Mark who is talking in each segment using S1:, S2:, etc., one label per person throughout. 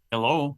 S1: Hello.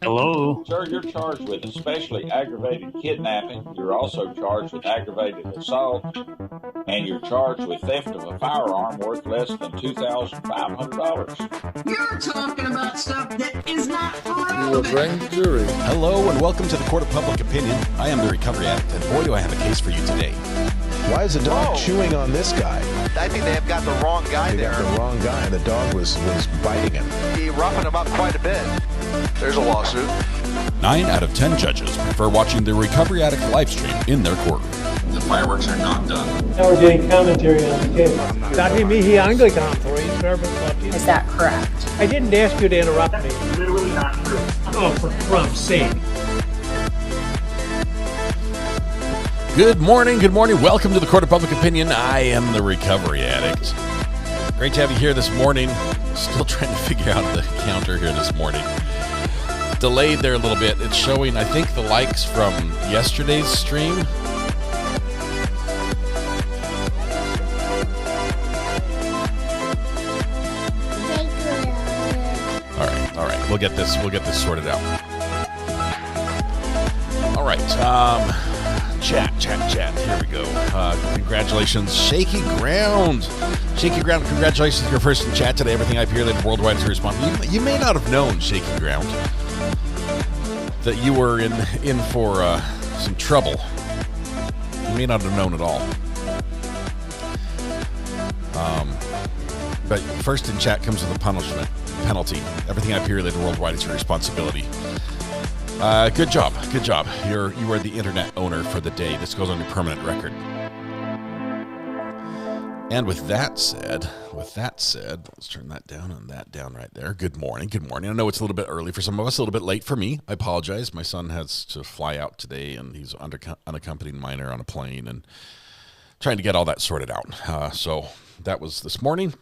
S1: Hello.
S2: Sir, you're charged with especially aggravated kidnapping. You're also charged with aggravated assault, and you're charged with theft of a firearm worth less than $2,500.
S3: You're talking about stuff that is not
S4: You will
S3: relevant.
S4: bring the jury.
S5: Hello and welcome to the Court of Public Opinion. I am the Recovery Addict, and boy, do I have a case for you today.
S6: Why is the dog chewing on this guy?
S7: I think they have got the wrong guy
S6: They
S7: there.
S6: got the wrong guy, and the dog was biting him.
S7: He roughing him up quite a bit. There's a lawsuit.
S5: 9 out of 10 judges prefer watching the Recovery Addict live stream in their courtroom.
S8: The fireworks are not done.
S9: Now we're getting commentary on the case. Dati mihi Anglican for you,
S10: Is that correct?
S9: I didn't ask you to interrupt me.
S8: Literally not true.
S9: Oh, for Trump's sake.
S5: Good morning. Welcome to the Court of Public Opinion. I am the Recovery Addict. Great to have you here this morning. Still trying to figure out the counter here this morning. Delayed there a little bit. It's showing, I think, the likes from yesterday's stream. All right. We'll get this sorted out. All right. Chat. Here we go. Congratulations, Shaky Ground. Congratulations to your first in chat today. Everything I've heard that worldwide is responsible. You may not have known, Shaky Ground, that you were in for some trouble. You may not have known at all. But first in chat comes with a penalty. Everything I've heard that worldwide is your responsibility. Good job. You are the internet owner for the day. This goes on your permanent record. And with that said, let's turn that down and that down right there. Good morning. I know it's a little bit early for some of us, a little bit late for me. I apologize. My son has to fly out today, and he's unaccompanied minor on a plane, and trying to get all that sorted out. So that was this morning.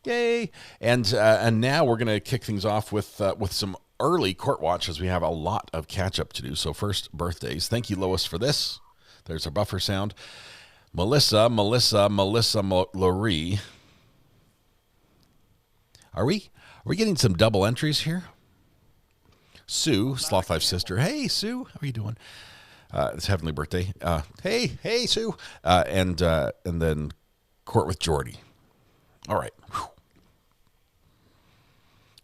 S5: Yay! And now we're going to kick things off with some early court watch, as we have a lot of catch up to do. So first, birthdays. Thank you, Lois, for this. There's our buffer sound. Melissa Laurie. Are we getting some double entries here? Sue, Sloth Life sister. Hey, Sue, how are you doing? It's heavenly birthday. Hey, Sue. And then court with Jordy. All right. Whew.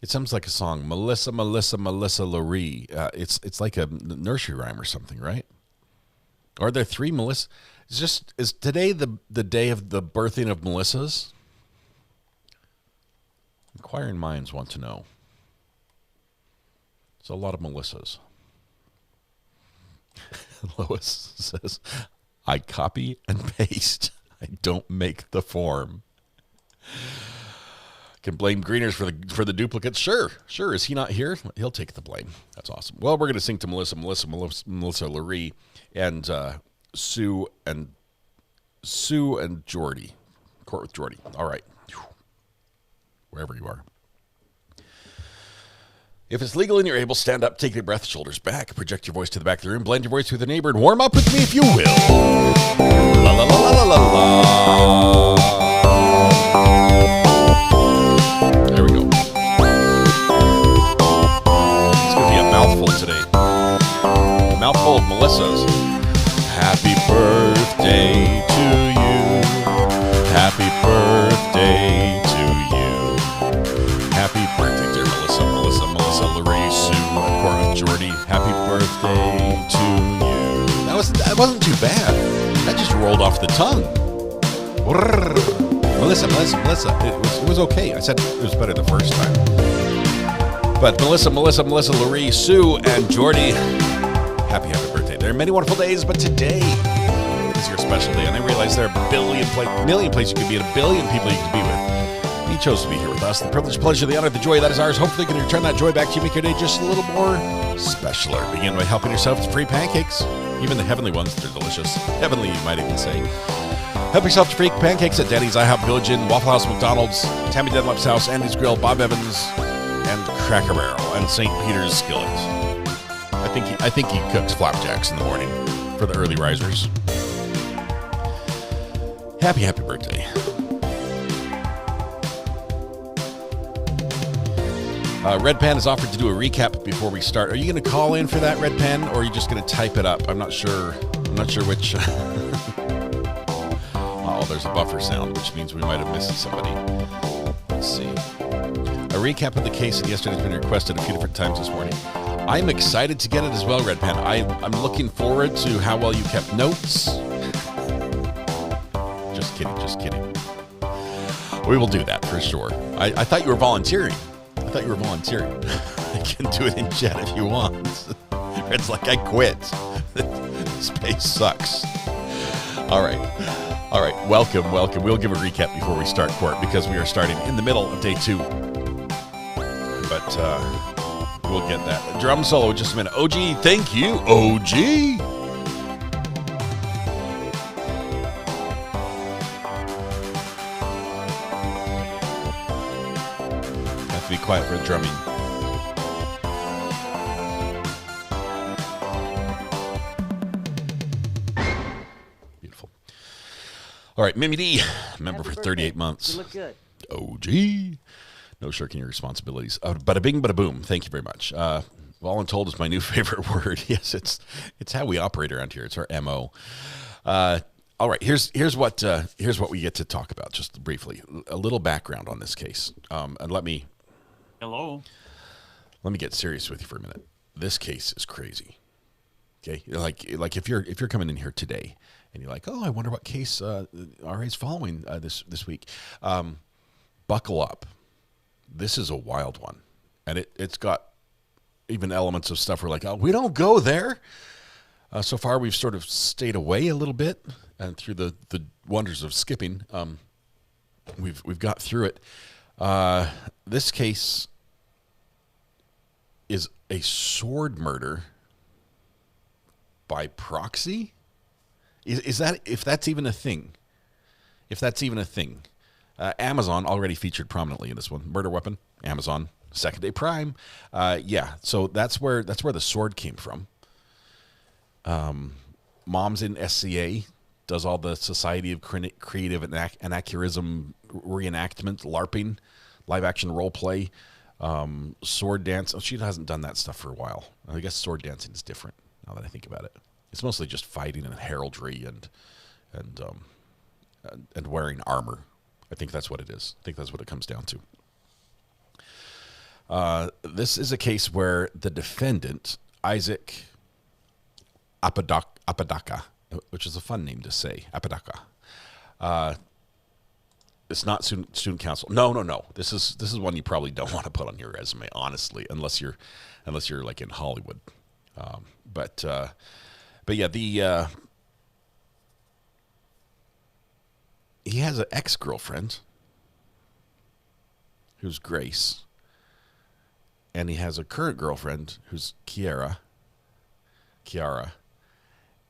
S5: It sounds like a song. Melissa Laurie. It's like a nursery rhyme or something, right? Are there 3 Melissa? Is today the day of the birthing of Melissas? Inquiring minds want to know. It's a lot of Melissas. Lois says, I copy and paste. I don't make the form. Can blame Greeners for the duplicates. Sure. Is he not here? He'll take the blame. That's awesome. Well, we're going to sing to Melissa Laurie, and Sue and Jordy. Court with Jordy. All right. Wherever you are. If it's legal and you're able, stand up, take a breath, shoulders back, project your voice to the back of the room, blend your voice with the neighbor, and warm up with me if you will. La la la la la la la. There we go. It's going to be a mouthful today. A mouthful of Melissa's. Happy birthday to you. Cora Jordy, happy birthday to you. That wasn't too bad. That just rolled off the tongue. Melissa. It was okay. I said it was better the first time. But Melissa, Laree, Sue, and Jordy, happy birthday. There are many wonderful days, but today is your special day. And I realize there are a million places you could be and a billion people you could be with. You chose to be here with us. The privilege, pleasure, the honor, the joy, that is ours. Hopefully, you can return that joy back to you, make your day just a little more specialer. Begin by helping yourself to free pancakes. Even the heavenly ones, they're delicious. Heavenly, you might even say. Help yourself to free pancakes at Denny's, IHOP, Village Inn, Waffle House, McDonald's, Tammy Dunlap's House, Andy's Grill, Bob Evans, and Cracker Barrel, and St. Peter's Skillet. I think he cooks flapjacks in the morning for the early risers. Happy birthday. Red Pan has offered to do a recap before we start. Are you going to call in for that, Red Pan, or are you just going to type it up? I'm not sure which. Oh, there's a buffer sound, which means we might have missed somebody. Let's see. A recap of the case that yesterday has been requested a few different times this morning. I'm excited to get it as well, Red Pan. I'm looking forward to how well you kept notes. Just kidding. We will do that for sure. I thought you were volunteering. I can do it in chat if you want. Red's like, I quit. This space sucks. All right. Welcome. We'll give a recap before we start court because we are starting in the middle of day 2. But we'll get that. Drum solo in just a minute. OG, thank you. OG. Have to be quiet for the drumming. Beautiful. All right, Mimi D, member for 38 months.
S4: You look good.
S5: OG. No shirking your responsibilities. Bada bing, bada boom. Thank you very much. Voluntold is my new favorite word. Yes, it's how we operate around here. It's our MO. All right, here's what we get to talk about just briefly. A little background on this case. And let me get serious with you for a minute. This case is crazy. Okay, like if you're coming in here today and you're like, oh, I wonder what case RA's following this week. Buckle up. This is a wild one, and it's got even elements of stuff we're like, oh, we don't go there. So far, we've sort of stayed away a little bit, and through the wonders of skipping, we've got through it. This case is a sword murder by proxy. Is that if that's even a thing? If that's even a thing. Amazon already featured prominently in this one. Murder weapon, Amazon, second day Prime. Yeah, so that's where the sword came from. Mom's in SCA, does all the Society of Creative Anachronism reenactment, LARPing, live action role play, sword dance. Oh, she hasn't done that stuff for a while. I guess sword dancing is different now that I think about it. It's mostly just fighting and heraldry and wearing armor. I think that's what it is. I think that's what it comes down to. This is a case where the defendant, Isaac Apodaca, which is a fun name to say, Apodaca. It's not student council. No. This is one you probably don't want to put on your resume, honestly, unless you're like in Hollywood. But yeah, he has an ex-girlfriend who's Grace, and he has a current girlfriend who's Kiara,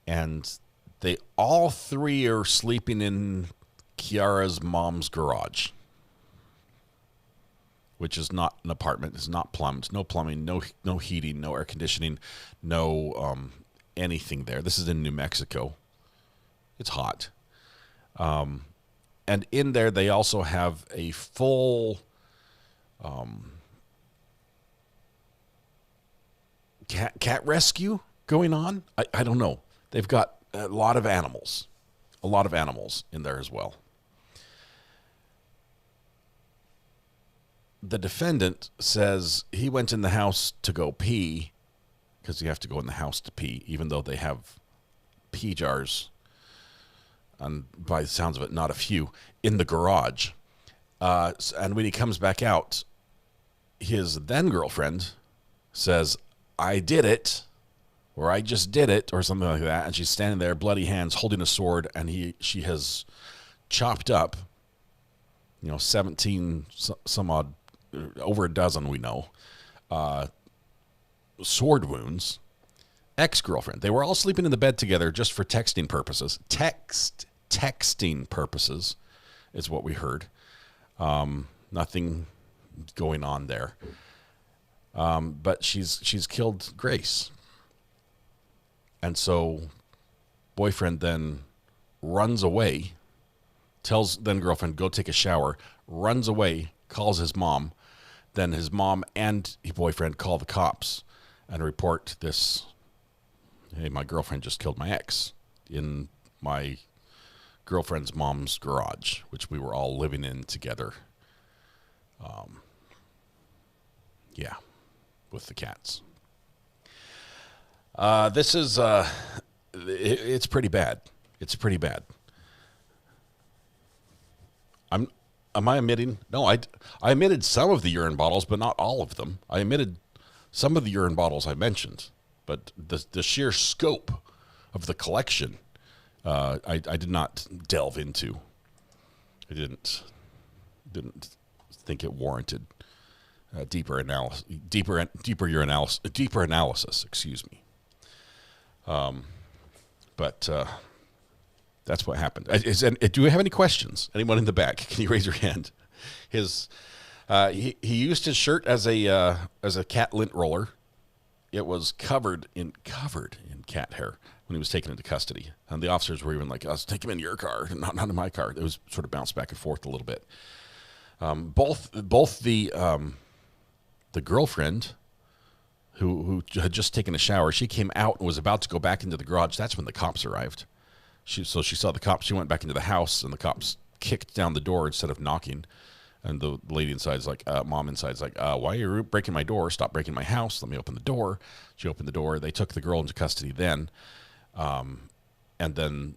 S5: and they all three are sleeping in Kiara's mom's garage, which is not an apartment. It's not plumbed. No plumbing, no heating, no air conditioning, no anything there. This is in New Mexico. It's hot. And in there, they also have a full cat rescue going on. I don't know. They've got a lot of animals in there as well. the defendant says he went in the house to go pee, because you have to go in the house to pee, even though they have pee jars, and by the sounds of it, not a few, in the garage. And when he comes back out, his then girlfriend says, I did it, or I just did it, or something like that. And she's standing there, bloody hands, holding a sword, and she has chopped up, 17 some odd, over a dozen we know, sword wounds. Ex-girlfriend. They were all sleeping in the bed together just for texting purposes. Texting purposes is what we heard. Nothing going on there. But she's killed Grace. And so boyfriend then runs away, tells then girlfriend, go take a shower, runs away, calls his mom. Then his mom and his boyfriend call the cops and report this. Hey, my girlfriend just killed my ex in my girlfriend's mom's garage, which we were all living in together. Yeah, with the cats. This is, it's pretty bad. It's pretty bad. Am I omitting? No, I omitted some of the urine bottles, but not all of them. I omitted some of the urine bottles I mentioned, but the sheer scope of the collection, I did not delve into. I didn't think it warranted deeper analysis. Excuse me. But that's what happened. Do we have any questions? Anyone in the back? Can you raise your hand? He used his shirt as a cat lint roller. It was covered in cat hair when he was taken into custody, and the officers were even like, "Let's take him in your car, not in my car." It was sort of bounced back and forth a little bit. Both the girlfriend who had just taken a shower, she came out and was about to go back into the garage. That's when the cops arrived. She saw the cops. She went back into the house, and the cops kicked down the door instead of knocking. And the lady inside is like, mom inside is like, why are you breaking my door? Stop breaking my house. Let me open the door. She opened the door. They took the girl into custody then. And then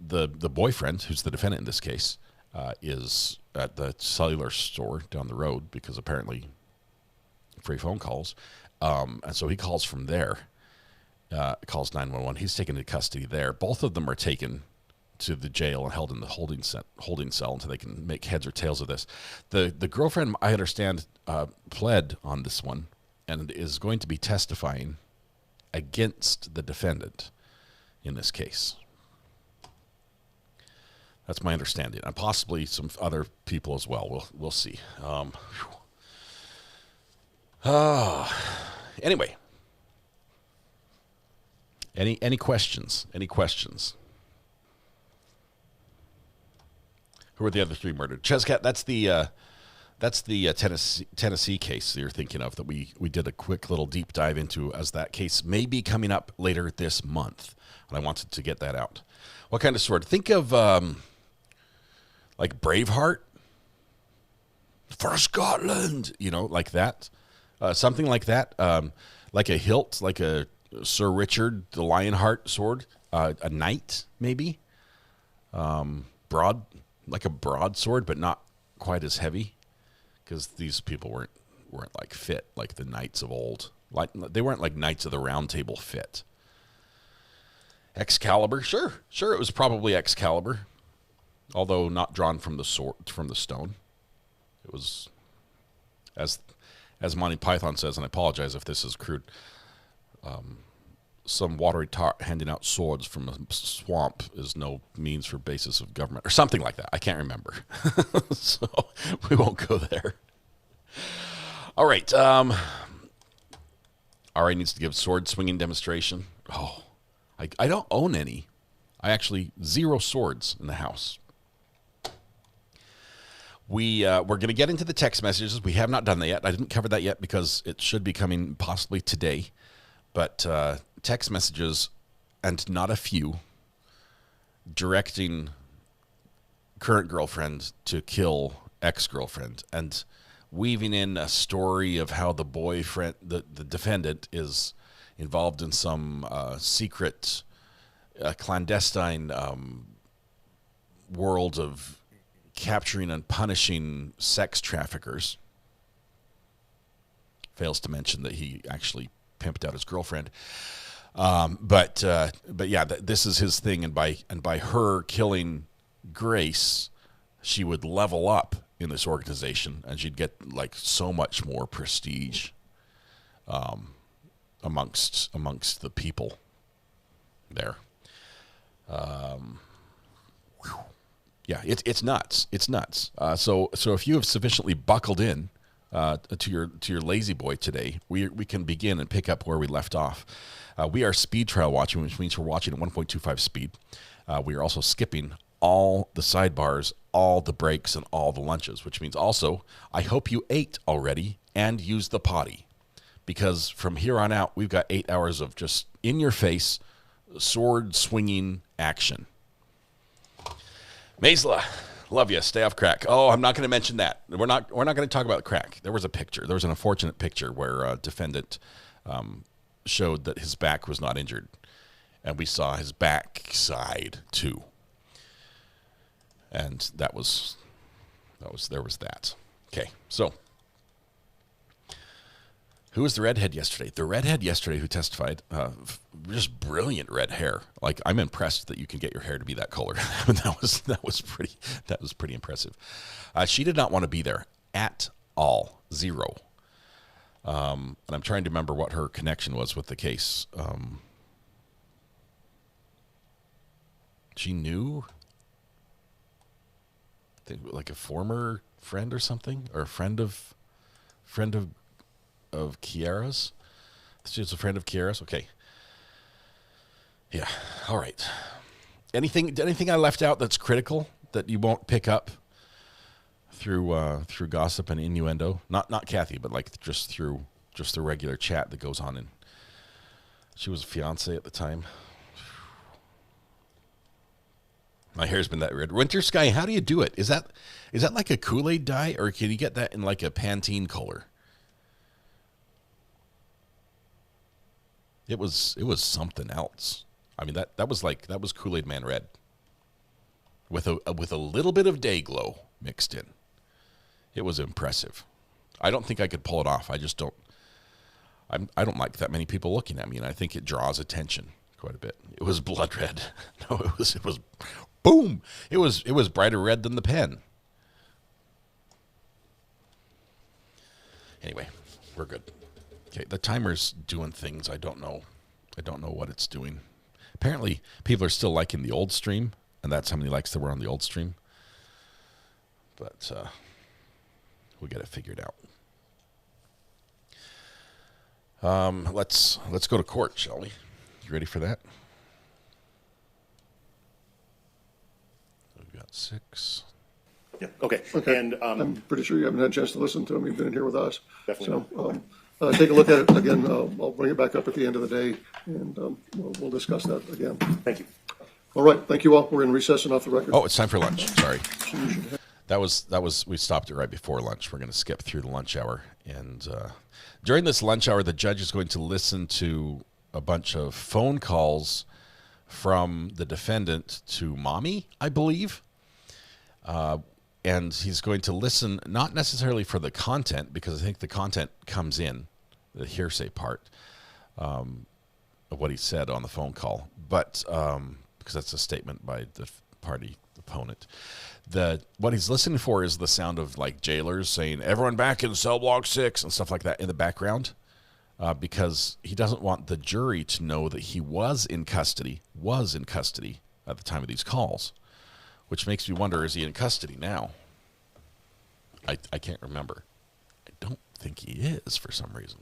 S5: the boyfriend, who's the defendant in this case, is at the cellular store down the road because apparently free phone calls. And so he calls from there, calls 911. He's taken into custody there. Both of them are taken to the jail and held in the holding cell until they can make heads or tails of this. The girlfriend, I understand, pled on this one and is going to be testifying against the defendant in this case. That's my understanding, and possibly some other people as well. We'll see. Anyway, any questions? Any questions? Who are the other three murdered? Chescat, that's the Tennessee case that you're thinking of that we did a quick little deep dive into, as that case may be coming up later this month, and I wanted to get that out. What kind of sword? Think of like Braveheart for Scotland, like that, something like that, like a hilt, like a Sir Richard the Lionheart sword, a knight maybe, like a broadsword, but not quite as heavy, because these people weren't like fit like the knights of old. Like they weren't like Knights of the Round Table fit. Excalibur, sure, it was probably Excalibur, although not drawn from the stone. It was, as Monty Python says, and I apologize if this is crude. Some watery tart handing out swords from a swamp is no means for basis of government, or something like that. I can't remember. So we won't go there. All right. RA needs to give sword swinging demonstration. Oh, I don't own any. I actually 0 swords in the house. We're going to get into the text messages. We have not done that yet. I didn't cover that yet because it should be coming possibly today. But text messages, and not a few, directing current girlfriend to kill ex-girlfriend. And weaving in a story of how the boyfriend, the defendant, is involved in some secret, clandestine world of capturing and punishing sex traffickers. Fails to mention that he actually pimped out his girlfriend. But yeah, this is his thing, and by her killing Grace, she would level up in this organization, and she'd get like so much more prestige amongst the people there. Yeah, it's nuts. It's nuts. So if you have sufficiently buckled in to your lazy boy today, we can begin and pick up where we left off. We are speed trial watching, which means we're watching at 1.25 speed. We are also skipping all the sidebars, all the breaks, and all the lunches, which means also I hope you ate already and used the potty, because from here on out we've got 8 hours of just in your face, sword swinging action. Maisla, love you. Stay off crack. Oh, I'm not going to mention that. We're not going to talk about crack. There was a picture. There was an unfortunate picture where a defendant showed that his back was not injured, and we saw his backside too. And there was that. Okay, so who was the redhead yesterday? The redhead yesterday who testified, just brilliant red hair. Like, I'm impressed that you can get your hair to be that color. that was pretty impressive. She did not want to be there at all. Zero. And I'm trying to remember what her connection was with the case. She knew, I think, like a former friend or something, or a friend of Kiara's. She was a friend of Kiara's. Okay. Yeah. All right. Anything I left out that's critical that you won't pick up through gossip and innuendo? Not Kathy, but like just through the regular chat that goes on. And she was a fiance at the time. My hair's been that red. Winter Sky, how do you do it? Is that like a Kool-Aid dye, or can you get that in like a Pantene color? It was something else. I mean, that was Kool-Aid Man red with a little bit of day glow mixed in. It was impressive. I don't think I could pull it off. I just don't. I don't like that many people looking at me, and I think it draws attention quite a bit. It was blood red. No, it was boom. It was brighter red than the pen. Anyway, we're good. Okay, the timer's doing things. I don't know what it's doing. Apparently, people are still liking the old stream, and that's how many likes there were on the old stream. But we'll get it figured out. Let's go to court, shall we? You ready for that? We've got 6.
S4: Yeah. Okay. And
S11: I'm pretty sure you haven't had a chance to listen to him. You've been in here with us.
S4: Definitely.
S11: So take a look at it again. I'll bring it back up at the end of the day, and we'll discuss that again.
S4: Thank you.
S11: All right. Thank you all. We're in recess and off the record.
S5: Oh, it's time for lunch. Sorry. That was. We stopped it right before lunch. We're going to skip through the lunch hour, and during this lunch hour, the judge is going to listen to a bunch of phone calls from the defendant to mommy, I believe. And he's going to listen, not necessarily for the content, because I think the content comes in, the hearsay part of what he said on the phone call, but because that's a statement by the party opponent. What he's listening for is the sound of like jailers saying, "Everyone back in cell block 6" and stuff like that in the background, because he doesn't want the jury to know that he was in custody at the time of these calls. Which makes me wonder, is he in custody now? I can't remember. I don't think he is for some reason.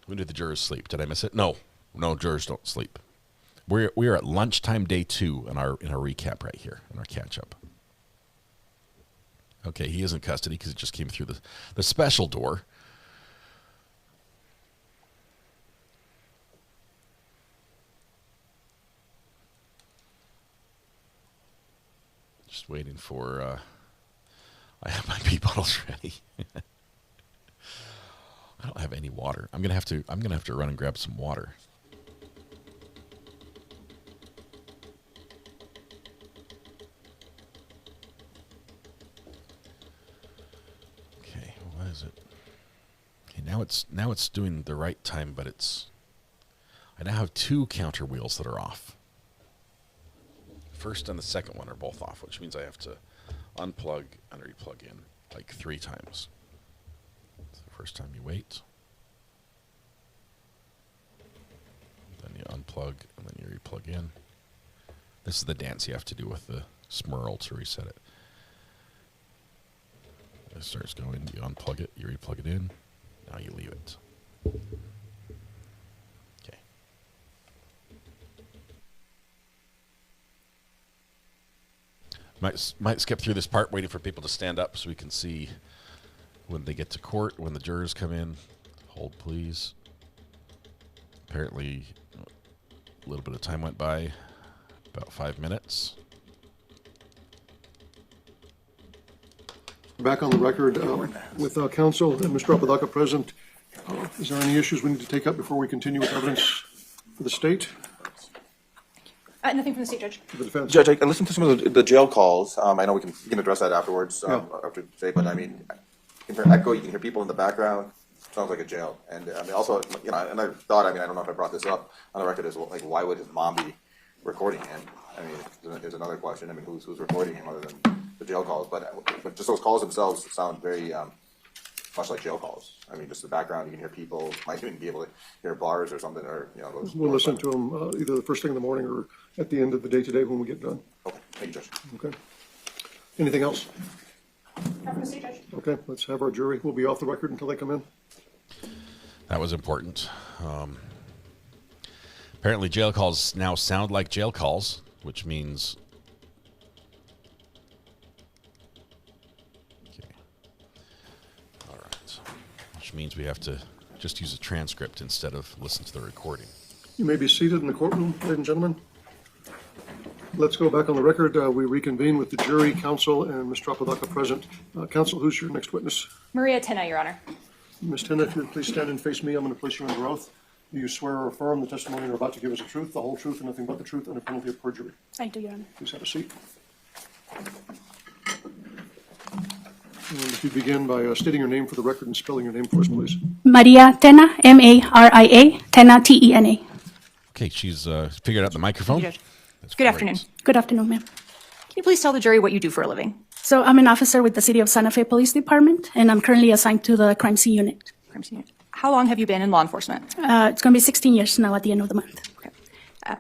S5: When did the jurors sleep? Did I miss it? No, jurors don't sleep. We are at lunchtime day 2 in our recap right here, in our catch-up. Okay, he is in custody because it just came through the special door. Just waiting for I have my pee bottles ready. I don't have any water. I'm gonna have to run and grab some water. Okay, what is it? Okay, now it's doing the right time, but I now have 2 counter wheels that are off. First and the second one are both off, which means I have to unplug and replug in like 3 times. So the first time you wait, then you unplug, and then you replug in. This is the dance you have to do with the Smurl to reset it. It starts going, you unplug it, you replug it in, now you leave it. Okay. Might skip through this part, waiting for people to stand up so we can see when they get to court, when the jurors come in. Hold, please. Apparently, a little bit of time went by, about 5 minutes.
S11: Back on the record with counsel and Mr. Apodaca present. Is there any issues we need to take up before we continue with evidence for the state?
S10: Nothing from the state, Judge.
S11: For the defense?
S12: Judge, I listened to some of the jail calls. I know we can address that afterwards, after today, but I mean, you can hear echo, you can hear people in the background. Sounds like a jail. And I mean, also, you know, and I thought, I mean, I don't know if I brought this up on the record, is like, why would his mom be recording him? I mean, there's another question. I mean, who's recording him other than the jail calls? But just those calls themselves sound very much like jail calls. I mean, just the background, you can hear people, might even be able to hear bars or something, or, you know.
S11: We'll listen to them either the first thing in the morning or at the end of the day today when we get done.
S12: Okay, thank you, Judge.
S11: Okay. Anything else?
S10: Not from the state, Judge.
S11: Okay, let's have our jury. We'll be off the record until they come in.
S5: That was important. Apparently jail calls now sound like jail calls, which means... Okay. All right. Which means we have to just use a transcript instead of listen to the recording.
S11: You may be seated in the courtroom, ladies and gentlemen. Let's go back on the record. We reconvene with the jury, counsel, and Mr. Apodaca present. Counsel, who's your next witness?
S10: Maria Tenna, Your Honor.
S11: Ms. Tenna, if you'd please stand and face me, I'm going to place you under oath. Do you swear or affirm the testimony you're about to give is the truth, the whole truth, and nothing but the truth, under penalty of perjury?
S10: I do, Your Honor.
S11: Please have a seat. And if you begin by stating your name for the record and spelling your name for us, please.
S13: Maria Tenna, M-A-R-I-A, Tenna, T-E-N-A.
S5: Okay, she's figured out the microphone.
S10: Good afternoon.
S13: Good afternoon, ma'am.
S10: Can you please tell the jury what you do for a living?
S13: So I'm an officer with the City of Santa Fe Police Department, and I'm currently assigned to the crime scene unit.
S10: Crime scene unit. How long have you been in law enforcement?
S13: It's going to be 16 years now at the end of the month.
S10: Okay.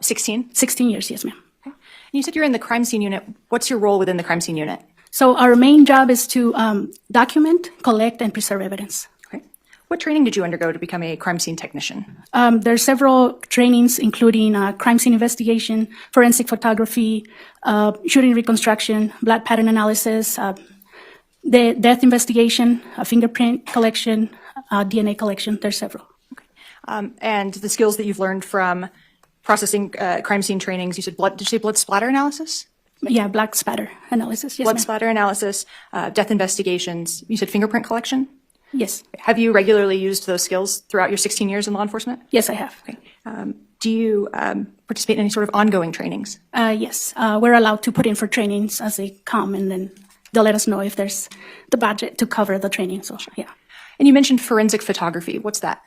S10: 16?
S13: 16 years, yes, ma'am.
S10: Okay. And you said you're in the crime scene unit. What's your role within the crime scene unit?
S13: So our main job is to document, collect, and preserve evidence.
S10: Okay. What training did you undergo to become a crime scene technician?
S13: There are several trainings, including crime scene investigation, forensic photography, shooting reconstruction, blood pattern analysis, the death investigation, fingerprint collection, DNA collection. There's several.
S10: Okay. And the skills that you've learned from processing crime scene trainings, you said did you say blood splatter analysis?
S13: Yeah, blood spatter analysis. Yes,
S10: blood splatter analysis, death investigations. You said fingerprint collection?
S13: Yes.
S10: Have you regularly used those skills throughout your 16 years in law enforcement?
S13: Yes, I have.
S10: Okay. Do you participate in any sort of ongoing trainings?
S13: Yes. We're allowed to put in for trainings as they come, and then they'll let us know if there's the budget to cover the training. So, yeah.
S10: And you mentioned forensic photography. What's that?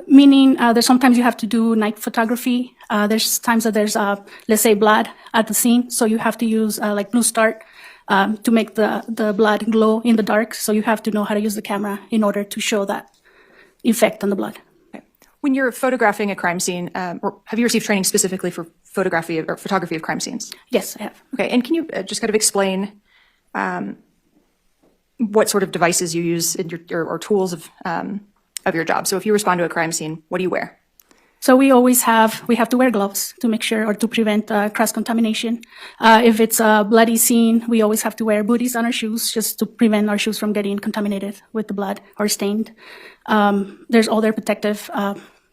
S13: Meaning there's sometimes you have to do night photography. There's times that there's, let's say, blood at the scene. So you have to use like Blue Start to make the blood glow in the dark. So you have to know how to use the camera in order to show that effect on the blood.
S10: Okay. When you're photographing a crime scene, or have you received training specifically for photography of crime scenes?
S13: Yes, I have.
S10: Okay. And can you just kind of explain what sort of devices you use in or tools of your job? So if you respond to a crime scene, what do you wear?
S13: So we have to wear gloves to make sure or to prevent cross-contamination. If it's a bloody scene, we always have to wear booties on our shoes just to prevent our shoes from getting contaminated with the blood or stained. There's other protective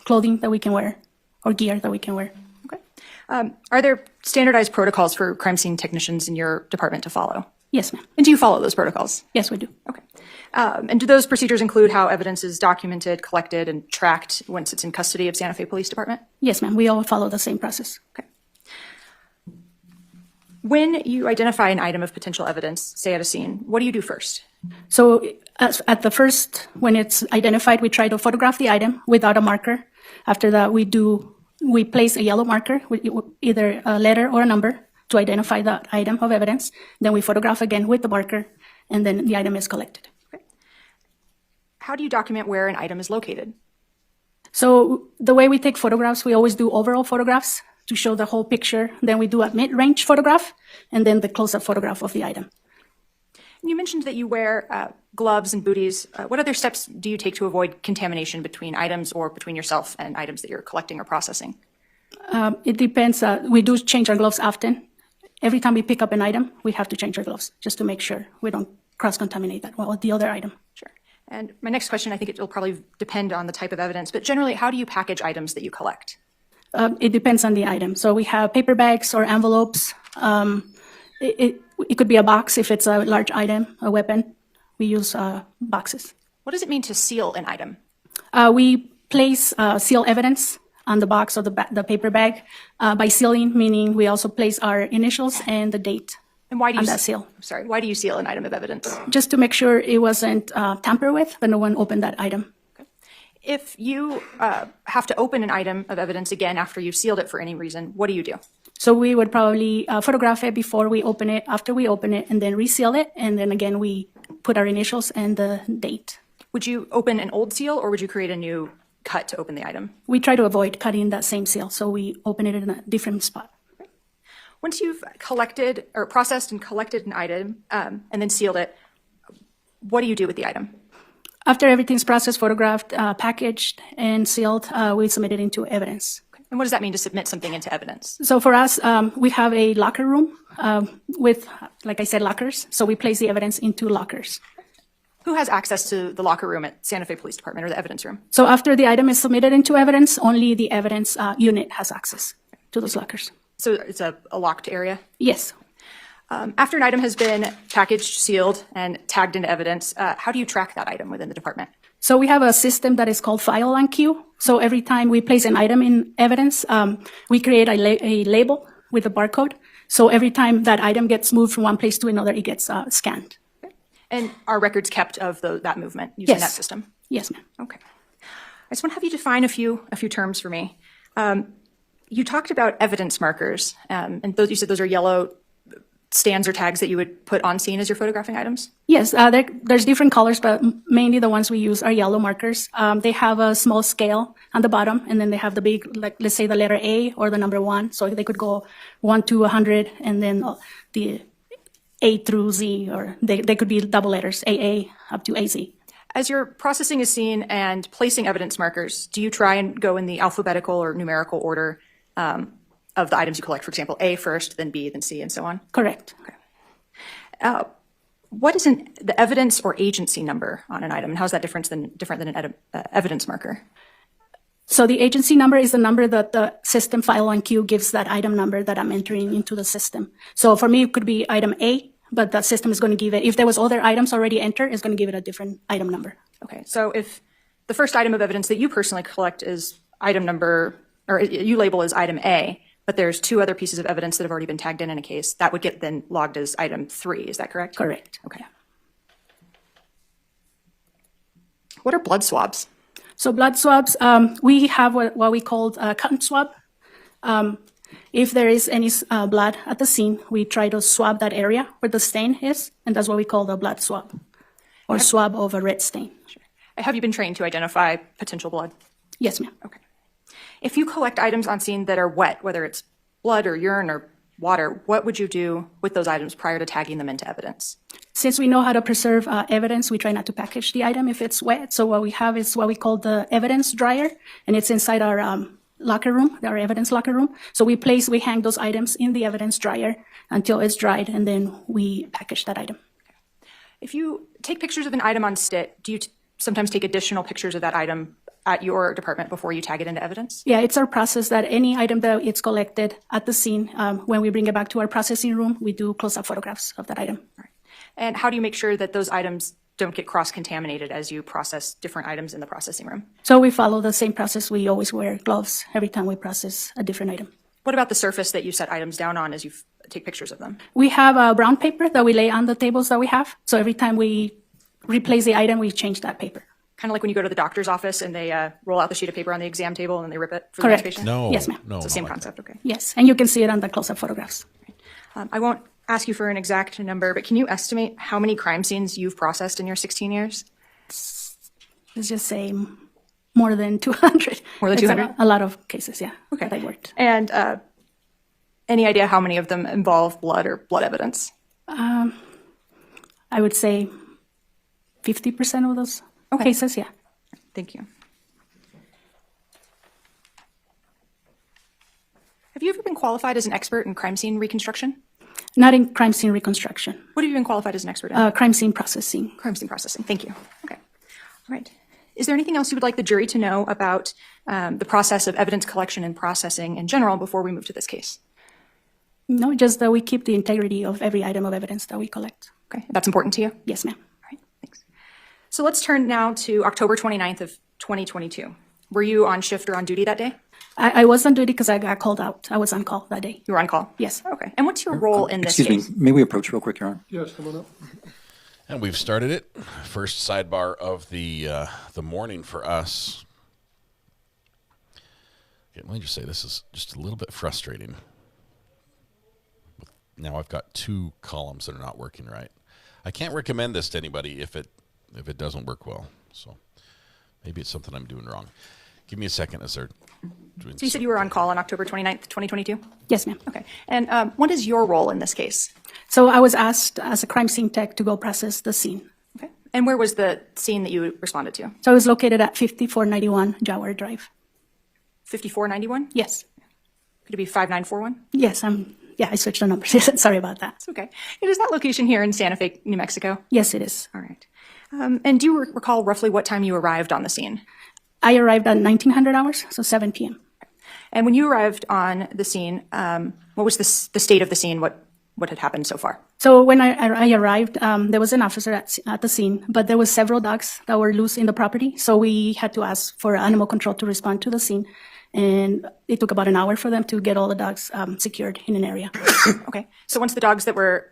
S13: clothing that we can wear or gear that we can wear.
S10: Okay. Are there standardized protocols for crime scene technicians in your department to follow?
S13: Yes, ma'am.
S10: And do you follow those protocols?
S13: Yes, we do.
S10: Okay. And do those procedures include how evidence is documented, collected, and tracked once it's in custody of Santa Fe Police Department?
S13: Yes, ma'am. We all follow the same process.
S10: Okay. When you identify an item of potential evidence, say at a scene, what do you do first?
S13: So at the first, when it's identified, we try to photograph the item without a marker. After that, we place a yellow marker with either a letter or a number to identify that item of evidence. Then we photograph again with the marker, and then the item is collected.
S10: Okay. How do you document where an item is located?
S13: So the way we take photographs, we always do overall photographs to show the whole picture. Then we do a mid-range photograph, and then the close-up photograph of the item.
S10: You mentioned that you wear gloves and booties. What other steps do you take to avoid contamination between items or between yourself and items that you're collecting or processing?
S13: It depends. We do change our gloves often. Every time we pick up an item, we have to change our gloves just to make sure we don't cross-contaminate that with the other item.
S10: Sure. And my next question, I think it will probably depend on the type of evidence, but generally, how do you package items that you collect?
S13: It depends on the item. So we have paper bags or envelopes. It could be a box if it's a large item, a weapon. We use boxes.
S10: What does it mean to seal an item?
S13: We place seal evidence on the box or the paper bag. By sealing, meaning we also place our initials and the date on that seal.
S10: Sorry, why do you seal an item of evidence?
S13: Just to make sure it wasn't tampered with, but no one opened that item.
S10: Okay. If you have to open an item of evidence again after you've sealed it for any reason, what do you do?
S13: So we would probably photograph it before we open it, after we open it, and then reseal it. And then again, we put our initials and the date.
S10: Would you open an old seal or would you create a new cut to open the item?
S13: We try to avoid cutting that same seal, so we open it in a different spot.
S10: Once you've collected or processed and collected an item and then sealed it, what do you do with the item?
S13: After everything's processed, photographed, packaged, and sealed, we submit it into evidence.
S10: And what does that mean to submit something into evidence?
S13: So for us, we have a locker room with, like I said, lockers. So we place the evidence into lockers.
S10: Who has access to the locker room at Santa Fe Police Department or the evidence room?
S13: So after the item is submitted into evidence, only the evidence unit has access to those lockers.
S10: So it's a locked area?
S13: Yes.
S10: After an item has been packaged, sealed, and tagged into evidence, how do you track that item within the department?
S13: So we have a system that is called file on queue. So every time we place an item in evidence, we create a label with a barcode. So every time that item gets moved from one place to another, it gets scanned.
S10: Okay. And are records kept of that movement using that system?
S13: Yes, ma'am.
S10: Okay. I just want to have you define a few terms for me. You talked about evidence markers, and you said those are yellow stands or tags that you would put on scene as you're photographing items?
S13: Yes, there's different colors, but mainly the ones we use are yellow markers. They have a small scale on the bottom, and then they have the big, like let's say the letter A or the number 1. So they could go 1 to 100, and then the A through Z, or they could be double letters, AA up to AZ.
S10: As you're processing a scene and placing evidence markers, do you try and go in the alphabetical or numerical order of the items you collect? For example, A first, then B, then C, and so on?
S13: Correct.
S10: Okay. What is the evidence or agency number on an item, and how is that different than an evidence marker?
S13: So the agency number is the number that the system file on queue gives that item number that I'm entering into the system. So for me, it could be item A, but the system is going to give it, if there was other items already entered, it's going to give it a different item number.
S10: Okay, so if the first item of evidence that you personally collect is item number, or you label as item A, but there's 2 other pieces of evidence that have already been tagged in a case, that would get then logged as item 3, is that correct?
S13: Correct.
S10: Okay. What are blood swabs?
S13: So blood swabs, we have what we call a cotton swab. If there is any blood at the scene, we try to swab that area where the stain is, and that's what we call the blood swab, or swab of a red stain.
S10: Sure. Have you been trained to identify potential blood?
S13: Yes, ma'am.
S10: Okay. If you collect items on scene that are wet, whether it's blood or urine or water, what would you do with those items prior to tagging them into evidence?
S13: Since we know how to preserve evidence, we try not to package the item if it's wet. So what we have is what we call the evidence dryer, and it's inside our locker room, our evidence locker room. So we hang those items in the evidence dryer until it's dried, and then we package that item.
S10: Okay. If you take pictures of an item on STIT, do you sometimes take additional pictures of that item at your department before you tag it into evidence?
S13: Yeah, it's our process that any item that it's collected at the scene, when we bring it back to our processing room, we do close-up photographs of that item.
S10: All right. And how do you make sure that those items don't get cross-contaminated as you process different items in the processing room?
S13: So we follow the same process. We always wear gloves every time we process a different item.
S10: What about the surface that you set items down on as you take pictures of them?
S13: We have a brown paper that we lay on the tables that we have. So every time we replace the item, we change that paper.
S10: Kind of like when you go to the doctor's office and they roll out the sheet of paper on the exam table and then they rip it for
S13: Correct.
S10: the next patient?
S5: No.
S13: Yes, ma'am.
S5: No.
S10: It's the same
S5: not like
S10: concept, okay.
S13: Yes, and you can see it on the close-up photographs.
S10: I won't ask you for an exact number, but can you estimate how many crime scenes you've processed in your 16 years?
S13: Let's just say more than 200.
S10: More than
S13: It's
S10: 200?
S13: A lot of cases, yeah,
S10: Okay.
S13: that I worked.
S10: And any idea how many of them involve blood or blood evidence?
S13: I would say 50% of those cases, yeah.
S10: Thank you. Have you ever been qualified as an expert in crime scene reconstruction?
S13: Not in crime scene reconstruction.
S10: What have you been qualified as an expert in?
S13: Crime scene processing.
S10: Crime scene processing. Thank you. Okay. All right. Is there anything else you would like the jury to know about the process of evidence collection and processing in general before we move to this case?
S13: No, just that we keep the integrity of every item of evidence that we collect.
S10: Okay. That's important to you?
S13: Yes, ma'am.
S10: All right. Thanks. So let's turn now to October 29th of 2022. Were you on shift or on duty that day?
S13: I was on duty because I got called out. I was on call that day.
S10: You were on call?
S13: Yes.
S10: Okay. And what's your role in this
S1: Excuse
S10: case?
S1: me, may we approach real quick, Your Honor?
S11: Yes, come on up.
S5: And we've started it. First sidebar of the morning for us. Okay, let me just say this is just a little bit frustrating. Now I've got two columns that are not working right. I can't recommend this to anybody if it doesn't work well. So maybe it's something I'm doing wrong. Give me a second as they're doing.
S10: So you said you were on call on October 29th, 2022?
S13: Yes, ma'am.
S10: Okay. And what is your role in this case?
S13: So I was asked as a crime scene tech to go process the scene.
S10: Okay. And where was the scene that you responded to?
S13: So I was located at 5491 Jaguar Drive.
S10: 5491?
S13: Yes.
S10: Could it be 5941?
S13: Yes, I switched the numbers. Sorry about that.
S10: It's okay. It is that location here in Santa Fe, New Mexico?
S13: Yes, it is.
S10: All right. And do you recall roughly what time you arrived on the scene?
S13: I arrived at 1900 hours, so 7 p.m.
S10: And when you arrived on the scene, what was the state of the scene? What had happened so far?
S13: So when I arrived, there was an officer at the scene, but there was several dogs that were loose in the property. So we had to ask for animal control to respond to the scene. And it took about an hour for them to get all the dogs secured in an area.
S10: Okay. So once the dogs that were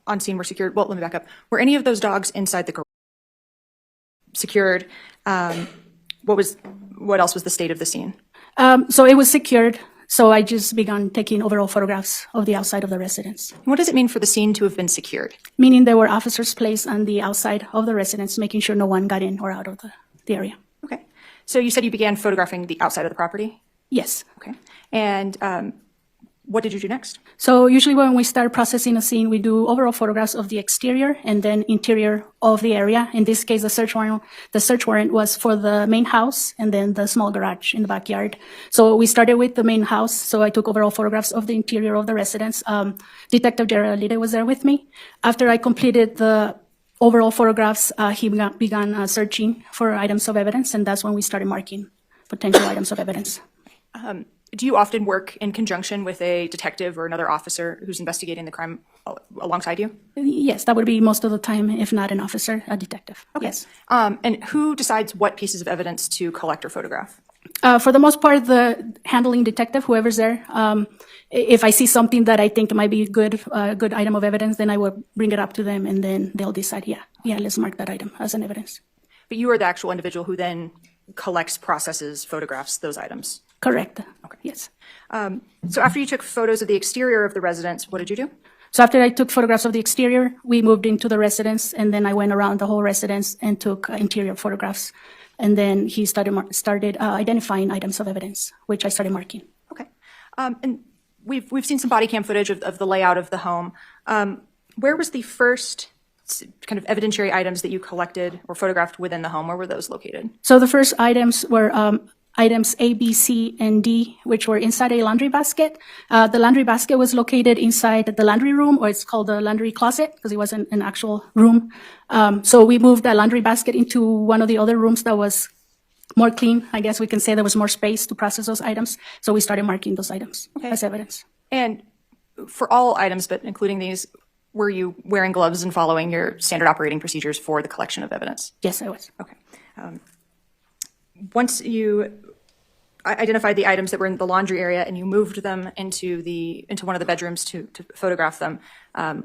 S10: on scene were secured, well, let me back up. Were any of those dogs inside the garage secured? What else was the state of the scene?
S13: So it was secured. So I just began taking overall photographs of the outside of the residence.
S10: What does it mean for the scene to have been secured?
S13: Meaning there were officers placed on the outside of the residence, making sure no one got in or out of the area.
S10: Okay. So you said you began photographing the outside of the property?
S13: Yes.
S10: Okay. And what did you do next?
S13: So usually when we start processing a scene, we do overall photographs of the exterior and then interior of the area. In this case, the search warrant was for the main house and then the small garage in the backyard. So we started with the main house. So I took overall photographs of the interior of the residence. Detective Geraldine was there with me. After I completed the overall photographs, he began searching for items of evidence, and that's when we started marking potential items of evidence.
S10: Do you often work in conjunction with a detective or another officer who's investigating the crime alongside you?
S13: Yes, that would be most of the time, if not an officer, a detective.
S10: Okay.
S13: Yes.
S10: And who decides what pieces of evidence to collect or photograph?
S13: For the most part, the handling detective, whoever's there. If I see something that I think might be a good item of evidence, then I will bring it up to them, and then they'll decide, yeah, let's mark that item as an evidence.
S10: But you are the actual individual who then collects, processes, photographs those items?
S13: Correct.
S10: Okay.
S13: Yes.
S10: So after you took photos of the exterior of the residence, what did you do?
S13: So after I took photographs of the exterior, we moved into the residence, and then I went around the whole residence and took interior photographs. And then he started identifying items of evidence, which I started marking.
S10: Okay. And we've seen some body cam footage of the layout of the home. Where was the first kind of evidentiary items that you collected or photographed within the home? Where were those located?
S13: So the first items were items A, B, C, and D, which were inside a laundry basket. The laundry basket was located inside the laundry room, or it's called the laundry closet, because it wasn't an actual room. So we moved that laundry basket into one of the other rooms that was more clean. I guess we can say there was more space to process those items. So we started marking those items as evidence.
S10: And for all items, but including these, were you wearing gloves and following your standard operating procedures for the collection of evidence?
S13: Yes, I was.
S10: Okay. Once you identified the items that were in the laundry area and you moved them into one of the bedrooms to photograph them,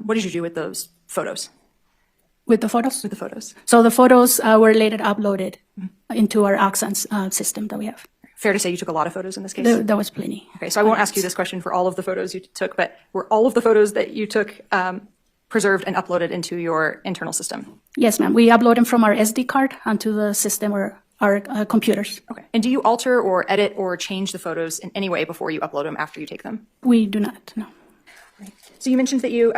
S10: what did you do with those photos?
S13: With the photos?
S10: With the photos.
S13: So the photos were later uploaded into our Axons system that we have.
S10: Fair to say you took a lot of photos in this case?
S13: There was plenty.
S10: Okay, so I won't ask you this question for all of the photos you took, but were all of the photos that you took preserved and uploaded into your internal system?
S13: Yes, ma'am. We upload them from our SD card onto the system or our computers.
S10: Okay. And do you alter or edit or change the photos in any way before you upload them after you take them?
S13: We do not, no.
S10: Right. So you mentioned that you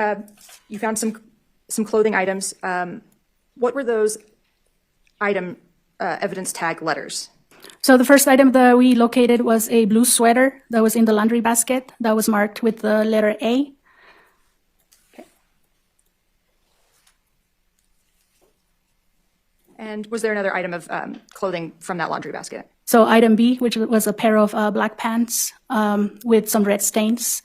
S10: found some clothing items. What were those item evidence tag letters?
S13: So the first item that we located was a blue sweater that was in the laundry basket that was marked with the letter A.
S10: Okay. And was there another item of clothing from that laundry basket?
S13: So item B, which was a pair of black pants with some red stains.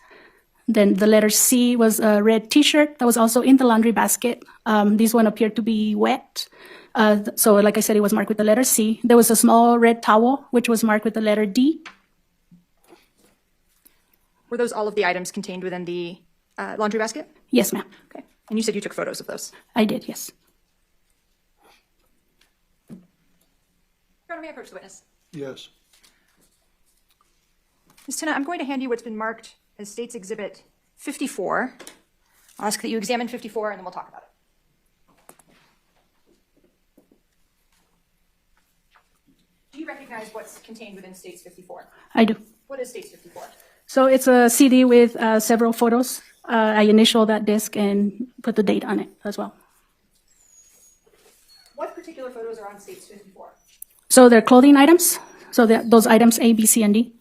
S13: Then the letter C was a red T-shirt that was also in the laundry basket. This one appeared to be wet. So like I said, it was marked with the letter C. There was a small red towel, which was marked with the letter D.
S10: Were those all of the items contained within the laundry basket?
S13: Yes, ma'am.
S10: Okay. And you said you took photos of those?
S13: I did, yes.
S10: Your Honor, may I approach the witness?
S11: Yes.
S10: Ms. Tenna, I'm going to hand you what's been marked as State's Exhibit 54. I'll ask that you examine 54, and then we'll talk about it. Do you recognize what's contained within State's 54?
S13: I do.
S10: What is State's 54?
S13: So it's a CD with several photos. I initial that disc and put the date on it as well.
S10: What particular photos are on State's 54?
S13: So they're clothing items. So those items A, B, C, and D.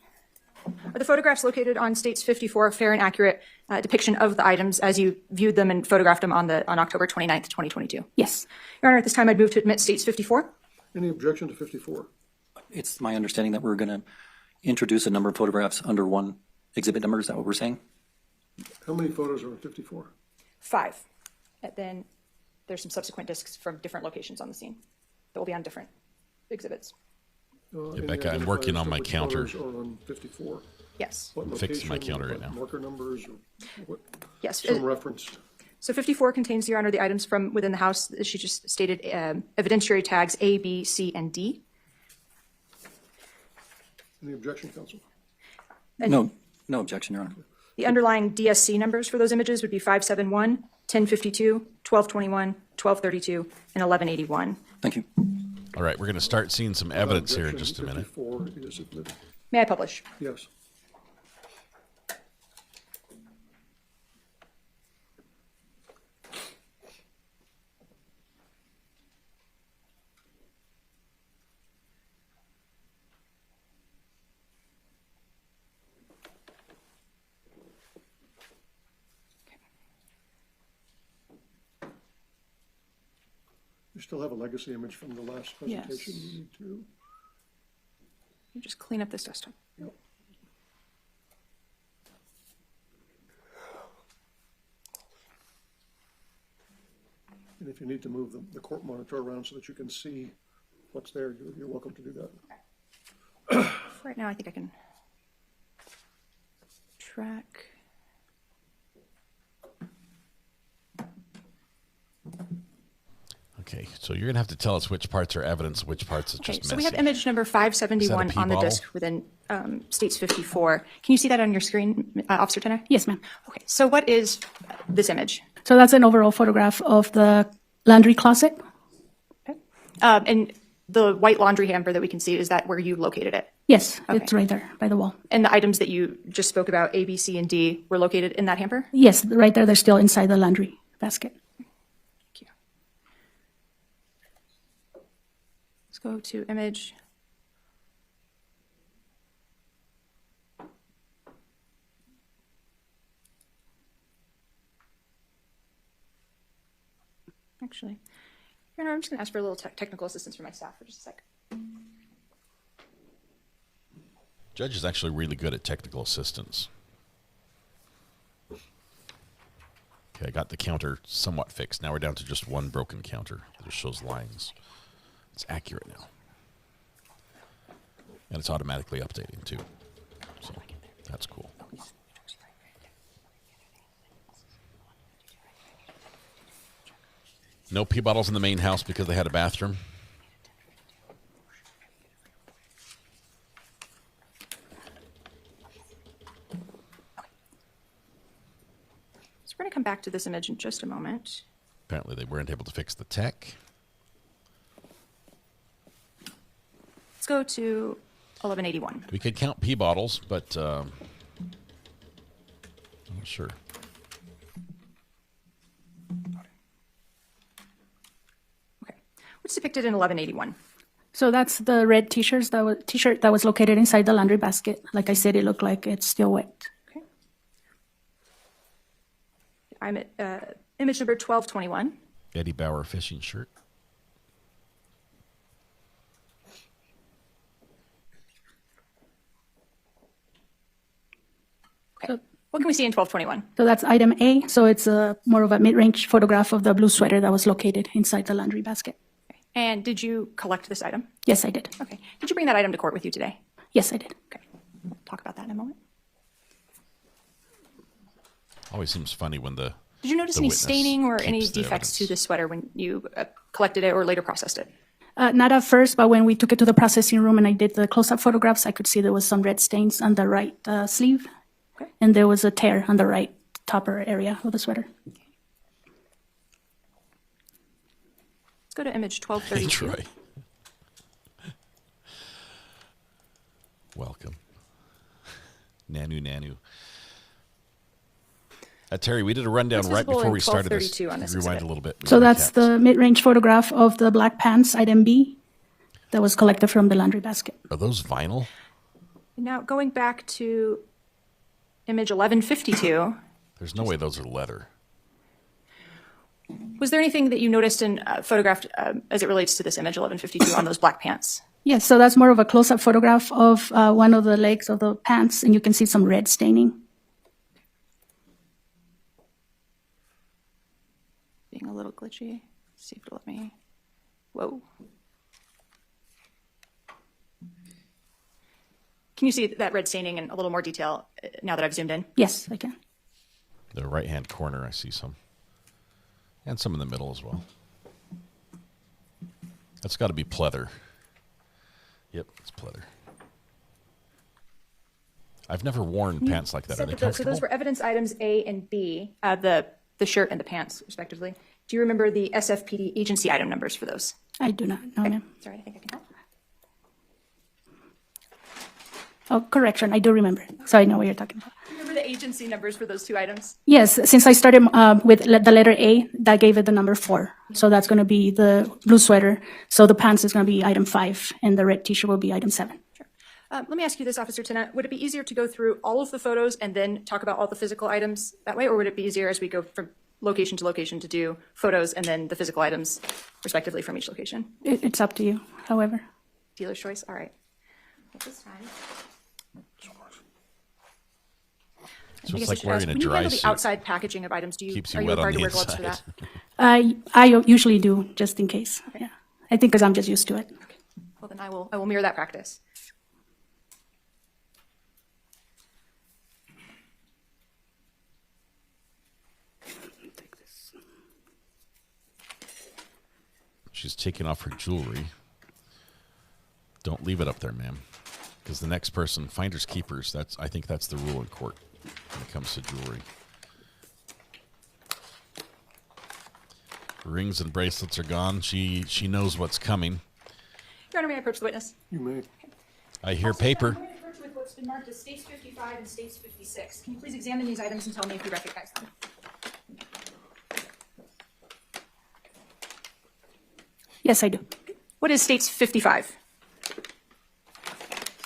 S10: Are the photographs located on State's 54 a fair and accurate depiction of the items as you viewed them and photographed them on October 29th, 2022?
S13: Yes.
S10: Your Honor, at this time I'd move to admit State's 54.
S11: Any objection to 54?
S1: It's my understanding that we're going to introduce a number of photographs under one exhibit number. Is that what we're saying?
S11: How many photos are in 54?
S10: 5. And then there's some subsequent discs from different locations on the scene that will be on different exhibits.
S5: Becca, I'm working on my counter.
S11: On 54.
S10: Yes.
S11: What
S5: Fixing my counter right now.
S11: Marker numbers or what?
S10: Yes.
S11: Some reference.
S10: So 54 contains, Your Honor, the items from within the house. As she just stated, evidentiary tags A, B, C, and D.
S11: Any objection, counsel?
S1: No objection, Your Honor.
S10: The underlying DSC numbers for those images would be 571, 1052, 1221, 1232, and 1181.
S1: Thank you.
S5: All right, we're going to start seeing some evidence here in just a minute.
S11: 54 is admitted.
S10: May I publish?
S11: Yes. You still have a legacy image from the last presentation.
S10: Yes.
S11: You need to.
S10: You just clean up this desktop.
S11: Yep. And if you need to move the court monitor around so that you can see what's there, you're welcome to do that.
S10: Right now, I think I can track.
S5: Okay, so you're going to have to tell us which parts are evidence, which parts is
S10: Okay,
S5: just
S10: so
S5: messy.
S10: we have image number 571 on the
S5: bottle?
S10: disc within States 54. Can you see that on your screen, Officer Tenner?
S13: Yes, ma'am.
S10: Okay, so what is this image?
S13: So that's an overall photograph of the laundry closet.
S10: Okay. And the white laundry hamper that we can see, is that where you located it?
S13: Yes,
S10: Okay.
S13: it's right there by the wall.
S10: And the items that you just spoke about, A, B, C, and D, were located in that hamper?
S13: Yes, right there. They're still inside the laundry basket.
S10: Thank you. Let's go to image. Actually, Your Honor, I'm just going to ask for a little technical assistance from my staff for just a sec.
S5: Judge is actually really good at technical assistance. Okay. Okay, I got the counter somewhat fixed. Now we're down to just one broken counter that just shows lines. It's accurate now. And it's automatically updating too. So that's cool. No pee bottles in the main house because they had a bathroom.
S10: So we're going to come back to this image in just a moment.
S5: Apparently they weren't able to fix the tech.
S10: Let's go to 1181.
S5: We could count pee bottles, but I'm not sure.
S10: What's depicted in 1181?
S13: So that's the red t-shirt that was located inside the laundry basket. Like I said, it looked like it's still wet.
S10: Okay. I'm at image number 1221.
S5: Eddie Bauer fishing shirt.
S10: Okay. What can we see in 1221?
S13: So that's item A. So it's more of a mid-range photograph of the blue sweater that was located inside the laundry basket.
S10: And did you collect this item?
S13: Yes, I did.
S10: Okay. Did you bring that item to court with you today?
S13: Yes, I did.
S10: Okay. We'll talk about that in a moment.
S5: Always seems funny when the
S10: Did you notice
S5: the
S10: any
S5: witness
S10: staining or any
S5: keeps the
S10: defects to
S5: evidence.
S10: the sweater when you collected it or later processed it?
S13: Not at first, but when we took it to the processing room and I did the close-up photographs, I could see there was some red stains on the right sleeve.
S10: Okay.
S13: And there was a tear on the right topper area of the sweater.
S10: Let's go to image
S5: Hey,
S10: 1232.
S5: Troy. Welcome. Nanu. Terry, we did a rundown
S10: What's
S5: right
S10: visible
S5: before
S10: in
S5: we started this.
S10: 1232 on this
S5: Rewind
S10: exhibit?
S5: a little bit. We
S13: So
S5: got
S13: that's
S5: recaps.
S13: the mid-range photograph of the black pants, item B, that was collected from the laundry basket.
S5: Are those vinyl?
S10: Now, going back to image 1152,
S5: There's no way those are leather.
S10: was there anything that you noticed and photographed as it relates to this image 1152 on those black pants?
S13: Yes, so that's more of a close-up photograph of one of the legs of the pants, and you can see some red staining.
S10: Being a little glitchy. See if it'll let me. Whoa. Can you see that red staining in a little more detail now that I've zoomed in?
S13: Yes, I can.
S5: The right-hand corner, I see some. And some in the middle as well. That's got to be pleather. Yep, it's pleather. I've never worn pants like that. Are they
S10: So
S5: comfortable?
S10: those were evidence items A and B, the shirt and the pants, respectively. Do you remember the SFPD agency item numbers for those?
S13: I do not know, ma'am.
S10: Sorry, I think I can help.
S13: Oh, correction, I do remember. So I know what you're talking about.
S10: Do you remember the agency numbers for those two items?
S13: Yes, since I started with the letter A, that gave it the number 4. So that's going to be the blue sweater. So the pants is going to be item 5, and the red t-shirt will be item 7.
S10: Sure. Let me ask you this, Officer Tennant. Would it be easier to go through all of the photos and then talk about all the physical items that way, or would it be easier as we go from location to location to do photos and then the physical items, respectively, from each location?
S13: It's up to you, however.
S10: Dealer's choice? All right. At this time.
S5: So
S10: I
S5: it's
S10: guess I
S5: like
S10: should
S5: wearing
S10: ask,
S5: a
S10: when you
S5: dry
S10: handle the
S5: suit.
S10: outside packaging of items,
S5: Keeps you
S10: are you
S5: wet on
S10: required to
S5: the
S10: wear gloves for that?
S5: inside.
S13: I usually do, just in case. Yeah, I think because I'm just used to it.
S10: Well, then I will mirror that practice.
S5: She's taking off her jewelry. Don't leave it up there, ma'am. Because the next person, finders keepers, I think that's the rule in court when it comes to jewelry. Rings and bracelets are gone. She knows what's coming.
S10: Your Honor, may I approach the witness?
S11: You may.
S5: I hear paper.
S10: I'm going to approach with what's been marked as States 55 and States 56. Can you please examine these items and tell me if you recognize them?
S13: Yes, I do.
S10: What is States 55?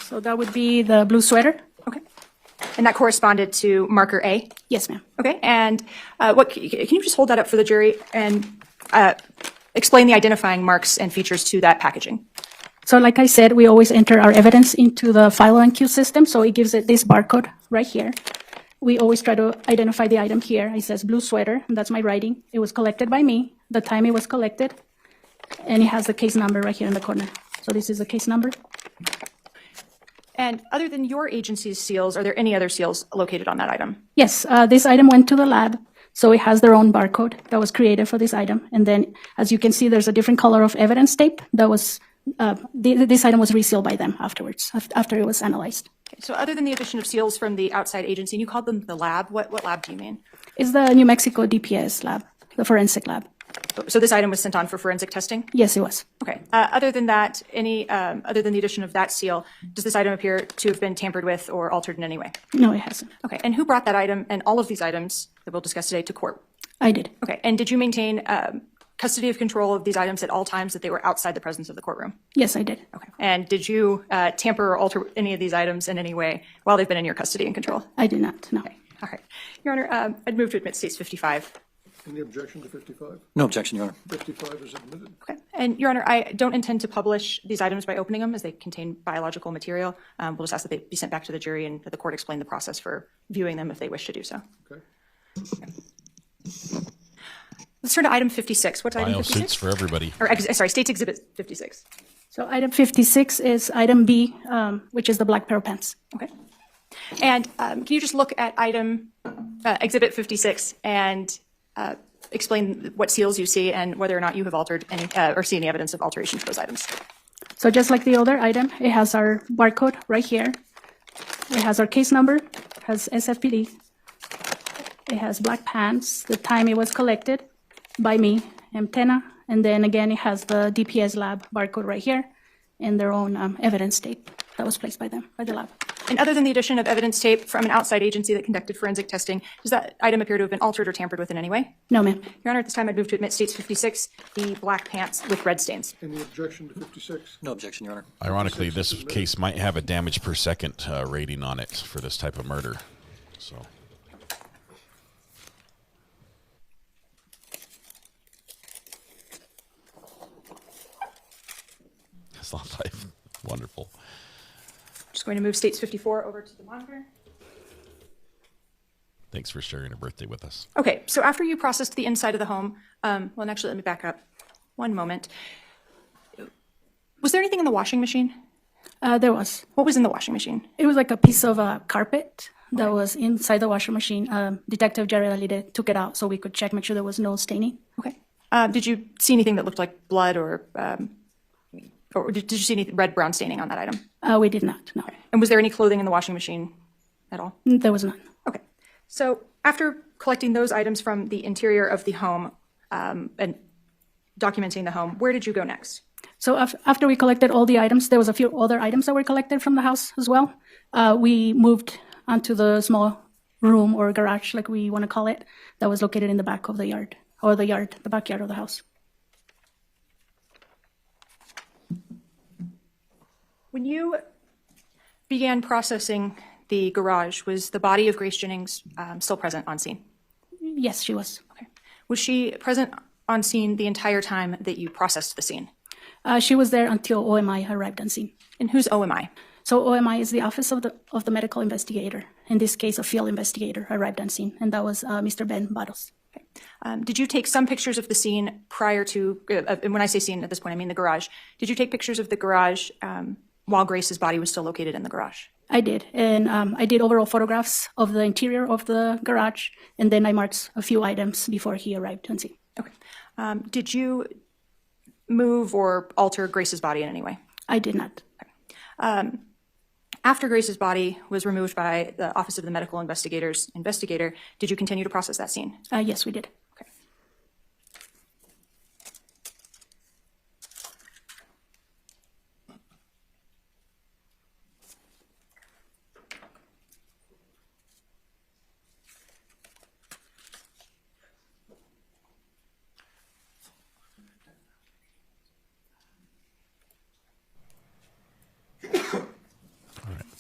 S13: So that would be the blue sweater.
S10: Okay. And that corresponded to marker A?
S13: Yes, ma'am.
S10: Okay. And can you just hold that up for the jury and explain the identifying marks and features to that packaging?
S13: So like I said, we always enter our evidence into the file and queue system. So it gives it this barcode right here. we always try to identify the item here. It says blue sweater, and that's my writing. It was collected by me, the time it was collected, and it has the case number right here in the corner. So this is the case number.
S10: And other than your agency's seals, are there any other seals located on that item?
S13: Yes, this item went to the lab, so it has their own barcode that was created for this item. And then, as you can see, there's a different color of evidence tape that was, this item was resealed by them afterwards, after it was analyzed.
S10: Okay, so other than the addition of seals from the outside agency, and you called them the lab, what lab do you mean?
S13: It's the New Mexico DPS lab, the forensic lab.
S10: So this item was sent on for forensic testing?
S13: Yes, it was.
S10: Okay. Other than that, other than the addition of that seal, does this item appear to have been tampered with or altered in any way?
S13: No, it hasn't.
S10: Okay. And who brought that item and all of these items that we'll discuss today to court?
S13: I did.
S10: Okay. And did you maintain custody of control of these items at all times that they were outside the presence of the courtroom?
S13: Yes, I did.
S10: Okay. And did you tamper or alter any of these items in any way while they've been in your custody and control?
S13: I did not, no.
S10: Okay. All right. Your Honor, I'd move to admit States 55.
S11: Any objection to 55?
S1: No objection, Your Honor.
S11: 55 is admitted.
S10: Okay. And Your Honor, I don't intend to publish these items by opening them as they contain biological material. We'll just ask that they be sent back to the jury and that the court explain the process for viewing them if they wish to do so.
S11: Okay.
S10: Let's turn to item 56. What's item 56?
S5: Suits for everybody.
S10: Or, sorry, State's Exhibit 56.
S13: So item 56 is item B, which is the black pair of pants.
S10: Okay. And can you just look at item Exhibit 56 and explain what seals you see and whether or not you have altered any or see any evidence of alteration to those items?
S13: So just like the other item, it has our barcode right here. It has our case number, has SFPD. It has black pants, the time it was collected by me, antenna, and then again it has the DPS lab barcode right here and their own evidence tape that was placed by them, by the lab.
S10: And other than the addition of evidence tape from an outside agency that conducted forensic testing, does that item appear to have been altered or tampered with in any way?
S13: No, ma'am.
S10: Your Honor, at this time I'd move to admit States 56, the black pants with red stains.
S11: Any objection to 56?
S1: No objection, Your Honor.
S5: Ironically, this case might have a damage per second rating on it for this type of murder. So. That's not life. Wonderful.
S10: Just going to move States 54 over to the monitor.
S5: Thanks for sharing a birthday with us.
S10: Okay, so after you processed the inside of the home, well, and actually, let me back up one moment. Was there anything in the washing machine?
S13: There was.
S10: What was in the washing machine?
S13: It was like a piece of carpet that was inside the washing machine. Detective Jerry Alide took it out so we could check, make sure there was no staining.
S10: Okay. Did you see anything that looked like blood or did you see any red-brown staining on that item?
S13: We did not, no.
S10: Okay. And was there any clothing in the washing machine at all?
S13: There was none.
S10: Okay. So after collecting those items from the interior of the home and documenting the home, where did you go next?
S13: So after we collected all the items, there was a few other items that were collected from the house as well. We moved onto the small room or garage, like we want to call it, that was located in the back of the yard, or the backyard of the house.
S10: When you began processing the garage, was the body of Grace Jennings still present on scene?
S13: Yes, she was.
S10: Okay. Was she present on scene the entire time that you processed the scene?
S13: She was there until OMI arrived on scene.
S10: And who's OMI?
S13: So OMI is the Office of the Medical Investigator. In this case, a field investigator arrived on scene, and that was Mr. Ben Barros.
S10: Okay. Did you take some pictures of the scene prior to, and when I say scene at this point, I mean the garage. Did you take pictures of the garage while Grace's body was still located in the garage?
S13: I did, and I did overall photographs of the interior of the garage, and then I marked a few items before he arrived on scene.
S10: Okay. Did you move or alter Grace's body in any way?
S13: I did not.
S10: Okay. After Grace's body was removed by the Office of the Medical Investigator's investigator, did you continue to process that scene?
S13: Yes, we did.
S10: Okay.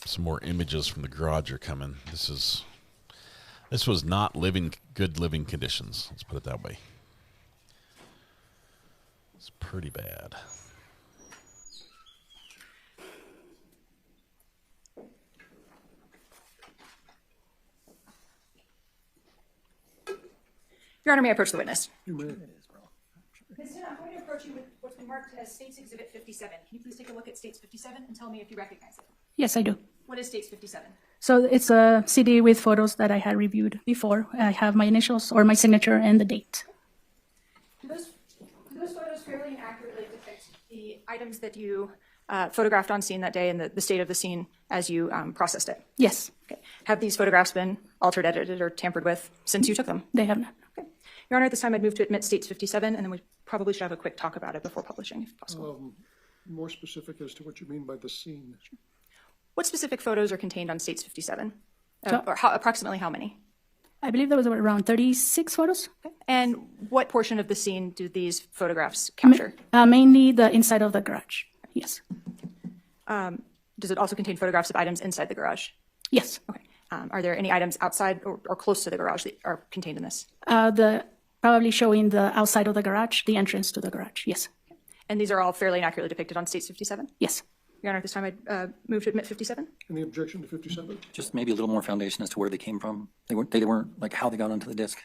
S5: Some more images from the garage are coming. This was not good living conditions. Let's put it that way. It's pretty bad.
S10: Your Honor, may I approach the witness?
S11: You may.
S10: Ms. Tin, I'm going to approach you with what's been marked as States Exhibit 57. Can you please take a look at States 57 and tell me if you recognize it?
S13: Yes, I do.
S10: What is States 57?
S13: So it's a CD with photos that I had reviewed before. I have my initials or my signature and the date.
S10: Do those photos fairly and accurately depict the items that you photographed on scene that day and the state of the scene as you processed it?
S13: Yes.
S10: Okay. Have these photographs been altered, edited, or tampered with since you took them?
S13: They have not.
S10: Okay. Your Honor, at this time I'd move to admit States 57, and then we probably should have a quick talk about it before publishing, if possible.
S11: More specific as to what you mean by the scene.
S10: What specific photos are contained on States 57?
S13: So-
S10: Or approximately how many?
S13: I believe there was around 36 photos.
S10: Okay. And what portion of the scene do these photographs capture?
S13: Mainly the inside of the garage. Yes.
S10: Does it also contain photographs of items inside the garage?
S13: Yes.
S10: Okay. Are there any items outside or close to the garage that are contained in this?
S13: Probably showing the outside of the garage, the entrance to the garage. Yes.
S10: And these are all fairly and accurately depicted on States 57?
S13: Yes.
S10: Your Honor, at this time I'd move to admit 57.
S11: Any objection to 57?
S1: Just maybe a little more foundation as to where they came from. They weren't like how they got onto the disc.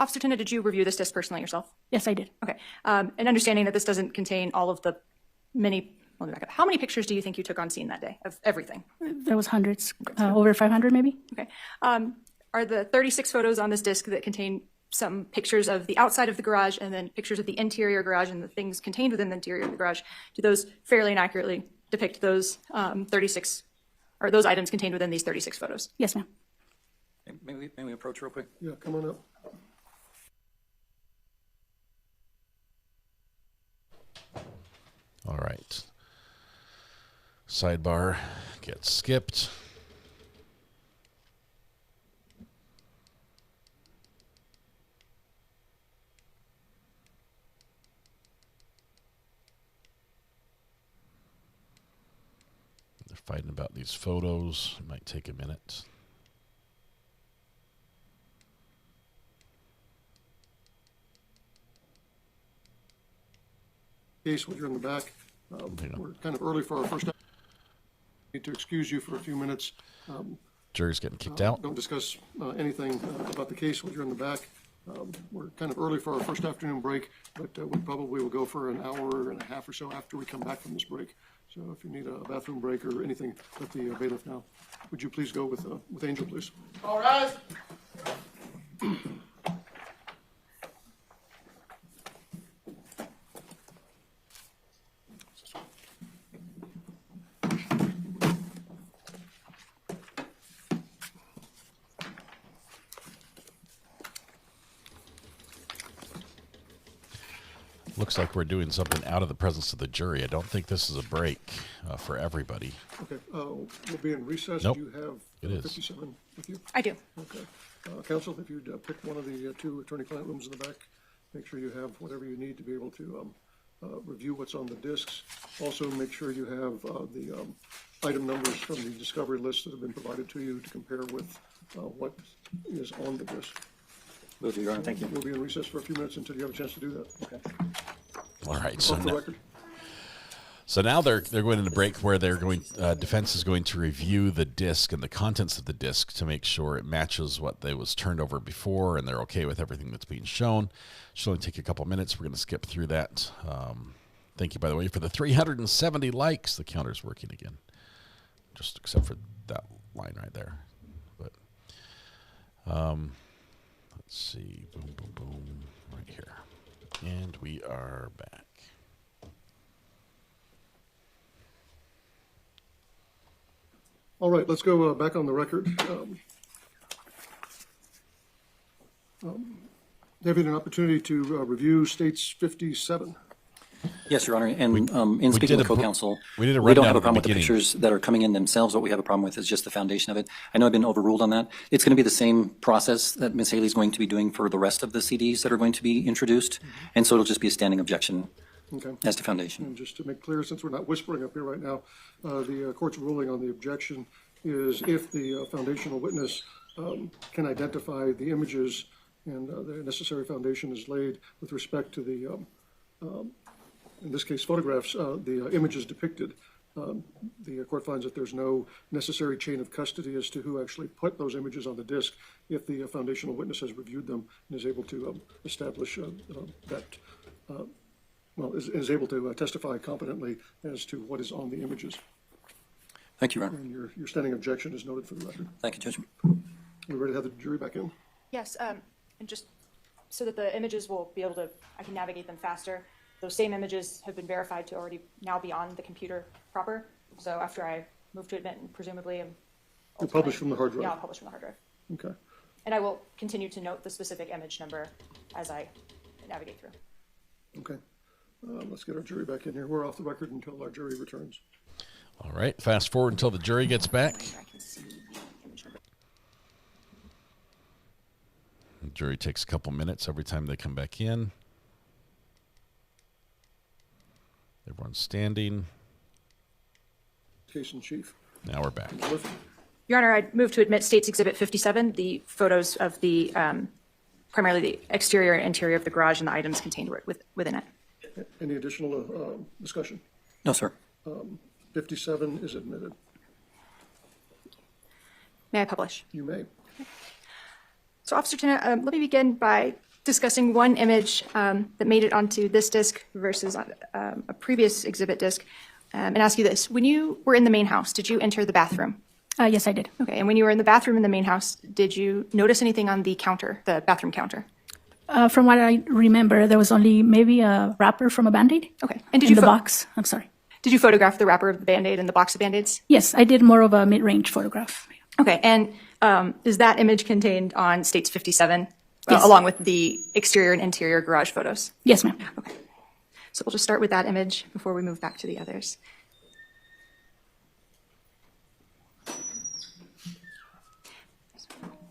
S10: Officer Tinna, did you review this disc personally yourself?
S13: Yes, I did.
S10: Okay. And understanding that this doesn't contain all of the many, let me back up. How many pictures do you think you took on scene that day of everything?
S13: There was hundreds, over 500 maybe.
S10: Okay. Are the 36 photos on this disc that contain some pictures of the outside of the garage and then pictures of the interior garage and the things contained within the interior of the garage, do those fairly and accurately depict those 36, or those items contained within these 36 photos?
S13: Yes, ma'am.
S1: May we approach real quick?
S11: Yeah, come on up.
S5: All right. Sidebar gets skipped. They're fighting about these photos. It might take a minute.
S11: Case, while you're in the back, we're kind of early for our first. Need to excuse you for a few minutes.
S5: Jury's getting kicked out.
S11: Don't discuss anything about the case while you're in the back. We're kind of early for our first afternoon break, but we probably will go for an hour and a half or so after we come back from this break. So if you need a bathroom break or anything, let the bailiff know. Would you please go with Angel, please?
S3: All right.
S5: Looks like we're doing something out of the presence of the jury. I don't think this is a break for everybody.
S11: Okay, we'll be in recess.
S5: Nope.
S11: Do you have
S5: It is.
S11: 57 with you?
S10: I do.
S11: Okay. Counsel, if you'd pick one of the two attorney-client rooms in the back, make sure you have whatever you need to be able to review what's on the discs. Also, make sure you have the item numbers from the discovery list that have been provided to you to compare with what is on the disc.
S1: Will do, Your Honor. Thank you.
S11: We'll be in recess for a few minutes until you have a chance to do that. Okay.
S5: All right.
S11: Off the record.
S5: So now they're going into break where they're going. Defense is going to review the disc and the contents of the disc to make sure it matches what they was turned over before, and they're okay with everything that's being shown. Should only take a couple minutes. We're going to skip through that. Thank you, by the way, for the 370 likes. The counter's working again, just except for that line right there. But let's see. Boom, boom, boom. Right here, and we are back.
S11: All right, let's go back on the record. Have you had an opportunity to review States 57?
S1: Yes, Your Honor. And in speaking with co-counsel,
S5: we did a
S1: we don't
S5: rundown
S1: have a
S5: at the
S1: problem with the
S5: beginning.
S1: pictures that are coming in themselves. What we have a problem with is just the foundation of it. I know I've been overruled on that. It's going to be the same process that Ms. Haley's going to be doing for the rest of the CDs that are going to be introduced. And so it'll just be a standing objection as to foundation.
S11: And just to make clear, since we're not whispering up here right now, the court's ruling on the objection is if the foundational witness can identify the images and the necessary foundation is laid with respect to the, in this case, photographs, the images depicted, the court finds that there's no necessary chain of custody as to who actually put those images on the disk if the foundational witness has reviewed them and is able to establish that, is able to testify competently as to what is on the images.
S1: Thank you, Your Honor.
S11: And your standing objection is noted for the record.
S1: Thank you, Judge.
S11: We ready to have the jury back in?
S10: Yes, and just so that the images will be able to, I can navigate them faster. Those same images have been verified to already now be on the computer proper. So after I move to admit, and presumably
S11: You'll publish from the hard drive?
S10: Yeah, I'll publish from the hard drive.
S11: Okay.
S10: And I will continue to note the specific image number as I navigate through.
S11: Okay. Let's get our jury back in here. We're off the record until our jury returns.
S5: All right, fast forward until the jury gets back. The jury takes a couple minutes every time they come back in. Everyone's standing.
S11: Case in chief.
S5: Now we're back.
S10: Your Honor, I move to admit State's Exhibit 57, the photos of the, primarily the exterior and interior of the garage and the items contained within it.
S11: Any additional discussion?
S1: No, sir.
S11: 57 is admitted.
S10: May I publish?
S11: You may.
S10: So, Officer Tennant, let me begin by discussing one image that made it onto this disc versus a previous exhibit disc, and ask you this. When you were in the main house, did you enter the bathroom?
S13: Yes, I did.
S10: Okay, and when you were in the bathroom in the main house, did you notice anything on the counter, the bathroom counter?
S13: From what I remember, there was only maybe a wrapper from a Band-Aid.
S10: Okay, and did
S13: in
S10: you
S13: the box. I'm sorry.
S10: Did you photograph the wrapper of the Band-Aid and the box of Band-Aids?
S13: Yes, I did more of a mid-range photograph.
S10: Okay, and is that image contained on State's 57,
S13: Yes.
S10: along with the exterior and interior garage photos?
S13: Yes, ma'am.
S10: Okay, so we'll just start with that image before we move back to the others.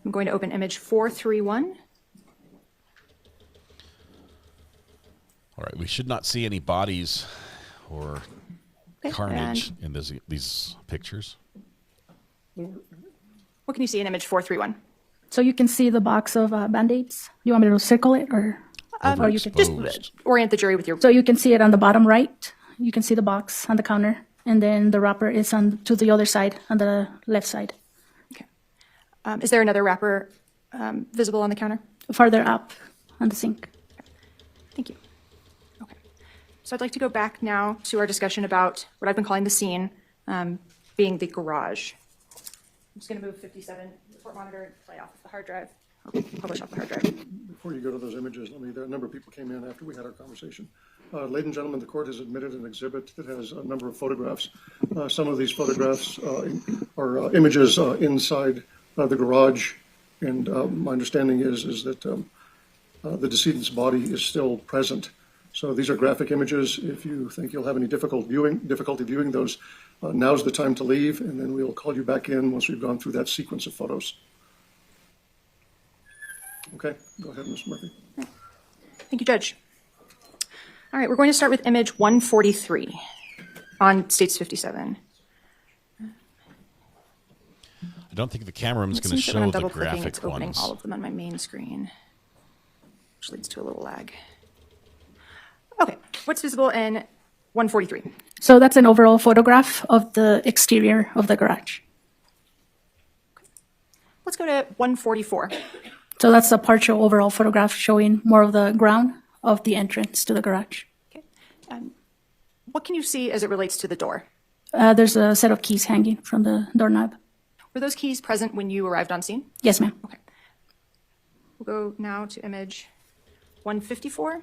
S10: I'm going to open image 431.
S5: All right, we should not see any bodies or carnage in these pictures.
S10: What can you see in image 431?
S13: So you can see the box of Band-Aids. You want me to circle it, or you can
S10: just orient the jury with your.
S13: So you can see it on the bottom right. You can see the box on the counter, and then the wrapper is on to the other side, on the left side.
S10: Okay. Is there another wrapper visible on the counter?
S13: Farther up on the sink.
S10: Okay. Thank you. Okay. So I'd like to go back now to our discussion about what I've been calling the scene, being the garage. I'm just going to move 57 report monitor and play off of the hard drive, or publish off the hard drive.
S11: Before you go to those images, a number of people came in after we had our conversation. Ladies and gentlemen, the court has admitted an exhibit that has a number of photographs. Some of these photographs are images inside the garage, and my understanding is that the decedent's body is still present. So these are graphic images. If you think you'll have any difficulty viewing those, now's the time to leave, and then we'll call you back in once we've gone through that sequence of photos. Okay, go ahead, Ms. Murphy.
S10: Thank you, Judge. All right, we're going to start with image 143 on States 57.
S5: I don't think the cameraman's
S10: It
S5: going to
S10: seems that when
S5: show
S10: I'm
S5: the
S10: double-clicking,
S5: graphic
S10: it's opening
S5: ones.
S10: all of them on my main screen, which leads to a little lag. Okay, what's visible in 143?
S13: So that's an overall photograph of the exterior of the garage.
S10: Let's go to 144.
S13: So that's a partial overall photograph showing more of the ground of the entrance to the garage.
S10: Okay. What can you see as it relates to the door?
S13: There's a set of keys hanging from the doorknob.
S10: Were those keys present when you arrived on scene?
S13: Yes, ma'am.
S10: Okay. We'll go now to image 154.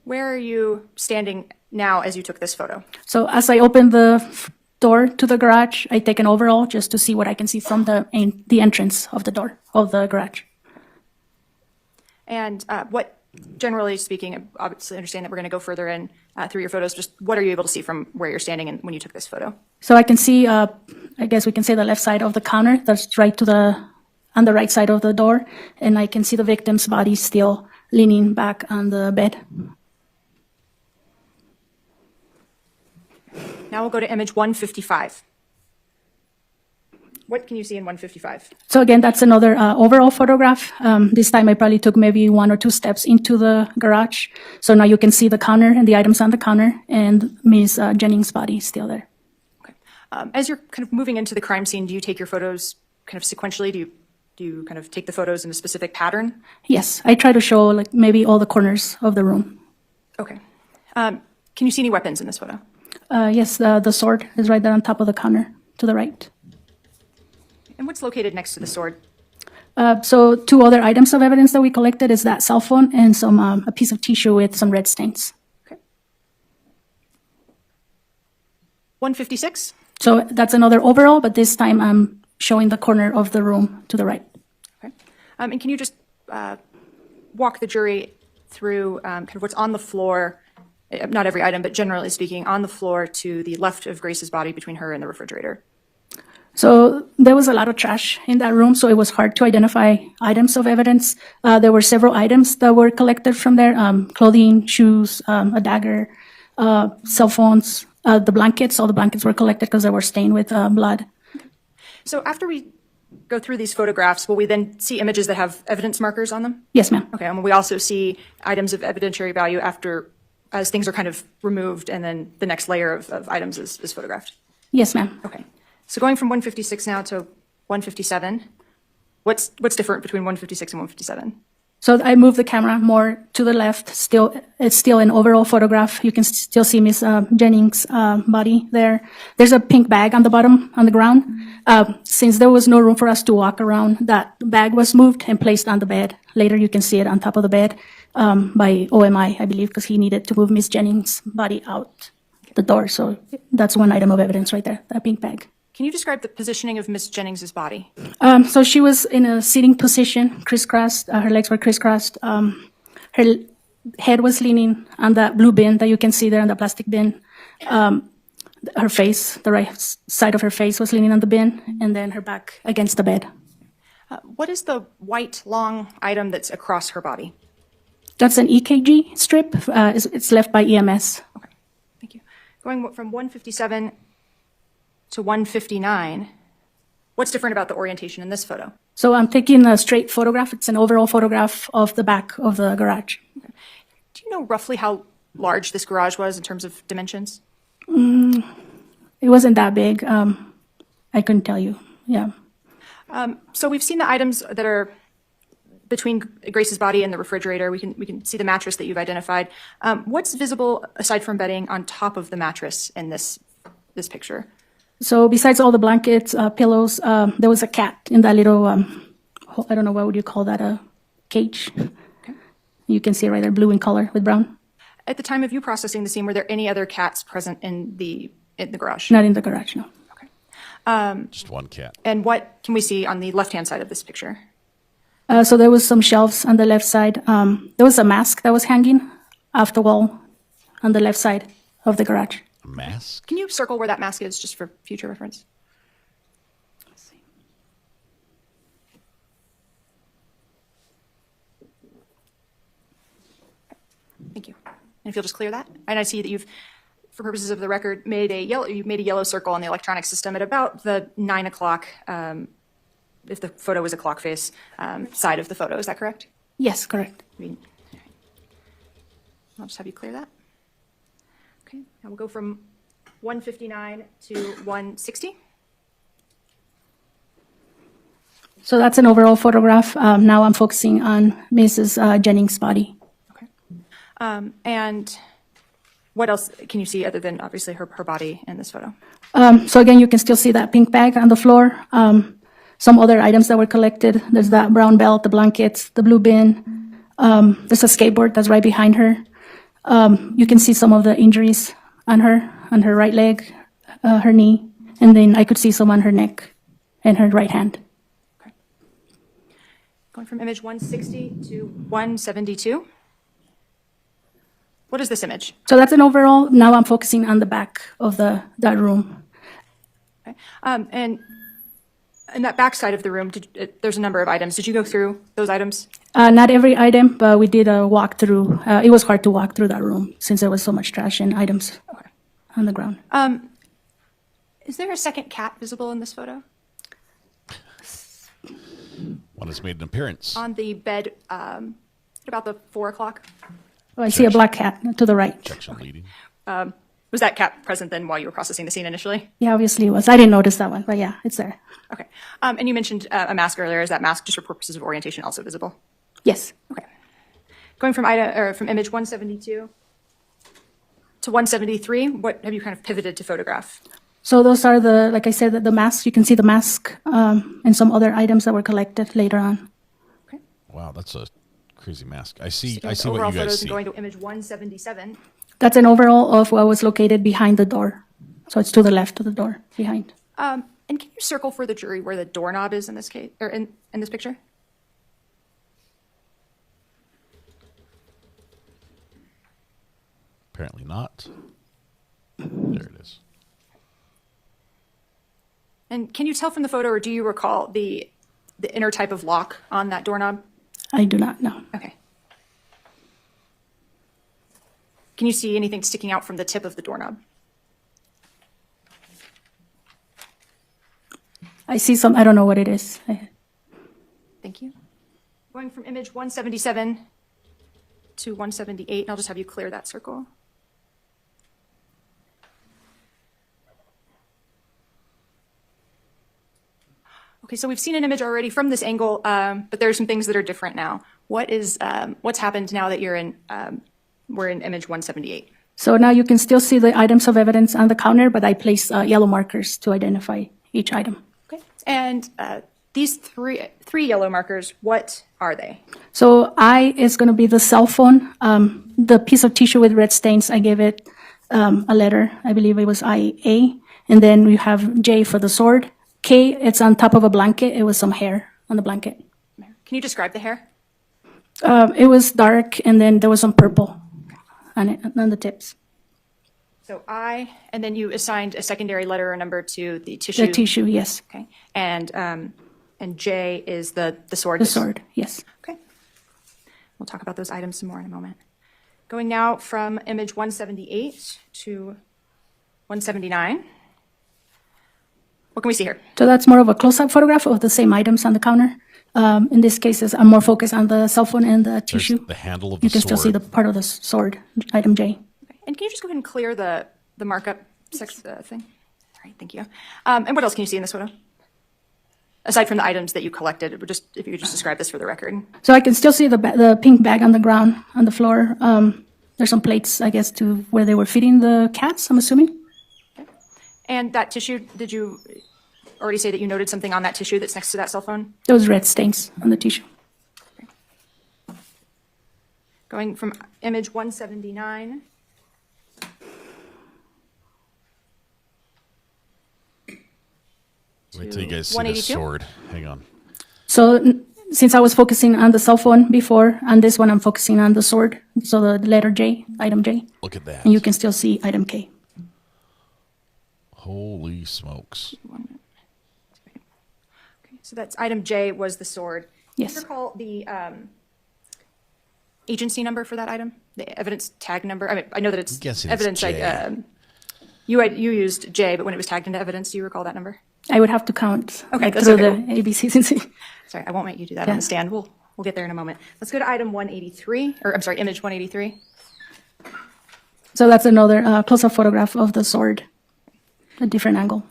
S10: Where are you standing now as you took this photo?
S13: So as I open the door to the garage, I take an overall just to see what I can see from the entrance of the door of the garage.
S10: And what, generally speaking, obviously understand that we're going to go further in through your photos, just what are you able to see from where you're standing and when you took this photo?
S13: So I can see, I guess we can say the left side of the counter, that's right to on the right side of the door, and I can see the victim's body still leaning back on the bed.
S10: Now we'll go to image 155. what can you see in 155?
S13: So again, that's another overall photograph. This time I probably took maybe 1 or 2 steps into the garage. So now you can see the counter and the items on the counter, and Ms. Jennings' body is still there.
S10: Okay. As you're kind of moving into the crime scene, do you take your photos kind of sequentially? Do you kind of take the photos in a specific pattern?
S13: Yes, I try to show like maybe all the corners of the room.
S10: Okay. Can you see any weapons in this photo?
S13: Yes, the sword is right there on top of the counter to the right.
S10: And what's located next to the sword?
S13: So 2 other items of evidence that we collected is that cell phone and a piece of tissue with some red stains.
S10: Okay. 156?
S13: So that's another overall, but this time I'm showing the corner of the room to the right.
S10: Okay. And can you just walk the jury through kind of what's on the floor, not every item, but generally speaking, on the floor to the left of Grace's body between her and the refrigerator?
S13: So there was a lot of trash in that room, so it was hard to identify items of evidence. There were several items that were collected from there, clothing, shoes, a dagger, cell phones, the blankets. All the blankets were collected because they were stained with blood.
S10: Okay. So after we go through these photographs, will we then see images that have evidence markers on them?
S13: Yes, ma'am.
S10: Okay, and we also see items of evidentiary value as things are kind of removed and then the next layer of items is photographed?
S13: Yes, ma'am.
S10: Okay. So going from 156 now to 157, what's different between 156 and 157?
S13: So I moved the camera more to the left. It's still an overall photograph. You can still see Miss Jennings' body there. There's a pink bag on the bottom, on the ground. Since there was no room for us to walk around, that bag was moved and placed on the bed. Later you can see it on top of the bed by OMI, I believe, because he needed to move Miss Jennings' body out the door. So that's one item of evidence right there, that pink bag.
S10: Can you describe the positioning of Miss Jennings' body?
S13: So she was in a sitting position, crisscrossed. Her legs were crisscrossed. Her head was leaning on that blue bin that you can see there on the plastic bin. Her face, the right side of her face was leaning on the bin, and then her back against the bed.
S10: What is the white, long item that's across her body?
S13: That's an EKG strip. It's left by EMS.
S10: Okay, thank you. Going from 157 to 159, what's different about the orientation in this photo?
S13: So I'm taking a straight photograph. It's an overall photograph of the back of the garage.
S10: Okay. Do you know roughly how large this garage was in terms of dimensions?
S13: It wasn't that big. I couldn't tell you. Yeah.
S10: So we've seen the items that are between Grace's body and the refrigerator. We can see the mattress that you've identified. What's visible aside from bedding on top of the mattress in this picture?
S13: So besides all the blankets, pillows, there was a cat in that little, I don't know, what would you call that, a cage? Okay. You can see right there, blue in color with brown.
S10: At the time of you processing the scene, were there any other cats present in the garage?
S13: Not in the garage, no.
S10: Okay.
S5: Just one cat.
S10: And what can we see on the left-hand side of this picture?
S13: So there was some shelves on the left side. There was a mask that was hanging off the wall on the left side of the garage.
S5: Mask?
S10: Can you circle where that mask is, just for future reference?
S13: Let's see.
S10: Thank you. And if you'll just clear that. And I see that you've, for purposes of the record, made a yellow circle on the electronic system at about the 9 o'clock, if the photo was a clock face, side of the photo. Is that correct?
S13: Yes, correct.
S10: I'll just have you clear that. Okay, now we'll go from 159 to 160.
S13: So that's an overall photograph. Now I'm focusing on Mrs. Jennings' body.
S10: Okay. And what else can you see other than obviously her body in this photo?
S13: So again, you can still see that pink bag on the floor. Some other items that were collected. There's that brown belt, the blankets, the blue bin. There's a skateboard that's right behind her. You can see some of the injuries on her right leg, her knee, and then I could see some on her neck and her right hand.
S10: Okay. Going from image 160 to 172. What is this image?
S13: So that's an overall. Now I'm focusing on the back of that room.
S10: Okay. And in that back side of the room, there's a number of items. Did you go through those items?
S13: Not every item, but we did a walk through. It was hard to walk through that room since there was so much trash and items on the ground.
S10: Is there a second cat visible in this photo?
S5: One has made an appearance.
S10: On the bed, at about the 4 o'clock.
S13: Oh, I see a black cat to the right.
S5: Objection leading.
S10: Was that cat present then while you were processing the scene initially?
S13: Yeah, obviously it was. I didn't notice that one, but yeah, it's there.
S10: Okay. And you mentioned a mask earlier. Is that mask just for purposes of orientation also visible?
S13: Yes.
S10: Okay. Going from image 172 to 173, what have you kind of pivoted to photograph?
S13: So those are like I said, the masks. You can see the mask and some other items that were collected later on.
S10: Okay.
S5: Wow, that's a crazy mask. I see
S10: Overall
S5: what you guys
S10: photos
S5: see.
S10: and going to image 177.
S13: That's an overall of what was located behind the door. So it's to the left of the door, behind.
S10: And can you circle for the jury where the doorknob is in this case, or in this picture?
S5: Apparently not. There it is.
S10: And can you tell from the photo, or do you recall the inner type of lock on that doorknob?
S13: I do not know.
S10: Okay. Can you see anything sticking out from the tip of the doorknob?
S13: I see some, I don't know what it is.
S10: Thank you. Going from image 177 to 178, and I'll just have you clear that circle. Okay, so we've seen an image already from this angle, but there are some things that are different now. What's happened now that we're in image 178?
S13: So now you can still see the items of evidence on the counter, but I placed yellow markers to identify each item.
S10: Okay, and these three yellow markers, what are they?
S13: So I is going to be the cell phone. The piece of tissue with red stains, I gave it a letter. I believe it was IA. And then we have J for the sword. K, it's on top of a blanket. It was some hair on the blanket.
S10: Can you describe the hair?
S13: It was dark, and then there was some purple on it, on the tips.
S10: So I, and then you assigned a secondary letter or number to the tissue.
S13: The tissue, yes.
S10: Okay, and J is the sword.
S13: The sword, yes.
S10: Okay. We'll talk about those items some more in a moment. Going now from image 178 to 179. What can we see here?
S13: So that's more of a close-up photograph of the same items on the counter. In this case, I'm more focused on the cell phone and the tissue.
S5: There's the handle of the
S13: You can
S5: sword.
S13: still see the part of the sword, item J.
S10: Okay. And can you just go ahead and clear the markup thing? All right, thank you. And what else can you see in this photo? Aside from the items that you collected, if you could just describe this for the record.
S13: So I can still see the pink bag on the ground, on the floor. There's some plates, I guess, to where they were feeding the cats, I'm assuming.
S10: Okay. And that tissue, did you already say that you noted something on that tissue that's next to that cell phone?
S13: Those red stains on the tissue.
S10: Okay. Going from image 179.
S5: Wait till you guys see the sword. Hang on.
S13: So since I was focusing on the cell phone before, on this one I'm focusing on the sword. So the letter J, item J.
S5: Look at that.
S13: And you can still see item K.
S5: Holy smokes.
S10: Okay, so that's item J was the sword.
S13: Yes.
S10: Do you recall the agency number for that item? The evidence tag number? I mean, I know that it's evidence. You used J, but when it was tagged into evidence, do you recall that number?
S13: I would have to count
S10: Okay, that's
S13: through
S10: okay.
S13: the ABCs and C.
S10: Sorry, I won't make you do that on the stand. We'll get there in a moment. Let's go to item 183, or I'm sorry, image 183.
S13: So that's another close-up photograph of the sword, a different angle.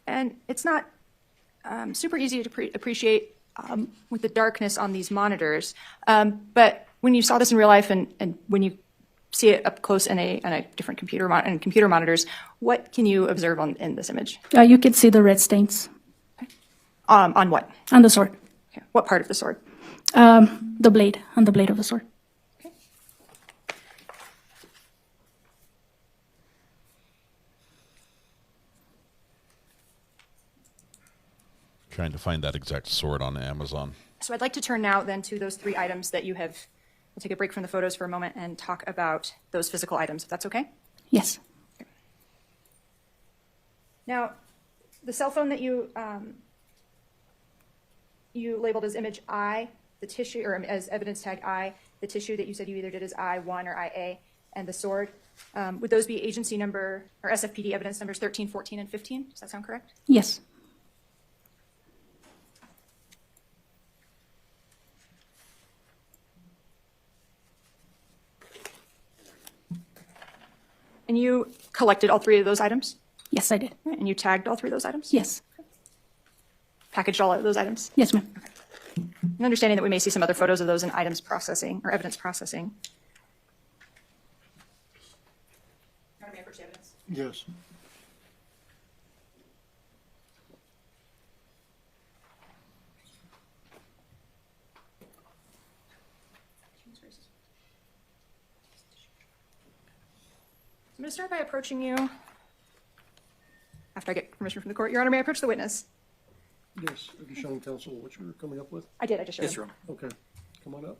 S10: And it's not super easy to appreciate with the darkness on these monitors, but when you saw this in real life and when you see it up close in a different computer monitors, what can you observe in this image?
S13: You could see the red stains.
S10: Okay. On what?
S13: On the sword.
S10: Okay. What part of the sword?
S13: The blade, on the blade of the sword.
S10: Okay.
S5: Trying to find that exact sword on Amazon.
S10: So I'd like to turn now then to those three items that you have. We'll take a break from the photos for a moment and talk about those physical items, if that's okay?
S13: Yes.
S10: Okay. Now, the cell phone that you labeled as image I, the tissue, or as evidence tag I, the tissue that you said you either did as I1 or IA, and the sword, would those be agency number or SFPD evidence numbers 13, 14, and 15? Does that sound correct?
S13: Yes.
S10: And you collected all three of those items?
S13: Yes, I did.
S10: And you tagged all three of those items?
S13: Yes.
S10: Packaged all of those items?
S13: Yes, ma'am.
S10: And understanding that we may see some other photos of those in items processing or evidence processing. Your Honor, may I approach the evidence?
S11: Yes.
S10: I'm going to start by approaching you. After I get permission from the court, Your Honor, may I approach the witness?
S11: Yes. Have you shown counsel what you were coming up with?
S10: I did, I just showed
S1: Yes,
S10: him.
S1: Your Honor.
S11: Okay. Come on up.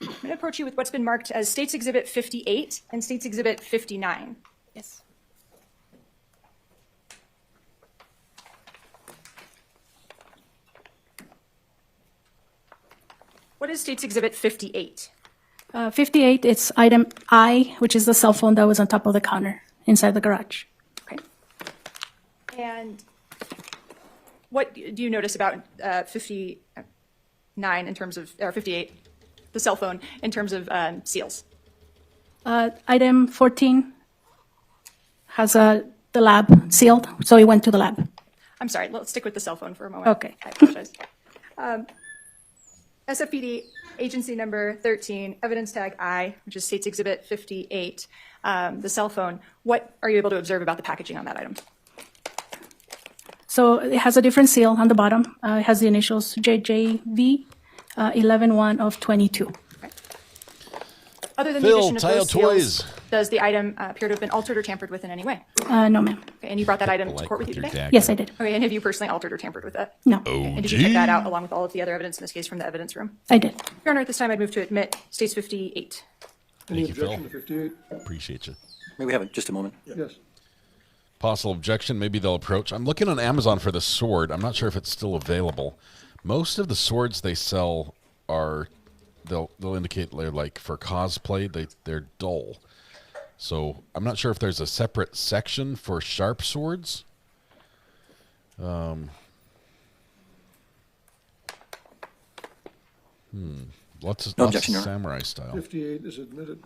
S10: I'm going to approach you with what's been marked as State's Exhibit 58 and State's Exhibit 59.
S13: Yes.
S10: What is State's Exhibit 58?
S13: 58, it's item I, which is the cell phone that was on top of the counter inside the garage.
S10: Okay. And what do you notice about 59 in terms of, or 58, the cell phone, in terms of seals?
S13: Item 14 has the lab sealed, so it went to the lab.
S10: I'm sorry, let's stick with the cell phone for a moment.
S13: Okay.
S10: I apologize. SFPD agency number 13, evidence tag I, which is State's Exhibit 58, the cell phone. What are you able to observe about the packaging on that item?
S13: So it has a different seal on the bottom. It has the initials JJV 11-1 of 22.
S10: Okay. Other than
S5: Phil,
S10: the addition of
S5: Tile
S10: those seals,
S5: Toys.
S10: does the item appear to have been altered or tampered with in any way?
S13: No, ma'am.
S10: Okay, and you brought that item to
S5: Like
S10: court with you
S5: your
S10: today?
S5: dagger.
S13: Yes, I did.
S10: Okay, and have you personally altered or tampered with that?
S13: No,
S10: And did you take that out along with all of the other evidence in this case from the evidence room?
S13: I did.
S10: Your Honor, at this time I'd move to admit State's 58.
S11: Any
S5: Thank you, Phil.
S11: objection to 58?
S5: Appreciate you.
S1: May we have just a moment?
S11: Yes.
S5: Possible objection, maybe they'll approach. I'm looking on Amazon for the sword. I'm not sure if it's still available. Most of the swords they sell are, they'll indicate they're like for cosplay, they're dull. So I'm not sure if there's a separate section for sharp swords. Lots of
S1: objection, Your Honor.
S5: samurai style.
S11: 58 is admitted.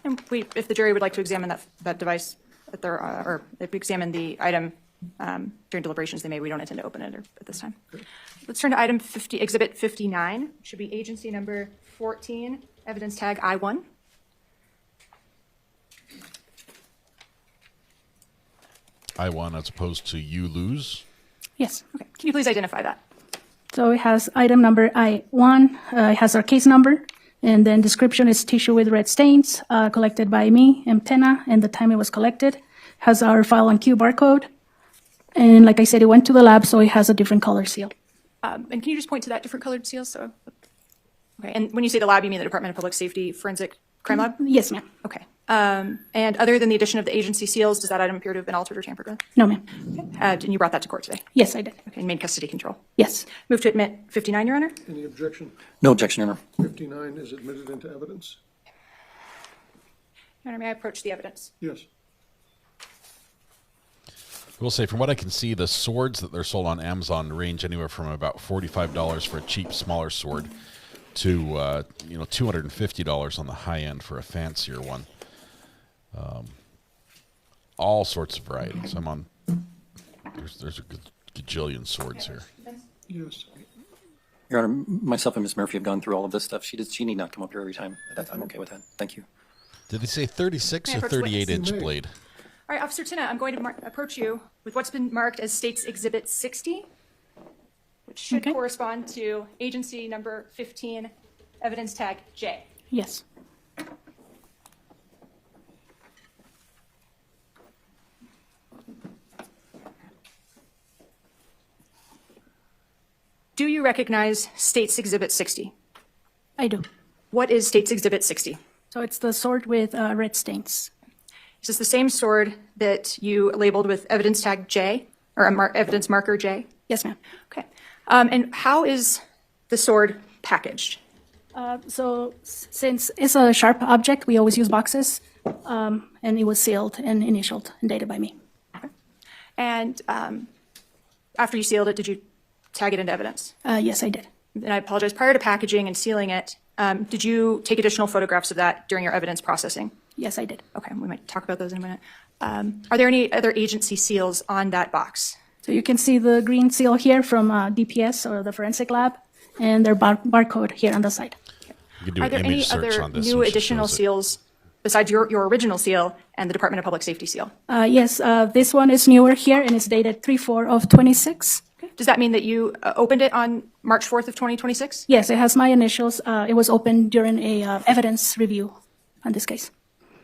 S10: And if the jury would like to examine that device, at their, or if we examine the item during deliberations they may, we don't intend to open it at this time. Let's turn to item 50, Exhibit 59. It should be agency number 14, evidence tag I1.
S5: I won as opposed to you lose.
S13: Yes.
S10: Okay, can you please identify that?
S13: So it has item number I1, it has our case number, and then description is tissue with red stains, collected by me, Mtena, and the time it was collected. Has our file on Q barcode. And like I said, it went to the lab, so it has a different color seal.
S10: And can you just point to that different colored seal? So, okay, and when you say the lab, you mean the Department of Public Safety Forensic Crime Lab?
S13: Yes, ma'am.
S10: Okay. And other than the addition of the agency seals, does that item appear to have been altered or tampered with?
S13: No, ma'am.
S10: And you brought that to court today?
S13: Yes, I did.
S10: Okay, and made custody control.
S13: Yes.
S10: Move to admit 59, Your Honor.
S11: Any objection?
S1: No objection, Your Honor.
S11: 59 is admitted into evidence.
S10: Your Honor, may I approach the evidence?
S11: Yes.
S5: I will say, from what I can see, the swords that they're sold on Amazon range anywhere from about $45 for a cheap, smaller sword to $250 on the high end for a fancier one. All sorts of varieties. I'm on. There's a gajillion swords here.
S11: Yes.
S1: Your Honor, myself and Ms. Murphy have gone through all of this stuff. She need not come up here every time. I'm okay with that. Thank you.
S5: Did they say 36
S10: May I
S5: or
S10: approach the witness?
S5: 38-inch blade?
S10: All right, Officer Tina, I'm going to approach you with what's been marked as State's Exhibit 60, which should correspond to agency number 15, evidence tag J.
S13: Yes.
S10: Do you recognize State's Exhibit 60?
S13: I do.
S10: What is State's Exhibit 60?
S13: So it's the sword with red stains.
S10: Is this the same sword that you labeled with evidence tag J, or evidence marker J?
S13: Yes, ma'am.
S10: Okay. And how is the sword packaged?
S13: So since it's a sharp object, we always use boxes, and it was sealed and initialed and dated by me.
S10: Okay. And after you sealed it, did you tag it into evidence?
S13: Yes, I did.
S10: And I apologize. Prior to packaging and sealing it, Did you take additional photographs of that during your evidence processing?
S13: Yes, I did.
S10: Okay, we might talk about those in a minute. Are there any other agency seals on that box?
S13: So you can see the green seal here from DPS or the forensic lab, and their barcode here on the side.
S5: You can do
S10: Are
S5: an
S10: there any
S5: image search
S10: other
S5: on this.
S10: new
S5: and it
S10: additional
S5: shows it.
S10: seals besides your original seal and the Department of Public Safety seal?
S13: Yes, this one is newer here, and it's dated 3/4 of 26.
S10: Does that mean that you opened it on March 4th of 2026?
S13: Yes, it has my initials. It was opened during a evidence review on this case.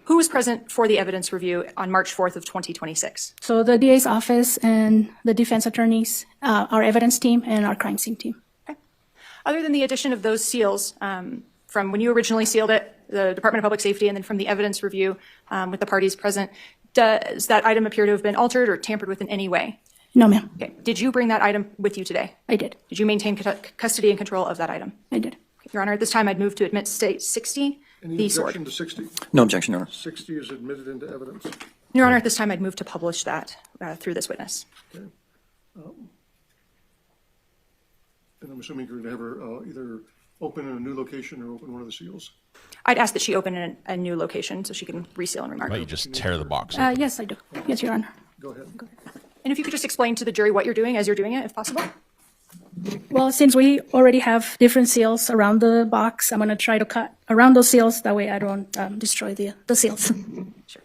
S10: Who was present for the evidence review on March 4th of 2026?
S13: So the DA's office and the defense attorneys, our evidence team, and our crime scene team.
S10: Other than the addition of those seals, from when you originally sealed it, the Department of Public Safety, and then from the evidence review with the parties present, does that item appear to have been altered or tampered with in any way?
S13: No, ma'am.
S10: Okay. Did you bring that item with you today?
S13: I did.
S10: Did you maintain custody and control of that item?
S13: I did.
S10: Your Honor, at this time, I'd move to admit State 60,
S11: Any
S10: the sword.
S11: objection to 60?
S1: No objection, Your Honor.
S11: 60 is admitted into evidence.
S10: Your Honor, at this time, I'd move to publish that through this witness.
S11: Okay. And I'm assuming you're going to have her either open in a new location or open one of the seals?
S10: I'd ask that she open in a new location so she can reseal and remark.
S5: Why don't you just tear the box open?
S13: Yes, I do. Yes, Your Honor.
S11: Go ahead.
S10: And if you could just explain to the jury what you're doing as you're doing it, if possible.
S13: Well, since we already have different seals around the box, I'm going to try to cut around those seals. That way I don't destroy the seals.
S10: Sure.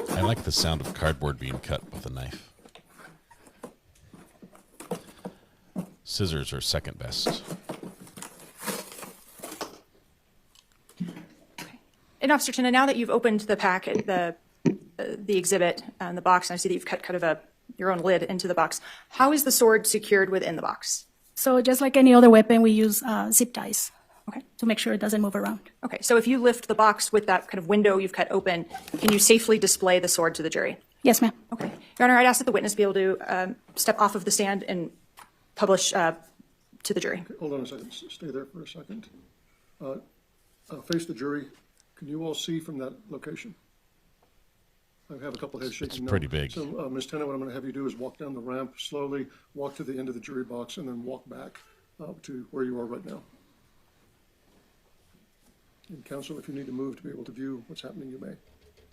S5: I like the sound of cardboard being cut with a knife. Scissors are second best.
S10: And Officer Tinna, now that you've opened the packet, the exhibit, the box, and I see that you've cut kind of your own lid into the box, how is the sword secured within the box?
S13: So just like any other weapon, we use zip ties.
S10: Okay.
S13: To make sure it doesn't move around.
S10: Okay, so if you lift the box with that kind of window you've cut open, can you safely display the sword to the jury?
S13: Yes, ma'am.
S10: Okay. Your Honor, I'd ask that the witness be able to step off of the stand and publish to the jury.
S11: Okay, hold on a second. Stay there for a second. Face the jury. Can you all see from that location? I have a couple heads shaking.
S5: It's pretty big.
S11: So, Ms. Tennant, what I'm going to have you do is walk down the ramp slowly, walk to the end of the jury box, and then walk back to where you are right now. And counsel, if you need to move to be able to view what's happening, you may.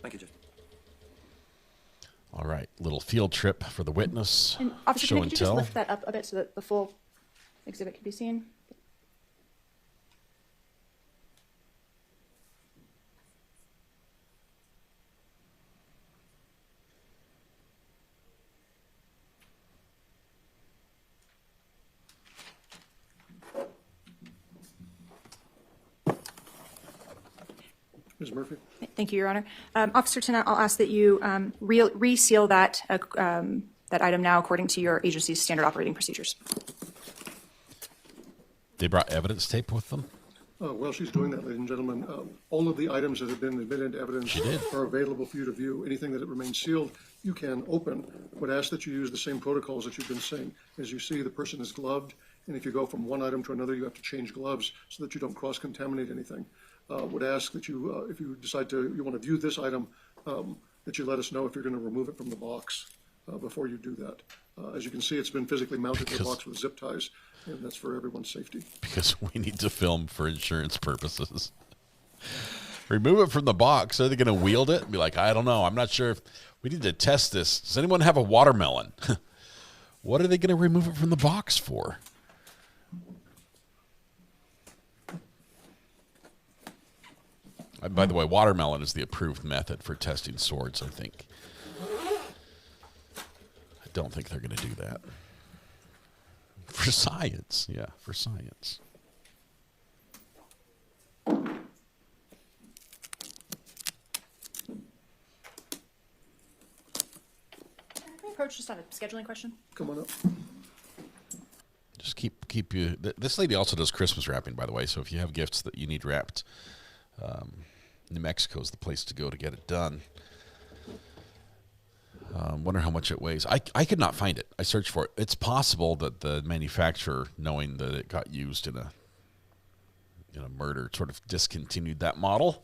S1: Thank you, Judge.
S5: All right, little field trip for the witness.
S10: And Officer
S5: Show
S10: Tinna,
S5: and
S10: could you just
S5: tell.
S10: lift that up a bit so that the full exhibit can be seen?
S11: Ms. Murphy?
S10: Thank you, Your Honor. Officer Tinna, I'll ask that you reseal that item now according to your agency's standard operating procedures.
S5: They brought evidence tape with them?
S11: While she's doing that, ladies and gentlemen, all of the items that have been admitted into evidence are available for you to view. Anything that remains sealed, you can open. Would ask that you use the same protocols that you've been saying. As you see, the person is gloved, and if you go from one item to another, you have to change gloves so that you don't cross-contaminate anything. Would ask that you, if you decide you want to view this item, that you let us know if you're going to remove it from the box before you do that. As you can see, it's been physically mounted to the box with zip ties, and that's for everyone's safety.
S5: Because we need to film for insurance purposes. Remove it from the box. Are they going to wield it and be like, I don't know. I'm not sure if we need to test this. Does anyone have a watermelon? What are they going to remove it from the box for? By the way, watermelon is the approved method for testing swords, I think. I don't think they're going to do that. For science. Yeah, for science.
S10: approach just on a scheduling question?
S11: Come on up.
S5: Just keep you. This lady also does Christmas wrapping, by the way. So if you have gifts that you need wrapped, New Mexico is the place to go to get it done. Wonder how much it weighs. I could not find it. I searched for it. It's possible that the manufacturer, knowing that it got used in a murder, sort of discontinued that model.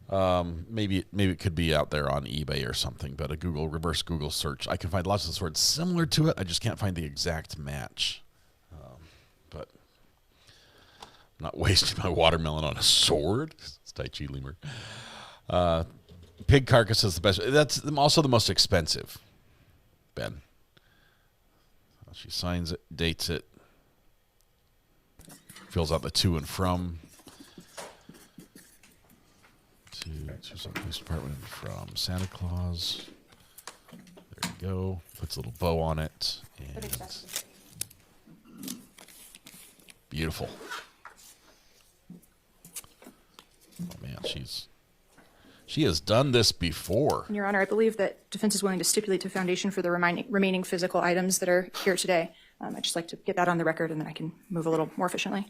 S5: Maybe it could be out there on eBay or something. But a reverse Google search, I can find lots of swords similar to it. I just can't find the exact match. But I'm not wasting my watermelon on a sword. It's Tai Chi lemur. Pig carcass is the best. That's also the most expensive, Ben. She signs it, dates it, fills out the to and from. To some police department from Santa Claus. There you go. Puts a little bow on it. And beautiful. Oh man, she has done this before.
S10: Your Honor, I believe that defense is willing to stipulate to foundation for the remaining physical items that are here today. I'd just like to get that on the record, and then I can move a little more efficiently.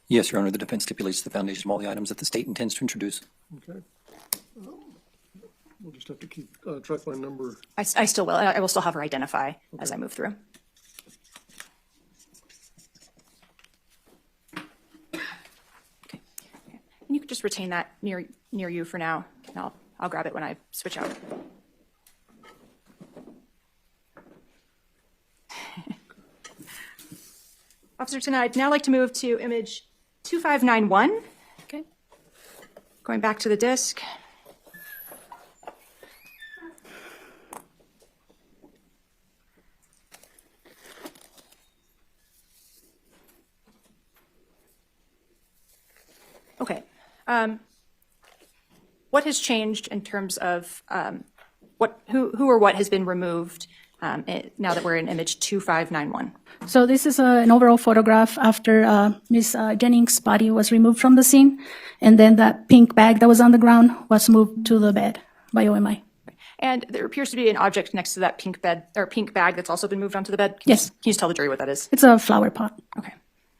S1: Yes, Your Honor, the defense stipulates the foundation of all the items that the state intends to introduce.
S11: Okay. We'll just have to keep track line number.
S10: I still will. I will still have her identify as I move through. Okay. And you could just retain that near you for now. And I'll grab it when I switch out. Officer Tuna, I'd now like to move to image 2591. Okay. Going back to the disc. Okay. What has changed in terms of who or what has been removed now that we're in image 2591?
S13: So this is an overall photograph after Ms. Jennings' body was removed from the scene, and then that pink bag that was on the ground was moved to the bed by OMI.
S10: And there appears to be an object next to that pink bag that's also been moved onto the bed.
S13: Yes.
S10: Can you just tell the jury what that is?
S13: It's a flower pot.
S10: Okay.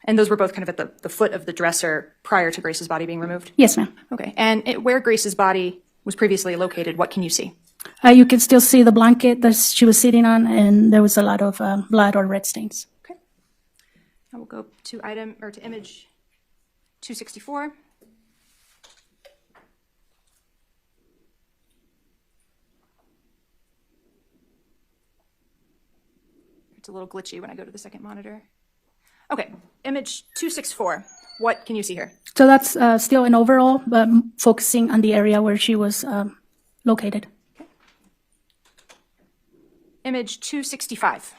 S10: And those were both kind of at the foot of the dresser prior to Grace's body being removed?
S13: Yes, ma'am.
S10: Okay. And where Grace's body was previously located, what can you see?
S13: You can still see the blanket that she was sitting on, and there was a lot of blood or red stains.
S10: Okay. I will go to image 264. It's a little glitchy when I go to the second monitor. Okay, image 264. What can you see here?
S13: So that's still an overall, but focusing on the area where she was located.
S10: Okay. Image 265.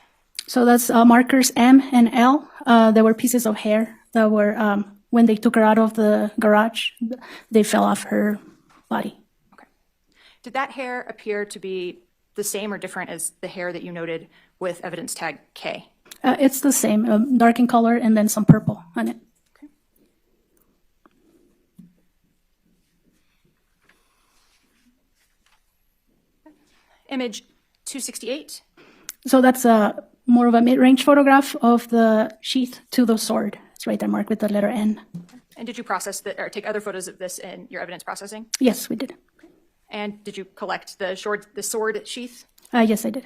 S13: So that's markers M and L. There were pieces of hair that were, when they took her out of the garage, they fell off her body.
S10: Okay. Did that hair appear to be the same or different as the hair that you noted with evidence tag K?
S13: It's the same, dark in color and then some purple on it.
S10: Okay. Image 268.
S13: So that's more of a mid-range photograph of the sheath to the sword. It's right there marked with the letter N.
S10: And did you process or take other photos of this in your evidence processing?
S13: Yes, we did.
S10: And did you collect the sword sheath?
S13: Yes, I did.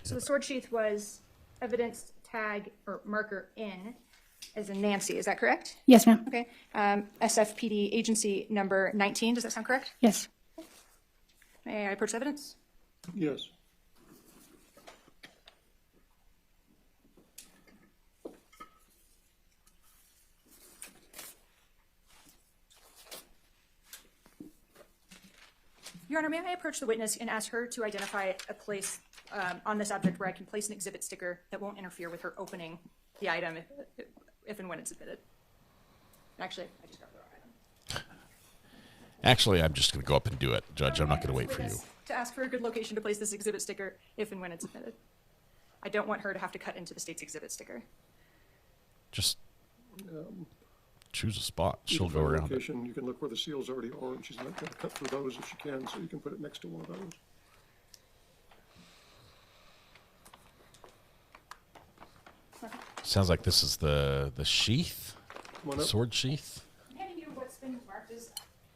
S10: So the sword sheath was evidence tag or marker N as in Nancy, is that correct?
S13: Yes, ma'am.
S10: Okay. SFPD agency number 19, does that sound correct?
S13: Yes.
S10: May I approach evidence?
S11: Yes.
S10: Your Honor, may I approach the witness and ask her to identify a place on this object where I can place an exhibit sticker that won't interfere with her opening the item if and when it's admitted? Actually, I just got the wrong item.
S5: Actually, I'm just going to go up and do it, Judge. I'm not going to wait for you.
S10: To ask for a good location to place this exhibit sticker if and when it's admitted. I don't want her to have to cut into the state's exhibit sticker.
S5: Just choose a spot.
S11: You
S5: She'll
S11: can
S5: go
S11: find a
S5: around it.
S11: location, you can look where the seals already are, and she's not going to cut through those if she can, so you can put it next to one of those.
S5: Sounds like this is the sheath,
S11: Come on up.
S5: sword sheath.
S10: I'm handing you what's been marked as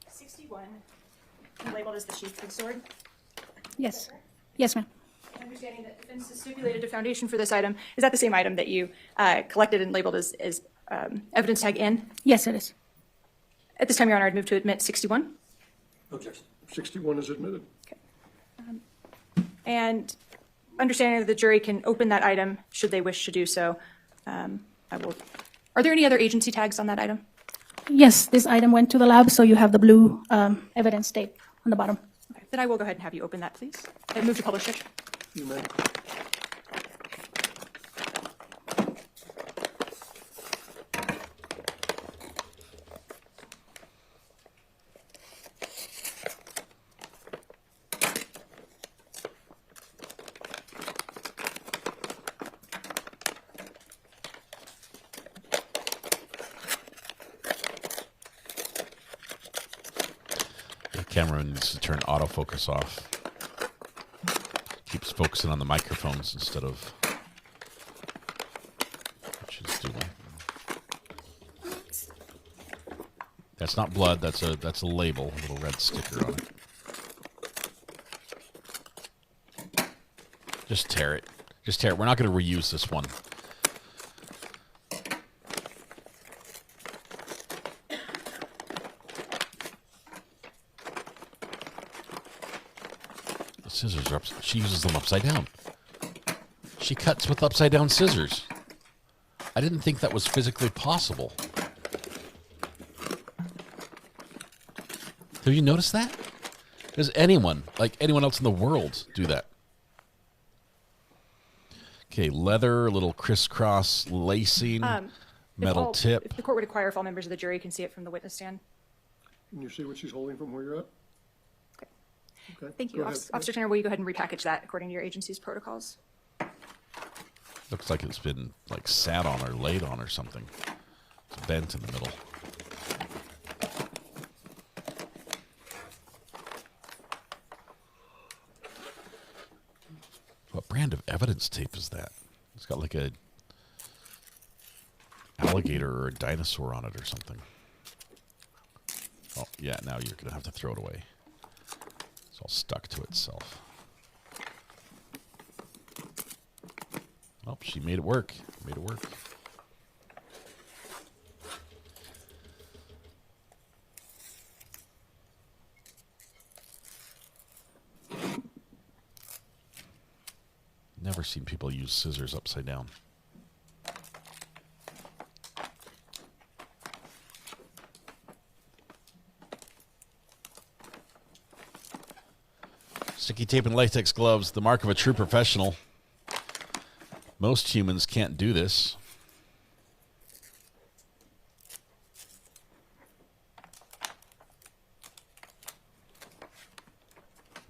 S10: 61 and labeled as the sheath of the sword.
S13: Yes. Yes, ma'am.
S10: Understanding that defense has stipulated a foundation for this item, is that the same item that you collected and labeled as evidence tag N?
S13: Yes, it is.
S10: At this time, Your Honor, I'd move to admit 61.
S1: No objection.
S11: 61 is admitted.
S10: And understanding that the jury can open that item should they wish to do so, I will. Are there any other agency tags on that item?
S13: Yes, this item went to the lab, so you have the blue evidence tape on the bottom.
S10: Okay, then I will go ahead and have you open that, please. And move to publish it.
S11: You may.
S5: The camera needs to turn autofocus off. Keeps focusing on the microphones instead of what she's doing. That's not blood. That's a label, a little red sticker on it. Just tear it. Just tear it. We're not going to reuse this one. Scissors are she uses them upside down. She cuts with upside down scissors. I didn't think that was physically possible. Have you noticed that? Does anyone, like anyone else in the world, do that? Okay, leather, a little crisscross lacing, metal tip.
S10: If the court would require, if all members of the jury can see it from the witness stand.
S11: Can you see what she's holding from where you're at? Okay.
S10: Thank you.
S11: Go ahead.
S10: Officer Tanner, will you go ahead and repackage that according to your agency's protocols?
S5: Looks like it's been like sat on or laid on or something. It's bent in the middle. What brand of evidence tape is that? It's got like a alligator or a dinosaur on it or something. Oh, yeah, now you're going to have to throw it away. It's all stuck to itself. Oh, she made it work. Made it work. Never seen people use scissors upside down. Sticky tape and latex gloves, the mark of a true professional. Most humans can't do this.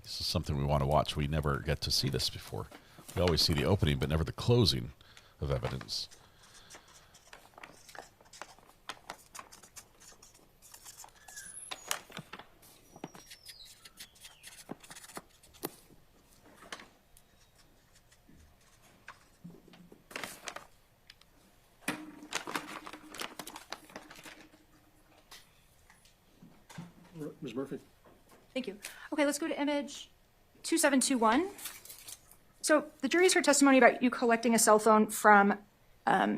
S5: This is something we want to watch. We never get to see this before. We always see the opening, but never the closing of evidence.
S11: All right, Ms. Murphy.
S10: Thank you. Okay, let's go to image 2721. So the jury's heard testimony about you collecting a cell phone from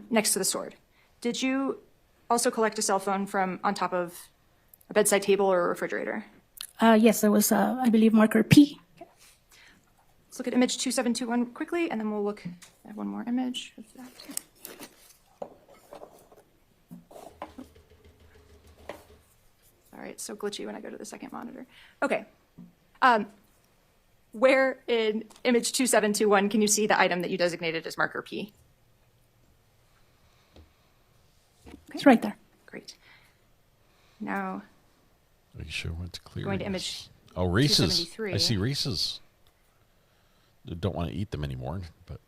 S10: next to the sword. Did you also collect a cell phone from on top of a bedside table or a refrigerator?
S13: Yes, there was, I believe, marker P.
S10: Okay. Let's look at image 2721 quickly, and then we'll look at one more image of that. All right, so glitchy when I go to the second monitor. Okay. Where in image 2721 can you see the item that you designated as marker P? Okay.
S13: It's right there.
S10: Great. Now,
S5: Making sure we went to clear.
S10: Going to image
S5: Oh, Reese's.
S10: 273.
S5: I see Reese's. I don't want to eat them anymore, but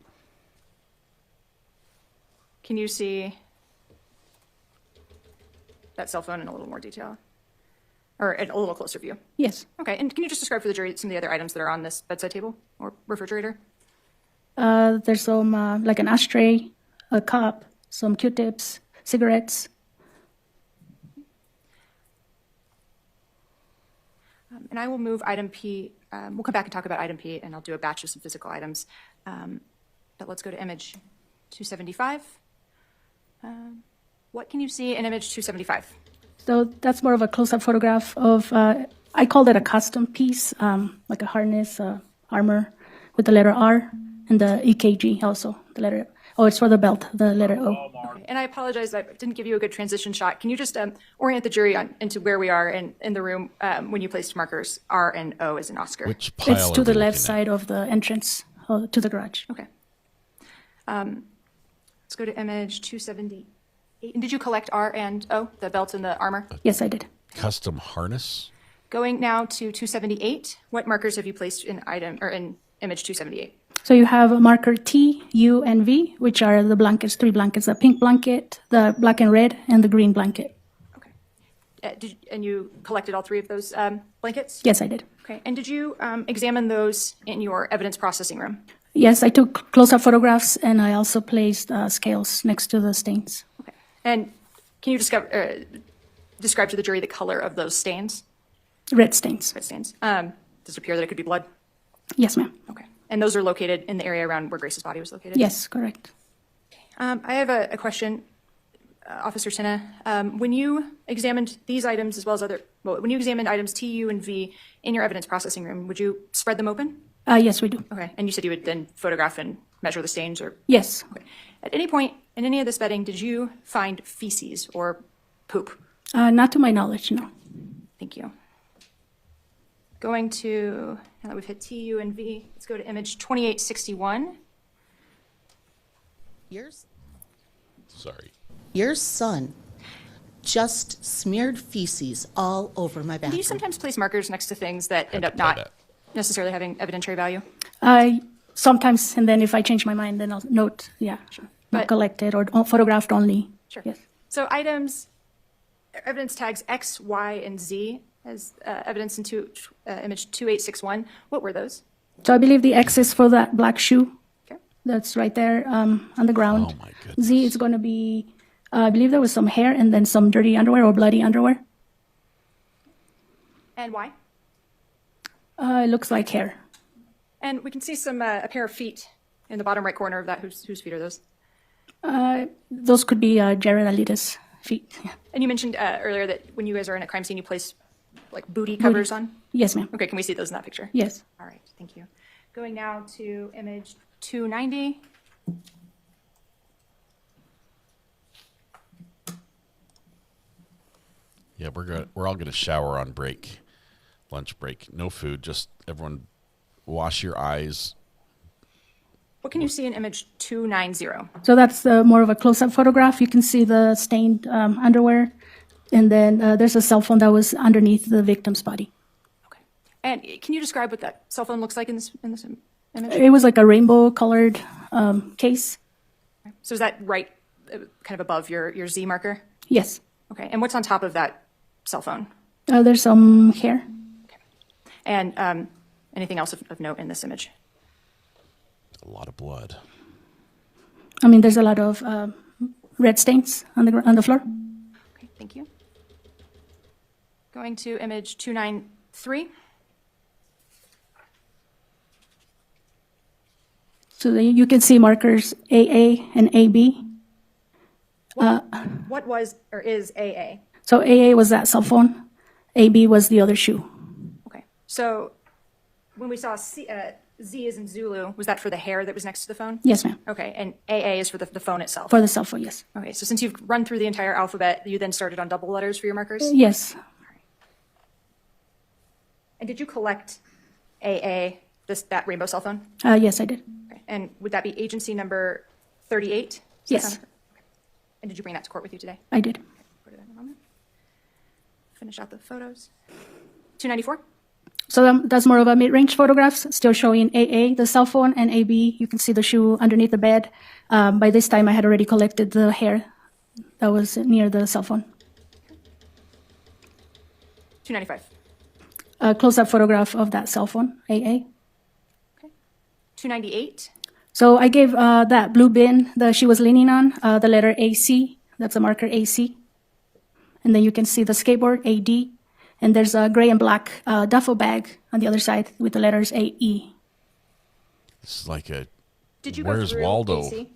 S10: Can you see that cell phone in a little more detail? Or in a little closer view?
S13: Yes.
S10: Okay, and can you just describe for the jury some of the other items that are on this bedside table or refrigerator?
S13: There's some, like an ashtray, a cup, some Q-tips, cigarettes.
S10: And I will move item P. We'll come back and talk about item P, and I'll do a batch of some physical items. But let's go to image 275. What can you see in image 275?
S13: So that's more of a close-up photograph of, I called it a custom piece, like a harness, armor with the letter R and the EKG also, the letter, oh, it's for the belt, the letter O.
S10: Okay. And I apologize, I didn't give you a good transition shot. Can you just orient the jury into where we are in the room when you placed markers R and O as in Oscar?
S5: which pile
S13: It's
S5: are
S13: to the
S5: we
S13: left
S5: looking
S13: side of the entrance to the garage.
S10: Okay. Let's go to image 278. And did you collect R and O, the belt and the armor?
S13: Yes, I did.
S5: at? Custom harness.
S10: Going now to 278. What markers have you placed in image 278?
S13: So you have a marker T, U, and V, which are the blankets, 3 blankets, the pink blanket, the black and red, and the green blanket.
S10: Okay. And you collected all 3 of those blankets?
S13: Yes, I did.
S10: Okay. And did you examine those in your evidence processing room?
S13: Yes, I took close-up photographs, and I also placed scales next to the stains.
S10: Okay. And can you describe to the jury the color of those stains?
S13: Red stains.
S10: Red stains. Does it appear that it could be blood?
S13: Yes, ma'am.
S10: Okay. And those are located in the area around where Grace's body was located?
S13: Yes, correct.
S10: I have a question, Officer Sinna. When you examined these items as well as when you examined items T, U, and V in your evidence processing room, would you spread them open?
S13: Yes, we do.
S10: Okay. And you said you would then photograph and measure the stains, or?
S13: Yes.
S10: Okay. At any point in any of this bedding, did you find feces or poop?
S13: Not to my knowledge, no.
S10: Thank you. Going to, now that we've hit T, U, and V, let's go to image 2861.
S5: Sorry.
S14: Your son just smeared feces all over my
S10: Do
S14: bathroom.
S10: you sometimes place markers next to things that end up not necessarily having evidentiary value?
S13: Sometimes, and then if I change my mind, then I'll note, not collected or photographed only.
S10: Sure.
S13: Yes.
S10: So evidence tags X, Y, and Z as evidence into image 2861. What were those?
S13: So I believe the X is for that black shoe.
S10: Okay.
S13: That's right there on the ground.
S5: Oh, my goodness.
S13: Z is going to be, I believe there was some hair and then some dirty underwear or bloody underwear.
S10: And Y?
S13: It looks like hair.
S10: And we can see a pair of feet in the bottom right corner of that. Whose feet are those?
S13: Those could be Jared Alita's feet. Yeah.
S10: And you mentioned earlier that when you guys are in a crime scene, you place like booty covers on?
S13: Yes, ma'am.
S10: Okay, can we see those in that picture?
S13: Yes.
S10: All right, thank you. Going now to image 290.
S5: Yeah, we're all gonna shower on break, lunch break. No food, just everyone wash your eyes.
S10: What can you see in image 290?
S13: So that's more of a close-up photograph. You can see the stained underwear, and then there's a cell phone that was underneath the victim's body.
S10: Okay. And can you describe what that cell phone looks like in this image?
S13: It was like a rainbow-colored case.
S10: So is that right, kind of above your Z marker?
S13: Yes.
S10: Okay. And what's on top of that cell phone?
S13: There's some hair.
S10: Okay. And anything else of note in this image?
S5: A lot of blood.
S13: I mean, there's a lot of red stains on the floor.
S10: Okay, thank you. Going to image 293.
S13: So you can see markers AA and AB.
S10: What was or is AA?
S13: So AA was that cell phone. AB was the other shoe.
S10: Okay. So when we saw Z is in Zulu, was that for the hair that was next to the phone?
S13: Yes, ma'am.
S10: Okay. And AA is for the phone itself?
S13: For the cell phone, yes.
S10: Okay. So since you've run through the entire alphabet, you then started on double letters for your markers?
S13: Yes.
S10: And did you collect AA, that rainbow cell phone?
S13: Yes, I did.
S10: Okay. And would that be agency number 38?
S13: Yes.
S10: Okay. And did you bring that to court with you today?
S13: I did.
S10: Go to that in a moment. Finish out the photos. 294.
S13: So that's more of a mid-range photographs, still showing AA, the cell phone, and AB. You can see the shoe underneath the bed. By this time, I had already collected the hair that was near the cell phone.
S10: 295.
S13: A close-up photograph of that cell phone, AA.
S10: 298.
S13: So I gave that blue bin that she was leaning on the letter AC. That's a marker AC. And then you can see the skateboard, AD. And there's a gray and black duffel bag on the other side with the letters AE.
S5: It's like a.
S10: Did you
S5: Where's
S10: go through
S5: Waldo?
S10: AC?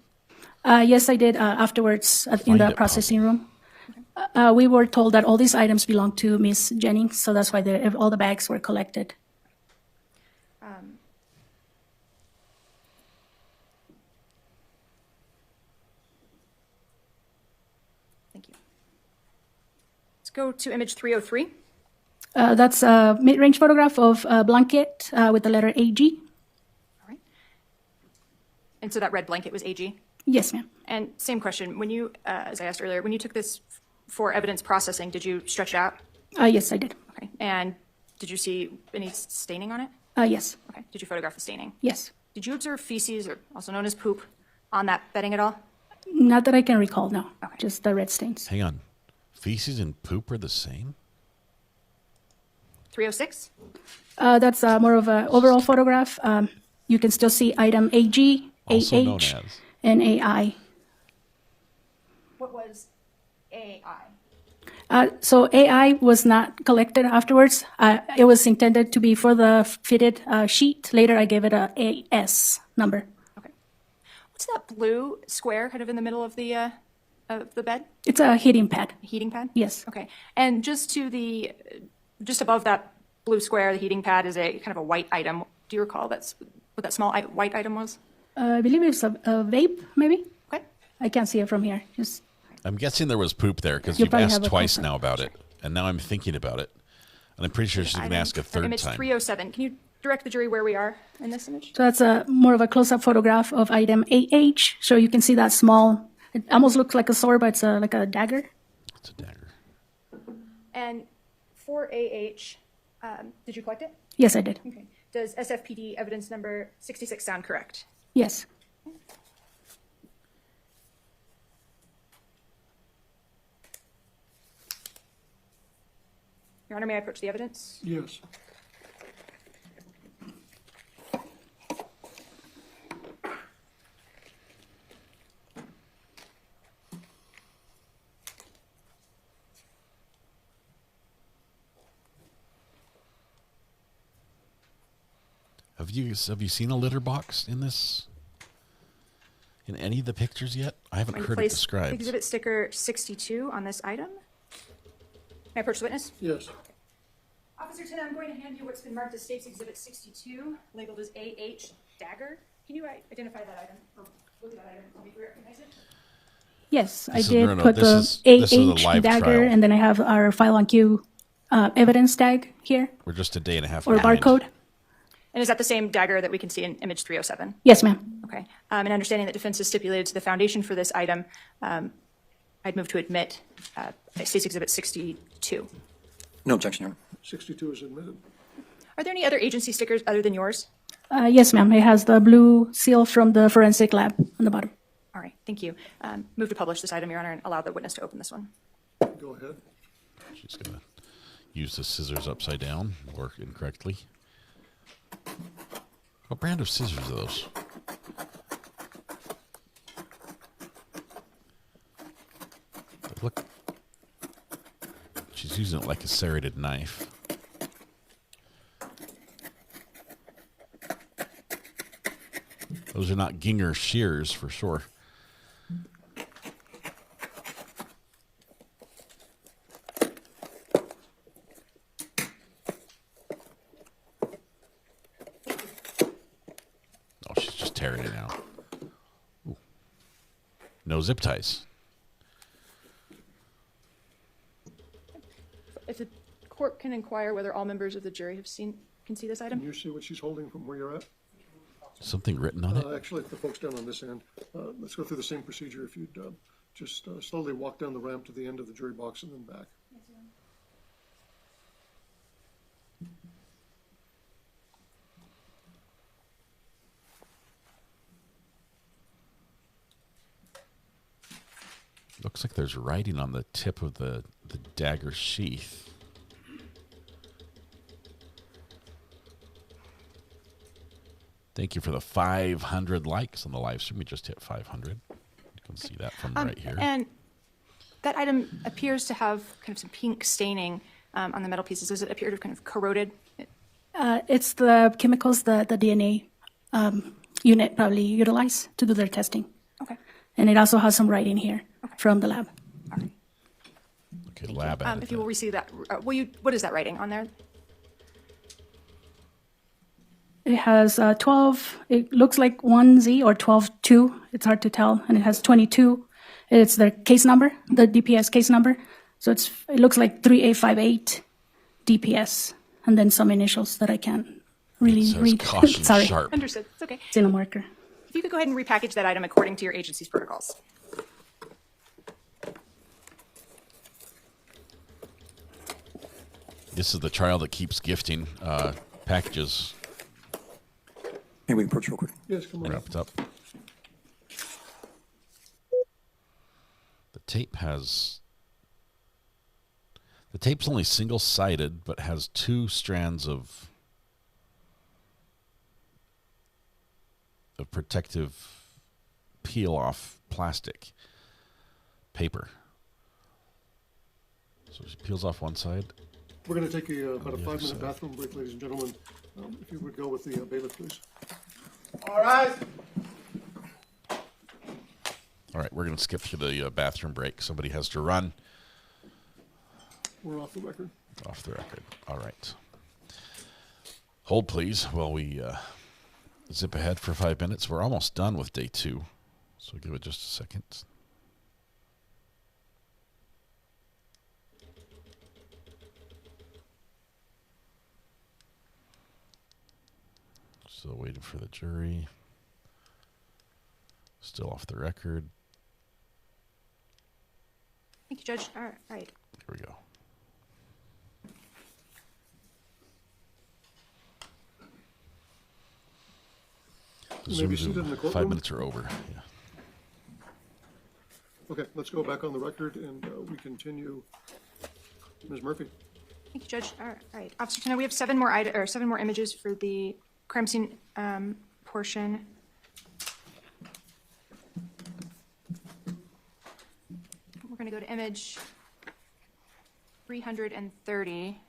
S13: Yes, I did afterwards in the processing room. We were told that all these items belong to Miss Jennings, so that's why all the bags were collected.
S10: Thank you. Let's go to image 303.
S13: That's a mid-range photograph of a blanket with the letter AG.
S10: All right. And so that red blanket was AG?
S13: Yes, ma'am.
S10: And same question, when you, as I asked earlier, when you took this for evidence processing, did you stretch it out?
S13: Yes, I did.
S10: Okay. And did you see any staining on it?
S13: Yes.
S10: Okay. Did you photograph the staining?
S13: Yes.
S10: Did you observe feces, or also known as poop, on that bedding at all?
S13: Not that I can recall, no. Okay. Just the red stains.
S5: Hang on. Feces and poop are the same?
S10: 306?
S13: That's more of an overall photograph. You can still see item AG,
S5: Also
S13: AH,
S5: known as.
S13: and AI.
S10: What was AI?
S13: So AI was not collected afterwards. It was intended to be for the fitted sheet. Later, I gave it a AS number.
S10: Okay. What's that blue square kind of in the middle of the bed?
S13: It's a heating pad.
S10: A heating pad?
S13: Yes.
S10: Okay. And just just above that blue square, the heating pad is a kind of a white item. Do you recall what that small white item was?
S13: I believe it's a vape, maybe.
S10: Okay.
S13: I can't see it from here. Just.
S5: I'm guessing there was poop there because
S13: You'll
S5: you've
S13: probably
S5: asked
S13: have a
S5: twice
S13: closer.
S5: now about it. And now I'm thinking about it. And I'm pretty sure she's going to ask a third
S10: Image
S5: time.
S10: 307. Can you direct the jury where we are in this image?
S13: So that's more of a close-up photograph of item AH. So you can see that small. It almost looks like a sword, but it's like a dagger.
S5: It's a dagger.
S10: And for AH, did you collect it?
S13: Yes, I did.
S10: Okay. Does SFPD evidence number 66 sound correct?
S13: Yes.
S10: Your Honor, may I approach the evidence?
S11: Yes.
S5: Have you seen a litter box in this? In any of the pictures yet? I haven't
S10: Going to
S5: heard it
S10: place
S5: described.
S10: Exhibit sticker 62 on this item. May I approach the witness?
S11: Yes.
S10: Officer 10, I'm going to hand you what's been marked as State's Exhibit 62, labeled as AH dagger. Can you identify that item, or look at that item and tell me if you recognize it?
S13: Yes, I
S5: This is-
S13: did
S5: no,
S13: put
S5: this
S13: the
S5: is a
S13: AH
S5: live
S13: dagger,
S5: trial.
S13: and then I have our file on queue evidence tag here,
S5: We're just a day and a half
S13: or
S5: behind.
S13: barcode.
S10: And is that the same dagger that we can see in image 307?
S13: Yes, ma'am.
S10: Okay. And understanding that defense is stipulated to the foundation for this item, I'd move to admit State's Exhibit 62.
S1: No objection, Your Honor.
S11: 62 is admitted.
S10: Are there any other agency stickers other than yours?
S13: Yes, ma'am. It has the blue seal from the forensic lab on the bottom.
S10: All right, thank you. Move to publish this item, Your Honor, and allow the witness to open this one.
S11: Go ahead.
S5: She's going to use the scissors upside down or incorrectly. What brand of scissors are those? Look. She's using it like a serrated knife. Those are not Ginger shears for sure. Oh, she's just tearing it out. Ooh. No zip ties.
S10: If the court can inquire whether all members of the jury can see this item?
S11: Can you see what she's holding from where you're at?
S5: Something written on it?
S11: Actually, the folks down on this end, let's go through the same procedure. If you'd just slowly walk down the ramp to the end of the jury box and then back.
S5: Looks like there's writing on the tip of the dagger sheath. Thank you for the 500 likes on the live stream. We just hit 500. You can see that from right here.
S10: And that item appears to have kind of some pink staining on the metal pieces. Does it appear to have kind of corroded?
S13: It's the chemicals the DNA unit probably utilized to do their testing.
S10: Okay.
S13: And it also has some writing here from the lab.
S5: Okay, lab.
S10: If you will receive that, what is that writing on there?
S13: It has 12, it looks like 1Z or 12-2. It's hard to tell. And it has 22. It's the case number, the DPS case number. So it looks like 3858 DPS. And then some initials that I can't really read.
S5: Caution
S13: Sorry.
S5: sharp.
S10: Understood. It's okay.
S13: It's in a marker.
S10: If you could go ahead and repackage that item according to your agency's protocols.
S5: This is the child that keeps gifting packages.
S1: Maybe we approach real quick.
S11: Yes, come on.
S5: Wrapped up. The tape's only single-sided, but has 2 strands of protective peel-off plastic paper. So she peels off one side.
S11: We're going to take about a 5-minute bathroom break, ladies and gentlemen. If you would go with the bailiff, please.
S7: All right.
S5: All right, we're going to skip through the bathroom break. Somebody has to run.
S11: We're off the record.
S5: Off the record. All right. Hold, please, while we zip ahead for 5 minutes. We're almost done with day 2, so give it just a second. Still waiting for the jury. Still off the record.
S10: Thank you, Judge. All right.
S5: Here we go.
S11: You may be seated in the courtroom.
S5: 5 minutes are over. Yeah.
S11: Okay, let's go back on the record and we continue. Ms. Murphy.
S10: Thank you, Judge. All right. Officer Tuna, we have 7 more images for the crime scene portion. We're going to go to image 330.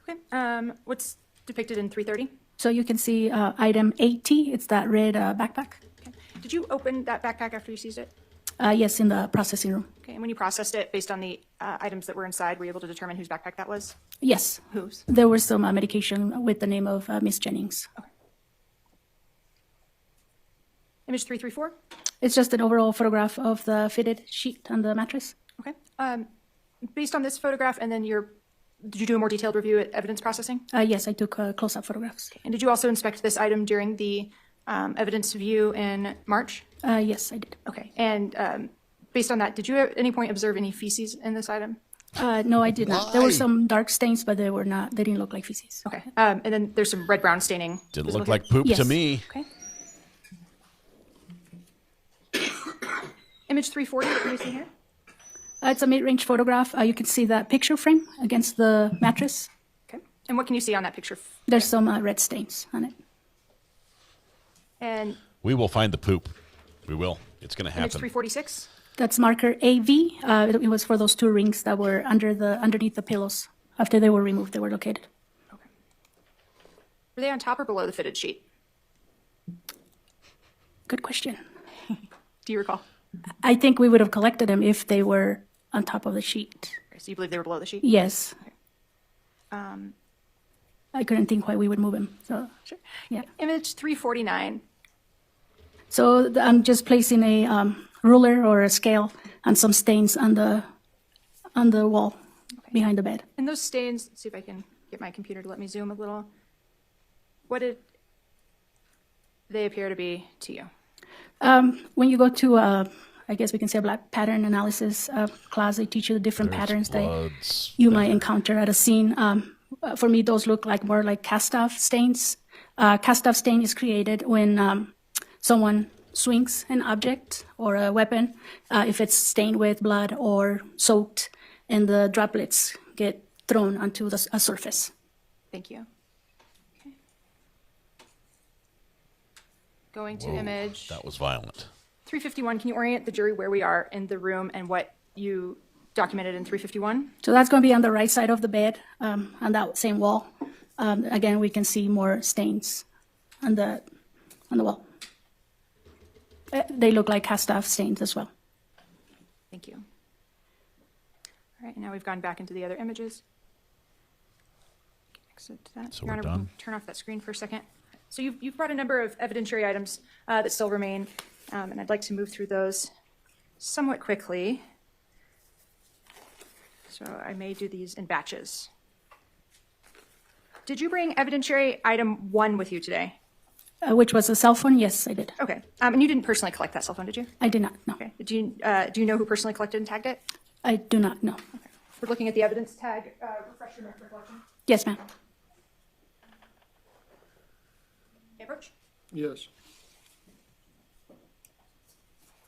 S10: Okay. What's depicted in 330?
S13: So you can see item 80. It's that red backpack.
S10: Okay. Did you open that backpack after you seized it?
S13: Yes, in the processing room.
S10: Okay. And when you processed it, based on the items that were inside, were you able to determine whose backpack that was?
S13: Yes.
S10: Whose?
S13: There was some medication with the name of Miss Jennings.
S10: Okay. Image 334?
S13: It's just an overall photograph of the fitted sheet on the mattress.
S10: Okay. Based on this photograph, and then did you do a more detailed review at evidence processing?
S13: Yes, I took close-up photographs.
S10: Okay. And did you also inspect this item during the evidence view in March?
S13: Yes, I did.
S10: Okay. And based on that, did you at any point observe any feces in this item?
S13: No, I did not. There were some dark stains, but they didn't look like feces.
S10: Okay. And then there's some red-brown staining.
S5: Didn't look like poop to me.
S10: Okay. Image 340, what can you see here?
S13: It's a mid-range photograph. You can see that picture frame against the mattress.
S10: Okay. And what can you see on that picture?
S13: There's some red stains on it.
S10: And
S5: we will find the poop. We will. It's going to happen.
S10: Image 346?
S13: That's marker AV. It was for those 2 rings that were underneath the pillows. After they were removed, they were located.
S10: Okay. Were they on top or below the fitted sheet?
S13: Good question.
S10: Do you recall?
S13: I think we would have collected them if they were on top of the sheet.
S10: So you believe they were below the sheet?
S13: Yes.
S10: Okay.
S13: I couldn't think why we would move them. So,
S10: sure.
S13: Yeah.
S10: Image 349.
S13: So I'm just placing a ruler or a scale and some stains on the wall behind the bed.
S10: And those stains, let's see if I can get my computer to let me zoom a little. What did they appear to be to you?
S13: When you go to, I guess we can say, a black pattern analysis class, they teach you the different patterns that you might encounter at a scene. For me, those look more like cast-off stains Cast-off stain is created when someone swings an object or a weapon, if it's stained with blood or soaked, and the droplets get thrown onto a surface.
S10: Thank you. Okay. Going to image
S5: That was violent.
S10: 351. Can you orient the jury where we are in the room and what you documented in 351?
S13: So that's going to be on the right side of the bed, on that same wall. Again, we can see more stains on the wall. They look like cast-off stains as well.
S10: Thank you. All right, and now we've gone back into the other images. Exit that.
S5: So
S10: Your
S5: we're
S10: Honor, we
S5: done?
S10: can turn off that screen for a second. So you've brought a number of evidentiary items that still remain, and I'd like to move through those somewhat quickly. So I may do these in batches. Did you bring evidentiary item 1 with you today?
S13: Which was a cell phone? Yes, I did.
S10: Okay, and you didn't personally collect that cell phone, did you?
S13: I did not, no.
S10: Okay. Do you know who personally collected and tagged it?
S13: I do not know.
S10: Okay. We're looking at the evidence tag. Refresh your recollection.
S13: Yes, ma'am.
S10: Approach.
S11: Yes.
S10: I'm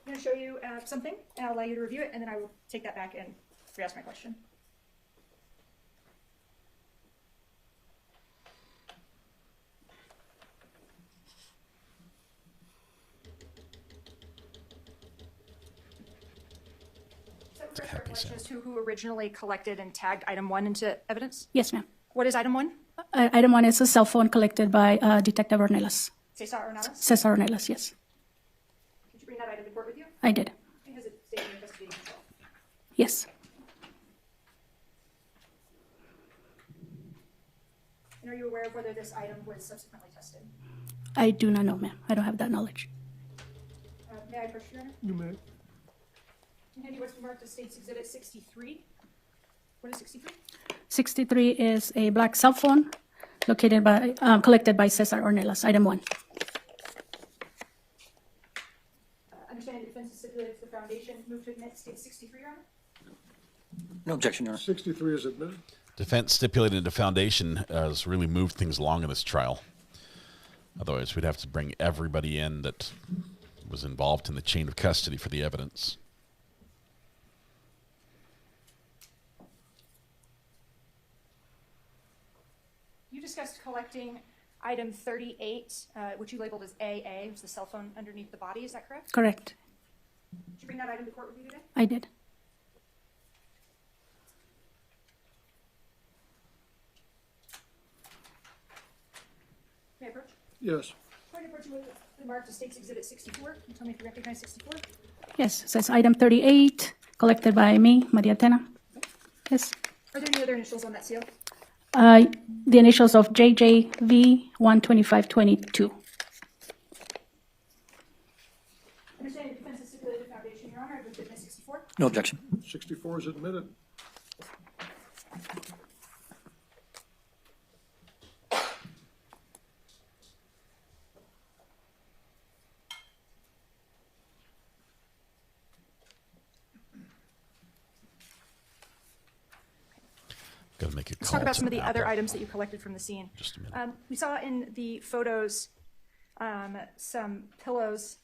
S10: going to show you something, and I'll allow you to review it, and then I will take that back and re-ask my question. So,
S5: happy
S10: recollection
S5: sound.
S10: as to who originally collected and tagged item 1 into evidence?
S13: Yes, ma'am.
S10: What is item 1?
S13: Item 1 is a cell phone collected by Detective Ornelas.
S10: Cesar Ornelas?
S13: Cesar Ornelas, yes.
S10: Did you bring that item to court with you?
S13: I did.
S10: Has it stayed in your custody and control?
S13: Yes.
S10: And are you aware of whether this item was subsequently tested?
S13: I do not know, ma'am. I don't have that knowledge.
S10: May I approach your Honor?
S11: You may.
S10: And Handy, what's marked as State's Exhibit 63? What is 63?
S13: 63 is a black cell phone located by, collected by Cesar Ornelas, item 1.
S10: Understanding the defense is stipulated to the foundation. Move to admit State 63, Your Honor?
S1: No objection, Your Honor.
S11: 63 is admitted.
S5: Defense stipulated into foundation has really moved things along in this trial. Otherwise, we'd have to bring everybody in that was involved in the chain of custody for the evidence.
S10: You discussed collecting item 38, which you labeled as AA, which is the cell phone underneath the body. Is that correct?
S13: Correct.
S10: Did you bring that item to court with you today?
S13: I did.
S10: May I approach?
S11: Yes.
S10: Point of approach with the marked as State's Exhibit 64. Can you tell me if you recognize 64?
S13: Yes, it says item 38, collected by me, Maria Tena. Yes.
S10: Are there any other initials on that seal?
S13: The initials of JJV 12522.
S10: Understanding the defense is stipulated to foundation, Your Honor. I move to admit 64.
S1: No objection.
S11: 64 is admitted.
S5: Got to make a
S10: Let's
S5: call.
S10: talk about
S5: to
S10: some of the other
S5: Apple.
S10: items that you collected from the scene.
S5: Just a minute.
S10: We saw in the photos some pillows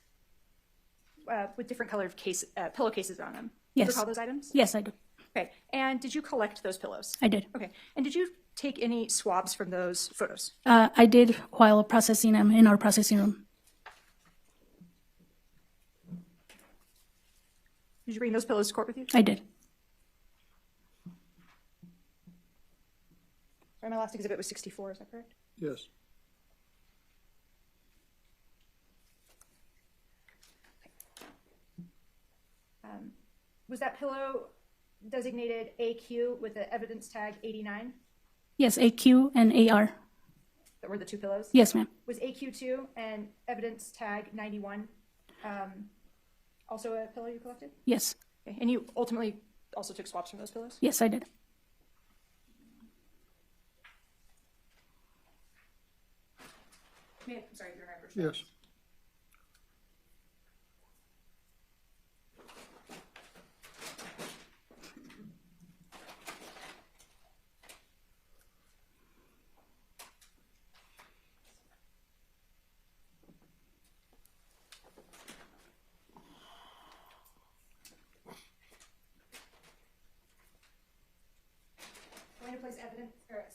S10: with different colored pillowcases on them. Do you
S13: Yes.
S10: recall those items?
S13: Yes, I do.
S10: Okay. And did you collect those pillows?
S13: I did.
S10: Okay. And did you take any swabs from those photos?
S13: I did while processing them in our processing room.
S10: Did you bring those pillows to court with you?
S13: I did.
S10: Sorry, my last exhibit was 64. Is that correct?
S11: Yes.
S10: Was that pillow designated AQ with the evidence tag 89?
S13: Yes, AQ and AR.
S10: That were the two pillows?
S13: Yes, ma'am.
S10: Was AQ2 and evidence tag 91 also a pillow you collected?
S13: Yes.
S10: Okay. And you ultimately also took swabs from those pillows?
S13: Yes, I did.
S10: I'm sorry, you're not first.
S11: Yes.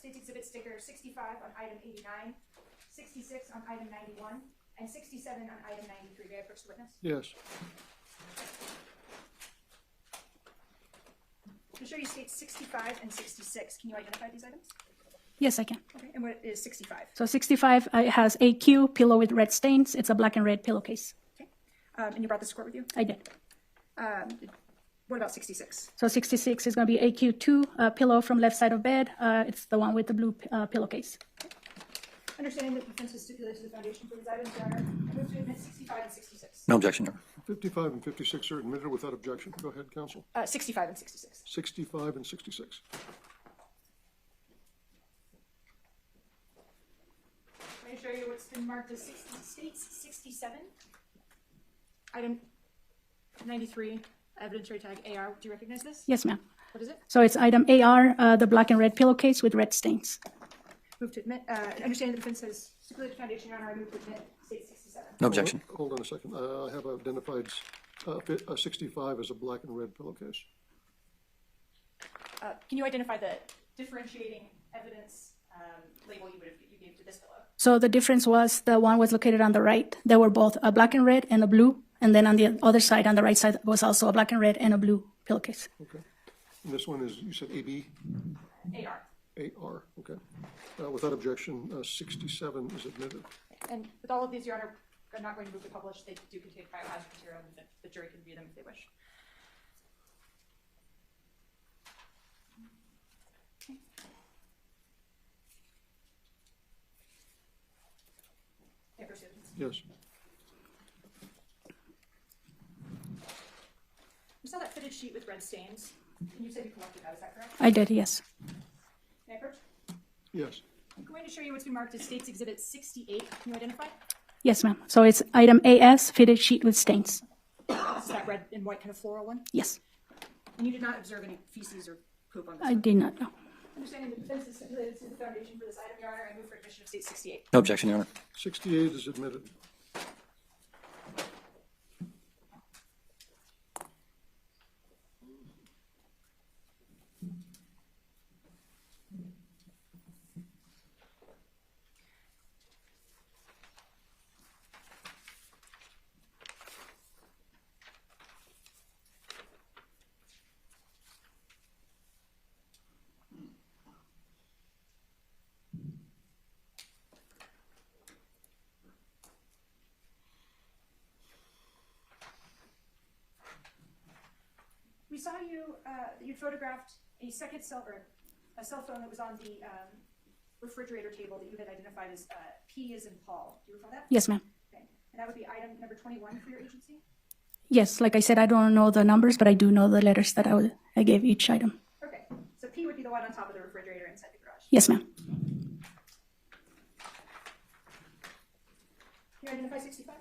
S10: State's Exhibit sticker 65 on item 89, 66 on item 91, and 67 on item 93. May I approach the witness?
S11: Yes.
S10: To show you states 65 and 66, can you identify these items?
S13: Yes, I can.
S10: Okay, and what is 65?
S13: So 65 it has AQ, pillow with red stains. It's a black and red pillowcase.
S10: Okay, and you brought this to court with you?
S13: I did.
S10: What about 66?
S13: So 66 is going to be AQ2, pillow from left side of bed. It's the one with the blue pillowcase.
S10: Understanding that the defense has stipulated to the foundation for these items, Your Honor, I move to admit 65 and 66.
S1: No objection, Your Honor.
S11: 55 and 56 are admitted without objection. Go ahead, counsel.
S10: 65 and 66.
S11: 65 and 66.
S10: Let me show you what's been marked as states 67. Item 93, evidentiary tag AR. Do you recognize this?
S13: Yes, ma'am.
S10: What is it?
S13: So it's item AR, the black and red pillowcase with red stains.
S10: Move to admit, understanding the defense has stipulated to foundation, Your Honor, I move to admit state 67.
S1: No objection.
S11: Hold on a second. I have identified 65 as a black and red pillowcase.
S10: Can you identify the differentiating evidence label you gave to this pillow?
S13: So the difference was the one was located on the right. There were both a black and red and a blue. And then on the other side, on the right side, was also a black and red and a blue pillowcase.
S11: Okay. And this one is, you said AB?
S10: AR.
S11: AR, okay. Without objection, 67 is admitted.
S10: And with all of these, Your Honor, I'm not going to move to publish. They do contain biohazard material, and the jury can view them if they wish. Okay. Yeah, proceed.
S11: Yes.
S10: You saw that fitted sheet with red stains, and you said you collected that. Is that correct?
S13: I did, yes.
S10: May I approach?
S11: Yes.
S10: I'm going to show you what's been marked as State's Exhibit 68. Can you identify?
S13: Yes, ma'am. So it's item AS, fitted sheet with stains.
S10: This is that red and white kind of floral one?
S13: Yes.
S10: And you did not observe any feces or poop on this
S13: I
S10: one?
S13: did not know.
S10: Understanding the defense is stipulated to the foundation for this item, Your Honor, I move for admission of State 68.
S1: No objection, Your Honor.
S11: 68 is admitted.
S10: We saw you, you photographed a second cell, or a cell phone that was on the refrigerator table that you had identified as P as in Paul. Do you recall that?
S13: Yes, ma'am.
S10: Okay. And that would be item number 21 for your agency?
S13: Yes, like I said, I don't know the numbers, but I do know the letters that I gave each item.
S10: Okay. So P would be the one on top of the refrigerator inside the garage?
S13: Yes, ma'am.
S10: Can you identify 65?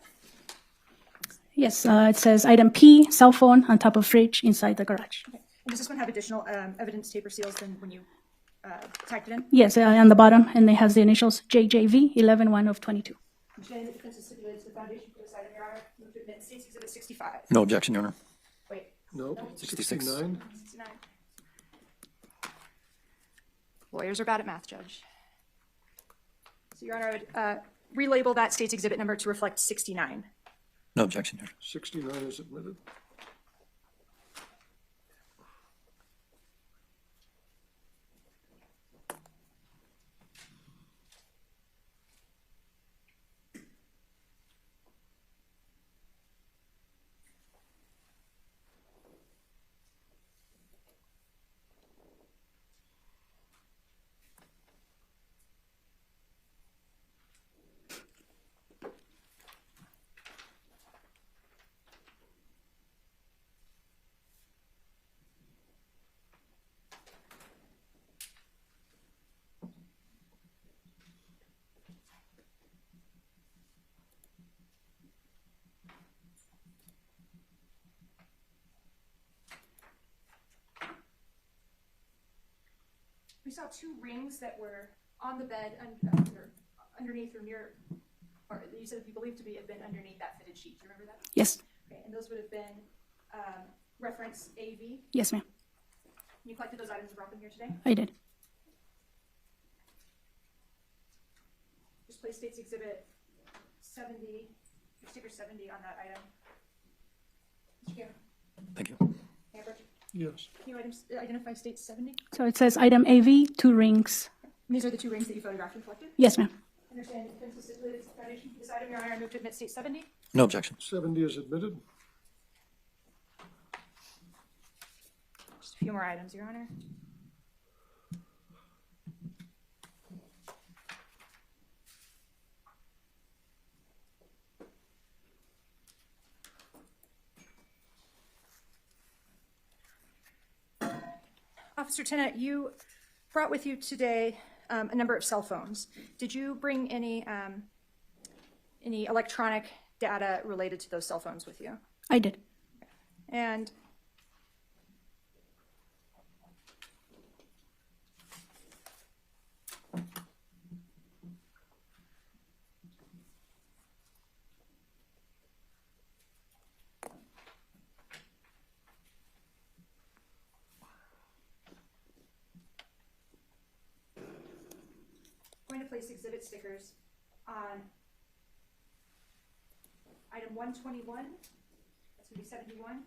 S13: Yes, it says item P, cell phone on top of fridge inside the garage.
S10: Okay. And does this one have additional evidence tape or seals than when you typed it in?
S13: Yes, on the bottom, and it has the initials JJV 11-1 of 22.
S10: Understanding the defense is stipulated to the foundation for this item, Your Honor, move to admit State's Exhibit 65.
S1: No objection, Your Honor.
S10: Wait.
S11: No.
S1: 66.
S11: 69.
S10: 69. Lawyers are bad at math, Judge. So, Your Honor, I would relabel that State's Exhibit number to reflect 69.
S1: No objection, Your Honor.
S11: 69 is admitted.
S10: We saw two rings that were on the bed underneath or near, or you said you believe to be have been underneath that fitted sheet. Do you remember that?
S13: Yes.
S10: Okay, and those would have been reference AV.
S13: Yes, ma'am.
S10: You collected those items and brought them here today?
S13: I did.
S10: just place State's Exhibit 70, sticker 70 on that item. Mr. Chairman.
S1: Thank you.
S10: Amber,
S11: Yes.
S10: can you identify State 70?
S13: So it says item AV, 2 rings.
S10: And these are the 2 rings that you photographed and collected?
S13: Yes, ma'am.
S10: Understand the defense is the foundation for this item, Your Honor. I move to admit State 70.
S1: No objection.
S11: 70 is admitted.
S10: Just a few more items, Your Honor. Officer Tennant, you brought with you today a number of cell phones. Did you bring any electronic data related to those cell phones with you?
S13: I did.
S10: And going to place exhibit stickers on item 121, that's going to be 71,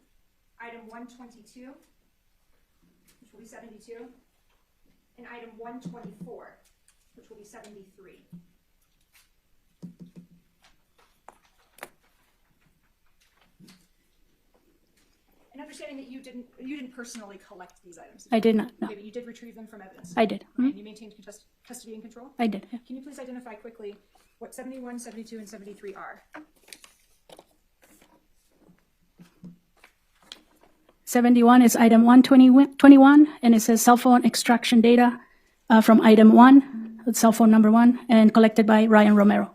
S10: item 122, which will be 72, and item 124, which will be 73. And understanding that you didn't personally collect these items.
S13: I did not, no.
S10: Okay, but you did retrieve them from evidence.
S13: I did.
S10: And you maintained custody and control?
S13: I did, yeah.
S10: Can you please identify quickly what 71, 72, and 73 are?
S13: 71 is item 121, and it says cell phone extraction data from item 1, cell phone number 1, and collected by Ryan Romero.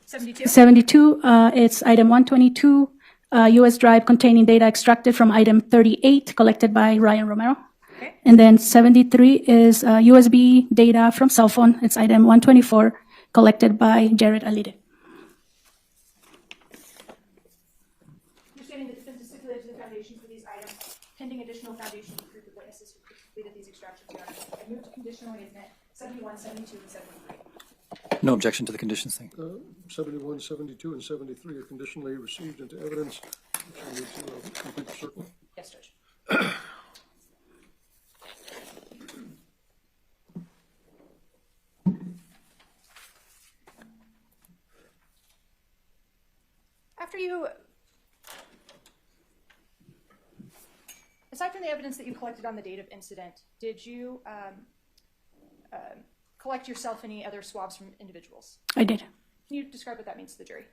S10: 72?
S13: 72, it's item 122, US drive containing data extracted from item 38, collected by Ryan Romero.
S10: Okay.
S13: And then 73 is USB data from cell phone. It's item 124, collected by Jared Alide.
S10: Understanding that defense is stipulated to the foundation for these items, pending additional foundation proof of witnesses who completed these extractions. I move to conditionally admit 71, 72, and 73.
S1: No objection to the conditions thing.
S11: 71, 72, and 73 are conditionally received into evidence. Which I need to complete the circle.
S10: Yes, Judge. After you, aside from the evidence that you collected on the date of incident, did you collect yourself any other swabs from individuals?
S13: I did.
S10: Can you describe what that means to the jury?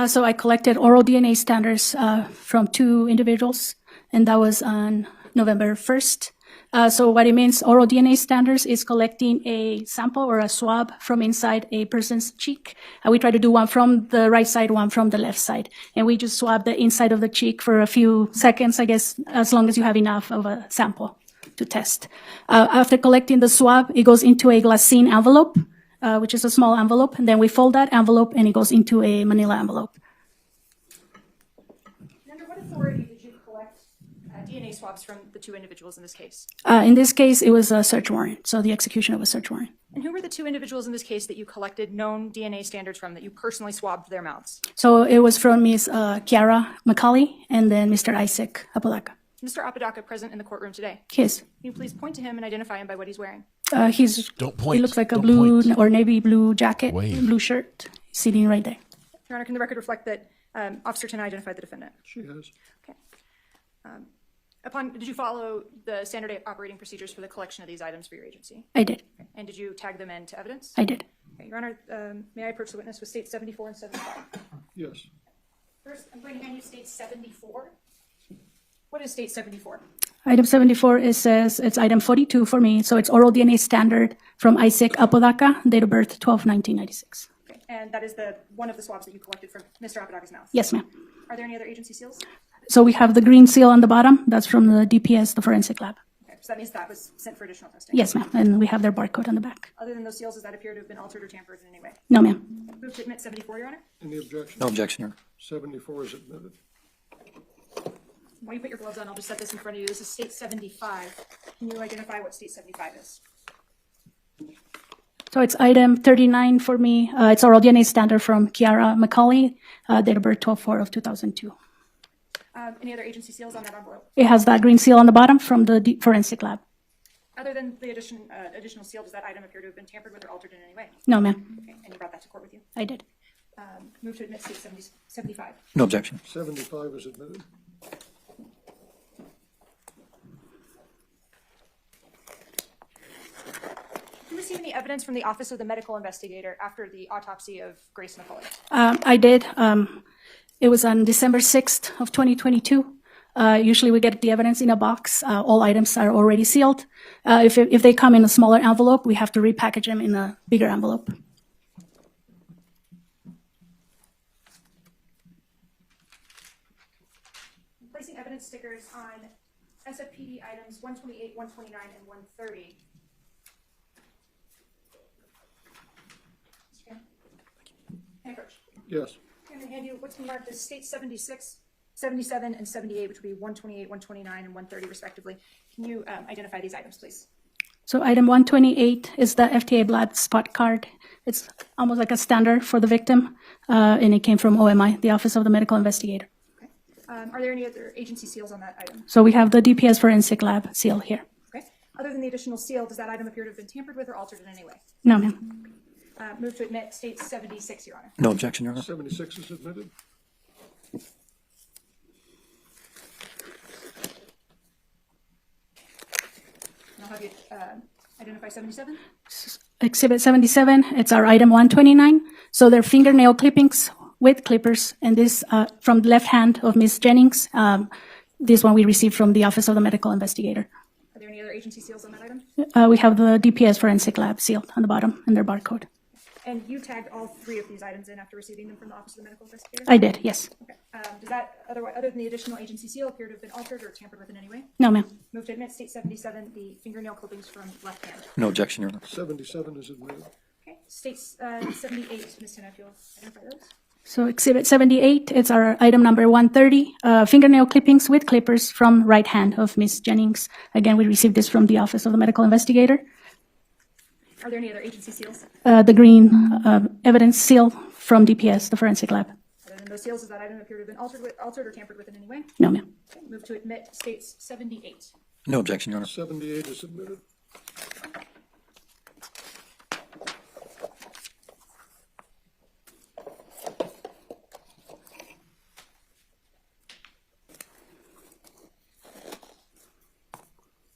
S13: So I collected oral DNA standards from 2 individuals, and that was on November 1st. So what it means, oral DNA standards is collecting a sample or a swab from inside a person's cheek. We try to do one from the right side, one from the left side. And we just swab the inside of the cheek for a few seconds, I guess, as long as you have enough of a sample to test. After collecting the swab, it goes into a glassine envelope, which is a small envelope. And then we fold that envelope and it goes into a manila envelope.
S10: Under what authority did you collect DNA swabs from the 2 individuals in this case?
S13: In this case, it was a search warrant, so the execution of a search warrant.
S10: And who were the 2 individuals in this case that you collected known DNA standards from, that you personally swabbed their mouths?
S13: So it was from Ms. Kiara McCauley and then Mr. Isaac Apodaca.
S10: Mr. Apodaca present in the courtroom today.
S13: Yes.
S10: Can you please point to him and identify him by what he's wearing?
S5: Don't point.
S13: He looks like a
S5: Don't
S13: blue
S5: point.
S13: or navy blue jacket,
S5: Wave.
S13: blue shirt, sitting right there.
S10: Your Honor, can the record reflect that Officer Tennant identified the defendant?
S11: She has.
S10: Okay. Did you follow the standard operating procedures for the collection of these items for your agency?
S13: I did.
S10: Okay. And did you tag them into evidence?
S13: I did.
S10: Okay. Your Honor, may I approach the witness with State 74 and 75?
S11: Yes.
S10: First, I'm going to hand you State 74. What is State 74?
S13: Item 74, it says it's item 42 for me, so it's oral DNA standard from Isaac Apodaca, date of birth 12/1996.
S10: Okay. And that is one of the swabs that you collected from Mr. Apodaca's mouth?
S13: Yes, ma'am.
S10: Are there any other agency seals?
S13: So we have the green seal on the bottom. That's from the DPS, the forensic lab.
S10: Okay. So that means that was sent for additional testing?
S13: Yes, ma'am. And we have their barcode on the back.
S10: Other than those seals, does that appear to have been altered or tampered in any way?
S13: No, ma'am.
S10: Move to admit 74, Your Honor.
S11: Any objection?
S1: No objection, Your Honor.
S11: 74 is admitted.
S10: While you put your gloves on, I'll just set this in front of you. This is State 75. Can you identify what State 75 is?
S13: So it's item 39 for me. It's oral DNA standard from Kiara McCauley, date of birth 12/4/2002.
S10: Any other agency seals on that envelope?
S13: It has that green seal on the bottom from the forensic lab.
S10: Other than the additional seal, does that item appear to have been tampered with or altered in any way?
S13: No, ma'am.
S10: Okay, and you brought that to court with you?
S13: I did.
S10: Move to admit state 75.
S1: No objection.
S11: 75 is admitted.
S10: Did you receive any evidence from the Office of the Medical Investigator after the autopsy of Grace McCauley?
S13: I did. It was on December 6th of 2022. Usually we get the evidence in a box. All items are already sealed. If they come in a smaller envelope, we have to repackage them in a bigger envelope.
S10: Placing evidence stickers on SFPD items 128, 129, and 130. And approach.
S11: Yes.
S10: I'm going to hand you what's been marked as state 76, 77, and 78, which would be 128, 129, and 130 respectively. Can you identify these items, please?
S13: So item 128 is the FTA blood spot card. It's almost like a standard for the victim, and it came from OMI, the Office of the Medical Investigator.
S10: Okay. Are there any other agency seals on that item?
S13: So we have the DPS forensic lab seal here.
S10: Okay. Other than the additional seal, does that item appear to have been tampered with or altered in any way?
S13: No, ma'am.
S10: Move to admit state 76, Your Honor.
S1: No objection, Your Honor.
S11: 76 is admitted.
S10: I'll have you identify 77.
S13: Exhibit 77, it's our item 129. So they're fingernail clippings with clippers, and this from the left hand of Ms. Jennings. This one we received from the Office of the Medical Investigator.
S10: Are there any other agency seals on that item?
S13: We have the DPS forensic lab sealed on the bottom and their barcode.
S10: And you tagged all three of these items in after receiving them from the Office of the Medical Investigator?
S13: I did, yes.
S10: Okay. Does that, other than the additional agency seal, appear to have been altered or tampered with in any way?
S13: No, ma'am.
S10: Move to admit state 77, the fingernail clippings from left hand.
S1: No objection, Your Honor.
S11: 77 is admitted.
S10: Okay. States 78, Ms. Tenna, if you'll identify those.
S13: So exhibit 78, it's our item number 130, fingernail clippings with clippers from right hand of Ms. Jennings. Again, we received this from the Office of the Medical Investigator.
S10: Are there any other agency seals?
S13: The green evidence seal from DPS, the forensic lab.
S10: Other than those seals, does that item appear to have been altered or tampered with in any way?
S13: No, ma'am.
S10: Okay. Move to admit states 78.
S1: No objection, Your Honor.
S11: 78 is admitted.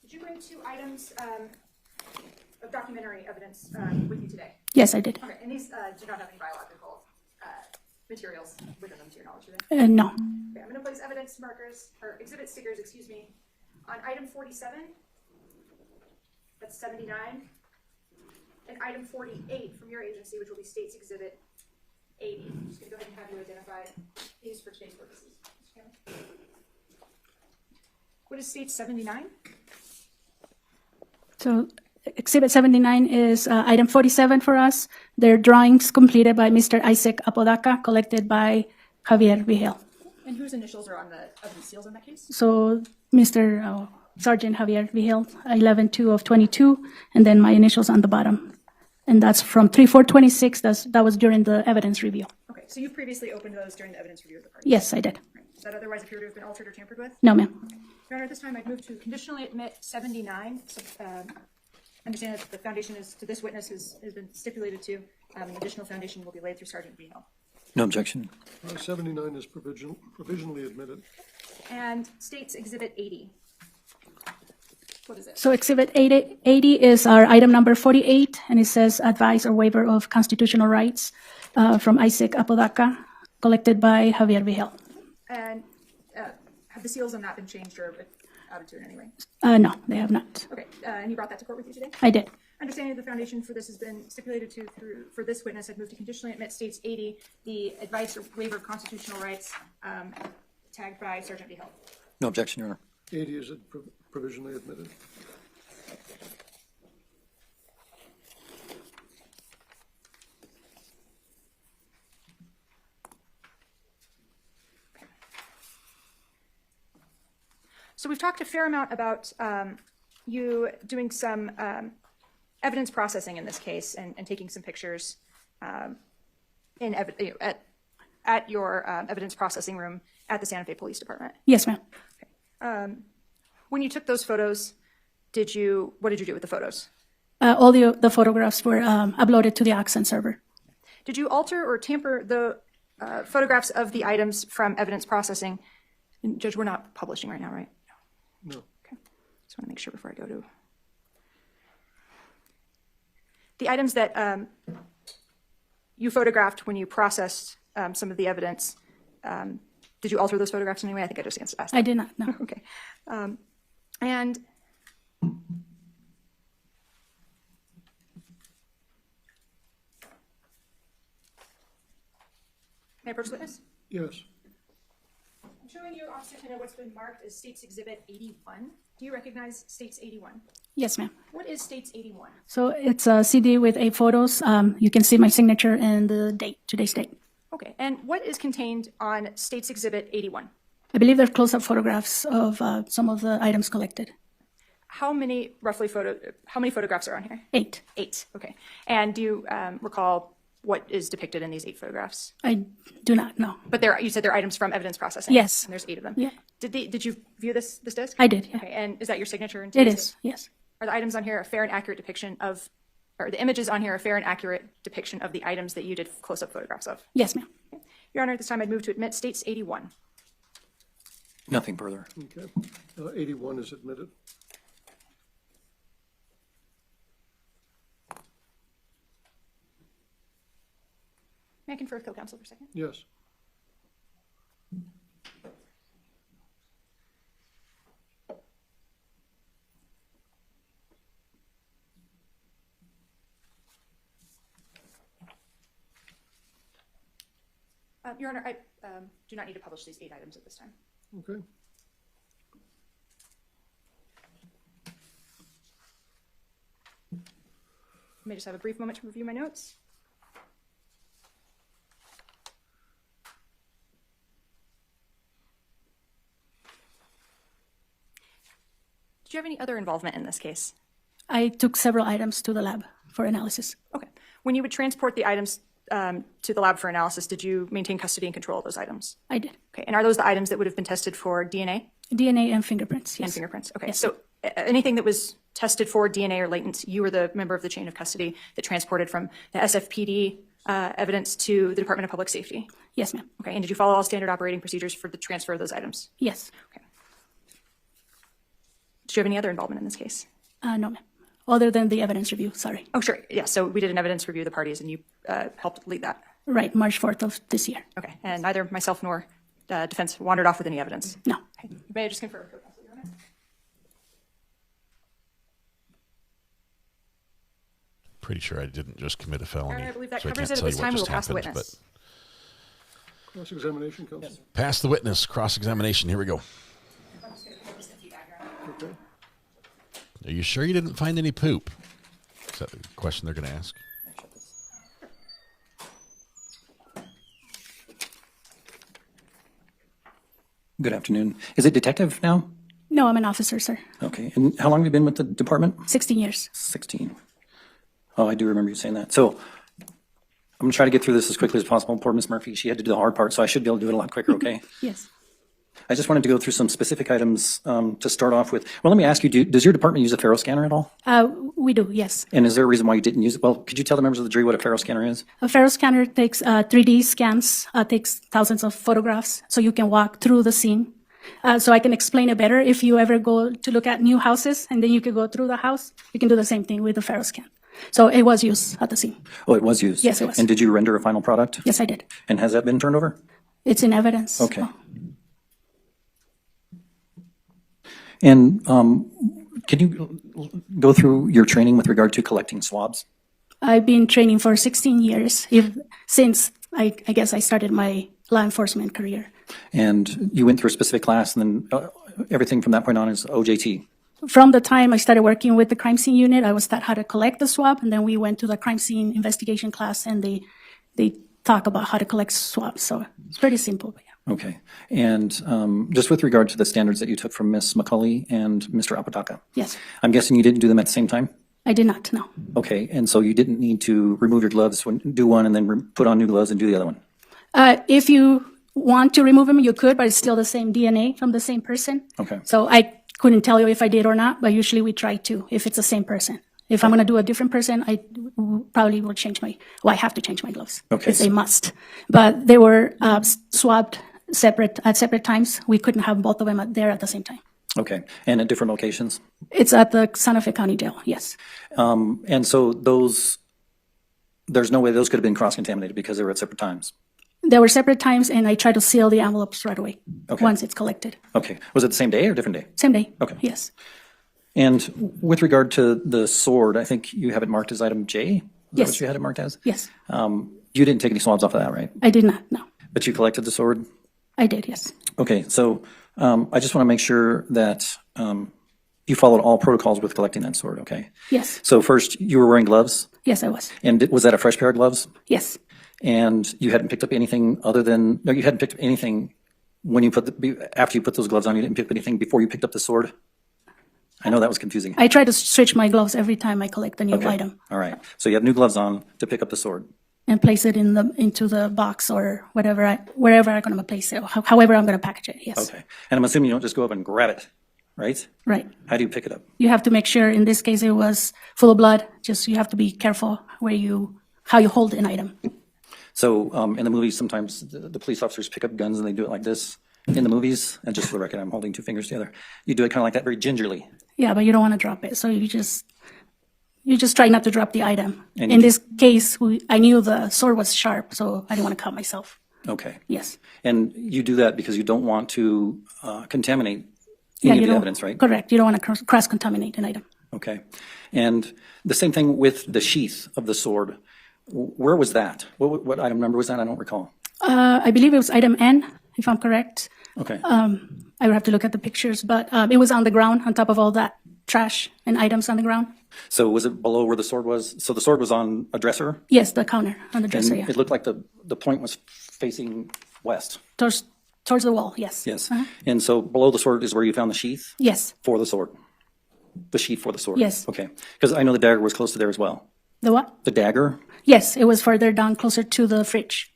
S10: Did you bring two items of documentary evidence with you today?
S13: Yes, I did.
S10: Okay, and these do not have any biological materials within them, to your knowledge, do they?
S13: No.
S10: Okay, I'm going to place evidence markers, or exhibit stickers, excuse me, on item 47, that's 79, and item 48 from your agency, which will be States Exhibit 80. I'm just going to go ahead and have you identify these for today's purposes. What is State 79?
S13: So exhibit 79 is item 47 for us. They're drawings completed by Mr. Isaac Apodaca, collected by Javier Vigil.
S10: And whose initials are on the seals in that case?
S13: So Mr. Sergeant Javier Vigil, 11/2 of 22, and then my initials on the bottom. And that's from 3/4/26. That was during the evidence review.
S10: Okay, so you previously opened those during the evidence review of the party?
S13: Yes, I did.
S10: Right. Does that otherwise appear to have been altered or tampered with?
S13: No, ma'am.
S10: Your Honor, at this time, I'd move to conditionally admit 79. So, understand that the foundation is to this witness has been stipulated to. Additional foundation will be laid through Sergeant Vigil.
S1: No objection.
S11: 79 is provisionally admitted.
S10: And States Exhibit 80. What is it?
S13: So exhibit 80 is our item number 48, and it says advice or waiver of constitutional rights from Isaac Apodaca, collected by Javier Vigil.
S10: And have the seals on that been changed or added to in any way?
S13: No, they have not.
S10: Okay, and you brought that to court with you today?
S13: I did.
S10: Understanding the foundation for this has been stipulated to for this witness, I've moved to conditionally admit States 80, the advice or waiver of constitutional rights tagged by Sergeant Vigil.
S1: No objection, Your Honor.
S11: 80 is provisionally admitted.
S10: So we've talked a fair amount about you doing some evidence processing in this case and taking some pictures at your evidence processing room at the Santa Fe Police Department?
S13: Yes, ma'am.
S10: When you took those photos, what did you do with the photos?
S13: All the photographs were uploaded to the Accent server.
S10: Did you alter or tamper the photographs of the items from evidence processing? And Judge, we're not publishing right now, right?
S11: No.
S10: Okay. Just want to make sure before I go to the items that you photographed when you processed some of the evidence. Did you alter those photographs in any way? I think I just asked that.
S13: I did not, no.
S10: Okay. And may I approach the witness?
S11: Yes.
S10: I'm showing you, Officer Tino, what's been marked as States Exhibit 81. Do you recognize States 81?
S13: Yes, ma'am.
S10: What is States 81?
S13: So it's a CD with 8 photos. You can see my signature and the date, today's date.
S10: Okay, and what is contained on States Exhibit 81?
S13: I believe they're close-up photographs of some of the items collected.
S10: How many photographs are on here?
S13: 8.
S10: 8, okay. And do you recall what is depicted in these 8 photographs?
S13: I do not know.
S10: But you said they're items from evidence processing?
S13: Yes.
S10: And there's 8 of them?
S13: Yeah.
S10: Did you view this disc?
S13: I did, yeah.
S10: Okay, and is that your signature?
S13: It is, yes.
S10: Are the items on here a fair and accurate depiction of, or the images on here a fair and accurate depiction of the items that you did close-up photographs of?
S13: Yes, ma'am.
S10: Okay. Your Honor, at this time I'd move to admit States 81.
S1: Nothing further.
S11: Okay. 81 is admitted.
S10: May I confer with co-counsel for a second?
S11: Yes.
S10: Your Honor, I do not need to publish these 8 items at this time.
S11: Okay.
S10: I may just have a brief moment to review my notes. Did you have any other involvement in this case?
S13: I took several items to the lab for analysis.
S10: Okay. When you would transport the items to the lab for analysis, did you maintain custody and control of those items?
S13: I did.
S10: Okay. And are those the items that would have been tested for DNA?
S13: DNA and fingerprints, yes.
S10: And fingerprints. Okay.
S13: Yes.
S10: So anything that was tested for DNA or latent, you were the member of the chain of custody that transported from the SFPD evidence to the Department of Public Safety?
S13: Yes, ma'am.
S10: Okay. And did you follow all standard operating procedures for the transfer of those items?
S13: Yes.
S10: Okay. Did you have any other involvement in this case?
S13: No, ma'am. Other than the evidence review, sorry.
S10: Oh, sure. Yeah. So we did an evidence review of the parties, and you helped lead that.
S13: Right, March 4th of this year.
S10: Okay. And neither myself nor defense wandered off with any evidence?
S13: No.
S10: Okay. May I just confirm with co-counsel, Your Honor?
S5: Pretty sure I didn't just commit a felony.
S10: I believe that
S5: so I
S10: covers
S5: can't
S10: it at
S5: tell
S10: this
S5: you
S10: time.
S5: what
S10: We will
S5: just
S10: pass the
S5: happened,
S10: witness.
S11: Cross-examination, counsel.
S5: but pass the witness, cross-examination. Here we go.
S11: Okay.
S5: Are you sure you didn't find any poop? Is that the question they're going to ask?
S1: Good afternoon. Is it detective now?
S13: No, I'm an officer, sir.
S1: Okay. And how long have you been with the department?
S13: 16 years.
S1: 16. Oh, I do remember you saying that. So I'm going to try to get through this as quickly as possible. Poor Miss Murphy, she had to do the hard part, so I should be able to do it a lot quicker, okay?
S13: Yes.
S1: I just wanted to go through some specific items to start off with. Well, let me ask you, does your department use a Faro scanner at all?
S13: We do, yes.
S1: And is there a reason why you didn't use it? Well, could you tell the members of the jury what a Faro scanner is?
S13: A Faro scanner takes 3D scans, takes thousands of photographs, so you can walk through the scene. So I can explain it better. If you ever go to look at new houses and then you can go through the house, you can do the same thing with the Faro scan. So it was used at the scene.
S1: Oh, it was used?
S13: Yes, it was.
S1: And did you render a final product?
S13: Yes, I did.
S1: And has that been turned over?
S13: It's in evidence.
S1: Okay. And can you go through your training with regard to collecting swabs?
S13: I've been training for 16 years, since I guess I started my law enforcement career.
S1: And you went through a specific class, and then everything from that point on is OJT?
S13: From the time I started working with the crime scene unit, I was taught how to collect the swab, and then we went to the crime scene investigation class, and they talk about how to collect swabs. So it's pretty simple. But yeah.
S1: Okay. And just with regard to the standards that you took from Ms. McCulley and Mr. Apodaca?
S13: Yes.
S1: I'm guessing you didn't do them at the same time?
S13: I did not, no.
S1: Okay, and so you didn't need to remove your gloves, do one, and then put on new gloves and do the other one?
S13: If you want to remove them, you could, but it's still the same DNA from the same person.
S1: Okay.
S13: So I couldn't tell you if I did or not, but usually we try to, if it's the same person. If I'm going to do a different person, I probably will I have to change my gloves.
S1: Okay.
S13: Because they must. But they were swabbed at separate times. We couldn't have both of them there at the same time.
S1: Okay, and at different locations?
S13: It's at the Santa Fe County Jail, yes.
S1: And so there's no way those could have been cross-contaminated because they were at separate times?
S13: There were separate times, and I tried to seal the envelopes right away once it's collected.
S1: Okay, was it the same day or different day?
S13: Same day.
S1: Okay.
S13: Yes.
S1: And with regard to the sword, I think you have it marked as item J? Is that
S13: Yes.
S1: what you had it marked as?
S13: Yes.
S1: You didn't take any swabs off of that, right?
S13: I did not, no.
S1: But you collected the sword?
S13: I did, yes.
S1: Okay, so I just want to make sure that you followed all protocols with collecting that sword, okay?
S13: Yes.
S1: So first, you were wearing gloves?
S13: Yes, I was.
S1: And was that a fresh pair of gloves?
S13: Yes.
S1: And you hadn't picked up anything you hadn't picked up anything when you after you put those gloves on, you didn't pick up anything before you picked up the sword? I know that was confusing.
S13: I try to switch my gloves every time I collect a new
S1: Okay.
S13: item
S1: All right. So you have new gloves on to pick up the sword.
S13: and place it into the box or wherever I'm going to place it, or however I'm going to package it, yes.
S1: Okay. And I'm assuming you don't just go up and grab it, right?
S13: Right.
S1: How do you pick it up?
S13: You have to make sure, in this case, it was full of blood. Just you have to be careful how you hold an item.
S1: So in the movies, sometimes the police officers pick up guns and they do it like this. In the movies, and just for the record, I'm holding two fingers together. You do it kind of like that, very gingerly.
S13: Yeah, but you don't want to drop it. So you just try not to drop the item.
S1: And
S13: In this case, I knew the sword was sharp, so I didn't want to cut myself.
S1: Okay.
S13: Yes.
S1: And you do that because you don't want to contaminate
S13: Yeah,
S1: any
S13: you
S1: of the
S13: don't-
S1: evidence, right?
S13: Correct. You don't want to cross-contaminate an item.
S1: Okay. And the same thing with the sheath of the sword. Where was that? What item number was that? I don't recall.
S13: I believe it was item N, if I'm correct.
S1: Okay.
S13: I would have to look at the pictures, but it was on the ground on top of all that trash and items on the ground.
S1: So was it below where the sword was? So the sword was on a dresser?
S13: Yes, the counter on the dresser,
S1: And
S13: yeah.
S1: it looked like the point was facing west.
S13: Towards the wall, yes.
S1: Yes.
S13: Uh-huh.
S1: And so below the sword is where you found the sheath?
S13: Yes.
S1: For the sword? The sheath for the sword?
S13: Yes.
S1: Okay. Because I know the dagger was close to there as well.
S13: The what?
S1: The dagger?
S13: Yes, it was further down, closer to the fridge.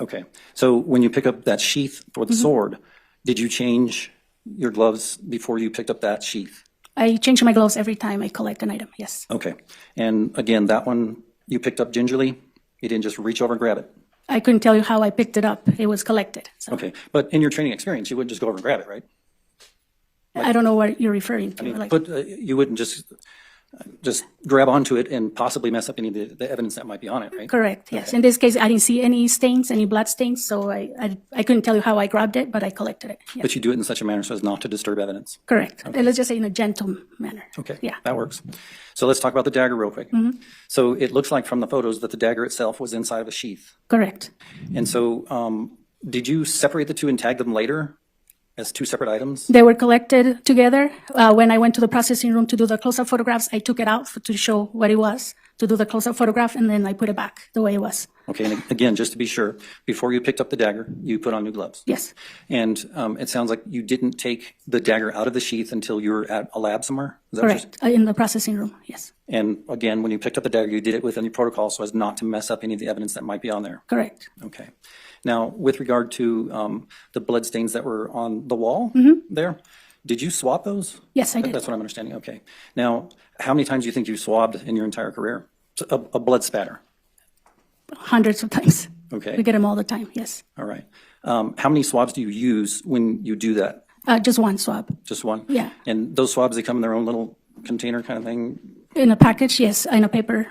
S1: Okay. So when you pick up that sheath for the sword, did you change your gloves before you picked up that sheath?
S13: I change my gloves every time I collect an item, yes.
S1: Okay. And again, that one you picked up gingerly? You didn't just reach over and grab it?
S13: I couldn't tell you how I picked it up. It was collected. So.
S1: Okay. But in your training experience, you wouldn't just go over and grab it, right?
S13: I don't know what you're referring to.
S1: I mean, you wouldn't just grab onto it and possibly mess up any of the evidence that might be on it, right?
S13: Correct, yes.
S1: Okay.
S13: In this case, I didn't see any stains, any blood stains, so I couldn't tell you how I grabbed it, but I collected it. Yes.
S1: But you do it in such a manner so as not to disturb evidence.
S13: Correct. Let's just say in a gentle manner.
S1: Okay.
S13: Yeah.
S1: That works. So let's talk about the dagger real quick. So it looks like from the photos that the dagger itself was inside of a sheath.
S13: Correct.
S1: And so did you separate the two and tag them later as two separate items?
S13: They were collected together. When I went to the processing room to do the close-up photographs, I took it out to show what it was, to do the close-up photograph, and then I put it back the way it was.
S1: Okay, and again, just to be sure, before you picked up the dagger, you put on new gloves.
S13: Yes.
S1: And it sounds like you didn't take the dagger out of the sheath until you were at a lab somewhere? Is that what you're
S13: Correct. In the processing room, yes.
S1: And again, when you picked up the dagger, you did it within your protocol so as not to mess up any of the evidence that might be on there?
S13: Correct.
S1: Okay. Now, with regard to the blood stains that were on the wall there, did you swab those?
S13: Yes, I did.
S1: That's what I'm understanding. Okay. Now, how many times do you think you swabbed in your entire career? A blood spatter?
S13: Hundreds of times.
S1: Okay.
S13: We get them all the time, yes.
S1: All right. How many swabs do you use when you do that?
S13: Just one swab.
S1: Just one?
S13: Yeah.
S1: And those swabs, they come in their own little container kind of thing?
S13: In a package, yes, in a paper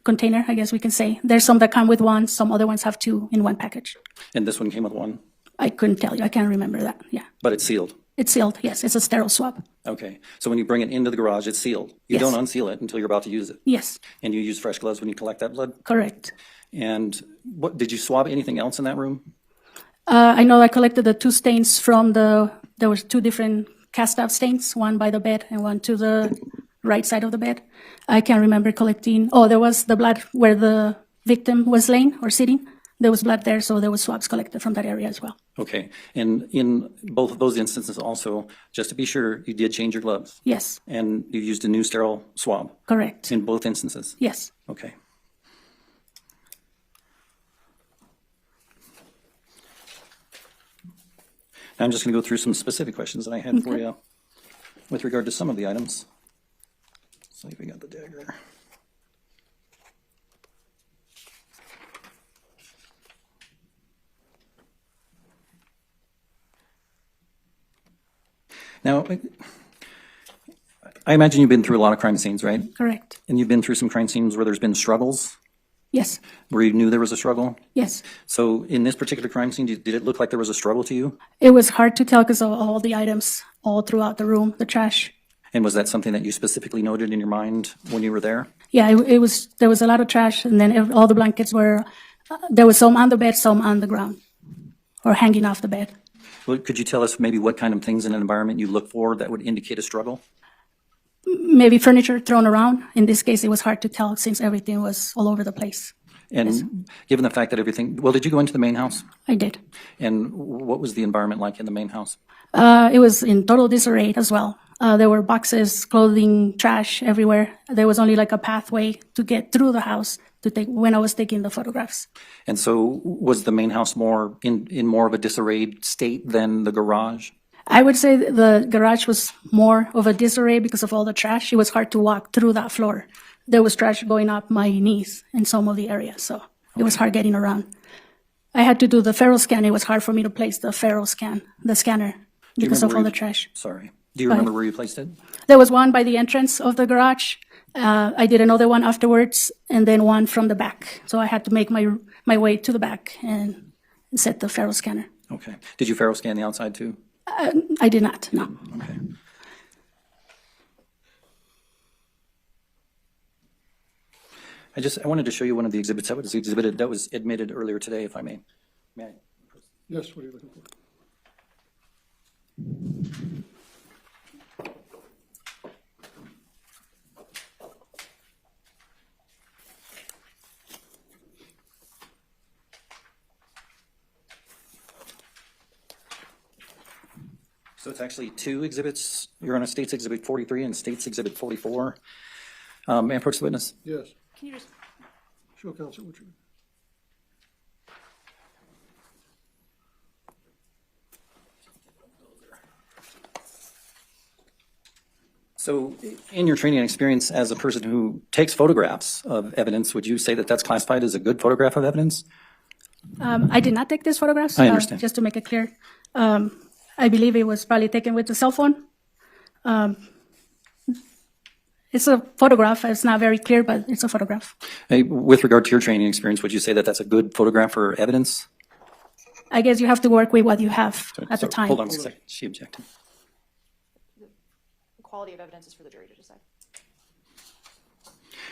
S13: container, I guess we can say. There's some that come with one, some other ones have two in one package.
S1: And this one came with one?
S13: I couldn't tell you. I can't remember that. Yeah.
S1: But it's sealed?
S13: It's sealed, yes. It's a sterile swab.
S1: Okay. So when you bring it into the garage, it's sealed? You
S13: Yes.
S1: don't unseal it until you're about to use it?
S13: Yes.
S1: And you use fresh gloves when you collect that blood?
S13: Correct.
S1: And what did you swab anything else in that room?
S13: I know I collected the two stains from there was two different cast-off stains, one by the bed and one to the right side of the bed. I can't remember collecting. Oh, there was the blood where the victim was laying or sitting. There was blood there, so there was swabs collected from that area as well.
S1: Okay, and in both of those instances also, just to be sure, you did change your gloves?
S13: Yes.
S1: And you used a new sterile swab?
S13: Correct.
S1: In both instances?
S13: Yes.
S1: Okay. Now I'm just going to go through some specific questions that I had for you with regard to some of the items. See if we got the dagger. Now, I imagine you've been through a lot of crime scenes, right?
S13: Correct.
S1: And you've been through some crime scenes where there's been struggles,
S13: Yes.
S1: where you knew there was a struggle?
S13: Yes.
S1: So in this particular crime scene, did it look like there was a struggle to you?
S13: It was hard to tell because of all the items all throughout the room, the trash.
S1: And was that something that you specifically noted in your mind when you were there?
S13: Yeah, it was. There was a lot of trash, and then all the blankets were. There was some on the bed, some on the ground, or hanging off the bed.
S1: Well, could you tell us maybe what kind of things in an environment you look for that would indicate a struggle?
S13: Maybe furniture thrown around. In this case, it was hard to tell since everything was all over the place.
S1: And
S13: Yes.
S1: given the fact that everything, well, did you go into the main house?
S13: I did.
S1: And what was the environment like in the main house?
S13: It was in total disarray as well. There were boxes, clothing, trash everywhere. There was only like a pathway to get through the house to take when I was taking the photographs.
S1: And so was the main house more in more of a disarrayed state than the garage?
S13: I would say the garage was more of a disarray because of all the trash. It was hard to walk through that floor. There was trash going up my knees in some of the areas, so it was hard getting around. I had to do the ferro scan. It was hard for me to place the ferro scan, the scanner, because of all the trash.
S1: Sorry. Do you remember where you placed it?
S13: There was one by the entrance of the garage. I did another one afterwards, and then one from the back. So I had to make my way to the back and set the ferro scanner.
S1: Okay. Did you ferro scan the outside too?
S13: I did not, no.
S1: Okay. I wanted to show you one of the exhibits that was exhibited, that was admitted earlier today, if I may. May I?
S11: Yes, what are you looking for?
S1: So it's actually two exhibits. You're on a State's Exhibit 43 and State's Exhibit 44. May I approach the witness?
S11: Yes.
S10: Can you just,
S11: Show counsel what you.
S1: So in your training and experience as a person who takes photographs of evidence, would you say that that's classified as a good photograph of evidence?
S13: I did not take these photographs.
S1: I understand.
S13: Just to make it clear. I believe it was probably taken with the cell phone. It's a photograph. It's not very clear, but it's a photograph.
S1: Hey, with regard to your training experience, would you say that that's a good photograph for evidence?
S13: I guess you have to work with what you have at the time.
S1: Hold on one second. She objected.
S10: the quality of evidence is for the jury to decide.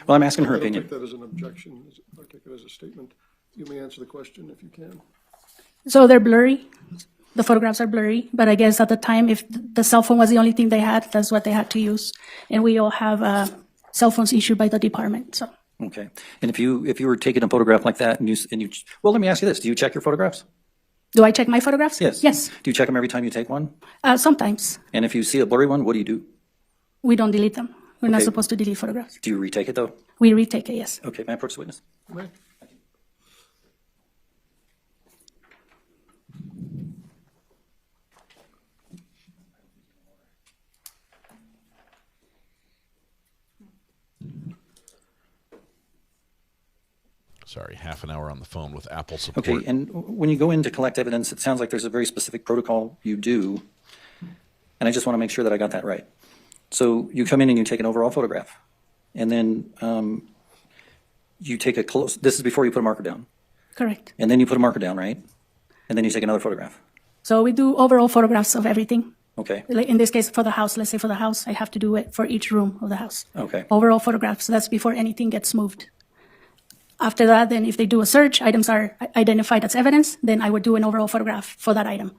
S1: Well, I'm asking her
S11: I don't
S1: opinion.
S11: take that as an objection. I take it as a statement. You may answer the question if you can.
S13: So they're blurry. The photographs are blurry, but I guess at the time, if the cell phone was the only thing they had, that's what they had to use. And we all have cell phones issued by the department, so.
S1: Okay. And if you were taking a photograph like that and you, well, let me ask you this. Do you check your photographs?
S13: Do I check my photographs?
S1: Yes.
S13: Yes,
S1: Do you check them every time you take one?
S13: sometimes.
S1: And if you see a blurry one, what do you do?
S13: We don't delete them. We're not
S1: Okay.
S13: supposed to delete photographs.
S1: Do you retake it though?
S13: We retake it, yes.
S1: Okay, may I approach the witness?
S11: May?
S5: Sorry, half an hour on the phone with Apple support.
S1: Okay, and when you go in to collect evidence, it sounds like there's a very specific protocol you do. And I just want to make sure that I got that right. So you come in and you take an overall photograph. And then you take a close, this is before you put a marker down.
S13: Correct.
S1: And then you put a marker down, right? And then you take another photograph.
S13: So we do overall photographs of everything.
S1: Okay,
S13: Like in this case, for the house, let's say for the house, I have to do it for each room of the house.
S1: okay.
S13: Overall photographs, that's before anything gets moved. After that, then if they do a search, items are identified as evidence, then I would do an overall photograph for that item.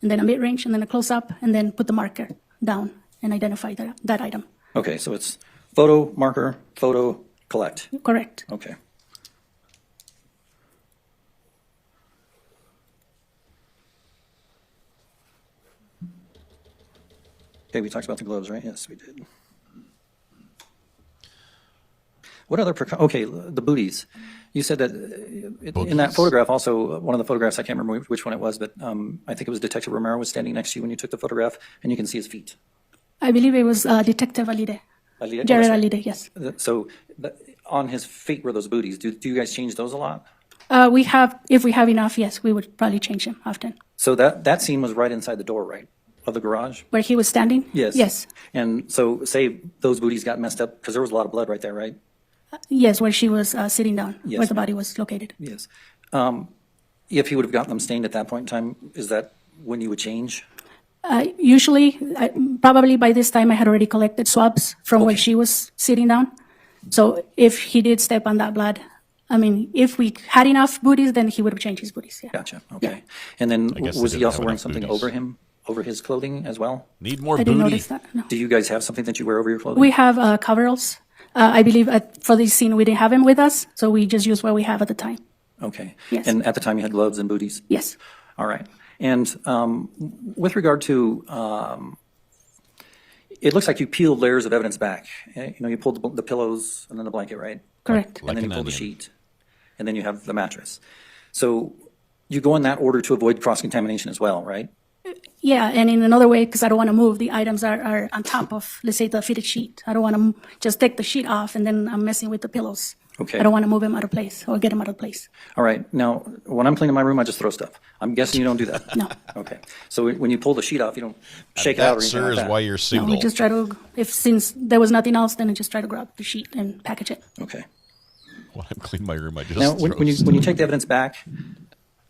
S13: And then a mid-range, and then a close-up, and then put the marker down and identify that item.
S1: Okay, so it's photo, marker, photo, collect.
S13: Correct.
S1: Okay. Okay, we talked about the gloves, right? Yes, we did. What other, okay, the booties. You said that in that photograph also, one of the photographs, I can't remember which one it was, but I think it was Detective Romero was standing next to you when you took the photograph, and you can see his feet.
S13: I believe it was Detective Alide.
S1: Alide?
S13: Jared Alide, yes.
S1: So on his feet were those booties. Do you guys change those a lot?
S13: We have, if we have enough, yes, we would probably change them often.
S1: So that scene was right inside the door, right, of the garage?
S13: Where he was standing?
S1: Yes.
S13: Yes.
S1: And so say those booties got messed up, because there was a lot of blood right there, right?
S13: Yes, where she was sitting down,
S1: Yes,
S13: where the
S1: ma'am.
S13: body was located.
S1: Yes. If he would have gotten them stained at that point in time, is that when you would change?
S13: Usually, probably by this time, I had already collected swabs from where she was sitting down. So if he did step on that blood, I mean, if we had enough booties, then he would have changed his booties. Yeah.
S1: Gotcha, okay. And then
S5: guess
S1: was
S5: they
S1: he
S5: didn't
S1: also
S5: have
S1: wearing
S5: enough
S1: something
S5: booties.
S1: over him, over his clothing as well?
S5: Need more
S13: I didn't
S5: booty.
S13: notice that. No.
S1: Do you guys have something that you wear over your clothing?
S13: We have coveralls. I believe for this scene, we didn't have him with us, so we just used what we have at the time.
S1: Okay.
S13: Yes.
S1: And at the time you had gloves and booties?
S13: Yes.
S1: All right. And with regard to, it looks like you peeled layers of evidence back. You know, you pulled the pillows and then the blanket, right?
S13: Correct.
S1: And then you
S5: an
S1: pulled the
S5: onion.
S1: sheet. And then you have the mattress. So you go in that order to avoid cross-contamination as well, right?
S13: Yeah, and in another way, because I don't want to move, the items are on top of, let's say, the fitted sheet. I don't want to just take the sheet off and then I'm messing with the pillows.
S1: Okay.
S13: I don't want to move them out of place or get them out of place.
S1: All right. Now, when I'm cleaning my room, I just throw stuff. I'm guessing you don't do that.
S13: No.
S1: Okay. So when you pull the sheet off, you don't shake it out or
S5: That,
S1: anything
S5: sir,
S1: like
S5: is
S1: that.
S5: why you're
S13: No,
S5: single.
S13: we just try to, since there was nothing else, then I just try to grab the sheet and package it.
S1: Okay.
S5: When I'm cleaning my room, I just
S1: Now,
S5: throw
S1: when you
S5: stuff.
S1: take the evidence back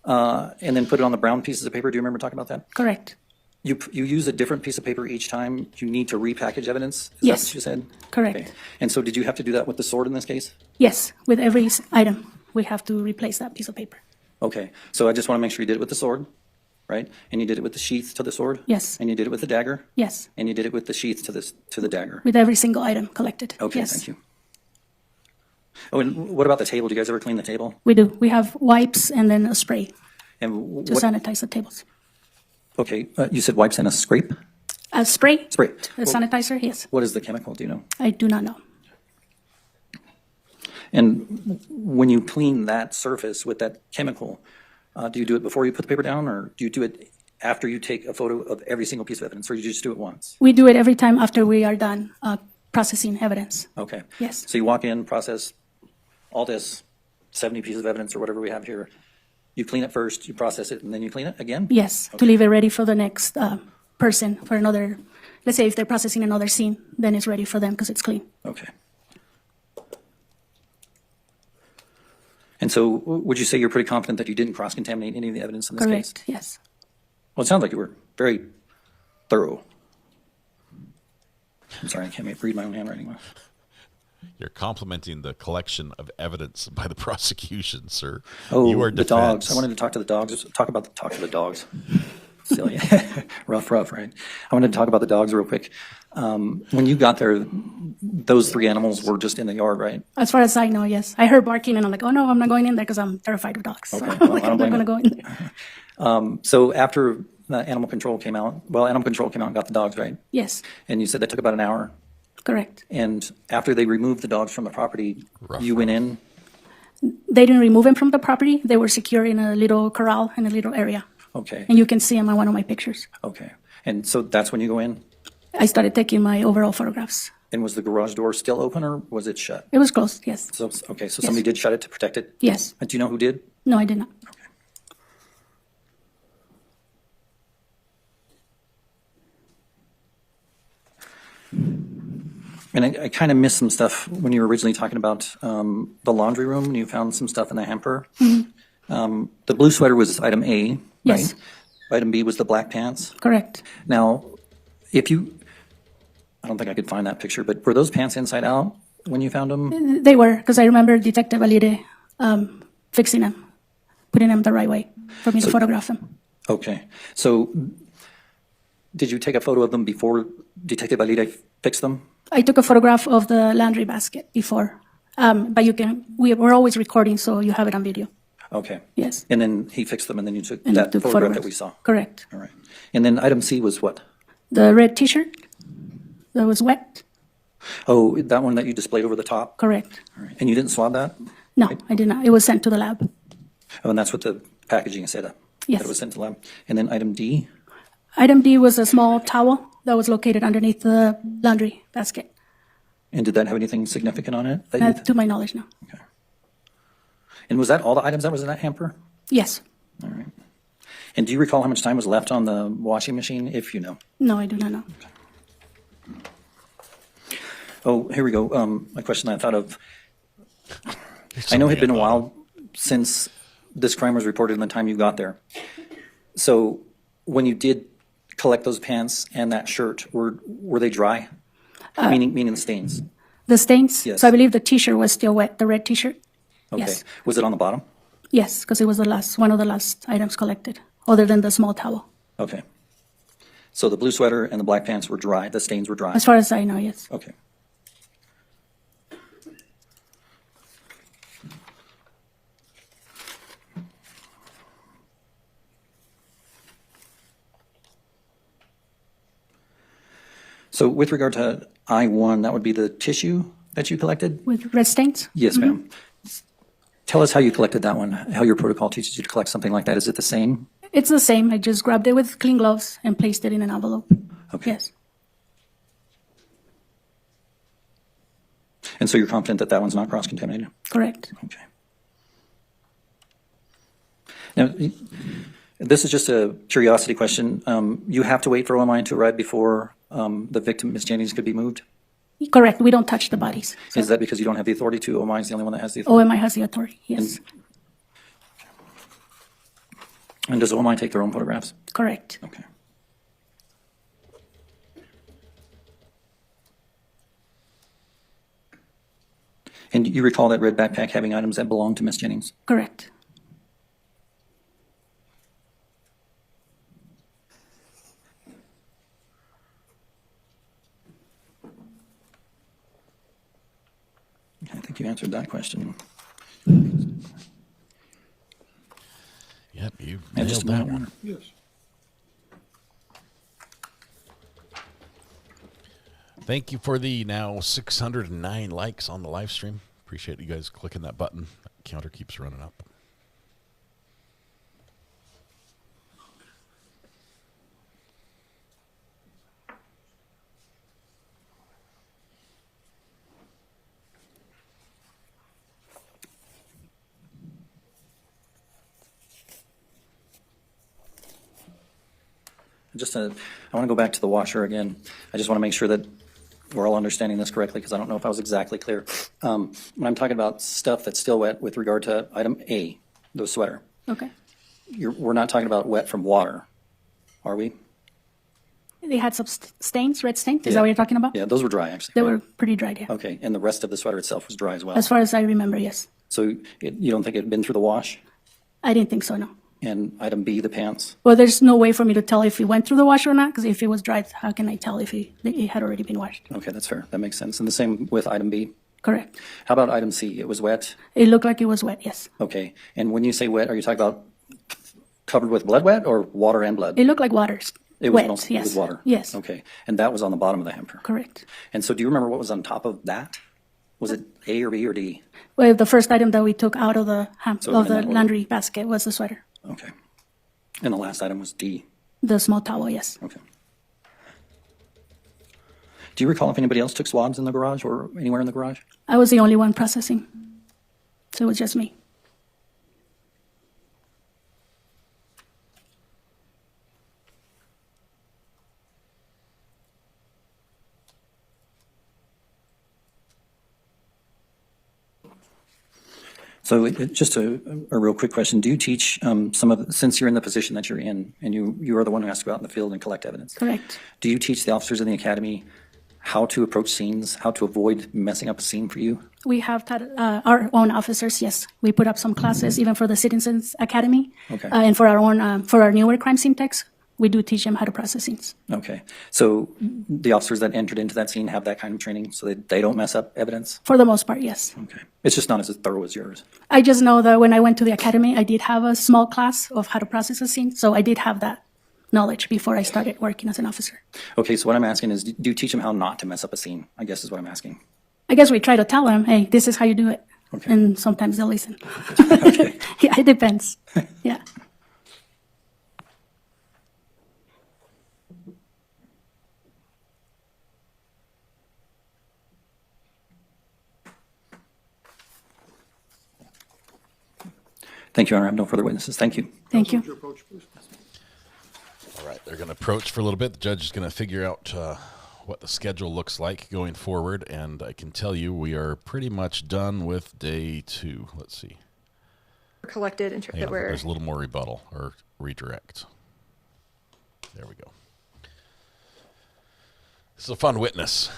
S1: and then put it on the brown pieces of paper, do you remember talking about that?
S13: Correct.
S1: You use a different piece of paper each time you need to repackage evidence? Is
S13: Yes.
S1: that what you said?
S13: Correct.
S1: Okay. And so did you have to do that with the sword in this case?
S13: Yes, with every item, we have to replace that piece of paper.
S1: Okay. So I just want to make sure you did it with the sword, right? And you did it with the sheath to the sword?
S13: Yes.
S1: And you did it with the dagger?
S13: Yes,
S1: And you did it with the sheath to the dagger?
S13: with every single item collected.
S1: Okay,
S13: Yes.
S1: thank you. Oh, and what about the table? Do you guys ever clean the table?
S13: We do. We have wipes and then a spray
S1: And
S13: to
S1: what,
S13: sanitize the tables.
S1: okay, you said wipes and a scrape?
S13: A spray?
S1: Spray.
S13: A sanitizer, yes.
S1: What is the chemical? Do you know?
S13: I do not know.
S1: And when you clean that surface with that chemical, do you do it before you put the paper down, or do you do it after you take a photo of every single piece of evidence, or you just do it once?
S13: We do it every time after we are done processing evidence.
S1: Okay.
S13: Yes.
S1: So you walk in, process all this 70 pieces of evidence or whatever we have here. You clean it first, you process it, and then you clean it again?
S13: Yes, to leave it ready for the next person for another, let's say if they're processing another scene, then it's ready for them because it's clean.
S1: Okay. And so would you say you're pretty confident that you didn't cross-contaminate any of the evidence in this case?
S13: Correct, yes.
S1: Well, it sounds like you were very thorough. I'm sorry, I can't read my own handwriting well.
S5: You're complimenting the collection of evidence by the prosecution, sir.
S1: Oh,
S5: you are
S1: the
S5: defense.
S1: dogs. I wanted to talk to the dogs. Talk to the dogs. Silly. rough, right? I wanted to talk about the dogs real quick. When you got there, those three animals were just in the yard, right?
S13: As far as I know, yes. I heard barking and I'm like, oh no, I'm not going in there because I'm terrified of dogs.
S1: Okay,
S13: So
S1: well,
S13: I'm like,
S1: I don't
S13: I'm not
S1: blame
S13: going to go in there.
S1: So after animal control came out, animal control came out and got the dogs, right?
S13: Yes,
S1: And you said that took about an hour.
S13: correct.
S1: And after they removed the dogs from the property, you went in?
S13: They didn't remove them from the property. They were secure in a little corral in a little area.
S1: Okay,
S13: And you can see them on one of my pictures.
S1: okay. And so that's when you go in?
S13: I started taking my overall photographs.
S1: And was the garage door still open or was it shut?
S13: It was closed, yes.
S1: So, okay, so somebody did shut it to protect it?
S13: Yes.
S1: And do you know who did?
S13: No, I did not.
S1: And I kind of missed some stuff when you were originally talking about the laundry room, and you found some stuff in the hamper. The blue sweater was item A, right?
S13: Yes.
S1: Item B was the black pants.
S13: Correct.
S1: Now, I don't think I could find that picture, but were those pants inside out when you found them?
S13: They were, because I remember Detective Alide fixing them, putting them the right way for me to photograph them.
S1: Okay, so did you take a photo of them before Detective Alide fixed them?
S13: I took a photograph of the laundry basket before, but we're always recording, so you have it on video.
S1: Okay.
S13: Yes.
S1: And then he fixed them, and then you took
S13: And
S1: that
S13: the
S1: photograph that
S13: photographs.
S1: we saw?
S13: Correct.
S1: All right. And then item C was what?
S13: The red T-shirt, that was wet.
S1: Oh, that one that you displayed over the top?
S13: Correct.
S1: All right. And you didn't swab that?
S13: No, I did not. It was sent to the lab.
S1: Oh, and that's what the packaging said,
S13: Yes.
S1: that it was sent to lab. And then item D?
S13: Item D was a small towel that was located underneath the laundry basket.
S1: And did that have anything significant on it?
S13: Not to my knowledge, no.
S1: And was that all the items that was in that hamper?
S13: Yes.
S1: All right. And do you recall how much time was left on the washing machine, if you know?
S13: No, I do not know.
S1: Oh, here we go. A question I thought of. I know it had been a while since this crime was reported in the time you got there. So when you did collect those pants and that shirt, were they dry? Meaning the stains?
S13: The stains?
S1: Yes.
S13: So I believe the T-shirt was still wet, the red T-shirt?
S1: Okay.
S13: Yes.
S1: Was it on the bottom?
S13: Yes, because it was one of the last items collected, other than the small towel.
S1: Okay. So the blue sweater and the black pants were dry, the stains were dry?
S13: As far as I know, yes.
S1: Okay. So with regard to I-1, that would be the tissue that you collected?
S13: With red stains?
S1: Yes, ma'am. Tell us how you collected that one, how your protocol teaches you to collect something like that. Is it the same?
S13: It's the same. I just grabbed it with clean gloves and placed it in an envelope.
S1: Okay.
S13: Yes.
S1: And so you're confident that that one's not cross-contaminated?
S13: Correct.
S1: Okay. Now, this is just a curiosity question. You have to wait for OMI to arrive before the victim, Ms. Jennings, could be moved?
S13: Correct. We don't touch the bodies. So
S1: Is that because you don't have the authority to? OMI is the only one that has the authority?
S13: OMI has the authority, yes.
S1: And does OMI take their own photographs?
S13: Correct.
S1: Okay. And you recall that red backpack having items that belong to Ms. Jennings?
S13: Correct.
S1: I think you answered that question.
S5: Yep, you
S1: And just
S5: nailed that
S1: one
S5: one.
S11: Yes.
S5: Thank you for the now 609 likes on the live stream. Appreciate you guys clicking that button. That counter keeps running up.
S1: I want to go back to the washer again. I just want to make sure that we're all understanding this correctly, because I don't know if I was exactly clear. When I'm talking about stuff that's still wet with regard to item A, the sweater,
S13: Okay.
S1: we're not talking about wet from water, are we?
S13: They had some stains, red stains? Is
S1: Yeah.
S13: that what you're talking about?
S1: Yeah, those were dry, actually.
S13: They
S1: right?
S13: were pretty dry, yeah.
S1: Okay, and the rest of the sweater itself was dry as well?
S13: As far as I remember, yes.
S1: So you don't think it had been through the wash?
S13: I didn't think so, no.
S1: And item B, the pants?
S13: Well, there's no way for me to tell if it went through the wash or not, because if it was dry, how can I tell if it had already been washed?
S1: Okay, that's fair. That makes sense. And the same with item B?
S13: Correct.
S1: How about item C? It was wet?
S13: It looked like it was wet, yes.
S1: Okay. And when you say wet, are you talking about covered with blood wet or water and blood?
S13: It looked like water.
S1: It was
S13: wet,
S1: mostly
S13: yes.
S1: with water?
S13: Yes.
S1: Okay. And that was on the bottom of the hamper?
S13: Correct.
S1: And so do you remember what was on top of that? Was it A or B or D?
S13: Well, the first item that we took out of the
S1: So in that order.
S13: laundry basket was the sweater.
S1: Okay. And the last item was D?
S13: The small towel, yes.
S1: Okay. Do you recall if anybody else took swabs in the garage or anywhere in the garage?
S13: I was the only one processing, so it was just me.
S1: So just a real quick question. Do you teach since you're in the position that you're in, and you are the one who has to go out in the field and collect evidence?
S13: Correct.
S1: Do you teach the officers in the academy how to approach scenes, how to avoid messing up a scene for you?
S13: We have taught our own officers, yes. We put up some classes, even for the Citizens Academy.
S1: Okay.
S13: And for our own, for our newer crime scene techs, we do teach them how to process scenes.
S1: Okay. So the officers that entered into that scene have that kind of training so that they don't mess up evidence?
S13: For the most part, yes.
S1: Okay. It's just not as thorough as yours.
S13: I just know that when I went to the academy, I did have a small class of how to process a scene, so I did have that. knowledge before I started working as an officer.
S1: Okay, so what I'm asking is, do you teach them how not to mess up a scene? I guess is what I'm asking.
S13: I guess we try to tell them, hey, this is how you do it.
S1: Okay.
S13: And sometimes they'll listen. Yeah, it depends. Yeah.
S1: Thank you, Your Honor. I have no further witnesses. Thank you.
S13: Thank you.
S11: Your approach, please.
S5: All right, they're going to approach for a little bit. The judge is going to figure out what the schedule looks like going forward, and I can tell you we are pretty much done with day 2. Let's see.
S10: Collected that were
S5: There's a little more rebuttal or redirect. There we go. This is a fun witness.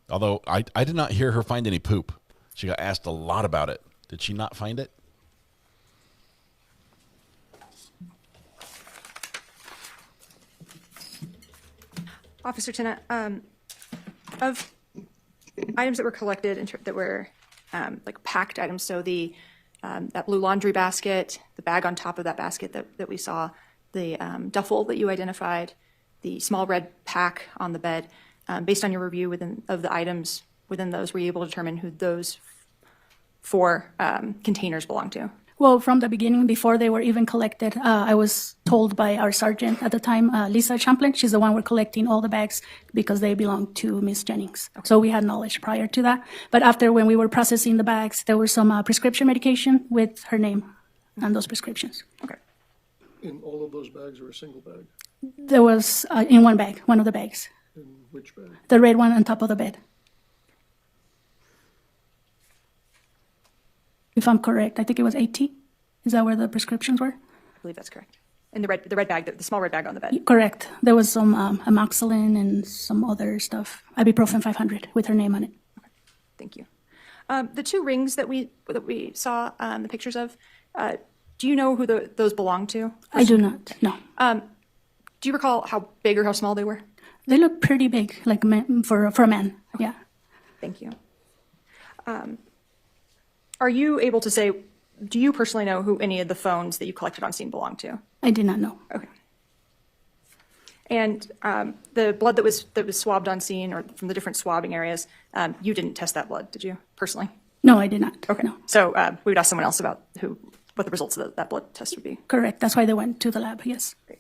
S5: Although I did not hear her find any poop. She got asked a lot about it. Did she not find it?
S10: Officer Tennant, of items that were collected that were like packed items, so the that blue laundry basket, the bag on top of that basket that we saw, the duffel that you identified, the small red pack on the bed, based on your review of the items within those, were you able to determine who those 4 containers belong to?
S13: Well, from the beginning, before they were even collected, I was told by our sergeant at the time, Lisa Champlin, she's the one we're collecting all the bags because they belong to Miss Jennings. Okay. So we had knowledge prior to that. But after, when we were processing the bags, there was some prescription medication with her name on those prescriptions.
S10: Okay.
S11: In all of those bags or a single bag?
S13: There was in one bag, one of the bags.
S11: In which bag?
S13: The red one on top of the bed. If I'm correct, I think it was 80. Is that where the prescriptions were?
S10: I believe that's correct. In the red bag, the small red bag on the bed.
S13: Correct. There was some amoxicillin and some other stuff. Ibuprofen 500 with her name on it.
S10: Okay. Thank you. The 2 rings that we saw the pictures of, do you know who those belong to?
S13: I do not, no.
S10: Do you recall how big or how small they were?
S13: They look pretty big, like for a man, okay. Yeah.
S10: Thank you. Are you able to say, do you personally know who any of the phones that you collected on scene belong to?
S13: I did not know.
S10: Okay. And the blood that was swabbed on scene, or from the different swabbing areas, you didn't test that blood, did you, personally?
S13: No, I did not.
S10: Okay. No. So we would ask someone else about what the results of that blood test would be.
S13: Correct. That's why they went to the lab, yes.
S10: Great.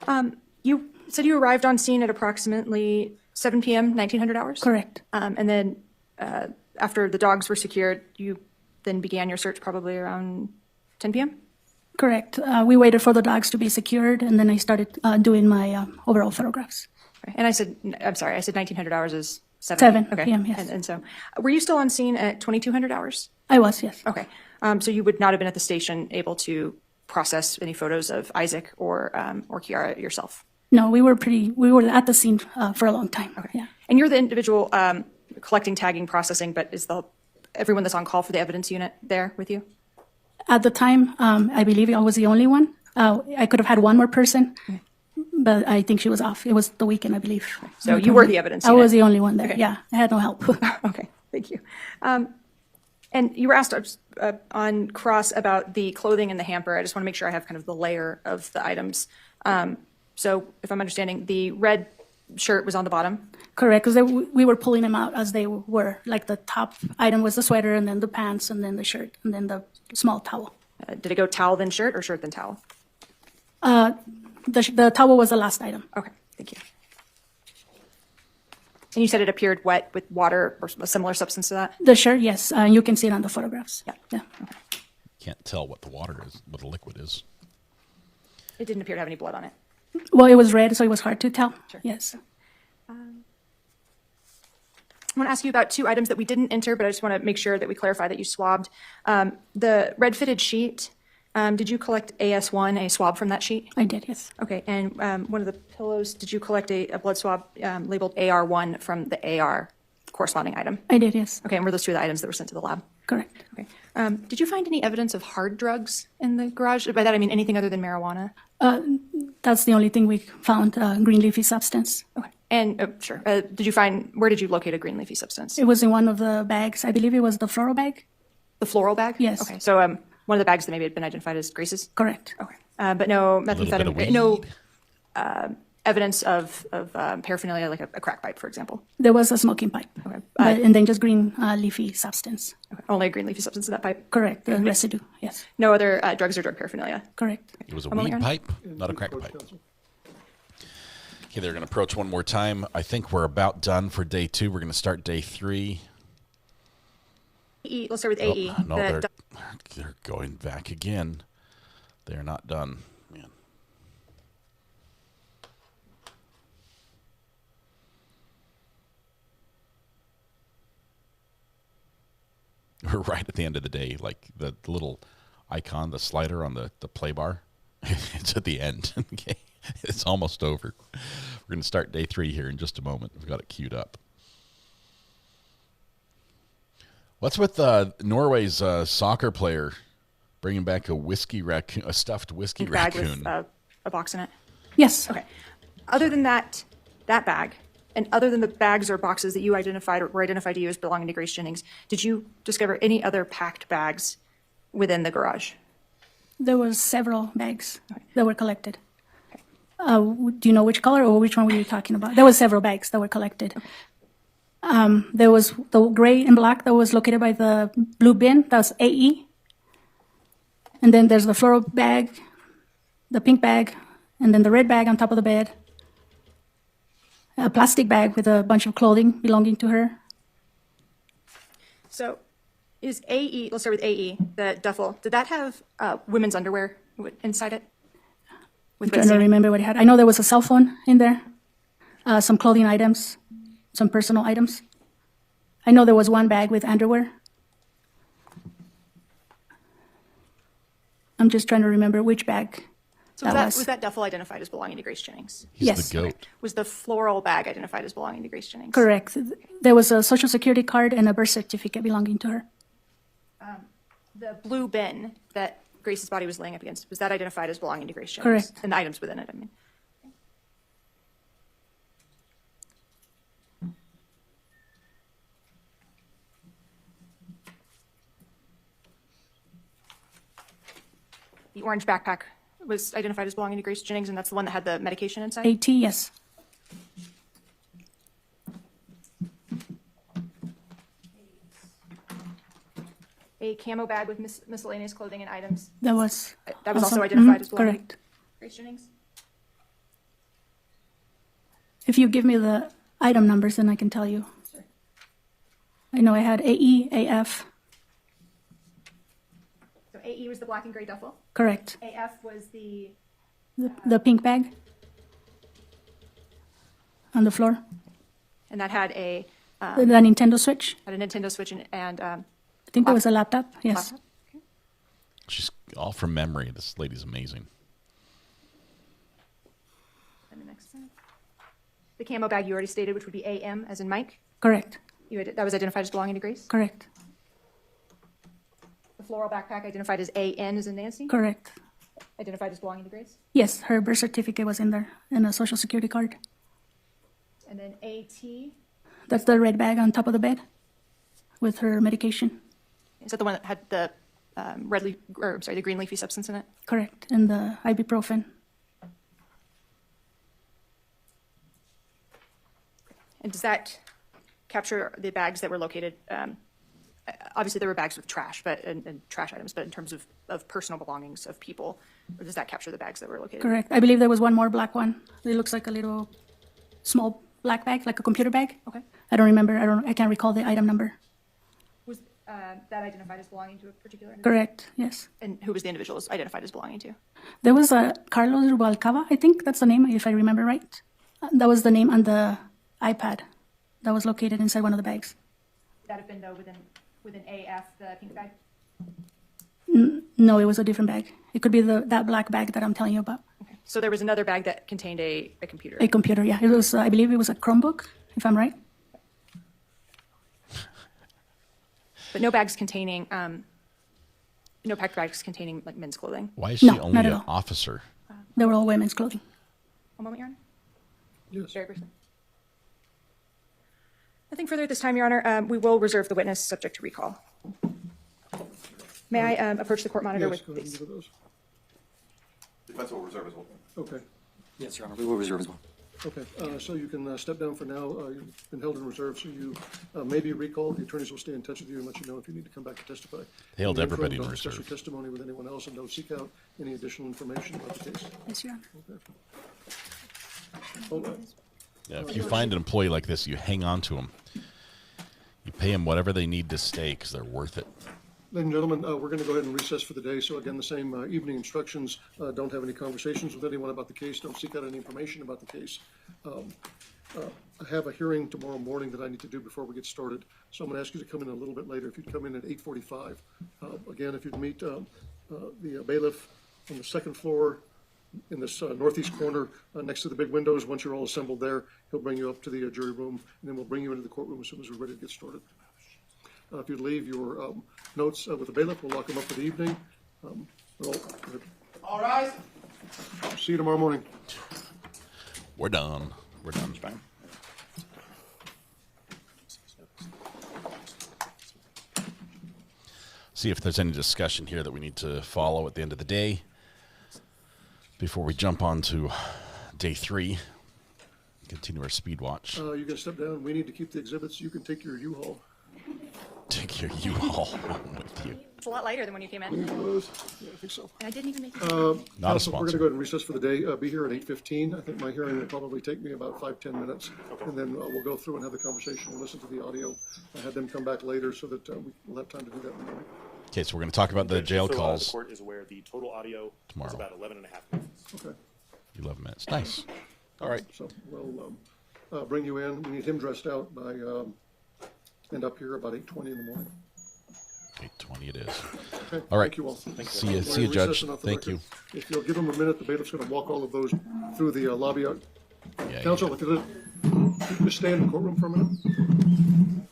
S10: Okay. You said you arrived on scene at approximately 7 p.m., 1900 hours?
S13: Correct.
S10: And then after the dogs were secured, you then began your search probably around 10 p.m.?
S13: Correct. We waited for the dogs to be secured, and then I started doing my overall photographs.
S10: Okay. And I said 1900 hours is 7?
S13: 7
S10: okay.
S13: p.m., yes.
S10: And so were you still on scene at 2200 hours?
S13: I was, yes.
S10: Okay. So you would not have been at the station able to process any photos of Isaac or Kiara yourself?
S13: No, we were at the scene for a long time.
S10: Okay.
S13: Yeah.
S10: And you're the individual collecting, tagging, processing, but is everyone that's on call for the evidence unit there with you?
S13: At the time, I believe I was the only one. I could have had one more person, but I think she was off. It was the weekend, I believe.
S10: So you were the evidence
S13: unit.
S10: I
S13: was the only one there.
S10: Okay.
S13: Yeah, I had no help.
S10: Okay, thank you. And you were asked on cross about the clothing in the hamper. I just want to make sure I have kind of the layer of the items. So if I'm understanding, the red shirt was on the bottom?
S13: Correct, because we were pulling them out as they were. Like the top item was the sweater, and then the pants, and then the shirt, and then the small towel.
S10: Did it go towel then shirt, or shirt then towel?
S13: The towel was the last item.
S10: Okay, thank you. And you said it appeared wet with water or a similar substance to that?
S13: The shirt, yes. You can see it on the photographs.
S10: Yeah.
S13: Yeah.
S10: Okay.
S5: Can't tell what the water is, what the liquid is.
S10: It didn't appear to have any blood on it.
S13: Well, it was red, so it was hard to tell.
S10: Sure.
S13: Yes.
S10: I want to ask you about 2 items that we didn't enter, but I just want to make sure that we clarify that you swabbed. The red fitted sheet, did you collect AS1, a swab from that sheet?
S13: I did, yes.
S10: Okay, and one of the pillows, did you collect a blood swab labeled AR1 from the AR corresponding item?
S13: I did, yes.
S10: Okay, and were those 2 of the items that were sent to the lab?
S13: Correct.
S10: Okay. Did you find any evidence of hard drugs in the garage? By that I mean anything other than marijuana?
S13: That's the only thing we found, green leafy substance.
S10: Okay. And sure. Where did you locate a green leafy substance?
S13: It was in one of the bags. I believe it was the floral bag.
S10: The floral bag?
S13: Yes.
S10: Okay. So One of the bags that maybe had been identified as Grace's?
S13: Correct.
S10: Okay. But no
S5: little bit of
S10: methamphetamine, no
S5: weed.
S10: evidence of paraphernalia, like a crack pipe, for example?
S13: There was a smoking pipe.
S10: Okay.
S13: And then just green leafy substance.
S10: Okay. Only a green leafy substance in that pipe?
S13: Correct. The residue, yes.
S10: No other drugs or drug paraphernalia?
S13: Correct.
S5: It was a
S10: moment,
S5: weed
S10: Aaron.
S5: pipe, not a crack pipe. Okay, they're going to approach one more time. I think we're about done for day 2. We're going to start day 3.
S10: AE, let's start with AE.
S5: No, they're going back again. They're not done. Man. We're right at the end of the day. Like the little icon, the slider on the play bar, it's at the end. Okay, it's almost over. We're going to start day 3 here in just a moment. We've got it queued up. What's with Norway's soccer player bringing back a whiskey raccoon, a stuffed whiskey
S10: bag
S5: raccoon?
S10: with a box in it?
S13: Yes.
S10: Okay. Other than that bag, and other than the bags or boxes that you identified or were identified to you as belonging to Grace Jennings, did you discover any other packed bags within the garage?
S13: There was several bags that were collected. Do you know which color or which one were you talking about? There was several bags that were collected. There was the gray and black that was located by the blue bin. That was AE. And then there's the floral bag, the pink bag, and then the red bag on top of the bed. A plastic bag with a bunch of clothing belonging to her.
S10: So is AE, let's start with AE, the duffel, did that have women's underwear inside it?
S13: I'm trying to remember what it had. I know there was a cell phone in there, some clothing items, some personal items. I know there was one bag with underwear. I'm just trying to remember which bag
S10: So was that duffel identified as belonging to Grace Jennings?
S5: He's
S13: Yes.
S5: the goat.
S10: Was the floral bag identified as belonging to Grace Jennings?
S13: Correct. There was a social security card and a birth certificate belonging to her.
S10: The blue bin that Grace's body was laying up against, was that identified as belonging to Grace Jennings?
S13: Correct.
S10: And the items within it, I mean. The orange backpack was identified as belonging to Grace Jennings, and that's the one that had the medication inside?
S13: AT, yes.
S10: A camo bag with miscellaneous clothing and items.
S13: That was
S10: also identified as belonging
S13: correct.
S10: to Grace Jennings?
S13: If you give me the item numbers, then I can tell you.
S10: Sure.
S13: I know I had AE, AF.
S10: So AE was the black and gray duffel.
S13: Correct.
S10: AF was the
S13: The pink bag on the floor.
S10: and that had a
S13: The Nintendo Switch.
S10: Nintendo Switch and
S13: I think there was a laptop. Yes.
S10: laptop.
S5: She's all from memory. This lady's amazing.
S10: And the next one. The camo bag you already stated, which would be AM as in Mike.
S13: Correct.
S10: That was identified as belonging to Grace.
S13: Correct.
S10: The floral backpack identified as AN as in Nancy.
S13: Correct.
S10: Identified as belonging to Grace.
S13: Yes, her birth certificate was in there and a social security card.
S10: And then AT.
S13: That's the red bag on top of the bed with her medication.
S10: Is that the one that had the the green leafy substance in it?
S13: Correct. And the ibuprofen.
S10: And does that capture the bags that were located? Obviously, there were bags with trash, and trash items, but in terms of personal belongings of people, or does that capture the bags that were located?
S13: Correct. I believe there was one more black one. It looks like a little small black bag, like a computer bag.
S10: Okay.
S13: I don't remember. I can't recall the item number.
S10: Was that identified as belonging to a particular individual?
S13: Correct. Yes.
S10: And who was the individual identified as belonging to?
S13: There was a Carlos Rubalcaba, I think that's the name, if I remember right. That was the name on the iPad that was located inside one of the bags.
S10: Would that have been though within AF, the pink bag?
S13: No, it was a different bag. It could be that black bag that I'm telling you about.
S10: Okay. So there was another bag that contained a computer.
S13: A computer, yeah. It was, I believe it was a Chromebook, if I'm right.
S10: But no bags containing, no packed bags containing like men's clothing.
S5: Why is she
S13: No,
S5: only
S13: not
S5: an
S13: at all.
S5: officer?
S13: They were all women's clothing.
S10: One moment, Your Honor.
S11: Yes.
S10: Very briefly. Nothing further at this time, Your Honor. We will reserve the witness subject to recall. May I approach the court monitor
S11: Yes,
S10: with
S11: go ahead and
S10: these?
S11: give it those.
S12: Defense will reserve as well.
S11: Okay.
S1: Yes, Your Honor, we will reserve as well.
S11: Okay, so you can step down for now. You've been held in reserve, so you may be recalled. The attorneys will stay in touch with you and let you know if you need to come back to testify.
S5: They held
S11: In the
S5: everybody
S11: interim,
S5: in
S11: don't discuss
S5: reserve.
S11: your testimony with anyone else, and don't seek out any additional information about the case.
S13: Yes, Your Honor.
S11: Okay. Hold on.
S5: Yeah, if you find an employee like this, you hang on to them. You pay them whatever they need to stay because they're worth it.
S11: Ladies and gentlemen, we're going to go ahead and recess for the day. So again, the same evening instructions. Don't have any conversations with anyone about the case. Don't seek out any information about the case. I have a hearing tomorrow morning that I need to do before we get started. So I'm going to ask you to come in a little bit later. If you'd come in at 8:45. Again, if you'd meet the bailiff on the second floor in this northeast corner next to the big windows. Once you're all assembled there, he'll bring you up to the jury room, and then we'll bring you into the courtroom as soon as we're ready to get started. If you'd leave your notes with the bailiff, we'll lock them up for the evening.
S7: All rise.
S11: See you tomorrow morning.
S5: We're done. We're done. See if there's any discussion here that we need to follow at the end of the day before we jump on to day 3. Continue our speed watch.
S11: You can step down. We need to keep the exhibits. You can take your U-Haul.
S5: Take your U-Haul home with you.
S10: It's a lot lighter than when you came in.
S11: Yeah, I think so.
S10: And I didn't even make it.
S5: Not a
S11: We're going to
S5: sponsor.
S11: go ahead and recess for the day. Be here at 8:15. I think my hearing will probably take me about 5-10 minutes. And then we'll go through and have the conversation and listen to the audio. I had them come back later so that we'll have time to do that in the morning.
S5: Okay, so we're going to talk about the jail calls
S4: The court is aware the total audio
S5: tomorrow.
S4: is about 11 and a half minutes.
S11: Okay.
S5: 11 minutes. Nice. All right.
S11: So we'll bring you in. We need him dressed out by end up here about 8:20 in the morning.
S5: 8:20 it is.
S11: Okay.
S5: All right.
S11: Thank you all.
S5: See you,
S11: We're
S5: Judge.
S11: recessing off the
S5: Thank
S11: record.
S5: you.
S11: If you'll give him a minute, the bailiff's going to walk all of those through the lobby out.
S5: Yeah,
S11: Counsel,
S5: yeah.
S11: if you could just stay in the courtroom for a minute.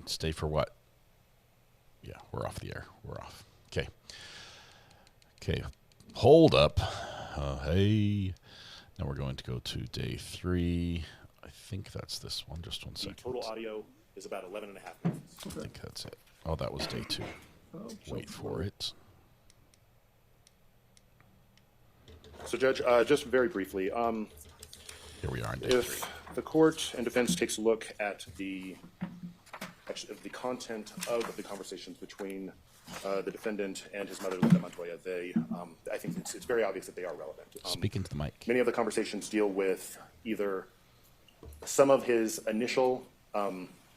S5: Stay for what? Yeah, we're off the air. We're off. Okay. Okay. Hold up. Hey. Now we're going to go to day 3. I think that's this one. Just one
S4: The
S5: second.
S4: total audio is about 11 and a half minutes.
S5: I think that's it. Oh, that was day 2. Wait for it.
S4: So, Judge, just very briefly,
S5: Here we are in day
S4: if
S5: 3.
S4: the court and defense takes a look at the content of the conversations between the defendant and his mother, Linda Montoya, I think it's very obvious that they are relevant.
S5: Speak into the mic.
S4: Many of the conversations deal with either some of his initial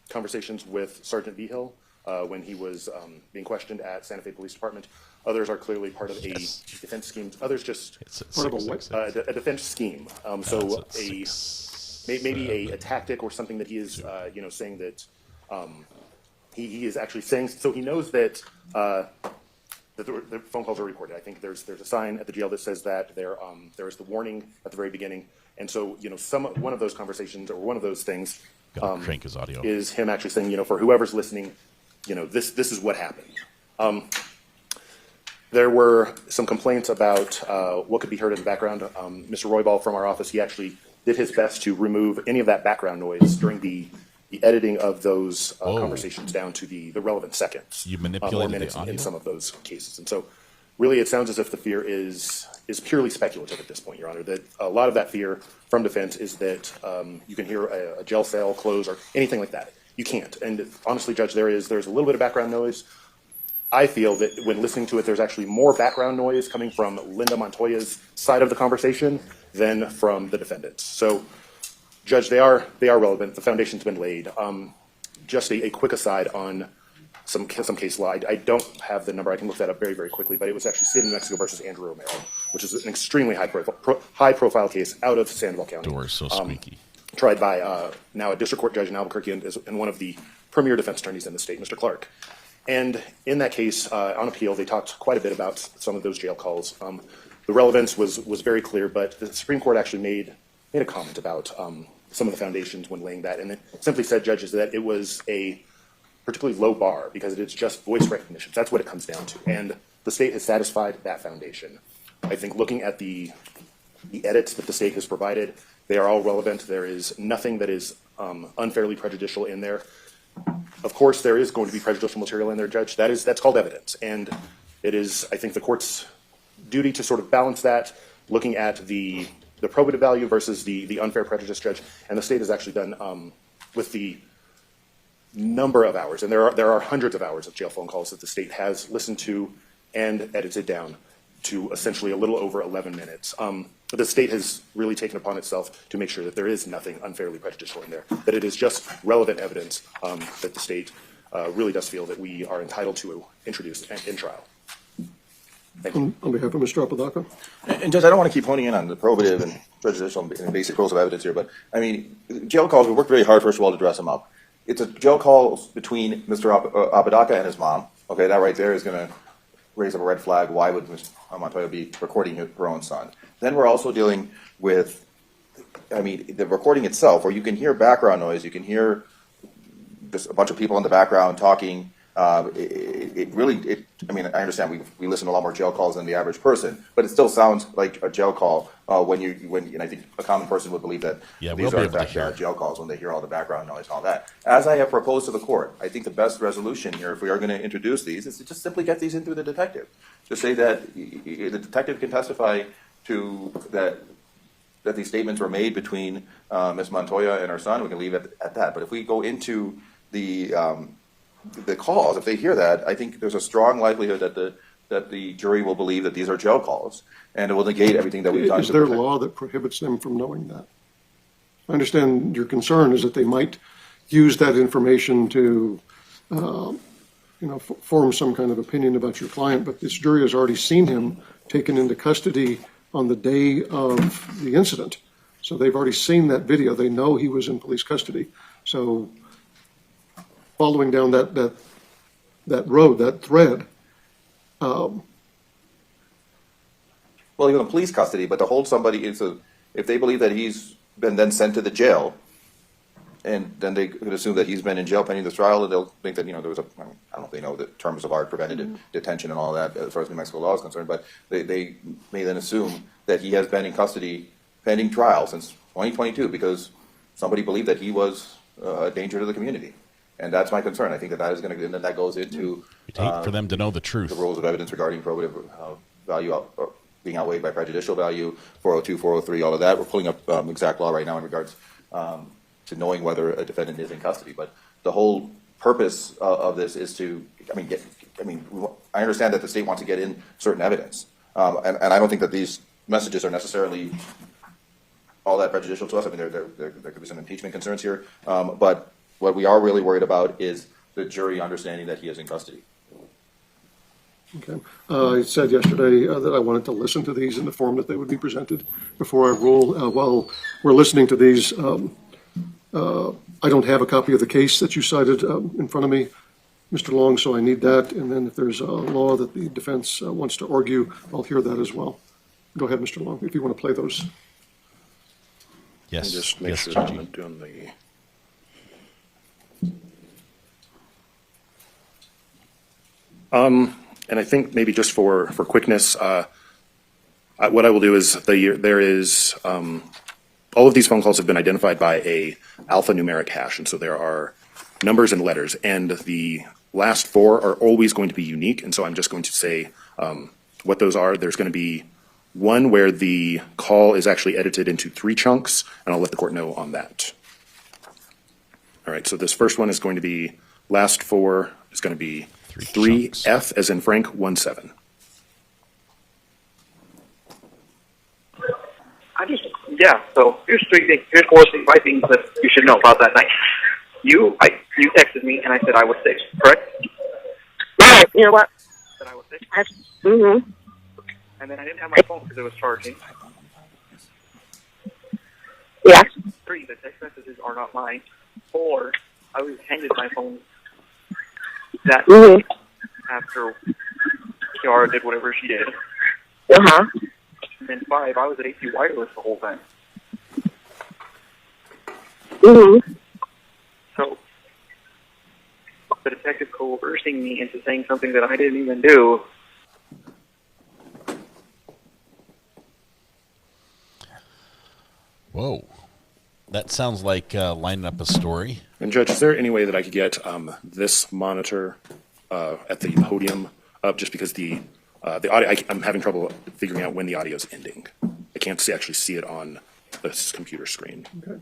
S4: conversations with Sergeant Vigil when he was being questioned at Santa Fe Police Department. Others are clearly part of a defense scheme. Others just
S5: Part of
S4: a defense scheme. So maybe a tactic or something that he is saying that he is actually saying. So he knows that the phone calls are recorded. I think there's a sign at the jail that says that there is the warning at the very beginning. And so one of those conversations or one of those things
S5: crank his audio.
S4: is him actually saying, for whoever's listening, this is what happened. There were some complaints about what could be heard in the background. Mr. Roybal from our office, he actually did his best to remove any of that background noise during the editing of those conversations down to the relevant seconds.
S5: You
S4: or
S5: manipulated
S4: minutes
S5: the audio?
S4: in some of those cases. And so really it sounds as if the fear is purely speculative at this point, Your Honor, that a lot of that fear from defense is that you can hear a jail cell close or anything like that. You can't. And honestly, Judge, there's a little bit of background noise. I feel that when listening to it, there's actually more background noise coming from Linda Montoya's side of the conversation than from the defendant's. So, Judge, they are relevant. The foundation's been laid. Just a quick aside on some case law. I don't have the number. I can look that up very, very quickly. But it was actually State of New Mexico versus Andrew Romero, which is an extremely high profile case out of Sandoval County.
S5: Door's so squeaky.
S4: Tried by now a district court judge in Albuquerque and one of the premier defense attorneys in the state, Mr. Clark. And in that case, on appeal, they talked quite a bit about some of those jail calls. The relevance was very clear, but the Supreme Court actually made a comment about some of the foundations when laying that, and it simply said, judges, that it was a particularly low bar because it's just voice recognition. That's what it comes down to, and the state has satisfied that foundation. I think looking at the edits that the state has provided, they are all relevant. There is nothing that is unfairly prejudicial in there. of course, there is going to be prejudicial material in there, Judge. That's called evidence. And it is, I think, the court's duty to sort of balance that, looking at the probative value versus the unfair prejudice, Judge. And the state has actually done with the number of hours, and there are hundreds of hours of jail phone calls that the state has listened to and edited down to essentially a little over 11 minutes. The state has really taken upon itself to make sure that there is nothing unfairly prejudicial in there, that it is just relevant evidence that the state really does feel that we are entitled to introduce in trial. Thank you.
S11: On behalf of Mr. Apodaca.
S12: And Judge, I don't want to keep honing in on the probative and prejudicial and basic rules of evidence here, but I mean, jail calls, we worked very hard, first of all, to dress them up. It's a jail call between Mr. Apodaca and his mom. Okay, that right there is going to raise up a red flag. Why would Ms. Montoya be recording her own son? Then we're also dealing with, I mean, the recording itself, where you can hear background noise, you can hear just a bunch of people in the background talking. I mean, I understand we listen to a lot more jail calls than the average person, but it still sounds like a jail call and I think a common person would believe that these are in fact jail calls when they hear all the background noise and all that. As I have proposed to the court, I think the best resolution here, if we are going to introduce these, is to just simply get these in through the detective. To say that the detective can testify to that these statements were made between Ms. Montoya and her son, we can leave it at that. But if we go into the calls, if they hear that, I think there's a strong likelihood that the jury will believe that these are jail calls, and it will negate everything that we've done.
S11: Is there a law that prohibits them from knowing that? I understand your concern is that they might use that information to, form some kind of opinion about your client, but this jury has already seen him taken into custody on the day of the incident. So they've already seen that video. They know he was in police custody. So following down that road, that thread.
S12: Well, even in police custody, but to hold somebody if they believe that he's been then sent to the jail, and then they could assume that he's been in jail pending this trial, and they'll think that there was I don't know if they know the terms of art, preventive detention and all that as far as New Mexico law is concerned, but they may then assume that he has been in custody pending trial since 2022 because somebody believed that he was a danger to the community. And that's my concern. I think that is going to, and then that goes into
S5: for them to know the truth.
S12: The rules of evidence regarding probative value being outweighed by prejudicial value, 402, 403, all of that. We're pulling up exact law right now in regards to knowing whether a defendant is in custody. But the whole purpose of this is to, I understand that the state wants to get in certain evidence, and I don't think that these messages are necessarily all that prejudicial to us. I mean, there could be some impeachment concerns here, but what we are really worried about is the jury understanding that he is in custody.
S11: Okay. I said yesterday that I wanted to listen to these in the form that they would be presented before I rule. While we're listening to these, I don't have a copy of the case that you cited in front of me, Mr. Long, so I need that. And then if there's a law that the defense wants to argue, I'll hear that as well. Go ahead, Mr. Long, if you want to play those.
S5: Yes.
S4: Just make sure
S5: Judge.
S4: I'm not doing the... And I think maybe just for quickness, what I will do is there is all of these phone calls have been identified by a alphanumeric hash, and so there are numbers and letters, and the last four are always going to be unique. And so I'm just going to say what those are. There's going to be one where the call is actually edited into 3 chunks, and I'll let the court know on that. All right. So this first one is going to be last 4 is going to be 3F as in Frank 17.
S15: So here's 3 things. Here's 4 things, 5 things that you should know about that night. You texted me and I said I was sick, correct?
S16: Right. You know what?
S15: Said I was sick.
S16: Mm-hmm.
S15: And then I didn't have my phone because it was charging.
S16: Yeah.
S15: 3, the text messages are not mine. 4, I was handed my phone that after Kiara did whatever she did.
S16: Uh-huh.
S15: And then 5, I was at AC Wireless the whole time.
S16: Mm-hmm.
S15: So, the detective coercing me into saying something that I didn't even do.
S5: Whoa. That sounds like lining up a story.
S4: And Judge, is there any way that I could get this monitor at the podium up, just because the audio, I'm having trouble figuring out when the audio is ending. I can't actually see it on this computer screen.
S11: Okay.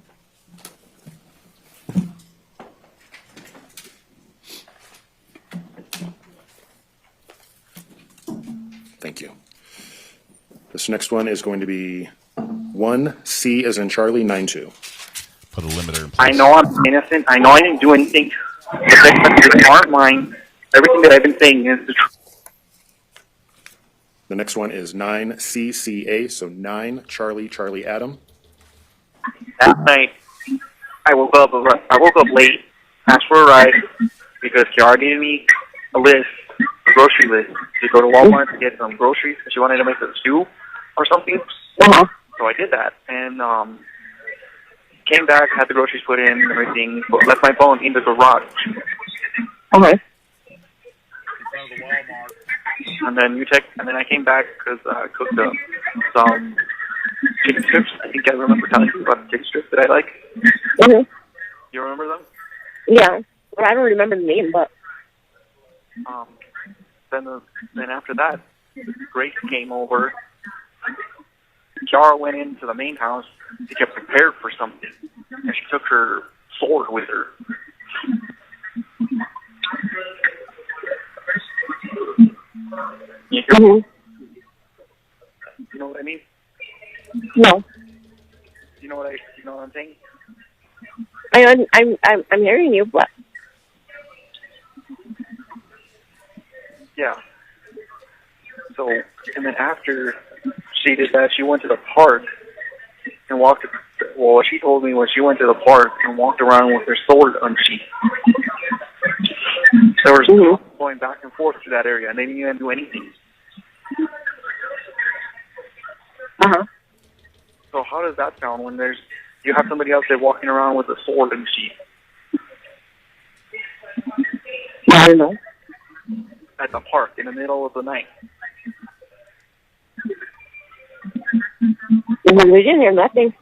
S4: Thank you. This next one is going to be 1C as in Charlie 92.
S5: Put a limiter in place.
S15: I know I'm innocent. I know I didn't do anything. The text messages aren't mine. Everything that I've been saying is the truth.
S4: The next one is 9CCA, so 9 Charlie Charlie Adam.
S15: That night, I woke up late, asked for a ride, because Kiara needed me a list, a grocery list, to go to Walmart to get some groceries, because she wanted to make a stew or something. So I did that, and came back, had the groceries put in, and everything, left my phone in the garage.
S16: Okay.
S15: And then I came back because I cooked some chicken strips. I think I remember telling you about the chicken strips that I like.
S16: Mm-hmm.
S15: You remember them?
S16: Yeah. Well, I don't remember the name, but
S15: then after that, Grace came over. Kiara went into the main house to get prepared for something, and she took her sword with her.
S16: Mm-hmm.
S15: You know what I mean?
S16: No.
S15: You know what I'm saying?
S16: I'm hearing you, but
S15: yeah. So, and then after she did that, she went to the park and walked. Well, what she told me was she went to the park and walked around with her sword unsheathed. There was going back and forth to that area, and they didn't even do anything. So how does that sound when you have somebody else there walking around with a sword and sheath?
S16: I don't know.
S15: At the park in the middle of the night.
S16: We didn't hear nothing.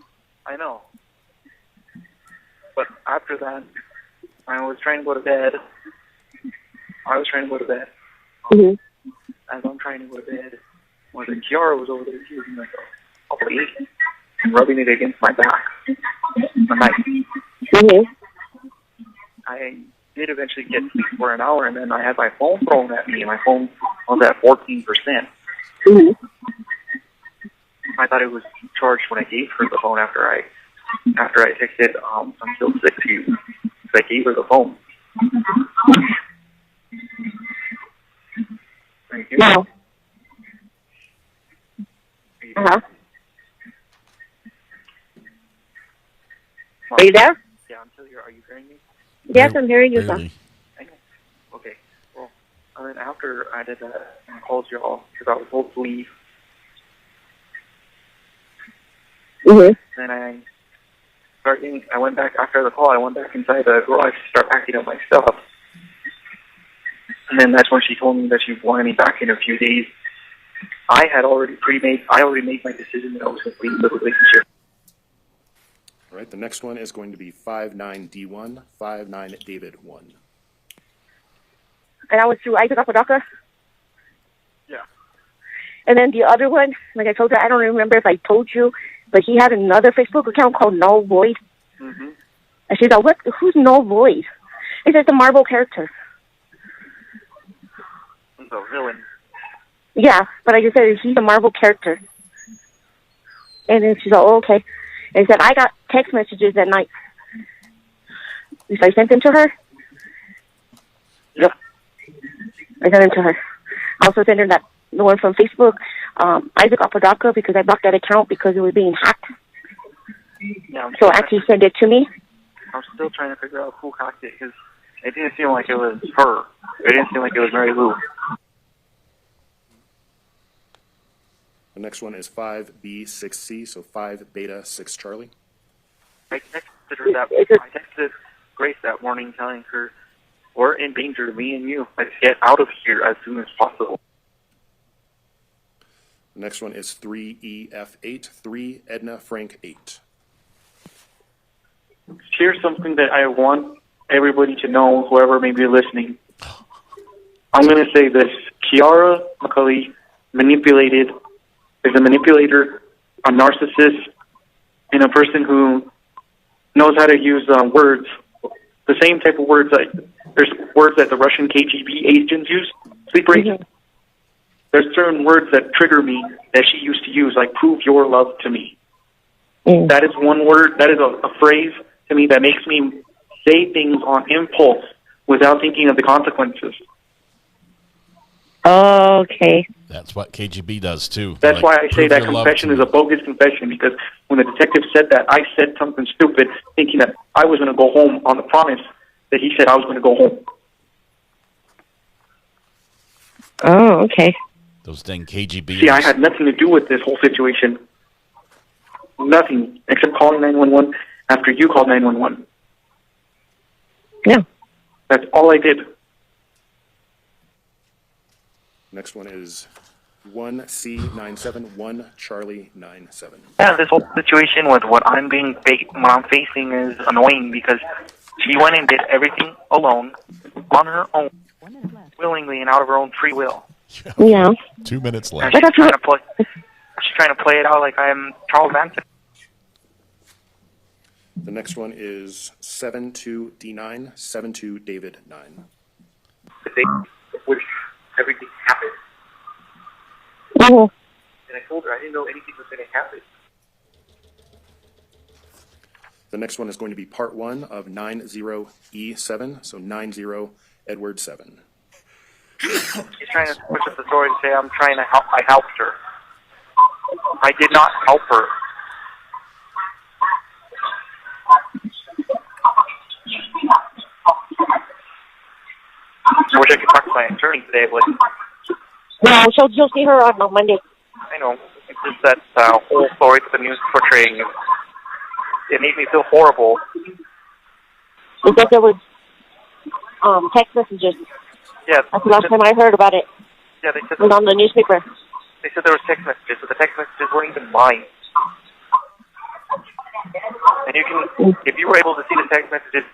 S15: I know. But after that, I was trying to go to bed.
S16: Mm-hmm.
S15: As I'm trying to go to bed, when Kiara was over there, she was like, oh, wait, rubbing it against my back. The night.
S16: Mm-hmm.
S15: I did eventually get sleep for an hour, and then I had my phone thrown at me, and my phone was at 14%.
S16: Mm-hmm.
S15: I thought it was charged when I gave her the phone after I texted, I'm still sick to you. So I gave her the phone. Thank you.
S16: No. Uh-huh. Are you there?
S15: Yeah, I'm still here. Are you hearing me?
S16: Yes, I'm hearing you, sir.
S15: I know. Okay. Well, and then after I did that, I called y'all because I was told to leave.
S16: Mm-hmm.
S15: Then I went back after the call. I went back inside the garage to start packing up my stuff. And then that's when she told me that she wanted me back in a few days. I already made my decision that I was going to leave the relationship.
S4: All right, the next one is going to be 59D1, 59 David 1.
S16: And I was through Ayden, Apodaca.
S15: Yeah.
S16: And then the other one, like I told you, I don't remember if I told you, but he had another Facebook account called Null Void.
S15: Mm-hmm.
S16: And she's like, who's Null Void? It's just a Marvel character.
S15: He's a villain.
S16: Yeah, but I just said he's a Marvel character. And then she's like, oh, okay. And said, I got text messages at night. So I sent them to her.
S15: Yep.
S16: I sent them to her. I also sent her the one from Facebook, Isaac Apodaca, because I blocked that account because it was being hacked.
S15: Yeah,
S16: so actually send it to me.
S15: I'm still trying to figure out who hacked it because it didn't seem like it was her. It didn't seem like it was Mary Lou.
S4: The next one is 5B6C, so 5 Beta 6 Charlie.
S15: I texted Grace that morning telling her, we're in danger, me and you. Let's get out of here as soon as possible.
S4: The next one is 3EF8, 3 Edna Frank 8.
S15: here's something that I want everybody to know, whoever may be listening. I'm going to say this. Kiara McCulley is a manipulator, a narcissist, and a person who knows how to use words, the same type of words. There's words that the Russian KGB agents use, sleeper agents. There's certain words that trigger me that she used to use, like "prove your love to me." That is one word. That is a phrase to me that makes me say things on impulse without thinking of the consequences.
S14: Okay.
S5: That's what KGB does too.
S15: That's why I say that confession is a bogus confession, because when the detective said that, I said something stupid, thinking that I was going to go home on the promise that he said I was going to go home.
S14: Oh, okay.
S5: Those dang KGB.
S15: See, I had nothing to do with this whole situation. Nothing, except calling 911 after you called 911.
S14: Yeah.
S15: That's all I did.
S4: Next one is 1C971 Charlie 97.
S15: Yeah, this whole situation with what I'm facing is annoying, because she went and did everything alone, on her own, willingly and out of her own free will.
S14: Yeah.
S5: 2 minutes
S15: And
S5: left.
S15: she's trying to play it out like I'm Charles Manson.
S4: The next one is 72D9 72 David 9.
S15: Which everything happened.
S14: Oh.
S15: And I told her I didn't know anything was going to happen.
S4: The next one is going to be part 1 of 90E7, so 90 Edward 7.
S15: She's trying to push up the story to say I helped her. I did not help her. I wish I could talk to my attorney today, but
S16: No, so you'll see her on Monday.
S15: I know. It's just that whole story that the news is portraying. It made me feel horrible.
S16: Because there was text messages.
S15: Yeah.
S16: That's the last time I heard about it.
S15: Yeah, they said
S16: It was on the newspaper.
S15: They said there was text messages, but the text messages weren't even mine. And you can, if you were able to see the text messages,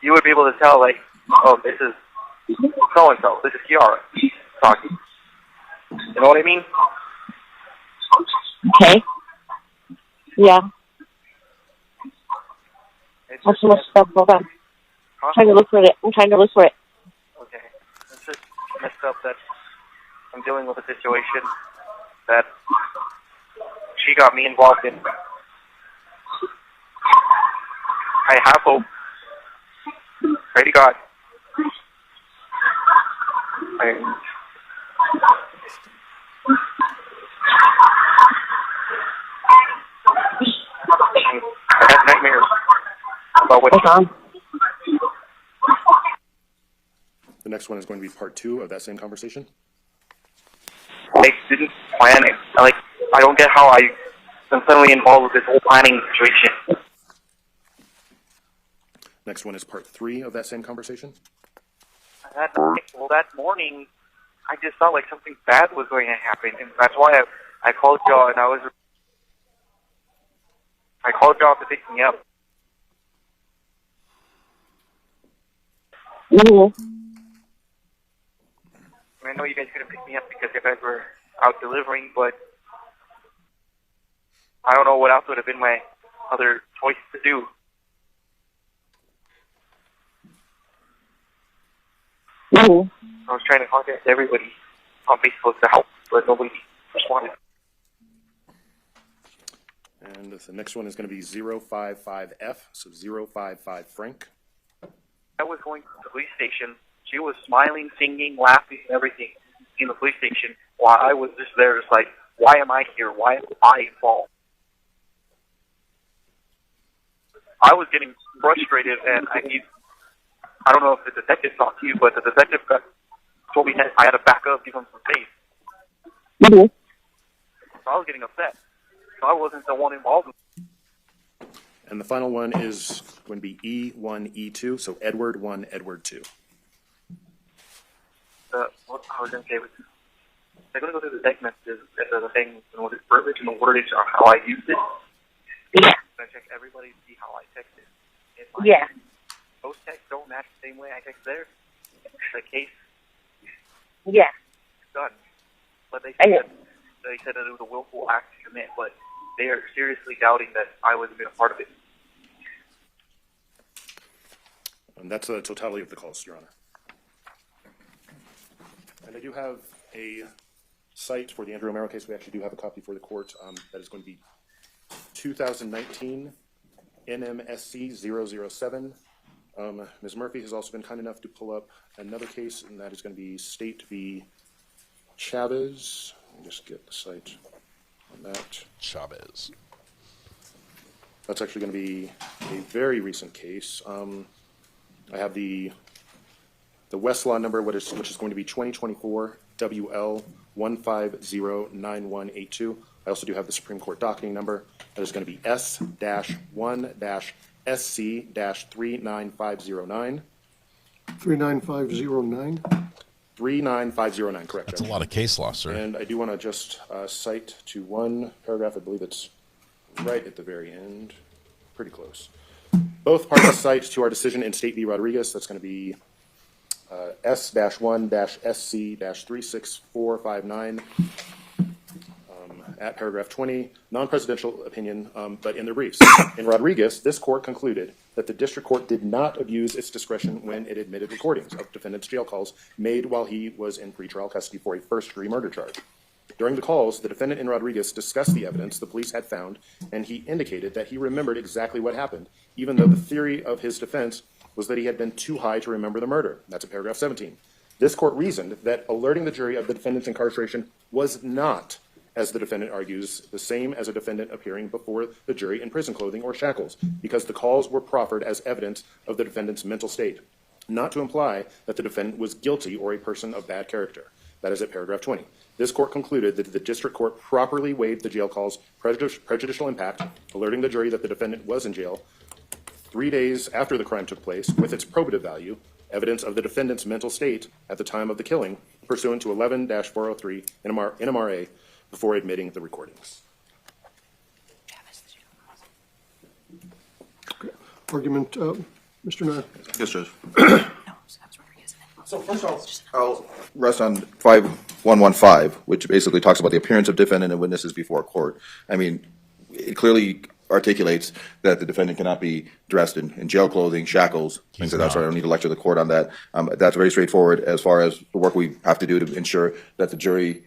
S15: you would be able to tell, like, oh, this is so-and-so. This is Kiara talking. You know what I mean?
S16: Okay. Yeah. That's so much stuff. Hold on. I'm trying to look for it.
S15: Okay. It's just messed up that I'm dealing with a situation that she got me involved in. I have hope. Pray to God. I have nightmares about what
S4: The next one is going to be part 2 of that same conversation.
S15: I didn't plan it. I don't get how I'm suddenly involved with this whole planning situation.
S4: Next one is part 3 of that same conversation.
S15: That morning, I just felt like something bad was going to happen, and that's why I called y'all, and I called y'all to pick me up. I know you guys couldn't pick me up because you guys were out delivering, but I don't know what else would have been my other choice to do. I was trying to contact everybody on Facebook to help, but nobody responded.
S4: And the next one is going to be 055F, so 055 Frank.
S15: I was going to the police station. She was smiling, singing, laughing, and everything in the police station, while I was just there, just like, why am I here? Why am I involved? I was getting frustrated, and I don't know if the detective talked to you, but the detective told me that I had to back up, give him some space. So I was getting upset. So I wasn't the one involved.
S4: And the final one is going to be E1, E2, so Edward 1, Edward 2.
S15: What I was going to say was, they're going to go through the text messages and the thing, and what it's verbiage and the wordage on how I used it. Yeah. I gonna check everybody to see how I texted.
S16: Yeah.
S15: Those texts don't match the same way I text theirs. The case
S16: Yeah.
S15: is done. But they
S16: Okay.
S15: said that it was a willful act to commit, but they are seriously doubting that I was a part of it.
S4: And that's the totality of the calls, Your Honor. And I do have a cite for the Andrew Romero case. We actually do have a copy for the court. That is going to be 2019 NMSC 007. Ms. Murphy has also been kind enough to pull up another case, and that is going to be State v. Chavez. Let me just get the cite on that.
S5: Chavez.
S4: That's actually going to be a very recent case. I have the Westlaw number, which is going to be 2024 WL 1509182. I also do have the Supreme Court docketing number. That is going to be S-1-SC-39509.
S11: 39509.
S4: 39509, correct.
S5: That's a lot of case law, sir.
S4: And I do want to just cite to one paragraph. I believe it's right at the very end. Pretty close. Both parties cite to our decision in State v. Rodriguez. That's going to be S-1-SC-36459 at paragraph 20, non-presidential opinion, but in the briefs. In Rodriguez, this court concluded that the district court did not abuse its discretion when it admitted recordings of defendant's jail calls made while he was in pretrial custody for a first-degree murder charge. During the calls, the defendant in Rodriguez discussed the evidence the police had found, and he indicated that he remembered exactly what happened, even though the theory of his defense was that he had been too high to remember the murder. That's in paragraph 17. This court reasoned that alerting the jury of the defendant's incarceration was not, as the defendant argues, the same as a defendant appearing before the jury in prison clothing or shackles, because the calls were proffered as evidence of the defendant's mental state, not to imply that the defendant was guilty or a person of bad character. That is at paragraph 20. This court concluded that the district court properly weighed the jail call's prejudicial impact, alerting the jury that the defendant was in jail 3 days after the crime took place, with its probative value, evidence of the defendant's mental state at the time of the killing, pursuant to 11-403 NMRA, before admitting the recordings.
S11: Argument, Mr. Nye.
S12: Yes, Judge. So first off, I'll rest on 5115, which basically talks about the appearance of defendant and witnesses before court. I mean, it clearly articulates that the defendant cannot be dressed in jail clothing, shackles, things like that. So I don't need to lecture the court on that. That's very straightforward as far as the work we have to do to ensure that the jury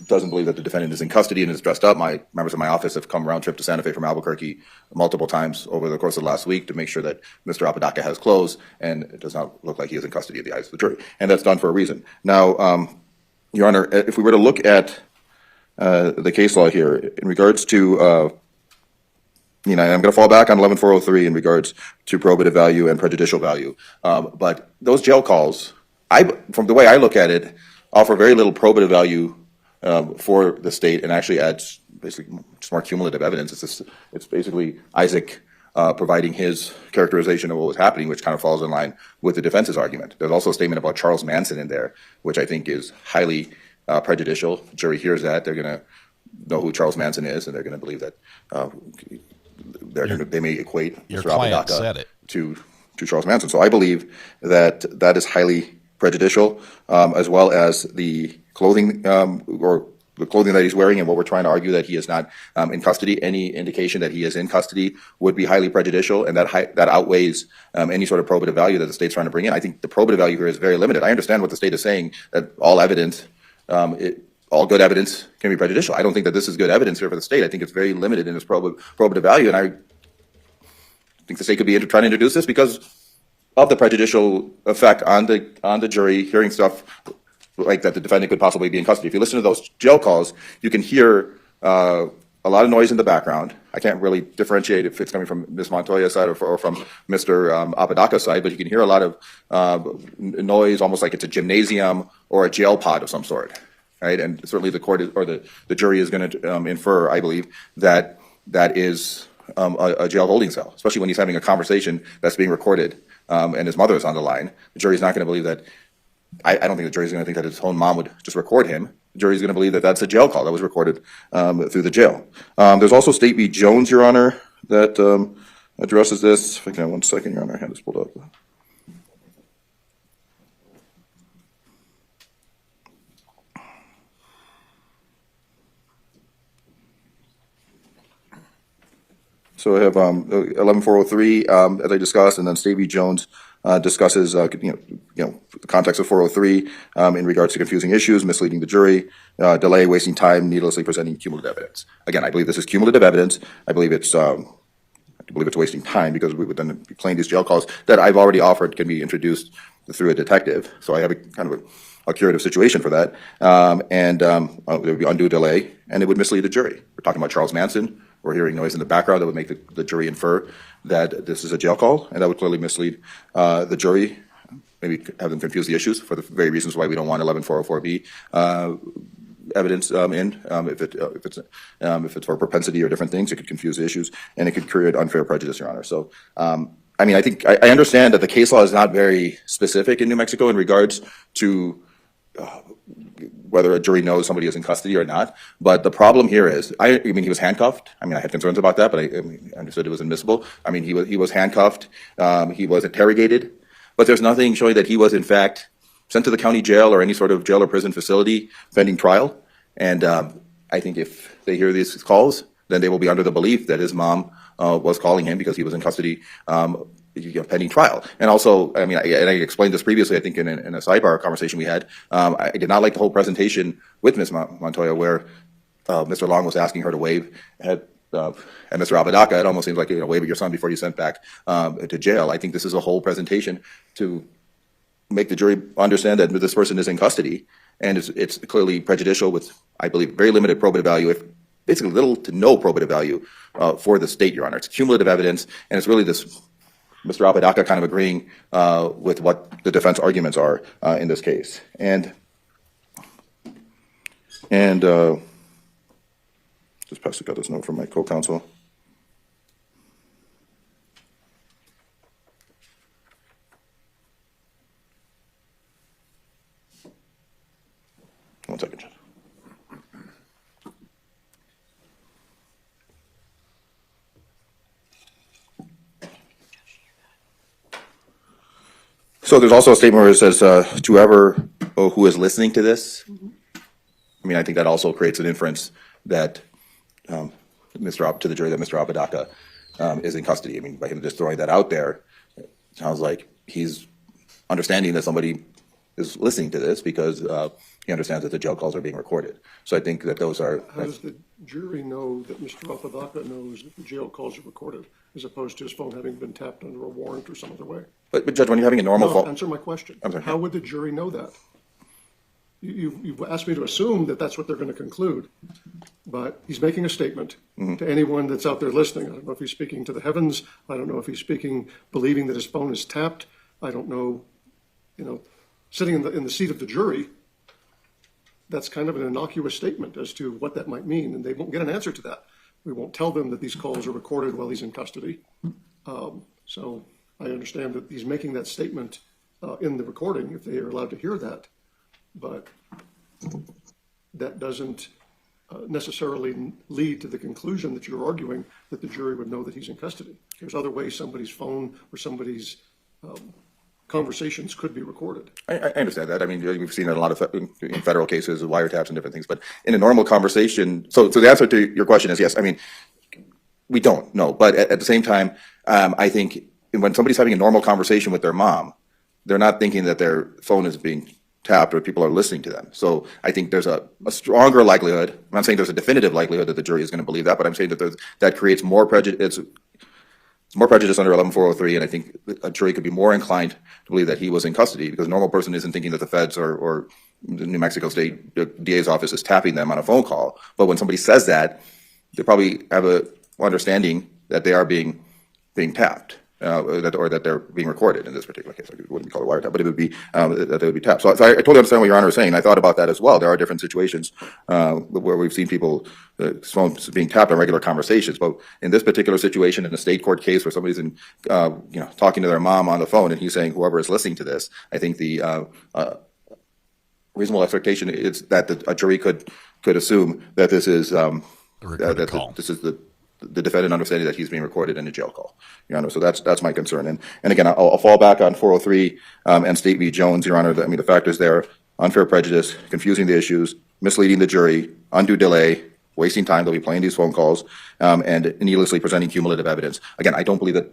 S12: doesn't believe that the defendant is in custody and is dressed up. My members of my office have come round trip to Santa Fe from Albuquerque multiple times over the course of the last week to make sure that Mr. Apodaca has clothes and it does not look like he is in custody of the eyes of the jury. And that's done for a reason. Now, Your Honor, if we were to look at the case law here in regards to, I'm going to fall back on 11403 in regards to probative value and prejudicial value. But those jail calls, from the way I look at it, offer very little probative value for the state and actually adds basically just more cumulative evidence. It's basically Isaac providing his characterization of what was happening, which kind of falls in line with the defense's argument. There's also a statement about Charles Manson in there, which I think is highly prejudicial. The jury hears that, they're going to know who Charles Manson is, and they're going to believe that they may equate Mr. Apodaca to Charles Manson. So I believe that that is highly prejudicial, as well as the clothing or the clothing that he's wearing and what we're trying to argue that he is not in custody. Any indication that he is in custody would be highly prejudicial, and that outweighs any sort of probative value that the state's trying to bring in. I think the probative value here is very limited. I understand what the state is saying, that all evidence, all good evidence can be prejudicial. I don't think that this is good evidence here for the state. I think it's very limited in its probative value, and I think the state could be trying to introduce this because of the prejudicial effect on the jury hearing stuff like that the defendant could possibly be in custody. If you listen to those jail calls, you can hear a lot of noise in the background. I can't really differentiate if it's coming from Ms. Montoya's side or from Mr. Apodaca's side, but you can hear a lot of noise, almost like it's a gymnasium or a jail pod of some sort, right? And certainly the court or the jury is going to infer, I believe, that that is a jail holding cell, especially when he's having a conversation that's being recorded and his mother is on the line. The jury's not going to believe that. I don't think the jury's going to think that his own mom would just record him. The jury's going to believe that that's a jail call that was recorded through the jail. There's also State v. Jones, Your Honor, that addresses this. If I can have 1 second, Your Honor, I had this pulled up. So I have 11403, as I discussed, and then Stavey Jones discusses the context of 403 in regards to confusing issues, misleading the jury, delay, wasting time, needlessly presenting cumulative evidence. Again, I believe this is cumulative evidence. I believe it's wasting time because we would then be playing these jail calls that I've already offered can be introduced through a detective. So I have a kind of a curative situation for that, there would be undue delay, and it would mislead the jury. We're talking about Charles Manson. We're hearing noise in the background that would make the jury infer that this is a jail call, and that would clearly mislead the jury, maybe have them confuse the issues for the very reasons why we don't want 11404B evidence if it's for propensity or different things. It could confuse the issues, and it could create unfair prejudice, Your Honor. So, I mean, I think I understand that the case law is not very specific in New Mexico in regards to whether a jury knows somebody is in custody or not. But the problem here is, I mean, he was handcuffed. I mean, I had concerns about that, but I understood it was admissible. I mean, he was handcuffed. He was interrogated. But there's nothing showing that he was, in fact, sent to the county jail or any sort of jail or prison facility pending trial. And I think if they hear these calls, then they will be under the belief that his mom was calling him because he was in custody pending trial. And also, I mean, I explained this previously, I think, in a sidebar conversation we had. I did not like the whole presentation with Ms. Montoya where Mr. Long was asking her to wave at Mr. Apodaca. It almost seems like, wave at your son before you sent back to jail. I think this is a whole presentation to make the jury understand that this person is in custody, and it's clearly prejudicial with, I believe, very limited probative value, if basically little to no probative value for the state, Your Honor. It's cumulative evidence, and it's really this Mr. Apodaca kind of agreeing with what the defense arguments are in this case. And just got this note from my co-counsel. One second, Judge. So there's also a statement where it says, to whoever who is listening to this. I mean, I think that also creates an inference that to the jury that Mr. Apodaca is in custody. I mean, by him just throwing that out there, it sounds like he's understanding that somebody is listening to this because he understands that the jail calls are being recorded. So I think that those are.
S11: How does the jury know that Mr. Apodaca knows that the jail calls are recorded, as opposed to his phone having been tapped under a warrant or some other way?
S12: But Judge, when you're having a normal phone.
S11: Answer my question.
S12: I'm sorry.
S11: How would the jury know that? You've asked me to assume that that's what they're going to conclude, but he's making a statement to anyone that's out there listening. I don't know if he's speaking to the heavens. I don't know if he's speaking believing that his phone is tapped. I don't know, sitting in the seat of the jury, that's kind of an innocuous statement as to what that might mean, and they won't get an answer to that. We won't tell them that these calls are recorded while he's in custody. So I understand that he's making that statement in the recording if they are allowed to hear that, but that doesn't necessarily lead to the conclusion that you're arguing that the jury would know that he's in custody. There's other ways somebody's phone or somebody's conversations could be recorded.
S12: I understand that. I mean, we've seen that a lot of in federal cases, wiretaps and different things. But in a normal conversation, so the answer to your question is yes. I mean, we don't know. But at the same time, I think when somebody's having a normal conversation with their mom, they're not thinking that their phone is being tapped or people are listening to them. So I think there's a stronger likelihood. I'm not saying there's a definitive likelihood that the jury is going to believe that, but I'm saying that that creates more prejudice. It's more prejudice under 11403, and I think a jury could be more inclined to believe that he was in custody because a normal person isn't thinking that the feds or the New Mexico State DA's office is tapping them on a phone call. But when somebody says that, they probably have a understanding that they are being tapped. Or that they're being recorded in this particular case. I wouldn't call it wiretap, but it would be that they would be tapped. So I totally understand what Your Honor is saying. I thought about that as well. There are different situations where we've seen people phones being tapped in regular conversations, but in this particular situation, in a state court case where somebody's talking to their mom on the phone and he's saying whoever is listening to this, I think the reasonable expectation is that a jury could assume that this is
S5: recorded call.
S12: This is the the defendant understanding that he's being recorded in a jail call, Your Honor. So that's my concern. And again, I'll fall back on 403 and State v. Jones, Your Honor. The factors there: unfair prejudice, confusing the issues, misleading the jury, undue delay, wasting time. They'll be playing these phone calls, and needlessly presenting cumulative evidence. Again, I don't believe that.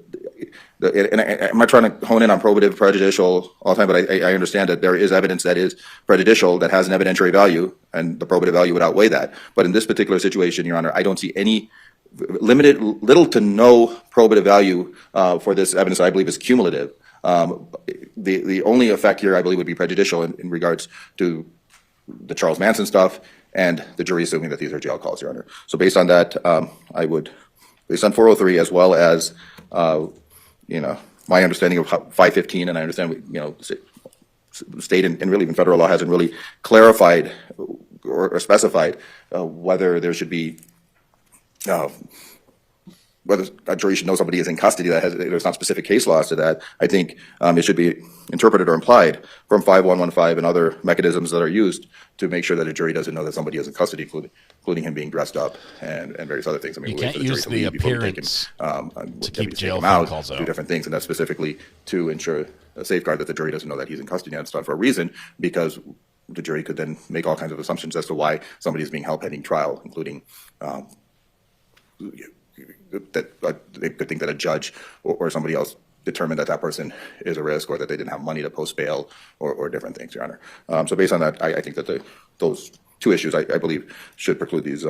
S12: And I'm not trying to hone in on probative, prejudicial all the time, but I understand that there is evidence that is prejudicial that has an evidentiary value, and the probative value would outweigh that. But in this particular situation, Your Honor, I don't see any little to no probative value for this evidence. I believe is cumulative. The only effect here, I believe, would be prejudicial in regards to the Charles Manson stuff and the jury assuming that these are jail calls, Your Honor. So based on that, I would, based on 403 as well as my understanding of 515, and I understand state and really even federal law hasn't really clarified or specified whether there should be whether a jury should know somebody is in custody. There's not specific case laws to that. I think it should be interpreted or implied from 5115 and other mechanisms that are used to make sure that a jury doesn't know that somebody is in custody, including him being dressed up and various other things. I mean,
S5: you can't use the appearance to keep jail phone calls out.
S12: Do different things, and that's specifically to ensure a safeguard that the jury doesn't know that he's in custody. And it's done for a reason, because the jury could then make all kinds of assumptions as to why somebody is being held pending trial, including that they could think that a judge or somebody else determined that person is a risk, or that they didn't have money to post bail, or different things, Your Honor. So based on that, I think that those two issues, I believe, should preclude these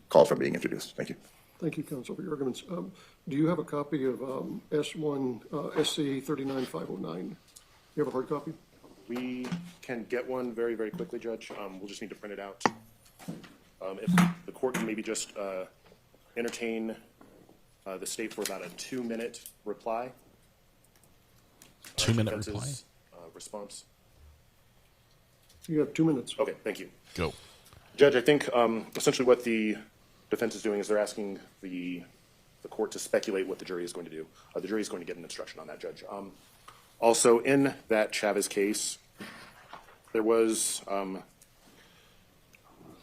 S12: calls from being introduced. Thank you.
S11: Thank you, counsel, for your arguments. Do you have a copy of S1 SC 39509? You have a hard copy?
S4: We can get one very, very quickly, Judge. We'll just need to print it out. If the court can maybe just entertain the state for about a 2-minute reply.
S5: 2-minute reply?
S4: Response.
S11: You have 2 minutes.
S4: Okay, thank you.
S5: Go.
S4: Judge, I think essentially what the defense is doing is they're asking the court to speculate what the jury is going to do. The jury is going to get an instruction on that, Judge. Also, in that Chavez case, there was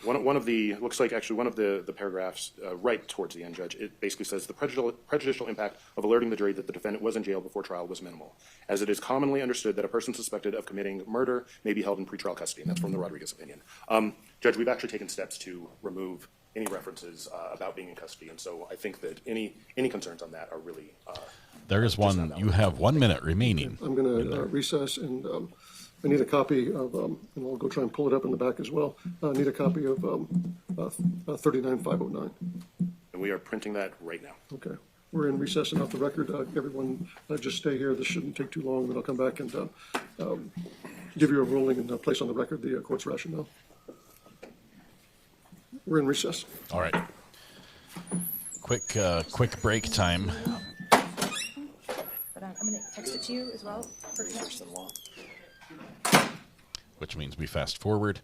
S4: one of the paragraphs right towards the end, Judge. It basically says the prejudicial impact of alerting the jury that the defendant was in jail before trial was minimal, as it is commonly understood that a person suspected of committing murder may be held in pretrial custody, and that's from the Rodriguez opinion. Judge, we've actually taken steps to remove any references about being in custody, and so I think that any concerns on that are really.
S5: There is one. You have 1 minute remaining.
S11: I'm going to recess, and I need a copy of, and I'll go try and pull it up in the back as well. I need a copy of 39509.
S4: And we are printing that right now.
S11: Okay. We're in recess and off the record. Everyone just stay here. This shouldn't take too long. Then I'll come back and give you a ruling and place on the record the court's rationale. We're in recess.
S5: All right. Quick break time.
S10: But I'm going to text it to you as well.
S5: Which means we fast forward.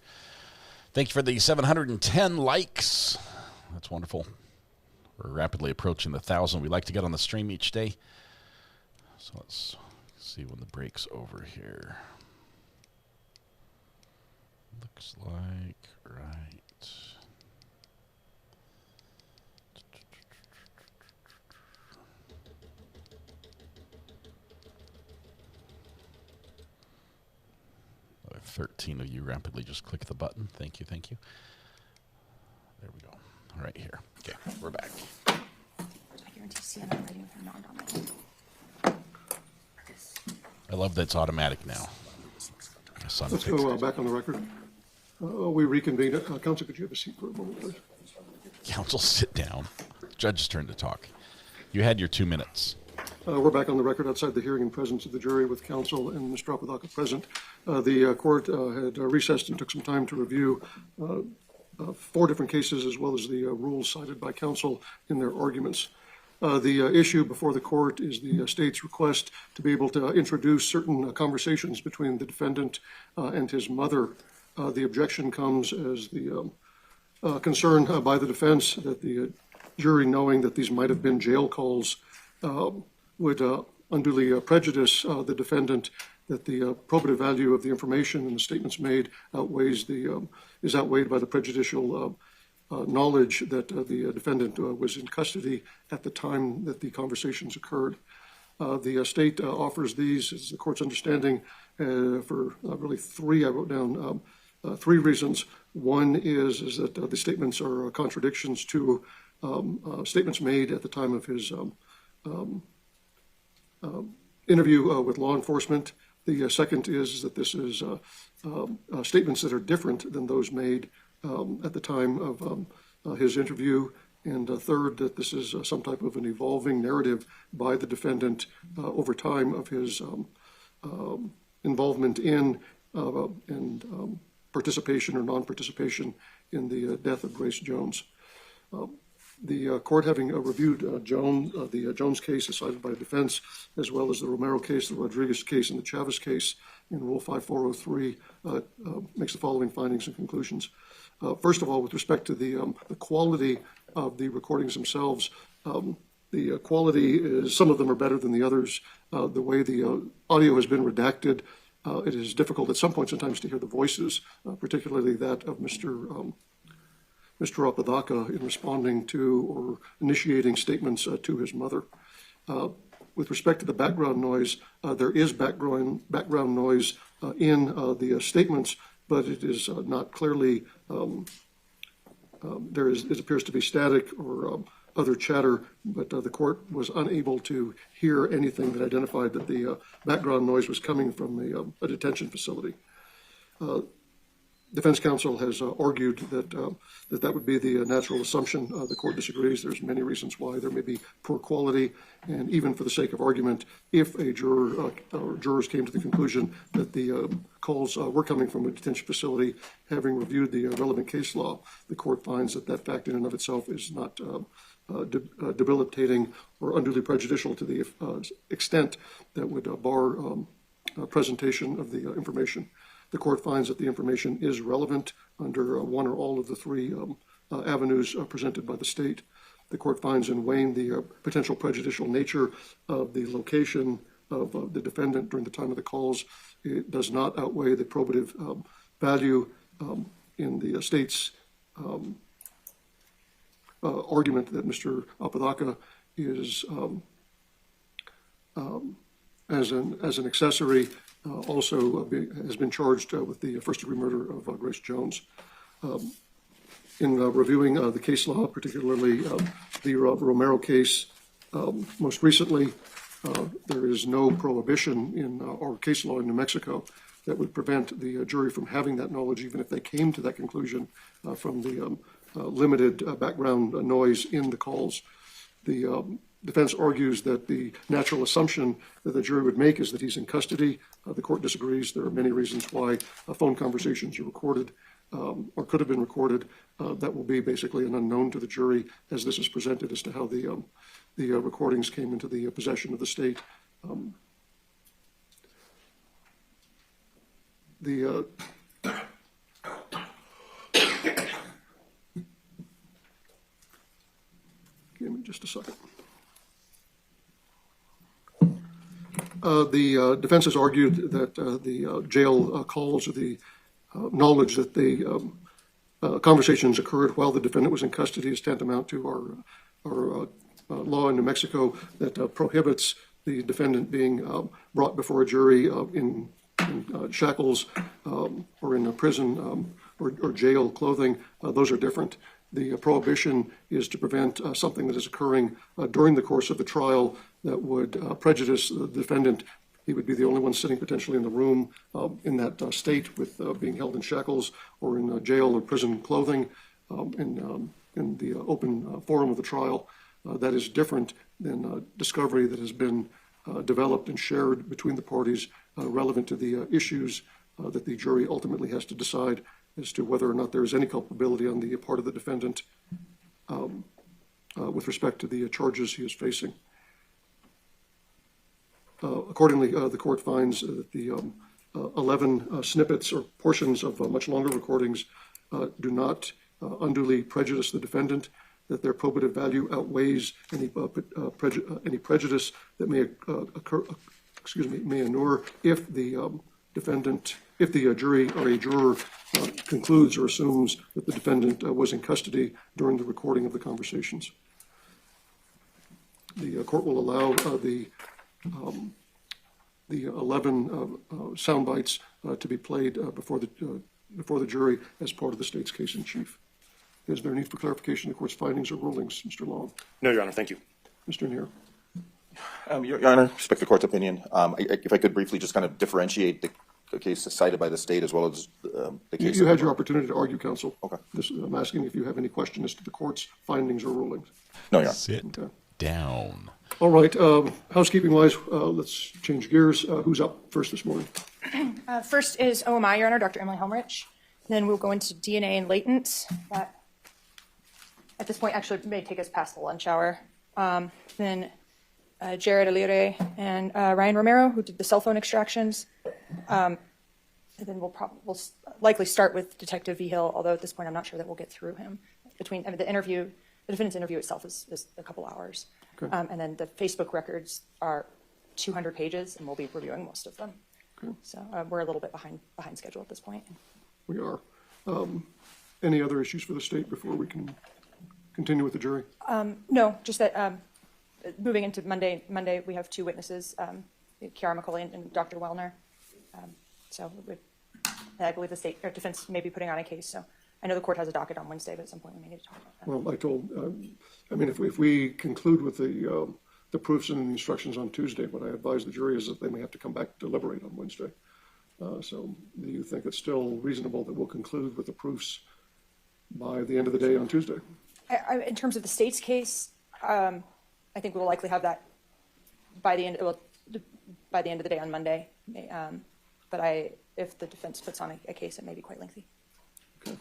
S5: Thank you for the 710 likes. That's wonderful. We're rapidly approaching the 1,000 we like to get on the stream each day. So let's see when the break's over here. Looks like right. I have 13 of you rapidly just click the button. Thank you, thank you. There we go. Right here. Okay, we're back.
S10: I guarantee Sienna writing with her non-dominant.
S5: I love that it's automatic now.
S11: Let's go back on the record. We reconvene. Counsel, could you have a seat for a moment, please?
S5: Counsel, sit down. Judge's turn to talk. You had your 2 minutes.
S11: We're back on the record outside the hearing in presence of the jury with counsel and Mr. Apodaca present. The court had recessed and took some time to review 4 different cases as well as the rules cited by counsel in their arguments. The issue before the court is the state's request to be able to introduce certain conversations between the defendant and his mother. The objection comes as the concern by the defense that the jury, knowing that these might have been jail calls, would unduly prejudice the defendant, that the probative value of the information and the statements made is outweighed by the prejudicial knowledge that the defendant was in custody at the time that the conversations occurred. The state offers these, as the court's understanding, for really three. I wrote down 3 reasons. One is that the statements are contradictions to statements made at the time of his interview with law enforcement. The second is that this is statements that are different than those made at the time of his interview. And third, that this is some type of an evolving narrative by the defendant over time of his involvement in and participation or non-participation in the death of Grace Jones. The court, having reviewed the Jones case decided by the defense, as well as the Romero case, the Rodriguez case, and the Chavez case in Rule 5403, makes the following findings and conclusions. First of all, with respect to the quality of the recordings themselves, the quality is, some of them are better than the others. The way the audio has been redacted, it is difficult at some points sometimes to hear the voices, particularly that of Mr. Apodaca in responding to or initiating statements to his mother. With respect to the background noise, there is background noise in the statements, but it is not clearly, it appears to be static or other chatter, but the court was unable to hear anything that identified that the background noise was coming from a detention facility. Defense counsel has argued that that would be the natural assumption. The court disagrees. There's many reasons why there may be poor quality, and even for the sake of argument, if a juror or jurors came to the conclusion that the calls were coming from a detention facility, having reviewed the relevant case law, the court finds that that fact in and of itself is not debilitating or unduly prejudicial to the extent that would bar presentation of the information. The court finds that the information is relevant under one or all of the 3 avenues presented by the state. The court finds in weighing the potential prejudicial nature of the location of the defendant during the time of the calls, it does not outweigh the probative value in the state's argument that Mr. Apodaca is as an accessory also has been charged with the first-degree murder of Grace Jones. In reviewing the case law, particularly the Romero case, most recently, there is no prohibition in our case law in New Mexico that would prevent the jury from having that knowledge, even if they came to that conclusion from the limited background noise in the calls. The defense argues that the natural assumption that the jury would make is that he's in custody. The court disagrees. There are many reasons why phone conversations are recorded or could have been recorded. That will be basically an unknown to the jury as this is presented as to how the recordings came into the possession of the state. Give me just a second. The defense has argued that the jail calls or the knowledge that the conversations occurred while the defendant was in custody is tantamount to our law in New Mexico that prohibits the defendant being brought before a jury in shackles or in a prison or jail clothing. Those are different. The prohibition is to prevent something that is occurring during the course of the trial that would prejudice the defendant. He would be the only one sitting potentially in the room in that state with being held in shackles or in jail or prison clothing in the open forum of the trial. That is different than discovery that has been developed and shared between the parties relevant to the issues that the jury ultimately has to decide as to whether or not there is any culpability on the part of the defendant with respect to the charges he is facing. Accordingly, the court finds that the 11 snippets or portions of much longer recordings do not unduly prejudice the defendant, that their probative value outweighs any prejudice that may may inure if the defendant, if the jury or a juror concludes or assumes that the defendant was in custody during the recording of the conversations. The court will allow the 11 sound bites to be played before the jury as part of the state's case in chief. Is there a need for clarification of the court's findings or rulings, Mr. Long?
S4: No, Your Honor, thank you.
S11: Mr. Neer?
S12: Your Honor, respect the court's opinion. If I could briefly just kind of differentiate the case cited by the state as well as the case.
S11: You had your opportunity to argue, counsel.
S12: Okay.
S11: I'm asking if you have any question as to the court's findings or rulings.
S12: No, Your Honor.
S5: Sit down.
S11: All right. Housekeeping-wise, let's change gears. Who's up first this morning?
S10: First is OMI, Your Honor, Dr. Emily Helmrich. Then we'll go into DNA and latent. That, at this point, actually may take us past the lunch hour. Then Jared Alire and Ryan Romero, who did the cell phone extractions. And then we'll likely start with Detective Vigil, although at this point I'm not sure that we'll get through him. The defendant's interview itself is a couple hours.
S11: Okay.
S10: And then the Facebook records are 200 pages, and we'll be reviewing most of them.
S11: Okay.
S10: So we're a little bit behind schedule at this point.
S11: We are. Any other issues for the state before we can continue with the jury?
S10: No, just that moving into Monday we have two witnesses, Kiara McCauley and Dr. Wellner. I believe the state or defense may be putting on a case. So I know the court has a docket on Wednesday, but at some point we may need to talk about that.
S11: Well, if we conclude with the proofs and the instructions on Tuesday, what I advise the jury is that they may have to come back to deliberate on Wednesday. So do you think it's still reasonable that we'll conclude with the proofs by the end of the day on Tuesday?
S10: In terms of the state's case, I think we'll likely have that by the end of the day on Monday. If the defense puts on a case, it may be quite lengthy.
S11: Okay.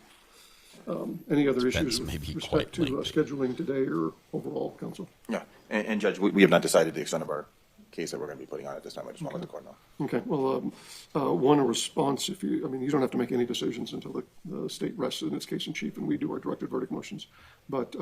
S11: Any other issues with respect to scheduling today or overall, counsel?
S12: Yeah, and Judge, we have not decided the extent of our case that we're going to be putting on at this time. I just want to let the court know.
S11: Okay. Well, a response. You don't have to make any decisions until the state rests in its case in chief, and we do our directed verdict motions. But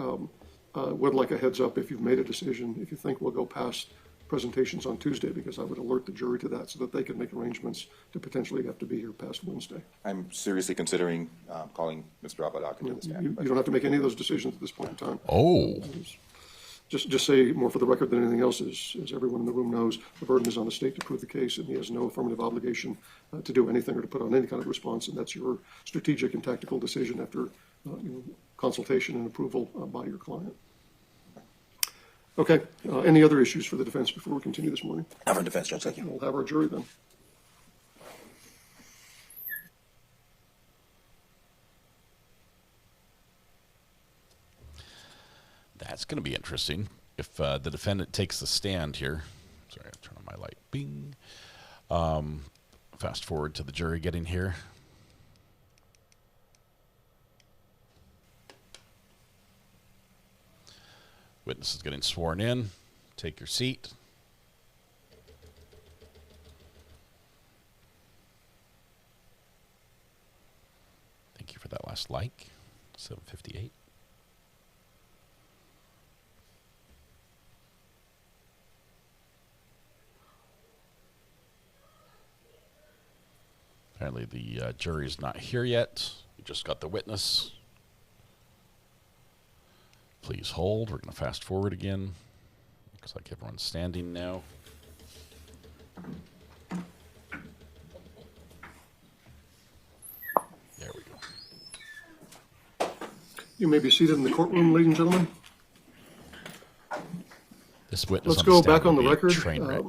S11: would like a heads up if you've made a decision, if you think we'll go past presentations on Tuesday, because I would alert the jury to that so that they can make arrangements to potentially have to be here past Wednesday.
S12: I'm seriously considering calling Mr. Apodaca to the stand.
S11: You don't have to make any of those decisions at this point in time.
S5: Oh.
S11: Just say more for the record than anything else, as everyone in the room knows, the burden is on the state to prove the case, and he has no affirmative obligation to do anything or to put on any kind of response, and that's your strategic and tactical decision after consultation and approval by your client. Okay. Any other issues for the defense before we continue this morning?
S12: Not for defense, Judge. Thank you.
S11: We'll have our jury then.
S5: That's going to be interesting. If the defendant takes the stand here. Sorry, I'll turn on my light. Bing. Fast forward to the jury getting here. Witness is getting sworn in. Take your seat. Thank you for that last like. 7:58. Apparently the jury is not here yet. We just got the witness. Please hold. We're going to fast forward again. Looks like everyone's standing now. There we go.
S11: You may be seated in the courtroom, ladies and gentlemen.
S5: This witness.
S11: Let's go back on the record.
S5: Train wreck.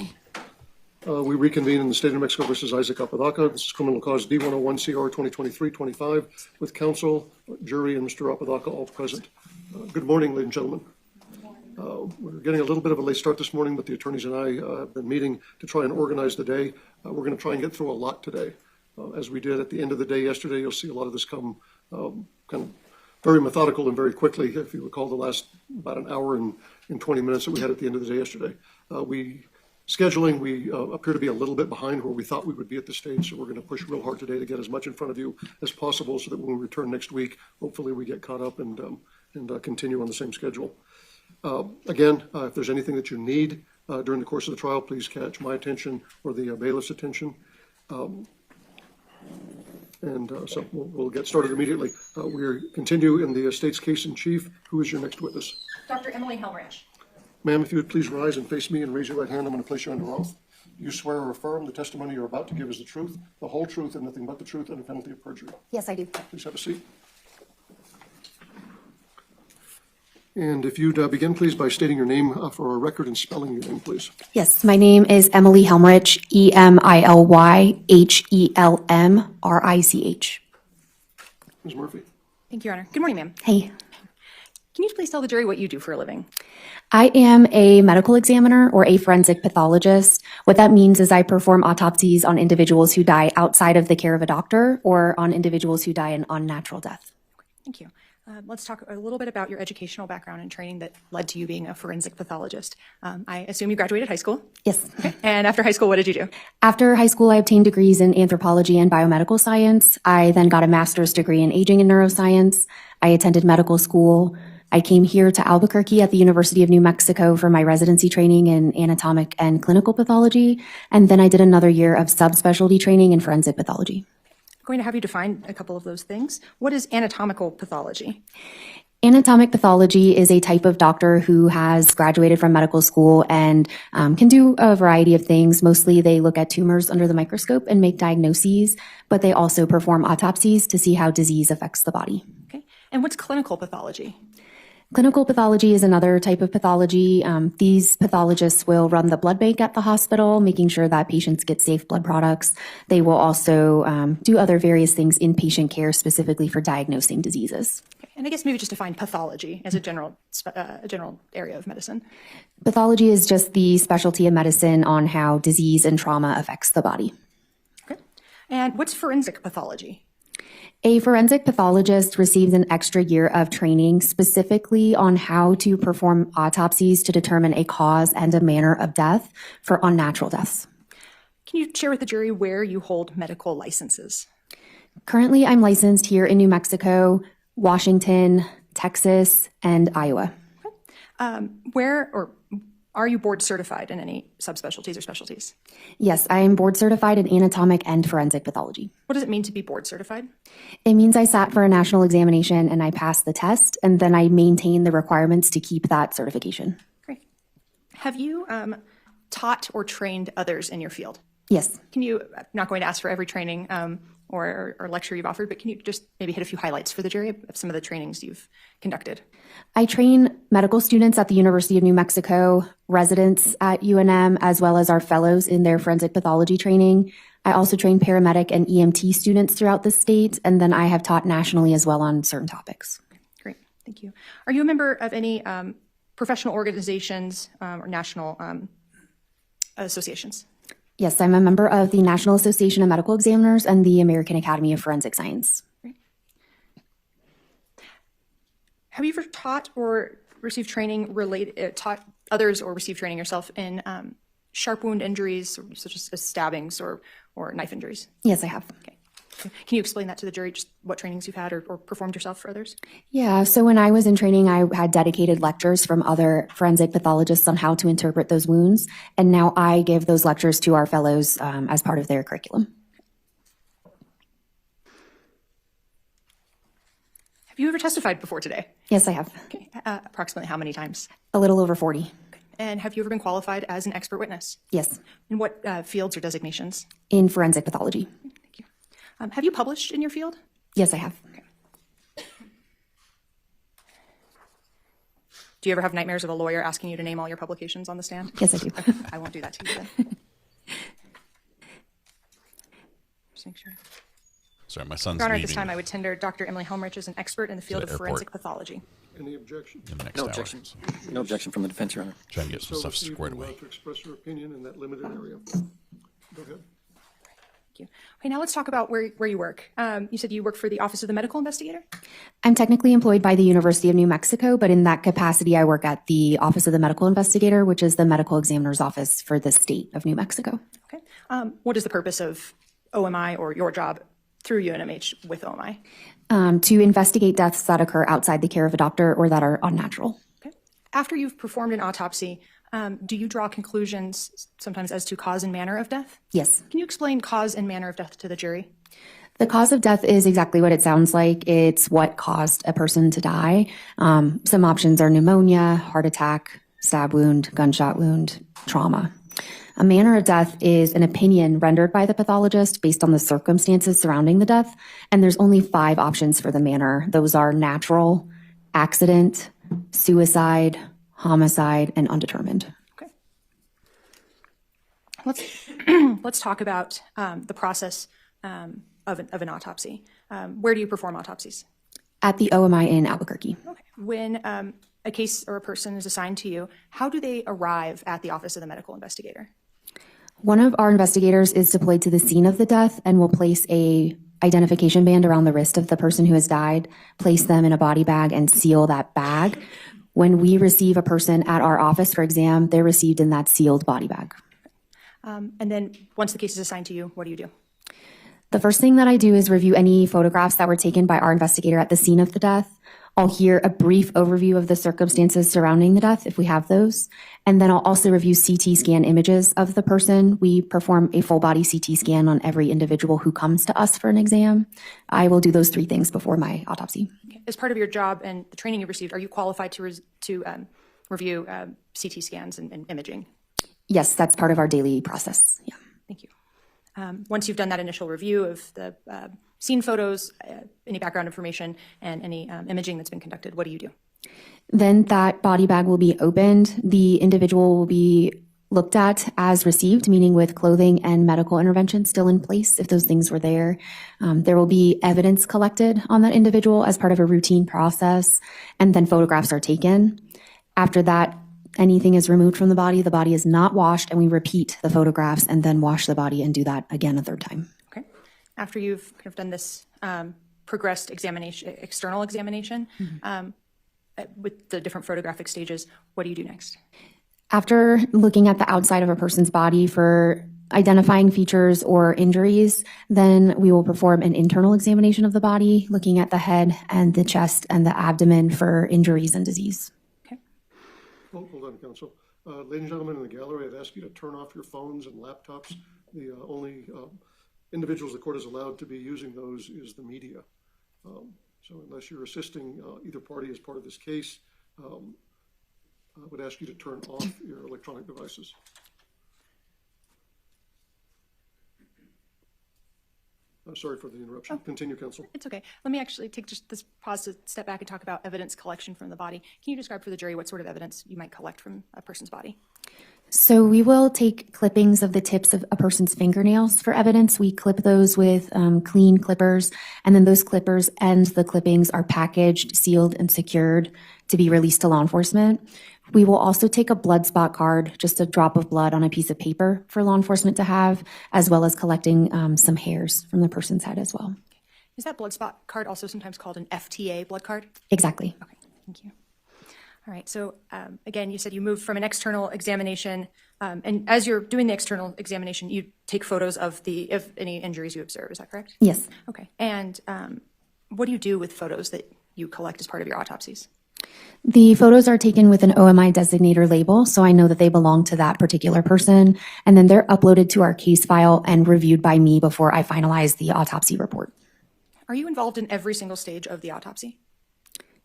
S11: We reconvene in the state of New Mexico versus Isaac Apodaca. This is criminal cause D101 CR 2023-25 with counsel, jury, and Mr. Apodaca all present. Good morning, ladies and gentlemen. We're getting a little bit of a late start this morning, but the attorneys and I have been meeting to try and organize the day. We're going to try and get through a lot today. As we did at the end of the day yesterday, you'll see a lot of this come kind of very methodical and very quickly. If you recall the last about an hour and 20 minutes that we had at the end of the day yesterday. Scheduling, we appear to be a little bit behind where we thought we would be at this stage, so we're going to push real hard today to get as much in front of you as possible so that when we return next week, hopefully we get caught up and continue on the same schedule. Again, if there's anything that you need during the course of the trial, please catch my attention or the bailiff's attention. And so we'll get started immediately. We continue in the state's case in chief. Who is your next witness?
S10: Dr. Emily Helmrich.
S11: Ma'am, if you would please rise and face me and raise your right hand, I'm going to place you under oath. You swear or affirm the testimony you're about to give is the truth, the whole truth, and nothing but the truth under penalty of perjury.
S10: Yes, I do.
S11: Please have a seat. And if you'd begin, please, by stating your name for our record and spelling your name, please.
S17: Yes, my name is Emily Helmrich, EMILYHELMRICH.
S11: Ms. Murphy.
S10: Thank you, Your Honor. Good morning, ma'am.
S17: Hey.
S10: Can you please tell the jury what you do for a living?
S17: I am a medical examiner or a forensic pathologist. What that means is I perform autopsies on individuals who die outside of the care of a doctor or on individuals who die an unnatural death.
S10: Thank you. Let's talk a little bit about your educational background and training that led to you being a forensic pathologist. I assume you graduated high school?
S17: Yes.
S10: Okay. And after high school, what did you do?
S17: After high school, I obtained degrees in anthropology and biomedical science. I then got a master's degree in aging and neuroscience. I attended medical school. I came here to Albuquerque at the University of New Mexico for my residency training in anatomic and clinical pathology, and then I did another year of subspecialty training in forensic pathology.
S10: I'm going to have you define a couple of those things. What is anatomical pathology?
S17: Anatomic pathology is a type of doctor who has graduated from medical school and can do a variety of things. Mostly they look at tumors under the microscope and make diagnoses, but they also perform autopsies to see how disease affects the body.
S10: Okay. And what's clinical pathology?
S17: Clinical pathology is another type of pathology. These pathologists will run the blood bank at the hospital, making sure that patients get safe blood products. They will also do other various things in patient care, specifically for diagnosing diseases.
S10: And I guess maybe just define pathology as a general area of medicine.
S17: Pathology is just the specialty of medicine on how disease and trauma affects the body.
S10: Okay. And what's forensic pathology?
S17: A forensic pathologist receives an extra year of training specifically on how to perform autopsies to determine a cause and a manner of death for unnatural deaths.
S10: Can you share with the jury where you hold medical licenses?
S17: Currently, I'm licensed here in New Mexico, Washington, Texas, and Iowa.
S10: Are you board certified in any subspecialties or specialties?
S17: Yes, I am board certified in anatomic and forensic pathology.
S10: What does it mean to be board certified?
S17: It means I sat for a national examination and I passed the test, and then I maintain the requirements to keep that certification.
S10: Great. Have you taught or trained others in your field?
S17: Yes.
S10: I'm not going to ask for every training or lecture you've offered, but can you just maybe hit a few highlights for the jury of some of the trainings you've conducted?
S17: I train medical students at the University of New Mexico, residents at UNM, as well as our fellows in their forensic pathology training. I also train paramedic and EMT students throughout the state, and then I have taught nationally as well on certain topics.
S10: Great, thank you. Are you a member of any professional organizations or national associations?
S17: Yes, I'm a member of the National Association of Medical Examiners and the American Academy of Forensic Science.
S10: Great. Have you ever taught or received training taught others or received training yourself in sharp wound injuries, such as stabbings or knife injuries?
S17: Yes, I have.
S10: Okay. Can you explain that to the jury, just what trainings you've had or performed yourself for others?
S17: Yeah, so when I was in training, I had dedicated lectures from other forensic pathologists on how to interpret those wounds, and now I give those lectures to our fellows as part of their curriculum.
S10: Have you ever testified before today?
S17: Yes, I have.
S10: Okay. Approximately how many times?
S17: A little over 40.
S10: Okay. And have you ever been qualified as an expert witness?
S17: Yes.
S10: In what fields or designations?
S17: In forensic pathology.
S10: Thank you. Have you published in your field?
S17: Yes, I have.
S10: Okay. Do you ever have nightmares of a lawyer asking you to name all your publications on the stand?
S17: Yes, I do.
S10: Okay. I won't do that to you then. Just make sure.
S5: Sorry, my son's
S10: Your Honor,
S5: leaving.
S10: at this time, I would tender Dr. Emily Helmrich as an expert in the field of
S5: airport.
S10: forensic pathology.
S11: Any objection?
S5: In the next
S1: No
S5: hour.
S1: objection. No objection from the defense, Your Honor.
S5: Try and get some stuff
S11: Received
S5: squared
S11: and
S5: away.
S11: allowed to express your opinion in that limited area. Go ahead.
S10: Thank you. Okay, now let's talk about where you work. You said you work for the Office of the Medical Investigator?
S17: I'm technically employed by the University of New Mexico, but in that capacity, I work at the Office of the Medical Investigator, which is the medical examiner's office for the state of New Mexico.
S10: Okay. What is the purpose of OMI or your job through UNMH with OMI?
S17: To investigate deaths that occur outside the care of a doctor or that are unnatural.
S10: Okay. After you've performed an autopsy, do you draw conclusions sometimes as to cause and manner of death?
S17: Yes.
S10: Can you explain cause and manner of death to the jury?
S17: The cause of death is exactly what it sounds like. It's what caused a person to die. Some options are pneumonia, heart attack, stab wound, gunshot wound, trauma. A manner of death is an opinion rendered by the pathologist based on the circumstances surrounding the death, and there's only 5 options for the manner. Those are natural, accident, suicide, homicide, and undetermined.
S10: Okay. Let's talk about the process of an autopsy. Where do you perform autopsies?
S17: At the OMI in Albuquerque.
S10: Okay. When a case or a person is assigned to you, how do they arrive at the office of the medical investigator?
S17: One of our investigators is deployed to the scene of the death and will place a identification band around the wrist of the person who has died, place them in a body bag, and seal that bag. When we receive a person at our office for exam, they're received in that sealed body bag.
S10: And then once the case is assigned to you, what do you do?
S17: The first thing that I do is review any photographs that were taken by our investigator at the scene of the death. I'll hear a brief overview of the circumstances surrounding the death, if we have those. And then I'll also review CT scan images of the person. We perform a full body CT scan on every individual who comes to us for an exam. I will do those 3 things before my autopsy.
S10: Okay. As part of your job and the training you received, are you qualified to review CT scans and imaging?
S17: Yes, that's part of our daily process. Yeah.
S10: Thank you. Once you've done that initial review of the scene photos, any background information, and any imaging that's been conducted, what do you do?
S17: Then that body bag will be opened. The individual will be looked at as received, meaning with clothing and medical intervention still in place, if those things were there. There will be evidence collected on that individual as part of a routine process, and then photographs are taken. After that, anything is removed from the body is not washed, and we repeat the photographs and then wash the body and do that again a 3rd time.
S10: Okay. After you've kind of done this progressed examination, external examination, with the different photographic stages, what do you do next?
S17: After looking at the outside of a person's body for identifying features or injuries, then we will perform an internal examination of the body, looking at the head and the chest and the abdomen for injuries and disease.
S11: Hold on, counsel. Ladies and gentlemen in the gallery, I'd ask you to turn off your phones and laptops. The only individuals the court is allowed to be using those is the media. So unless you're assisting either party as part of this case, I would ask you to turn off your electronic devices. I'm sorry for the interruption. Continue, counsel.
S10: It's okay. Let me actually take just this pause to step back and talk about evidence collection from the body. Can you describe for the jury what sort of evidence you might collect from a person's body?
S17: So we will take clippings of the tips of a person's fingernails for evidence. We clip those with clean clippers, and then those clippers and the clippings are packaged, sealed, and secured to be released to law enforcement. We will also take a blood spot card, just a drop of blood on a piece of paper for law enforcement to have, as well as collecting some hairs from the person's head as well.
S10: Is that blood spot card also sometimes called an FTA blood card?
S17: Exactly.
S10: Okay, thank you. All right, so again, you said you moved from an external examination, and as you're doing the external examination, you take photos of any injuries you observe, is that correct?
S17: Yes.
S10: Okay, and what do you do with photos that you collect as part of your autopsies?
S17: The photos are taken with an OMI designator label, so I know that they belong to that particular person, and then they're uploaded to our case file and reviewed by me before I finalize the autopsy report.
S10: Are you involved in every single stage of the autopsy?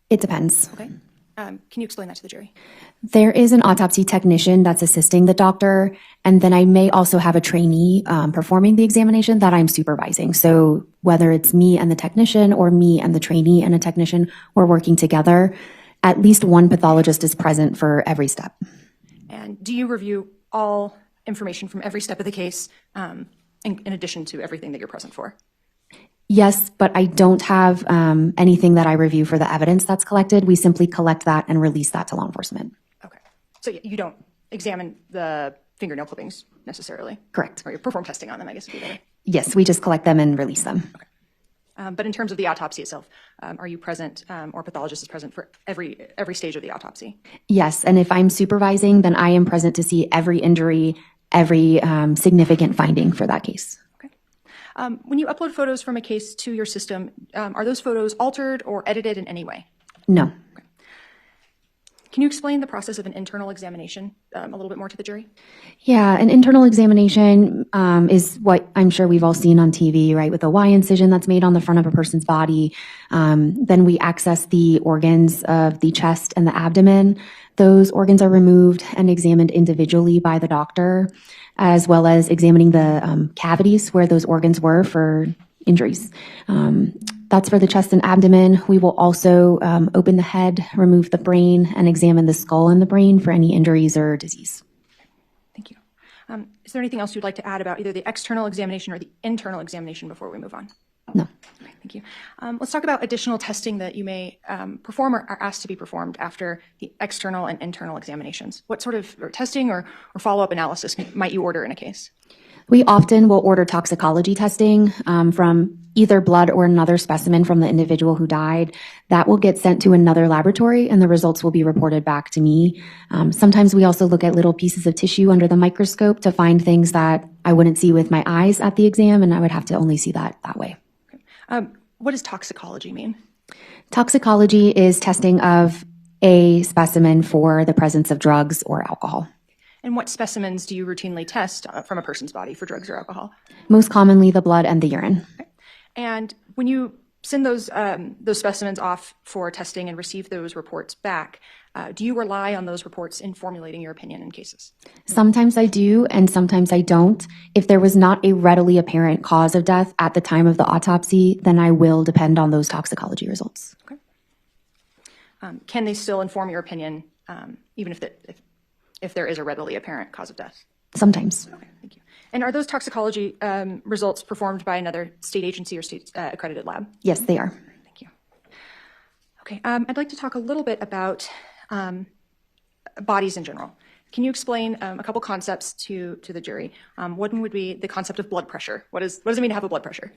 S17: It depends.
S10: Okay. Can you explain that to the jury?
S17: There is an autopsy technician that's assisting the doctor, and then I may also have a trainee performing the examination that I'm supervising. So whether it's me and the technician or me and the trainee and a technician, we're working together. At least one pathologist is present for every step.
S10: And do you review all information from every step of the case in addition to everything that you're present for?
S17: Yes, but I don't have anything that I review for the evidence that's collected. We simply collect that and release that to law enforcement.
S10: Okay. So you don't examine the fingernail clippings necessarily?
S17: Correct.
S10: Or you perform testing on them, I guess would be better.
S17: Yes, we just collect them and release them.
S10: Okay. But in terms of the autopsy itself, are you present or pathologist is present for every stage of the autopsy?
S17: Yes, and if I'm supervising, then I am present to see every injury, every significant finding for that case.
S10: When you upload photos from a case to your system, are those photos altered or edited in any way?
S17: No.
S10: Can you explain the process of an internal examination a little bit more to the jury?
S17: Yeah, an internal examination is what I'm sure we've all seen on TV, right? With a Y incision that's made on the front of a person's body. Then we access the organs of the chest and the abdomen. Those organs are removed and examined individually by the doctor, as well as examining the cavities where those organs were for injuries. That's for the chest and abdomen. We will also open the head, remove the brain, and examine the skull and the brain for any injuries or disease.
S10: Thank you. Is there anything else you'd like to add about either the external examination or the internal examination before we move on?
S17: No.
S10: Okay, thank you. Let's talk about additional testing that you may perform or are asked to be performed after the external and internal examinations. What sort of testing or follow-up analysis might you order in a case?
S17: We often will order toxicology testing from either blood or another specimen from the individual who died. That will get sent to another laboratory and the results will be reported back to me. Sometimes we also look at little pieces of tissue under the microscope to find things that I wouldn't see with my eyes at the exam, and I would have to only see that way.
S10: Okay. What does toxicology mean?
S17: Toxicology is testing of a specimen for the presence of drugs or alcohol.
S10: And what specimens do you routinely test from a person's body for drugs or alcohol?
S17: Most commonly the blood and the urine.
S10: Okay. And when you send those specimens off for testing and receive those reports back, do you rely on those reports in formulating your opinion in cases?
S17: Sometimes I do, and sometimes I don't. If there was not a readily apparent cause of death at the time of the autopsy, then I will depend on those toxicology results.
S10: Okay. Can they still inform your opinion, even if there is a readily apparent cause of death?
S17: Sometimes.
S10: Okay, thank you. And are those toxicology results performed by another state agency or state accredited lab?
S17: Yes, they are.
S10: Thank you. Okay, I'd like to talk a little bit about bodies in general. Can you explain a couple concepts to the jury? One would be the concept of blood pressure. What does it mean to have a blood pressure?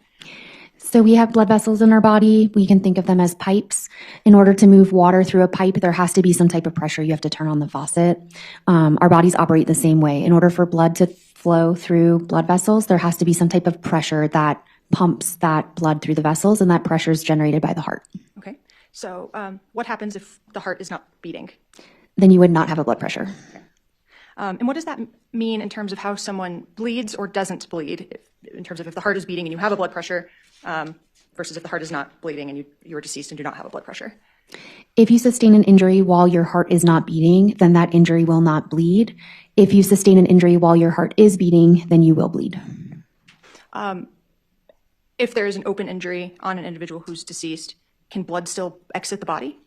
S17: So we have blood vessels in our body. We can think of them as pipes. In order to move water through a pipe, there has to be some type of pressure. You have to turn on the faucet. Our bodies operate the same way. In order for blood to flow through blood vessels, there has to be some type of pressure that pumps that blood through the vessels, and that pressure is generated by the heart.
S10: Okay. So what happens if the heart is not beating?
S17: Then you would not have a blood pressure.
S10: Okay. And what does that mean in terms of how someone bleeds or doesn't bleed, in terms of if the heart is beating and you have a blood pressure versus if the heart is not bleeding and you are deceased and do not have a blood pressure?
S17: If you sustain an injury while your heart is not beating, then that injury will not bleed. If you sustain an injury while your heart is beating, then you will bleed.
S10: If there is an open injury on an individual who's deceased, can blood still exit the body?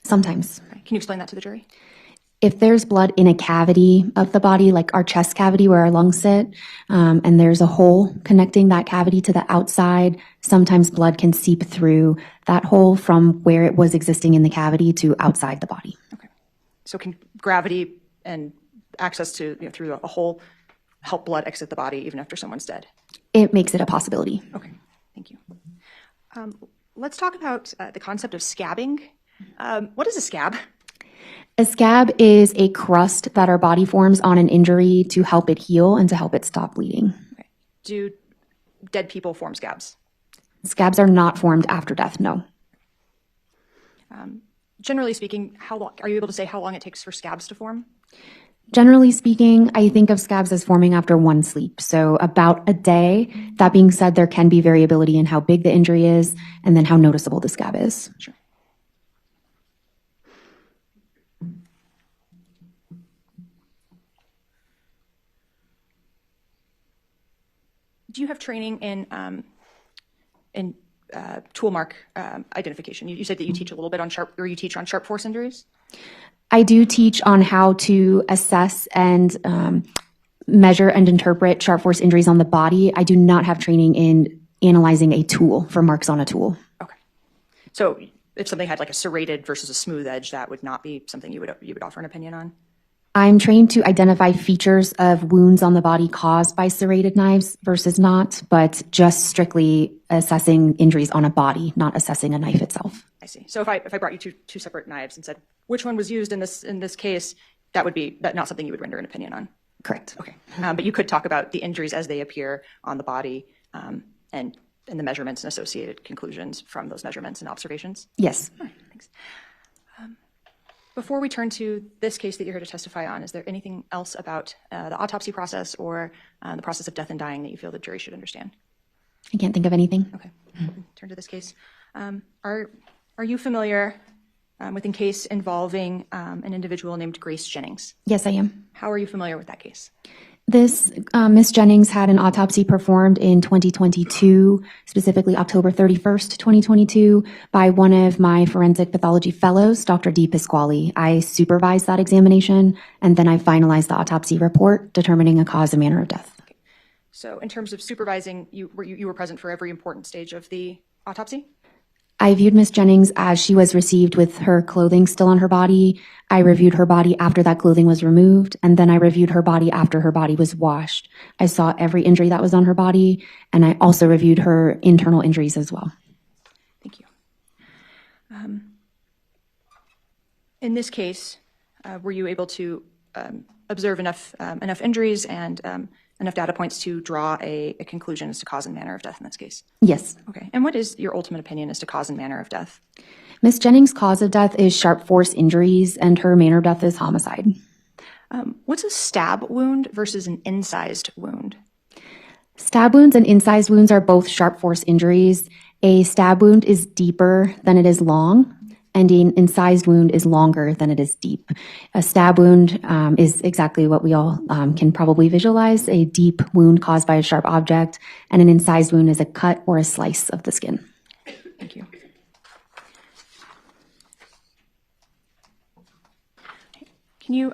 S17: Sometimes.
S10: Okay. Can you explain that to the jury?
S17: If there's blood in a cavity of the body, like our chest cavity where our lungs sit, and there's a hole connecting that cavity to the outside, sometimes blood can seep through that hole from where it was existing in the cavity to outside the body.
S10: Okay. So can gravity and access to through a hole help blood exit the body even after someone's dead?
S17: It makes it a possibility.
S10: Okay. Thank you. Let's talk about the concept of scabbing. What is a scab?
S17: A scab is a crust that our body forms on an injury to help it heal and to help it stop bleeding.
S10: Okay. Do dead people form scabs?
S17: Scabs are not formed after death, no.
S10: Generally speaking, how long are you able to say how long it takes for scabs to form?
S17: Generally speaking, I think of scabs as forming after one sleep, so about a day. That being said, there can be variability in how big the injury is and then how noticeable the scab is.
S10: Sure. Do you have training in tool mark identification? You said that you teach a little bit on you teach on sharp force injuries?
S17: I do teach on how to assess and measure and interpret sharp force injuries on the body. I do not have training in analyzing a tool for marks on a tool.
S10: Okay. So if something had like a serrated versus a smooth edge, that would not be something you would offer an opinion on?
S17: I'm trained to identify features of wounds on the body caused by serrated knives versus not, but just strictly assessing injuries on a body, not assessing a knife itself.
S10: I see. So if I brought you two separate knives and said which one was used in this case, that would be not something you would render an opinion on.
S17: Correct.
S10: Okay. But you could talk about the injuries as they appear on the body and the measurements and associated conclusions from those measurements and observations.
S17: Yes.
S10: All right, thanks. Before we turn to this case that you're here to testify on, is there anything else about the autopsy process or the process of death and dying that you feel the jury should understand?
S17: I can't think of anything.
S10: Okay, turn to this case. Are you familiar with a case involving an individual named Grace Jennings?
S17: Yes, I am.
S10: How are you familiar with that case?
S17: This Miss Jennings had an autopsy performed in 2022, specifically October 31st, 2022, by one of my forensic pathology fellows, Dr. D. Pasquale. I supervised that examination, and then I finalized the autopsy report determining a cause and manner of death.
S10: Okay. So in terms of supervising, you were present for every important stage of the autopsy?
S17: I viewed Miss Jennings as she was received with her clothing still on her body. I reviewed her body after that clothing was removed, and then I reviewed her body after her body was washed. I saw every injury that was on her body, and I also reviewed her internal injuries as well.
S10: Thank you. In this case, were you able to observe enough injuries and enough data points to draw a conclusion as to cause and manner of death in this case?
S17: Yes.
S10: Okay. And what is your ultimate opinion as to cause and manner of death?
S17: Miss Jennings' cause of death is sharp force injuries, and her manner of death is homicide.
S10: What's a stab wound versus an incised wound?
S17: Stab wounds and incised wounds are both sharp force injuries. A stab wound is deeper than it is long, and an incised wound is longer than it is deep. A stab wound is exactly what we all can probably visualize, a deep wound caused by a sharp object, and an incised wound is a cut or a slice of the skin.
S10: Thank you. Can you,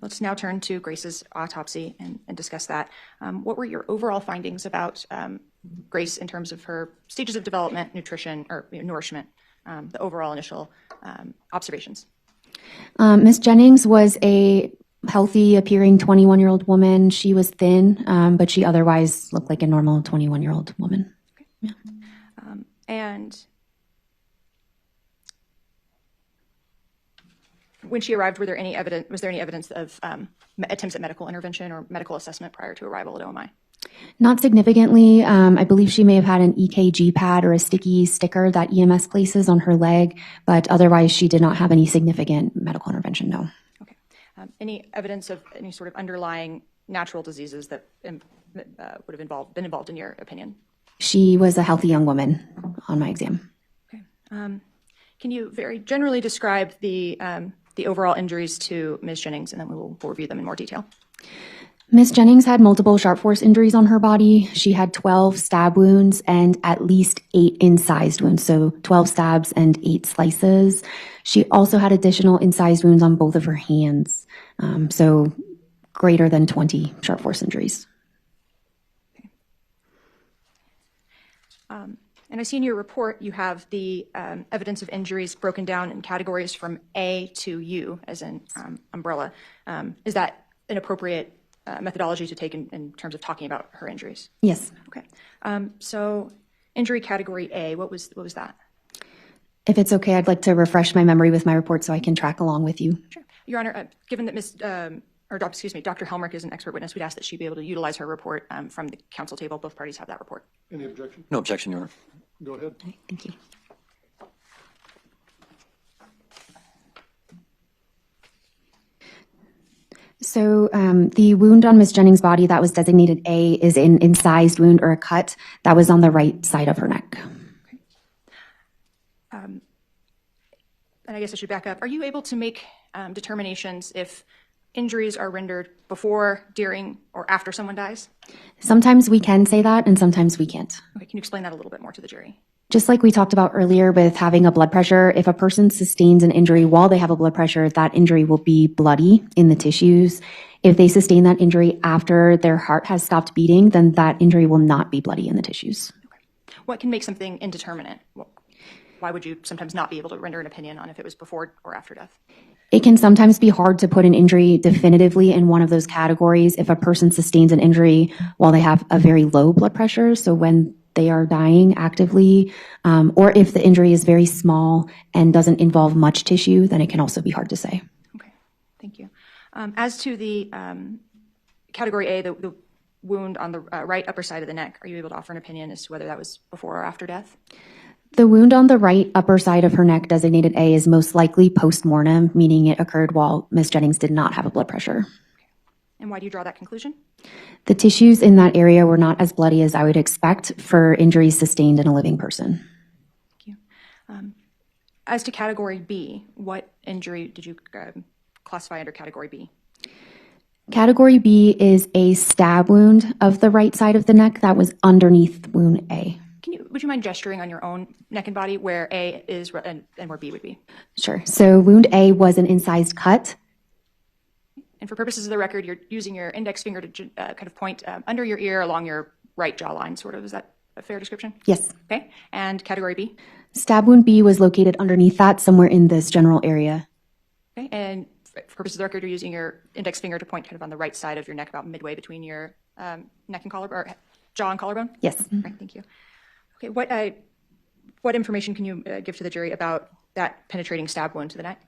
S10: let's now turn to Grace's autopsy and discuss that. What were your overall findings about Grace in terms of her stages of development, nutrition, or nourishment, the overall initial observations?
S17: Miss Jennings was a healthy appearing 21-year-old woman. She was thin, but she otherwise looked like a normal 21-year-old woman.
S10: Okay. Yeah. And when she arrived, was there any evidence of attempts at medical intervention or medical assessment prior to arrival at OMI?
S17: Not significantly. I believe she may have had an EKG pad or a sticky sticker that EMS places on her leg, but otherwise she did not have any significant medical intervention, no.
S10: Okay. Any evidence of any sort of underlying natural diseases that would have been involved in your opinion?
S17: She was a healthy young woman on my exam.
S10: Okay. Can you very generally describe the overall injuries to Ms. Jennings, and then we'll review them in more detail?
S17: Ms. Jennings had multiple sharp force injuries on her body. She had 12 stab wounds and at least 8 incised wounds, so 12 stabs and 8 slices. She also had additional incised wounds on both of her hands, so greater than 20 sharp force injuries.
S10: Okay. And I see in your report you have the evidence of injuries broken down in categories from A to U, as in umbrella. Is that an appropriate methodology to take in terms of talking about her injuries?
S17: Yes.
S10: Okay. So injury category A, what was that?
S17: If it's okay, I'd like to refresh my memory with my report so I can track along with you.
S10: Sure. Your Honor, given that Dr. Helmerich is an expert witness, we'd ask that she be able to utilize her report from the counsel table. Both parties have that report.
S11: Any objection?
S1: No objection, Your Honor.
S11: Go ahead.
S17: Okay, thank you. So the wound on Ms. Jennings' body that was designated A is an incised wound or a cut that was on the right side of her neck.
S10: Okay. And I guess I should back up. Are you able to make determinations if injuries are rendered before, during, or after someone dies?
S17: Sometimes we can say that, and sometimes we can't.
S10: Okay, can you explain that a little bit more to the jury?
S17: Just like we talked about earlier with having a blood pressure, if a person sustains an injury while they have a blood pressure, that injury will be bloody in the tissues. If they sustain that injury after their heart has stopped beating, then that injury will not be bloody in the tissues.
S10: Okay. What can make something indeterminate? Why would you sometimes not be able to render an opinion on if it was before or after death?
S17: It can sometimes be hard to put an injury definitively in one of those categories if a person sustains an injury while they have a very low blood pressure. So when they are dying actively, or if the injury is very small and doesn't involve much tissue, then it can also be hard to say.
S10: Okay, thank you. As to the category A, the wound on the right upper side of the neck, are you able to offer an opinion as to whether that was before or after death?
S17: The wound on the right upper side of her neck, designated A, is most likely post-mortem, meaning it occurred while Ms. Jennings did not have a blood pressure.
S10: And why do you draw that conclusion?
S17: The tissues in that area were not as bloody as I would expect for injuries sustained in a living person.
S10: Thank you. As to category B, what injury did you classify under category B?
S17: Category B is a stab wound of the right side of the neck that was underneath wound A.
S10: Would you mind gesturing on your own neck and body where A is and where B would be?
S17: Sure. So wound A was an incised cut.
S10: And for purposes of the record, you're using your index finger to kind of point under your ear along your right jawline, sort of. Is that a fair description?
S17: Yes.
S10: Okay. And category B?
S17: Stab wound B was located underneath that, somewhere in this general area.
S10: Okay. And for purposes of the record, you're using your index finger to point kind of on the right side of your neck, about midway between your neck and collarbone, or jaw and collarbone?
S17: Yes.
S10: Right. Thank you. Okay. What information can you give to the jury about that penetrating stab wound to the neck?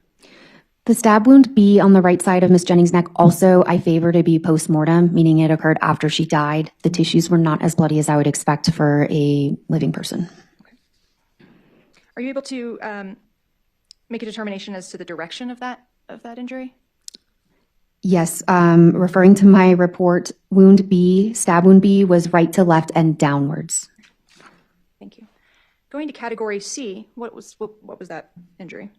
S17: The stab wound B on the right side of Ms. Jennings' neck also I favor to be post-mortem, meaning it occurred after she died. The tissues were not as bloody as I would expect for a living person.
S10: Okay. Are you able to make a determination as to the direction of that injury?
S17: Yes. Referring to my report, wound B, stab wound B, was right to left and downwards.
S10: Thank you. Going to category C, what was that injury?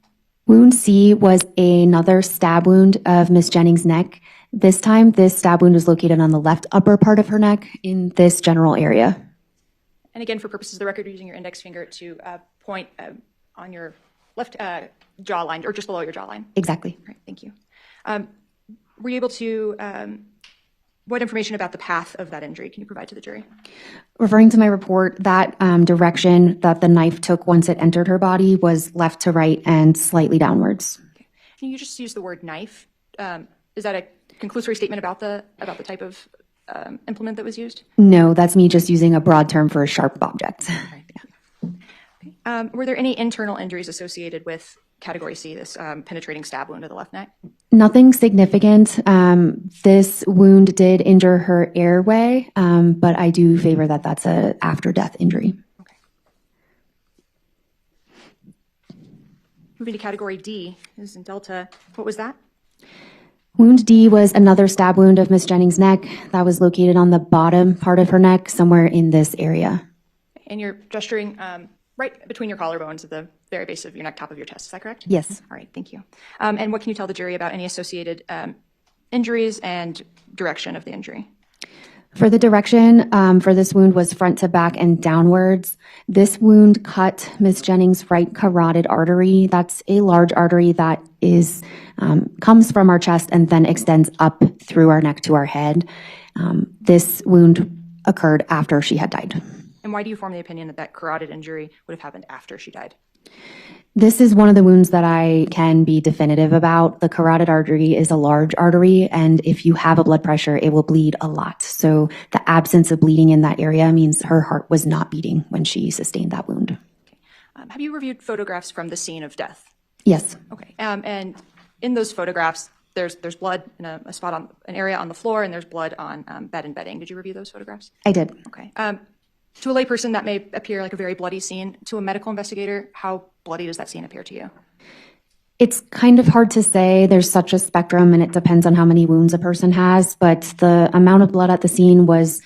S17: Wound C was another stab wound of Ms. Jennings' neck. This time, this stab wound was located on the left upper part of her neck in this general area.
S10: And again, for purposes of the record, using your index finger to point on your left jawline, or just below your jawline.
S17: Exactly.
S10: All right, thank you. Were you able to, what information about the path of that injury can you provide to the jury?
S17: Referring to my report, that direction that the knife took once it entered her body was left to right and slightly downwards.
S10: Okay. Can you just use the word knife? Is that a conclusory statement about the type of implement that was used?
S17: No, that's me just using a broad term for a sharp object.
S10: Right, yeah. Okay. Were there any internal injuries associated with category C, this penetrating stab wound of the left neck?
S17: Nothing significant. This wound did injure her airway, but I do favor that that's a after-death injury.
S10: Okay. Moving to category D, this is in Delta. What was that?
S17: Wound D was another stab wound of Ms. Jennings' neck that was located on the bottom part of her neck, somewhere in this area.
S10: And you're gesturing right between your collarbones at the very base of your neck, top of your chest. Is that correct?
S17: Yes.
S10: All right, thank you. And what can you tell the jury about any associated injuries and direction of the injury?
S17: For the direction for this wound was front to back and downwards. This wound cut Ms. Jennings' right carotid artery. That's a large artery that is comes from our chest and then extends up through our neck to our head. This wound occurred after she had died.
S10: And why do you form the opinion that that carotid injury would have happened after she died?
S17: This is one of the wounds that I can be definitive about. The carotid artery is a large artery, and if you have a blood pressure, it will bleed a lot. So the absence of bleeding in that area means her heart was not beating when she sustained that wound.
S10: Okay. Have you reviewed photographs from the scene of death?
S17: Yes.
S10: Okay. And in those photographs, there's blood in a spot on an area on the floor, and there's blood on bed and bedding. Did you review those photographs?
S17: I did.
S10: Okay. To a layperson, that may appear like a very bloody scene. To a medical investigator, how bloody does that scene appear to you?
S17: It's kind of hard to say. There's such a spectrum, and it depends on how many wounds a person has, but the amount of blood at the scene was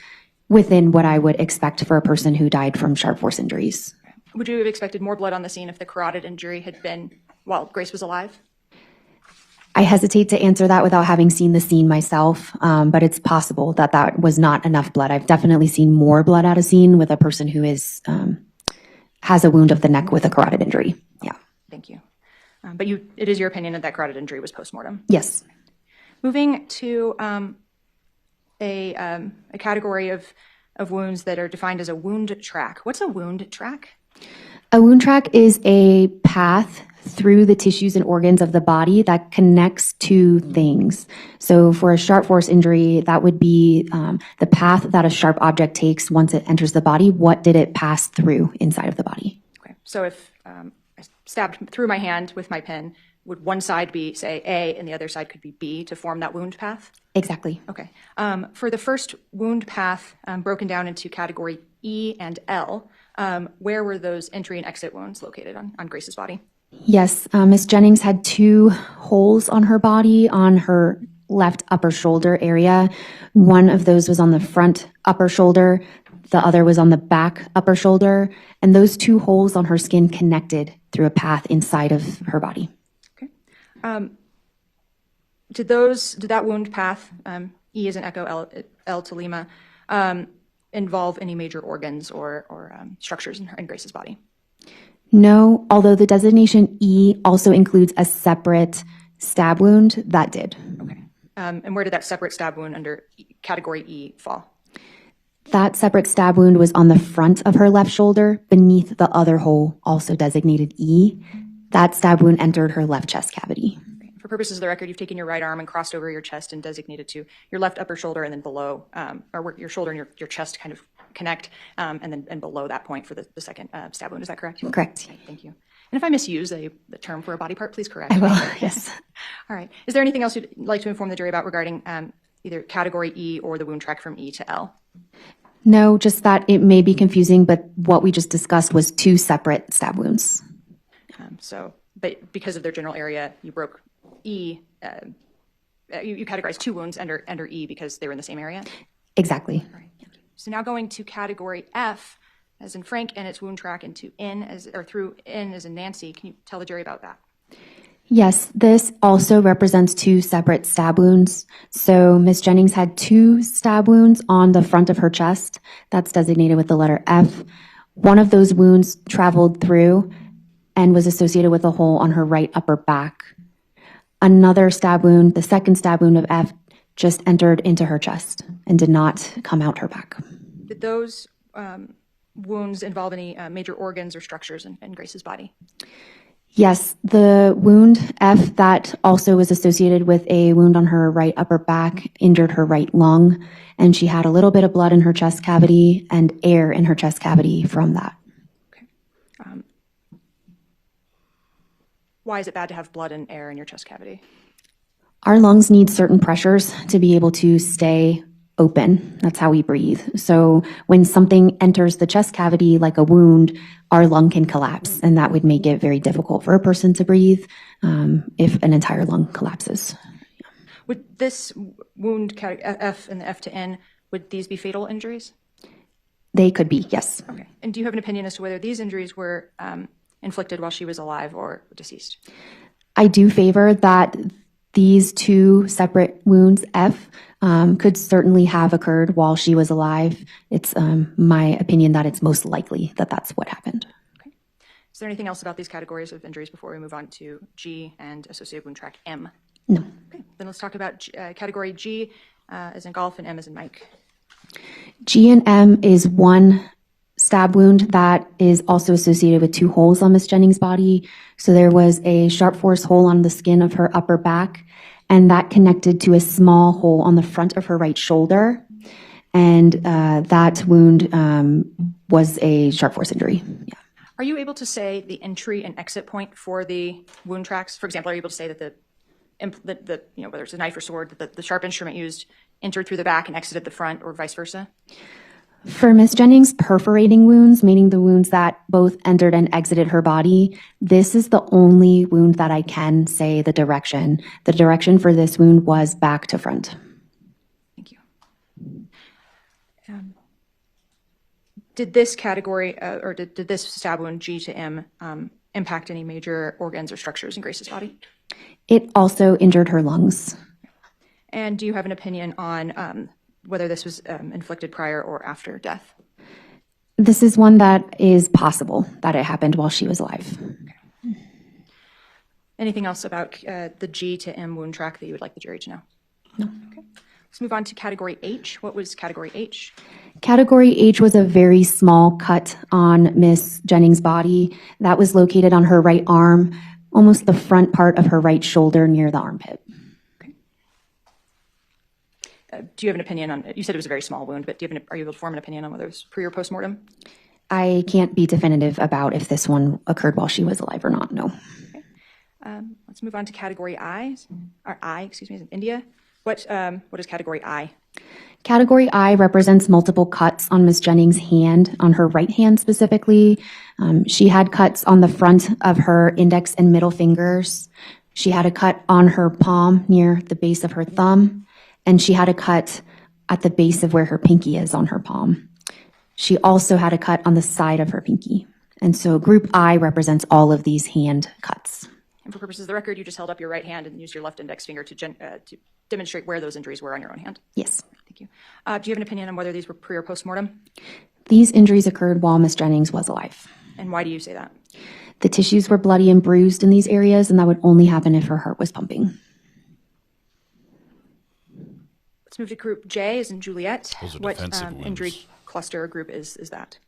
S17: within what I would expect for a person who died from sharp force injuries.
S10: Would you have expected more blood on the scene if the carotid injury had been while Grace was alive?
S17: I hesitate to answer that without having seen the scene myself, but it's possible that that was not enough blood. I've definitely seen more blood at a scene with a person who is has a wound of the neck with a carotid injury. Yeah.
S10: Thank you. But it is your opinion that that carotid injury was postmortem?
S17: Yes.
S10: Moving to a category of wounds that are defined as a wound track. What's a wound track?
S17: A wound track is a path through the tissues and organs of the body that connects to things. So for a sharp force injury, that would be the path that a sharp object takes once it enters the body. What did it pass through inside of the body?
S10: Okay. So if I stabbed through my hand with my pen, would one side be, say, A, and the other side could be B to form that wound path?
S17: Exactly.
S10: Okay. For the first wound path broken down into category E and L, Where were those entry and exit wounds located on Grace's body?
S17: Yes, Miss Jennings had 2 holes on her body on her left upper shoulder area. One of those was on the front upper shoulder. The other was on the back upper shoulder. And those 2 holes on her skin connected through a path inside of her body.
S10: Did that wound path, E as in echo, L to Lima, involve any major organs or structures in Grace's body?
S17: No, although the designation E also includes a separate stab wound, that did.
S10: Okay. And where did that separate stab wound under category E fall?
S17: That separate stab wound was on the front of her left shoulder, beneath the other hole, also designated E. That stab wound entered her left chest cavity.
S10: For purposes of the record, you've taken your right arm and crossed over your chest and designated to your left upper shoulder and then below, or where your shoulder and your chest kind of connect, and below that point for the second stab wound. Is that correct?
S17: Correct.
S10: Okay, thank you. And if I misuse the term for a body part, please correct
S17: I
S10: me.
S17: will, yes.
S10: All right. Is there anything else you'd like to inform the jury about regarding either category E or the wound track from E to L?
S17: No, just that it may be confusing, but what we just discussed was 2 separate stab wounds.
S10: But because of their general area, you broke E. You categorized 2 wounds under E because they were in the same area?
S17: Exactly.
S10: All right. So now going to category F, as in Frank, and its wound track into N, through N as in Nancy. Can you tell the jury about that?
S17: Yes, this also represents 2 separate stab wounds. So Miss Jennings had 2 stab wounds on the front of her chest. That's designated with the letter F. One of those wounds traveled through and was associated with a hole on her right upper back. Another stab wound, the second stab wound of F, just entered into her chest and did not come out her back.
S10: Did those wounds involve any major organs or structures in Grace's body?
S17: Yes, the wound F that also was associated with a wound on her right upper back injured her right lung, and she had a little bit of blood in her chest cavity and air in her chest cavity from that.
S10: Okay. Why is it bad to have blood and air in your chest cavity?
S17: Our lungs need certain pressures to be able to stay open. That's how we breathe. So when something enters the chest cavity, like a wound, our lung can collapse, and that would make it very difficult for a person to breathe if an entire lung collapses.
S10: Would this wound, F and the F to N, would these be fatal injuries?
S17: They could be, yes.
S10: Okay. And do you have an opinion as to whether these injuries were inflicted while she was alive or deceased?
S17: I do favor that these 2 separate wounds, F, could certainly have occurred while she was alive. It's my opinion that it's most likely that that's what happened.
S10: Okay. Is there anything else about these categories of injuries before we move on to G and associated wound track M?
S17: No.
S10: Okay. Then let's talk about category G as in golf and M as in Mike.
S17: G and M is 1 stab wound that is also associated with 2 holes on Miss Jennings' body. So there was a sharp force hole on the skin of her upper back, and that connected to a small hole on the front of her right shoulder. And that wound was a sharp force injury. Yeah.
S10: Are you able to say the entry and exit point for the wound tracks? For example, are you able to say that the whether it's a knife or sword, that the sharp instrument used entered through the back and exited the front, or vice versa?
S17: For Miss Jennings' perforating wounds, meaning the wounds that both entered and exited her body, this is the only wound that I can say the direction. The direction for this wound was back to front.
S10: Thank you. Did this category, or did this stab wound, G to M, impact any major organs or structures in Grace's body?
S17: It also injured her lungs.
S10: And do you have an opinion on whether this was inflicted prior or after death?
S17: This is one that is possible that it happened while she was alive.
S10: Okay. Anything else about the G to M wound track that you would like the jury to know?
S17: No.
S10: Okay. Let's move on to category H. What was category H?
S17: Category H was a very small cut on Miss Jennings' body that was located on her right arm, almost the front part of her right shoulder near the armpit.
S10: Do you have an opinion on, you said it was a very small wound, but are you able to form an opinion on whether it was pre or post-mortem?
S17: I can't be definitive about if this one occurred while she was alive or not, no.
S10: Okay. Let's move on to category I, or I, excuse me, is in India. What is category I?
S17: Category I represents multiple cuts on Miss Jennings' hand, on her right hand specifically. She had cuts on the front of her index and middle fingers. She had a cut on her palm near the base of her thumb, and she had a cut at the base of where her pinky is on her palm. She also had a cut on the side of her pinky. And so group I represents all of these hand cuts.
S10: And for purposes of the record, you just held up your right hand and used your left index finger to demonstrate where those injuries were on your own hand.
S17: Yes.
S10: Thank you. Do you have an opinion on whether these were pre or post-mortem?
S17: These injuries occurred while Miss Jennings was alive.
S10: And why do you say that?
S17: The tissues were bloody and bruised in these areas, and that would only happen if her heart was pumping.
S10: Let's move to group J, as in Juliet.
S5: Those are
S10: What
S5: defensive wounds.
S10: injury cluster or group is that?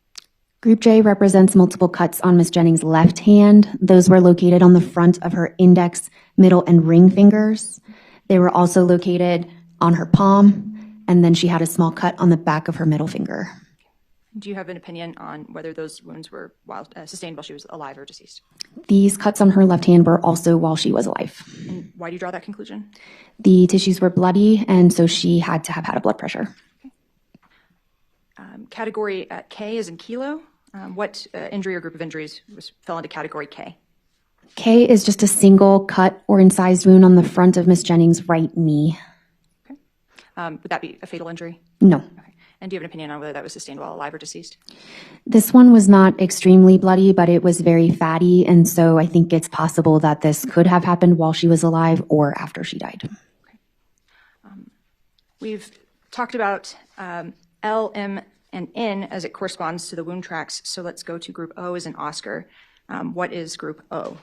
S17: Group J represents multiple cuts on Miss Jennings' left hand. Those were located on the front of her index, middle, and ring fingers. They were also located on her palm, and then she had a small cut on the back of her middle finger.
S10: Do you have an opinion on whether those wounds were sustained while she was alive or deceased?
S17: These cuts on her left hand were also while she was alive.
S10: And why do you draw that conclusion?
S17: The tissues were bloody, and so she had to have had a blood pressure.
S10: Category K is in kilo. What injury or group of injuries fell into category K?
S17: K is just a single cut or incised wound on the front of Miss Jennings' right knee.
S10: Would that be a fatal injury?
S17: No.
S10: Okay. And do you have an opinion on whether that was sustained while alive or deceased?
S17: This one was not extremely bloody, but it was very fatty, and so I think it's possible that this could have happened while she was alive or after she died.
S10: Okay. We've talked about L, M, and N as it corresponds to the wound tracks, so let's go to group O as in Oscar. What is group O?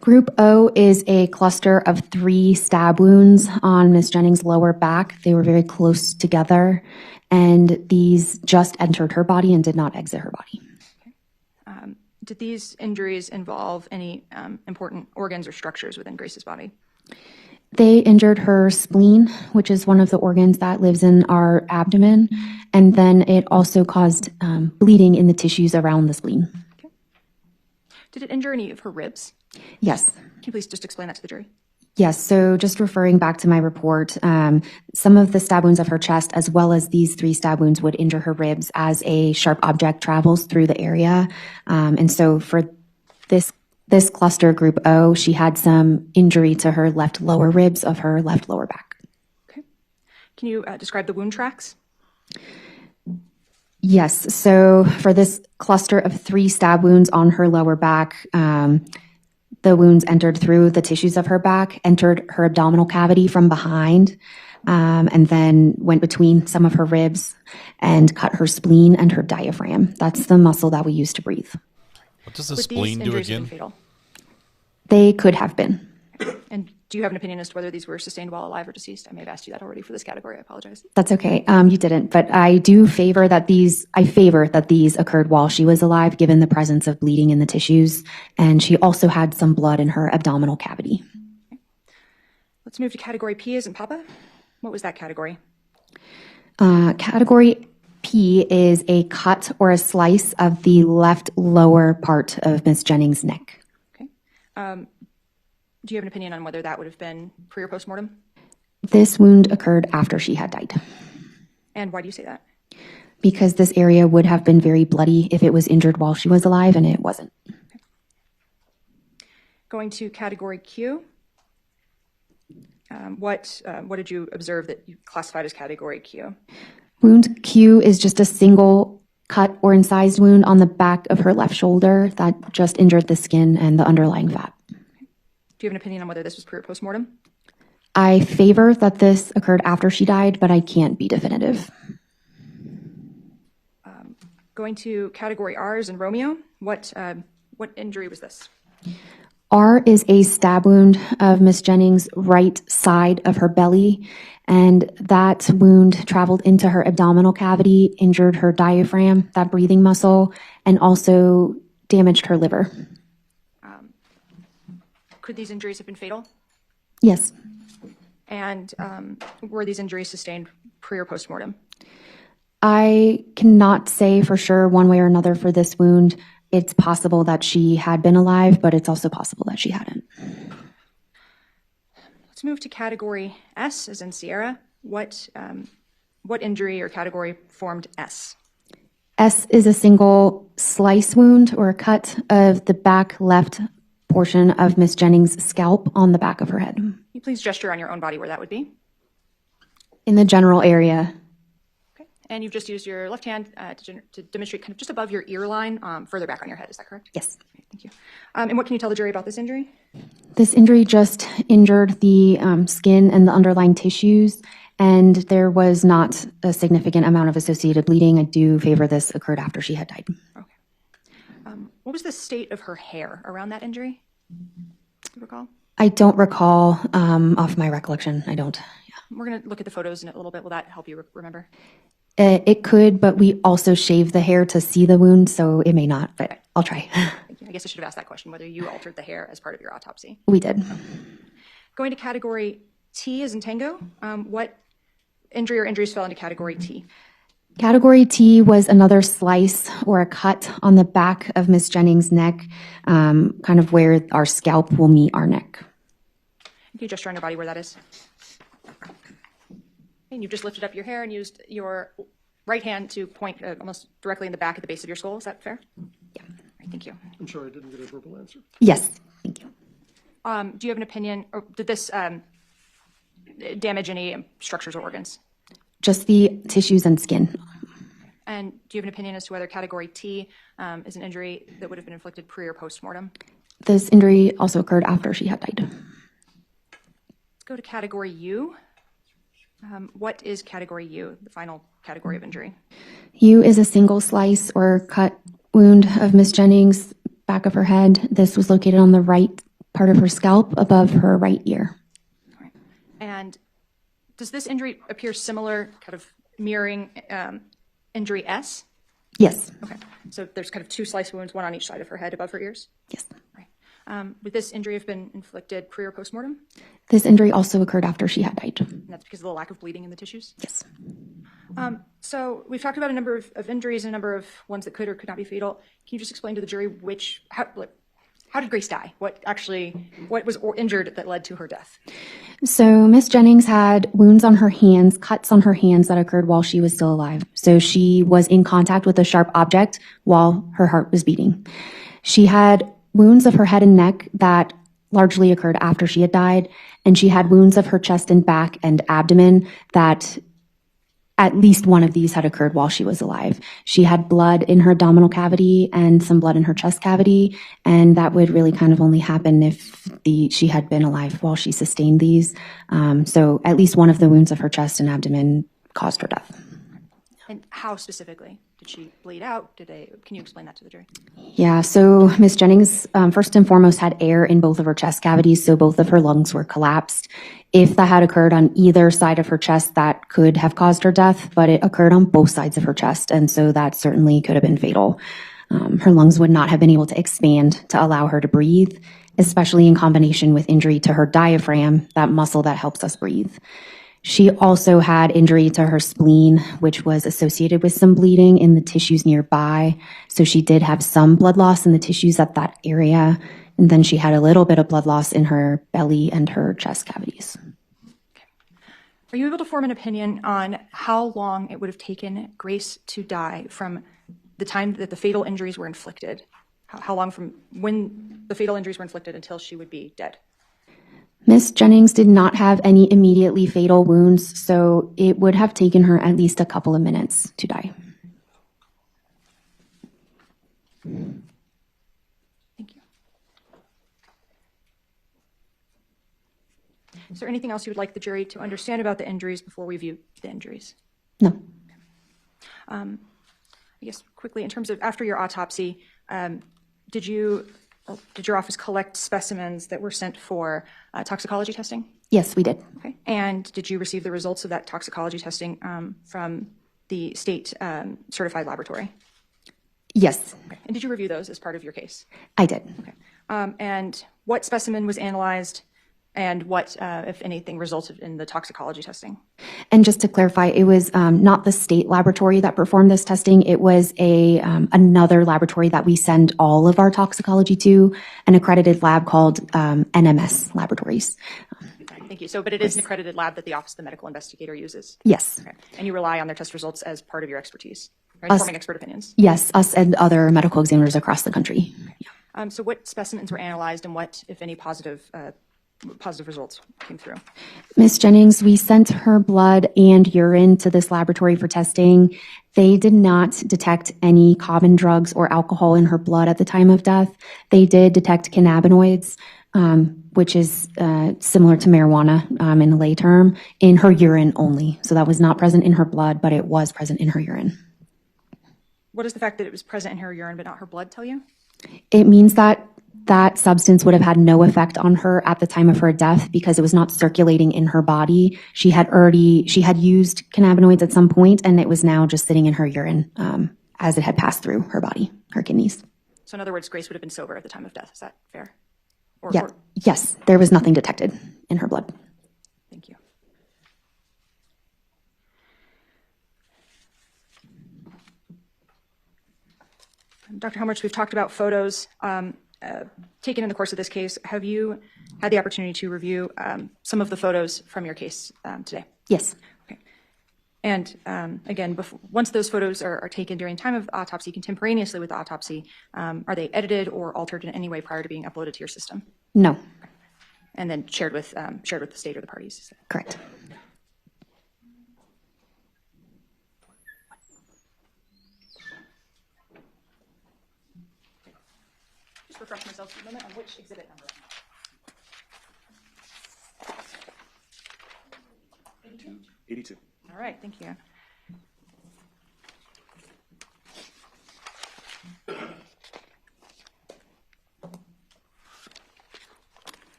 S17: Group O is a cluster of 3 stab wounds on Miss Jennings' lower back. They were very close together, and these just entered her body and did not exit her body.
S10: Okay. Did these injuries involve any important organs or structures within Grace's body?
S17: They injured her spleen, which is one of the organs that lives in our abdomen, and then it also caused bleeding in the tissues around the spleen.
S10: Okay. Did it injure any of her ribs?
S17: Yes.
S10: Can you please just explain that to the jury?
S17: Yes, so just referring back to my report, some of the stab wounds of her chest, as well as these 3 stab wounds, would injure her ribs as a sharp object travels through the area. And so for this cluster, group O, she had some injury to her left lower ribs of her left lower back.
S10: Okay. Can you describe the wound tracks?
S17: Yes, so for this cluster of 3 stab wounds on her lower back, the wounds entered through the tissues of her back, entered her abdominal cavity from behind, and then went between some of her ribs and cut her spleen and her diaphragm. That's the muscle that we use to breathe.
S5: What does the spleen do again?
S17: They could have been.
S10: And do you have an opinion as to whether these were sustained while alive or deceased? I may have asked you that already for this category. I apologize.
S17: That's okay. You didn't, but I do favor that these occurred while she was alive, given the presence of bleeding in the tissues, and she also had some blood in her abdominal cavity.
S10: Okay. Let's move to category P as in Papa. What was that category?
S17: Category P is a cut or a slice of the left lower part of Miss Jennings' neck.
S10: Okay. Do you have an opinion on whether that would have been pre or post-mortem?
S17: This wound occurred after she had died.
S10: And why do you say that?
S17: Because this area would have been very bloody if it was injured while she was alive, and it wasn't.
S10: Okay. Going to category Q. What did you observe that you classified as category Q?
S17: Wound Q is just a single cut or incised wound on the back of her left shoulder that just injured the skin and the underlying fat.
S10: Do you have an opinion on whether this was pre or post-mortem?
S17: I favor that this occurred after she died, but I can't be definitive.
S10: Going to category R as in Romeo. What injury was this?
S17: R is a stab wound of Miss Jennings' right side of her belly, and that wound traveled into her abdominal cavity, injured her diaphragm, that breathing muscle, and also damaged her liver.
S10: Could these injuries have been fatal?
S17: Yes.
S10: And were these injuries sustained pre or post-mortem?
S17: I cannot say for sure one way or another for this wound. It's possible that she had been alive, but it's also possible that she hadn't.
S10: Let's move to category S as in Sierra. What what injury or category formed S?
S17: S is a single slice wound or a cut of the back left portion of Miss Jennings' scalp on the back of her head.
S10: Can you please gesture on your own body where that would be?
S17: In the general area.
S10: Okay. And you've just used your left hand to demonstrate kind of just above your ear line, further back on your head. Is that correct?
S17: Yes.
S10: Okay, thank you. And what can you tell the jury about this injury?
S17: This injury just injured the skin and the underlying tissues, and there was not a significant amount of associated bleeding. I do favor this occurred after she had died.
S10: Okay. What was the state of her hair around that injury? Do you recall?
S17: I don't recall off my recollection. I don't. Yeah.
S10: We're going to look at the photos in a little bit. Will that help you remember?
S17: It could, but we also shaved the hair to see the wound, so it may not, but I'll try.
S10: Thank you. I guess I should have asked that question, whether you altered the hair as part of your autopsy.
S17: We did.
S10: Okay. Going to category T as in tango, what injury or injuries fell into category T?
S17: Category T was another slice or a cut on the back of Miss Jennings' neck, kind of where our scalp will meet our neck.
S10: Can you gesture on your body where that is? And you just lifted up your hair and used your right hand to point almost directly in the back at the base of your skull. Is that fair?
S17: Yeah.
S10: All right, thank you.
S11: I'm sorry, I didn't get a verbal answer.
S17: Yes, thank you.
S10: Do you have an opinion, or did this damage any structures or organs?
S17: Just the tissues and skin.
S10: And do you have an opinion as to whether category T is an injury that would have been inflicted pre or post mortem?
S17: This injury also occurred after she had died.
S10: Let's go to category U. What is category U, the final category of injury?
S17: U is a single slice or cut wound of Miss Jennings' back of her head. This was located on the right part of her scalp above her right ear.
S10: All right. And does this injury appear similar, kind of mirroring injury S?
S17: Yes.
S10: Okay. So there's kind of two slice wounds, one on each side of her head above her ears?
S17: Yes.
S10: Right. Would this injury have been inflicted pre or post mortem?
S17: This injury also occurred after she had died.
S10: And that's because of the lack of bleeding in the tissues?
S17: Yes.
S10: So we've talked about a number of injuries and a number of ones that could or could not be fatal. Can you just explain to the jury how did Grace die? What was injured that led to her death?
S17: So Miss Jennings had wounds on her hands, cuts on her hands that occurred while she was still alive. So she was in contact with a sharp object while her heart was beating. She had wounds of her head and neck that largely occurred after she had died, and she had wounds of her chest and back and abdomen that at least one of these had occurred while she was alive. She had blood in her abdominal cavity and some blood in her chest cavity, and that would really kind of only happen if she had been alive while she sustained these. So at least one of the wounds of her chest and abdomen caused her death.
S10: And how specifically? Did she bleed out? Can you explain that to the jury?
S17: Yeah, so Miss Jennings, first and foremost, had air in both of her chest cavities, so both of her lungs were collapsed. If that had occurred on either side of her chest, that could have caused her death, but it occurred on both sides of her chest, and so that certainly could have been fatal. Her lungs would not have been able to expand to allow her to breathe, especially in combination with injury to her diaphragm, that muscle that helps us breathe. She also had injury to her spleen, which was associated with some bleeding in the tissues nearby. So she did have some blood loss in the tissues at that area. And then she had a little bit of blood loss in her belly and her chest cavities.
S10: Okay. Are you able to form an opinion on how long it would have taken Grace to die from the time that the fatal injuries were inflicted? How long from when the fatal injuries were inflicted until she would be dead?
S17: Miss Jennings did not have any immediately fatal wounds, so it would have taken her at least a couple of minutes to die.
S10: Thank you. Is there anything else you would like the jury to understand about the injuries before we view the injuries?
S17: No.
S10: I guess quickly, in terms of after your autopsy, did your office collect specimens that were sent for toxicology testing?
S17: Yes, we did.
S10: Okay. And did you receive the results of that toxicology testing from the state certified laboratory?
S17: Yes.
S10: Okay. And did you review those as part of your case?
S17: I did.
S10: Okay. And what specimen was analyzed, and what, if anything, resulted in the toxicology testing?
S17: And just to clarify, it was not the state laboratory that performed this testing. It was another laboratory that we send all of our toxicology to, an accredited lab called NMS Laboratories.
S10: Thank you. you. So, but it is an accredited lab that the Office of the Medical Investigator uses?
S17: Yes.
S10: Okay. And you rely on their test results as part of your expertise, or
S17: Us-
S10: informing expert opinions?
S17: Yes, us and other medical examiners across the country.
S10: So what specimens were analyzed and what, if any, positive results came through?
S17: Ms. Jennings, we sent her blood and urine to this laboratory for testing. They did not detect any common drugs or alcohol in her blood at the time of death. They did detect cannabinoids, which is similar to marijuana in a lay term, in her urine only. So that was not present in her blood, but it was present in her urine.
S10: What does the fact that it was present in her urine but not her blood tell you?
S17: It means that that substance would have had no effect on her at the time of her death because it was not circulating in her body. She had used cannabinoids at some point, and it was now just sitting in her urine as it had passed through her body, her kidneys.
S10: So in other words, Grace would have been sober at the time of death. Is that fair?
S17: Yes, there was nothing detected in her blood.
S10: Thank you. Dr. Helmrich, we've talked about photos taken in the course of this case. Have you had the opportunity to review some of the photos from your case today?
S17: Yes.
S10: Okay. And again, once those photos are taken during time of autopsy, contemporaneously with the autopsy, are they edited or altered in any way prior to being uploaded to your system?
S17: No.
S10: And then shared with the state or the parties?
S17: Correct.
S10: Just refresh myself for a moment on which exhibit number.
S4: 82.
S10: All right, thank you.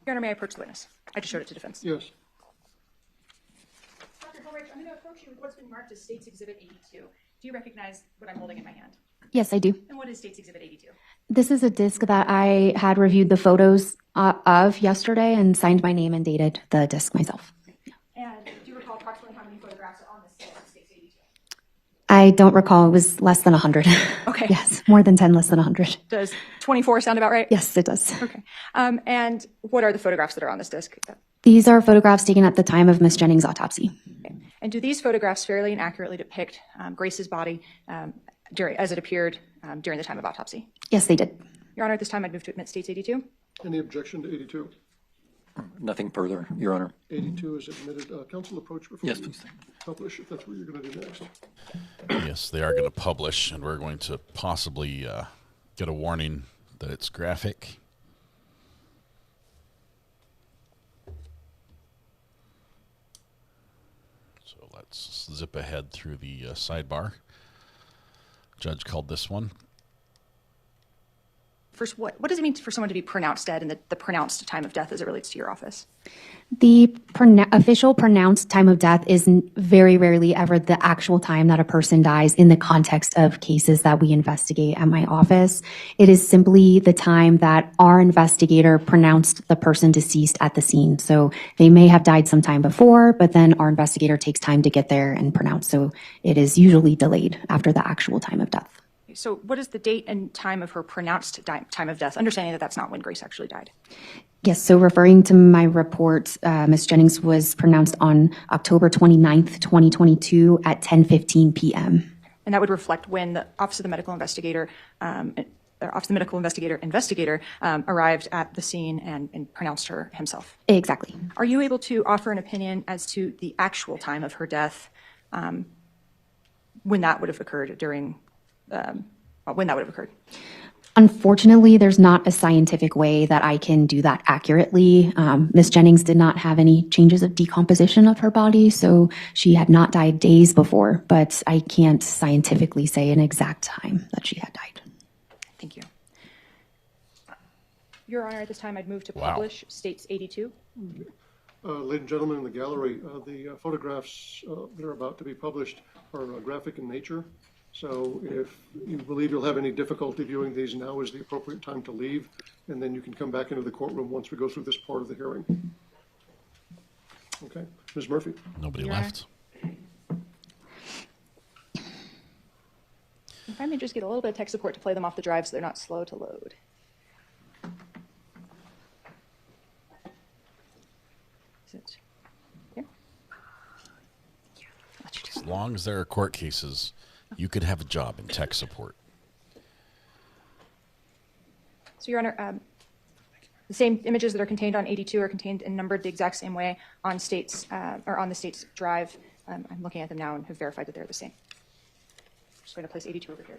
S10: Your Honor, may I approach the witness? I just showed it to defense.
S11: Yes.
S10: Dr. Helmrich, I'm going to approach you with what's been marked as State's Exhibit 82. Do you recognize what I'm holding in my hand?
S17: Yes, I do.
S10: And what is State's Exhibit 82?
S17: This is a disc that I had reviewed the photos of yesterday and signed my name and dated the disc myself.
S10: And do you recall approximately how many photographs are on this disc of State's 82?
S17: I don't recall. It was less than 100.
S10: Okay.
S17: Yes, more than 10, less than 100.
S10: Does 24 sound about right?
S17: Yes, it does.
S10: Okay. And what are the photographs that are on this disc?
S17: These are photographs taken at the time of Ms. Jennings' autopsy.
S10: Okay. And do these photographs fairly and accurately depict Grace's body as it appeared during the time of autopsy?
S17: Yes, they did.
S10: Your Honor, at this time, I'd move to admit State's 82.
S11: Any objection to 82?
S1: Nothing further, Your Honor.
S11: 82 is admitted. Counsel, approach before
S1: Yes,
S11: you
S1: please.
S11: publish, if that's what you're going to do next.
S5: Yes, they are going to publish, and we're going to possibly get a warning that it's graphic. So let's zip ahead through the sidebar. Judge called this one.
S10: First, what does it mean for someone to be pronounced dead and the pronounced time of death as it relates to your office?
S17: The official pronounced time of death is very rarely ever the actual time that a person dies in the context of cases that we investigate at my office. It is simply the time that our investigator pronounced the person deceased at the scene. So they may have died sometime before, but then our investigator takes time to get there and pronounce. So it is usually delayed after the actual time of death.
S10: So what is the date and time of her pronounced time of death, understanding that that's not when Grace actually died?
S17: Yes, so referring to my report, Ms. Jennings was pronounced on October 29th, 2022 at 10:15 p.m.
S10: And that would reflect when the Office of the Medical Investigator arrived at the scene and pronounced her himself.
S17: Exactly.
S10: Are you able to offer an opinion as to the actual time of her death, when that would have occurred
S17: Unfortunately, there's not a scientific way that I can do that accurately. Ms. Jennings did not have any changes of decomposition of her body, so she had not died days before, but I can't scientifically say an exact time that she had died.
S10: Thank you. Your Honor, at this time, I'd move to publish States 82.
S11: Ladies and gentlemen in the gallery, the photographs that are about to be published are graphic in nature. So if you believe you'll have any difficulty viewing these, now is the appropriate time to leave, and then you can come back into the courtroom once we go through this part of the hearing. Okay, Ms. Murphy.
S5: Nobody left.
S10: If I may just get a little bit of tech support to play them off the drive so they're not slow to load.
S5: as long as there are court cases, you could have a job in tech support.
S10: So, Your Honor, the same images that are contained on 82 are contained and numbered the exact same way on state's or on the state's drive. I'm looking at them now and have verified that they're the same. I'm just going to place 82 over here.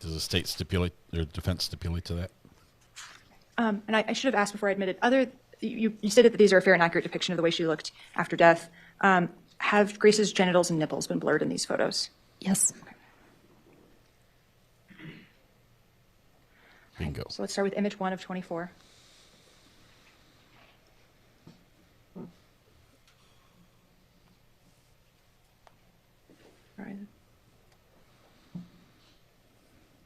S5: Does the state stipulate, their defense stipulate to that?
S10: And I should have asked before I admitted, you stated that these are a fair and accurate depiction of the way she looked after death. Have Grace's genitals and nipples been blurred in these photos?
S17: Yes.
S10: Okay.
S5: Bingo.
S10: So let's start with image 1 of 24. All right.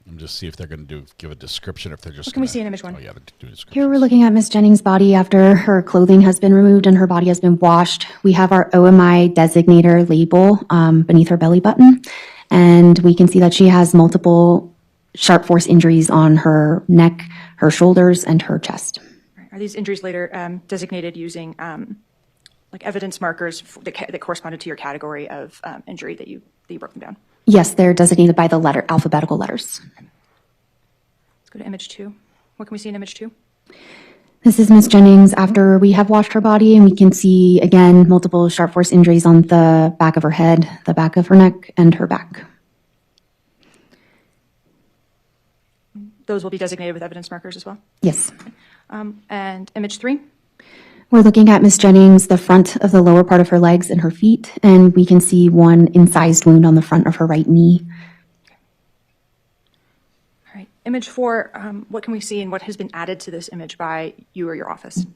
S5: And just see if they're going to give a description, or if they're just.
S10: What can we see in image 1?
S5: Oh yeah, do a description.
S17: Here we're looking at Miss Jennings' body after her clothing has been removed and her body has been washed. We have our OMI designator label beneath her belly button, and we can see that she has multiple sharp force injuries on her neck, her shoulders, and her chest.
S10: Are these injuries later designated using like evidence markers that corresponded to your category of injury that you broke them down?
S17: Yes, they're designated by the alphabetical letters.
S10: Let's go to image 2. What can we see in image 2?
S17: This is Miss Jennings after we have washed her body, and we can see, again, multiple sharp force injuries on the back of her head, the back of her neck, and her back.
S10: Those will be designated with evidence markers as well?
S17: Yes.
S10: And image 3?
S17: We're looking at Miss Jennings, the front of the lower part of her legs and her feet, and we can see one incised wound on the front of her right knee.
S10: All right. Image 4, what can we see and what has been added to this image by you or your office?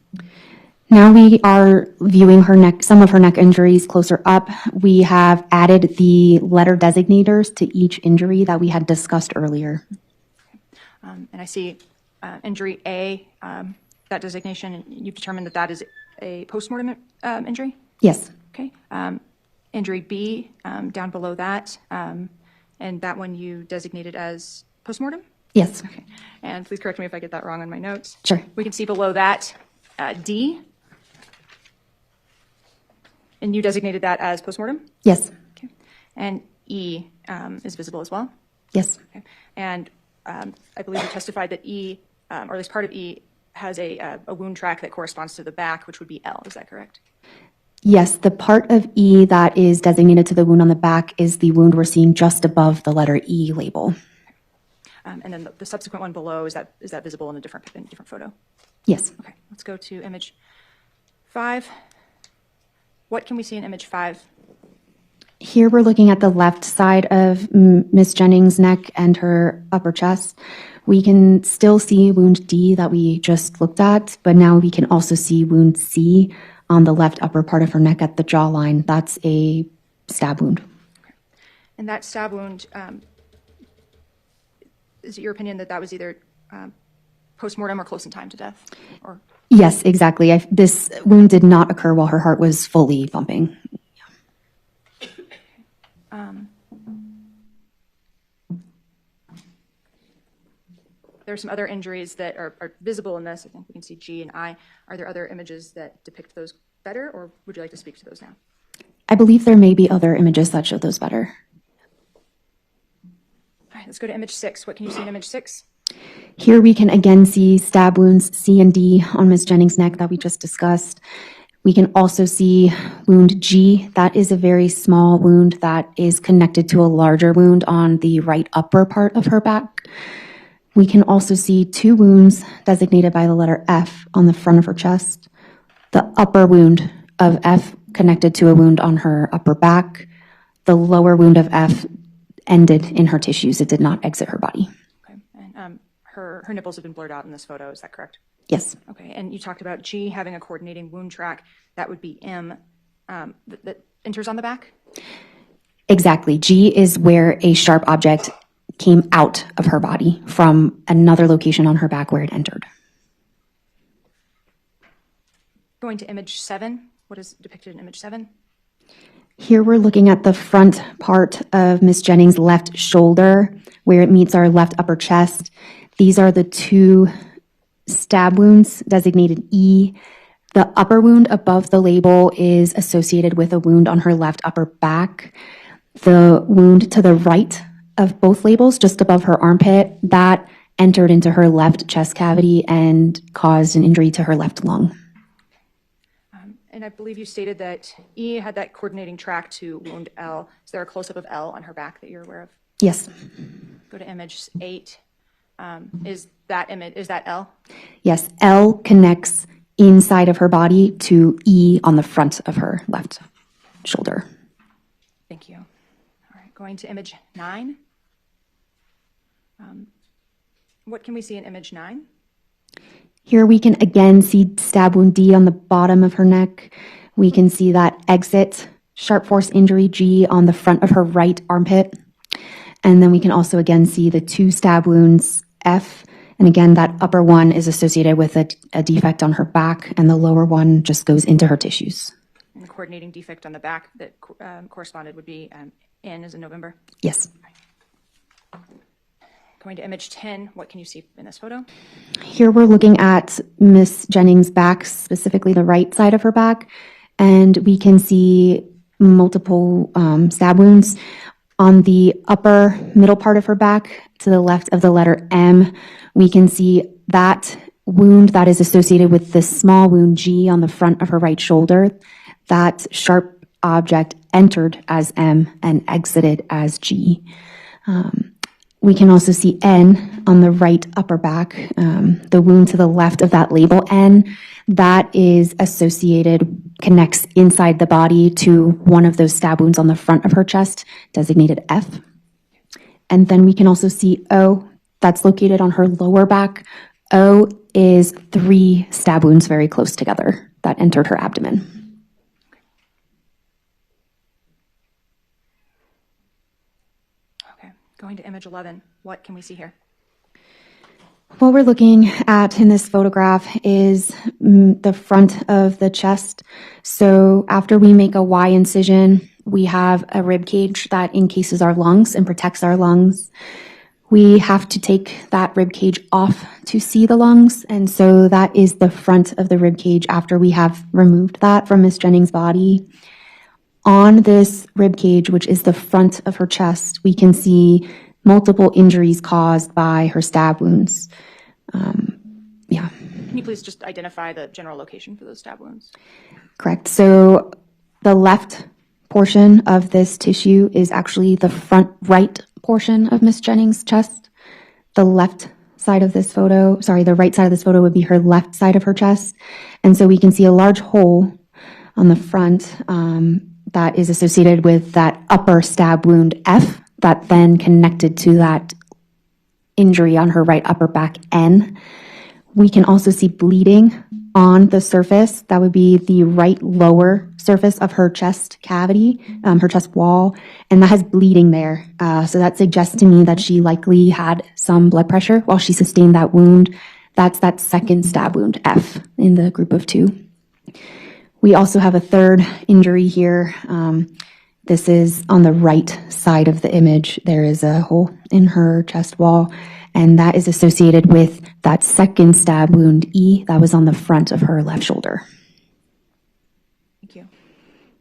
S17: Now we are viewing her neck, some of her neck injuries closer up. We have added the letter designators to each injury that we had discussed earlier.
S10: And I see injury A, that designation, and you've determined that that is a postmortem injury?
S17: Yes.
S10: Okay. Injury B, down below that, and that one you designated as postmortem?
S17: Yes.
S10: Okay. And please correct me if I get that wrong on my notes.
S17: Sure.
S10: We can see below that D, and you designated that as postmortem?
S17: Yes.
S10: Okay. And E is visible as well?
S17: Yes.
S10: Okay. And I believe you testified that E, or at least part of E, has a wound track that corresponds to the back, which would be L. Is that correct?
S17: Yes, the part of E that is designated to the wound on the back is the wound we're seeing just above the letter E label.
S10: And then the subsequent one below, is that visible in a different photo?
S17: Yes.
S10: Okay, let's go to image 5. What can we see in image 5?
S17: Here we're looking at the left side of Miss Jennings' neck and her upper chest. We can still see wound D that we just looked at, but now we can also see wound C on the left upper part of her neck at the jawline. That's a stab wound.
S10: Okay. And that stab wound, is it your opinion that that was either postmortem or close in time to death? Or
S17: Yes, exactly. This wound did not occur while her heart was fully pumping.
S10: There are some other injuries that are visible in this. I think we can see G and I. Are there other images that depict those better, or would you like to speak to those now?
S17: I believe there may be other images that show those better.
S10: All right, let's go to image 6. What can you see in image 6?
S17: Here we can again see stab wounds C and D on Miss Jennings' neck that we just discussed. We can also see wound G. That is a very small wound that is connected to a larger wound on the right upper part of her back. We can also see 2 wounds designated by the letter F on the front of her chest. The upper wound of F connected to a wound on her upper back. The lower wound of F ended in her tissues. It did not exit her body.
S10: Okay, and her nipples have been blurred out in this photo. Is that correct?
S17: Yes.
S10: Okay, and you talked about G having a coordinating wound track. That would be M that enters on the back?
S17: Exactly. G is where a sharp object came out of her body from another location on her back where it entered.
S10: Going to image 7, what is depicted in image 7?
S17: Here we're looking at the front part of Miss Jennings' left shoulder where it meets our left upper chest. These are the 2 stab wounds designated E. The upper wound above the label is associated with a wound on her left upper back. The wound to the right of both labels, just above her armpit, that entered into her left chest cavity and caused an injury to her left lung.
S10: And I believe you stated that E had that coordinating track to wound L. Is there a close-up of L on her back that you're aware of?
S17: Yes.
S10: Go to image 8. Is that L?
S17: Yes, L connects inside of her body to E on the front of her left shoulder.
S10: Thank you. All right, going to image 9. What can we see in image 9?
S17: Here we can again see stab wound D on the bottom of her neck. We can see that exit sharp force injury G on the front of her right armpit. And then we can also again see the 2 stab wounds F. And again, that upper one is associated with a defect on her back, and the lower one just goes into her tissues.
S10: And the coordinating defect on the back that corresponded would be N as in November?
S17: Yes.
S10: Going to image 10, what can you see in this photo?
S17: Here we're looking at Miss Jennings' back, specifically the right side of her back, and we can see multiple stab wounds. On the upper middle part of her back, to the left of the letter M, we can see that wound that is associated with this small wound G on the front of her right shoulder. That sharp object entered as M and exited as G. We can also see N on the right upper back, the wound to the left of that label N, that is associated, connects inside the body to one of those stab wounds on the front of her chest, designated F. And then we can also see O, that's located on her lower back. O is 3 stab wounds very close together that entered her abdomen.
S10: Going to image 11, what can we see here?
S17: What we're looking at in this photograph is the front of the chest. So after we make a Y incision, we have a rib cage that encases our lungs and protects our lungs. We have to take that rib cage off to see the lungs, and so that is the front of the rib cage after we have removed that from Miss Jennings' body. On this rib cage, which is the front of her chest, we can see multiple injuries caused by her stab wounds.
S10: Can you please just identify the general location for those stab wounds?
S17: Correct. So the left portion of this tissue is actually the front right portion of Miss Jennings' chest. The left side of this photo, the right side of this photo would be her left side of her chest. And so we can see a large hole on the front that is associated with that upper stab wound F that then connected to that injury on her right upper back N. We can also see bleeding on the surface. That would be the right lower surface of her chest cavity, her chest wall, and that has bleeding there. So that suggests to me that she likely had some blood pressure while she sustained that wound. That's that second stab wound F in the group of 2. We also have a third injury here. This is on the right side of the image. There is a hole in her chest wall, and that is associated with that second stab wound E that was on the front of her left shoulder.
S10: Thank you.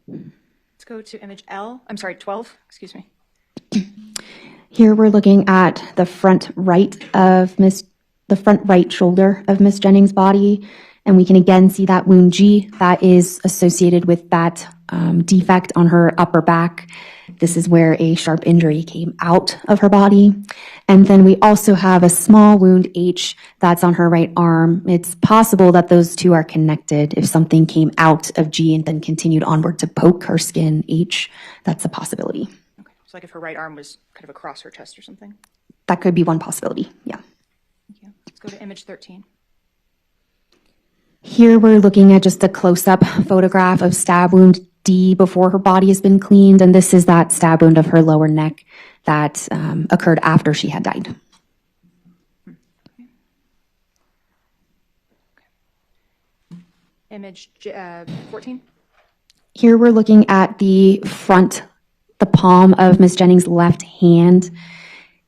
S10: Let's go to image 12, excuse me.
S17: Here we're looking at the front right shoulder of Miss Jennings' body. And we can again see that wound G that is associated with that defect on her upper back. This is where a sharp injury came out of her body. And then we also have a small wound H that's on her right arm. It's possible that those two are connected. If something came out of G and then continued onward to poke her skin H, that's a possibility.
S10: Okay, so like if her right arm was kind of across her chest or something?
S17: That could be one possibility, yeah.
S10: Thank you. Let's go to image 13.
S17: Here we're looking at just a close-up photograph of stab wound D before her body has been cleaned, and this is that stab wound of her lower neck that occurred after she had died.
S10: Image 14.
S17: Here we're looking at the palm of Miss Jennings' left hand.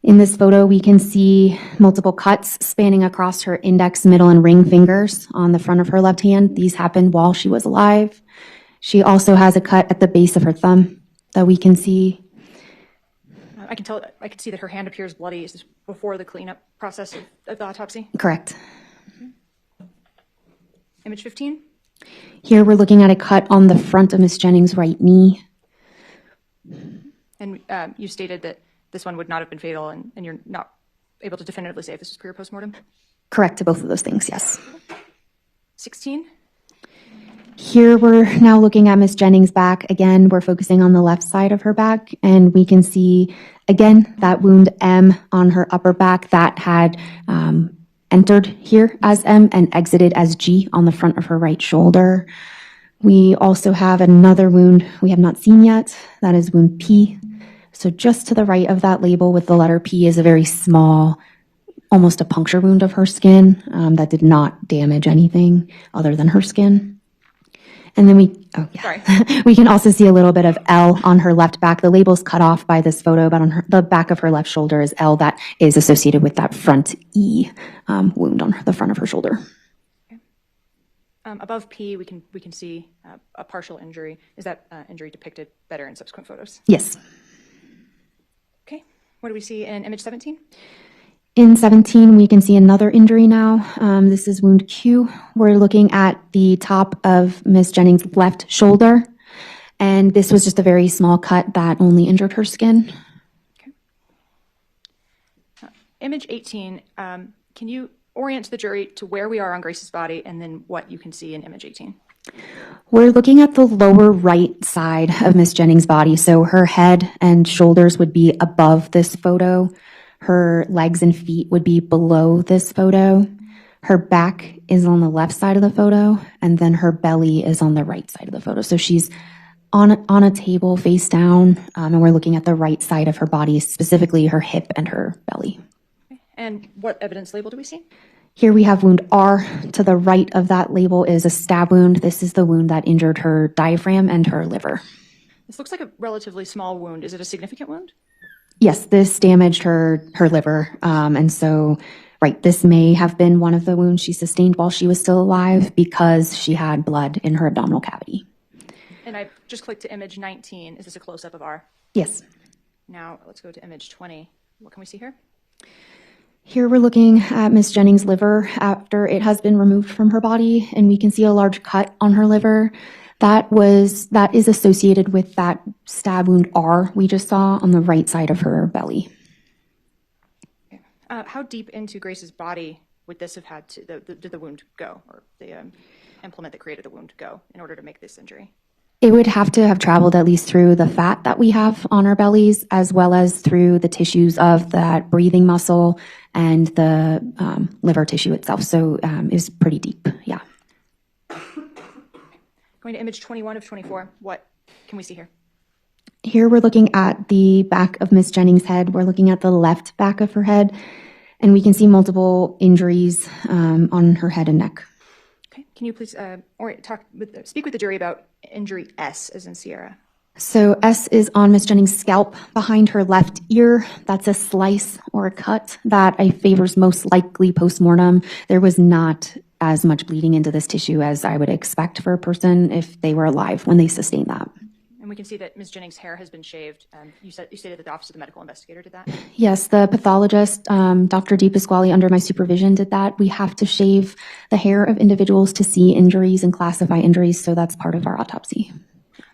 S17: In this photo, we can see multiple cuts spanning across her index, middle, and ring fingers on the front of her left hand. These happened while she was alive. She also has a cut at the base of her thumb that we can see.
S10: I can see that her hand appears bloody. Is this before the cleanup process of the autopsy?
S17: Correct.
S10: Image 15.
S17: Here we're looking at a cut on the front of Miss Jennings' right knee.
S10: And you stated that this one would not have been fatal, and you're not able to definitively say if this was pre or postmortem?
S17: Correct to both of those things, yes.
S10: 16.
S17: Here we're now looking at Miss Jennings' back. Again, we're focusing on the left side of her back, and we can see, again, that wound M on her upper back that had entered here as M and exited as G on the front of her right shoulder. We also have another wound we have not seen yet. That is wound P. So just to the right of that label with the letter P is a very small, almost a puncture wound of her skin that did not damage anything other than her skin. And then we can also see a little bit of L on her left back. The label's cut off by this photo, but on the back of her left shoulder is L that is associated with that front E wound on the front of her shoulder.
S10: Above P, we can see a partial injury. Is that injury depicted better in subsequent photos?
S17: Yes.
S10: Okay. What do we see in image 17?
S17: In 17, we can see another injury now. This is wound Q. We're looking at the top of Miss Jennings' left shoulder, and this was just a very small cut that only injured her skin.
S10: Okay. Image 18, can you orient the jury to where we are on Grace's body and then what you can see in image 18?
S17: We're looking at the lower right side of Miss Jennings' body, so her head and shoulders would be above this photo. Her legs and feet would be below this photo. Her back is on the left side of the photo, and then her belly is on the right side of the photo. So she's on a table face down, and we're looking at the right side of her body, specifically her hip and her belly.
S10: Okay. And what evidence label do we see?
S17: Here we have wound R. To the right of that label is a stab wound. This is the wound that injured her diaphragm and her liver.
S10: This looks like a relatively small wound. Is it a significant wound?
S17: Yes, this damaged her liver. And so, this may have been one of the wounds she sustained while she was still alive because she had blood in her abdominal cavity.
S10: And I just clicked to image 19. Is this a close-up of R?
S17: Yes.
S10: Now let's go to image 20. What can we see here?
S17: Here we're looking at Miss Jennings' liver after it has been removed from her body, and we can see a large cut on her liver. That is associated with that stab wound R we just saw on the right side of her belly.
S10: Okay. How deep into Grace's body would this have had to, did the wound go, or the implement that created the wound go in order to make this injury?
S17: It would have to have traveled at least through the fat that we have on our bellies, as well as through the tissues of that breathing muscle and the liver tissue itself. So it was pretty deep, yeah.
S10: Going to image 21 of 24, what can we see here?
S17: Here we're looking at the back of Miss Jennings' head. We're looking at the left back of her head, and we can see multiple injuries on her head and neck.
S10: Okay, can you please speak with the jury about injury S, as in Sierra?
S17: So S is on Miss Jennings' scalp behind her left ear. That's a slice or a cut that I favors most likely postmortem. There was not as much bleeding into this tissue as I would expect for a person if they were alive when they sustained that.
S10: And we can see that Ms. Jennings' hair has been shaved. You stated that the Office of the Medical Investigator did that?
S17: Yes, the pathologist, Dr. DePasquale, under my supervision, did that. We have to shave the hair of individuals to see injuries and classify injuries, so that's part of our autopsy.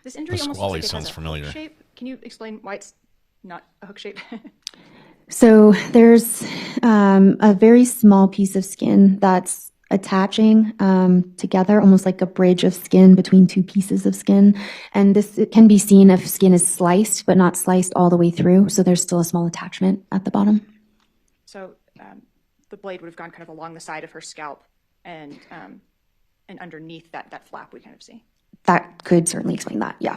S10: This injury almost
S5: Pasquale
S10: looks like it
S5: sounds
S10: has a
S5: familiar.
S10: hook shape. Can you explain why it's not a hook shape?
S17: So there's a very small piece of skin that's attaching together, almost like a bridge of skin between two pieces of skin. And this can be seen if skin is sliced, but not sliced all the way through. So there's still a small attachment at the bottom.
S10: So the blade would have gone kind of along the side of her scalp and underneath that flap we kind of see.
S17: That could certainly explain that, yeah.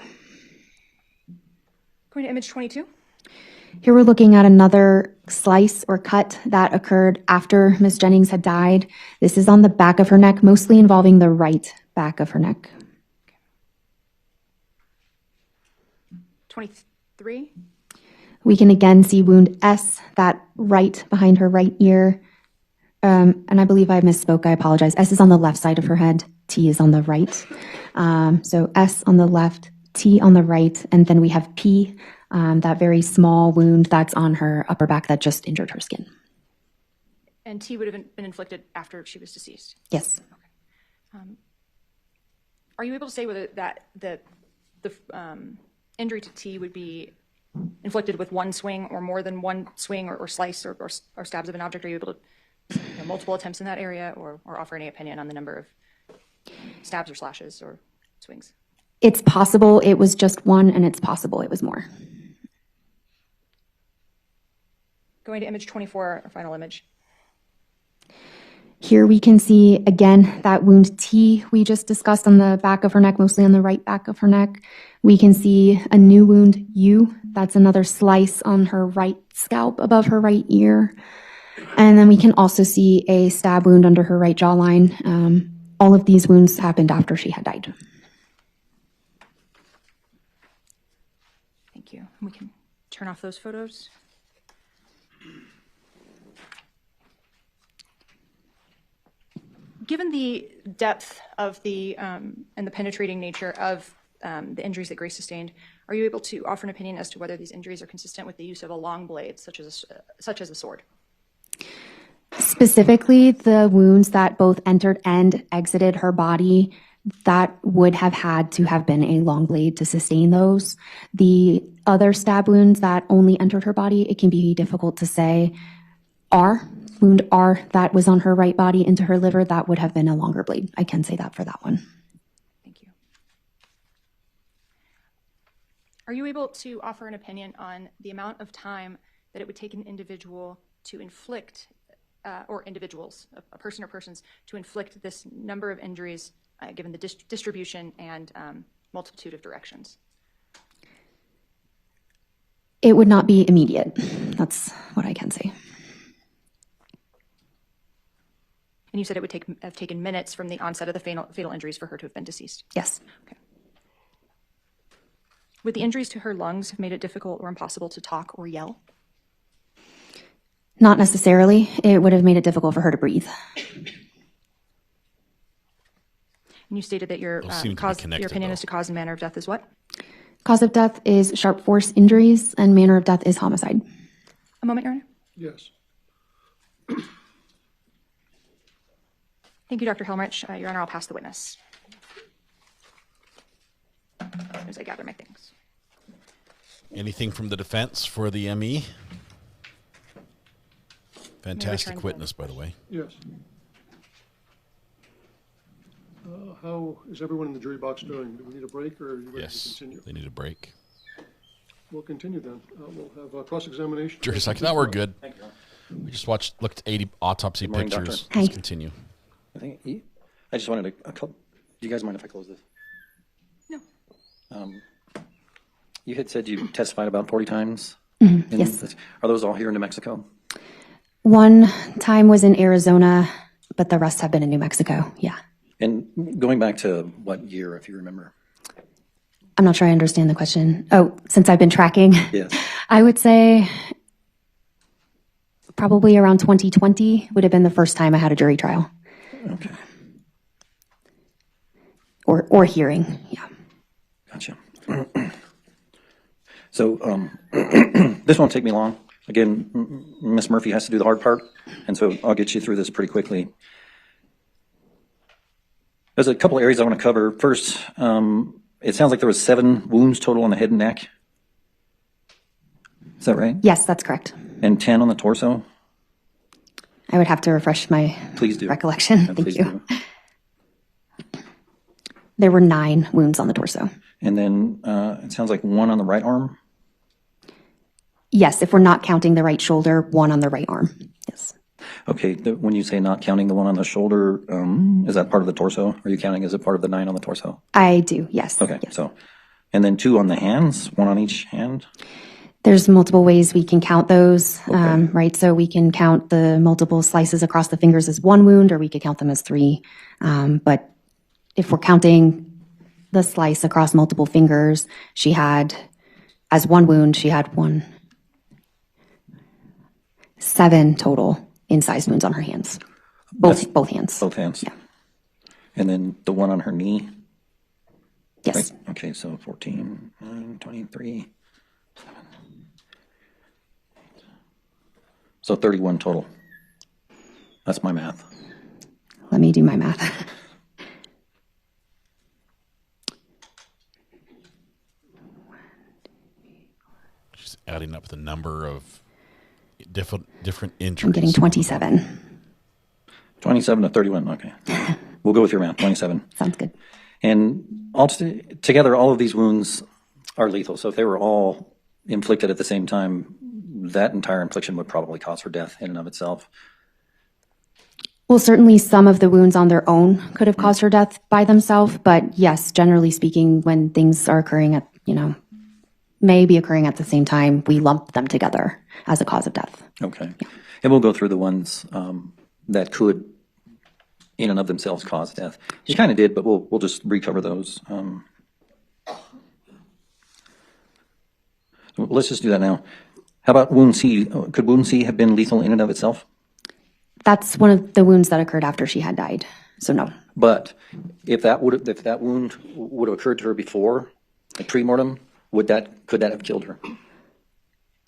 S10: Going to image 22.
S17: Here we're looking at another slice or cut that occurred after Ms. Jennings had died. This is on the back of her neck, mostly involving the right back of her neck.
S10: 23.
S17: We can again see wound S, that right behind her right ear. And I believe I misspoke. I apologize. S is on the left side of her head. T is on the right. So S on the left, T on the right, and then we have P, that very small wound that's on her upper back that just injured her skin.
S10: And T would have been inflicted after she was deceased?
S17: Yes.
S10: Okay. Are you able to say whether the injury to T would be inflicted with one swing or more than one swing or slice or stabs of an object? Are you able to multiple attempts in that area or offer any opinion on the number of stabs or slashes or swings?
S17: It's possible it was just one, and it's possible it was more.
S10: Going to image 24, our final image.
S17: Here we can see, again, that wound T we just discussed on the back of her neck, mostly on the right back of her neck. We can see a new wound U. That's another slice on her right scalp above her right ear. And then we can also see a stab wound under her right jawline. All of these wounds happened after she had died.
S10: Thank you. We can turn off those photos. Given the depth of the and the penetrating nature of the injuries that Grace sustained, are you able to offer an opinion as to whether these injuries are consistent with the use of a long blade, such as a sword?
S17: Specifically, the wounds that both entered and exited her body, that would have had to have been a long blade to sustain those. The other stab wounds that only entered her body, it can be difficult to say. Wound R that was on her right body into her liver, that would have been a longer blade. I can say that for that one.
S10: Thank you. Are you able to offer an opinion on the amount of time that it would take an individual to inflict, or individuals, a person or persons, to inflict this number of injuries given the distribution and multitude of directions?
S17: It would not be immediate. That's what I can say.
S10: And you said it would have taken minutes from the onset of the fatal injuries for her to have been deceased?
S17: Yes.
S10: Okay. Would the injuries to her lungs have made it difficult or impossible to talk or yell?
S17: Not necessarily. It would have made it difficult for her to breathe.
S10: And you stated that your opinion as to cause and manner of death is what?
S17: Cause of death is sharp force injuries, and manner of death is homicide.
S10: A moment, Your Honor.
S11: Yes.
S10: Thank you, Dr. Helmrich. Your Honor, I'll pass the witness as I gather my things.
S5: Anything from the defense for the ME? Fantastic witness, by the way.
S11: Yes. How is everyone in the jury box doing? Do we need a break, or are you ready to continue?
S5: They need a break.
S11: We'll continue then. We'll have cross-examination.
S5: Jury's like, no, we're good. We just looked at 80 autopsy
S1: morning,
S5: pictures.
S1: Doctor.
S5: Let's continue.
S1: I just wanted do you guys mind if I close this?
S10: No.
S1: You had said you testified about 40 times?
S17: Yes.
S1: Are those all here in New Mexico?
S17: One time was in Arizona, but the rest have been in New Mexico. Yeah.
S1: And going back to what year, if you remember?
S17: I'm not sure I understand the question. Oh, since I've been tracking?
S1: Yes.
S17: I would say probably around 2020 would have been the first time I had a jury trial.
S1: Okay.
S17: Or hearing, yeah.
S1: Gotcha. So this won't take me long. Again, Ms. Murphy has to do the hard part, and so I'll get you through this pretty quickly. There's a couple areas I want to cover. First, it sounds like there was 7 wounds total on the head and neck. Is that right?
S17: Yes, that's correct.
S1: And 10 on the torso?
S17: I would have to refresh my recollection.
S1: Yeah,
S17: Thank you. There were 9 wounds on the torso.
S1: And then it sounds like 1 on the right arm?
S17: Yes, if we're not counting the right shoulder, 1 on the right arm. Yes.
S1: Okay, when you say not counting the 1 on the shoulder, is that part of the torso? Are you counting as a part of the 9 on the torso?
S17: I do, yes.
S1: Okay,
S17: yes.
S1: so, and then 2 on the hands, 1 on each hand?
S17: There's multiple ways we can count those, right? So we can count the multiple slices across the fingers as 1 wound, or we could count them as 3. But if we're counting the slice across multiple fingers, she had, as 1 wound, she had 1, 7 total incised wounds on her hands. Both hands.
S1: Both hands?
S17: Yeah.
S1: And then the one on her knee?
S17: Yes.
S1: Right? Okay, so 14, 9, 23, 7. So 31 total. That's my math.
S17: Let me do my math.
S5: Just adding up the number of different injuries.
S17: I'm getting 27.
S1: 27 to 31, okay. We'll go with your math, 27.
S17: Sounds good.
S1: And together, all of these wounds are lethal. So if they were all inflicted at the same time, that entire infliction would probably cause her death in and of itself.
S17: Well, certainly some of the wounds on their own could have caused her death by themselves, but yes, generally speaking, when things are occurring at, may be occurring at the same time, we lump them together as a cause of death.
S1: Okay. And we'll go through the ones that could, in and of themselves, cause death. You kind of did, but we'll just recover those. Let's just do that now. How about wound C? Could wound C have been lethal in and of itself?
S17: That's one of the wounds that occurred after she had died, so no.
S1: But if that wound would have occurred to her before a pre-mortem, could that have killed her?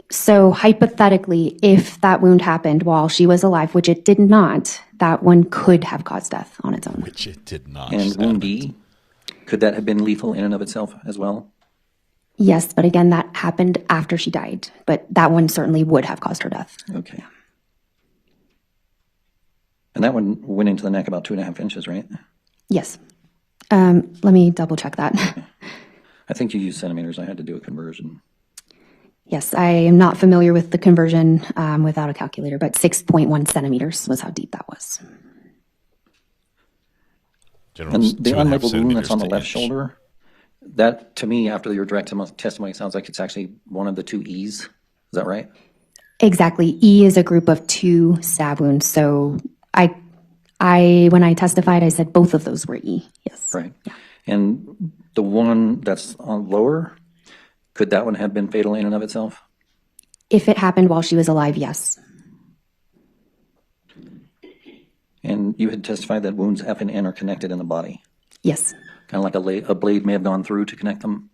S17: So hypothetically, if that wound happened while she was alive, which it did not, that one could have caused death on its own.
S5: Which it did not.
S1: And wound D, could that have been lethal in and of itself as well?
S17: Yes, but again, that happened after she died, but that one certainly would have caused her death.
S1: Okay. And that one went into the neck about 2.5 inches, right?
S17: Yes. Let me double check that.
S1: I think you used centimeters. I had to do a conversion.
S17: Yes, I am not familiar with the conversion without a calculator, but 6.1 centimeters was how deep that was.
S1: And the unlabeled wound that's on the left shoulder, that to me, after your direct testimony, sounds like it's actually one of the 2 E's. Is that right?
S17: Exactly. E is a group of 2 stab wounds. So when I testified, I said both of those were E. Yes.
S1: Right. Yeah. And the one that's on lower, could that one have been fatal in and of itself?
S17: If it happened while she was alive, yes.
S1: And you had testified that wounds F and N are connected in the body.
S17: Yes.
S1: Kind of like a blade may have gone through to connect them.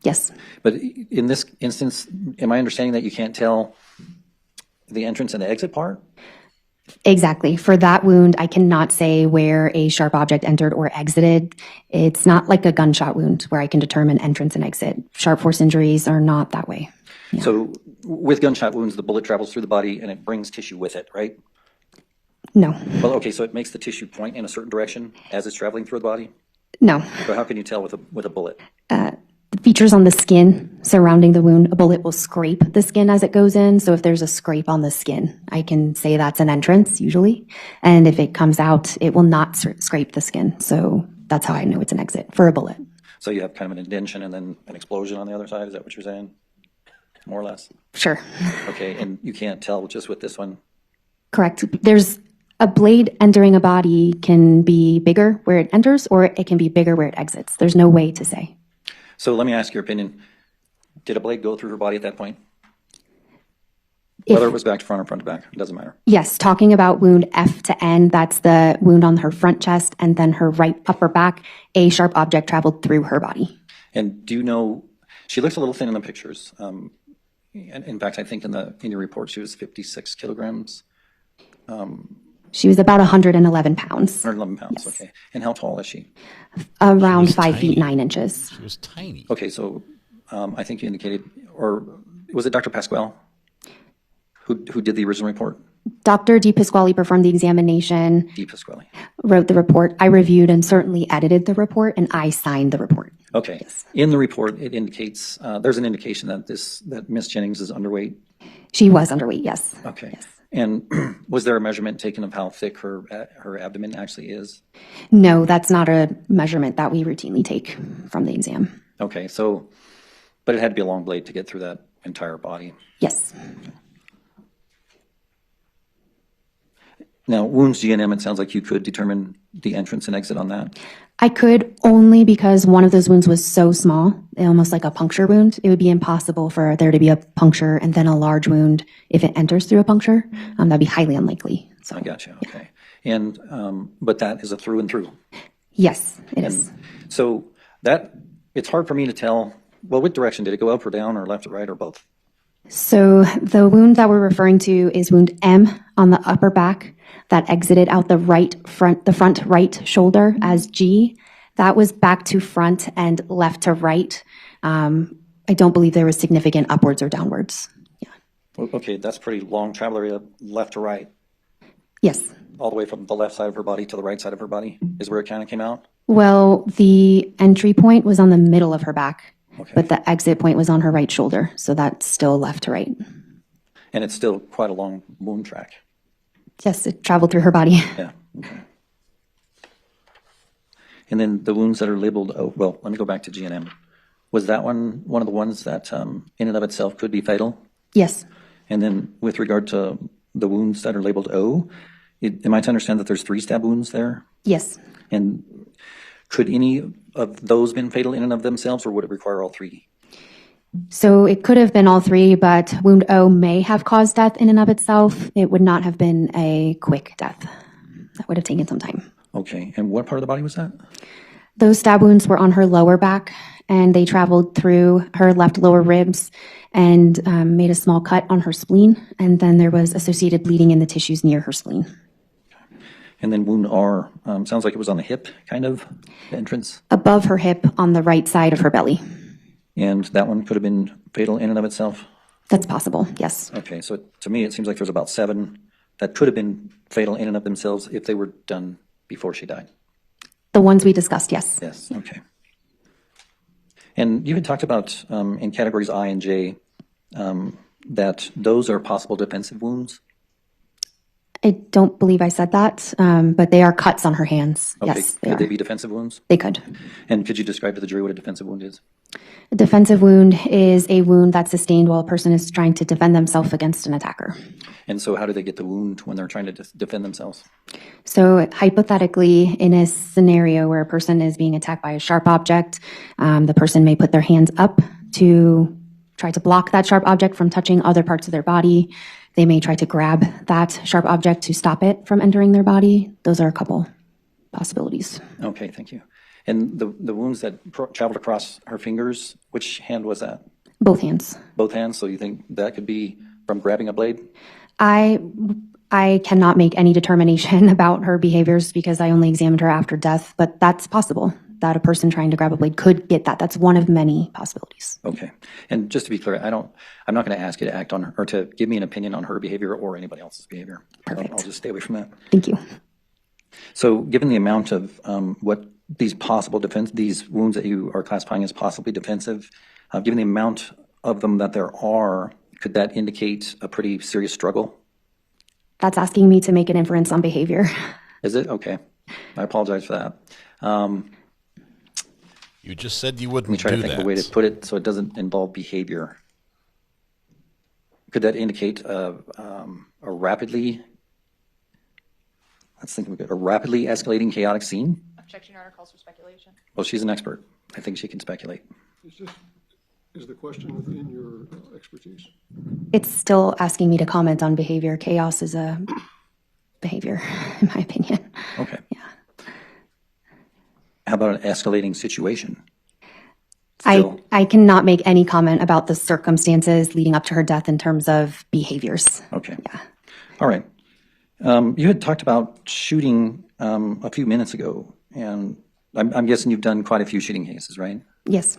S17: Yes.
S1: But in this instance, am I understanding that you can't tell the entrance and the exit part?
S17: Exactly. For that wound, I cannot say where a sharp object entered or exited. It's not like a gunshot wound where I can determine entrance and exit. Sharp force injuries are not that way. Yeah.
S1: So with gunshot wounds, the bullet travels through the body and it brings tissue with it, right?
S17: No.
S1: Well, okay, so it makes the tissue point in a certain direction as it's traveling through the body?
S17: No.
S1: So how can you tell with a bullet?
S17: The features on the skin surrounding the wound, a bullet will scrape the skin as it goes in. So if there's a scrape on the skin, I can say that's an entrance usually. And if it comes out, it will not scrape the skin. So that's how I know it's an exit for a bullet.
S1: So you have kind of an indentation and then an explosion on the other side? Is that what you're saying? More or less?
S17: Sure.
S1: Okay, and you can't tell just with this one?
S17: Correct. There's a blade entering a body can be bigger where it enters or it can be bigger where it exits. There's no way to say.
S1: So let me ask your opinion. Did a blade go through her body at that point? Whether it was back to front or front to back, it doesn't matter.
S17: Yes, talking about wound F to N, that's the wound on her front chest and then her right upper back, a sharp object traveled through her body.
S1: And do you know, she looks a little thin in the pictures. In fact, I think in your report she was 56 kilograms.
S17: She was about 111 pounds.
S1: 111 pounds,
S17: Yes.
S1: Okay. And how tall is she?
S17: Around 5 feet 9 inches.
S5: She was tiny.
S1: Okay, so I think you indicated, or was it Dr. Pasquale who did the original report?
S17: Dr. Di Pasquale performed the examination,
S1: Di Pasquale.
S17: wrote the report. I reviewed and certainly edited the report, and I signed the report.
S1: Okay. Yes. In the report, it indicates, there's an indication that Miss Jennings is underweight.
S17: She was underweight, yes.
S1: Okay.
S17: Yes.
S1: And was there a measurement taken of how thick her abdomen actually is?
S17: No, that's not a measurement that we routinely take from the exam.
S1: Okay, so, but it had to be a long blade to get through that entire body.
S17: Yes.
S1: Now, wounds GNM, it sounds like you could determine the entrance and exit on that.
S17: I could only because one of those wounds was so small, almost like a puncture wound. It would be impossible for there to be a puncture and then a large wound if it enters through a puncture. That'd be highly unlikely. So
S1: I got you. Okay. And, but that is a through and through.
S17: Yes, it is.
S1: So that, it's hard for me to tell, well, what direction? Did it go up or down or left or right or both?
S17: So the wound that we're referring to is wound M on the upper back that exited out the front right shoulder as G. That was back to front and left to right. I don't believe there was significant upwards or downwards. Yeah.
S1: Okay, that's pretty long travel area, left to right.
S17: Yes.
S1: All the way from the left side of her body to the right side of her body is where it kind of came out?
S17: Well, the entry point was on the middle of her back, but the exit point was on her right shoulder. So that's still left to right.
S1: And it's still quite a long wound track.
S17: Yes, it traveled through her body.
S1: Yeah. Okay. And then the wounds that are labeled, oh, well, let me go back to GNM. Was that one of the ones that in and of itself could be fatal?
S17: Yes.
S1: And then with regard to the wounds that are labeled O, am I to understand that there's 3 stab wounds there?
S17: Yes.
S1: And could any of those been fatal in and of themselves, or would it require all 3?
S17: So it could have been all 3, but wound O may have caused death in and of itself. It would not have been a quick death. That would have taken some time.
S1: Okay. And what part of the body was that?
S17: Those stab wounds were on her lower back, and they traveled through her left lower ribs and made a small cut on her spleen. And then there was associated bleeding in the tissues near her spleen.
S1: And then wound R, sounds like it was on the hip, kind of, the entrance.
S17: Above her hip on the right side of her belly.
S1: And that one could have been fatal in and of itself?
S17: That's possible, yes.
S1: Okay, so to me, it seems like there's about 7 that could have been fatal in and of themselves if they were done before she died.
S17: The ones we discussed, yes.
S1: Yes, okay. And you had talked about in categories I and J that those are possible defensive wounds?
S17: I don't believe I said that, but they are cuts on her hands.
S1: Okay.
S17: Yes,
S1: Could they be defensive wounds?
S17: They could.
S1: And could you describe to the jury what a defensive wound is?
S17: A defensive wound is a wound that's sustained while a person is trying to defend themselves against an attacker.
S1: And so how do they get the wound when they're trying to defend themselves?
S17: So hypothetically, in a scenario where a person is being attacked by a sharp object, the person may put their hands up to try to block that sharp object from touching other parts of their body. They may try to grab that sharp object to stop it from entering their body. Those are a couple possibilities.
S1: Okay, thank you. And the wounds that traveled across her fingers, which hand was that?
S17: Both hands.
S1: Both hands, so you think that could be from grabbing a blade?
S17: I cannot make any determination about her behaviors because I only examined her after death, but that's possible that a person trying to grab a blade could get that. That's one of many possibilities.
S1: Okay. And just to be clear, I'm not going to ask you to act on her or to give me an opinion on her behavior or anybody else's behavior.
S17: Perfect.
S1: I'll just stay away from that.
S17: Thank you.
S1: So given the amount of what these wounds that you are classifying as possibly defensive, given the amount of them that there are, could that indicate a pretty serious struggle?
S17: That's asking me to make an inference on behavior.
S1: Is it? Okay. I apologize for that.
S5: You just said you wouldn't do that.
S1: Let me try to think of a way to put it so it doesn't involve behavior. Could that indicate a rapidly escalating chaotic scene?
S10: Objection, Your Honor, calls for speculation.
S1: Well, she's an expert. I think she can speculate.
S11: Is the question within your expertise?
S17: It's still asking me to comment on behavior. Chaos is a behavior, in my opinion.
S1: Okay.
S17: Yeah.
S1: How about an escalating situation?
S17: I cannot make any comment about the circumstances leading up to her death in terms of behaviors.
S1: Okay.
S17: Yeah.
S1: All right. You had talked about shooting a few minutes ago, and I'm guessing you've done quite a few shooting cases, right?
S17: Yes.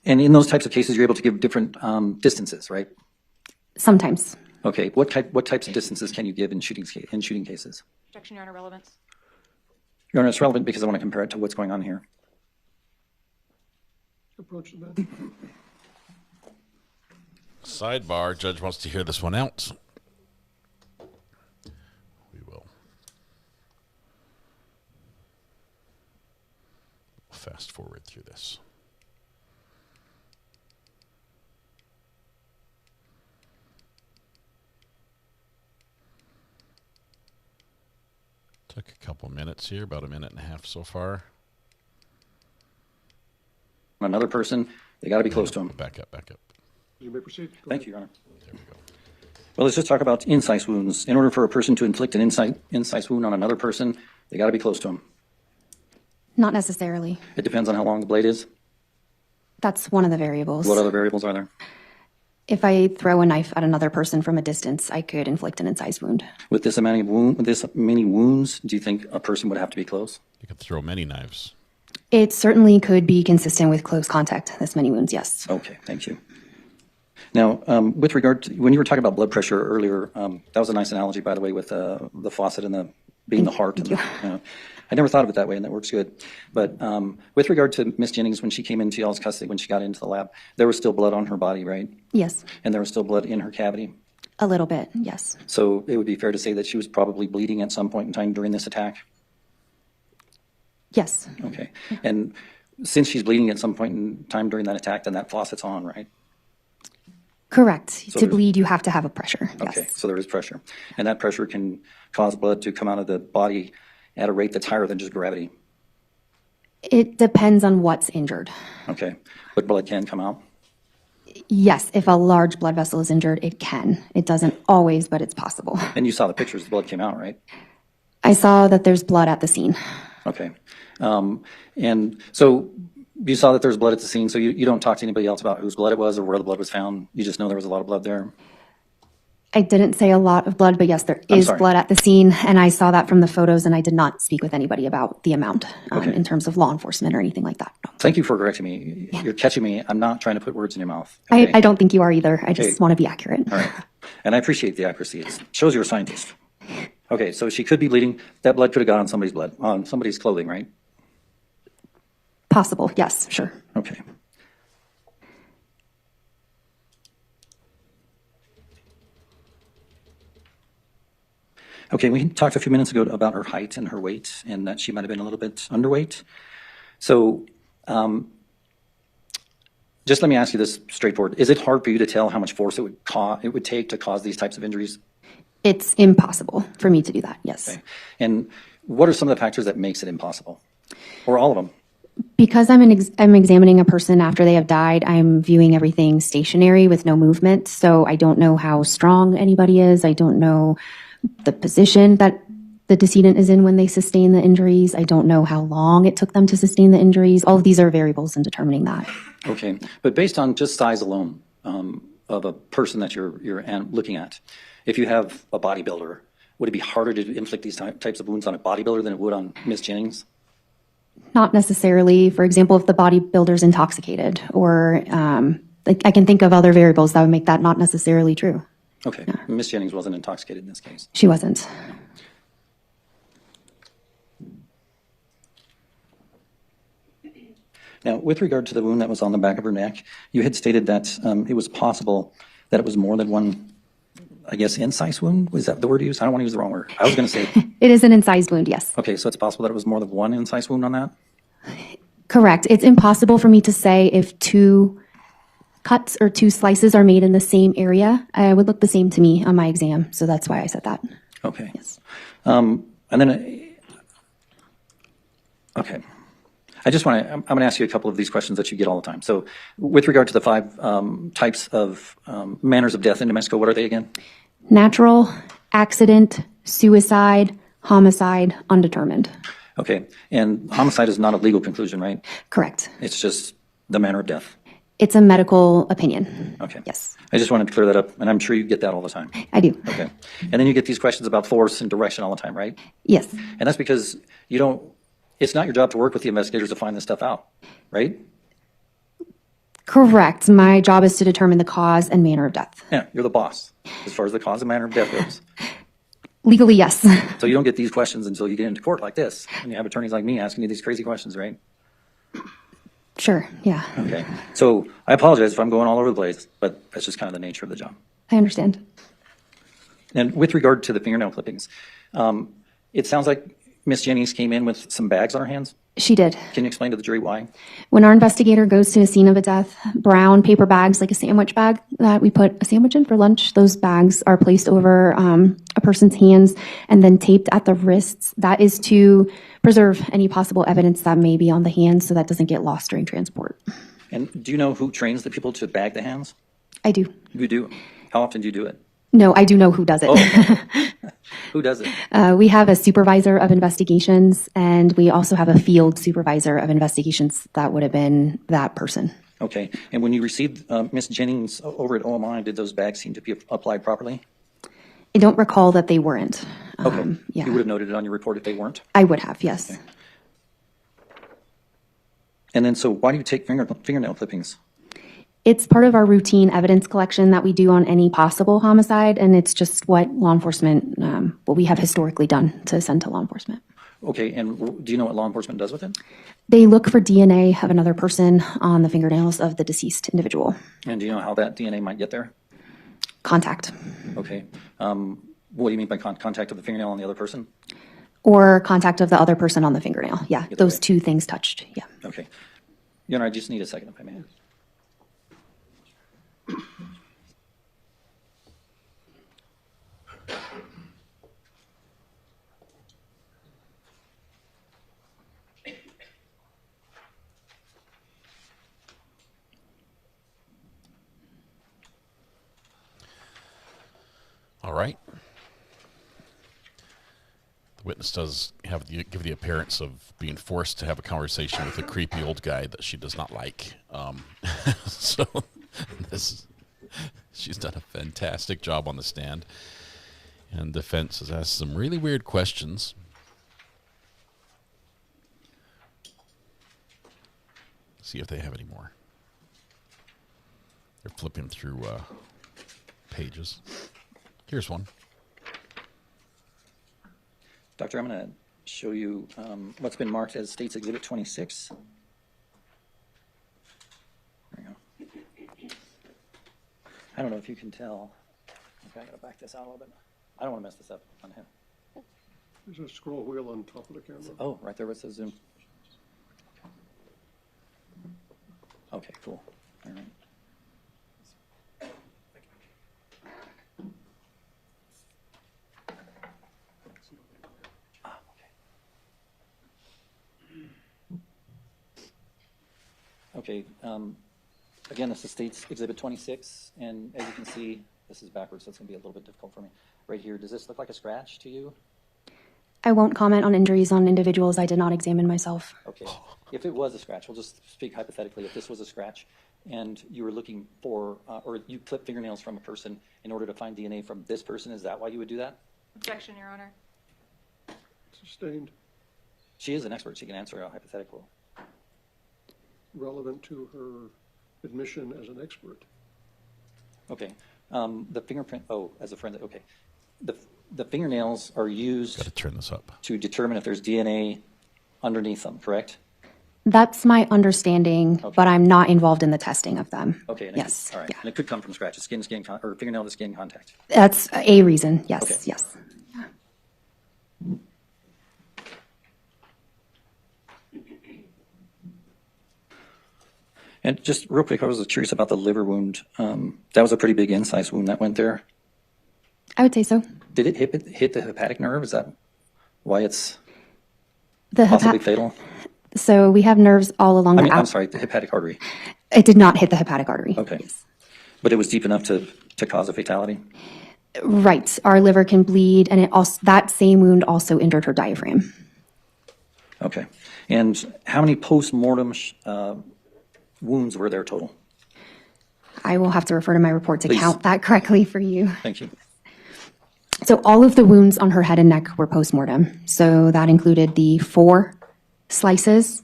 S1: And in those types of cases, you're able to give different distances, right?
S17: Sometimes.
S1: Okay. What types of distances can you give in shooting cases?
S10: Objection, Your Honor, relevance.
S1: Your Honor, it's relevant because I want to compare it to what's going on here.
S11: Approach the bench.
S5: Sidebar, judge wants to hear this one out. We will. Fast forward through this. Took a couple minutes here, about a minute and a half so far.
S1: Another person, they got to be close to him.
S5: Back up, back up.
S11: You may proceed. Go
S1: Thank
S11: ahead.
S1: you, Your Honor. Well, let's just talk about incise wounds. In order for a person to inflict an incise wound on another person, they got to be close to him.
S17: Not necessarily.
S1: It depends on how long the blade is.
S17: That's one of the variables.
S1: What other variables are there?
S17: If I throw a knife at another person from a distance, I could inflict an incised wound.
S1: With this many wounds, do you think a person would have to be close?
S5: You could throw many knives.
S17: It certainly could be consistent with close contact, this many wounds, yes.
S1: Okay, thank you. Now, with regard to, when you were talking about blood pressure earlier, that was a nice analogy, by the way, with the faucet and being the heart. And, I never thought of it that way, and that works good. But with regard to Miss Jennings, when she came into y'all's custody, when she got into the lab, there was still blood on her body, right?
S17: Yes.
S1: And there was still blood in her cavity?
S17: A little bit, yes.
S1: So it would be fair to say that she was probably bleeding at some point in time during this attack?
S17: Yes.
S1: Okay. And since she's bleeding at some point in time during that attack, then that faucet's on, right?
S17: Correct.
S1: So
S17: to bleed, you have to have a pressure.
S1: Okay,
S17: Yes.
S1: so there is pressure. And that pressure can cause blood to come out of the body at a rate that's higher than just gravity.
S17: It depends on what's injured.
S1: Okay, but blood can come out?
S17: Yes, if a large blood vessel is injured, it can. It doesn't always, but it's possible.
S1: And you saw the pictures, the blood came out, right?
S17: I saw that there's blood at the scene.
S1: Okay. And so you saw that there's blood at the scene, so you don't talk to anybody else about whose blood it was or where the blood was found? You just know there was a lot of blood there?
S17: I didn't say a lot of blood, but yes, there is blood at the scene, and I saw that from the photos, and I did not speak with anybody about the amount in terms of law enforcement or anything like that. No.
S1: Thank you for correcting me. You're catching me. I'm not trying to put words in your mouth.
S17: I don't think you are either. I just want to be accurate.
S1: All right. And I appreciate the accuracy. It shows you're a scientist. Okay, so she could be bleeding. That blood could have got on somebody's blood, on somebody's clothing, right?
S17: Possible, yes, sure.
S1: Okay. Okay, we talked a few minutes ago about her height and her weight, and that she might have been a little bit underweight. So just let me ask you this straightforward. Is it hard for you to tell how much force it would take to cause these types of injuries?
S17: It's impossible for me to do that, yes.
S1: Okay. And what are some of the factors that makes it impossible? Or all of them?
S17: Because I'm examining a person after they have died, I'm viewing everything stationary with no movement, so I don't know how strong anybody is. I don't know the position that the decedent is in when they sustain the injuries. I don't know how long it took them to sustain the injuries. All of these are variables in determining that.
S1: Okay, but based on just size alone of a person that you're looking at, if you have a bodybuilder, would it be harder to inflict these types of wounds on a bodybuilder than it would on Miss Jennings?
S17: Not necessarily. For example, if the bodybuilder's intoxicated, or I can think of other variables that would make that not necessarily true.
S1: Okay, yeah. Miss Jennings wasn't intoxicated in this case.
S17: She wasn't.
S1: Now, with regard to the wound that was on the back of her neck, you had stated that it was possible that it was more than one, I guess, incise wound? Was that the word you used? I don't want to use the wrong word. I was going to say.
S17: It is an incised wound, yes.
S1: Okay, so it's possible that it was more than one incise wound on that?
S17: Correct. It's impossible for me to say if two cuts or two slices are made in the same area. It would look the same to me on my exam, so that's why I said that.
S1: Okay.
S17: Yes.
S1: And then, okay. I'm going to ask you a couple of these questions that you get all the time. So with regard to the 5 types of manners of death in New Mexico, what are they again?
S17: Natural, accident, suicide, homicide, undetermined.
S1: Okay. And homicide is not a legal conclusion, right?
S17: Correct.
S1: It's just the manner of death.
S17: It's a medical opinion.
S1: Okay.
S17: Yes.
S1: I just wanted to clear that up, and I'm sure you get that all the time.
S17: I do.
S1: Okay. And then you get these questions about force and direction all the time, right?
S17: Yes.
S1: And that's because it's not your job to work with the investigators to find this stuff out, right?
S17: Correct. My job is to determine the cause and manner of death.
S1: Yeah, you're the boss as far as the cause and manner of death goes.
S17: Legally, yes.
S1: So you don't get these questions until you get into court like this, and you have attorneys like me asking you these crazy questions, right?
S17: Sure, yeah.
S1: Okay. So I apologize if I'm going all over the place, but that's just kind of the nature of the job.
S17: I understand.
S1: And with regard to the fingernail clippings, it sounds like Miss Jennings came in with some bags on her hands?
S17: She did.
S1: Can you explain to the jury why?
S17: When our investigator goes to a scene of a death, brown paper bags, like a sandwich bag that we put a sandwich in for lunch, those bags are placed over a person's hands and then taped at the wrists. That is to preserve any possible evidence that may be on the hands so that doesn't get lost during transport.
S1: And do you know who trains the people to bag the hands?
S17: I do.
S1: You do? How often do you do it?
S17: No, I do know who does it.
S1: Oh. Who does it?
S17: We have a supervisor of investigations, and we also have a field supervisor of investigations. That would have been that person.
S1: Okay. And when you received Miss Jennings over at OMI, did those bags seem to be applied properly?
S17: I don't recall that they weren't.
S1: Okay.
S17: Yeah.
S1: You would have noted it on your report if they weren't?
S17: I would have, yes.
S1: Okay. And then, so why do you take fingernail clippings?
S17: It's part of our routine evidence collection that we do on any possible homicide, and it's just what law enforcement, what we have historically done to send to law enforcement.
S1: Okay, and do you know what law enforcement does with it?
S17: They look for DNA of another person on the fingernails of the deceased individual.
S1: And do you know how that DNA might get there?
S17: Contact.
S1: Okay. What do you mean by contact of the fingernail on the other person?
S17: Or contact of the other person on the fingernail. Yeah,
S1: Either
S17: those
S1: way.
S17: two things touched. Yeah.
S1: Okay. Your Honor, I just need a second if I may.
S5: All right. The witness does give the appearance of being forced to have a conversation with a creepy old guy that she does not like. So she's done a fantastic job on the stand. And defense has asked some really weird questions. See if they have any more. They're flipping through pages. Here's one.
S1: Doctor, I'm going to show you what's been marked as State's Exhibit 26. There you go. I don't know if you can tell. Okay, I got to back this out a little bit. I don't want to mess this up on him.
S11: There's a scroll wheel on top of the camera.
S1: Oh, right there where it says zoom. Okay, cool. All right. Okay, again, this is State's Exhibit 26, and as you can see, this is backwards, so it's going to be a little bit difficult for me. Right here, does this look like a scratch to you?
S17: I won't comment on injuries on individuals I did not examine myself.
S1: Okay, if it was a scratch, we'll just speak hypothetically. If this was a scratch and you were looking for, or you clipped fingernails from a person in order to find DNA from this person, is that why you would do that?
S10: Objection, Your Honor.
S11: Sustained.
S1: She is an expert, she can answer a hypothetical.
S11: Relevant to her admission as an expert.
S1: Okay, the fingerprint, as a friend, okay. The fingernails are used
S5: Gotta turn this up.
S1: to determine if there's DNA underneath them, correct?
S17: That's my understanding, but I'm not involved in the testing of them.
S1: Okay. And
S17: Yes.
S1: All right.
S17: Yeah.
S1: And it could come from scratch, or fingernail to skin contact.
S17: That's a reason. Yes.
S1: Okay.
S17: Yes.
S1: And just real quick, I was curious about the liver wound. That was a pretty big incise wound that went there.
S17: I would say so.
S1: Did it hit the hepatic nerve? Is that why it's
S17: The
S1: possibly fatal?
S17: So we have nerves all along
S1: I'm sorry, the hepatic artery.
S17: It did not hit the hepatic artery.
S1: Okay. But it was deep enough to cause a fatality?
S17: Right. Our liver can bleed, and that same wound also injured her diaphragm.
S1: Okay. And how many post-mortem wounds were there total?
S17: I will have to refer to my report to
S1: Please.
S17: count that correctly for you.
S1: Thank you.
S17: So all of the wounds on her head and neck were post-mortem. So that included the 4 slices,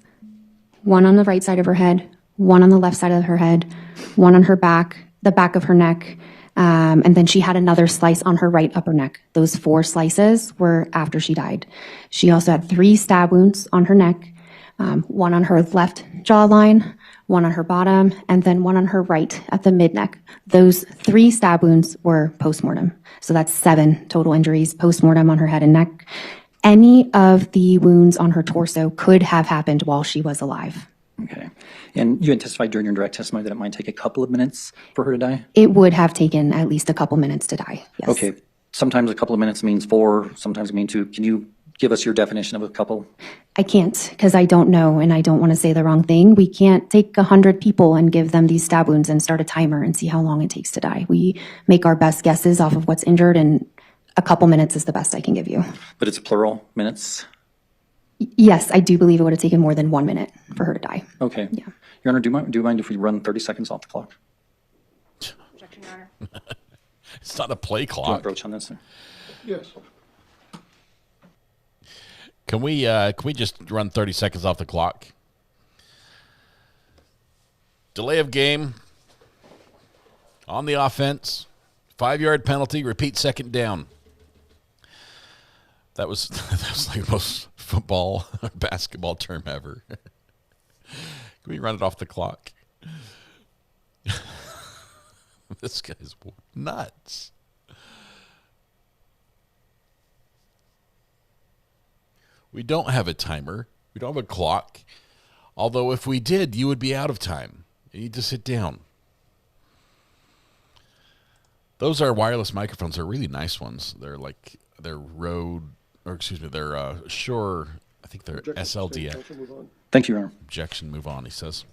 S17: 1 on the right side of her head, 1 on the left side of her head, 1 on her back, the back of her neck, and then she had another slice on her right upper neck. Those 4 slices were after she died. She also had 3 stab wounds on her neck, 1 on her left jawline, 1 on her bottom, and then 1 on her right at the mid-neck. Those 3 stab wounds were post-mortem. So that's 7 total injuries post-mortem on her head and neck. Any of the wounds on her torso could have happened while she was alive.
S1: Okay. And you had testified during your direct testimony that it might take a couple of minutes for her to die?
S17: It would have taken at least a couple minutes to die, yes.
S1: Okay. Sometimes a couple of minutes means 4, sometimes it means 2. Can you give us your definition of a couple?
S17: I can't, because I don't know, and I don't want to say the wrong thing. We can't take 100 people and give them these stab wounds and start a timer and see how long it takes to die. We make our best guesses off of what's injured, and a couple minutes is the best I can give you.
S1: But it's plural minutes?
S17: Yes, I do believe it would have taken more than 1 minute for her to die.
S1: Okay.
S17: Yeah.
S1: Your Honor, do you mind if we run 30 seconds off the clock?
S10: Objection, Your Honor.
S5: It's not a play
S1: Do you want
S5: clock.
S1: to approach on this?
S11: Yes.
S5: Can we just run 30 seconds off the clock? Delay of game on the offense. 5-yard penalty. Repeat second down. That was like the most football or basketball term ever. Can we run it off the clock? This guy's nuts. We don't have a timer. We don't have a clock. Although if we did, you would be out of time. You need to sit down. Those are wireless microphones. They're really nice ones. They're Shure. I think they're SLDX.
S1: Thank you, Your Honor.
S5: Objection, move on, he says.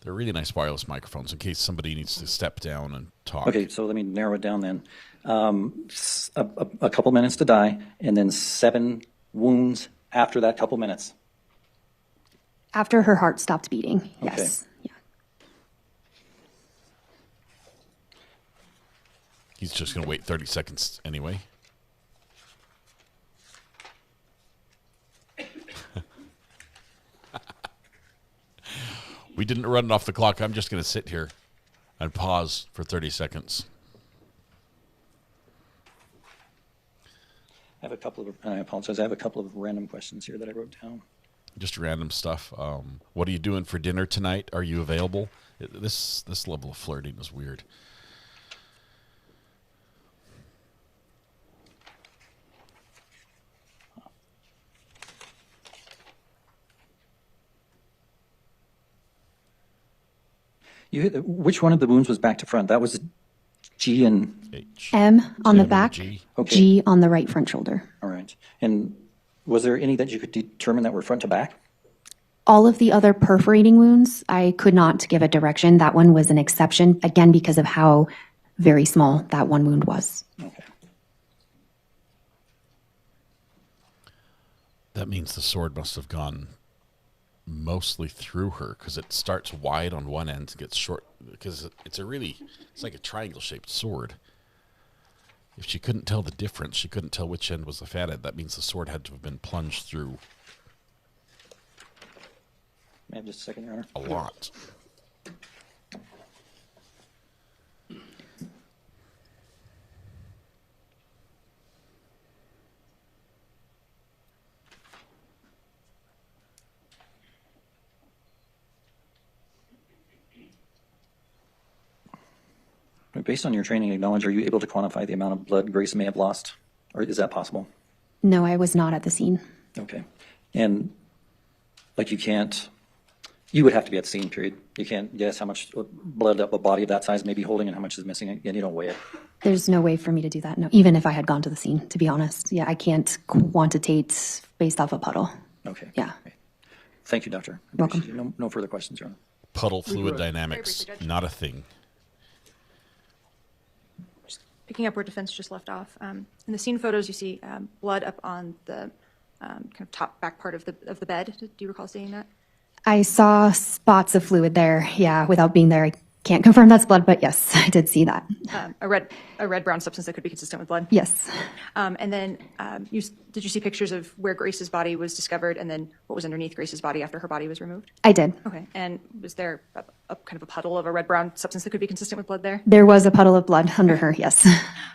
S5: They're really nice wireless microphones in case somebody needs to step down and talk.
S1: Okay, so let me narrow it down then. A couple minutes to die, and then 7 wounds after that couple minutes.
S17: After her heart stopped beating, yes.
S1: Okay.
S17: Yeah.
S5: He's just going to wait 30 seconds anyway. We didn't run it off the clock. I'm just going to sit here and pause for 30 seconds.
S1: I have a couple of, and I apologize, I have a couple of random questions here that I wrote down.
S5: Just random stuff. What are you doing for dinner tonight? Are you available? This level of flirting is weird.
S1: Which one of the wounds was back to front? That was G and
S5: H.
S17: M on the back,
S5: G.
S1: Okay.
S17: G on the right front shoulder.
S1: All right. And was there any that you could determine that were front to back?
S17: All of the other perforating wounds, I could not give a direction. That one was an exception, again, because of how very small that one wound was.
S1: Okay.
S5: That means the sword must have gone mostly through her because it starts wide on one end, gets short because it's like a triangle shaped sword. If she couldn't tell the difference, she couldn't tell which end was the fat end. That means the sword had to have been plunged through
S1: May I have just a second, Your Honor?
S5: a lot.
S1: Based on your training and knowledge, are you able to quantify the amount of blood Grace may have lost? Or is that possible?
S17: No, I was not at the scene.
S1: Okay. And like you would have to be at the scene, period. You can't guess how much blood a body of that size may be holding and how much is missing, and you don't weigh it.
S17: There's no way for me to do that, no, even if I had gone to the scene, to be honest. Yeah, I can't quantitate based off a puddle.
S1: Okay.
S17: Yeah.
S1: Thank you, Doctor.
S17: Welcome.
S1: No further questions, Your Honor.
S5: Puddle fluid dynamics, not a thing.
S10: Picking up where defense just left off, in the scene photos, you see blood up on the kind of top back part of the bed. Do you recall seeing that?
S17: I saw spots of fluid there. Yeah, without being there, I can't confirm that's blood, but yes, I did see that.
S10: A red brown substance that could be consistent with blood.
S17: Yes.
S10: And then did you see pictures of where Grace's body was discovered and then what was underneath Grace's body after her body was removed?
S17: I did.
S10: Okay. And was there a kind of a puddle of a red brown substance that could be consistent with blood there?
S17: There was a puddle of blood under her, yes.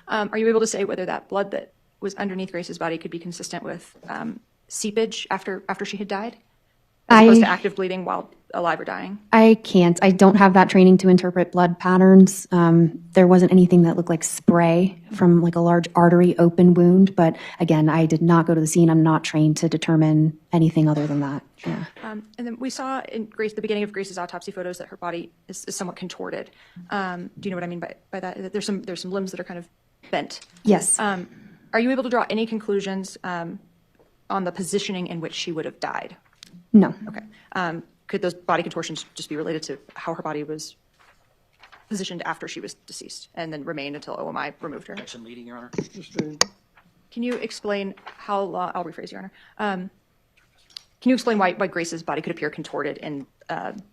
S10: Are you able to say whether that blood that was underneath Grace's body could be consistent with seepage after she had died? as opposed to active bleeding while alive or dying?
S17: I can't. I don't have that training to interpret blood patterns. There wasn't anything that looked like spray from like a large artery open wound, but again, I did not go to the scene. I'm not trained to determine anything other than that. Yeah.
S10: And then we saw in Grace, the beginning of Grace's autopsy photos, that her body is somewhat contorted. Do you know what I mean by that? There's some limbs that are kind of bent.
S17: Yes.
S10: Are you able to draw any conclusions on the positioning in which she would have died?
S17: No.
S10: Okay. Could those body contortions just be related to how her body was positioned after she was deceased and then remained until OMI removed her?
S1: Objection leading, Your Honor.
S10: Can you explain how long, I'll rephrase, Your Honor. Can you explain why Grace's body could appear contorted in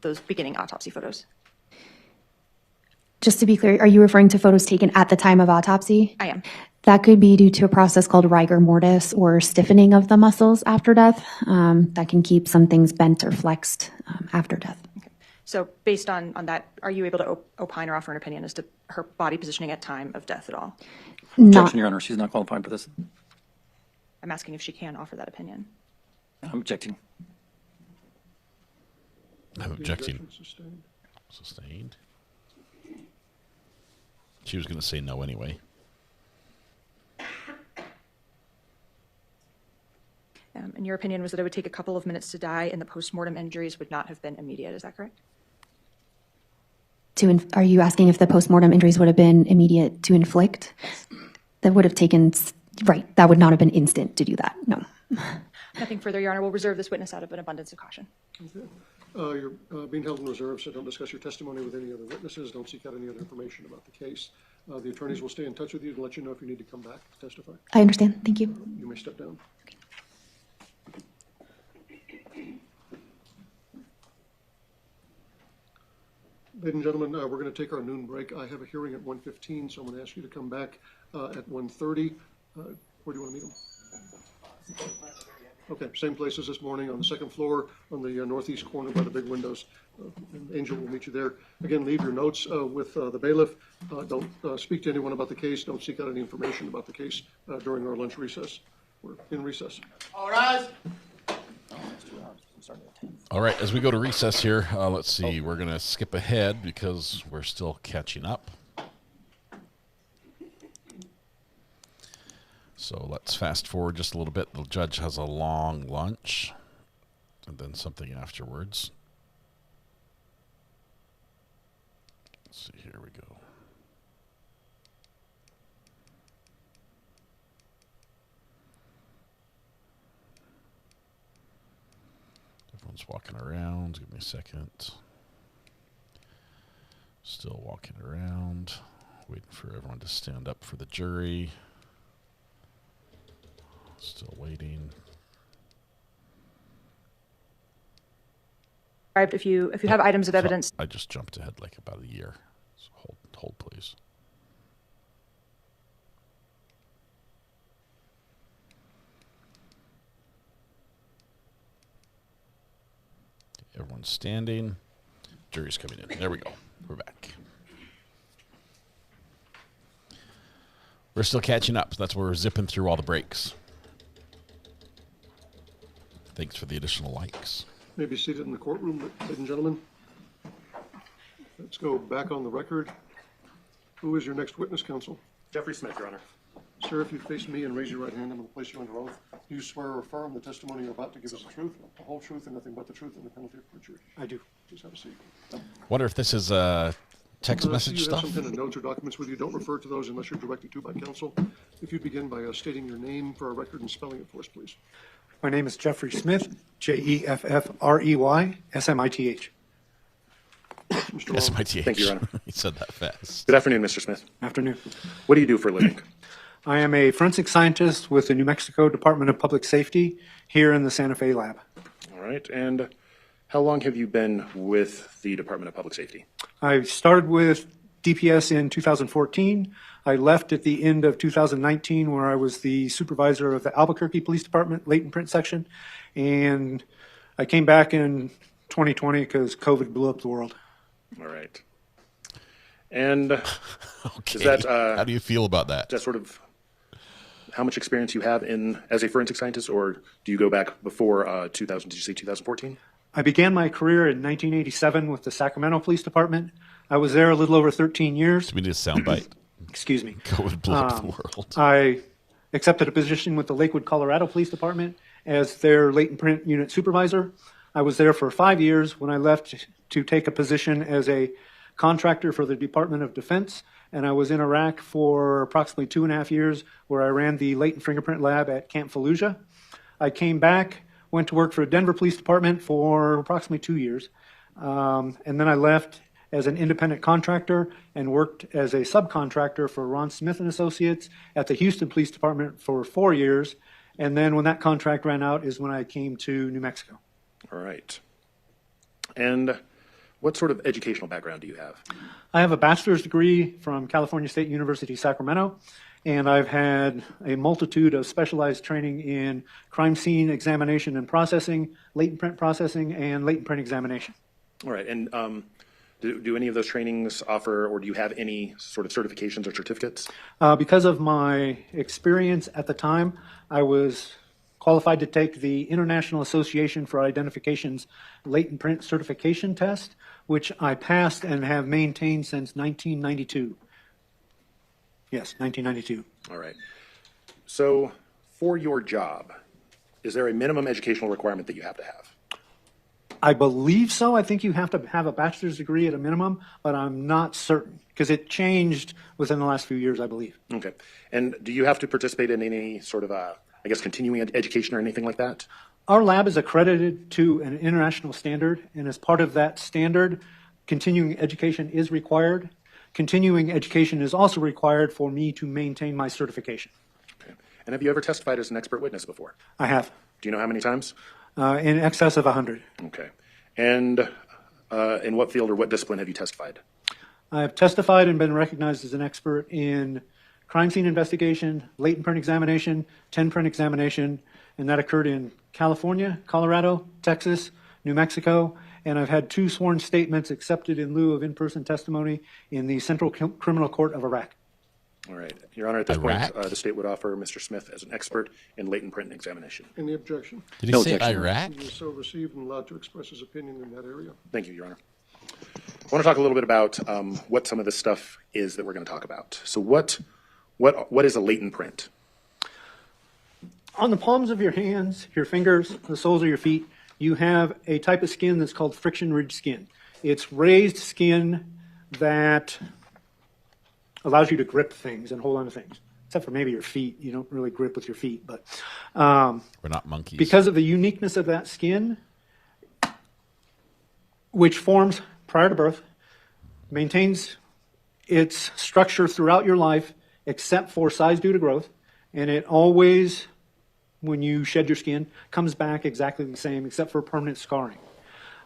S10: those beginning autopsy photos?
S17: Just to be clear, are you referring to photos taken at the time of autopsy?
S10: I am.
S17: That could be due to a process called rigor mortis, or stiffening of the muscles after death. That can keep some things bent or flexed after death.
S10: Okay. So based on that, are you able to opine or offer an opinion as to her body positioning at time of death at all?
S1: Objection, Your Honor. She's not qualified for this.
S10: I'm asking if she can offer that opinion.
S1: I'm objecting.
S5: I'm objecting. Sustained. She was going to say no anyway.
S10: And your opinion was that it would take a couple of minutes to die and the postmortem injuries would not have been immediate. Is that correct?
S17: Are you asking if the postmortem injuries would have been immediate to inflict? That would have taken, right, that would not have been instant to do that, no.
S10: Nothing further, Your Honor. We'll reserve this witness out of an abundance of caution.
S11: Okay. You're being held in reserve, so don't discuss your testimony with any other witnesses. Don't seek out any other information about the case. The attorneys will stay in touch with you to let you know if you need to come back to testify.
S17: I understand. Thank you.
S11: You may step down.
S17: Okay.
S11: Ladies and gentlemen, we're going to take our noon break. I have a hearing at 1:15, so I'm going to ask you to come back at 1:30. Where do you want to meet them? Okay, same place as this morning, on the second floor, on the northeast corner by the big windows. And Angel will meet you there. Again, leave your notes with the bailiff. Don't speak to anyone about the case. Don't seek out any information about the case during our lunch recess. We're in recess.
S7: All rise.
S5: All right, as we go to recess here, let's see. We're going to skip ahead because we're still catching up. So let's fast forward just a little bit. The judge has a long lunch and then something afterwards. Let's see, here we go. Everyone's walking around. Give me a second. Still walking around. Waiting for everyone to stand up for the jury. Still waiting.
S10: If you have items of evidence.
S5: I just jumped ahead like about a year. So hold please. Everyone's standing. Jury's coming in. There we go. We're back. We're still catching up. That's where we're zipping through all the breaks. Thanks for the additional likes.
S11: You may be seated in the courtroom, ladies and gentlemen. Let's go back on the record. Who is your next witness, counsel?
S4: Jeffrey Smith, Your Honor.
S11: Sir, if you face me and raise your right hand, I'm going to place you under oath. Do you swear or affirm the testimony you're about to give us the truth, the whole truth, and nothing but the truth, and the penalty of perjury?
S7: I do.
S11: Please have a seat.
S5: Wonder if this is text message
S11: you
S5: stuff?
S11: have some kind of notes or documents with you. Don't refer to those unless you're directed to by counsel. If you'd begin by stating your name for our record and spelling it for us, please.
S7: My name is Jeffrey Smith, Jeffrey Smith.
S5: SMITH.
S4: Thank you, Your Honor.
S5: He said that fast.
S4: Good afternoon, Mr. Smith.
S7: Afternoon.
S4: What do you do for a living?
S7: I am a forensic scientist with the New Mexico Department of Public Safety here in the Santa Fe lab.
S4: All right. And how long have you been with the Department of Public Safety?
S7: I started with DPS in 2014. I left at the end of 2019 where I was the supervisor of the Albuquerque Police Department latent print section. And I came back in 2020 because COVID blew up the world.
S4: All right. And
S5: okay.
S4: Is that,
S5: how do you feel about that?
S4: That sort of how much experience you have in as a forensic scientist, or do you go back before 2000? Did you say 2014?
S7: I began my career in 1987 with the Sacramento Police Department. I was there a little over 13 years.
S5: We need a soundbite.
S7: Excuse me.
S5: Go and blow up the world.
S7: I accepted a position with the Lakewood, Colorado Police Department as their latent print unit supervisor. I was there for 5 years when I left to take a position as a contractor for the Department of Defense, and I was in Iraq for approximately 2.5 years, where I ran the latent fingerprint lab at Camp Fallujah. I came back, went to work for Denver Police Department for approximately 2 years, and then I left as an independent contractor and worked as a subcontractor for Ron Smith and Associates at the Houston Police Department for 4 years, and then when that contract ran out is when I came to New Mexico.
S4: All right. And what sort of educational background do you have?
S7: I have a bachelor's degree from California State University, Sacramento, and I've had a multitude of specialized training in crime scene examination and processing, latent print processing, and latent print examination.
S4: All right. And do any of those trainings offer, or do you have any sort of certifications or certificates?
S7: Because of my experience at the time, I was qualified to take the International Association for Identification's latent print certification test, which I passed and have maintained since 1992. Yes, 1992.
S4: All right. So for your job, is there a minimum educational requirement that you have to have?
S7: I believe so. I think you have to have a bachelor's degree at a minimum, but I'm not certain because it changed within the last few years, I believe.
S4: Okay. And do you have to participate in any sort of, I guess, continuing education or anything like that?
S7: Our lab is accredited to an international standard, and as part of that standard, continuing education is required. Continuing education is also required for me to maintain my certification.
S4: Okay. And have you ever testified as an expert witness before?
S7: I have.
S4: Do you know how many times?
S7: In excess of 100.
S4: Okay. And in what field or what discipline have you testified?
S7: I have testified and been recognized as an expert in crime scene investigation, latent print examination, 10 print examination, and that occurred in California, Colorado, Texas, New Mexico, and I've had 2 sworn statements accepted in lieu of in-person testimony in the Central Criminal Court of Iraq.
S4: All right. Your Honor, at this point, the state would offer Mr. Smith as an expert in latent print examination.
S11: Any objection?
S5: Did he say Iraq?
S11: He is so received and allowed to express his opinion in that area.
S4: Thank you, Your Honor. I want to talk a little bit about what some of this stuff is that we're going to talk about. So what is a latent print?
S7: On the palms of your hands, your fingers, the soles of your feet, you have a type of skin that's called friction ridge skin. It's raised skin that allows you to grip things and hold on to things, except for maybe your feet. You don't really grip with your feet, but
S5: we're not monkeys.
S7: Because of the uniqueness of that skin, which forms prior to birth, maintains its structure throughout your life, except for size due to growth, and it always, when you shed your skin, comes back exactly the same, except for permanent scarring.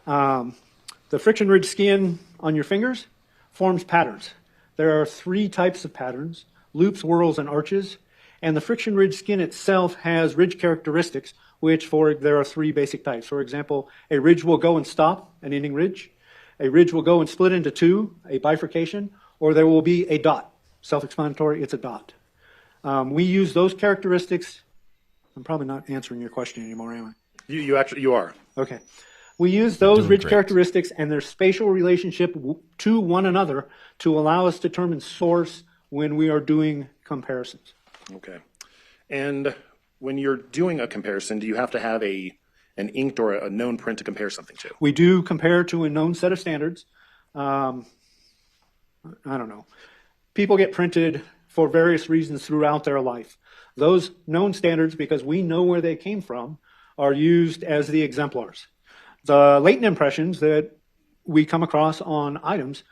S7: The friction ridge skin on your fingers forms patterns. There are 3 types of patterns: loops, whorls, and arches. And the friction ridge skin itself has ridge characteristics, which there are 3 basic types. For example, a ridge will go and stop, an ending ridge. A ridge will go and split into 2, a bifurcation, or there will be a dot. Self-explanatory, it's a dot. We use those characteristics. I'm probably not answering your question anymore, am I?
S4: You are.
S7: Okay. We use those ridge characteristics and their spatial relationship to one another to allow us to determine source when we are doing comparisons.
S4: Okay. And when you're doing a comparison, do you have to have an inked or a known print to compare something to?
S7: We do compare to a known set of standards. I don't know. People get printed for various reasons throughout their life. Those known standards, because we know where they came from, are used as the exemplars. The latent impressions that we come across on items,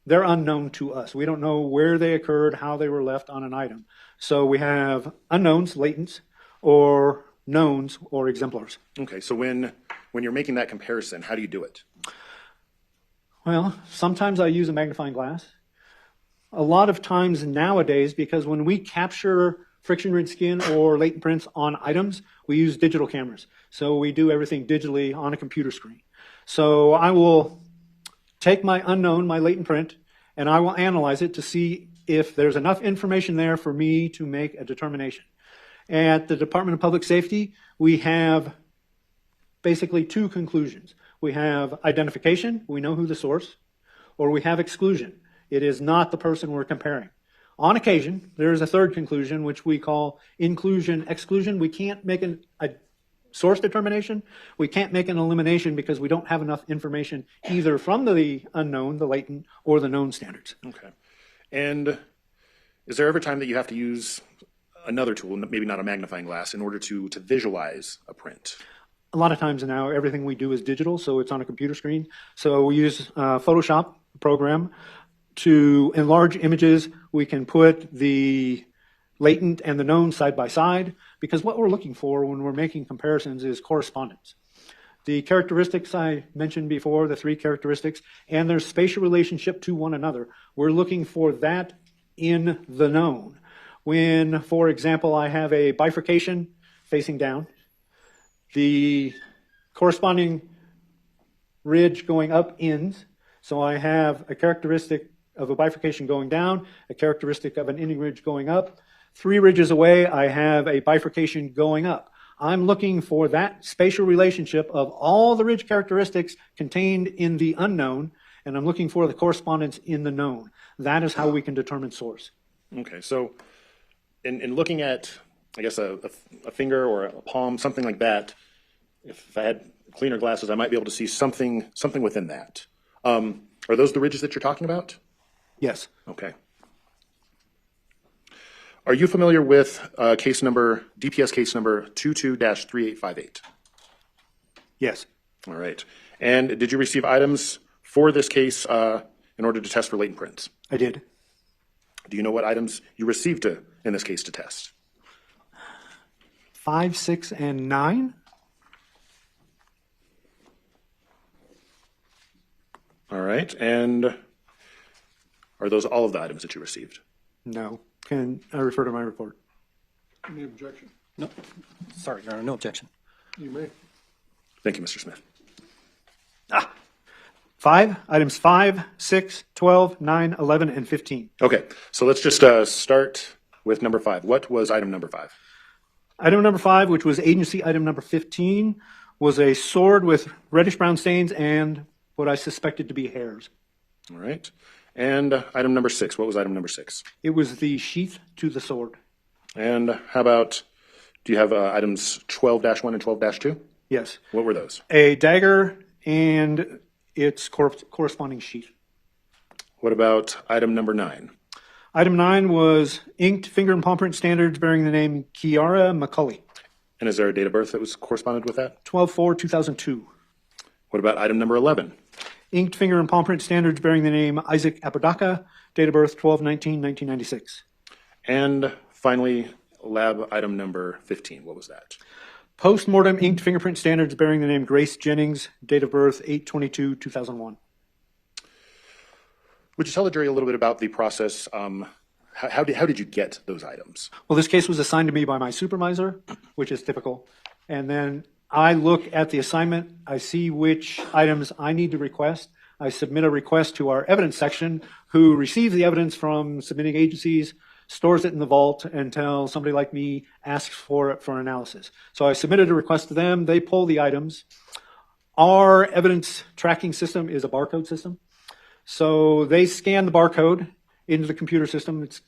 S7: they're unknown to us. We don't know where they occurred, how they were left on an item. So we have unknowns, latents, or knowns, or exemplars.
S4: Okay, so when you're making that comparison, how do you do it?
S7: Well, sometimes I use a magnifying glass. A lot of times nowadays, because when we capture friction ridge skin or latent prints on items, we use digital cameras. So we do everything digitally on a computer screen. So I will take my unknown, my latent print, and I will analyze it to see if there's enough information there for me to make a determination. At the Department of Public Safety, we have basically 2 conclusions. We have identification, we know who the source, or we have exclusion. It is not the person we're comparing. On occasion, there is a third conclusion, which we call inclusion, exclusion. We can't make a source determination. We can't make an elimination because we don't have enough information either from the unknown, the latent, or the known standards.
S4: Okay. And is there ever time that you have to use another tool, maybe not a magnifying glass, in order to visualize a print?
S7: A lot of times now, everything we do is digital, so it's on a computer screen. So we use Photoshop program to enlarge images. We can put the latent and the known side by side, because what we're looking for when we're making comparisons is correspondence. The characteristics I mentioned before, the three characteristics, and their spatial relationship to one another, we're looking for that in the known. When, for example, I have a bifurcation facing down, the corresponding ridge going up ends, so I have a characteristic of a bifurcation going down, a characteristic of an ending ridge going up. 3 ridges away, I have a bifurcation going up. I'm looking for that spatial relationship of all the ridge characteristics contained in the unknown, and I'm looking for the correspondence in the known. That is how we can determine source.
S4: Okay, so in looking at, I guess, a finger or a palm, something like that, if I had cleaner glasses, I might be able to see something within that. Are those the ridges that you're talking about?
S7: Yes.
S4: Okay. Are you familiar with DPS case number 22-3858?
S7: Yes.
S4: All right. And did you receive items for this case in order to test for latent prints?
S7: I did.
S4: Do you know what items you received in this case to test?
S7: 5, 6, and 9.
S4: All right. And are those all of the items that you received?
S7: No. Can I refer to my report?
S11: Any objection?
S1: No. Sorry, Your Honor, no objection.
S11: You may.
S4: Thank you, Mr. Smith.
S7: Items 5, 6, 12, 9, 11, and 15.
S4: Okay. So let's just start with number 5. What was item number 5?
S7: Item number 5, which was agency item number 15, was a sword with reddish-brown stains and what I suspected to be hairs.
S4: All right. And item number 6, what was item number 6?
S7: It was the sheath to the sword.
S4: And how about, do you have items 12-1 and 12-2?
S7: Yes.
S4: What were those?
S7: A dagger and its corresponding sheath.
S4: What about item number 9?
S7: Item 9 was inked finger and palm print standards bearing the name Kiara McCulley.
S4: And is there a date of birth that was corresponded with that?
S7: 12/4/2002.
S4: What about item number 11?
S7: Inked finger and palm print standards bearing the name Isaac Apodaca, date of birth 12/19/1996.
S4: And finally, lab item number 15. What was that?
S7: Post-mortem inked fingerprint standards bearing the name Grace Jennings, date of birth 8/22/2001.
S4: Would you tell the jury a little bit about the process? How did you get those items?
S7: Well, this case was assigned to me by my supervisor, which is typical. And then I look at the assignment, I see which items I need to request. I submit a request to our evidence section, who receives the evidence from submitting agencies, stores it in the vault until somebody like me asks for it for analysis. So I submitted a request to them. They pull the items. Our evidence tracking system is a barcode system. So they scan the barcode into the computer system. It's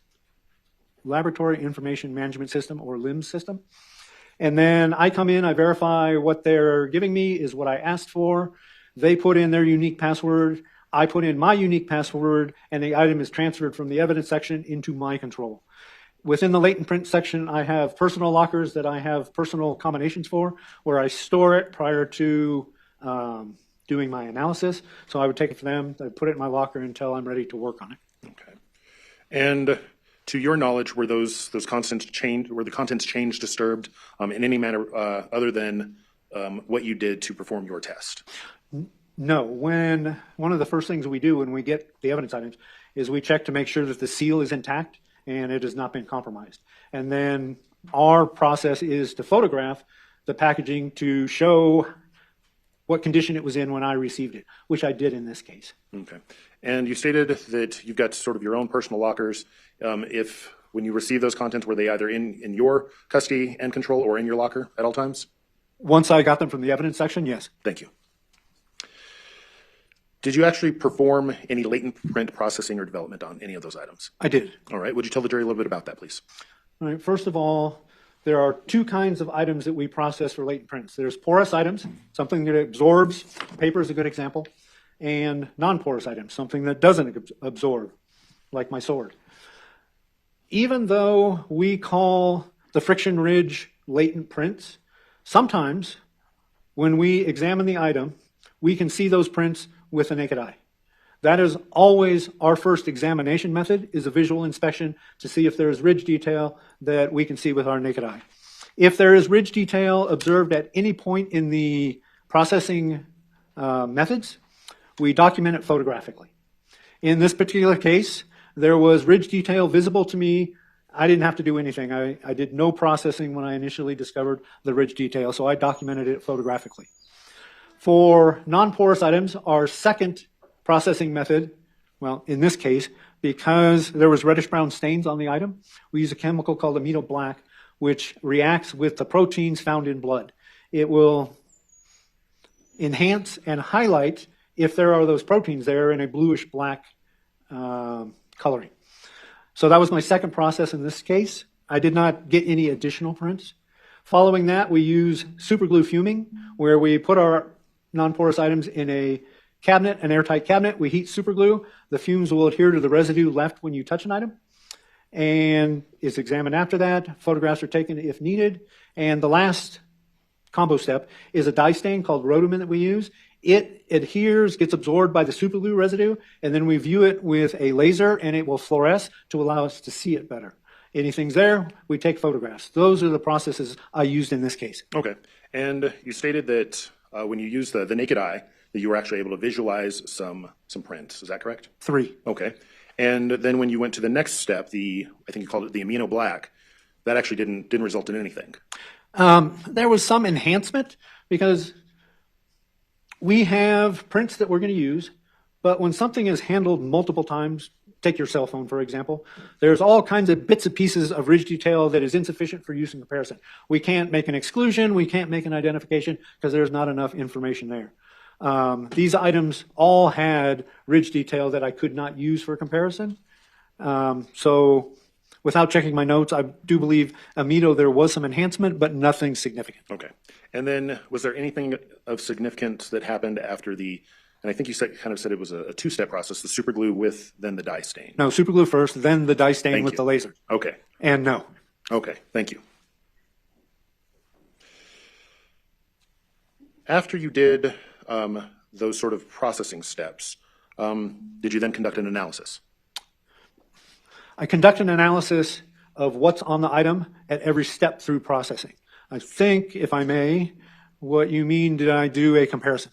S7: Laboratory Information Management System, or LIMS system. And then I come in, I verify what they're giving me is what I asked for. They put in their unique password. I put in my unique password, and the item is transferred from the evidence section into my control. Within the latent print section, I have personal lockers that I have personal combinations for, where I store it prior to doing my analysis. So I would take it to them, I'd put it in my locker until I'm ready to work on it.
S4: Okay. And to your knowledge, were those contents changed? Were the contents changed, disturbed in any manner other than what you did to perform your test?
S7: No. When one of the first things we do when we get the evidence items is we check to make sure that the seal is intact and it has not been compromised. And then our process is to photograph the packaging to show what condition it was in when I received it, which I did in this case.
S4: Okay. And you stated that you've got sort of your own personal lockers. When you receive those contents, were they either in your custody and control or in your locker at all times?
S7: Once I got them from the evidence section, yes.
S4: Thank you. Did you actually perform any latent print processing or development on any of those items?
S7: I did.
S4: All right. Would you tell the jury a little bit about that, please?
S7: All right. First of all, there are two kinds of items that we process for latent prints. There's porous items, something that absorbs. Paper is a good example. And non-porous items, something that doesn't absorb, like my sword. Even though we call the friction ridge latent prints, sometimes when we examine the item, we can see those prints with the naked eye. That is always our first examination method, is a visual inspection to see if there is ridge detail that we can see with our naked eye. If there is ridge detail observed at any point in the processing methods, we document it photographically. In this particular case, there was ridge detail visible to me. I didn't have to do anything. I did no processing when I initially discovered the ridge detail, so I documented it photographically. For non-porous items, our second processing method, well, in this case, because there was reddish-brown stains on the item, we use a chemical called amino black, which reacts with the proteins found in blood. It will enhance and highlight if there are those proteins there in a bluish-black coloring. So that was my second process in this case. I did not get any additional prints. Following that, we use superglue fuming, where we put our non-porous items in a cabinet, an airtight cabinet. We heat superglue. The fumes will adhere to the residue left when you touch an item. And it's examined after that. Photographs are taken if needed. And the last combo step is a dye stain called rhodomin that we use. It adheres, gets absorbed by the superglue residue, and then we view it with a laser, and it will fluoresce to allow us to see it better. Anything's there, we take photographs. Those are the processes I used in this case.
S4: Okay. And you stated that when you use the naked eye, that you were actually able to visualize some prints. Is that correct?
S7: 3.
S4: Okay. And then when you went to the next step, I think you called it the amino black, that actually didn't result in anything.
S7: There was some enhancement because we have prints that we're going to use, but when something is handled multiple times, take your cell phone, for example, there's all kinds of bits and pieces of ridge detail that is insufficient for use in comparison. We can't make an exclusion, we can't make an identification because there's not enough information there. These items all had ridge detail that I could not use for comparison. So without checking my notes, I do believe amino there was some enhancement, but nothing significant.
S4: Okay. And then was there anything of significance that happened after and I think you kind of said it was a two-step process, the superglue with then the dye stain?
S7: No, superglue first, then the dye stain with the laser.
S4: Okay.
S7: And no.
S4: Okay, thank you. After you did those sort of processing steps, did you then conduct an analysis?
S7: I conduct an analysis of what's on the item at every step through processing. I think, if I may, what you mean, did I do a comparison?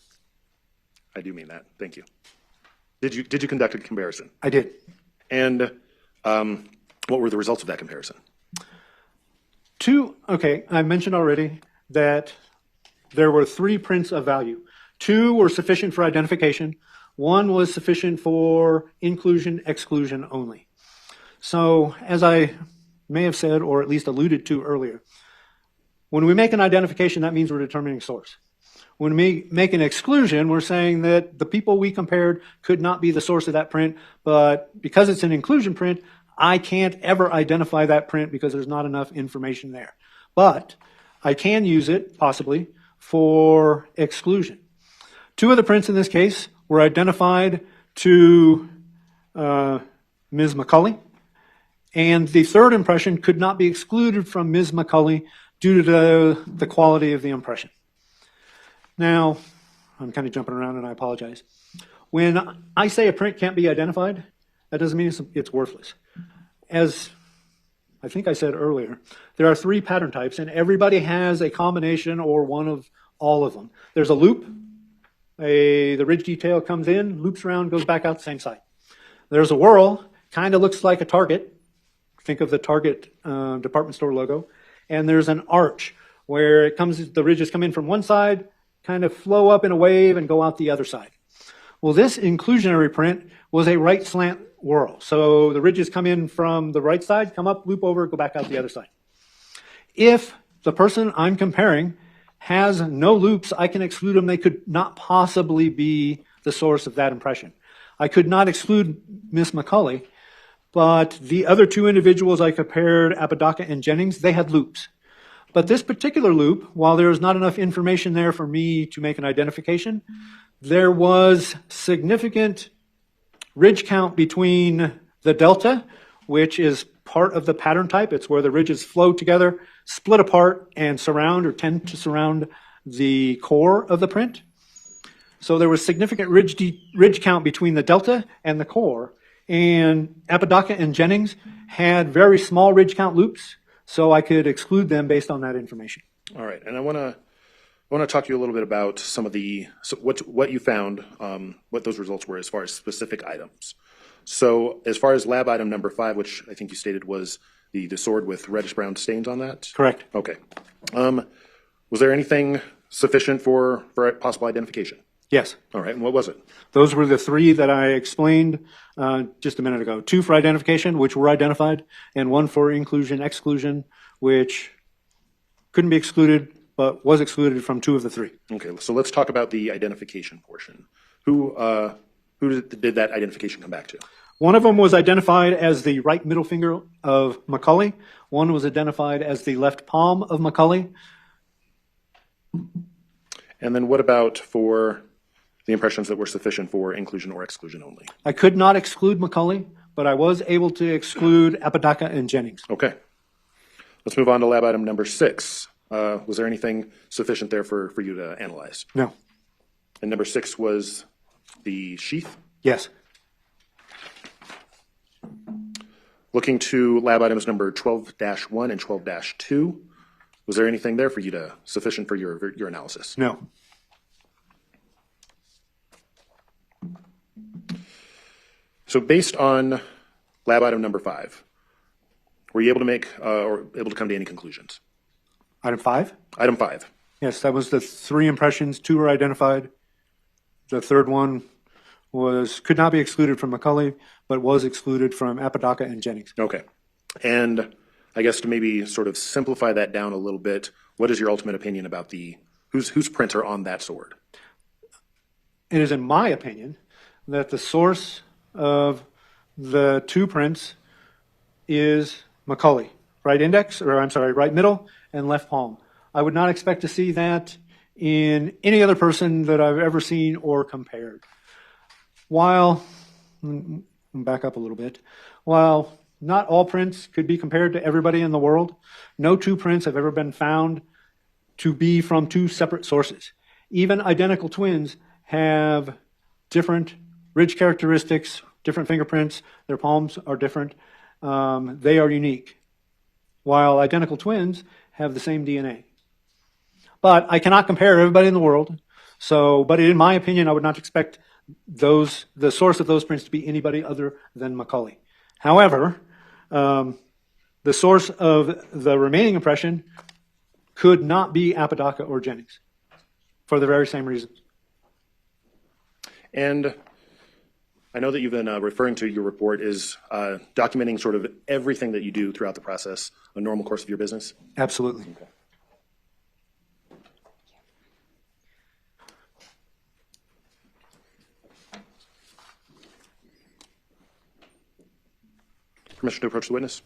S4: I do mean that. Thank you. Did you conduct a comparison?
S7: I did.
S4: And what were the results of that comparison?
S7: Okay, I mentioned already that there were 3 prints of value. 2 were sufficient for identification. 1 was sufficient for inclusion, exclusion only. So, as I may have said, or at least alluded to earlier, when we make an identification, that means we're determining source. When we make an exclusion, we're saying that the people we compared could not be the source of that print, but because it's an inclusion print, I can't ever identify that print because there's not enough information there. But I can use it, possibly, for exclusion. 2 of the prints in this case were identified to Ms. McCulley, and the third impression could not be excluded from Ms. McCulley due to the quality of the impression. Now, I'm kind of jumping around and I apologize. When I say a print can't be identified, that doesn't mean it's worthless. As I think I said earlier, there are 3 pattern types and everybody has a combination or one of all of them. There's a loop. The ridge detail comes in, loops around, goes back out the same side. There's a whirl, kind of looks like a Target. Think of the Target department store logo. And there's an arch where the ridges come in from one side, kind of flow up in a wave and go out the other side. Well, this inclusionary print was a right slant whirl. So the ridges come in from the right side, come up, loop over, go back out the other side. If the person I'm comparing has no loops, I can exclude them. They could not possibly be the source of that impression. I could not exclude Miss McCauley, but the other two individuals I compared, Apodaca and Jennings, they had loops. But this particular loop, while there is not enough information there for me to make an identification, there was significant ridge count between the delta, which is part of the pattern type. It's where the ridges flow together, split apart, and surround or tend to surround the core of the print. So there was significant ridge count between the delta and the core. And Apodaca and Jennings had very small ridge count loops, so I could exclude them based on that information.
S4: All right, and I want to talk to you a little bit about some of what you found, what those results were as far as specific items. So as far as lab item number 5, which I think you stated was the sword with reddish brown stains on that?
S7: Correct.
S4: Okay. Was there anything sufficient for possible identification?
S7: Yes.
S4: All right, and what was it?
S7: Those were the 3 that I explained just a minute ago. 2 for identification, which were identified, and 1 for inclusion, exclusion, which couldn't be excluded, but was excluded from 2 of the 3.
S4: Okay, so let's talk about the identification portion. Who did that identification come back to?
S7: One of them was identified as the right middle finger of McCauley. One was identified as the left palm of McCauley.
S4: And then what about for the impressions that were sufficient for inclusion or exclusion only?
S7: I could not exclude McCauley, but I was able to exclude Apodaca and Jennings.
S4: Okay. Let's move on to lab item number 6. Was there anything sufficient there for you to analyze?
S7: No.
S4: And number 6 was the sheath?
S7: Yes.
S4: Looking to lab items number 12-1 and 12-2, was there anything there for you to sufficient for your analysis?
S7: No.
S4: So based on lab item number 5, were you able to make or able to come to any conclusions?
S7: Item 5?
S4: Item 5.
S7: Yes, that was the 3 impressions. 2 were identified. The third one could not be excluded from McCauley, but was excluded from Apodaca and Jennings.
S4: Okay. And I guess to maybe sort of simplify that down a little bit, what is your ultimate opinion about whose prints are on that sword?
S7: It is in my opinion that the source of the 2 prints is McCauley. Right middle and left palm. I would not expect to see that in any other person that I've ever seen or compared. While, back up a little bit, while not all prints could be compared to everybody in the world, no 2 prints have ever been found to be from 2 separate sources. Even identical twins have different ridge characteristics, different fingerprints, their palms are different, they are unique. While identical twins have the same DNA. But I cannot compare everybody in the world, but in my opinion, I would not expect the source of those prints to be anybody other than McCauley. However, the source of the remaining impression could not be Apodaca or Jennings for the very same reasons.
S4: And I know that you've been referring to your report as documenting sort of everything that you do throughout the process, a normal course of your business?
S7: Absolutely.
S4: Okay. Permission to approach the witness?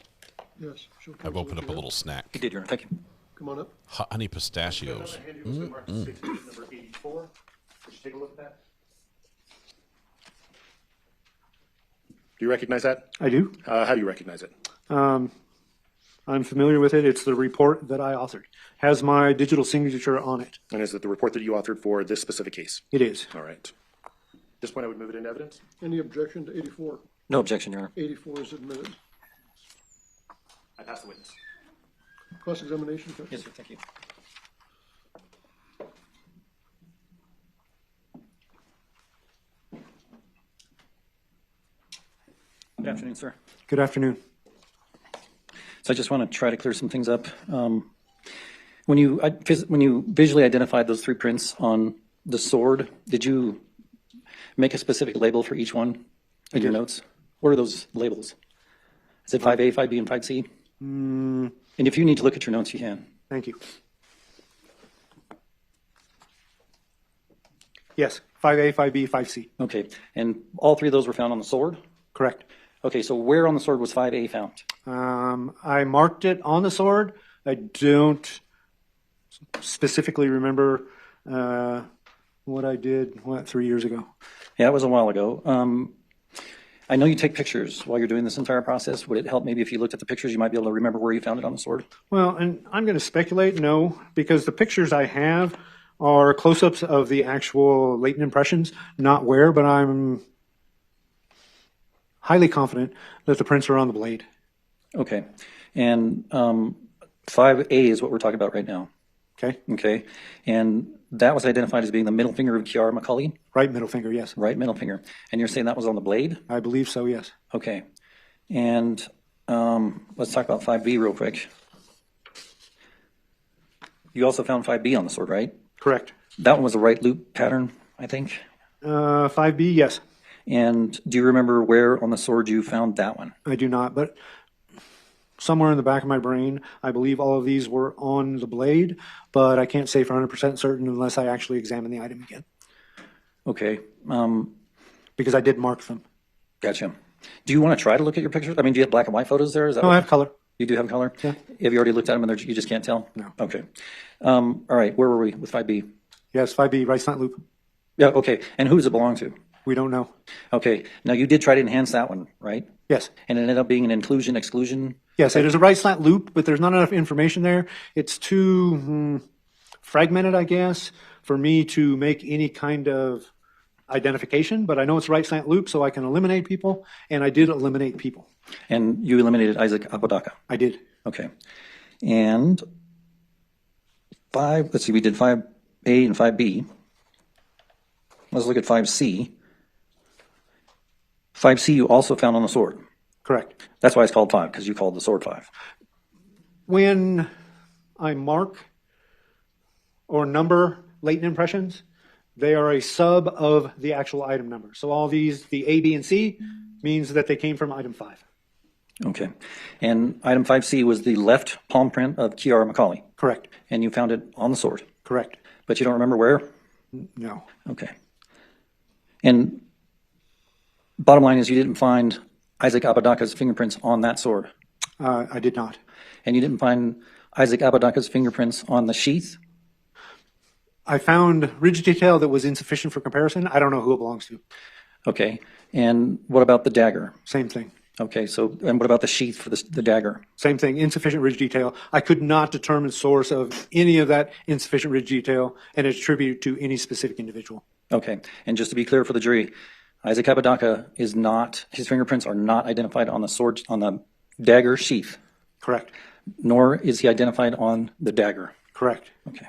S11: Yes.
S5: I've opened up a little snack.
S1: You did, Your Honor. Thank you.
S11: Come on up.
S5: Honey pistachios.
S4: Number 84. Would you take a look at that? Do you recognize that?
S7: I do.
S4: How do you recognize it?
S7: I'm familiar with it. It's the report that I authored. Has my digital signature on it.
S4: And is it the report that you authored for this specific case?
S7: It is.
S4: All right. At this point, I would move it into evidence.
S11: Any objection to 84?
S1: No objection, Your Honor.
S11: 84 is admitted.
S4: I pass the witness.
S11: Cross-examination?
S1: Yes, sir. Thank you. Good afternoon, sir.
S7: Good afternoon.
S1: So I just want to try to clear some things up. When you visually identified those 3 prints on the sword, did you make a specific label for each one in your notes? What are those labels? Is it 5A, 5B, and 5C? And if you need to look at your notes, you can.
S7: Thank you. Yes, 5A, 5B, 5C.
S1: Okay, and all three of those were found on the sword?
S7: Correct.
S1: Okay, so where on the sword was 5A found?
S7: I marked it on the sword. I don't specifically remember what I did, 3 years ago.
S1: Yeah, it was a while ago. I know you take pictures while you're doing this entire process. Would it help maybe if you looked at the pictures, you might be able to remember where you found it on the sword?
S7: Well, and I'm going to speculate, no, because the pictures I have are close-ups of the actual latent impressions, not where, but I'm highly confident that the prints are on the blade.
S1: Okay, and 5A is what we're talking about right now.
S7: Okay.
S1: Okay, and that was identified as being the middle finger of Kiara McCauley?
S7: Right middle finger, yes.
S1: Right middle finger. And you're saying that was on the blade?
S7: I believe so, yes.
S1: Okay. And let's talk about 5B real quick. You also found 5B on the sword, right?
S7: Correct.
S1: That one was a right loop pattern, I think?
S7: 5B, yes.
S1: And do you remember where on the sword you found that one?
S7: I do not, but somewhere in the back of my brain, I believe all of these were on the blade, but I can't say for 100% certain unless I actually examine the item again.
S1: Okay.
S7: Because I did mark them.
S1: Gotcha. Do you want to try to look at your pictures? I mean, do you have black and white photos there? Is that
S7: No, I have color.
S1: You do have color?
S7: Yeah.
S1: Have you already looked at them and you just can't tell?
S7: No.
S1: Okay. All right, where were we with 5B?
S7: Yes, 5B, right slant loop.
S1: Yeah, okay. And who does it belong to?
S7: We don't know.
S1: Okay. Now, you did try to enhance that one, right?
S7: Yes.
S1: And it ended up being an inclusion exclusion?
S7: Yes, it is a right slant loop, but there's not enough information there. It's too fragmented, I guess, for me to make any kind of identification, but I know it's right slant loop, so I can eliminate people, and I did eliminate people.
S1: And you eliminated Isaac Apodaca?
S7: I did.
S1: Okay. And let's see, we did 5A and 5B. Let's look at 5C. 5C you also found on the sword.
S7: Correct.
S1: That's why it's called 5, because you called the sword 5.
S7: When I mark or number latent impressions, they are a sub of the actual item number. So all these, the A, B, and C, means that they came from item 5.
S1: Okay. And item 5C was the left palm print of Kiara McCauley.
S7: Correct.
S1: And you found it on the sword.
S7: Correct.
S1: But you don't remember where?
S7: No.
S1: Okay. And bottom line is you didn't find Isaac Apodaca's fingerprints on that sword?
S7: I did not.
S1: And you didn't find Isaac Apodaca's fingerprints on the sheath?
S7: I found ridge detail that was insufficient for comparison. I don't know who it belongs to.
S1: Okay. And what about the dagger?
S7: Same thing.
S1: Okay. So, and what about the sheath for the dagger?
S7: Same thing, insufficient ridge detail. I could not determine source of any of that insufficient ridge detail and attribute it to any specific individual.
S1: Okay. And just to be clear for the jury, Isaac Apodaca is not, his fingerprints are not identified on the sword, on the dagger sheath.
S7: Correct.
S1: Nor is he identified on the dagger.
S7: Correct.
S1: Okay.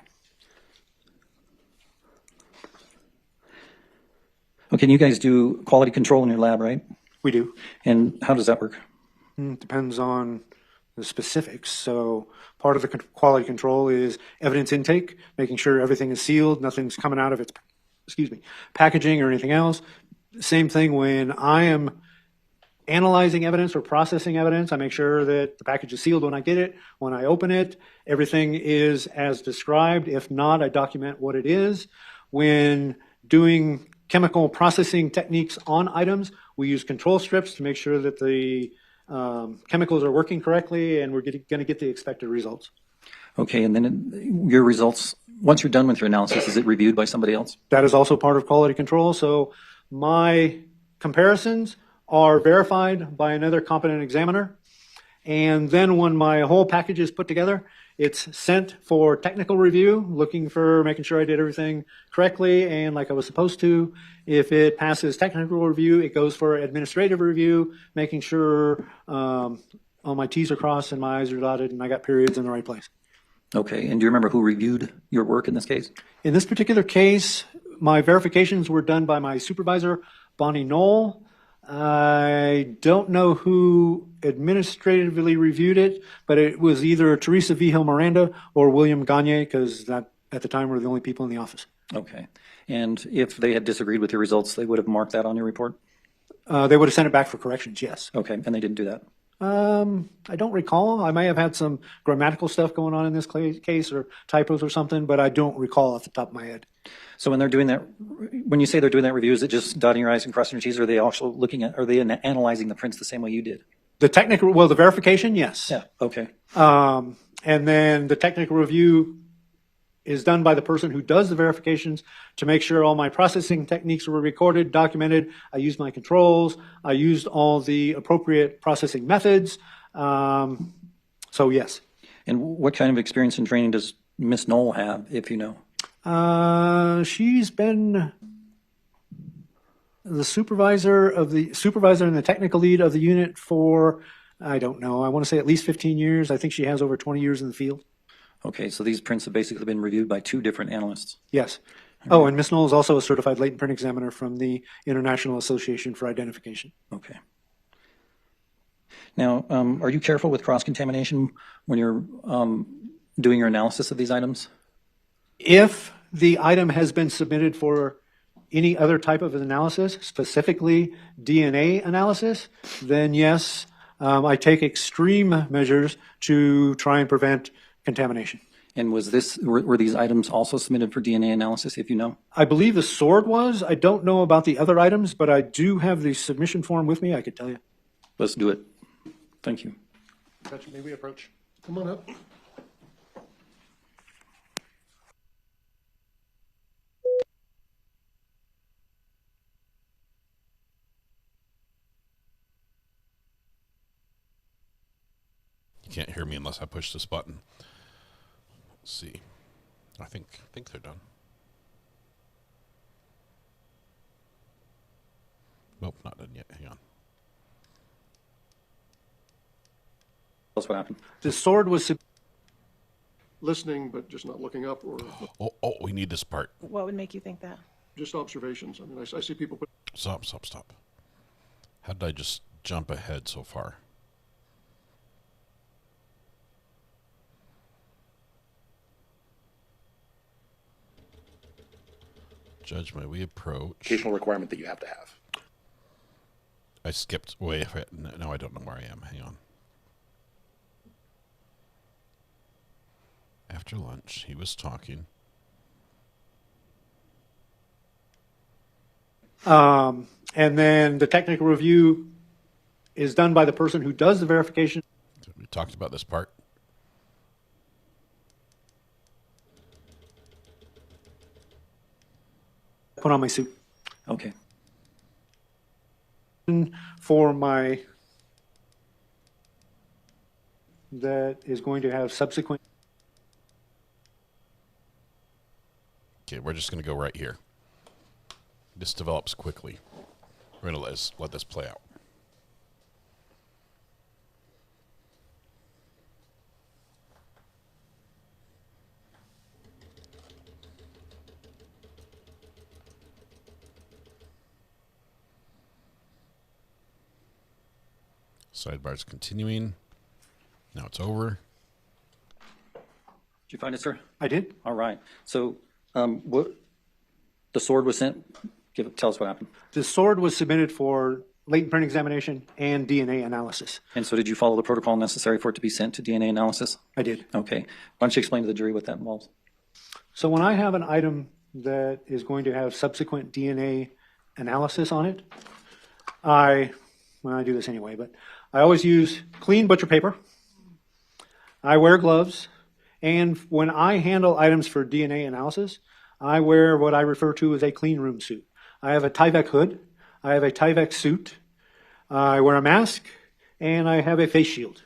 S1: Okay, and you guys do quality control in your lab, right?
S7: We do.
S1: And how does that work?
S7: Depends on the specifics. So part of the quality control is evidence intake, making sure everything is sealed, nothing's coming out of its, packaging or anything else. Same thing when I am analyzing evidence or processing evidence, I make sure that the package is sealed when I get it. When I open it, everything is as described. If not, I document what it is. When doing chemical processing techniques on items, we use control strips to make sure that the chemicals are working correctly and we're going to get the expected results.
S1: Okay, and then your results, once you're done with your analysis, is it reviewed by somebody else?
S7: That is also part of quality control. So my comparisons are verified by another competent examiner. And then when my whole package is put together, it's sent for technical review, making sure I did everything correctly and like I was supposed to. If it passes technical review, it goes for administrative review, making sure all my T's are crossed and my I's are dotted and I got periods in the right place.
S1: Okay, and do you remember who reviewed your work in this case?
S7: In this particular case, my verifications were done by my supervisor, Bonnie Knoll. I don't know who administratively reviewed it, but it was either Teresa Vigil Miranda or William Gagne, because at the time were the only people in the office.
S1: Okay. And if they had disagreed with your results, they would have marked that on your report?
S7: They would have sent it back for corrections, yes.
S1: Okay, and they didn't do that?
S7: I don't recall. I may have had some grammatical stuff going on in this case or typos or something, but I don't recall off the top of my head.
S1: So when they're doing that, when you say they're doing that review, is it just dotting your I's and crossing your T's, or are they also looking at, are they analyzing the prints the same way you did?
S7: The technical, well, the verification, yes.
S1: Yeah, okay.
S7: And then the technical review is done by the person who does the verifications to make sure all my processing techniques were recorded, documented. I used my controls. I used all the appropriate processing methods. So yes.
S1: And what kind of experience and training does Miss Knoll have, if you know?
S7: She's been the supervisor and the technical lead of the unit for, I don't know, I want to say at least 15 years. I think she has over 20 years in the field.
S1: Okay, so these prints have basically been reviewed by 2 different analysts.
S7: Yes. Oh, and Ms. Knoll is also a certified latent print examiner from the International Association for Identification.
S1: Okay. Now, are you careful with cross-contamination when you're doing your analysis of these items?
S7: If the item has been submitted for any other type of analysis, specifically DNA analysis, then yes, I take extreme measures to try and prevent contamination.
S1: And were these items also submitted for DNA analysis, if you know?
S7: I believe the sword was. I don't know about the other items, but I do have the submission form with me. I could tell you.
S1: Let's do it. Thank you.
S11: May we approach? Come on up.
S5: You can't hear me unless I push this button. Let's see. I think they're done. Nope, not done yet. Hang on.
S1: Tell us what happened.
S7: The sword was
S11: Listening, but just not looking up, or
S5: Oh, we need this part.
S18: What would make you think that?
S11: just observations. I mean, I see people put.
S5: Stop. How did I just jump ahead so far? Judge, may we approach?
S4: Occasional requirement that you have to have.
S5: I skipped way ahead. No, I don't know where I am. Hang on. After lunch, he was talking.
S7: And then the technical review is done by the person who does the verification.
S5: We talked about this part.
S7: Put on my suit.
S1: Okay.
S7: For my, that is going to have subsequent.
S5: Okay, we're just going to go right here. This develops quickly. We're going to let this play out. Sidebar's continuing. Now it's over.
S1: Did you find it, sir?
S7: I did.
S1: All right. So what the sword was sent? Tell us what happened.
S7: The sword was submitted for latent print examination and DNA analysis.
S1: And so did you follow the protocol necessary for it to be sent to DNA analysis?
S7: I did.
S1: Okay. Why don't you explain to the jury what that involves?
S7: So when I have an item that is going to have subsequent DNA analysis on it, I do this anyway, but I always use clean butcher paper. I wear gloves. And when I handle items for DNA analysis, I wear what I refer to as a clean room suit. I have a Tyvek hood. I have a Tyvek suit. I wear a mask, and I have a face shield.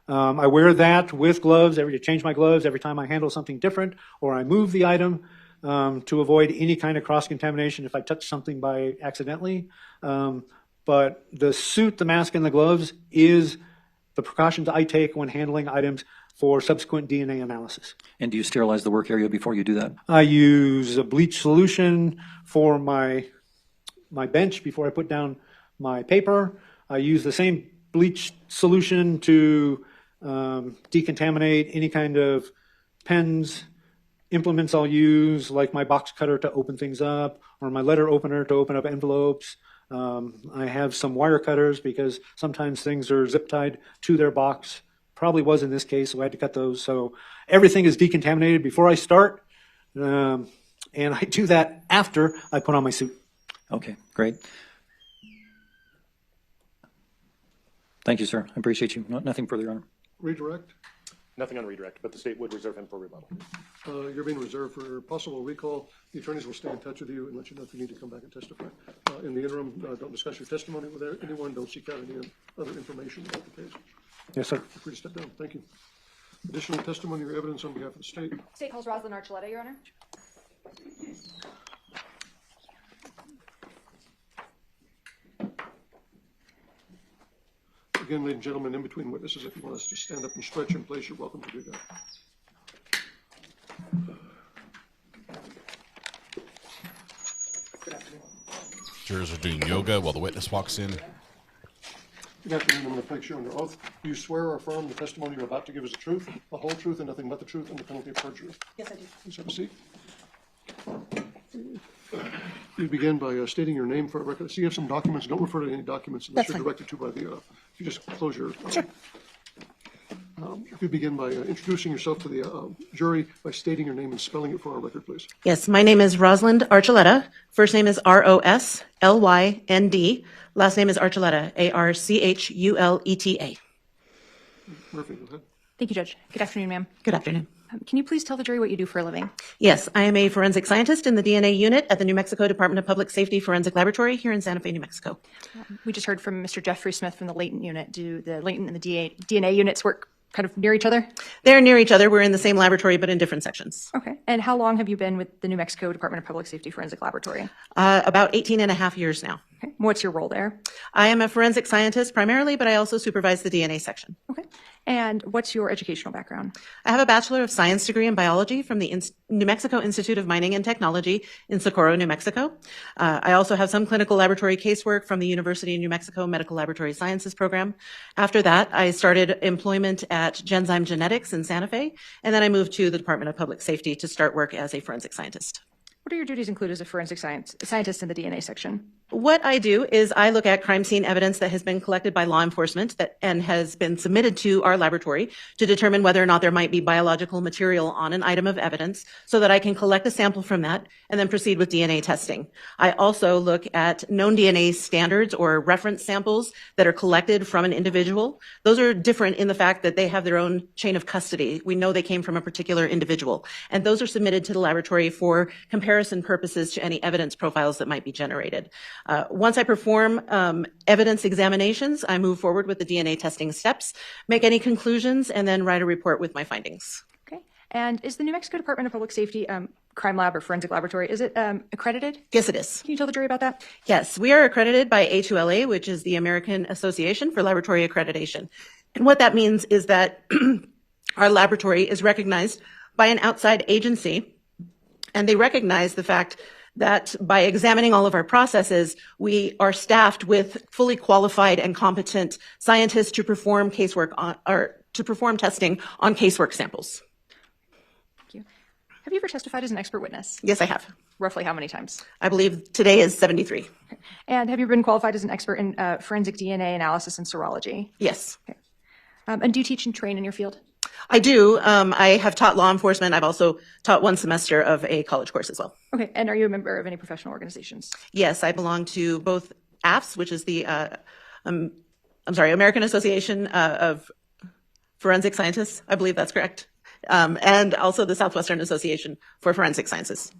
S7: I wear that with gloves. I change my gloves every time I handle something different, or I move the item to avoid any kind of cross-contamination if I touch something by accidentally. But the suit, the mask, and the gloves is the precautions I take when handling items for subsequent DNA analysis.
S1: And do you sterilize the work area before you do that?
S7: I use a bleach solution for my bench before I put down my paper. I use the same bleach solution to decontaminate any kind of pens, implements I'll use, like my box cutter to open things up, or my letter opener to open up envelopes. I have some wire cutters because sometimes things are zip tied to their box. Probably was in this case, so I had to cut those. So everything is decontaminated before I start, and I do that after I put on my suit.
S1: Okay, great. Thank you, sir. I appreciate you. Nothing further, Your Honor.
S11: Redirect?
S4: Nothing on redirect, but the state would reserve him for rebuttal.
S11: You're being reserved for possible recall. The attorneys will stay in touch with you and let you know if you need to come back and testify. In the interim, don't discuss your testimony with anyone. Don't seek out any other information about the case.
S7: Yes, sir.
S11: Feel free to step down. Thank you. Additional testimony or evidence on behalf of the state.
S10: State calls Rosalind Archuleta, Your Honor.
S11: Again, ladies and gentlemen, in between witnesses, if you want us to stand up and stretch in place, you're welcome to do that.
S5: Jurors are doing yoga while the witness walks in.
S11: Good afternoon. I'm going to place you under oath. Do you swear or affirm the testimony you're about to give is the truth, the whole truth, and nothing but the truth, under penalty of perjury?
S10: Yes, I do.
S11: Please have a seat. You begin by stating your name for a record. So you have some documents. Don't refer to any documents unless you're directed to by the. If you just close your. Sure. If you begin by introducing yourself to the jury by stating your name and spelling it for our record, please.
S18: Yes, my name is Rosalind Archuleta. First name is Roslynd. Last name is Archuleta, Archuleta.
S11: Murphy, go ahead.
S10: Thank you, Judge. Good afternoon, ma'am.
S18: Good afternoon.
S10: Can you please tell the jury what you do for a living?
S18: Yes, I am a forensic scientist in the DNA unit at the New Mexico Department of Public Safety Forensic Laboratory here in Santa Fe, New Mexico.
S10: We just heard from Mr. Jeffrey Smith from the latent unit. Do the latent and the DNA units work kind of near each other?
S18: They're near each other. We're in the same laboratory, but in different sections.
S10: Okay. And how long have you been with the New Mexico Department of Public Safety Forensic Laboratory?
S18: About 18 and a half years now.
S10: Okay. What's your role there?
S18: I am a forensic scientist primarily, but I also supervise the DNA section.
S10: Okay. And what's your educational background?
S18: I have a Bachelor of Science degree in biology from the New Mexico Institute of Mining and Technology in Socorro, New Mexico. I also have some clinical laboratory casework from the University of New Mexico Medical Laboratory Sciences program. After that, I started employment at Genzyme Genetics in Santa Fe, and then I moved to the Department of Public Safety to start work as a forensic scientist.
S10: What do your duties include as a forensic scientist in the DNA section?
S18: What I do is I look at crime scene evidence that has been collected by law enforcement and has been submitted to our laboratory to determine whether or not there might be biological material on an item of evidence so that I can collect a sample from that and then proceed with DNA testing. I also look at known DNA standards or reference samples that are collected from an individual. Those are different in the fact that they have their own chain of custody. We know they came from a particular individual, and those are submitted to the laboratory for comparison purposes to any evidence profiles that might be generated. Once I perform evidence examinations, I move forward with the DNA testing steps, make any conclusions, and then write a report with my findings.
S10: Okay. And is the New Mexico Department of Public Safety crime lab or forensic laboratory, is it accredited?
S18: Yes, it is.
S10: Can you tell the jury about that?
S18: Yes, we are accredited by A2LA, which is the American Association for Laboratory Accreditation. And what that means is that our laboratory is recognized by an outside agency, and they recognize the fact that by examining all of our processes, we are staffed with fully qualified and competent scientists to perform casework on, or to perform testing on casework samples.
S10: Thank you. Have you ever testified as an expert witness?
S18: Yes, I have.
S10: Roughly how many times?
S18: I believe today is 73.
S10: Okay. And have you been qualified as an expert in forensic DNA analysis and serology?
S18: Yes.
S10: Okay. And do you teach and train in your field?
S18: I do. I have taught law enforcement. I've also taught one semester of a college course as well.
S10: Okay. And are you a member of any professional organizations?
S18: Yes, I belong to both AFS, which is the American Association of Forensic Scientists. I believe that's correct. And also the Southwestern Association for Forensic Sciences.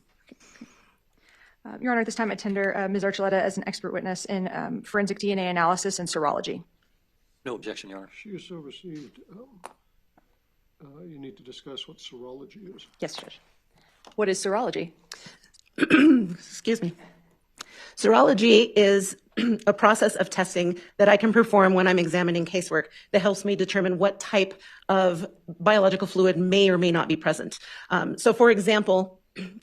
S10: Your Honor, at this time I tender Ms. Archuleta as an expert witness in forensic DNA analysis and serology.
S1: No objection, Your Honor.
S11: She has so received. You need to discuss what serology is.
S10: Yes, Judge. What is serology?
S18: Excuse me. Serology is a process of testing that I can perform when I'm examining casework that helps me determine what type of biological fluid may or may not be present. So, for example,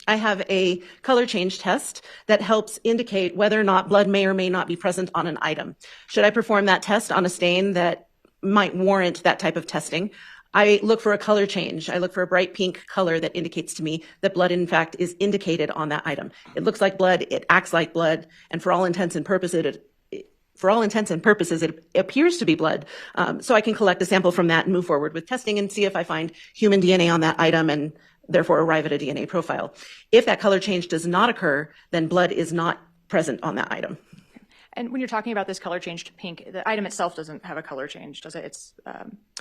S18: I have a color change test that helps indicate whether or not blood may or may not be present on an item. Should I perform that test on a stain that might warrant that type of testing? I look for a color change. I look for a bright pink color that indicates to me that blood, in fact, is indicated on that item. It looks like blood, it acts like blood, and for all intents and purposes, it appears to be blood. So I can collect a sample from that and move forward with testing and see if I find human DNA on that item and therefore arrive at a DNA profile. If that color change does not occur, then blood is not present on that item.
S10: And when you're talking about this color change to pink, the item itself doesn't have a color change, does it? It's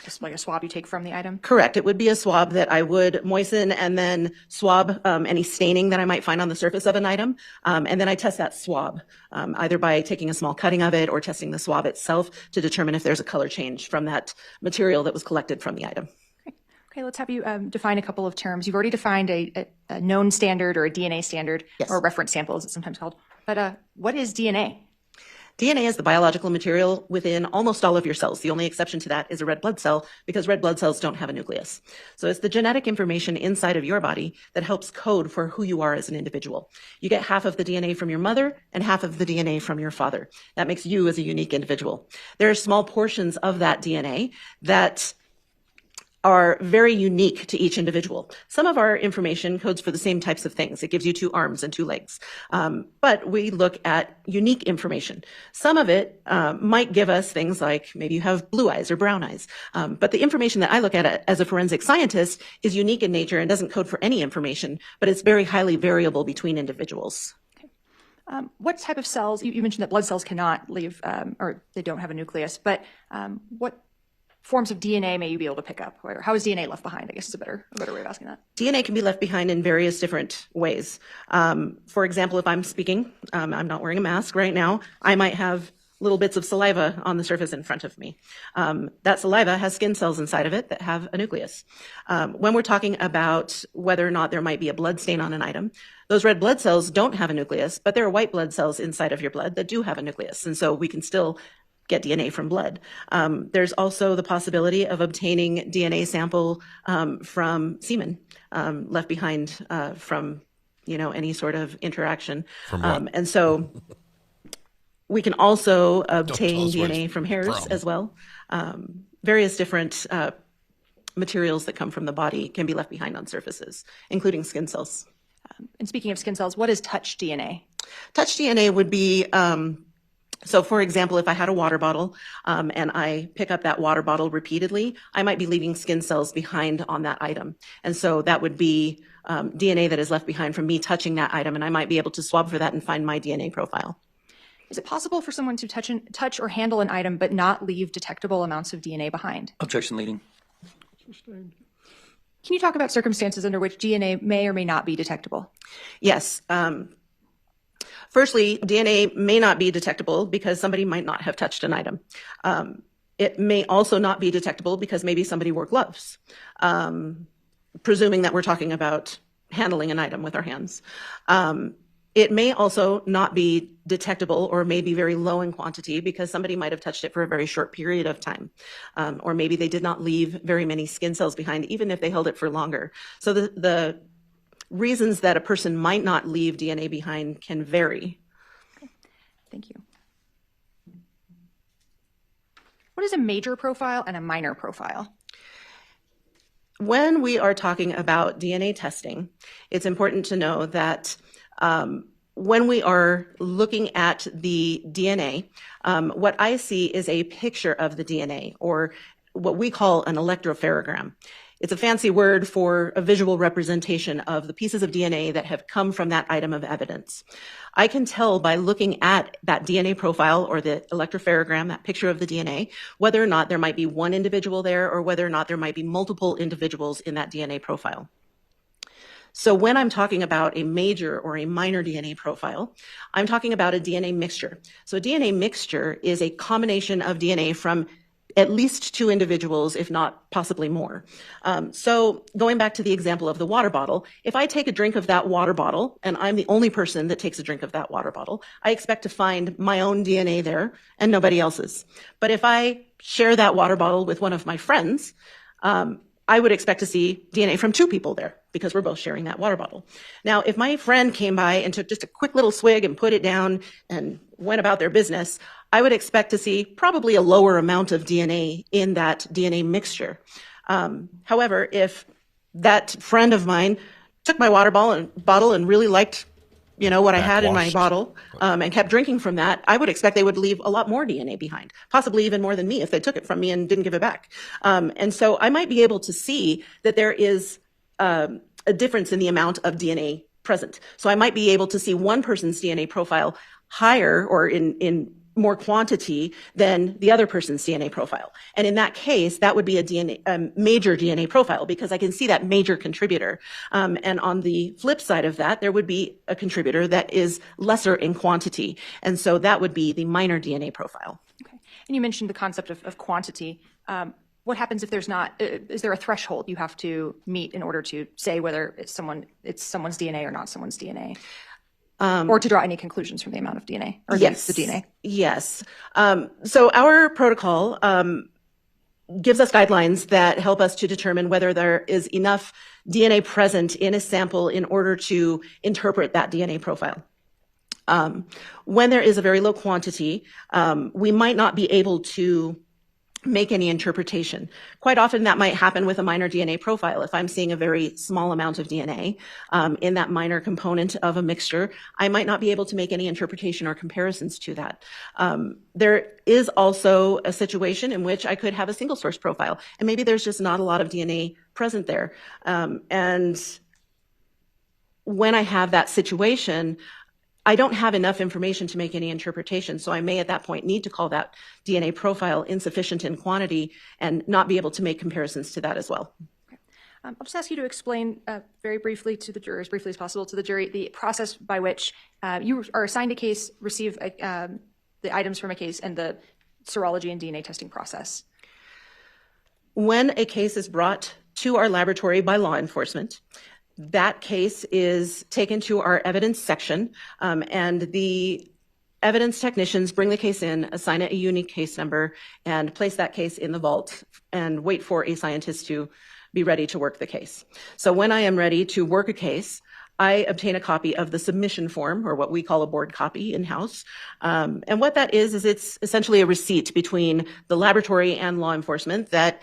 S10: just like a swab you take from the item?
S18: Correct. It would be a swab that I would moisten and then swab any staining that I might find on the surface of an item. And then I test that swab, either by taking a small cutting of it or testing the swab itself to determine if there's a color change from that material that was collected from the item.
S10: Okay, let's have you define a couple of terms. You've already defined a known standard or a DNA standard, or a reference sample as it's sometimes called. But what is DNA?
S18: DNA is the biological material within almost all of your cells. The only exception to that is a red blood cell, because red blood cells don't have a nucleus. So it's the genetic information inside of your body that helps code for who you are as an individual. You get half of the DNA from your mother and half of the DNA from your father. That makes you as a unique individual. There are small portions of that DNA that are very unique to each individual. Some of our information codes for the same types of things. It gives you 2 arms and 2 legs. But we look at unique information. Some of it might give us things like maybe you have blue eyes or brown eyes. But the information that I look at as a forensic scientist is unique in nature and doesn't code for any information, but it's very highly variable between individuals.
S10: What type of cells, you mentioned that blood cells cannot leave, or they don't have a nucleus, but what forms of DNA may you be able to pick up? Or how is DNA left behind, I guess is a better way of asking that.
S18: DNA can be left behind in various different ways. For example, if I'm speaking, I'm not wearing a mask right now, I might have little bits of saliva on the surface in front of me. That saliva has skin cells inside of it that have a nucleus. When we're talking about whether or not there might be a blood stain on an item, those red blood cells don't have a nucleus, but there are white blood cells inside of your blood that do have a nucleus. And so we can still get DNA from blood. There's also the possibility of obtaining DNA sample from semen left behind from any sort of interaction. And so we can also obtain DNA from hairs as well. Various different materials that come from the body can be left behind on surfaces, including skin cells.
S10: And speaking of skin cells, what is touch DNA?
S18: Touch DNA would be so, for example, if I had a water bottle and I pick up that water bottle repeatedly, I might be leaving skin cells behind on that item. And so that would be DNA that is left behind from me touching that item, and I might be able to swab for that and find my DNA profile.
S10: Is it possible for someone to touch or handle an item but not leave detectable amounts of DNA behind?
S1: Objection leading.
S10: Can you talk about circumstances under which DNA may or may not be detectable?
S18: Yes. Firstly, DNA may not be detectable because somebody might not have touched an item. It may also not be detectable because maybe somebody wore gloves, presuming that we're talking about handling an item with our hands. It may also not be detectable or may be very low in quantity because somebody might have touched it for a very short period of time. Or maybe they did not leave very many skin cells behind, even if they held it for longer. So the reasons that a person might not leave DNA behind can vary.
S10: Okay. Thank you. What is a major profile and a minor profile?
S18: When we are talking about DNA testing, it's important to know that when we are looking at the DNA, what I see is a picture of the DNA, or what we call an electropherogram. It's a fancy word for a visual representation of the pieces of DNA that have come from that item of evidence. I can tell by looking at that DNA profile or the electropherogram, that picture of the DNA, whether or not there might be one individual there or whether or not there might be multiple individuals in that DNA profile. So when I'm talking about a major or a minor DNA profile, I'm talking about a DNA mixture. So a DNA mixture is a combination of DNA from at least 2 individuals, if not possibly more. So going back to the example of the water bottle, if I take a drink of that water bottle and I'm the only person that takes a drink of that water bottle, I expect to find my own DNA there and nobody else's. But if I share that water bottle with one of my friends, I would expect to see DNA from 2 people there because we're both sharing that water bottle. Now, if my friend came by and took just a quick little swig and put it down and went about their business, I would expect to see probably a lower amount of DNA in that DNA mixture. However, if that friend of mine took my water bottle and really liked what I had in my bottle, and kept drinking from that, I would expect they would leave a lot more DNA behind, possibly even more than me if they took it from me and didn't give it back. And so I might be able to see that there is a difference in the amount of DNA present. So I might be able to see one person's DNA profile higher or in more quantity than the other person's DNA profile. And in that case, that would be a major DNA profile because I can see that major contributor. And on the flip side of that, there would be a contributor that is lesser in quantity. And so that would be the minor DNA profile.
S10: Okay. And you mentioned the concept of quantity. What happens if there's not, is there a threshold you have to meet in order to say whether it's someone's DNA or not someone's DNA? Or to draw any conclusions from the amount of DNA or the DNA?
S18: Yes. So our protocol gives us guidelines that help us to determine whether there is enough DNA present in a sample in order to interpret that DNA profile. When there is a very low quantity, we might not be able to make any interpretation. Quite often that might happen with a minor DNA profile. If I'm seeing a very small amount of DNA in that minor component of a mixture, I might not be able to make any interpretation or comparisons to that. There is also a situation in which I could have a single source profile, and maybe there's just not a lot of DNA present there. And when I have that situation, I don't have enough information to make any interpretation, so I may at that point need to call that DNA profile insufficient in quantity and not be able to make comparisons to that as well.
S10: Okay. I'll just ask you to explain very briefly to the jury, as briefly as possible to the jury, the process by which you are assigned a case, receive the items from a case, and the serology and DNA testing process.
S18: When a case is brought to our laboratory by law enforcement, that case is taken to our evidence section, and the evidence technicians bring the case in, assign it a unique case number, and place that case in the vault and wait for a scientist to be ready to work the case. So when I am ready to work a case, I obtain a copy of the submission form, or what we call a board copy in-house. And what that is it's essentially a receipt between the laboratory and law enforcement that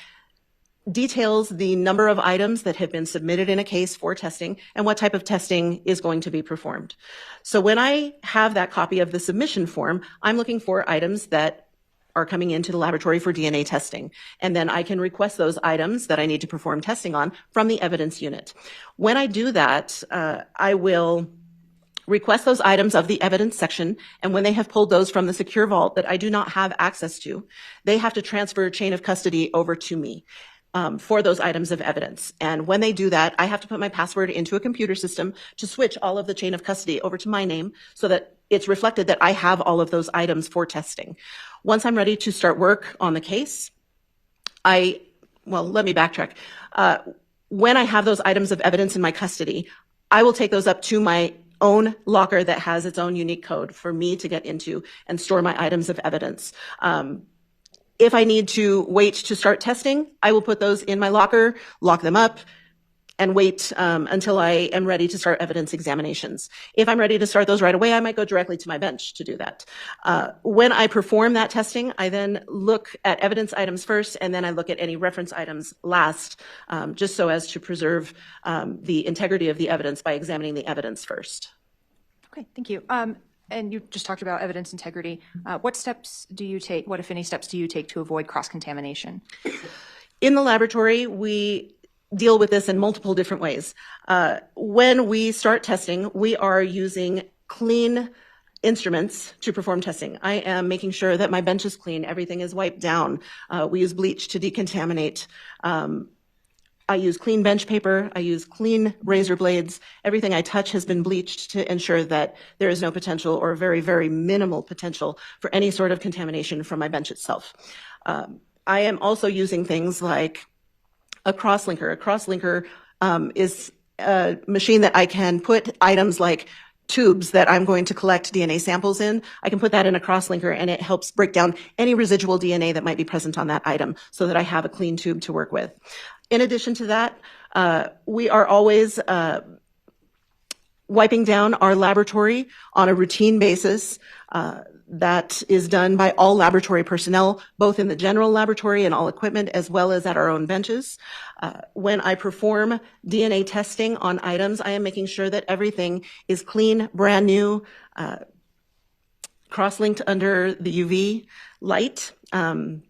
S18: details the number of items that have been submitted in a case for testing and what type of testing is going to be performed. So when I have that copy of the submission form, I'm looking for items that are coming into the laboratory for DNA testing. And then I can request those items that I need to perform testing on from the evidence unit. When I do that, I will request those items of the evidence section, and when they have pulled those from the secure vault that I do not have access to, they have to transfer chain of custody over to me. For those items of evidence. And when they do that, I have to put my password into a computer system to switch all of the chain of custody over to my name so that it's reflected that I have all of those items for testing. Once I'm ready to start work on the case, let me backtrack. When I have those items of evidence in my custody, I will take those up to my own locker that has its own unique code for me to get into and store my items of evidence. If I need to wait to start testing, I will put those in my locker, lock them up, and wait until I am ready to start evidence examinations. If I'm ready to start those right away, I might go directly to my bench to do that. When I perform that testing, I then look at evidence items first, and then I look at any reference items last, just so as to preserve the integrity of the evidence by examining the evidence first.
S10: Okay, thank you. And you just talked about evidence integrity. What steps do you take, what if any steps do you take to avoid cross-contamination?
S18: In the laboratory, we deal with this in multiple different ways. When we start testing, we are using clean instruments to perform testing. I am making sure that my bench is clean, everything is wiped down. We use bleach to decontaminate. I use clean bench paper, I use clean razor blades. Everything I touch has been bleached to ensure that there is no potential or very, very minimal potential for any sort of contamination from my bench itself. I am also using things like a crosslinker. A crosslinker is a machine that I can put items like tubes that I'm going to collect DNA samples in. I can put that in a crosslinker and it helps break down any residual DNA that might be present on that item so that I have a clean tube to work with. In addition to that, we are always wiping down our laboratory on a routine basis. That is done by all laboratory personnel, both in the general laboratory and all equipment, as well as at our own benches. When I perform DNA testing on items, I am making sure that everything is clean, brand new, cross-linked under the UV light, and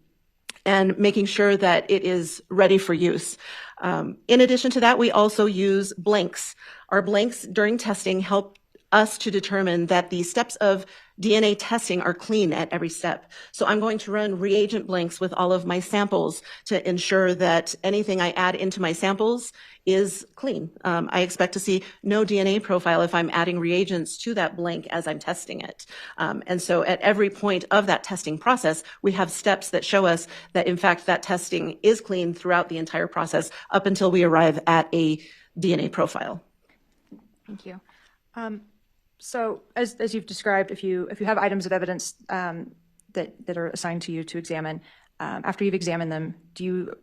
S18: making sure that it is ready for use. In addition to that, we also use blanks. Our blanks during testing help us to determine that the steps of DNA testing are clean at every step. So I'm going to run reagent blanks with all of my samples to ensure that anything I add into my samples is clean. I expect to see no DNA profile if I'm adding reagents to that blank as I'm testing it. And so at every point of that testing process, we have steps that show us that in fact that testing is clean throughout the entire process up until we arrive at a DNA profile.
S10: Thank you. So as you've described, if you have items of evidence that are assigned to you to examine, after you've examined them, do you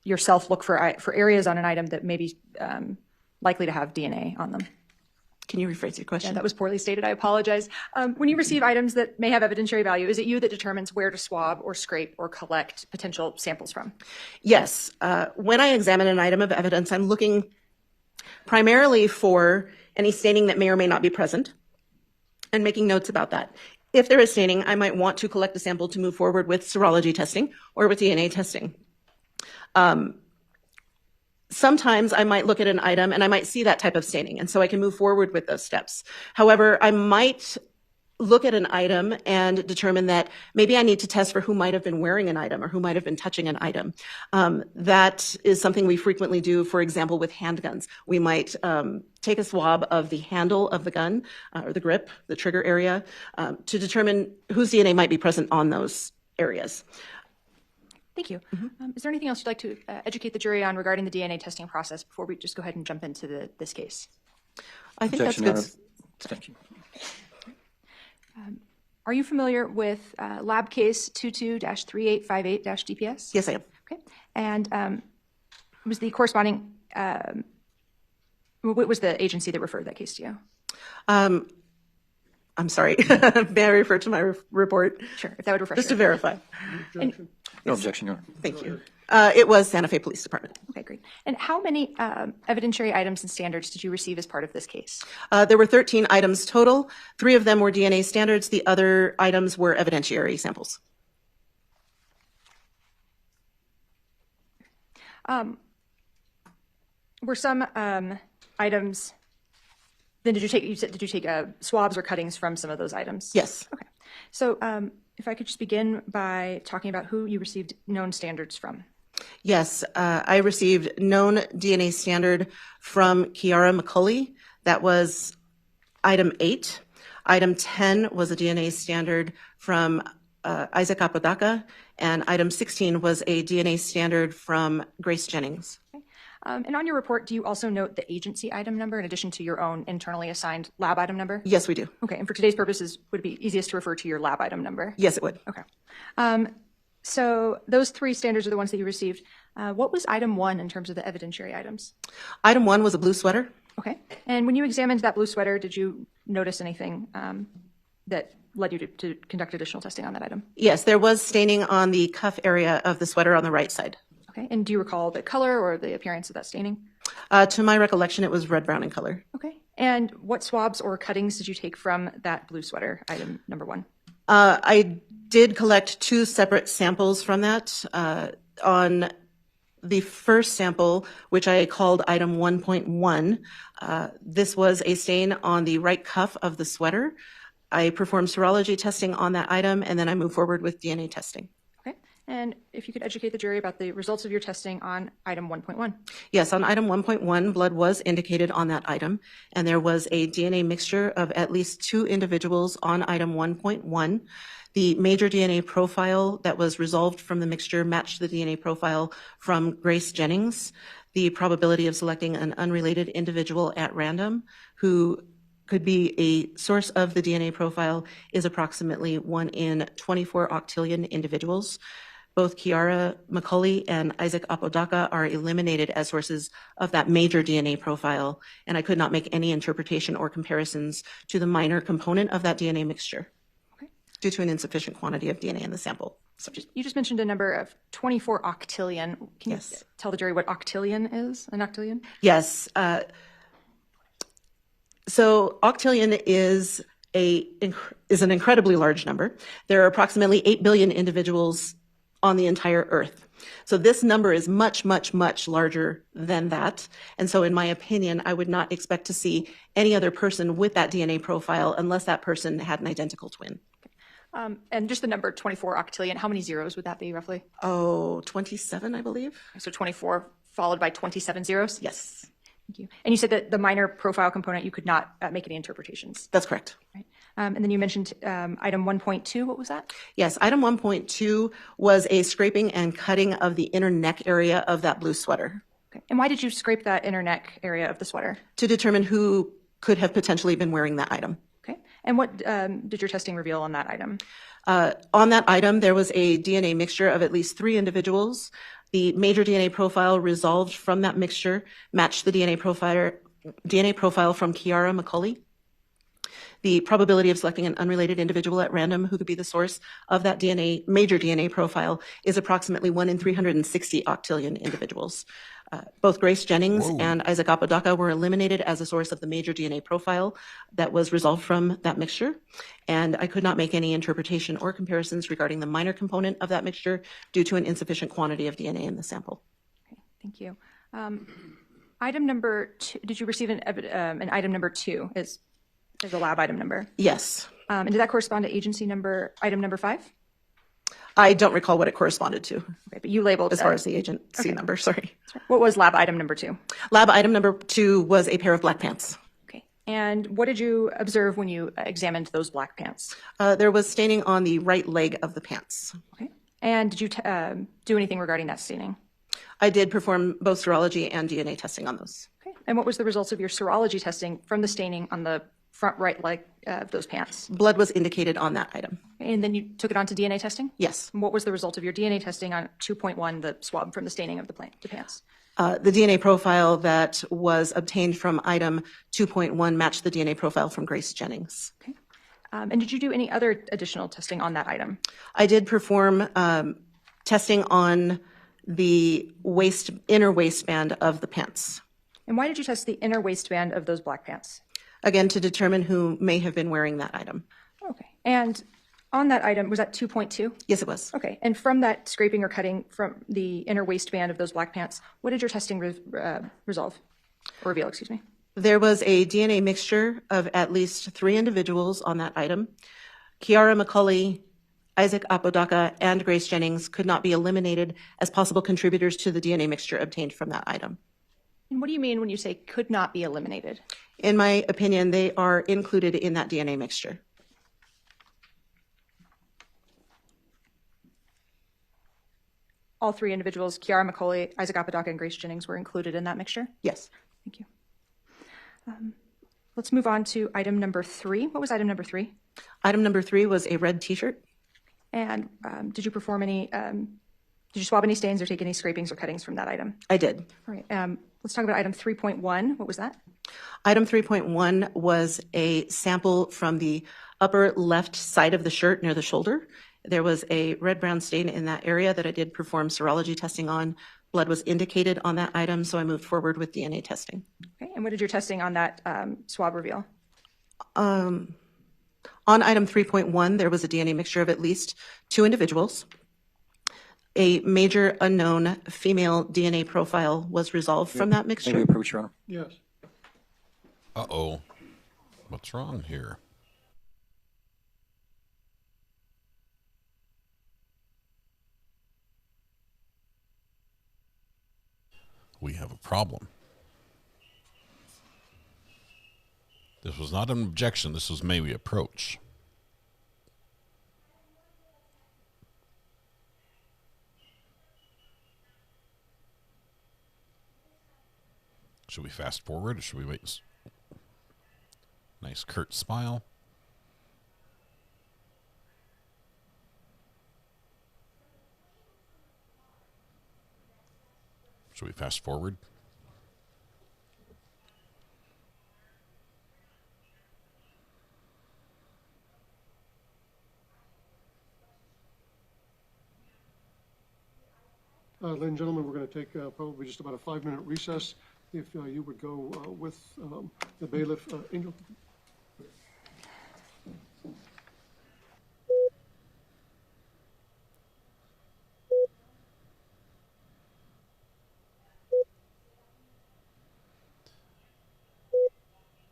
S10: yourself look for areas on an item that may be likely to have DNA on them?
S18: Can you rephrase your question?
S10: Yeah, that was poorly stated. I apologize. When you receive items that may have evidentiary value, is it you that determines where to swab or scrape or collect potential samples from?
S18: Yes. When I examine an item of evidence, I'm looking primarily for any staining that may or may not be present and making notes about that. If there is staining, I might want to collect a sample to move forward with serology testing or with DNA testing. Sometimes I might look at an item and I might see that type of staining, and so I can move forward with those steps. However, I might look at an item and determine that maybe I need to test for who might have been wearing an item or who might have been touching an item. That is something we frequently do, for example, with handguns. We might take a swab of the handle of the gun or the grip, the trigger area, to determine whose DNA might be present on those areas.
S10: Thank you. Is there anything else you'd like to educate the jury on regarding the DNA testing process before we just go ahead and jump into this case?
S18: I think that's good.
S1: Thank you.
S10: Are you familiar with lab case 22-3858-DPS?
S18: Yes, I am.
S10: Okay. And was the corresponding, what was the agency that referred that case to you?
S18: I'm sorry. May I refer to my report?
S10: Sure, if that would refresh.
S18: Just to verify.
S1: No objection, Your Honor.
S18: Thank you. It was Santa Fe Police Department.
S10: Okay, great. And how many evidentiary items and standards did you receive as part of this case?
S18: There were 13 items total. 3 of them were DNA standards. The other items were evidentiary samples.
S10: Were some items, then did you take swabs or cuttings from some of those items?
S18: Yes.
S10: Okay. So if I could just begin by talking about who you received known standards from.
S18: Yes, I received known DNA standard from Kiara McCulley. That was item 8. Item 10 was a DNA standard from Isaac Apodaca, and item 16 was a DNA standard from Grace Jennings.
S10: Okay. And on your report, do you also note the agency item number in addition to your own internally assigned lab item number?
S18: Yes, we do.
S10: Okay, and for today's purposes, would it be easiest to refer to your lab item number?
S18: Yes, it would.
S10: Okay. So those 3 standards are the ones that you received. What was item 1 in terms of the evidentiary items?
S18: Item 1 was a blue sweater.
S10: Okay. And when you examined that blue sweater, did you notice anything that led you to conduct additional testing on that item?
S18: Yes, there was staining on the cuff area of the sweater on the right side.
S10: Okay. And do you recall the color or the appearance of that staining?
S18: To my recollection, it was red-brown in color.
S10: Okay. And what swabs or cuttings did you take from that blue sweater, item number 1?
S18: I did collect 2 separate samples from that. On the first sample, which I called item 1.1, this was a stain on the right cuff of the sweater. I performed serology testing on that item, and then I moved forward with DNA testing.
S10: Okay. And if you could educate the jury about the results of your testing on item 1.1.
S18: Yes, on item 1.1, blood was indicated on that item, and there was a DNA mixture of at least 2 individuals on item 1.1. The major DNA profile that was resolved from the mixture matched the DNA profile from Grace Jennings. The probability of selecting an unrelated individual at random who could be a source of the DNA profile is approximately 1 in 24 octillion individuals. both Kiara McCulley and Isaac Apodaca are eliminated as sources of that major DNA profile, and I could not make any interpretation or comparisons to the minor component of that DNA mixture due to an insufficient quantity of DNA in the sample. So
S10: You just mentioned a number of 24 octillion. Can you tell the jury what octillion is, an octillion?
S18: Yes. So octillion is an incredibly large number. There are approximately 8 billion individuals on the entire Earth. So this number is much, much, much larger than that. And so in my opinion, I would not expect to see any other person with that DNA profile unless that person had an identical twin.
S10: And just the number 24 octillion, how many zeros would that be roughly?
S18: Oh, 27, I believe.
S10: So 24 followed by 27 zeros?
S18: Yes.
S10: Thank you. And you said that the minor profile component, you could not make any interpretations.
S18: That's correct.
S10: Right. And then you mentioned item 1.2. What was that?
S18: Yes, item 1.2 was a scraping and cutting of the inner neck area of that blue sweater.
S10: Okay. And why did you scrape that inner neck area of the sweater?
S18: To determine who could have potentially been wearing that item.
S10: Okay. And what did your testing reveal on that item?
S18: On that item, there was a DNA mixture of at least 3 individuals. The major DNA profile resolved from that mixture matched the DNA profile from Kiara McCulley. The probability of selecting an unrelated individual at random who could be the source of that major DNA profile is approximately 1 in 360 octillion individuals. Both Grace Jennings and Isaac Apodaca were eliminated as a source of the major DNA profile that was resolved from that mixture. And I could not make any interpretation or comparisons regarding the minor component of that mixture due to an insufficient quantity of DNA in the sample.
S10: Okay, thank you. Item number 2, did you receive an item number 2 as a lab item number?
S18: Yes.
S10: And did that correspond to agency number, item number 5?
S18: I don't recall what it corresponded to.
S10: Okay, but you labeled
S18: as far as the agency number, sorry.
S10: What was lab item number 2?
S18: Lab item number 2 was a pair of black pants.
S10: Okay. And what did you observe when you examined those black pants?
S18: There was staining on the right leg of the pants.
S10: Okay. And did you do anything regarding that staining?
S18: I did perform both serology and DNA testing on those.
S10: Okay. And what was the results of your serology testing from the staining on the front right leg of those pants?
S18: Blood was indicated on that item.
S10: And then you took it on to DNA testing?
S18: Yes.
S10: And what was the result of your DNA testing on 2.1, the swab from the staining of the pants?
S18: The DNA profile that was obtained from item 2.1 matched the DNA profile from Grace Jennings.
S10: Okay. And did you do any other additional testing on that item?
S18: I did perform testing on the inner waistband of the pants.
S10: And why did you test the inner waistband of those black pants?
S18: Again, to determine who may have been wearing that item.
S10: Okay. And on that item, was that 2.2?
S18: Yes, it was.
S10: Okay. And from that scraping or cutting from the inner waistband of those black pants, what did your testing resolve or reveal, excuse me?
S18: There was a DNA mixture of at least 3 individuals on that item. Kiara McCulley, Isaac Apodaca, and Grace Jennings could not be eliminated as possible contributors to the DNA mixture obtained from that item.
S10: And what do you mean when you say could not be eliminated?
S18: In my opinion, they are included in that DNA mixture.
S10: All 3 individuals, Kiara McCulley, Isaac Apodaca, and Grace Jennings, were included in that mixture?
S18: Yes.
S10: Thank you. Let's move on to item number 3. What was item number 3?
S18: Item number 3 was a red t-shirt.
S10: And did you perform any, did you swab any stains or take any scrapings or cuttings from that item?
S18: I did.
S10: All right. Let's talk about item 3.1. What was that?
S18: Item 3.1 was a sample from the upper left side of the shirt near the shoulder. There was a red-brown stain in that area that I did perform serology testing on. Blood was indicated on that item, so I moved forward with DNA testing.
S10: Okay. And what did your testing on that swab reveal?
S18: On item 3.1, there was a DNA mixture of at least 2 individuals. A major unknown female DNA profile was resolved from that mixture.
S1: May we approach, Your Honor?
S11: Yes.
S5: Uh-oh. What's wrong here? We have a problem. This was not an objection. This was may we approach. Should we fast forward or should we wait? Nice curt smile. Should we fast forward?
S11: Ladies and gentlemen, we're going to take probably just about a 5-minute recess. If you would go with the bailiff, Angel.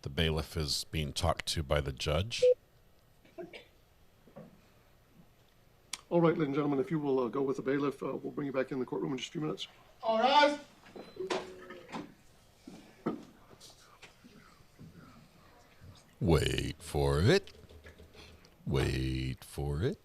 S5: The bailiff is being talked to by the judge.
S11: All right, ladies and gentlemen, if you will go with the bailiff, we'll bring you back in the courtroom in just a few minutes.
S3: All right.
S5: Wait for it. Wait for it.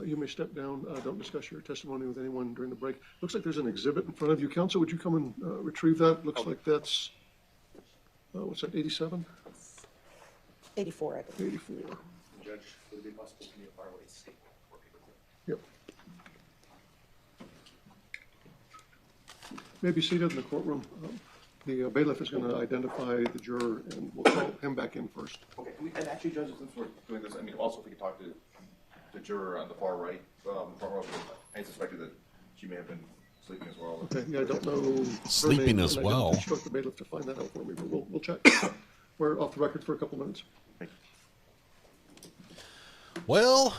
S11: You may step down. Don't discuss your testimony with anyone during the break. Looks like there's an exhibit in front of you. Counsel, would you come and retrieve that? Looks like that's, what's that, 87?
S18: 84, I believe.
S11: 84.
S4: Judge, would it be possible to borrow a statement for people?
S11: Yep. May be seated in the courtroom. The bailiff is going to identify the juror, and we'll call him back in first.
S12: Okay, and actually, judges, since we're doing this, I mean, also if we could talk to the juror on the far right, I suspected that she may have been sleeping as well.
S11: Okay, yeah, I don't know.
S5: Sleeping
S11: name,
S5: as
S11: and
S5: well.
S11: I didn't instruct the bailiff to find that out for me, but we'll check. We're off the record for a couple minutes.
S5: Well,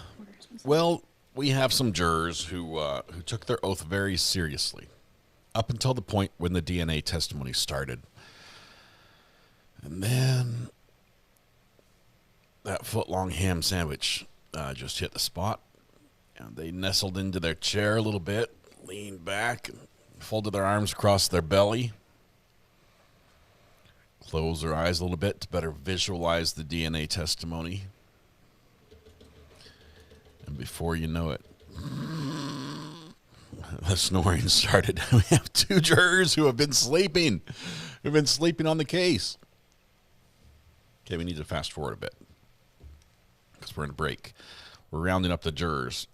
S5: we have some jurors who took their oath very seriously, up until the point when the DNA testimony started, and then that foot-long ham sandwich just hit the spot, and they nestled into their chair a little bit, leaned back, and folded their arms across their belly, closed their eyes a little bit to better visualize the DNA testimony. And before you know it, the snoring started. We have 2 jurors who have been sleeping. Who've been sleeping on the case. Okay, we need to fast forward a bit because we're in a break. We're rounding up the jurors.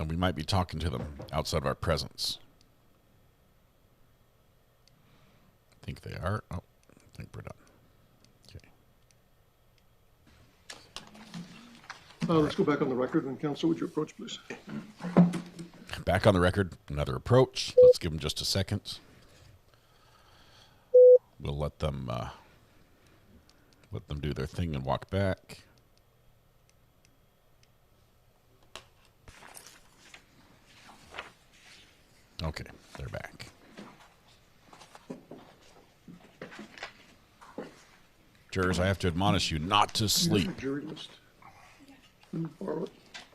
S5: And we might be talking to them outside of our presence. I think they are. Oh, I think we're done.
S11: Let's go back on the record, and counsel, would you approach, please?
S5: Back on the record, another approach. Let's give them just a second. We'll let them do their thing and walk back. Okay, they're back. Jurors, I have to admonish you not to sleep.
S11: Jury list. Can you borrow it?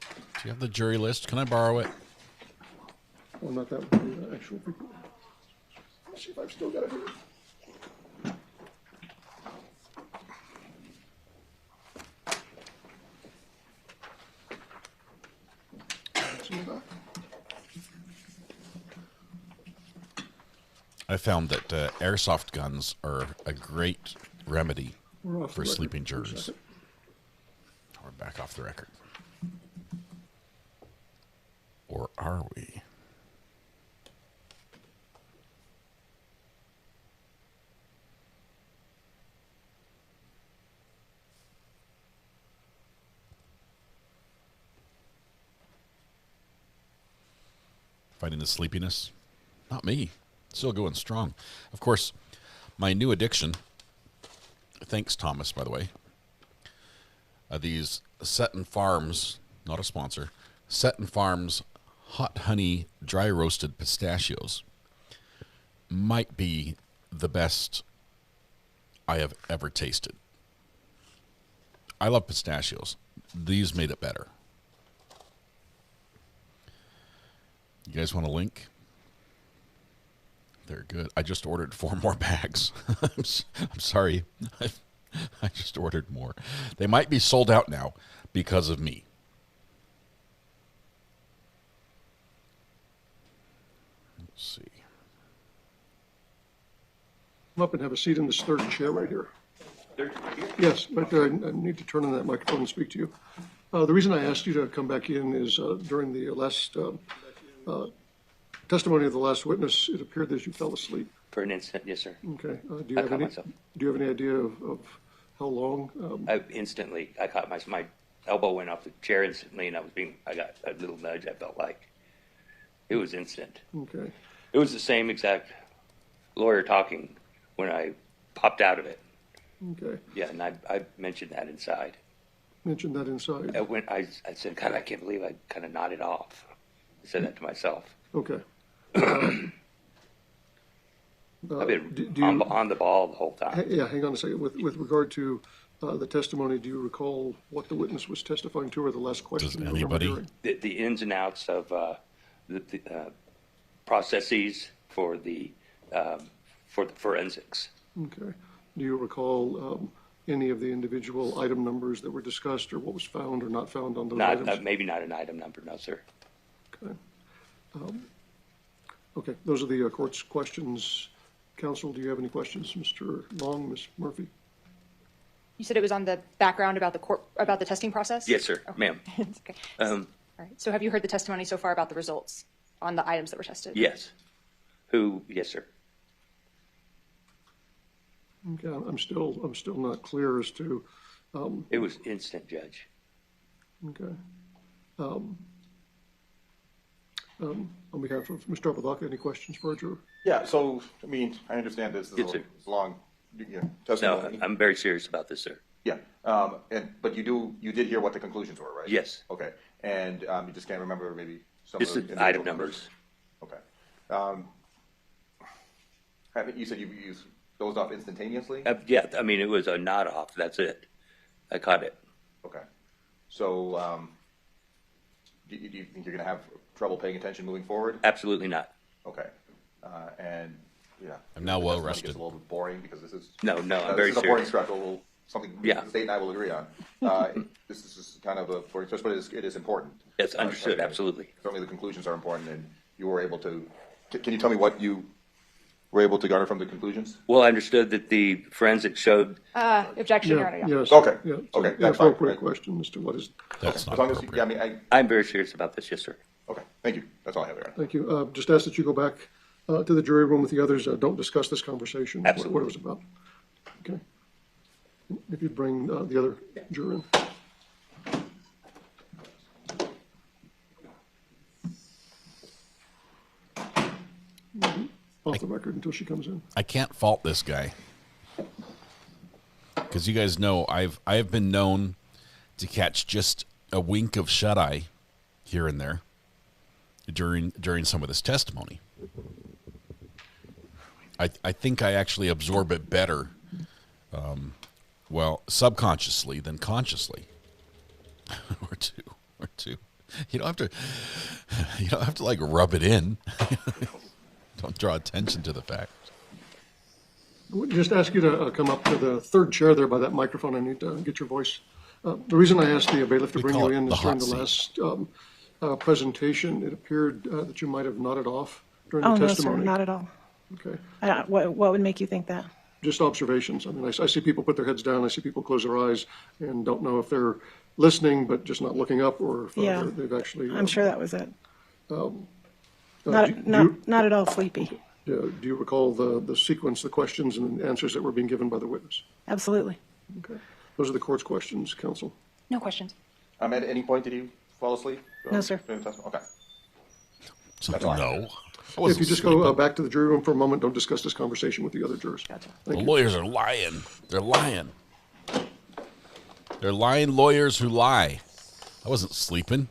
S5: Do you have the jury list? Can I borrow it?
S11: Oh, not that one, the actual people. Let's see if I've still got it here. It's in the back.
S5: I found that airsoft guns are a great remedy
S11: We're off
S5: for
S11: the record
S5: sleeping
S11: for a
S5: jurors.
S11: second.
S5: We're back off the record. Or are we? Fighting the sleepiness? Not me. Still going strong. Of course, my new addiction, thanks Thomas, by the way, these Seton Farms, not a sponsor, Seton Farms hot honey dry roasted pistachios might be the best I have ever tasted. I love pistachios. These made it better. You guys want a link? They're good. I just ordered 4 more bags. I'm sorry. I just ordered more. They might be sold out now because of me. Let's see.
S11: Come up and have a seat in this third chair right here. Yes, right there. I need to turn on that microphone and speak to you. The reason I asked you to come back in is during the last testimony of the last witness, it appeared that you fell asleep.
S19: For an instant, yes, sir.
S11: Okay. Do you
S19: I
S11: have
S19: caught
S11: any?
S19: myself.
S11: Do you have any idea of how long?
S19: Instantly, I caught my elbow went off the chair instantly, and I got a little nudge. I felt like it was instant.
S11: Okay.
S19: It was the same exact lawyer talking when I popped out of it.
S11: Okay.
S19: Yeah, and I mentioned that inside.
S11: Mentioned that inside.
S19: I said, God, I can't believe I kind of nodded off. I said that to myself.
S11: Okay.
S19: I've been on the ball the whole time.
S11: Yeah, hang on a second. With regard to the testimony, do you recall what the witness was testifying to, or the last question?
S5: Does anybody?
S19: The ins and outs of the processes for the forensics.
S11: Okay. Do you recall any of the individual item numbers that were discussed, or what was found or not found on those items?
S19: Maybe not an item number, no, sir.
S11: Okay. Okay, those are the court's questions. Counsel, do you have any questions? Mr. Long, Ms. Murphy?
S10: You said it was on the background about the testing process?
S19: Yes, sir, ma'am.
S10: Okay. All right. So have you heard the testimony so far about the results on the items that were tested?
S19: Yes. Yes, sir.
S11: Okay, I'm still not clear as to.
S19: It was instant, Judge.
S11: Okay. On behalf of Mr. Apodaca, any questions for our juror?
S12: Yeah, so, I mean, I understand this is a long testimony.
S19: No, I'm very serious about this, sir.
S12: Yeah, but you did hear what the conclusions were, right?
S19: Yes.
S12: Okay, and you just can't remember maybe some
S19: Just
S12: of the
S19: the item
S12: individual
S19: numbers.
S12: Okay. You said you dozed off instantaneously?
S19: Yeah, I mean, it was a nod off. That's it. I caught it.
S12: Okay. So, do you think you're going to have trouble paying attention moving forward?
S19: Absolutely not.
S12: Okay. And, yeah.
S5: I'm now well
S12: It's
S5: rested.
S12: a little bit boring because this is.
S19: No, I'm very
S12: This is a boring
S19: serious.
S12: stretch, something
S19: Yeah.
S12: the state and I will agree on. This is just kind of a boring stretch, but it is important.
S19: Yes, understood,
S12: Okay.
S19: absolutely.
S12: Certainly the conclusions are important, and you were able to, can you tell me what you were able to garner from the conclusions?
S19: Well, I understood that the forensic showed.
S10: Objection, Your Honor. Yeah.
S11: Yes.
S12: Okay.
S11: Yeah.
S12: Okay,
S11: The
S12: that's fine.
S11: appropriate question as to what is.
S5: That's not
S12: As long as,
S5: appropriate.
S12: yeah, I mean,
S19: I'm very serious about this, yes, sir.
S12: okay, thank you. That's all I have there.
S11: Thank you. Just ask that you go back to the jury room with the others. Don't discuss this conversation.
S19: Absolutely.
S11: What it was about. Okay. If you'd bring the other juror in. Off the record until she comes in.
S5: I can't fault this guy because you guys know I have been known to catch just a wink of shut eye here and there during some of this testimony. I think I actually absorb it better, subconsciously than consciously. or two. You don't have to like rub it in. Don't draw attention to the fact.
S11: We'll just ask you to come up to the third chair there by that microphone. I need to get your voice. The reason I asked the bailiff to bring you in is during the last presentation, it appeared that you might have nodded off during the testimony.
S20: No, sir, not at all.
S11: Okay.
S20: What would make you think that?
S11: Just observations. I mean, I see people put their heads down. I see people close their eyes and don't know if they're listening but just not looking up, or if they've actually.
S20: I'm sure that was it.
S11: Do
S20: Not at all sleepy.
S11: do you recall the sequence, the questions and answers that were being given by the witness?
S20: Absolutely.
S11: Okay. Those are the court's questions, counsel.
S10: No questions.
S12: At any point, did you fall asleep?
S20: No, sir.
S12: During the testimony? Okay.
S5: So,
S12: That's all.
S5: no.
S11: If you just go back to the jury room for a moment, don't discuss this conversation with the other jurors.
S5: The lawyers are lying. They're lying. They're lying lawyers who lie. I wasn't sleeping.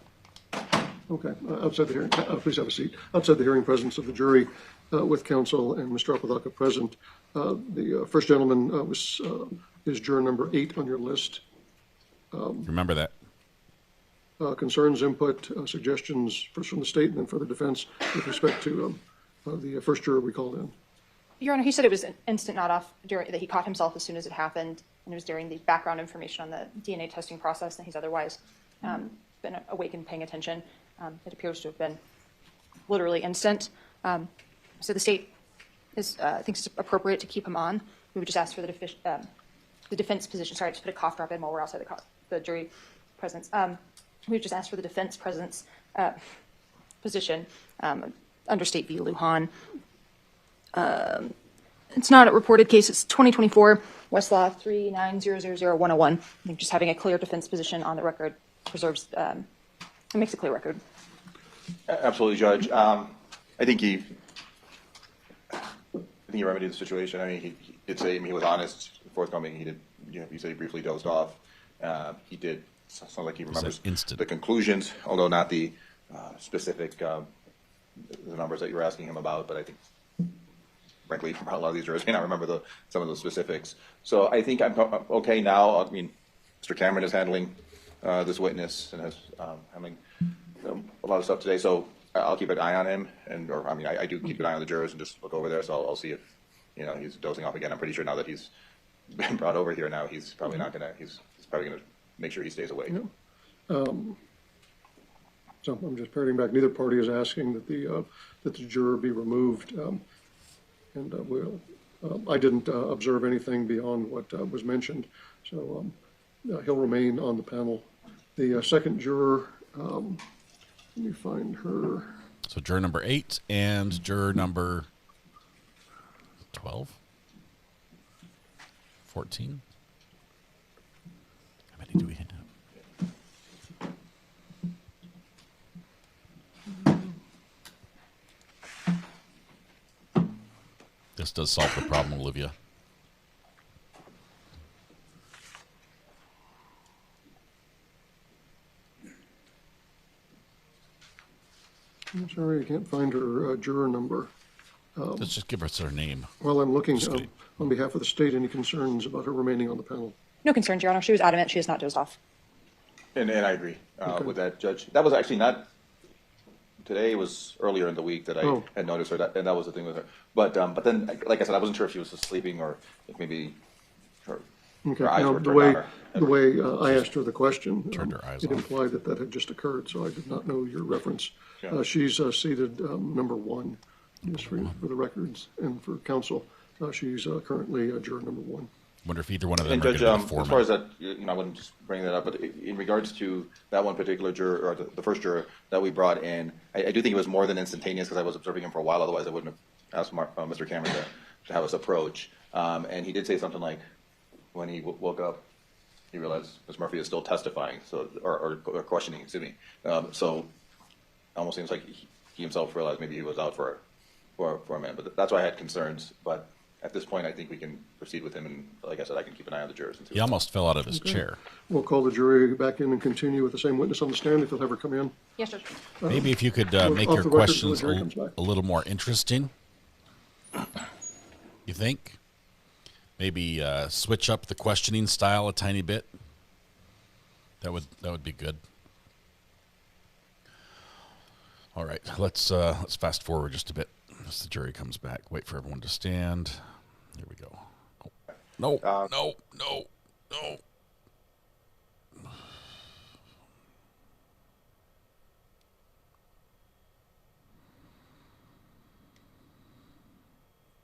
S11: Okay. Outside the hearing, please have a seat. Outside the hearing presence of the jury with counsel and Mr. Apodaca present, the first gentleman is juror number 8 on your list.
S5: Remember that.
S11: Concerns, input, suggestions first from the state and then for the defense with respect to the first juror we called in.
S10: Your Honor, he said it was an instant nod off that he caught himself as soon as it happened, and it was during the background information on the DNA testing process, and he's otherwise been awake and paying attention. It appears to have been literally instant. So the state thinks it's appropriate to keep him on, we would just ask for the defense position. Sorry, I just put a cough drop in while we're outside the jury presence. We would just ask for the defense presence position under State v. Lujan. It's not a reported case. It's 2024 Westlaw 390000101. I think just having a clear defense position on the record preserves, it makes a clear record.
S12: Absolutely, Judge. I think he remedied the situation. I mean, he did say, he was honest, forthcoming. He did, he said he briefly dozed off. He did, sounds like he remembers the conclusions, although not the specific the numbers that you were asking him about. But I think, frankly, a lot of these jurors may not remember some of those specifics. So I think I'm okay now. I mean, Mr. Cameron is handling this witness and is handling a lot of stuff today. So I'll keep an eye on him, I do keep an eye on the jurors and just look over there. So I'll see if he's dozing off again. I'm pretty sure now that he's been brought over here now, he's probably not gonna. He's probably gonna make sure he stays awake.
S11: Yeah. So I'm just parroting back. Neither party is asking that the juror be removed, I didn't observe anything beyond what was mentioned, so he'll remain on the panel. The second juror, let me find her.
S5: So juror number 8 and juror number 12, 14. How many do we have? This does solve the problem, Olivia.
S11: I'm sorry, I can't find her juror number.
S5: Let's just give us her name.
S11: Well, I'm looking on behalf of the state. Any concerns about her remaining on the panel?
S10: No concerns, Your Honor. She was adamant. She has not dozed off.
S12: And I agree with that, Judge. That was actually not today. It was earlier in the week that I had noticed her, and that was the thing with her. But then, like I said, I wasn't sure if she was sleeping or if maybe her eyes were turned on.
S11: The way I asked her the question,
S5: her eyes
S11: it
S5: off.
S11: implied that had just occurred, so I did not know your reference.
S12: Yeah.
S11: She's seated number 1, just for the records and for counsel. She's currently juror number 1.
S5: Wonder if either one of them
S12: And
S5: are
S12: Judge,
S5: going to be
S12: as far as that, I wouldn't just bring that up, but in regards to that one particular juror, or the first juror that we brought in, I do think it was more than instantaneous because I was observing him for a while. Otherwise, I wouldn't have asked Mr. Cameron to have us approach. And he did say something like, when he woke up, he realized Ms. Murphy is still testifying, or questioning, excuse me. So it almost seems like he himself realized maybe he was out for a minute. But that's why I had concerns. But at this point, I think we can proceed with him, and like I said, I can keep an eye on the jurors. And see
S5: he almost fell out of his chair.
S11: We'll call the jury back in and continue with the same witness on the stand if they'll ever come in.
S10: Yes, Judge.
S5: Maybe if you could make
S11: off
S5: your
S11: the record
S5: questions
S11: till the jury comes back.
S5: a little more interesting. You think? Maybe switch up the questioning style a tiny bit. That would be good. All right, let's fast forward just a bit as the jury comes back. Wait for everyone to stand. Here we go. No.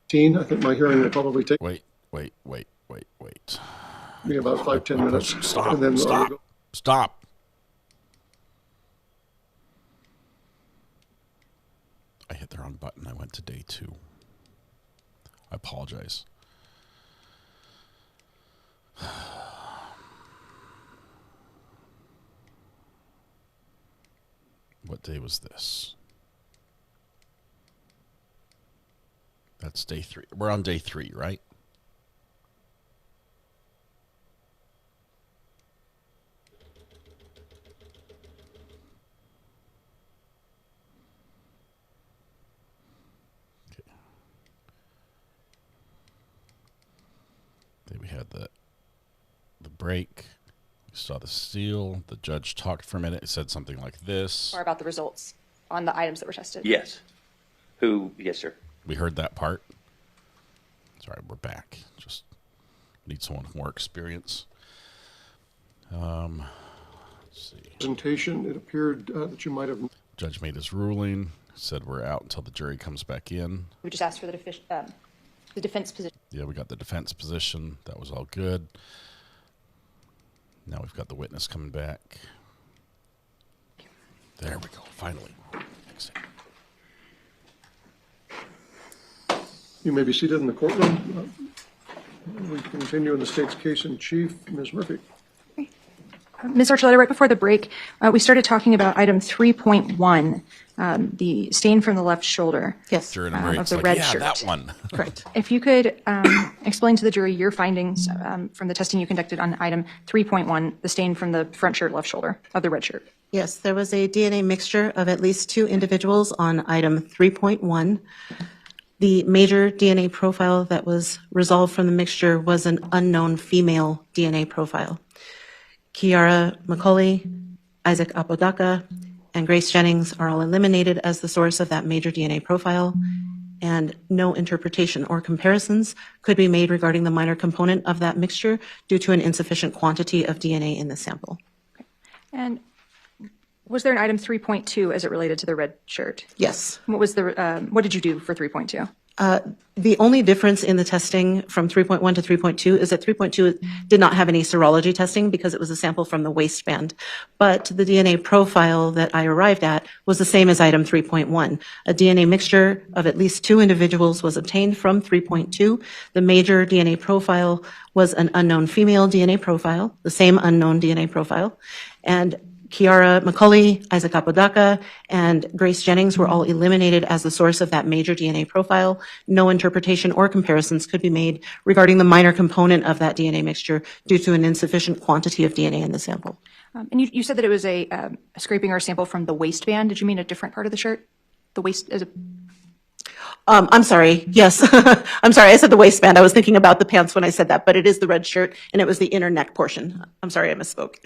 S11: I think my hearing will probably take
S5: Wait.
S11: me about 5-10 minutes.
S5: Stop.
S11: And then
S5: Stop. I hit the wrong button. I went to day 2. I apologize. What day was this? That's day 3. We're on day 3, right? Then we had the break. We saw the seal. The judge talked for a minute. It said something like this.
S10: Or about the results on the items that were tested.
S19: Yes. Yes, sir.
S5: We heard that part. Sorry, we're back. Just need someone with more experience. Let's see.
S11: Presentation, it appeared that you might have.
S5: Judge made his ruling. said we're out until the jury comes back in.
S10: We just asked for the defense position.
S5: Yeah, we got the defense position. That was all good. Now we've got the witness coming back. There we go, finally.
S11: You may be seated in the courtroom. We continue in the state's case in chief. Ms. Murphy.
S10: Ms. Archuleta, right before the break, we started talking about item 3.1, the stain from the left shoulder
S5: Yes. During the break,
S10: of
S5: it's
S10: the
S5: like,
S10: red
S5: yeah,
S10: shirt.
S5: that one.
S10: Correct. If you could explain to the jury your findings from the testing you conducted on item 3.1, the stain from the front shirt left shoulder of the red shirt.
S18: Yes, there was a DNA mixture of at least 2 individuals on item 3.1. The major DNA profile that was resolved from the mixture was an unknown female DNA profile. Kiara McCauley, Isaac Apodaca, and Grace Jennings are all eliminated as the source of that major DNA profile, and no interpretation or comparisons could be made regarding the minor component of that mixture due to an insufficient quantity of DNA in the sample.
S10: And was there an item 3.2 as it related to the red shirt?
S18: Yes.
S10: What did you do for 3.2?
S18: The only difference in the testing from 3.1 to 3.2 is that 3.2 did not have any serology testing because it was a sample from the waistband. But the DNA profile that I arrived at was the same as item 3.1. A DNA mixture of at least 2 individuals was obtained from 3.2. The major DNA profile was an unknown female DNA profile, the same unknown DNA profile. And Kiara McCauley, Isaac Apodaca, and Grace Jennings were all eliminated as the source of that major DNA profile. No interpretation or comparisons could be made regarding the minor component of that DNA mixture due to an insufficient quantity of DNA in the sample.
S10: And you said that it was a scraping or a sample from the waistband. Did you mean a different part of the shirt? The waist as a...
S18: I'm sorry. Yes. I'm sorry. I said the waistband. I was thinking about the pants when I said that, but it is the red shirt and it was the inner neck portion. I'm sorry. I misspoke.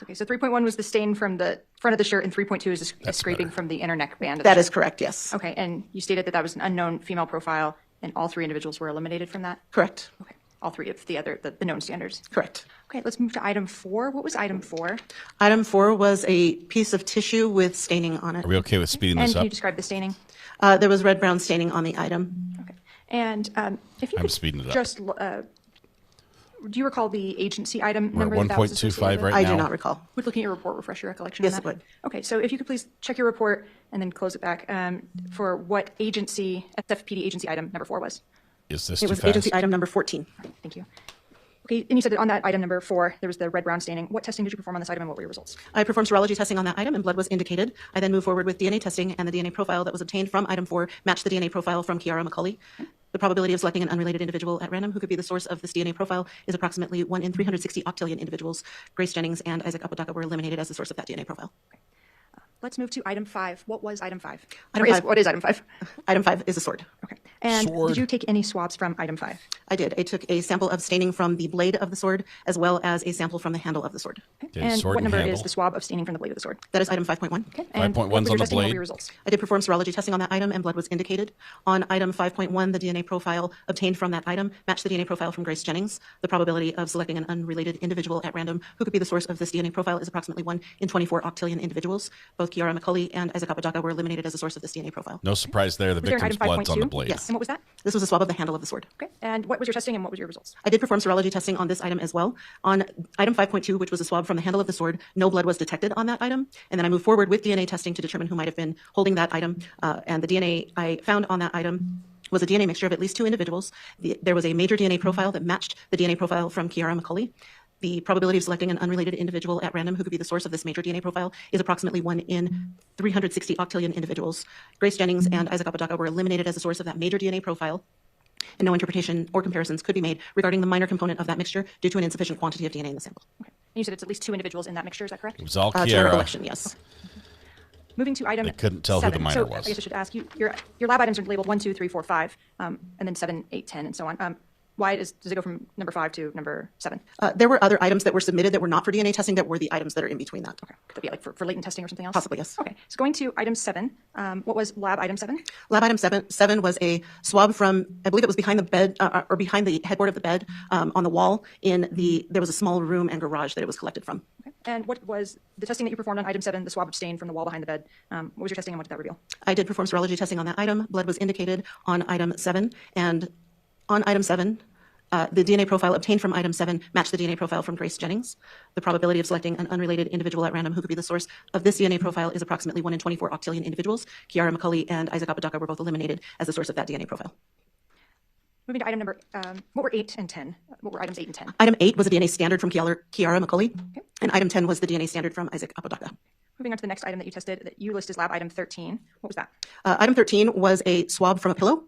S10: Okay, so 3.1 was the stain from the front of the shirt, and 3.2 is a scraping from the inner neck band.
S18: That is correct, yes.
S10: Okay, and you stated that that was an unknown female profile, and all 3 individuals were eliminated from that?
S18: Correct.
S10: Okay, all 3 of the known standards?
S18: Correct.
S10: Okay, let's move to item 4. What was item 4?
S18: Item 4 was a piece of tissue with staining on it.
S5: Are we okay with speeding
S10: And
S5: this
S10: can
S5: up?
S10: you describe the staining?
S18: There was red-brown staining on the item.
S10: Okay, and if you
S5: I'm
S10: could
S5: speeding it up.
S10: just... do you recall the agency item
S5: We're at
S10: number that was associated
S5: 1.25
S10: with?
S5: right
S18: I
S5: now.
S18: do not recall.
S10: Would looking at your report refresh your recollection
S18: Yes,
S10: on
S18: it
S10: that?
S18: would.
S10: Okay, so if you could please check your report and then close it back for what agency, SFPD agency item number 4 was.
S5: Is this
S18: It
S5: too
S18: was
S5: fast?
S18: agency item number 14.
S10: Thank you. Okay, and you said that on that item number 4, there was the red-brown staining. What testing did you perform on this item and what were your results?
S18: I performed serology testing on that item and blood was indicated. I then moved forward with DNA testing and the DNA profile that was obtained from item 4 matched the DNA profile from Kiara McCauley. The probability of selecting an unrelated individual at random who could be the source of this DNA profile is approximately 1 in 360 octillion individuals. Grace Jennings and Isaac Apodaca were eliminated as the source of that DNA profile.
S10: Let's move to item 5. What was item 5?
S18: Item
S10: Or is-
S18: 5.
S10: What is item 5?
S18: Item 5 is a sword.
S10: Okay. And
S5: Sword.
S10: did you take any swabs from item 5?
S18: I did. I took a sample of staining from the blade of the sword as well as a sample from the handle of the sword.
S5: Okay,
S10: And
S5: sword
S10: what
S5: and
S10: number is
S5: handle.
S10: the swab of staining from the blade of the sword?
S18: That is item 5.1.
S10: Okay. And
S5: 5.1's
S10: what was
S5: on
S10: your
S5: the
S10: testing and what
S5: blade.
S10: were your results?
S18: I did perform serology testing on that item and blood was indicated. On item 5.1, the DNA profile obtained from that item matched the DNA profile from Grace Jennings. The probability of selecting an unrelated individual at random who could be the source of this DNA profile is approximately 1 in 24 octillion individuals. Both Kiara McCauley and Isaac Apodaca were eliminated as the source of this DNA profile.
S5: No surprise there. The
S10: Was there an
S5: victim's
S10: item
S5: blood's on the
S10: 5.2?
S5: blade.
S18: Yes.
S10: And what was that?
S18: This was a swab of the handle of the sword.
S10: Okay. And what was your testing and what was your results?
S18: I did perform serology testing on this item as well. On item 5.2, which was a swab from the handle of the sword, no blood was detected on that item. And then I moved forward with DNA testing to determine who might have been holding that item. And the DNA I found on that item was a DNA mixture of at least 2 individuals. There was a major DNA profile that matched the DNA profile from Kiara McCauley. The probability of selecting an unrelated individual at random who could be the source of this major DNA profile is approximately 1 in 360 octillion individuals. Grace Jennings and Isaac Apodaca were eliminated as the source of that major DNA profile, and no interpretation or comparisons could be made regarding the minor component of that mixture due to an insufficient quantity of DNA in the sample.
S10: Okay. And you said it's at least 2 individuals in that mixture, is that correct?
S5: It was all
S18: To my
S5: Kiara.
S18: recollection, yes.
S10: Moving to item
S5: They couldn't tell who the
S10: 7.
S5: minor
S10: So
S5: was.
S10: I guess I should ask you, your lab items are labeled 1, 2, 3, 4, 5, and then 7, 8, 10, and so on. Why does it go from number 5 to number 7?
S18: There were other items that were submitted that were not for DNA testing that were the items that are in between that.
S10: Okay. Could that be like for latent testing or something else?
S18: Possibly, yes.
S10: Okay. So going to item 7, what was lab item 7?
S18: Lab item 7 was a swab from, I believe it was behind the bed, or behind the headboard of the bed, on the wall there was a small room and garage that it was collected from.
S10: Okay. And what was the testing that you performed on item 7, the swab of stain from the wall behind the bed? What was your testing and what did that reveal?
S18: I did perform serology testing on that item. Blood was indicated on item 7. And on item 7, the DNA profile obtained from item 7 matched the DNA profile from Grace Jennings. The probability of selecting an unrelated individual at random who could be the source of this DNA profile is approximately 1 in 24 octillion individuals. Kiara McCulley and Isaac Apodaca were both eliminated as the source of that DNA profile.
S10: Moving to item number, what were 8 and 10? What were items 8 and 10?
S18: Item 8 was a DNA standard from Kiara McCulley, and item 10 was the DNA standard from Isaac Apodaca.
S10: Moving on to the next item that you tested that you list as lab item 13. What was that?
S18: Item 13 was a swab from a pillow.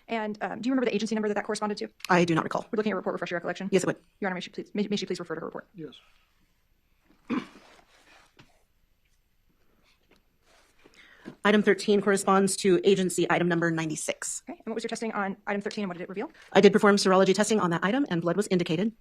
S10: And do you remember the agency number that corresponded to?
S18: I do not recall.
S10: We're looking at a report. Refresh your recollection.
S18: Yes, it would.
S10: Your Honor, may she please refer to her report?
S11: Yes.
S18: Item 13 corresponds to agency item number 96.
S10: Okay. And what was your testing on item 13 and what did it reveal?
S18: I did perform serology testing on that item and blood was indicated.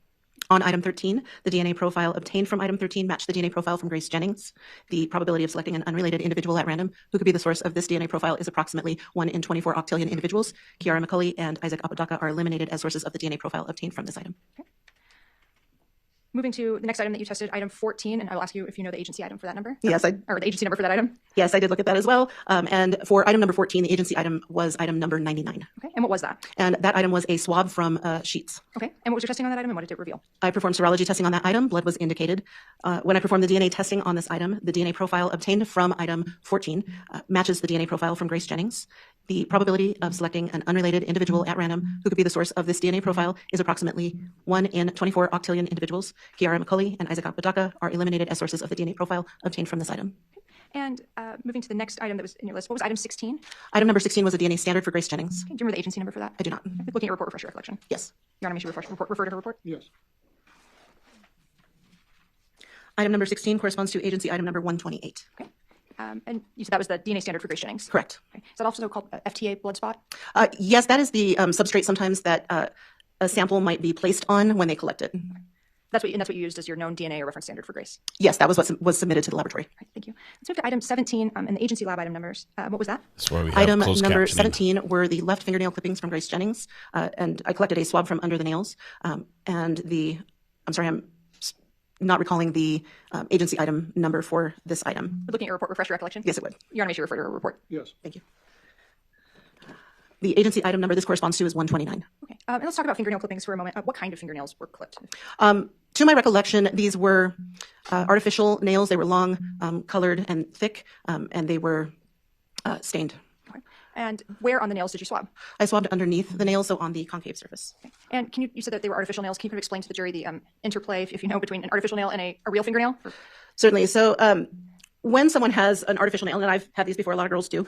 S18: On item 13, the DNA profile obtained from item 13 matched the DNA profile from Grace Jennings. The probability of selecting an unrelated individual at random who could be the source of this DNA profile is approximately 1 in 24 octillion individuals. Kiara McCulley and Isaac Apodaca are eliminated as sources of the DNA profile obtained from this item.
S10: Okay. Moving to the next item that you tested, item 14, and I will ask you if you know the agency item for that number.
S18: Yes,
S10: or the agency number for that item.
S18: Yes, I did look at that as well. And for item number 14, the agency item was item number 99.
S10: Okay. And what was that?
S18: And that item was a swab from sheets.
S10: Okay. And what was your testing on that item and what did it reveal?
S18: I performed serology testing on that item. Blood was indicated. When I performed the DNA testing on this item, the DNA profile obtained from item 14 matches the DNA profile from Grace Jennings. The probability of selecting an unrelated individual at random who could be the source of this DNA profile is approximately 1 in 24 octillion individuals. Kiara McCulley and Isaac Apodaca are eliminated as sources of the DNA profile obtained from this item.
S10: And moving to the next item that was in your list, what was item 16?
S18: Item number 16 was a DNA standard for Grace Jennings.
S10: Okay. Do you remember the agency number for that?
S18: I do not.
S10: Looking at report, refresh your recollection.
S18: Yes.
S10: Your Honor, may she refer to her report?
S11: Yes.
S18: Item number 16 corresponds to agency item number 128.
S10: Okay. And you said that was the DNA standard for Grace Jennings?
S18: Correct.
S10: Okay. Is that also called FTA blood spot?
S18: Yes, that is the substrate sometimes that a sample might be placed on when they collect it.
S10: Okay. That's what you used as your known DNA or reference standard for Grace?
S18: Yes, that was what was submitted to the laboratory.
S10: Right, thank you. Let's move to item 17 and the agency lab item numbers. What was that?
S5: That's why we have
S18: item
S5: closed
S18: number
S5: captioning.
S18: 17 were the left fingernail clippings from Grace Jennings, and I collected a swab from under the nails. I'm not recalling the agency item number for this item.
S10: We're looking at your report, refresh your recollection?
S18: Yes, it would.
S10: Your Honor, may she refer to her report?
S11: Yes.
S18: Thank you. The agency item number this corresponds to is 129.
S10: Okay. And let's talk about fingernail clippings for a moment. What kind of fingernails were clipped?
S18: To my recollection, these were artificial nails. They were long, colored, and thick, and they were stained.
S10: Okay. And where on the nails did you swab?
S18: I swabbed underneath the nails, so on the concave surface.
S10: Okay. And you said that they were artificial nails. Can you kind of explain to the jury the interplay, if you know, between an artificial nail and a real fingernail?
S18: Certainly. So when someone has an artificial nail, and I've had these before, a lot of girls do,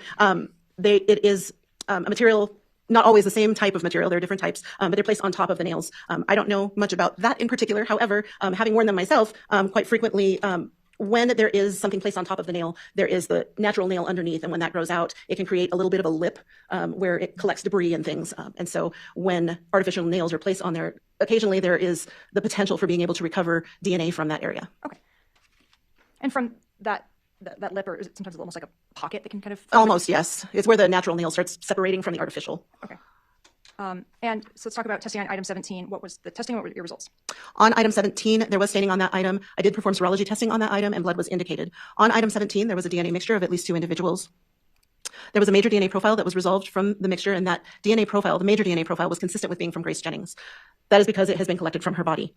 S18: it is a material, not always the same type of material, there are different types, but they're placed on top of the nails. I don't know much about that in particular. However, having worn them myself, quite frequently, when there is something placed on top of the nail, there is the natural nail underneath, and when that grows out, it can create a little bit of a lip where it collects debris and things. And so when artificial nails are placed on there, occasionally there is the potential for being able to recover DNA from that area.
S10: Okay. And from that lip, or is it sometimes almost like a pocket that can kind of...
S18: Almost, yes. It's where the natural nail starts separating from the artificial.
S10: Okay. And so let's talk about testing on item 17. What was the testing? What were your results?
S18: On item 17, there was staining on that item. I did perform serology testing on that item, and blood was indicated. On item 17, there was a DNA mixture of at least 2 individuals. There was a major DNA profile that was resolved from the mixture, and that DNA profile, the major DNA profile, was consistent with being from Grace Jennings. That is because it has been collected from her body.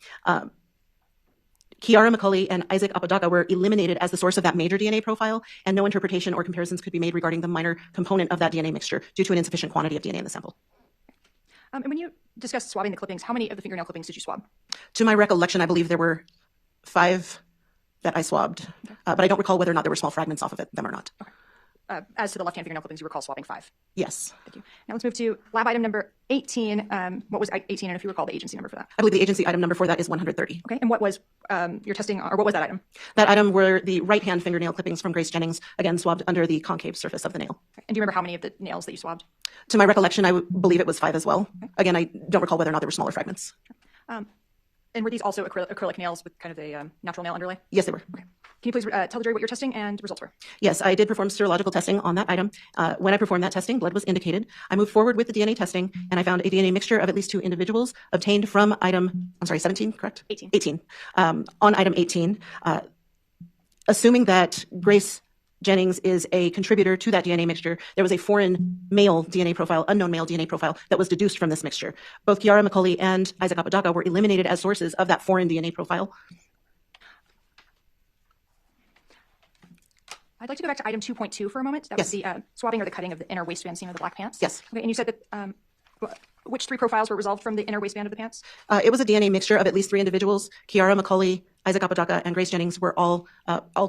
S18: Kiara McCulley and Isaac Apodaca were eliminated as the source of that major DNA profile, and no interpretation or comparisons could be made regarding the minor component of that DNA mixture due to an insufficient quantity of DNA in the sample.
S10: And when you discussed swabbing the clippings, how many of the fingernail clippings did you swab?
S18: To my recollection, I believe there were 5 that I swabbed, but I don't recall whether or not there were small fragments off of them or not.
S10: Okay. as to the left-hand fingernail clippings, you recall swapping 5.
S18: Yes.
S10: Thank you. Now let's move to lab item number 18. What was 18, and if you recall the agency number for that?
S18: I believe the agency item number for that is 130.
S10: Okay, and what was your testing, or what was that item?
S18: That item were the right-hand fingernail clippings from Grace Jennings, again swabbed under the concave surface of the nail.
S10: And do you remember how many of the nails that you swabbed?
S18: To my recollection, I believe it was 5 as well. Again, I don't recall whether or not there were smaller fragments.
S10: And were these also acrylic nails with kind of a natural nail underlay?
S18: Yes, they were.
S10: Okay. Can you please tell the jury what you're testing and results were?
S18: Yes, I did perform serological testing on that item. When I performed that testing, blood was indicated. I moved forward with the DNA testing, and I found a DNA mixture of at least 2 individuals obtained from item, 17, correct?
S10: 18.
S18: 18. On item 18, assuming that Grace Jennings is a contributor to that DNA mixture, there was a foreign male DNA profile, unknown male DNA profile, that was deduced from this mixture. Both Kiara McCauley and Isaac Apodaca were eliminated as sources of that foreign DNA profile.
S10: I'd like to go back to item 2.2 for a moment. That was the swabbing or the cutting of the inner waistband seam of the black pants.
S18: Yes.
S10: Okay, and you said that which 3 profiles were resolved from the inner waistband of the pants?
S18: It was a DNA mixture of at least 3 individuals. Kiara McCauley, Isaac Apodaca, and Grace Jennings were all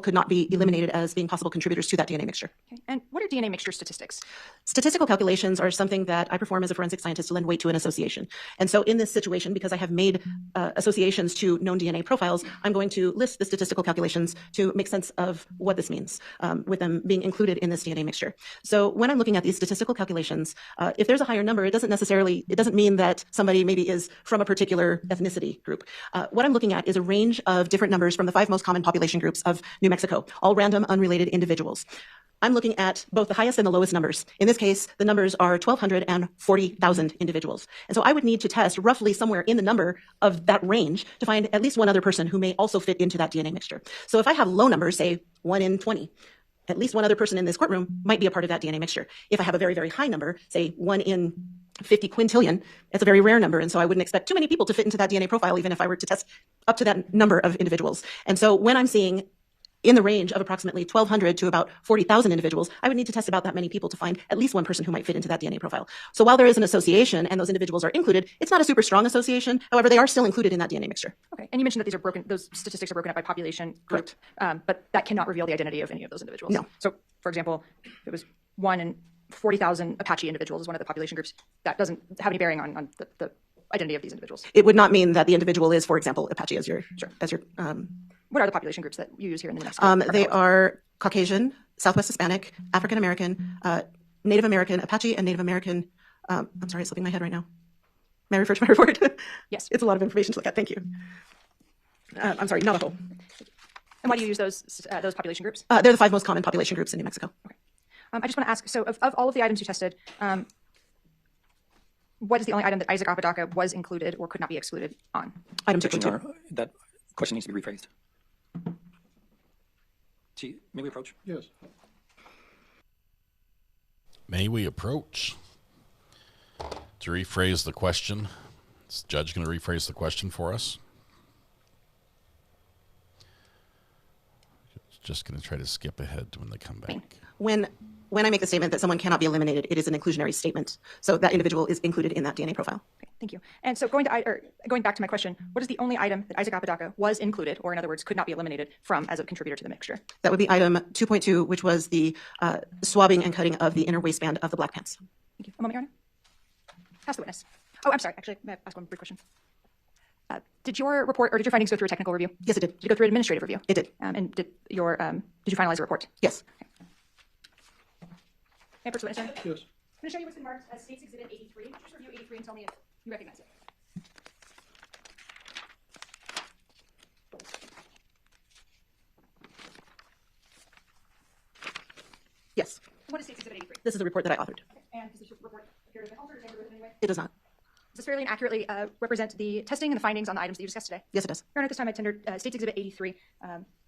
S18: could not be eliminated as being possible contributors to that DNA mixture.
S10: Okay. And what are DNA mixture statistics?
S18: Statistical calculations are something that I perform as a forensic scientist to lend weight to an association. And so in this situation, because I have made associations to known DNA profiles, I'm going to list the statistical calculations to make sense of what this means with them being included in this DNA mixture. So when I'm looking at these statistical calculations, if there's a higher number, it doesn't mean that somebody maybe is from a particular ethnicity group. What I'm looking at is a range of different numbers from the 5 most common population groups of New Mexico, all random, unrelated individuals. I'm looking at both the highest and the lowest numbers. In this case, the numbers are 1,200 and 40,000 individuals. And so I would need to test roughly somewhere in the number of that range to find at least one other person who may also fit into that DNA mixture. So if I have low numbers, say 1 in 20, at least one other person in this courtroom might be a part of that DNA mixture. If I have a very, very high number, say 1 in 50 quintillion, it's a very rare number. And so I wouldn't expect too many people to fit into that DNA profile, even if I were to test up to that number of individuals. And so when I'm seeing in the range of approximately 1,200 to about 40,000 individuals, I would need to test about that many people to find at least one person who might fit into that DNA profile. So while there is an association and those individuals are included, it's not a super strong association. However, they are still included in that DNA mixture.
S10: Okay, and you mentioned that these are broken; those statistics are broken up by population group, but that cannot reveal the identity of any of those individuals.
S18: No.
S10: So, for example, if it was 1 in 40,000 Apache individuals is one of the population groups, that doesn't have any bearing on the identity of these individuals.
S18: It would not mean that the individual is, for example, Apache as your.
S10: What are the population groups that you use here in the New Mexico?
S18: They are Caucasian, Southwest Hispanic, African American, Native American, Apache, and Native American. I'm sorry, it's slipping my head right now. May I refer to my report?
S10: Yes.
S18: It's a lot of information to look at. Thank you. I'm sorry, Navajo.
S10: And why do you use those population groups?
S18: They're the 5 most common population groups in New Mexico.
S10: Okay. I just want to ask, so of all of the items you tested, what is the only item that Isaac Apodaca was included or could not be excluded on?
S18: Item 2.2.
S1: That question needs to be rephrased. May we approach?
S11: Yes.
S5: May we approach? To rephrase the question, is the judge going to rephrase the question for us? Just going to try to skip ahead to when they come back.
S18: When I make the statement that someone cannot be eliminated, it is an inclusionary statement. So that individual is included in that DNA profile.
S10: Okay, thank you. And so going back to my question, what is the only item that Isaac Apodaca was included, or in other words, could not be eliminated from as a contributor to the mixture?
S18: That would be item 2.2, which was the swabbing and cutting of the inner waistband of the black pants.
S10: Thank you. A moment, Your Honor. Ask the witness. Oh, I'm sorry. Actually, may I ask one brief question? Did your report or did your findings go through a technical review?
S18: Yes, it did.
S10: Did it go through an administrative review?
S18: It did.
S10: And did you finalize the report?
S18: Yes.
S10: Okay. May I approach the witness?
S11: Yes.
S10: I'm going to show you what's been marked as State's Exhibit 83. Just review 83 and tell me if you recognize it.
S18: Yes.
S10: What is State's Exhibit 83?
S18: This is the report that I authored.
S10: Okay. And does this report appear to have been altered or tampered with in any way?
S18: It does not.
S10: Does this fairly and accurately represent the testing and the findings on the items that you discussed today?
S18: Yes, it does.
S10: Your Honor, at this time I tendered State's Exhibit 83,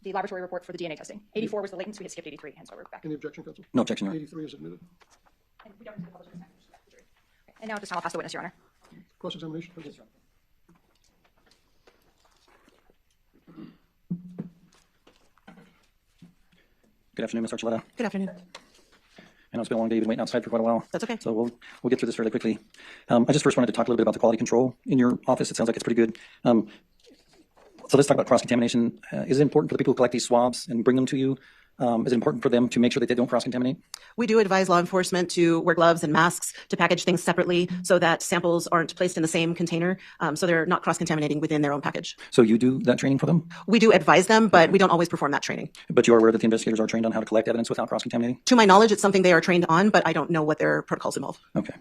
S10: the laboratory report for the DNA testing. 84 was the latent, so we had skipped 83, hence why we're back.
S11: Any objection, counsel?
S1: No objection, Your Honor.
S11: 83 is admitted.
S10: And we don't need to publish this time. Okay. And now at this time I'll pass the witness, Your Honor.
S11: Cross-examination, counsel.
S1: Good afternoon, Ms. Archuleta.
S18: Good afternoon.
S1: I know it's been a long day. You've been waiting outside for quite a while.
S18: That's okay.
S1: So we'll get through this fairly quickly. I just first wanted to talk a little bit about the quality control in your office. It sounds like it's pretty good. So let's talk about cross-contamination. Is it important for the people who collect these swabs and bring them to you Is it important for them to make sure that they don't cross-contaminate?
S18: We do advise law enforcement to wear gloves and masks, to package things separately so that samples aren't placed in the same container, so they're not cross-contaminating within their own package.
S1: So you do that training for them?
S18: We do advise them, but we don't always perform that training.
S1: But you are aware that the investigators are trained on how to collect evidence without cross-contaminating?
S18: To my knowledge, it's something they are trained on, but I don't know what their protocols involve.
S1: Okay.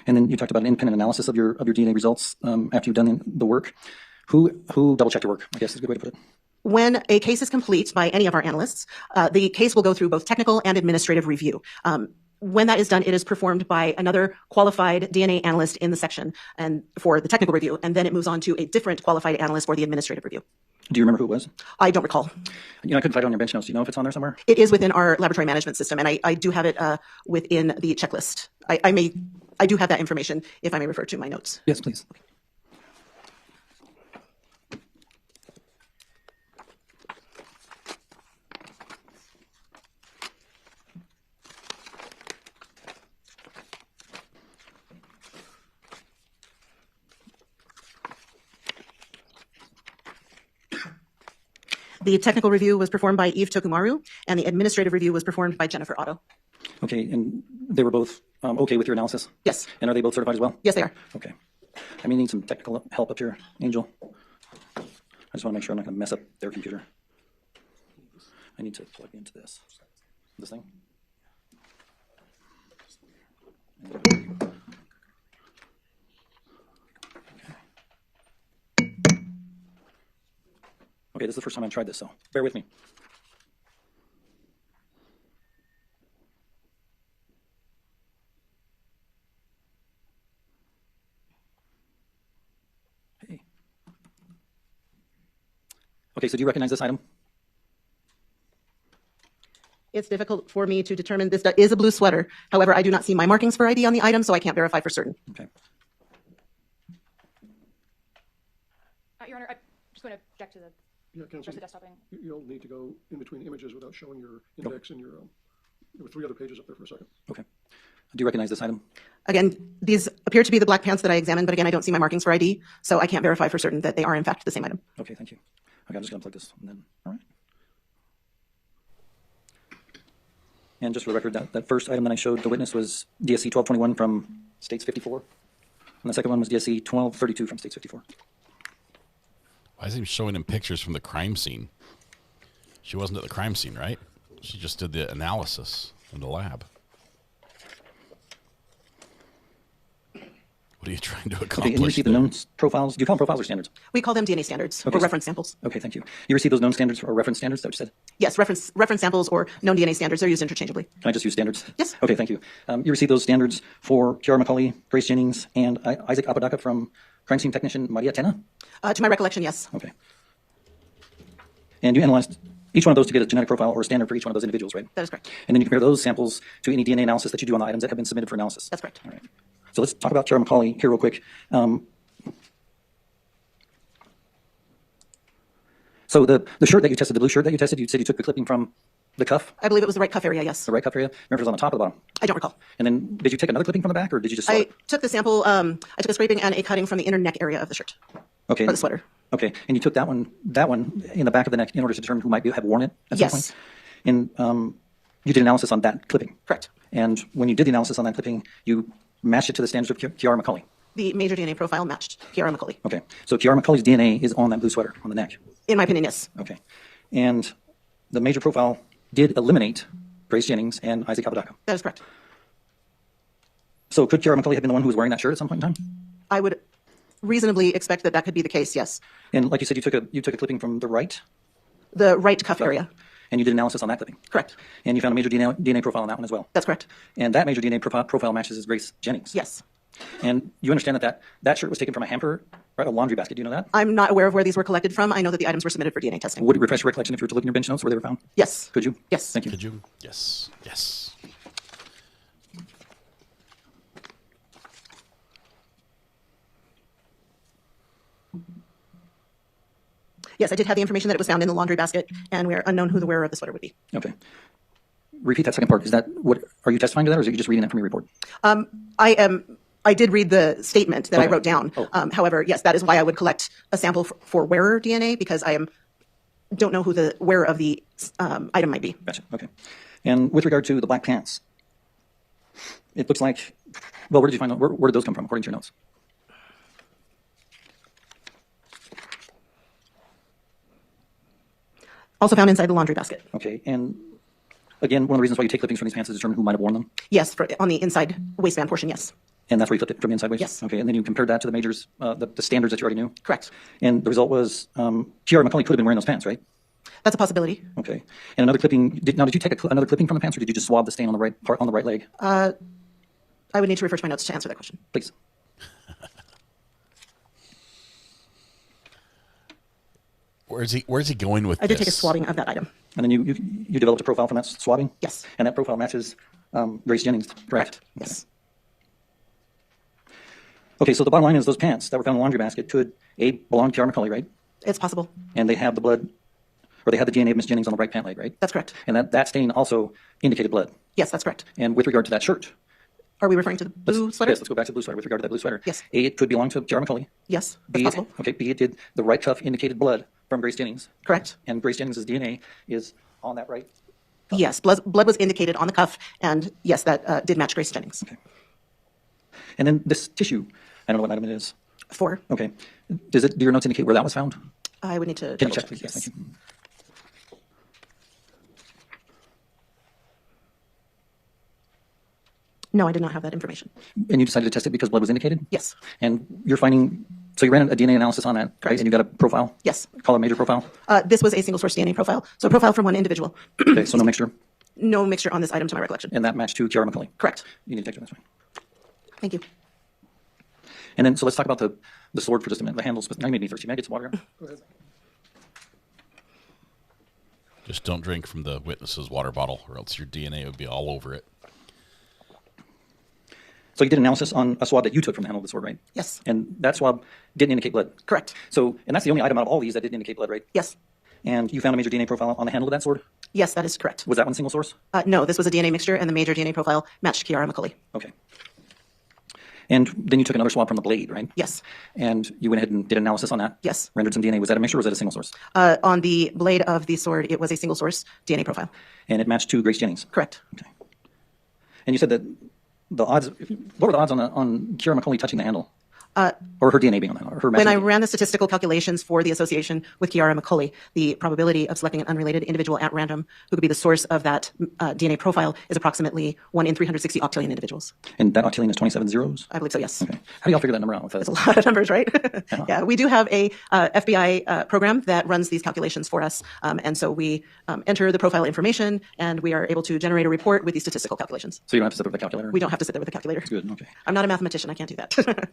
S1: And then you talked about an independent analysis of your DNA results after you've done the work. Who double-checked your work, I guess is a good way to put it.
S18: When a case is complete by any of our analysts, the case will go through both technical and administrative review. When that is done, it is performed by another qualified DNA analyst in the section and for the technical review, and then it moves on to a different qualified analyst for the administrative review.
S1: Do you remember who it was?
S18: I don't recall.
S1: You know, I couldn't find it on your bench notes. Do you know if it's on there somewhere?
S18: It is within our laboratory management system, and I do have it within the checklist. I do have that information if I may refer to my notes.
S1: Yes, please. Okay.
S18: The technical review was performed by Eve Tokumaru, and the administrative review was performed by Jennifer Otto.
S1: Okay, and they were both okay with your analysis?
S18: Yes.
S1: And are they both certified as well?
S18: Yes, they are.
S1: Okay. I may need some technical help up here, Angel. I just want to make sure I'm not going to mess up their computer. I need to plug into this thing. Okay, this is the first time I've tried this, so bear with me. Hey. Okay, so do you recognize this item?
S18: It's difficult for me to determine this is a blue sweater. However, I do not see my markings for ID on the item, so I can't verify for certain.
S1: Okay.
S10: Your Honor, I'm just going to object to the
S11: Counsel,
S10: desktoping.
S11: You'll need to go in between images without showing your index and your, there were 3 other pages up there for a second.
S1: Okay. Do you recognize this item?
S18: Again, these appear to be the black pants that I examined, but again, I don't see my markings for ID, so I can't verify for certain that they are in fact the same item.
S1: Okay, thank you. Okay, I'm just going to plug this and then, all right. And just for the record, that first item that I showed the witness was DSC 1221 from States 54. And the second one was DSC 1232 from States 54.
S5: Why is he showing him pictures from the crime scene? She wasn't at the crime scene, right? She just did the analysis in the lab. What are you trying to accomplish?
S1: Okay, and you receive the known profiles. Do you call them profiles or standards?
S18: We call them DNA standards
S1: Okay.
S18: or reference samples.
S1: Okay, thank you. You receive those known standards or reference standards, is that what you said?
S18: Yes, reference samples or known DNA standards are used interchangeably.
S1: Can I just use standards?
S18: Yes.
S1: Okay, thank you. You receive those standards for Kiara McCauley, Grace Jennings, and Isaac Apodaca from crime scene technician Maria Tena?
S18: To my recollection, yes.
S1: Okay. And you analyzed each one of those to get a genetic profile or a standard for each one of those individuals, right?
S18: That is correct.
S1: And then you compare those samples to any DNA analysis that you do on the items that have been submitted for analysis.
S18: That's correct.
S1: All right. So let's talk about Kiara McCauley here real quick. So the shirt that you tested, the blue shirt that you tested, you said you took the clipping from the cuff?
S18: I believe it was the right cuff area, yes.
S1: The right cuff area? Remember if it was on the top or the bottom?
S18: I don't recall.
S1: And then did you take another clipping from the back or did you just
S18: I took the sample, I took a scraping and a cutting from the inner neck area of the shirt.
S1: Okay.
S18: Or the sweater.
S1: Okay. And you took that one in the back of the neck in order to determine who might have worn it at some point? And you did analysis on that clipping?
S18: Correct.
S1: And when you did the analysis on that clipping, you matched it to the standards of Kiara McCauley?
S18: The major DNA profile matched Kiara McCauley.
S1: Okay. So Kiara McCauley's DNA is on that blue sweater on the neck?
S18: In my opinion, yes.
S1: Okay. And the major profile did eliminate Grace Jennings and Isaac Apodaca?
S18: That is correct.
S1: So could Kiara McCauley have been the one who was wearing that shirt at some point in time?
S18: I would reasonably expect that that could be the case, yes.
S1: And like you said, you took a clipping from the right?
S18: The right cuff area.
S1: And you did analysis on that clipping?
S18: Correct.
S1: And you found a major DNA profile on that one as well?
S18: That's correct.
S1: And that major DNA profile matches as Grace Jennings?
S18: Yes.
S1: And you understand that shirt was taken from a hamper, right, a laundry basket. Do you know that?
S18: I'm not aware of where these were collected from. I know that the items were submitted for DNA testing.
S1: Would it refresh your recollection if you were to look in your bench notes where they were found?
S18: Yes.
S1: Could you?
S18: Yes.
S1: Thank you.
S5: Could you? Yes. Yes.
S18: Yes, I did have the information that it was found in the laundry basket, and we're unknown who the wearer of the sweater would be.
S1: Okay. Repeat that second part. Is that what? Are you testifying to that, or are you just reading that from your report?
S18: I did read the statement that I
S1: Okay.
S18: wrote down.
S1: Oh.
S18: However, yes, that is why I would collect a sample for wearer DNA, because I am don't know who the wearer of the item might be.
S1: Gotcha, okay. And with regard to the black pants, it looks like, well, where did you find, where did those come from, according to your notes?
S18: Also found inside the laundry basket.
S1: Okay, and again, one of the reasons why you take clippings from these pants is to determine who might have worn them?
S18: Yes, on the inside waistband portion, yes.
S1: And that's where you flipped it from the inside waist?
S18: Yes.
S1: Okay, and then you compared that to the majors, the standards that you already knew?
S18: Correct.
S1: And the result was, Kiara McCauley could have been wearing those pants, right?
S18: That's a possibility.
S1: Okay. And another clipping, did you take another clipping from the pants, or did you just swab the stain on the right part, on the right leg?
S18: I would need to refer to my notes to answer that question.
S1: Please.
S5: Where's he going with
S18: I did
S5: this?
S18: take a swabbing of that item.
S1: And then you developed a profile from that swabbing?
S18: Yes.
S1: And that profile matches Grace Jennings, correct?
S18: Yes.
S1: Okay, so the bottom line is those pants that were found in the laundry basket could, A, belong to Kiara McCauley, right?
S18: It's possible.
S1: And they have the blood, or they had the DNA of Miss Jennings on the right pant leg, right?
S18: That's correct.
S1: And that stain also indicated blood.
S18: Yes, that's correct.
S1: And with regard to that shirt.
S18: Are we referring to the blue sweater?
S1: Yes, let's go back to the blue sweater. With regard to that blue sweater.
S18: Yes.
S1: A, it could belong to Kiara McCauley.
S18: Yes,
S1: B,
S18: that's possible.
S1: Okay, B, it did, the right cuff indicated blood from Grace Jennings.
S18: Correct.
S1: And Grace Jennings' DNA is on that right.
S18: Yes, blood was indicated on the cuff, and yes, that did match Grace Jennings.
S1: Okay. And then this tissue, I don't know what item it is.
S18: 4.
S1: Okay. Do your notes indicate where that was found?
S18: I would need to
S1: Can you
S18: double
S1: check, please?
S18: Yes.
S1: Thank you.
S18: No, I did not have that information.
S1: And you decided to test it because blood was indicated?
S18: Yes.
S1: And you're finding, so you ran a DNA analysis on that, right? And you got a profile?
S18: Yes.
S1: Call it a major profile?
S18: This was a single source DNA profile, so a profile from one individual.
S1: Okay, so no mixture?
S18: No mixture on this item to my recollection.
S1: And that matched to Kiara McCauley?
S18: Correct.
S1: You need to take it this way.
S18: Thank you.
S1: And then, so let's talk about the sword for just a minute, the handles. Now you made me thirsty. May I get some water?
S11: Go ahead.
S5: Just don't drink from the witness's water bottle, or else your DNA would be all over it.
S1: So you did analysis on a swab that you took from the handle of the sword, right?
S18: Yes.
S1: And that swab didn't indicate blood?
S18: Correct.
S1: So, and that's the only item out of all these that didn't indicate blood, right?
S18: Yes.
S1: And you found a major DNA profile on the handle of that sword?
S18: Yes, that is correct.
S1: Was that one single source?
S18: No, this was a DNA mixture, and the major DNA profile matched Kiara McCauley.
S1: Okay. And then you took another swab from the blade, right?
S18: Yes.
S1: And you went ahead and did analysis on that?
S18: Yes.
S1: Rendered some DNA. Was that a mixture or was that a single source?
S18: On the blade of the sword, it was a single source DNA profile.
S1: And it matched to Grace Jennings?
S18: Correct.
S1: Okay. And you said that the odds, what were the odds on Kiara McCauley touching the handle? Or her DNA being on the handle? Or her
S18: When I
S1: matching-
S18: ran the statistical calculations for the association with Kiara McCauley, the probability of selecting an unrelated individual at random who could be the source of that DNA profile is approximately 1 in 360 octillion individuals.
S1: And that octillion is 27 zeros?
S18: I believe so, yes.
S1: Okay. How do y'all figure that number out?
S18: That's a lot of numbers, right? Yeah, we do have a FBI program that runs these calculations for us. And so we enter the profile information, and we are able to generate a report with these statistical calculations.
S1: So you don't have to sit there with a calculator?
S18: We don't have to sit there with a calculator.
S1: Good, okay.
S18: I'm not a mathematician. I can't do that.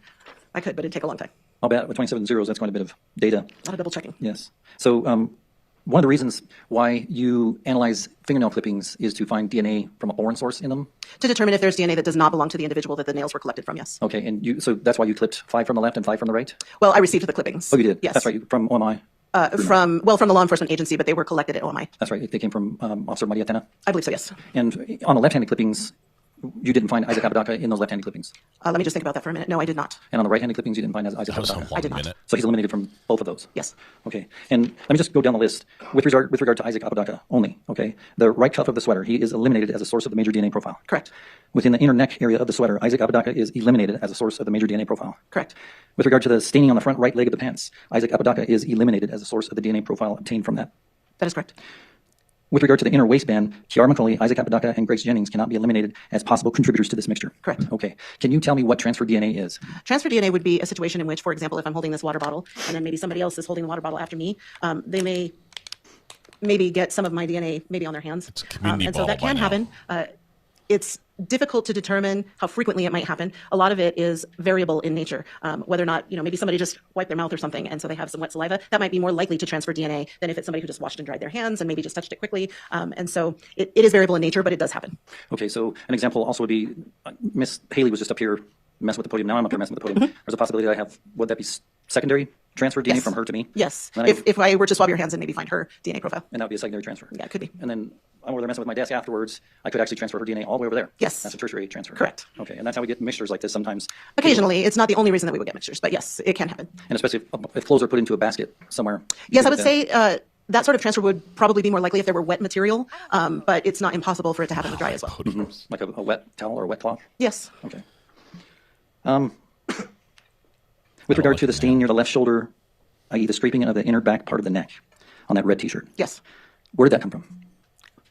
S18: I could, but it'd take a long time.
S1: I'll bet with 27 zeros, that's quite a bit of data.
S18: A lot of double checking.
S1: Yes. So one of the reasons why you analyze fingernail clippings is to find DNA from a foreign source in them?
S18: To determine if there's DNA that does not belong to the individual that the nails were collected from, yes.
S1: Okay, and so that's why you clipped 5 from the left and 5 from the right?
S18: Well, I received the clippings.
S1: Oh, you did?
S18: Yes.
S1: That's right, from OMI?
S18: From the law enforcement agency, but they were collected at OMI.
S1: That's right, they came from Officer Maria Tena?
S18: I believe so, yes.
S1: And on the left-handed clippings, you didn't find Isaac Apodaca in those left-handed clippings?
S18: Let me just think about that for a minute. No, I did not.
S1: And on the right-handed clippings, you didn't find Isaac Apodaca?
S18: I did not.
S1: So he's eliminated from both of those?
S18: Yes.
S1: Okay, and let me just go down the list. With regard to Isaac Apodaca only, okay, the right cuff of the sweater, he is eliminated as a source of the major DNA profile?
S18: Correct.
S1: Within the inner neck area of the sweater, Isaac Apodaca is eliminated as a source of the major DNA profile?
S18: Correct.
S1: With regard to the staining on the front right leg of the pants, Isaac Apodaca is eliminated as a source of the DNA profile obtained from that?
S18: That is correct.
S1: With regard to the inner waistband, Kiara McCauley, Isaac Apodaca, and Grace Jennings cannot be eliminated as possible contributors to this mixture?
S18: Correct.
S1: Okay. Can you tell me what transfer DNA is?
S18: Transfer DNA would be a situation in which, for example, if I'm holding this water bottle and then maybe somebody else is holding the water bottle after me, they may maybe get some of my DNA maybe on their hands.
S5: It's a community
S18: and so
S5: bottle
S18: that can
S5: by
S18: happen. It's difficult to determine how frequently it might happen. A lot of it is variable in nature. Whether or not, maybe somebody just wiped their mouth or something and so they have some wet saliva, that might be more likely to transfer DNA than if it's somebody who just washed and dried their hands and maybe just touched it quickly. And so it is variable in nature, but it does happen.
S1: Okay, so an example also would be Miss Haley was just up here messing with the podium. Now I'm up here messing with the podium. There's a possibility that I have, would that be secondary transfer DNA
S18: Yes.
S1: from her to me?
S18: Yes.
S1: Then
S18: If I were to swab your hands and maybe find her DNA profile.
S1: And that would be a secondary transfer?
S18: Yeah, it could be.
S1: And then I'm over there messing with my desk afterwards. I could actually transfer her DNA all the way over there?
S18: Yes.
S1: That's a tertiary transfer?
S18: Correct.
S1: Okay, and that's how we get mixtures like this sometimes?
S18: Occasionally. It's not the only reason that we would get mixtures, but yes, it can happen.
S1: And especially if clothes are put into a basket somewhere?
S18: Yes, I would say That sort of transfer would probably be more likely if there were wet material, but it's not impossible for it to happen with dry as well.
S1: Mm-hmm. Like a wet towel or a wet cloth?
S18: Yes.
S1: Okay. With regard to the stain near the left shoulder, i.e. the scraping of the inner back part of the neck on that red T-shirt.
S18: Yes.
S1: Where did that come from?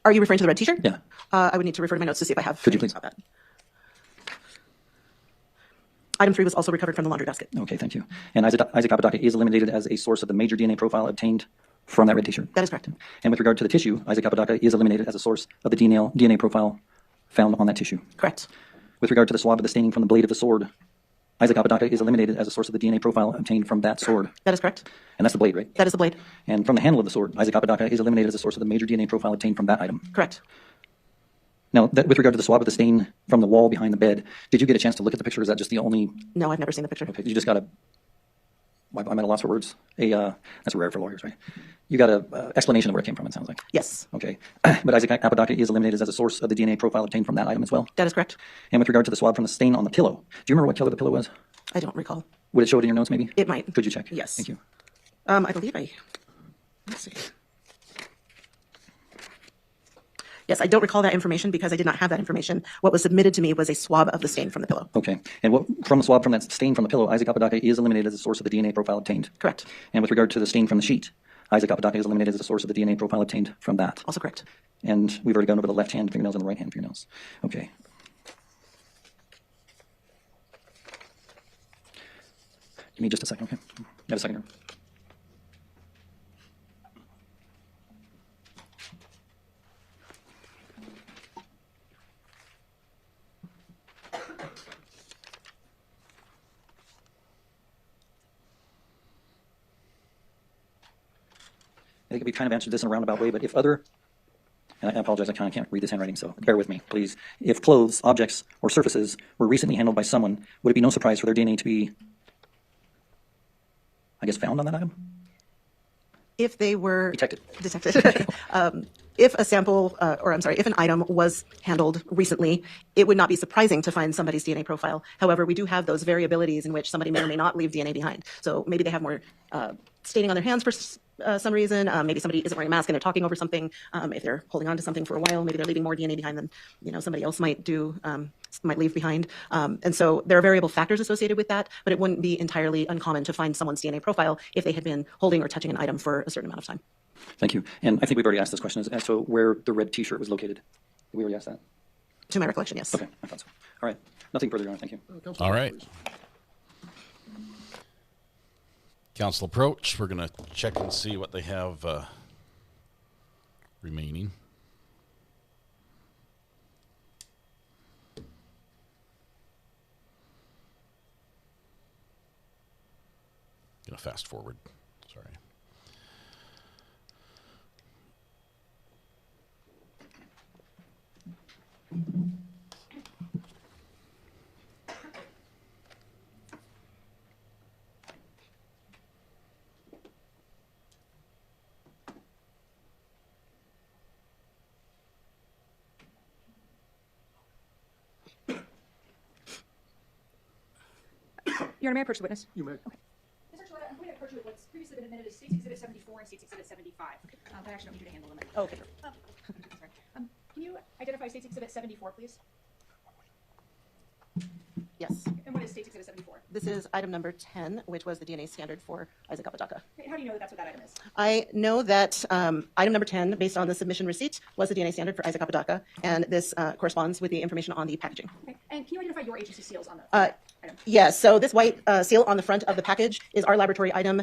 S18: Are you referring to the red T-shirt?
S1: Yeah.
S18: I would need to refer to my notes to see if I have.
S1: Could you please?
S18: About that. Item 3 was also recovered from the laundry basket.
S1: Okay, thank you. And Isaac Apodaca is eliminated as a source of the major DNA profile obtained from that red T-shirt.
S18: That is correct.
S1: And with regard to the tissue, Isaac Apodaca is eliminated as a source of the DNA profile found on that tissue.
S18: Correct.
S1: With regard to the swab of the staining from the blade of the sword, Isaac Apodaca is eliminated as a source of the DNA profile obtained from that sword.
S18: That is correct.
S1: And that's the blade, right?
S18: That is the blade.
S1: And from the handle of the sword, Isaac Apodaca is eliminated as a source of the major DNA profile obtained from that item.
S18: Correct.
S1: Now, with regard to the swab of the stain from the wall behind the bed, did you get a chance to look at the picture? Is that just the only...
S18: No, I've never seen the picture.
S1: Okay, you just got a... I'm at a loss for words. That's rare for lawyers, right? You got a explanation of where it came from, it sounds like.
S18: Yes.
S1: Okay. But Isaac Apodaca is eliminated as a source of the DNA profile obtained from that item as well?
S18: That is correct.
S1: And with regard to the swab from the stain on the pillow, do you remember what color the pillow was?
S18: I don't recall.
S1: Would it show it in your notes, maybe?
S18: It might.
S1: Could you check?
S18: Yes.
S1: Thank you.
S18: I believe let's see. Yes, I don't recall that information because I did not have that information. What was submitted to me was a swab of the stain from the pillow.
S1: Okay. And from the swab from that stain from the pillow, Isaac Apodaca is eliminated as a source of the DNA profile obtained?
S18: Correct.
S1: And with regard to the stain from the sheet, Isaac Apodaca is eliminated as a source of the DNA profile obtained from that?
S18: Also correct.
S1: And we've already gone over the left hand fingernails and the right hand fingernails. Okay. Give me just a second, okay? You have a second here. I think we kind of answered this in a roundabout way, but if other, and I apologize, I kind of can't read this handwriting, so bear with me, please. If clothes, objects, or surfaces were recently handled by someone, would it be no surprise for their DNA to be, I guess, found on that item?
S18: If they were
S1: detected.
S18: If a sample, if an item was handled recently, it would not be surprising to find somebody's DNA profile. However, we do have those variabilities in which somebody may or may not leave DNA behind. So maybe they have more staining on their hands for some reason. Maybe somebody isn't wearing a mask and they're talking over something. If they're holding on to something for a while, maybe they're leaving more DNA behind than somebody else might do. Might leave behind. And so there are variable factors associated with that, but it wouldn't be entirely uncommon to find someone's DNA profile if they had been holding or touching an item for a certain amount of time.
S1: Thank you. And I think we've already asked this question as to where the red T-shirt was located. Did we already ask that?
S18: To my recollection, yes.
S1: Okay, I thought so. All right. Nothing further, Your Honor. Thank you.
S5: All right. Council approach. We're going to check and see what they have remaining. Gonna fast forward. Sorry.
S10: Your Honor, may I approach the witness?
S11: You may.
S10: Okay. Mr. Chaletta, I'm going to approach you with what's previously been admitted as State's Exhibit 74 and State's Exhibit 75. I actually don't need you to handle them.
S18: Oh, okay.
S10: Sorry. Can you identify State's Exhibit 74, please?
S18: Yes.
S10: And what is State's Exhibit 74?
S18: This is item number 10, which was the DNA standard for Isaac Apodaca.
S10: Okay, how do you know that that's what that item is?
S18: I know that item number 10, based on the submission receipt, was the DNA standard for Isaac Apodaca, and this corresponds with the information on the packaging.
S10: Okay. And can you identify your agency seals on the item?
S18: Yes, so this white seal on the front of the package is our laboratory item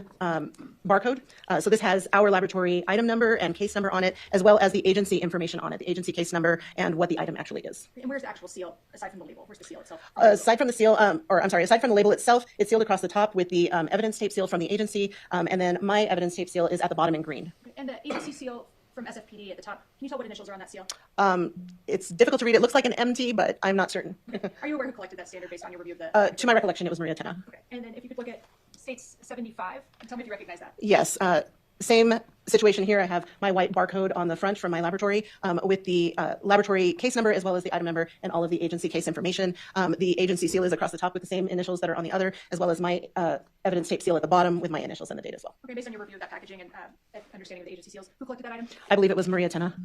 S18: barcode. So this has our laboratory item number and case number on it, as well as the agency information on it, the agency case number, and what the item actually is.
S10: And where's the actual seal, aside from the label? Where's the seal itself?
S18: Aside from the seal, aside from the label itself, it's sealed across the top with the evidence tape seal from the agency, and then my evidence tape seal is at the bottom in green.
S10: And the agency seal from SFPD at the top, can you tell what initials are on that seal?
S18: It's difficult to read. It looks like an MT, but I'm not certain.
S10: Are you aware who collected that standard based on your review of the...
S18: To my recollection, it was Maria Tenna.
S10: Okay. And then if you could look at States 75, and tell me if you recognize that.
S18: Yes. Same situation here. I have my white barcode on the front from my laboratory with the laboratory case number as well as the item number and all of the agency case information. The agency seal is across the top with the same initials that are on the other, as well as my evidence tape seal at the bottom with my initials and the date as well.
S10: Okay, based on your review of that packaging and understanding of the agency seals, who collected that item?
S18: I believe it was Maria Tenna.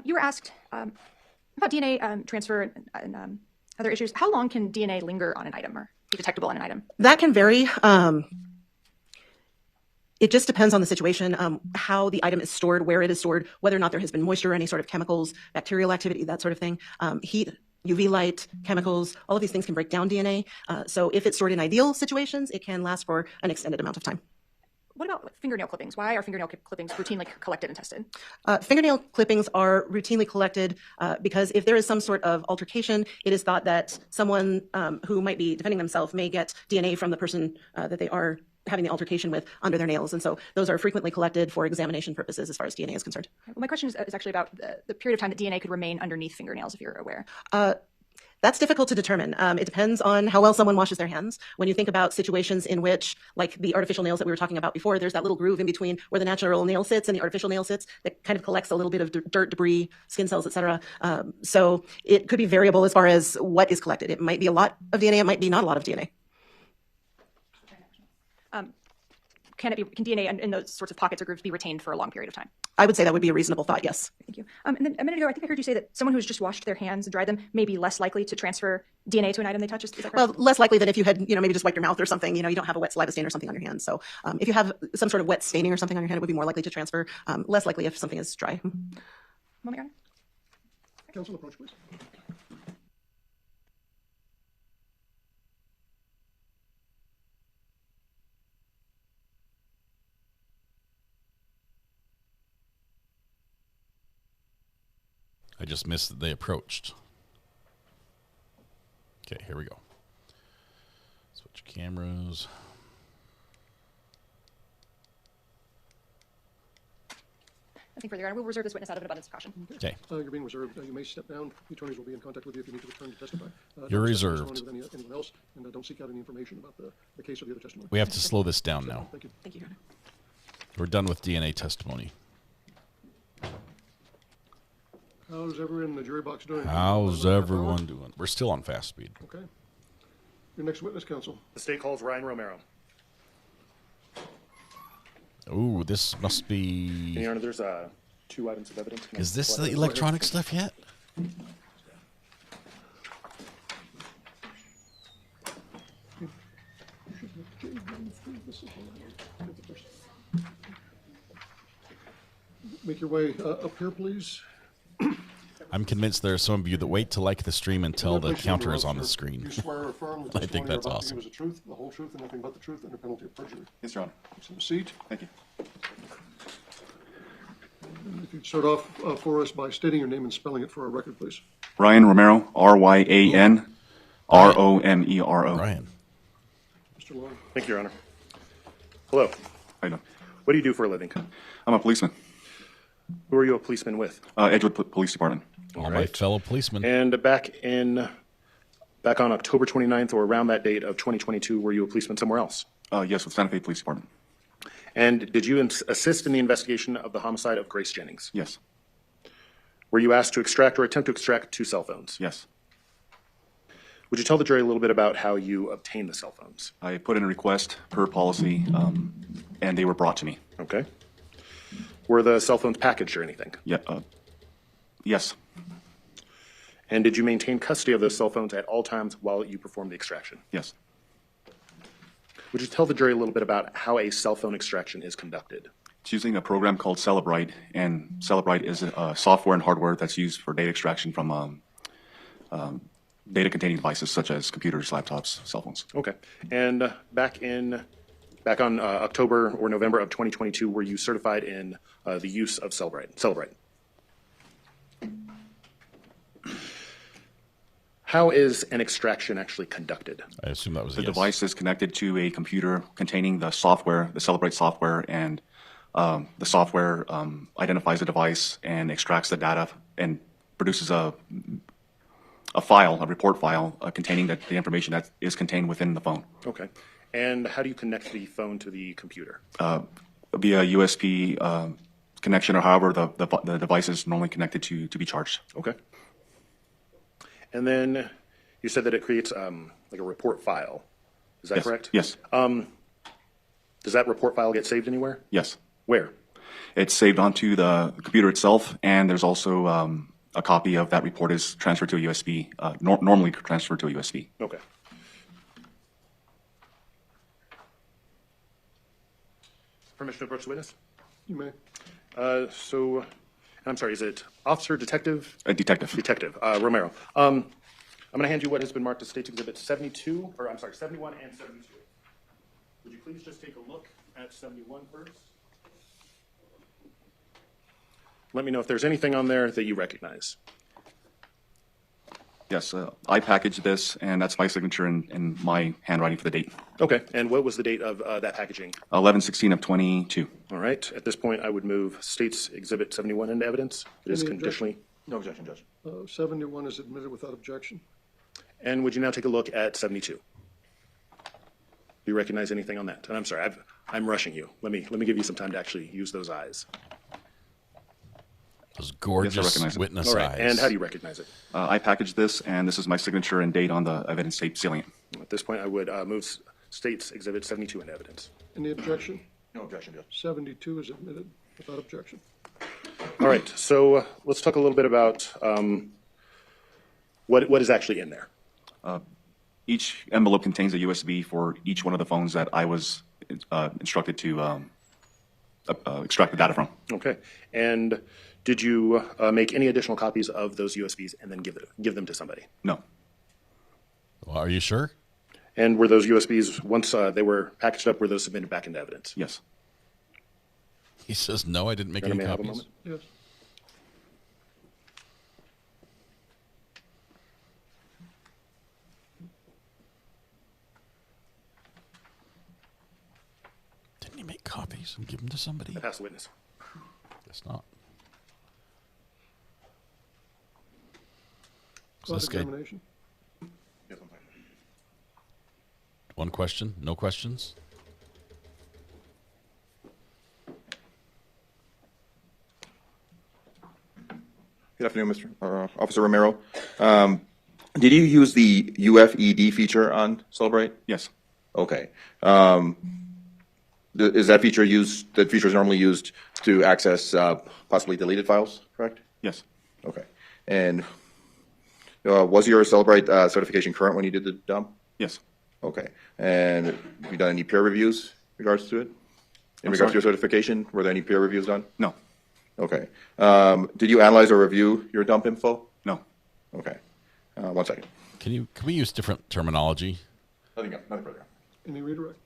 S10: You were asked about DNA transfer and other issues. How long can DNA linger on an item or be detectable on an item?
S18: That can vary. It just depends on the situation, how the item is stored, where it is stored, whether or not there has been moisture, any sort of chemicals, bacterial activity, that sort of thing. Heat, UV light, chemicals, all of these things can break down DNA. So if it's stored in ideal situations, it can last for an extended amount of time.
S10: What about fingernail clippings? Why are fingernail clippings routinely collected and tested?
S18: Fingernail clippings are routinely collected because if there is some sort of altercation, it is thought that someone who might be defending themselves may get DNA from the person that they are having the altercation with under their nails. And so those are frequently collected for examination purposes as far as DNA is concerned.
S10: Well, my question is actually about the period of time that DNA could remain underneath fingernails, if you're aware.
S18: That's difficult to determine. It depends on how well someone washes their hands. When you think about situations in which, like the artificial nails that we were talking about before, there's that little groove in between where the natural nail sits and the artificial nail sits that kind of collects a little bit of dirt, debris, skin cells, etc. So it could be variable as far as what is collected. It might be a lot of DNA. It might be not a lot of DNA.
S10: Can DNA in those sorts of pockets or grooves be retained for a long period of time?
S18: I would say that would be a reasonable thought, yes.
S10: Thank you. And then a minute ago, I think I heard you say that someone who has just washed their hands and dried them may be less likely to transfer DNA to an item they touch. Is that correct?
S18: Well, less likely than if you had, maybe just wiped your mouth or something. You don't have a wet saliva stain or something on your hands. So if you have some sort of wet staining or something on your hand, it would be more likely to transfer. Less likely if something is dry.
S10: Moment, Your Honor.
S11: Counsel, approach, please.
S5: I just missed that they approached. Okay, here we go. Switch cameras.
S10: Nothing further, Your Honor. We'll reserve this witness out of an abundance of caution.
S5: Okay.
S11: You're being reserved. You may step down. The attorneys will be in contact with you if you need to return to testify.
S5: You're
S11: Don't discuss
S5: reserved.
S11: testimony with anyone else, and don't seek out any information about the case or the other testimony.
S5: We have to slow this down now.
S11: Thank you.
S18: Thank you, Your Honor.
S5: We're done with DNA testimony.
S11: How's everyone in the jury box doing?
S5: How's everyone doing? We're still on fast speed.
S11: Okay. Your next witness, counsel.
S4: The state calls Ryan Romero.
S5: Ooh, this must be...
S4: Your Honor, there's 2 items of evidence.
S5: Is this the electronic stuff yet?
S11: Make your way up here, please.
S5: I'm convinced there are some of you that wait to like the stream until the counter is on the
S11: Do
S5: screen.
S11: you swear or affirm the
S5: I think
S11: testimony you're
S5: that's
S11: about to
S5: awesome.
S11: give is the truth, the whole truth, and nothing but the truth, under penalty of perjury?
S12: Yes, Your Honor.
S11: Please have a seat.
S12: Thank you.
S11: And if you'd start off for us by stating your name and spelling it for our record, please.
S8: Ryan Romero, R-Y-A-N R-O-M-E-R-O.
S5: Ryan.
S11: Mr. Long.
S4: Thank you, Your Honor. Hello.
S8: How you doing?
S4: What do you do for a living?
S8: I'm a policeman.
S4: Who are you a policeman with?
S8: Edgewood Police Department.
S5: All my fellow policemen.
S4: And back on October 29th or around that date of 2022, were you a policeman somewhere else?
S8: Yes, with Santa Fe Police Department.
S4: And did you assist in the investigation of the homicide of Grace Jennings?
S8: Yes.
S4: Were you asked to extract or attempt to extract 2 cell phones?
S8: Yes.
S4: Would you tell the jury a little bit about how you obtained the cell phones?
S8: I put in a request per policy, and they were brought to me.
S4: Okay. Were the cell phones packaged or anything?
S8: Yeah. Yes.
S4: And did you maintain custody of those cell phones at all times while you performed the extraction?
S8: Yes.
S4: Would you tell the jury a little bit about how a cell phone extraction is conducted?
S8: It's using a program called Celebrite, and Celebrite is software and hardware that's used for data extraction from data-containing devices such as computers, laptops, cell phones.
S4: Okay. And back on October or November of 2022, were you certified in the use of Celebrite? How is an extraction actually conducted?
S5: I assume that was
S8: the device is connected to a computer containing the software, the Celebrite software, and the software identifies the device and extracts the data and produces a a file, a report file containing the information that is contained within the phone.
S4: Okay. And how do you connect the phone to the computer?
S8: Via USB connection, or however the device is normally connected to be charged.
S4: Okay. And then you said that it creates like a report file. Is that
S8: Yes.
S4: correct?
S8: Yes.
S4: Does that report file get saved anywhere?
S8: Yes.
S4: Where?
S8: It's saved onto the computer itself, and there's also a copy of that report is transferred to a USB, normally transferred to a USB.
S4: Okay. Permission to approach the witness?
S11: You may.
S4: I'm sorry, is it officer, detective?
S8: Detective.
S4: Detective, Romero. I'm going to hand you what has been marked as State's Exhibit 71 and 72. Would you please just take a look at 71 first? Let me know if there's anything on there that you recognize.
S8: Yes, I packaged this, and that's my signature and my handwriting for the date.
S4: Okay, and what was the date of that packaging?
S8: 11/16 of 22.
S4: All right, at this point, I would move State's Exhibit 71 into evidence. It is
S11: Any
S4: conditionally.
S12: No objection, Judge.
S11: 71 is admitted without objection.
S4: And would you now take a look at 72? Do you recognize anything on that? And I'm sorry, I'm rushing you. Let me give you some time to actually use those eyes.
S5: Those gorgeous
S8: recognize it.
S5: witness
S4: All right,
S5: eyes.
S4: and how do you recognize it?
S8: I packaged this, and this is my signature and date on the evidence tape sealing it.
S4: At this point, I would move State's Exhibit 72 into evidence.
S11: Any objection?
S12: No objection, Judge.
S11: 72 is admitted without objection.
S4: All right, so let's talk a little bit about what is actually in there.
S8: Each envelope contains a USB for each one of the phones that I was instructed to extract the data from.
S4: Okay, and did you make any additional copies of those USBs and then give them to somebody?
S8: No.
S5: Well, are you sure?
S4: And were those USBs, once they were packaged up, were those submitted back into evidence?
S8: Yes.
S5: He says, no, I didn't make
S4: May
S5: any
S4: I have a
S5: copies.
S4: moment?
S11: Yes.
S5: Didn't he make copies and give them to somebody?
S4: I pass the witness.
S5: Guess not. So this guy,
S11: Cross-examination.
S4: Yes, I'm fine.
S5: one question, no questions?
S12: Good afternoon, Officer Romero. Did you use the UFED feature on Celebrate?
S8: Yes.
S12: Okay. Is that feature used? That feature is normally used to access possibly deleted files, correct?
S8: Yes.
S12: Okay. And was your Celebrate certification current when you did the dump?
S8: Yes.
S12: Okay. And have you done any peer reviews in regards to it? In
S8: I'm
S12: regards
S8: sorry?
S12: to your certification, were there any peer reviews done?
S8: No.
S12: Okay. Did you analyze or review your dump info?
S8: No.
S12: Okay. 1 second.
S5: Can we use different terminology?
S12: Nothing further.
S11: Any redirect?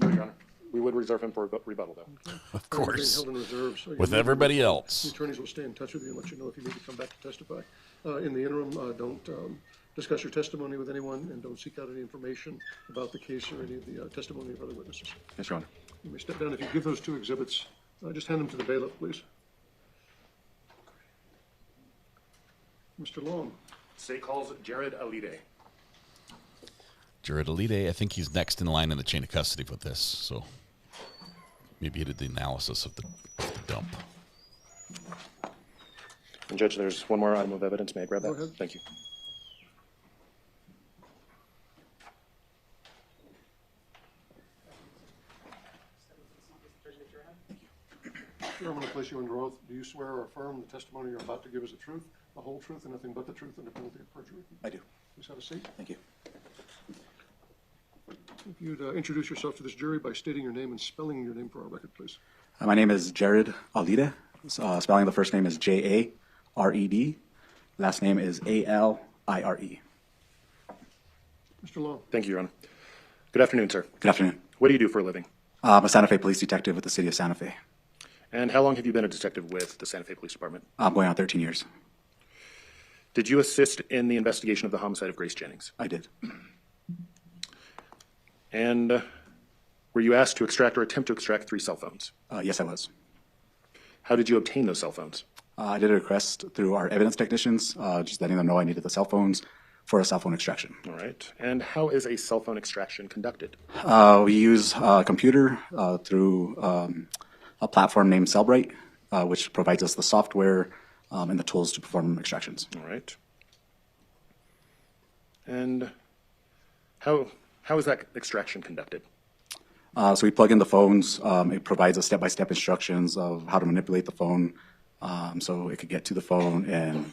S4: No, Your Honor. We would reserve him for rebuttal, though.
S5: Of
S11: Being
S5: course.
S11: held in reserve, so
S5: With
S11: you-
S5: everybody
S11: The
S5: else.
S11: attorneys will stay in touch with you and let you know if you need to come back to testify. In the interim, don't discuss your testimony with anyone, and don't seek out any information about the case or any of the testimony of other witnesses.
S8: Yes, Your Honor.
S11: You may step down. If you give those two exhibits, just hand them to the bailiff, please. Mr. Long.
S4: State calls Jared Alide.
S5: Jared Alide, I think he's next in line in the chain of custody with this, so maybe he did the analysis of the dump.
S4: And Judge, there's one more item of evidence. May I grab that?
S11: Go ahead.
S4: Thank you.
S11: Sir, I'm going to place you under oath. Do you swear or affirm the testimony you're about to give is the truth, the whole truth, and nothing but the truth under penalty of perjury?
S12: I do.
S11: Please have a seat.
S12: Thank you.
S11: If you'd introduce yourself to this jury by stating your name and spelling your name for our record, please.
S21: My name is Jared Alide. Spelling the first name is Jared. Last name is Alire.
S11: Mr. Long.
S4: Thank you, Your Honor. Good afternoon, sir.
S21: Good afternoon.
S4: What do you do for a living?
S21: I'm a Santa Fe police detective with the city of Santa Fe.
S4: And how long have you been a detective with the Santa Fe Police Department?
S21: I'm going on 13 years.
S4: Did you assist in the investigation of the homicide of Grace Jennings?
S21: I did.
S4: And were you asked to extract or attempt to extract 3 cell phones?
S21: Yes, I was.
S4: How did you obtain those cell phones?
S21: I did a request through our evidence technicians, just letting them know I needed the cell phones for a cell phone extraction.
S4: All right. And how is a cell phone extraction conducted?
S21: We use a computer through a platform named Cellbrite, which provides us the software and the tools to perform extractions.
S4: All right. And how is that extraction conducted?
S21: So we plug in the phones. It provides us step-by-step instructions of how to manipulate the phone, so it could get to the phone, and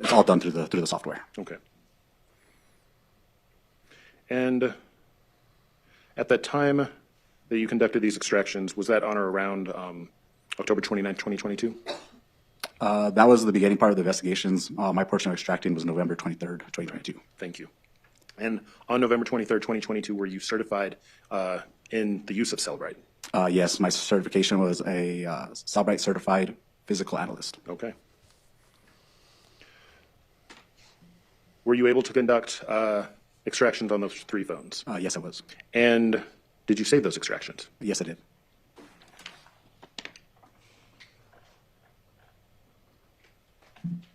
S21: it's all done through the software.
S4: Okay. And at the time that you conducted these extractions, was that on or around October 29th, 2022?
S21: That was the beginning part of the investigations. My portion of extracting was November 23rd, 2022.
S4: Thank you. And on November 23rd, 2022, were you certified in the use of Cellbrite?
S21: Yes, my certification was a Cellbrite certified physical analyst.
S4: Okay. Were you able to conduct extractions on those 3 phones?
S21: Yes, I was.
S4: And did you save those extractions?
S21: Yes, I did.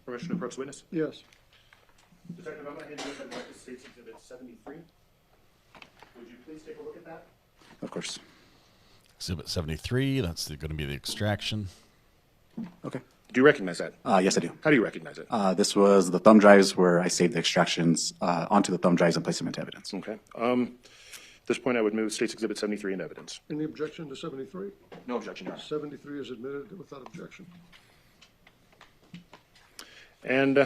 S4: Permission to approach the witness?
S11: Yes.
S4: Detective, I'm going to hand you the United States Exhibit 73. Would you please take a look at that?
S21: Of course.
S5: Exhibit 73, that's going to be the extraction.
S21: Okay.
S4: Do you recognize that?
S21: Yes, I do.
S4: How do you recognize it?
S21: This was the thumb drives where I saved the extractions onto the thumb drives and placed them into evidence.
S4: Okay. At this point, I would move State's Exhibit 73 into evidence.
S11: Any objection to 73?
S4: No objection, Your Honor.
S11: 73 is admitted without objection.
S4: And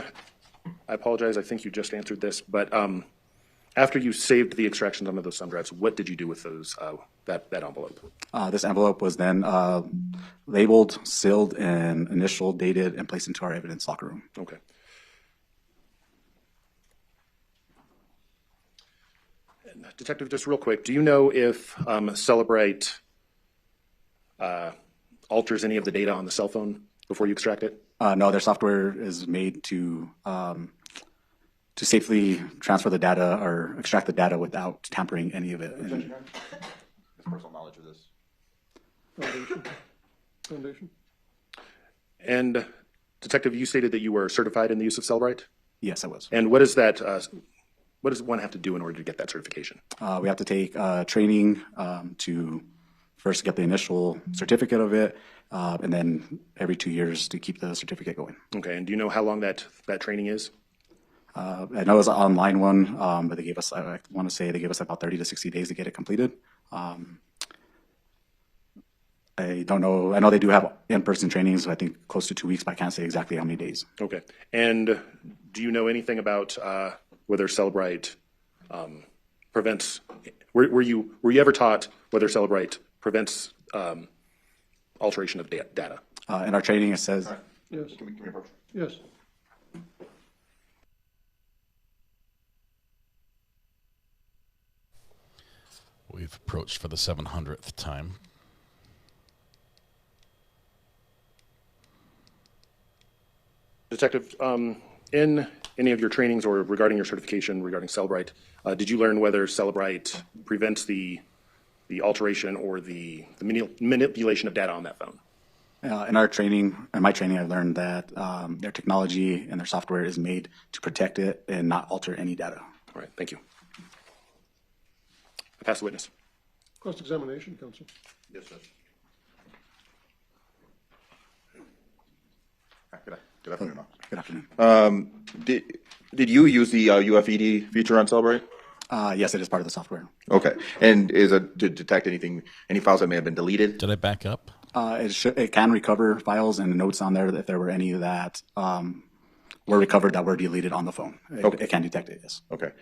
S4: I apologize, I think you just answered this, but after you saved the extractions onto those thumb drives, what did you do with those that envelope?
S21: This envelope was then labeled, sealed, and initial dated and placed into our evidence locker room.
S4: Okay. And Detective, just real quick, do you know if Celebrite alters any of the data on the cell phone before you extract it?
S21: No, their software is made to safely transfer the data or extract the data without tampering any of it.
S12: His personal knowledge of this.
S11: Foundation.
S4: And Detective, you stated that you were certified in the use of Cellbrite?
S21: Yes, I was.
S4: And what is that? What does one have to do in order to get that certification?
S21: We have to take training to first get the initial certificate of it, and then every 2 years to keep the certificate going.
S4: Okay, and do you know how long that training is?
S21: I know it's an online one, but they gave us, I want to say they gave us about 30 to 60 days to get it completed. I don't know. I know they do have in-person trainings, I think close to 2 weeks, but I can't say exactly how many days.
S4: Okay. And do you know anything about whether Cellbrite prevents, were you ever taught whether Cellbrite prevents alteration of data?
S21: In our training, it says...
S11: Yes.
S12: Can we approach?
S11: Yes.
S5: We've approached for the 700th time.
S4: Detective, in any of your trainings or regarding your certification regarding Cellbrite, did you learn whether Cellbrite prevents the alteration or the manipulation of data on that phone?
S21: In our training, in my training, I learned that their technology and their software is made to protect it and not alter any data.
S4: All right, thank you. I pass the witness.
S11: Cross-examination, counsel.
S12: Yes, Judge. Good afternoon.
S21: Good afternoon.
S12: Did you use the UFED feature on Cellbrite?
S21: Yes, it is part of the software.
S12: Okay. And is it to detect any files that may have been deleted?
S5: Did I back up?
S21: It can recover files and notes on there if there were any that were recovered that were deleted on the phone. It can detect it, yes.
S12: Okay.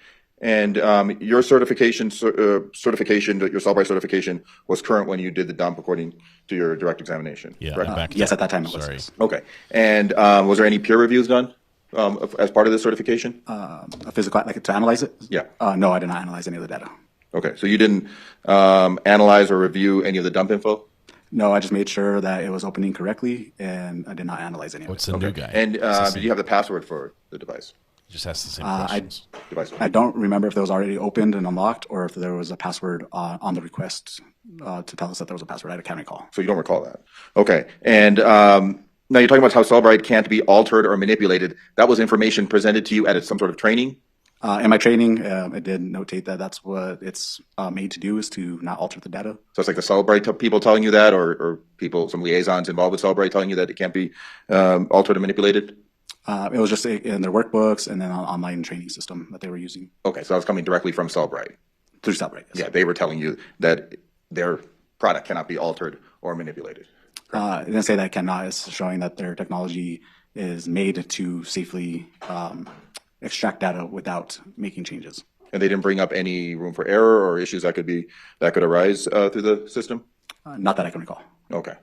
S12: And your certification, your Cellbrite certification was current when you did the dump according to your direct examination?
S5: Yeah.
S21: Yes, at that time it was.
S5: Sorry.
S21: Yes.
S12: Okay. And was there any peer reviews done as part of this certification?
S21: A physical, like to analyze it?
S12: Yeah.
S21: No, I did not analyze any of the data.
S12: Okay. So you didn't analyze or review any of the dump info?
S21: No, I just made sure that it was opening correctly, and I did not analyze any of it.
S5: What's the new guy?
S12: And did you have the password for the device?
S5: Just ask the same questions.
S21: I don't remember if it was already opened and unlocked or if there was a password on the request to tell us that there was a password. I can't recall.
S12: So you don't recall that? Okay. And Now, you're talking about how Cellbrite can't be altered or manipulated. That was information presented to you at some sort of training?
S21: In my training, it did notate that that's what it's made to do, is to not alter the data.
S12: So it's like the Cellbrite people telling you that, or people, some liaisons involved with Cellbrite telling you that it can't be altered or manipulated?
S21: It was just in their workbooks and then an online training system that they were using.
S12: Okay, so that was coming directly from Cellbrite?
S21: Through Cellbrite, yes.
S12: Yeah, they were telling you that their product cannot be altered or manipulated.
S21: It didn't say that it cannot. It's showing that their technology is made to safely extract data without making changes.
S12: And they didn't bring up any room for error or issues that could arise through the system?
S21: Not that I can recall.
S12: Okay.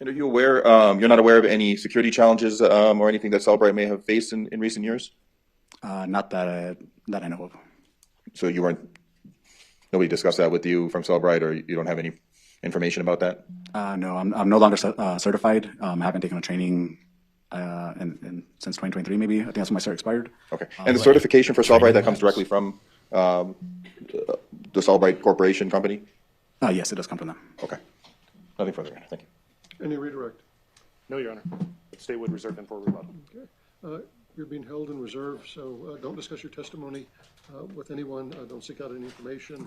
S12: And are you aware, you're not aware of any security challenges or anything that Cellbrite may have faced in recent years?
S21: Not that I know of.
S12: So nobody discussed that with you from Cellbrite, or you don't have any information about that?
S21: No, I'm no longer certified. I haven't taken a training since 2023, maybe. I think that's when my cert expired.
S12: Okay. And the certification for Cellbrite, that comes directly from the Cellbrite Corporation company?
S21: Yes, it does come from them.
S12: Okay. Nothing further. Thank you.
S11: Any redirect?
S4: No, Your Honor. Stay would reserve them for rebuttal.
S11: Okay. You're being held in reserve, so don't discuss your testimony with anyone. Don't seek out any information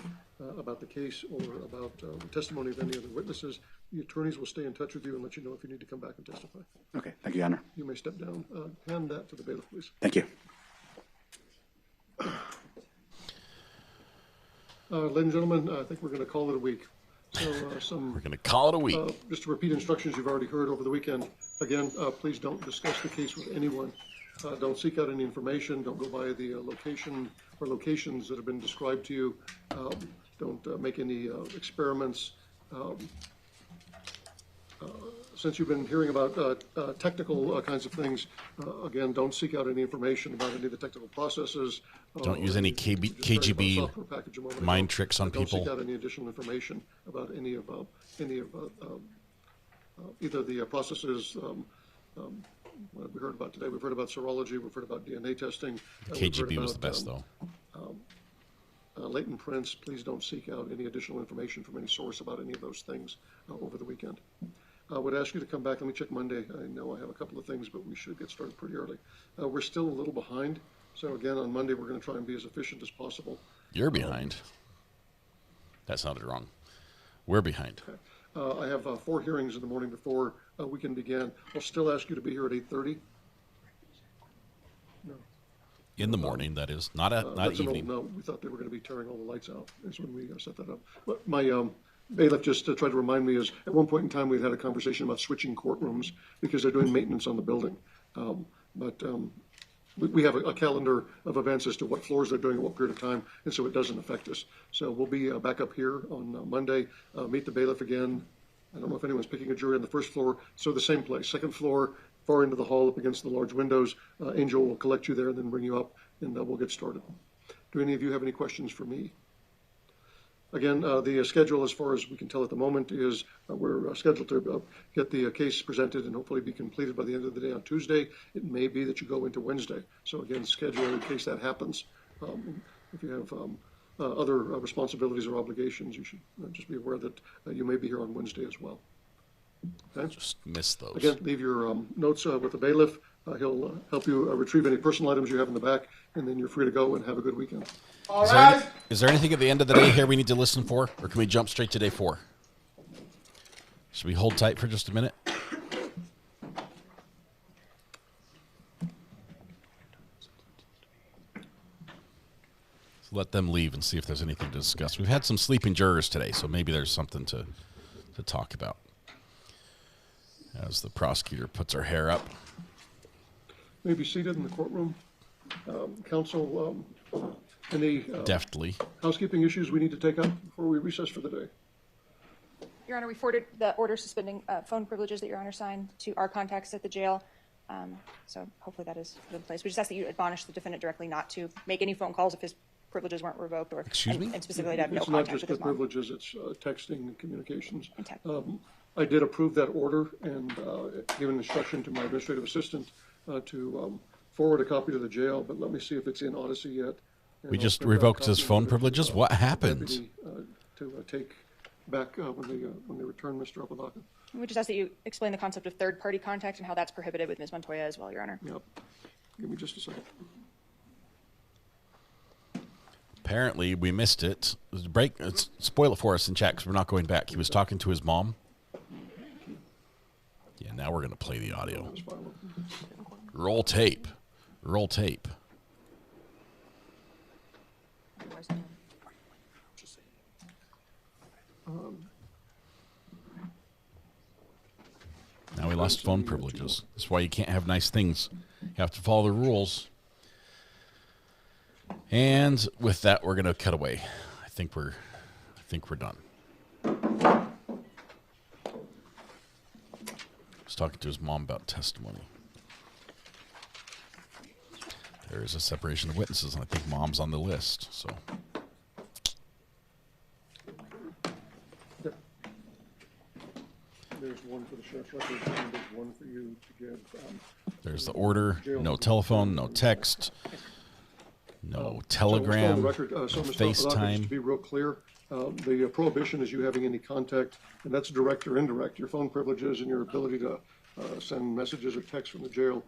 S11: about the case or about the testimony of any other witnesses. The attorneys will stay in touch with you and let you know if you need to come back and testify.
S21: Okay. Thank you, Your Honor.
S11: You may step down. Hand that to the bailiff, please.
S21: Thank you.
S11: Ladies and gentlemen, I think we're going to call it a week. So
S5: We're going to call it a week.
S11: Just to repeat instructions you've already heard over the weekend. Again, please don't discuss the case with anyone. Don't seek out any information. Don't go by the location or locations that have been described to you. Don't make any experiments. Since you've been hearing about technical kinds of things, again, don't seek out any information about any of the technical processes.
S5: Don't use any KGB mind tricks on people.
S11: Don't seek out any additional information about any of either the processes we heard about today. We've heard about serology. We've heard about DNA testing.
S5: KGB was the best, though.
S11: Latent prints. Please don't seek out any additional information from any source about any of those things over the weekend. I would ask you to come back. Let me check Monday. I know I have a couple of things, but we should get started pretty early. We're still a little behind. So again, on Monday, we're going to try and be as efficient as possible.
S5: You're behind. That sounded wrong. We're behind.
S11: Okay. I have 4 hearings in the morning before we can begin. I'll still ask you to be here at 8:30. No.
S5: In the morning, that is. Not evening.
S11: No, we thought they were going to be tearing all the lights out. That's when we set that up. But my bailiff just tried to remind me is at one point in time we had a conversation about switching courtrooms because they're doing maintenance on the building. We have a calendar of events as to what floors they're doing at what period of time, and so it doesn't affect us. So we'll be back up here on Monday, meet the bailiff again. I don't know if anyone's picking a jury on the first floor, so the same place, second floor, far into the hall up against the large windows. Angel will collect you there and then bring you up, and we'll get started. Do any of you have any questions for me? Again, the schedule, as far as we can tell at the moment, is we're scheduled to get the case presented and hopefully be completed by the end of the day on Tuesday. It may be that you go into Wednesday. So again, schedule in case that happens. If you have other responsibilities or obligations, you should just be aware that you may be here on Wednesday as well. Okay?
S5: Just miss those.
S11: Again, leave your notes with the bailiff. He'll help you retrieve any personal items you have in the back, and then you're free to go and have a good weekend.
S5: Is there anything at the end of the day here we need to listen for, or can we jump straight to day 4? Should we hold tight for just a minute? Let them leave and see if there's anything to discuss. We've had some sleeping jurors today, so maybe there's something to talk about. As the prosecutor puts her hair up.
S11: May be seated in the courtroom. Counsel, any
S5: deftly
S11: housekeeping issues we need to take up before we recess for the day?
S10: Your Honor, we forwarded the order suspending phone privileges that Your Honor signed to our contacts at the jail. So hopefully that is put in place. We just ask that you admonish the defendant directly not to make any phone calls if his privileges weren't revoked, or
S5: Excuse me?
S10: And specifically to have no
S11: It's
S10: contact
S11: not just
S10: with his
S11: the
S10: mom.
S11: privileges, it's texting and communications. I did approve that order and given instruction to my administrative assistant to forward a copy to the jail, but let me see if it's in Odyssey yet. And
S5: We
S11: I'll
S5: just
S11: send that
S5: revoked his
S11: copy
S5: phone
S11: over to,
S5: privileges? What
S11: the
S5: happened?
S11: deputy, to take back when they return Mr. Apodaca.
S10: We just ask that you explain the concept of third-party contact and how that's prohibited with Ms. Montoya as well, Your Honor.
S11: Yep. Give me just a second.
S5: Apparently, we missed it. Spoil it for us in chat because we're not going back. He was talking to his mom. Yeah, now we're going to play the audio. Roll tape. Roll tape. Now we lost phone privileges. That's why you can't have nice things. You have to follow the rules. And with that, we're gonna cut away. I think we're done. I was talking to his mom about testimony. There is a separation of witnesses, and I think mom's on the list. So.
S11: There's one for the sheriff's records, and there's one for you to give.
S5: There's the order. No telephone, no text, no telegram,
S11: So, Mr. Apodaca, just to
S5: FaceTime.
S11: be real clear, the prohibition is you having any contact, and that's direct or indirect. Your phone privileges and your ability to send messages or texts from the jail.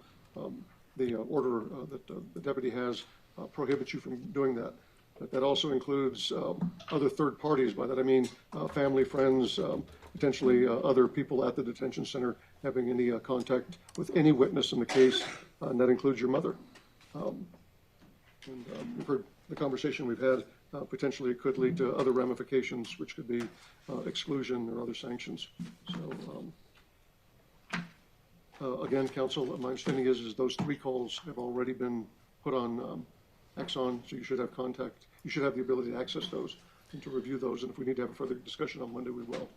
S11: The order that the deputy has prohibits you from doing that. But that also includes other third parties. By that I mean family, friends, potentially other people at the detention center having any contact with any witness in the case, and that includes your mother. You've heard the conversation we've had. Potentially it could lead to other ramifications, which could be exclusion or other sanctions. So again, counsel, my understanding is those 3 calls have already been put on Exxon, so you should have contact. You should have the ability to access those and to review those. And if we need to have a further discussion on Monday, we will.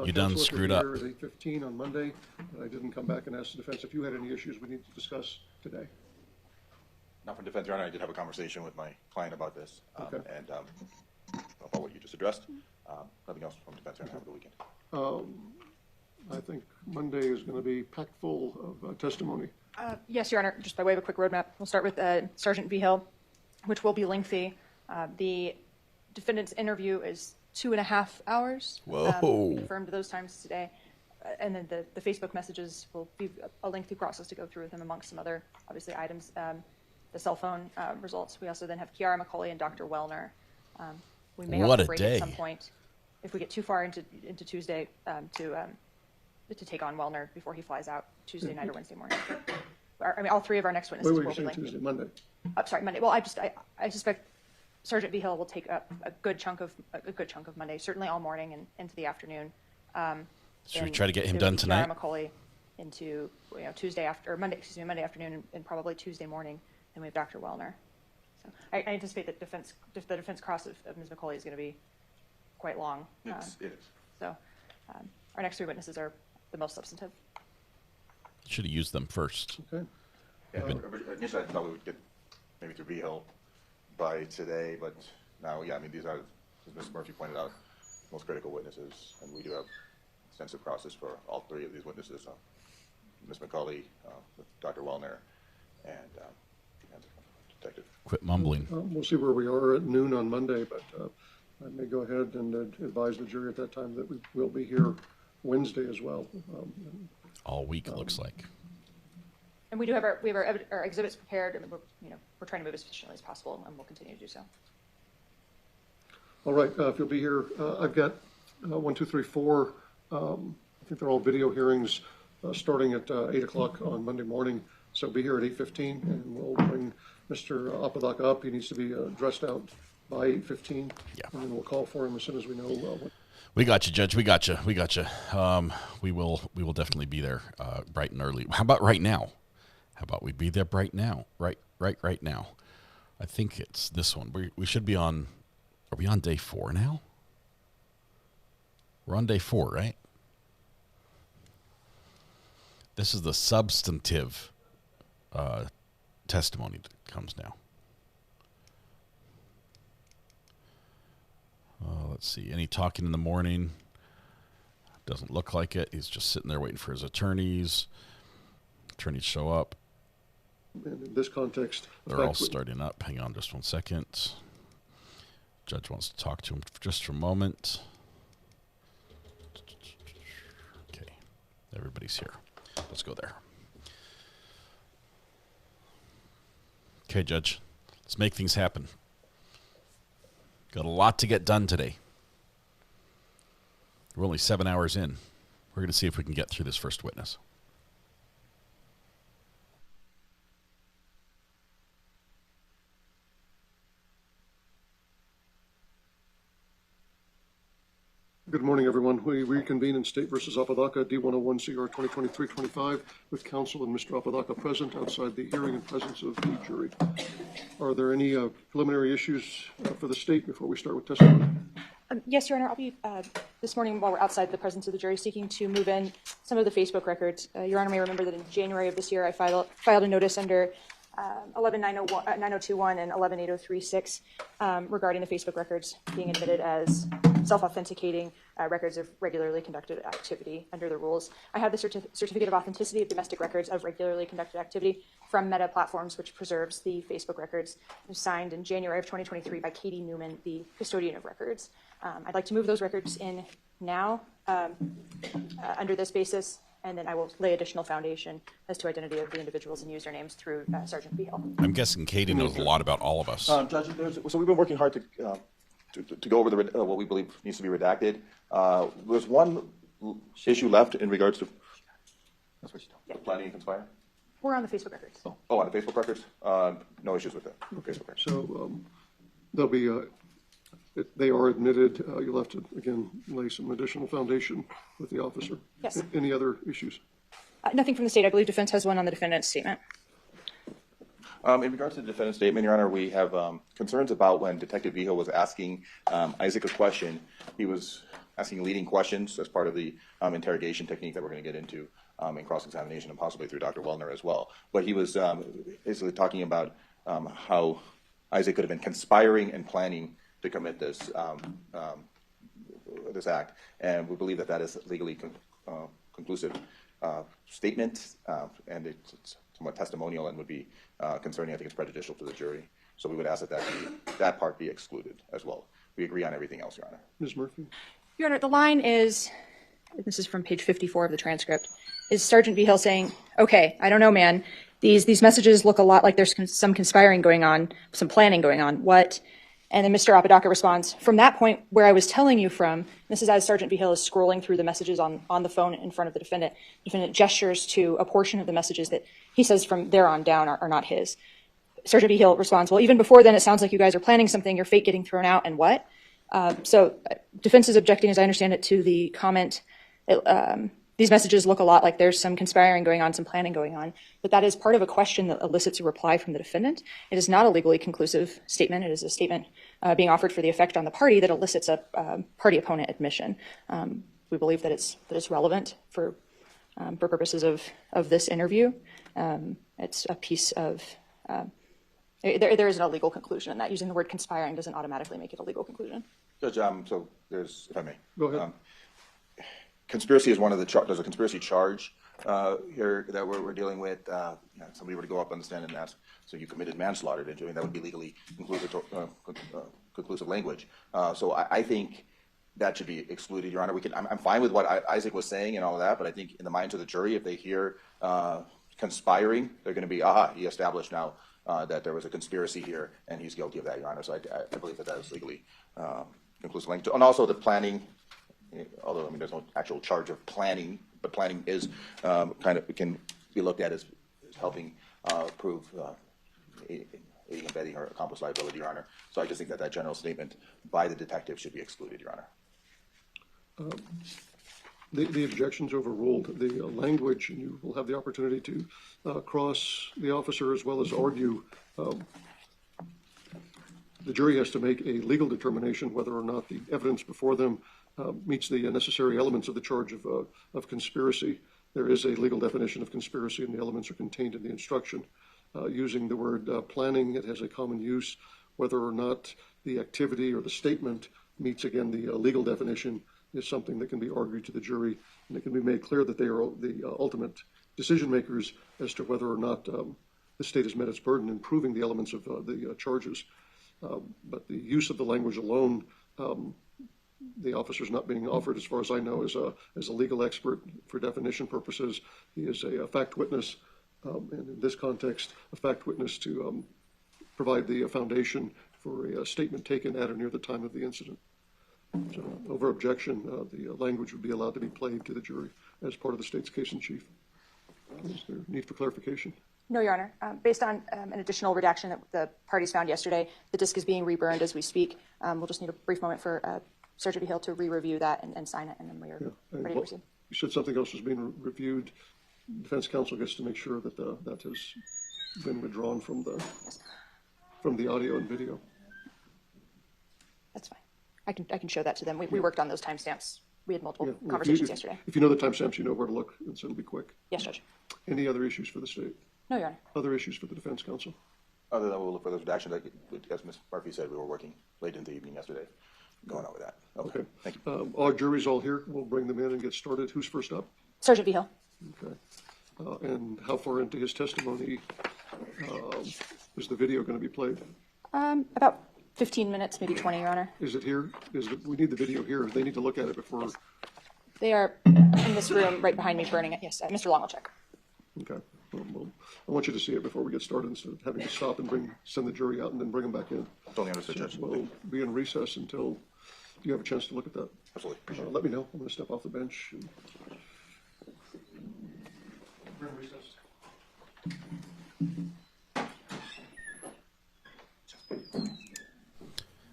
S5: You done
S11: Counsel,
S5: screwed
S11: if
S5: up.
S11: you're here at 8:15 on Monday, and I didn't come back and ask the defense if you had any issues we need to discuss today.
S12: Not from defense, Your Honor. I did have a conversation with my client about this,
S11: Okay.
S12: and about what you just addressed. Nothing else from defense, Your Honor. Have a good weekend.
S11: I think Monday is going to be packed full of testimony.
S10: Yes, Your Honor, just by way of a quick roadmap, we'll start with Sergeant Vigil, which will be lengthy. The defendant's interview is 2.5 hours.
S5: Whoa.
S10: Confirmed those times today. And then the Facebook messages will be a lengthy process to go through with him, amongst some other, obviously, items. The cell phone results. We also then have Kiara McCauley and Dr. Wellner. We may
S5: What
S10: have
S5: a
S10: to break
S5: day.
S10: at some point if we get too far into Tuesday to take on Wellner before he flies out Tuesday night or Wednesday morning. I mean, all 3 of our next witnesses
S11: Wait,
S10: will
S11: you're
S10: be
S11: saying
S10: lengthy.
S11: Tuesday, Monday?
S10: Sorry, Monday. Well, I suspect Sergeant Vigil will take up a good chunk of Monday, certainly all morning and into the afternoon.
S5: Should we
S10: And
S5: try to get him
S10: there
S5: done
S10: will be
S5: tonight?
S10: Kiara McCauley into Monday afternoon and probably Tuesday morning. Then we have Dr. Wellner. So I anticipate that the defense cross of Ms. McCauley is going to be quite long.
S12: It is.
S10: So our next 3 witnesses are the most substantive.
S5: Should have used them first.
S11: Okay.
S12: Yeah, initially I thought we would get maybe to Vigil by today, but now, yeah, I mean, these are, as Mr. Murphy pointed out, most critical witnesses, and we do have extensive process for all 3 of these witnesses. Ms. McCauley, Dr. Wellner, and Detective.
S5: Quit mumbling.
S11: We'll see where we are at noon on Monday, but I may go ahead and advise the jury at that time that we will be here Wednesday as well.
S5: All week, it looks like.
S10: And we have our exhibits prepared, and we're trying to move as efficiently as possible, and we'll continue to do so.
S11: All right, if you'll be here, I've got 1, 2, 3, 4. I think they're all video hearings starting at 8 o'clock on Monday morning. So be here at 8:15, and we'll bring Mr. Apodaca up. He needs to be dressed out by 8:15.
S5: Yeah.
S11: And then we'll call for him as soon as we know what.
S5: We got you, Judge. We got you. We got you. We will definitely be there bright and early. How about right now? How about we be there right now? Right now. I think it's this one. We should be on. Are we on day 4 now? We're on day 4, right? This is the substantive testimony that comes now. Let's see. Any talking in the morning? Doesn't look like it. He's just sitting there waiting for his attorneys. Attorneys show up.
S11: And in this context,
S5: They're all starting up. Hang on just one second. Judge wants to talk to him just for a moment. Okay, everybody's here. Let's go there. Okay, Judge, let's make things happen. Got a lot to get done today. We're only 7 hours in. We're going to see if we can get through this first witness.
S11: Good morning, everyone. We reconvene in State versus Apodaca, D101 CR 2023-25, with counsel and Mr. Apodaca present outside the hearing in presence of the jury. Are there any preliminary issues for the state before we start with testimony?
S10: Yes, Your Honor. I'll be, this morning, while we're outside the presence of the jury, seeking to move in some of the Facebook records. Your Honor may remember that in January of this year, I filed a notice under 11-9021 and 11-8036 regarding the Facebook records being admitted as self-authenticating records of regularly conducted activity under the rules. I have the certificate of authenticity of domestic records of regularly conducted activity from Meta Platforms, which preserves the Facebook records. It was signed in January of 2023 by Katie Newman, the custodian of records. I'd like to move those records in now under this basis, and then I will lay additional foundation as to identity of the individuals and usernames through Sergeant Beal.
S5: I'm guessing Katie knows a lot about all of us.
S12: Judge, so we've been working hard to go over what we believe needs to be redacted. There's one issue left in regards to planning and conspiring.
S10: We're on the Facebook records.
S12: Oh, on the Facebook records? No issues with that.
S11: Okay. Facebook records. So there'll be, they are admitted. You'll have to, again, lay some additional foundation with the officer.
S10: Yes.
S11: Any other issues?
S10: Nothing from the state. I believe defense has one on the defendant's statement.
S12: In regards to the defendant's statement, Your Honor, we have concerns about when Detective Vigil was asking Isaac a question. He was asking leading questions as part of the interrogation technique that we're going to get into in cross-examination and possibly through Dr. Wellner as well. But he was basically talking about how Isaac could have been conspiring and planning to commit this this act, and we believe that that is legally conclusive statement, and it's somewhat testimonial and would be concerning. I think it's prejudicial to the jury. So we would ask that that part be excluded as well. We agree on everything else, Your Honor.
S11: Ms. Murphy?
S10: Your Honor, the line is, this is from page 54 of the transcript, is Sergeant Vigil saying, okay, I don't know, man. These messages look a lot like there's some conspiring going on, some planning going on. What? And then Mr. Apodaca responds, from that point where I was telling you from, this is as Sergeant Vigil is scrolling through the messages on the phone in front of the defendant gestures to a portion of the messages that he says from there on down are not his. Sergeant Vigil responds, well, even before then, it sounds like you guys are planning something, your fate getting thrown out, and what? So defense is objecting, as I understand it, to the comment, these messages look a lot like there's some conspiring going on, some planning going on, but that is part of a question that elicits a reply from the defendant. It is not a legally conclusive statement. It is a statement being offered for the effect on the party that elicits a party opponent admission. We believe that it's relevant for purposes of this interview. It's a piece of, there isn't a legal conclusion in that. Using the word conspiring doesn't automatically make it a legal conclusion.
S12: Judge, so there's, if I may.
S11: Go ahead.
S12: Conspiracy is one of the, there's a conspiracy charge here that we're dealing with. Somebody were to go up on the stand and ask, so you committed manslaughter, didn't you? And that would be legally conclusive language. So I think that should be excluded, Your Honor. I'm fine with what Isaac was saying and all of that, but I think in the minds of the jury, if they hear conspiring, they're going to be, he established now that there was a conspiracy here, and he's guilty of that, Your Honor. So I believe that is legally conclusive language. And also the planning, although, I mean, there's no actual charge of planning, but planning is it can be looked at as helping prove aiding and abetting or accomplice liability, Your Honor. So I just think that general statement by the detective should be excluded, Your Honor.
S11: The objection's overruled. The language, and you will have the opportunity to cross the officer as well as argue. The jury has to make a legal determination whether or not the evidence before them meets the necessary elements of the charge of conspiracy. There is a legal definition of conspiracy, and the elements are contained in the instruction. Using the word planning, it has a common use. Whether or not the activity or the statement meets, again, the legal definition is something that can be argued to the jury, and it can be made clear that they are the ultimate decision makers as to whether or not the state has met its burden in proving the elements of the charges. But the use of the language alone, the officer's not being offered, as far as I know, as a legal expert for definition purposes. He is a fact witness, and in this context, a fact witness to provide the foundation for a statement taken at or near the time of the incident. So, over objection, the language would be allowed to be played to the jury as part of the state's case in chief. Is there need for clarification?
S10: No, Your Honor. Based on an additional redaction that the parties found yesterday, the disc is being reburned as we speak. We'll just need a brief moment for Sergeant Hill to re-review that and sign it, and then we are ready to proceed.
S11: You said something else was being reviewed. Defense counsel gets to make sure that that has been withdrawn from the audio and video.
S10: That's fine. I can show that to them. We worked on those timestamps. We had multiple conversations yesterday.
S11: If you know the timestamps, you know where to look, and so it'll be quick.
S10: Yes, Judge.
S11: Any other issues for the state?
S10: No, Your Honor.
S11: Other issues for the defense counsel?
S12: Other than we'll look for those redactions, as Ms. Murphy said, we were working late into the evening yesterday, going on with that. Okay, thank you.
S11: Our jury's all here. We'll bring them in and get started. Who's first up?
S10: Sergeant Hill.
S11: Okay. And how far into his testimony is the video going to be played?
S10: About 15 minutes, maybe 20, Your Honor.
S11: Is it here? We need the video here. They need to look at it before.
S10: They are in this room right behind me burning it. Yes, Mr. Long will check.
S11: Okay. Well, I want you to see it before we get started instead of having to stop and send the jury out and then bring them back in.
S12: Totally understood, Judge.
S11: We'll be in recess until you have a chance to look at that.
S12: Absolutely.
S11: Let me know. I'm going to step off the bench. And we're in recess.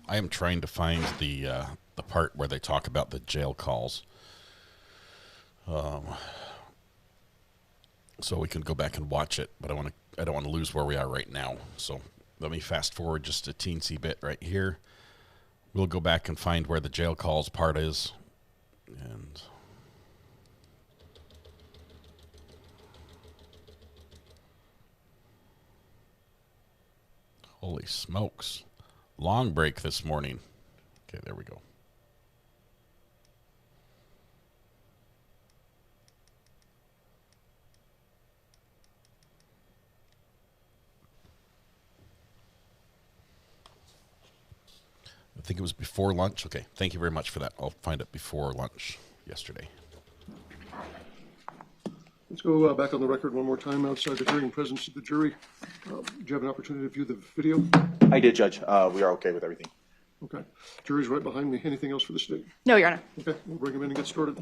S5: I am trying to find the part where they talk about the jail calls. So we can go back and watch it, but I don't want to lose where we are right now. So let me fast forward just a teensy bit right here. We'll go back and find where the jail calls part is. And holy smokes. Long break this morning. Okay, there we go. I think it was before lunch. Okay, thank you very much for that. I'll find it before lunch yesterday.
S11: Let's go back on the record one more time outside the hearing presence of the jury. Did you have an opportunity to view the video?
S12: I did, Judge. We are okay with everything.
S11: Okay. Jury's right behind me. Anything else for the state?
S10: No, Your Honor.
S11: Okay, we'll bring them in and get started.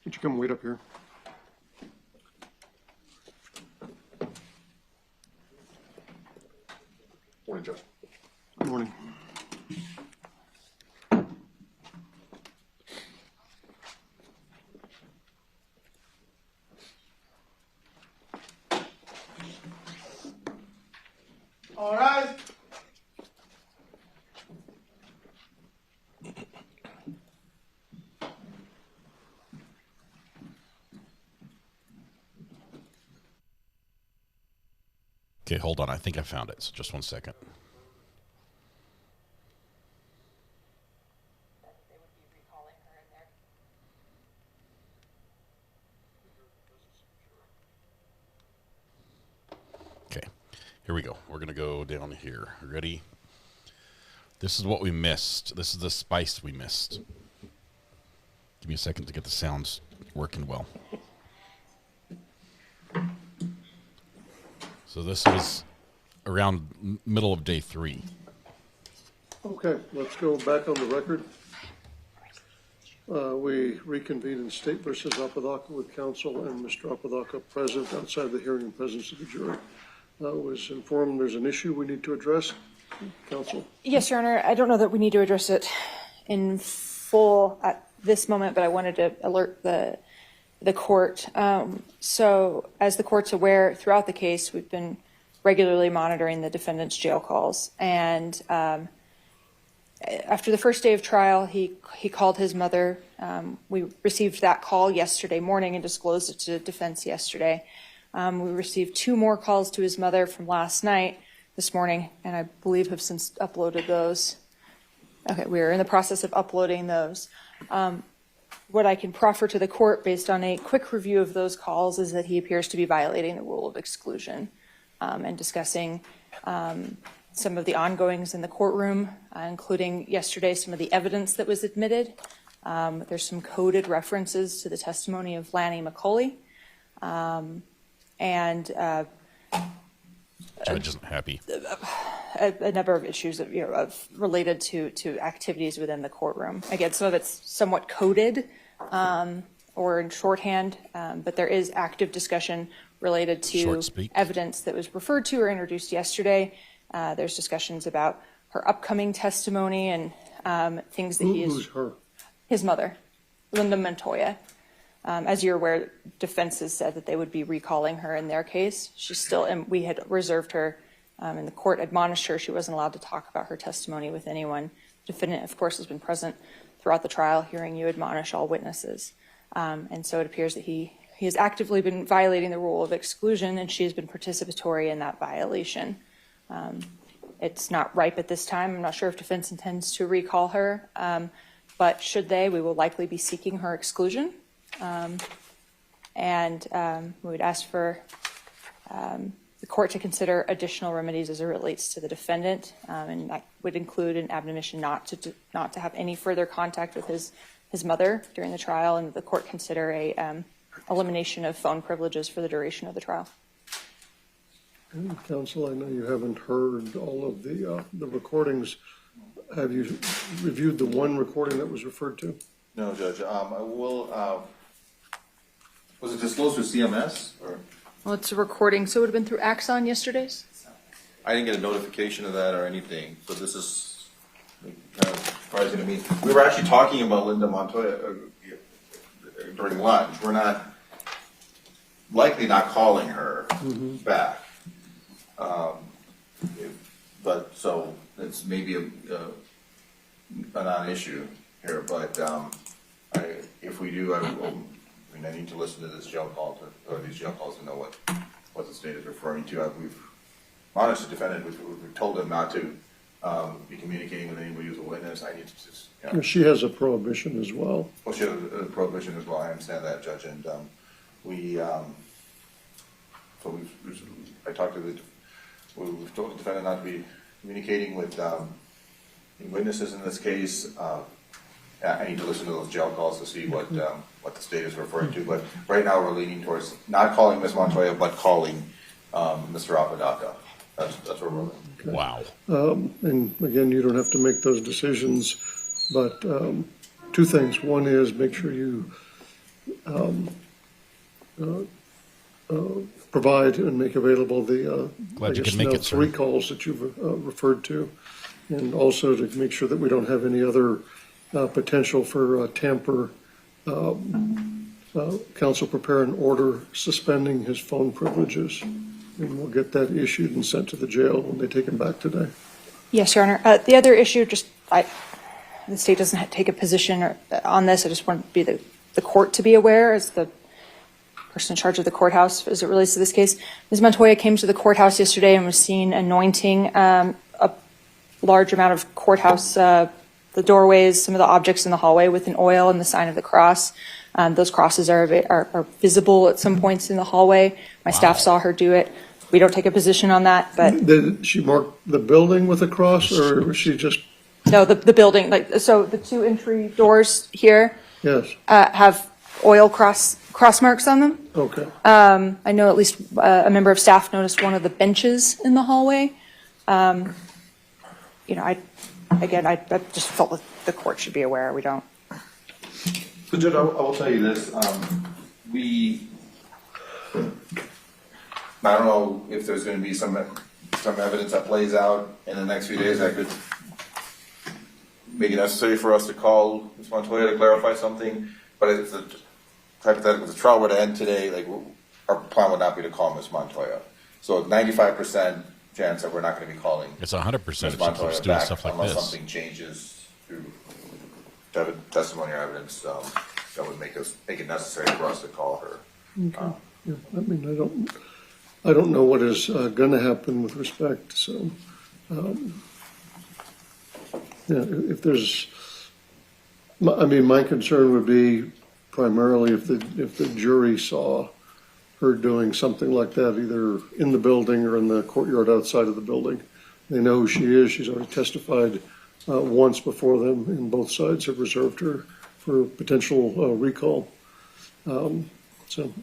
S11: Would you come wait up here?
S4: Morning, Judge.
S11: Good morning.
S3: All right.
S5: Okay, hold on. I think I found it. So just one second. Okay, here we go. We're going to go down here. Ready? This is what we missed. This is the spice we missed. Give me a second to get the sounds working well. So this was around middle of day 3.
S11: Okay, let's go back on the record. We reconvened in State versus Apodaca with counsel and Mr. Apodaca present outside the hearing in presence of the jury. I was informed there's an issue we need to address. Counsel?
S10: Yes, Your Honor. I don't know that we need to address it in full at this moment, but I wanted to alert the court. So as the court's aware, throughout the case, we've been regularly monitoring the defendant's jail calls. And after the first day of trial, he called his mother. We received that call yesterday morning and disclosed it to defense yesterday. We received 2 more calls to his mother from last night, this morning, and I believe have since uploaded those. Okay, we are in the process of uploading those. What I can proffer to the court based on a quick review of those calls is that he appears to be violating the rule of exclusion and discussing some of the ongoings in the courtroom, including yesterday some of the evidence that was admitted. There's some coded references to the testimony of Lanny McCauley.
S5: Judge isn't happy.
S10: A number of issues of related to activities within the courtroom. Again, some of it's somewhat coded or in shorthand, but there is active discussion related to evidence that was referred to or introduced yesterday. There's discussions about her upcoming testimony and things that he is.
S11: Who's her?
S10: His mother, Linda Montoya. As you're aware, defense has said that they would be recalling her in their case. She's still, and we had reserved her, and the court admonished her she wasn't allowed to talk about her testimony with anyone. The defendant, of course, has been present throughout the trial, hearing you admonish all witnesses. And so it appears that he has actively been violating the rule of exclusion, and she has been participatory in that violation. It's not ripe at this time. I'm not sure if defense intends to recall her, but should they, we will likely be seeking her exclusion. We would ask for the court to consider additional remedies as it relates to the defendant, and that would include an admonition not to have any further contact with his mother during the trial, and the court consider a elimination of phone privileges for the duration of the trial.
S11: Counsel, I know you haven't heard all of the recordings. Have you reviewed the one recording that was referred to?
S12: No, Judge. I will. Was it disclosed to CMS? Or?
S10: Well, it's a recording, so it would have been through Axon yesterday's?
S12: I didn't get a notification of that or anything, so this is kind of surprising to me. We were actually talking about Linda Montoya during lunch. We're not likely not calling her back. But so it's maybe a non-issue here, but if we do, I need to listen to this jail call or these jail calls to know what the state is referring to. We've honest the defendant. We've told them not to be communicating with anybody who's a witness. I need to just. You know.
S11: She has a prohibition as well.
S12: Well, she has a prohibition as well. I understand that, Judge, and I talked to we've told the defendant not to be communicating with witnesses in this case. I need to listen to those jail calls to see what the state is referring to. But right now we're leaning towards not calling Ms. Montoya, but calling Mr. Apodaca. That's where we're leaning.
S11: Okay.
S5: Wow.
S11: And again, you don't have to make those decisions, but 2 things. One is make sure you provide and make available the
S5: Glad you can make it,
S11: 3
S5: sir.
S11: calls that you've referred to, and also to make sure that we don't have any other potential for tamper. Counsel prepare an order suspending his phone privileges, and we'll get that issued and sent to the jail when they take him back today.
S10: Yes, Your Honor. The other issue, the state doesn't take a position on this. I just want the court to be aware as the person in charge of the courthouse as it relates to this case. Ms. Montoya came to the courthouse yesterday and was seen anointing a large amount of courthouse, the doorways, some of the objects in the hallway with an oil and the sign of the cross. Those crosses are visible at some points in the hallway. My staff saw her do it. We don't take a position on that, but
S11: Did she mark the building with a cross, or was she just?
S10: no, the building, so the 2 entry doors here
S11: Yes.
S10: have oil cross marks on them.
S11: Okay.
S10: I know at least a member of staff noticed one of the benches in the hallway. I just felt that the court should be aware. We don't.
S12: So, Judge, I will tell you this. I don't know if there's going to be some evidence that plays out in the next few days that could make it necessary for us to call Ms. Montoya to clarify something. But if the hypothetical, if the trial were to end today, our plan would not be to call Ms. Montoya. So 95% Jan said, we're not going to be calling.
S5: It's 100%
S12: Ms.
S5: if she
S12: Montoya
S5: keeps doing
S12: back
S5: stuff like
S12: unless
S5: this.
S12: something changes through testimony or evidence that would make it necessary for us to call her.
S11: Okay. Yeah, I mean, I don't know what is going to happen with respect. So, yeah, if there's, I mean, my concern would be primarily if the jury saw her doing something like that, either in the building or in the courtyard outside of the building. They know who she is. She's already testified once before them, and both sides have reserved her for potential recall. So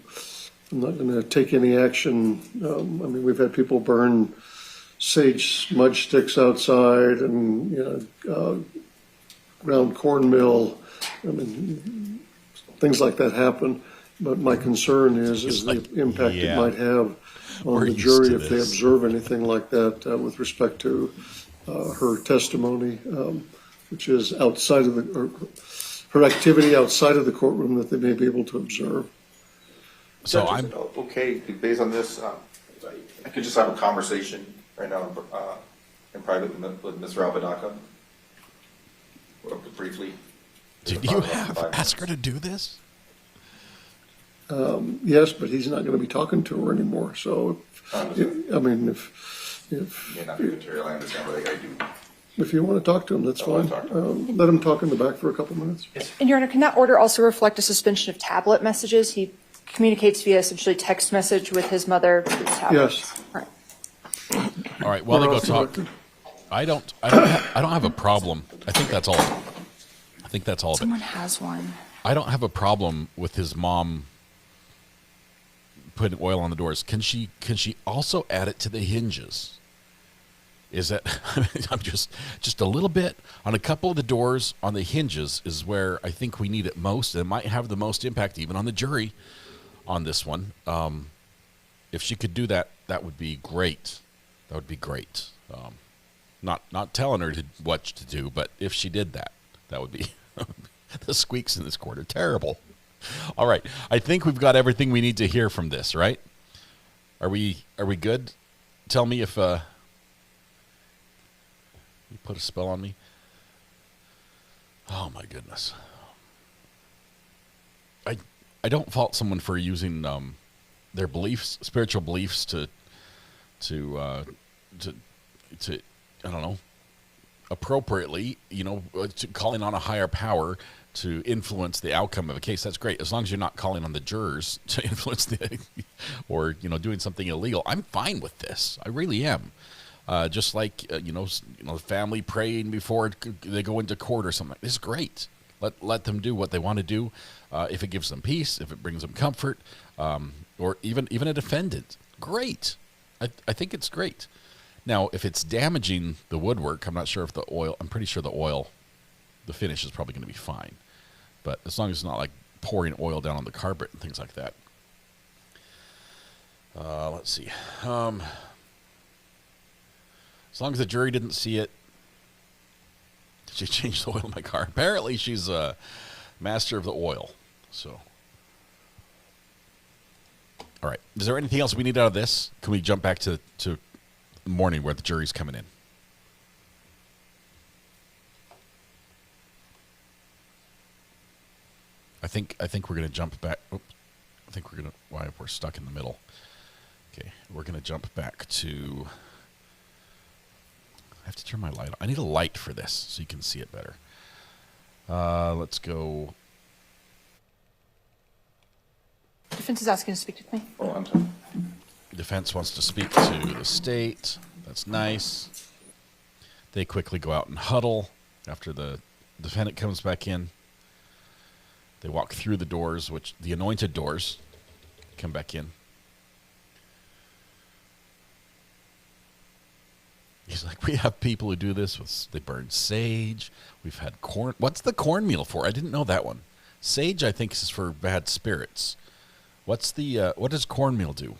S11: I'm not going to take any action. I mean, we've had people burn sage smudge sticks outside and ground cornmeal. I mean, things like that happen. But my concern is the impact it might have on the jury if they observe anything like that with respect to her testimony, which is outside of her activity outside of the courtroom that they may be able to observe.
S12: So I'm okay based on this. I could just have a conversation right now in private with Mr. Apodaca. Briefly.
S5: Did you ask her to do this?
S11: Yes, but he's not going to be talking to her anymore. So, I mean, if
S12: may not be material, I understand what I do.
S11: If you want to talk to him, that's fine. Let him talk in the back for a couple minutes.
S10: And Your Honor, can that order also reflect a suspension of tablet messages? He communicates via essentially text message with his mother through the tablet.
S11: Yes.
S5: All right. While they go talk, I don't have a problem. I think that's all. Of it.
S10: Someone has one.
S5: I don't have a problem with his mom putting oil on the doors. Can she also add it to the hinges? Is that I'm just a little bit on a couple of the doors on the hinges is where I think we need it most, and it might have the most impact even on the jury on this one. If she could do that, that would be great. That would be great. Not telling her what to do, but if she did that, that would be the squeaks in this court are terrible. All right, I think we've got everything we need to hear from this, right? Are we good? Tell me if you put a spell on me. Oh my goodness. I don't fault someone for using their beliefs, spiritual beliefs to I don't know, appropriately, to calling on a higher power to influence the outcome of a case. That's great, as long as you're not calling on the jurors to influence or doing something illegal. I'm fine with this. I really am. Just like the family praying before they go into court or something. This is great. Let them do what they want to do. If it gives them peace, if it brings them comfort, or even a defendant, great. I think it's great. Now, if it's damaging the woodwork, I'm not sure if the oil. I'm pretty sure the finish is probably going to be fine. But as long as it's not like pouring oil down on the carpet and things like that. Let's see. As long as the jury didn't see it. Did she change the oil in my car? Apparently she's a master of the oil. So, all right. Is there anything else we need out of this? Can we jump back to the morning where the jury's coming in? I think we're going to jump back. Oops. I think we're going to. Why we're stuck in the middle. Okay, we're going to jump back to. I have to turn my light on. I need a light for this so you can see it better. Let's go.
S10: Defense is asking to speak with me.
S12: Oh, I'm sorry.
S5: Defense wants to speak to the state. That's nice. They quickly go out and huddle after the defendant comes back in. They walk through the doors, which the anointed doors come back in. He's like, we have people who do this. They burn sage. We've had corn. What's the cornmeal for? I didn't know that one. Sage, I think, is for bad spirits. What does cornmeal do?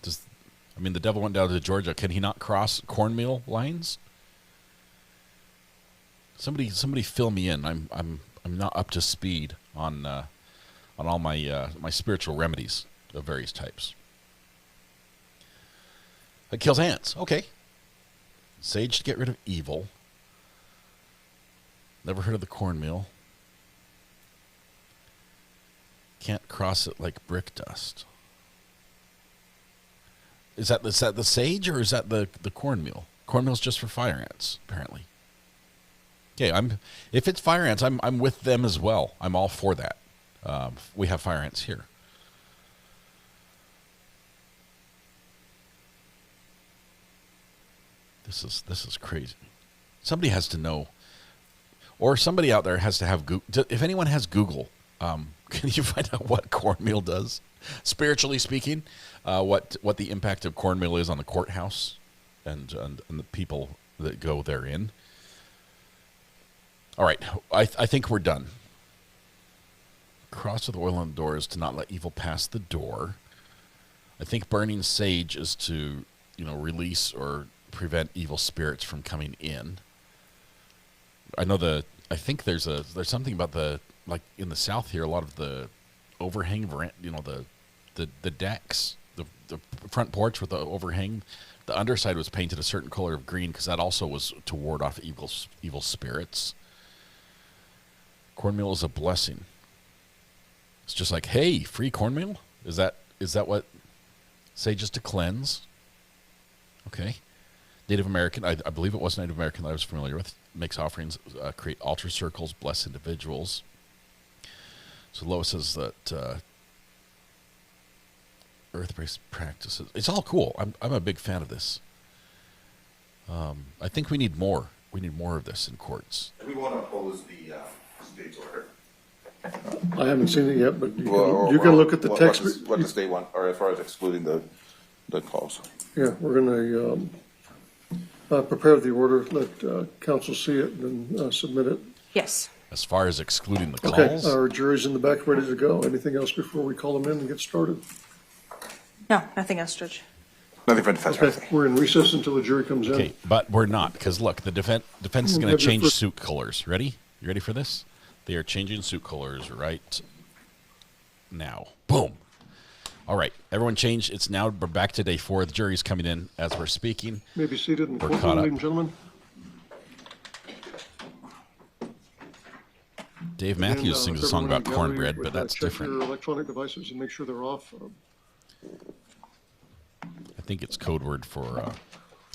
S5: The devil went down to Georgia. Can he not cross cornmeal lines? Somebody fill me in. I'm not up to speed on all my my spiritual remedies of various types. It kills ants. Okay. Sage to get rid of evil. Never heard of the cornmeal. Can't cross it like brick dust. Is that the sage or is that the cornmeal? Cornmeal's just for fire ants, apparently. Okay, if it's fire ants, I'm with them as well. I'm all for that. We have fire ants here. This is crazy. Somebody has to know, or somebody out there has to have Google. If anyone has Google, can you find out what cornmeal does, spiritually speaking? What the impact of cornmeal is on the courthouse and the people that go therein. All right, I think we're done. Cross with oil on the door is to not let evil pass the door. I think burning sage is to, release or prevent evil spirits from coming in. I think there's something about like in the South here, a lot of the overhang, the decks, the front porch with the overhang, the underside was painted a certain color of green because that also was to ward off evil spirits. Cornmeal is a blessing. It's just like, hey, free cornmeal? Is that what sage is to cleanse? Okay. Native American, I believe it was Native American that I was familiar with, makes offerings, create altar circles, bless individuals. So Lois says that earth-based practices, it's all cool. I'm a big fan of this. I think we need more. We need more of this in courts.
S12: We want to oppose the state's order.
S11: I haven't seen it yet, but you can look at the text.
S12: What the state want, or as far as excluding the calls.
S11: Yeah, we're going to prepare the order, let council see it, and submit it.
S10: Yes.
S5: As far as excluding the calls?
S11: Okay, our jury's in the back ready to go. Anything else before we call them in and get started?
S10: No, nothing else, Judge.
S12: Nothing for defense.
S11: Okay, we're in recess until the jury comes in.
S5: Okay, but we're not, because look, the defense is going to change suit colors. Ready? You ready for this? They are changing suit colors right now. Boom. All right, everyone change. It's now, we're back to day 4. The jury's coming in as we're speaking.
S11: Maybe seated in the
S5: We're caught
S11: courtroom,
S5: up.
S11: ladies and gentlemen.
S5: Dave Matthews sings a song about cornbread, but that's
S11: check
S5: different.
S11: your electronic devices and make sure they're off.
S5: I think it's code word for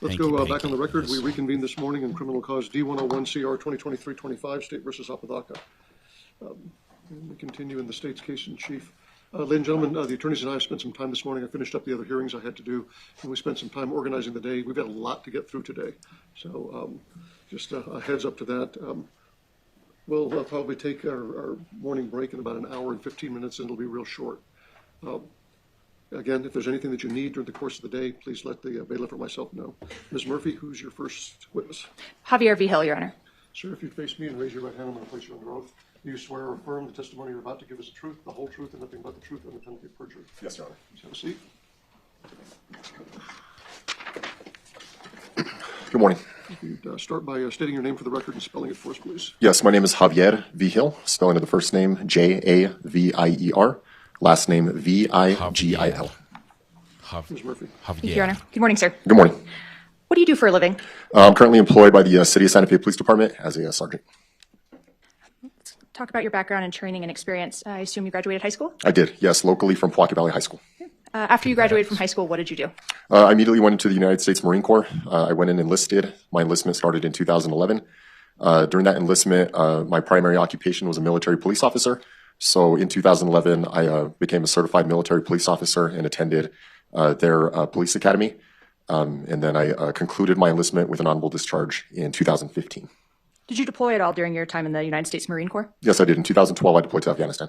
S11: Let's go back on the record. We reconvened this morning in criminal cause D101CR 2023-25, State versus Apodaca. We continue in the state's case in chief. Ladies and gentlemen, the attorneys and I have spent some time this morning. I finished up the other hearings I had to do, and we spent some time organizing the day. We've got a lot to get through today. So just a heads up to that. We'll probably take our morning break in about an hour and 15 minutes, and it'll be real short. Again, if there's anything that you need during the course of the day, please let the bailiff or myself know. Ms. Murphy, who's your first witness?
S10: Javier V. Hill, Your Honor.
S11: Sir, if you'd face me and raise your right hand, I'm going to place you under oath. Do you swear or affirm the testimony you're about to give is the truth, the whole truth, and nothing but the truth under penalty of perjury?
S12: Yes, Your Honor.
S11: Please have a seat.
S12: Good morning.
S11: If you'd start by stating your name for the record and spelling it for us, please.
S2: Yes, my name is Javier V. Hill, spelling of the first name Javier, last name Vigil.
S11: Ms. Murphy.
S10: Thank you, Your Honor. Good morning, sir.
S2: Good morning.
S10: What do you do for a living?
S2: I'm currently employed by the City of Santa Fe Police Department as a sergeant.
S10: Talk about your background and training and experience. I assume you graduated high school?
S2: I did, yes, locally from Apodaca Valley High School.
S10: After you graduated from high school, what did you do?
S2: I immediately went into the United States Marine Corps. I went in and enlisted. My enlistment started in 2011. During that enlistment, my primary occupation was a military police officer. So in 2011, I became a certified military police officer and attended their police academy. And then I concluded my enlistment with an honorable discharge in 2015.
S10: Did you deploy at all during your time in the United States Marine Corps?
S2: Yes, I did. In 2012, I deployed to Afghanistan.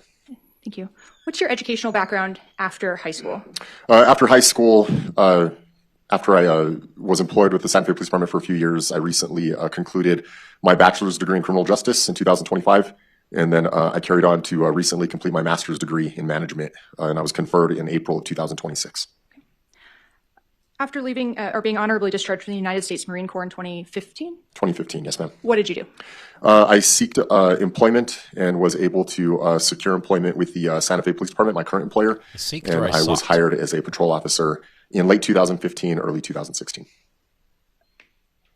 S10: Thank you. What's your educational background after high school?
S2: After high school, after I was employed with the Santa Fe Police Department for a few years, I recently concluded my bachelor's degree in criminal justice in 2025. And then I carried on to recently complete my master's degree in management, and I was conferred in April of 2026.
S10: After leaving or being honorably discharged from the United States Marine Corps in 2015?
S2: 2015, yes, ma'am.
S10: What did you do?
S2: I sought employment and was able to secure employment with the Santa Fe Police Department, my current employer.
S5: Seeked
S2: and
S5: or
S2: I was
S5: sought?
S2: hired as a patrol officer in late 2015, early 2016.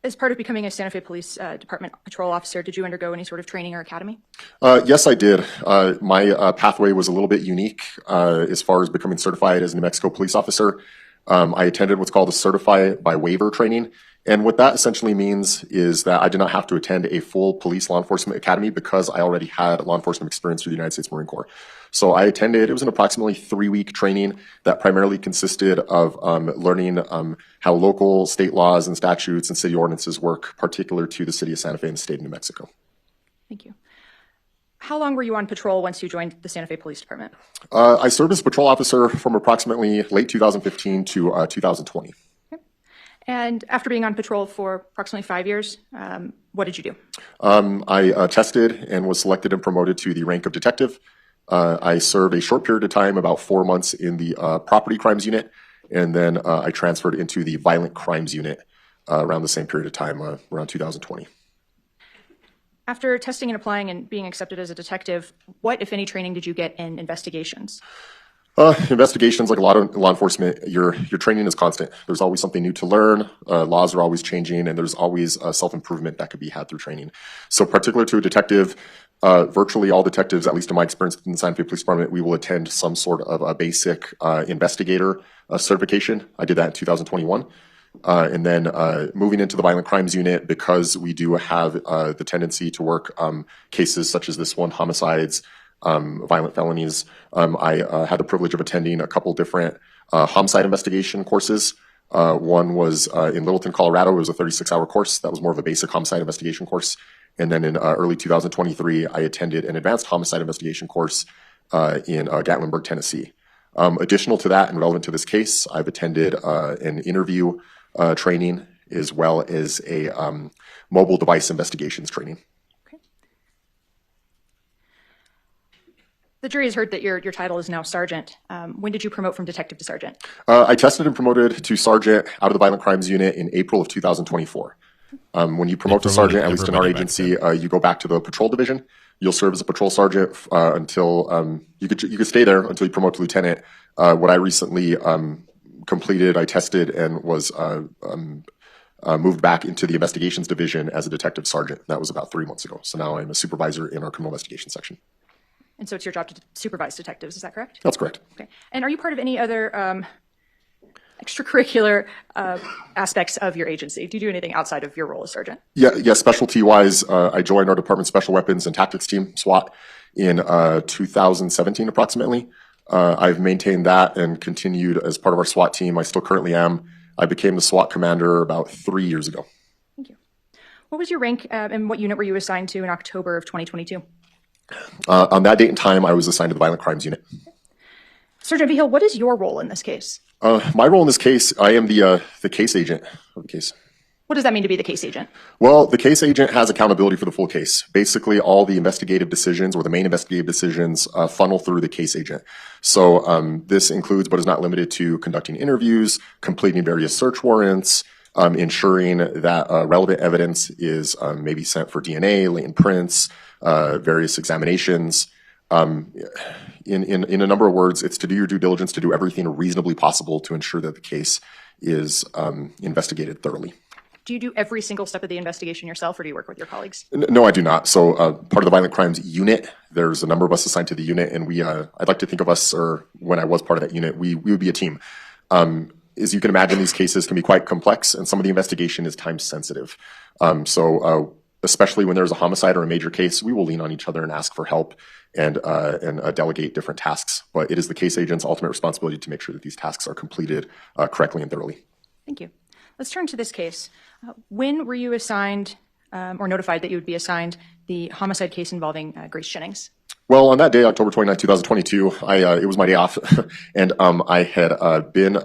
S10: As part of becoming a Santa Fe Police Department patrol officer, did you undergo any sort of training or academy?
S2: Yes, I did. My pathway was a little bit unique as far as becoming certified as a New Mexico police officer. I attended what's called a Certify by Waiver training. And what that essentially means is that I did not have to attend a full police law enforcement academy because I already had law enforcement experience through the United States Marine Corps. So I attended, it was an approximately 3-week training that primarily consisted of learning how local state laws and statutes and city ordinances work, particular to the city of Santa Fe and the state of New Mexico.
S10: Thank you. How long were you on patrol once you joined the Santa Fe Police Department?
S2: I served as a patrol officer from approximately late 2015 to 2020.
S10: And after being on patrol for approximately 5 years, what did you do?
S2: I tested and was selected and promoted to the rank of detective. I served a short period of time, about 4 months, in the property crimes unit, and then I transferred into the violent crimes unit around the same period of time, around 2020.
S10: After testing and applying and being accepted as a detective, what, if any, training did you get in investigations?
S2: Investigations, like a lot of law enforcement, your training is constant. There's always something new to learn. Laws are always changing, and there's always self-improvement that could be had through training. So particular to a detective, virtually all detectives, at least in my experience in the Santa Fe Police Department, we will attend some sort of a basic investigator certification. I did that in 2021. And then moving into the violent crimes unit, because we do have the tendency to work cases such as this one, homicides, violent felonies. I had the privilege of attending a couple different homicide investigation courses. One was in Littleton, Colorado. It was a 36-hour course. That was more of a basic homicide investigation course. And then in early 2023, I attended an advanced homicide investigation course in Gatlinburg, Tennessee. Additional to that, and relevant to this case, I've attended an interview training as well as a mobile device investigations training.
S10: The jury has heard that your title is now sergeant. When did you promote from detective to sergeant?
S2: I tested and promoted to sergeant out of the violent crimes unit in April of 2024. When you promote to sergeant, at least in our agency, you go back to the patrol division. You'll serve as a patrol sergeant until you could stay there until you promote to lieutenant. What I recently completed, I tested and was moved back into the investigations division as a detective sergeant. That was about 3 months ago. So now I'm a supervisor in our criminal investigation section.
S10: And so it's your job to supervise detectives, is that correct?
S2: That's correct.
S10: Okay. And are you part of any other extracurricular aspects of your agency? Do you do anything outside of your role as sergeant?
S2: Yeah. Specialty-wise, I joined our department's Special Weapons and Tactics team, SWAT, in 2017 approximately. I've maintained that and continued as part of our SWAT team. I still currently am. I became the SWAT commander about 3 years ago.
S10: Thank you. What was your rank and what unit were you assigned to in October of 2022?
S2: On that date and time, I was assigned to the violent crimes unit.
S10: Sergeant Vigil, what is your role in this case?
S2: My role in this case, I am the case agent of the case.
S10: What does that mean to be the case agent?
S2: Well, the case agent has accountability for the full case. Basically, all the investigative decisions or the main investigative decisions funnel through the case agent. So this includes, but is not limited to, conducting interviews, completing various search warrants, ensuring that relevant evidence is maybe sent for DNA, latent prints, various examinations. In a number of words, it's to do your due diligence, to do everything reasonably possible to ensure that the case is investigated thoroughly.
S10: Do you do every single step of the investigation yourself, or do you work with your colleagues?
S2: No, I do not. So part of the violent crimes unit, there's a number of us assigned to the unit, and I'd like to think of us, or when I was part of that unit, we would be a team. As you can imagine, these cases can be quite complex, and some of the investigation is time sensitive. Especially when there's a homicide or a major case, we will lean on each other and ask for help and delegate different tasks. But it is the case agent's ultimate responsibility to make sure that these tasks are completed correctly and thoroughly.
S10: Thank you. Let's turn to this case. When were you assigned or notified that you would be assigned the homicide case involving Grace Jennings?
S2: Well, on that day, October 29, 2022, it was my day off, and I had been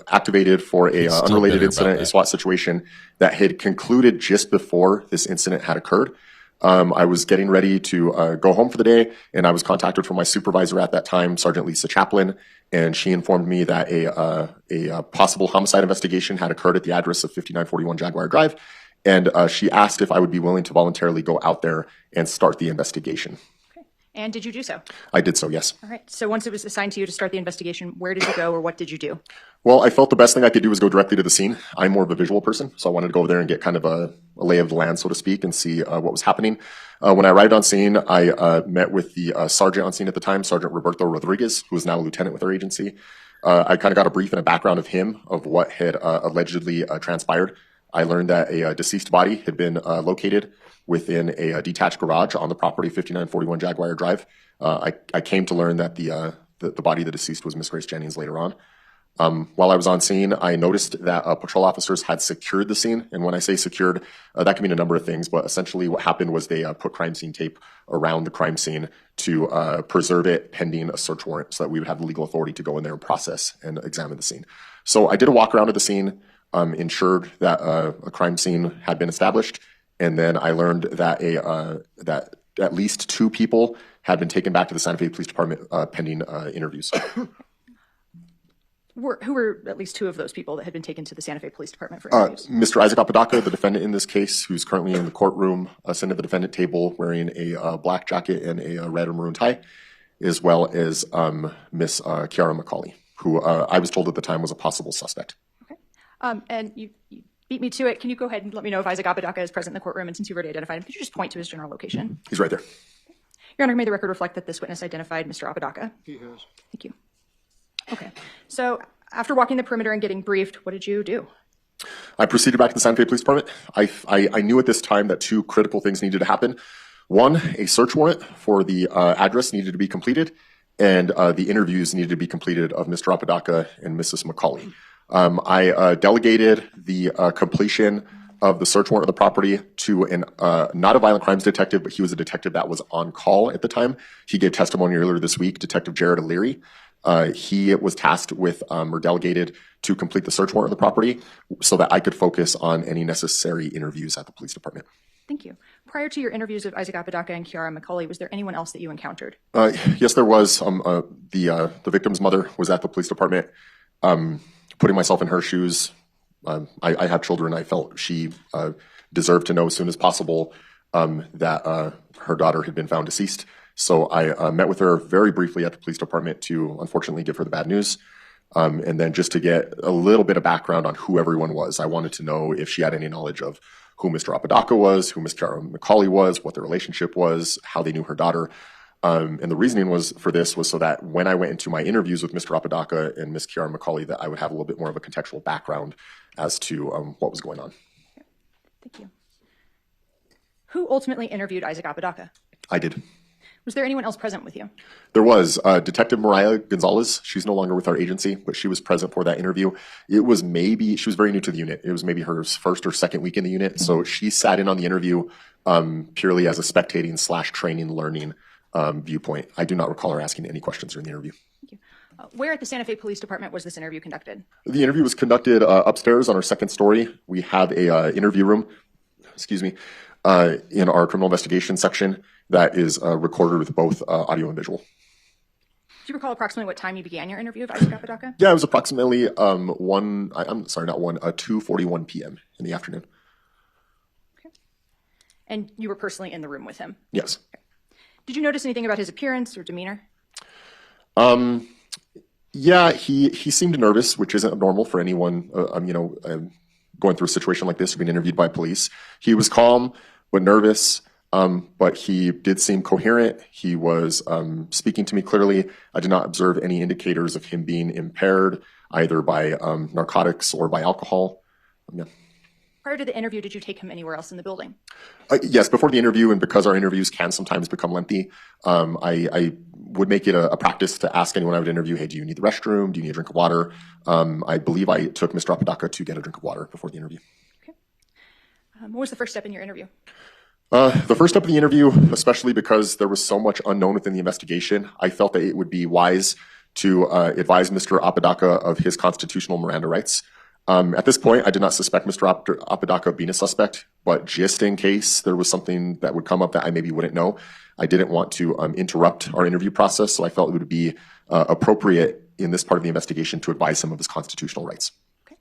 S2: activated for a unrelated incident, a SWAT situation that had concluded just before this incident had occurred. I was getting ready to go home for the day, and I was contacted from my supervisor at that time, Sergeant Lisa Chaplin, and she informed me that a possible homicide investigation had occurred at the address of 5941 Jaguar Drive, and she asked if I would be willing to voluntarily go out there and start the investigation.
S10: And did you do so?
S2: I did so, yes.
S10: All right. So once it was assigned to you to start the investigation, where did you go or what did you do?
S2: Well, I felt the best thing I could do was go directly to the scene. I'm more of a visual person, so I wanted to go over there and get kind of a lay of the land, so to speak, and see what was happening. When I arrived on scene, I met with the sergeant on scene at the time, Sergeant Roberto Rodriguez, who is now a lieutenant with our agency. I kind of got a brief and a background of him, of what had allegedly transpired. I learned that a deceased body had been located within a detached garage on the property, 5941 Jaguar Drive. I came to learn that the body of the deceased was Miss Grace Jennings later on. While I was on scene, I noticed that patrol officers had secured the scene. And when I say secured, that can mean a number of things. But essentially what happened was they put crime scene tape around the crime scene to preserve it pending a search warrant so that we would have the legal authority to go in there and process and examine the scene. So I did a walk around of the scene, ensured that a crime scene had been established. And then I learned that that at least 2 people had been taken back to the Santa Fe Police Department pending interviews.
S10: Who were at least 2 of those people that had been taken to the Santa Fe Police Department for interviews?
S2: Mr. Isaac Apodaca, the defendant in this case, who's currently in the courtroom, sitting at the defendant table wearing a black jacket and a red or maroon tie, as well as Miss Kiara McCauley, who I was told at the time was a possible suspect.
S10: And you beat me to it. Can you go ahead and let me know if Isaac Apodaca is present in the courtroom? And since you've already identified him, could you just point to his general location?
S2: He's right there.
S10: Your Honor, may the record reflect that this witness identified Mr. Apodaca?
S11: He has.
S10: Thank you. Okay. So after walking the perimeter and getting briefed, what did you do?
S2: I proceeded back to the Santa Fe Police Department. I knew at this time that 2 critical things needed to happen. One, a search warrant for the address needed to be completed, and the interviews needed to be completed of Mr. Apodaca and Mrs. McCauley. I delegated the completion of the search warrant of the property to not a violent crimes detective, but he was a detective that was on call at the time. He gave testimony earlier this week, Detective Jared O'Leary. He was tasked with or delegated to complete the search warrant of the property so that I could focus on any necessary interviews at the police department.
S10: Thank you. Prior to your interviews of Isaac Apodaca and Kiara McCauley, was there anyone else that you encountered?
S2: Yes, there was. The victim's mother was at the police department. Putting myself in her shoes, I had children. I felt she deserved to know as soon as possible that her daughter had been found deceased. So I met with her very briefly at the police department to unfortunately give her the bad news. And then just to get a little bit of background on who everyone was. I wanted to know if she had any knowledge of who Mr. Apodaca was, who Miss Kiara McCauley was, what their relationship was, how they knew her daughter. And the reasoning was for this was so that when I went into my interviews with Mr. Apodaca and Miss Kiara McCauley, that I would have a little bit more of a contextual background as to what was going on.
S10: Thank you. Who ultimately interviewed Isaac Apodaca?
S2: I did.
S10: Was there anyone else present with you?
S2: There was Detective Mariah Gonzalez. She's no longer with our agency, but she was present for that interview. It was she was very new to the unit. It was maybe her first or second week in the unit. So she sat in on the interview purely as a spectating / training, learning viewpoint. I do not recall her asking any questions during the interview.
S10: Thank you. Where at the Santa Fe Police Department was this interview conducted?
S2: The interview was conducted upstairs on our second story. We have a interview room, in our criminal investigation section that is recorded with both audio and visual.
S10: Do you recall approximately what time you began your interview of Isaac Apodaca?
S2: Yeah, it was approximately 2:41 p.m. in the afternoon.
S10: Okay. And you were personally in the room with him?
S2: Yes.
S10: Okay. Did you notice anything about his appearance or demeanor?
S2: Yeah, he seemed nervous, which isn't normal for anyone, going through a situation like this or being interviewed by police. He was calm but nervous, but he did seem coherent. He was speaking to me clearly. I did not observe any indicators of him being impaired, either by narcotics or by alcohol. Yeah.
S10: Prior to the interview, did you take him anywhere else in the building?
S2: Yes, before the interview, and because our interviews can sometimes become lengthy, I would make it a practice to ask anyone I would interview, hey, do you need the restroom? Do you need a drink of water? I believe I took Mr. Apodaca to get a drink of water before the interview.
S10: Okay. What was the first step in your interview?
S2: The first step of the interview, especially because there was so much unknown within the investigation, I felt that it would be wise to advise Mr. Apodaca of his constitutional Miranda rights. At this point, I did not suspect Mr. Apodaca of being a suspect, but just in case there was something that would come up that I maybe wouldn't know, I didn't want to interrupt our interview process, so I felt it would be appropriate in this part of the investigation to advise him of his constitutional rights.
S10: Okay.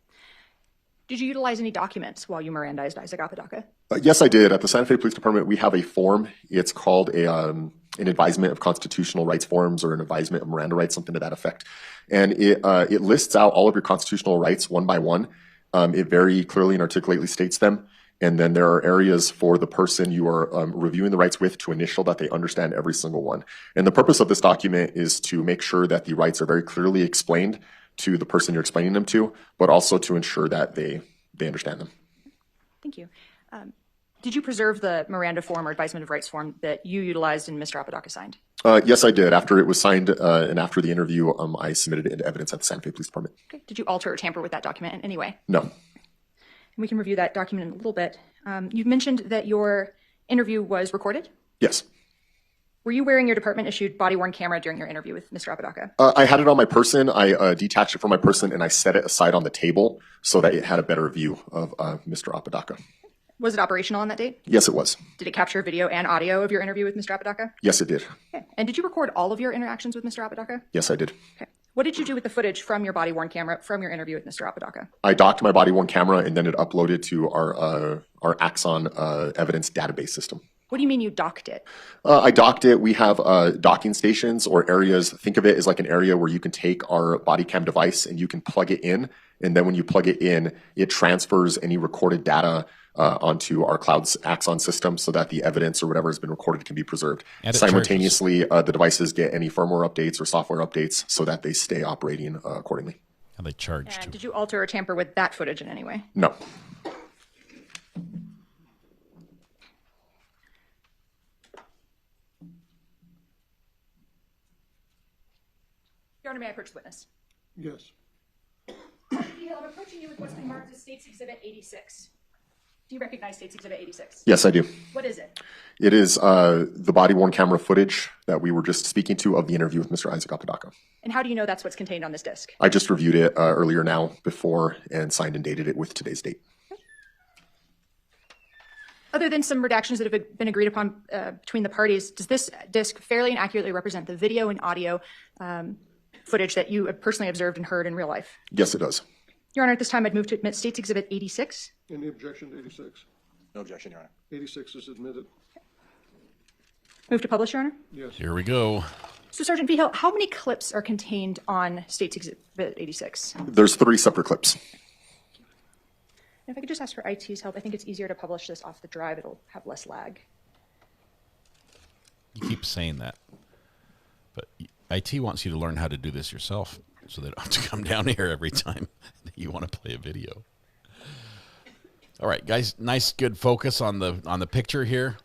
S10: Did you utilize any documents while you Mirandized Isaac Apodaca?
S2: Yes, I did. At the Santa Fe Police Department, we have a form. It's called an advisement of constitutional rights forms, or an advisement of Miranda rights, something to that effect. And it lists out all of your constitutional rights one by one. It very clearly and articulately states them. And then there are areas for the person you are reviewing the rights with to initial that they understand every single one. And the purpose of this document is to make sure that the rights are very clearly explained to the person you're explaining them to, but also to ensure that they understand them.
S10: Thank you. Did you preserve the Miranda form or advisement of rights form that you utilized and Mr. Apodaca signed?
S2: Yes, I did. After it was signed and after the interview, I submitted it into evidence at the Santa Fe Police Department.
S10: Okay. Did you alter or tamper with that document in any way?
S2: No.
S10: And we can review that document in a little bit. You've mentioned that your interview was recorded.
S2: Yes.
S10: Were you wearing your department-issued body-worn camera during your interview with Mr. Apodaca?
S2: I had it on my person. I detached it from my person and I set it aside on the table so that it had a better view of Mr. Apodaca.
S10: Was it operational on that date?
S2: Yes, it was.
S10: Did it capture video and audio of your interview with Mr. Apodaca?
S2: Yes, it did.
S10: Okay. And did you record all of your interactions with Mr. Apodaca?
S2: Yes, I did.
S10: Okay. What did you do with the footage from your body-worn camera from your interview with Mr. Apodaca?
S2: I docked my body-worn camera and then it uploaded to our Axon evidence database system.
S10: What do you mean you docked it?
S2: I docked it. We have docking stations or areas. Think of it as like an area where you can take our body cam device and you can plug it in. And then when you plug it in, it transfers any recorded data onto our cloud's Axon system so that the evidence or whatever has been recorded can be preserved.
S5: And
S2: simultaneously, the devices get any firmware updates or software updates so that they stay operating accordingly.
S5: And they charge
S10: And
S5: too.
S10: did you alter or tamper with that footage in any way?
S2: No.
S10: Your Honor, may I approach the witness?
S11: Yes.
S10: I'm approaching you with what's been marked as State's Exhibit 86. Do you recognize State's Exhibit 86?
S2: Yes, I do.
S10: What is it?
S2: It is the body-worn camera footage that we were just speaking to of the interview with Mr. Isaac Apodaca.
S10: And how do you know that's what's contained on this disc?
S2: I just reviewed it earlier now before and signed and dated it with today's date.
S10: Other than some redactions that have been agreed upon between the parties, does this disc fairly and accurately represent the video and audio footage that you personally observed and heard in real life?
S2: Yes, it does.
S10: Your Honor, at this time, I'd move to admit State's Exhibit 86.
S11: Any objection to 86?
S12: No objection, Your Honor.
S11: 86 is admitted.
S10: Move to publish, Your Honor.
S11: Yes.
S5: Here we go.
S10: So, Sergeant Vigil, how many clips are contained on State's Exhibit 86?
S2: There's 3 separate clips.
S10: If I could just ask for IT's help, I think it's easier to publish this off the drive. It'll have less lag.
S5: You keep saying that. But IT wants you to learn how to do this yourself so they don't have to come down here every time that you want to play a video. All right, guys, nice, good focus on the picture here.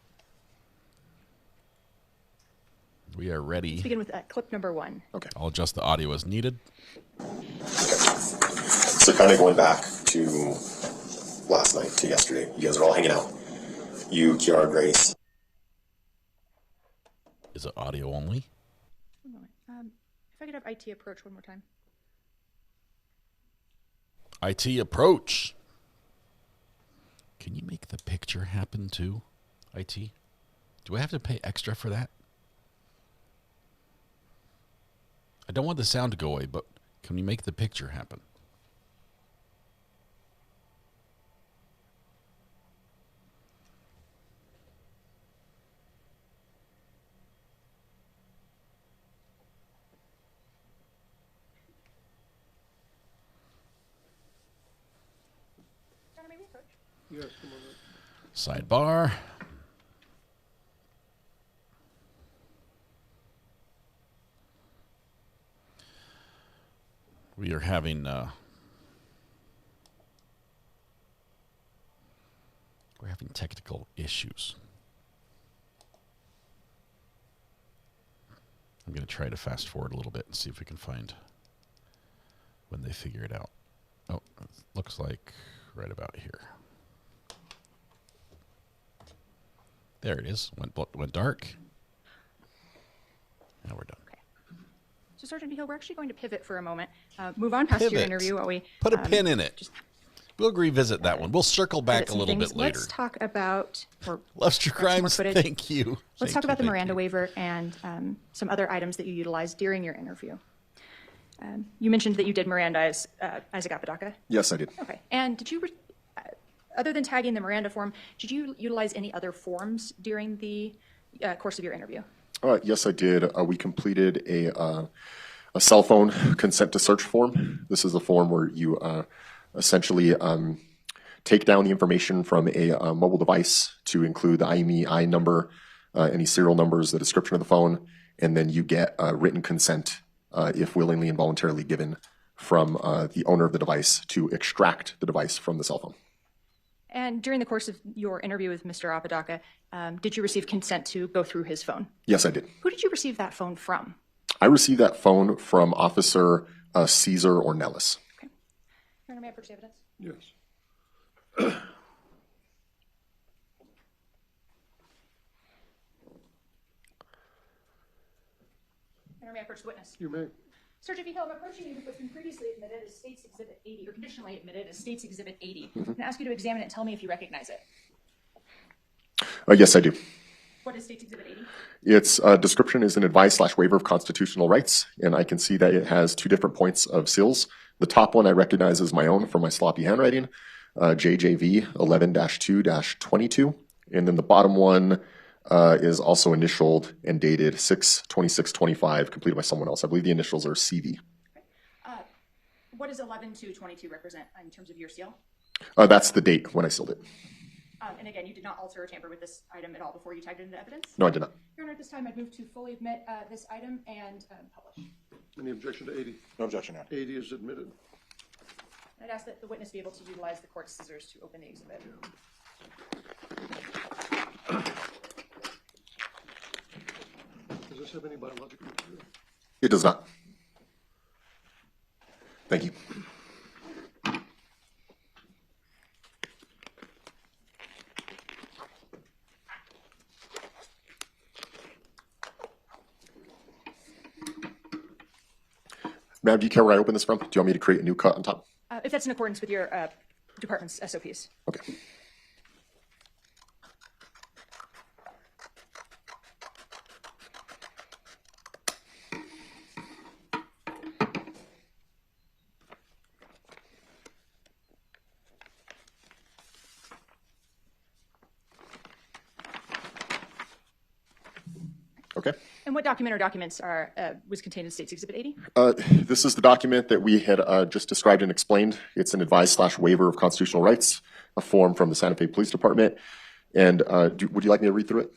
S5: We are ready.
S10: Let's begin with clip number 1.
S2: Okay.
S5: I'll adjust the audio as needed.
S2: So kind of going back to last night, to yesterday, you guys are all hanging out. You, Kiara, Grace.
S5: Is it audio only?
S10: One moment. If I could have IT approach one more time.
S5: IT approach. Can you make the picture happen too, IT? Do I have to pay extra for that? I don't want the sound to go away, but can we make the picture happen?
S11: Yes, come on.
S5: Sidebar. We are having technical issues. I'm going to try to fast forward a little bit and see if we can find when they figure it out. Oh, it looks like right about here. There it is. Went dark. Now we're done.
S10: Okay. So, Sergeant Vigil, we're actually going to pivot for a moment. Move on past your
S5: Pivot.
S10: interview while we
S5: Put a pin in it. We'll revisit that one. We'll circle back
S10: edit
S5: a
S10: some
S5: little
S10: things.
S5: bit later.
S10: Let's talk about
S5: Lobster
S10: correct some more
S5: Crimes,
S10: footage.
S5: thank you.
S10: Let's talk about the Miranda waiver and some other items that you utilized during your interview. You mentioned that you did Mirandize Isaac Apodaca.
S2: Yes, I did.
S10: Okay. And did you, other than tagging the Miranda form, did you utilize any other forms during the course of your interview?
S2: Yes, I did. We completed a cell phone consent to search form. This is a form where you essentially take down the information from a mobile device to include the IMEI number, any serial numbers, the description of the phone, and then you get written consent, if willingly and voluntarily given, from the owner of the device to extract the device from the cell phone.
S10: And during the course of your interview with Mr. Apodaca, did you receive consent to go through his phone?
S2: Yes, I did.
S10: Who did you receive that phone from?
S2: I received that phone from Officer Caesar Ornelas.
S10: Okay. Your Honor, may I approach the evidence?
S11: Yes.
S10: Your Honor, may I approach the witness?
S11: You may.
S10: Sir J.V. Hill, I'm approaching you with what's been previously admitted as State's Exhibit 80, or conditionally admitted as State's Exhibit 80. I'm going to ask you to examine it and tell me if you recognize it.
S2: Yes, I do.
S10: What is State's Exhibit 80?
S2: Its description is an advice/waiver of constitutional rights, and I can see that it has two different points of seals. The top one I recognize as my own from my sloppy handwriting, JJV 11-2-22, and then the bottom one is also initialed and dated 6/26/25, completed by someone else. I believe the initials are CV.
S10: What does 11-2-22 represent in terms of your seal?
S2: That's the date when I sealed it.
S10: And again, you did not alter or tamper with this item at all before you typed it into evidence?
S2: No, I did not.
S10: Your Honor, at this time, I'd move to fully admit this item and publish.
S11: Any objection to 80?
S12: No objection, Your Honor.
S11: 80 is admitted.
S10: I'd ask that the witness be able to utilize the court's scissors to open the exhibit.
S11: Does this have any biological material?
S2: It does not. Thank you. Ma'am, do you care where I open this from? Do you want me to create a new cut on top?
S10: If that's in accordance with your department's SOPs.
S2: Okay. Okay.
S10: And what document or documents are was contained in State's Exhibit 80?
S2: This is the document that we had just described and explained. It's an advice/waiver of constitutional rights, a form from the Santa Fe Police Department. And would you like me to read through it?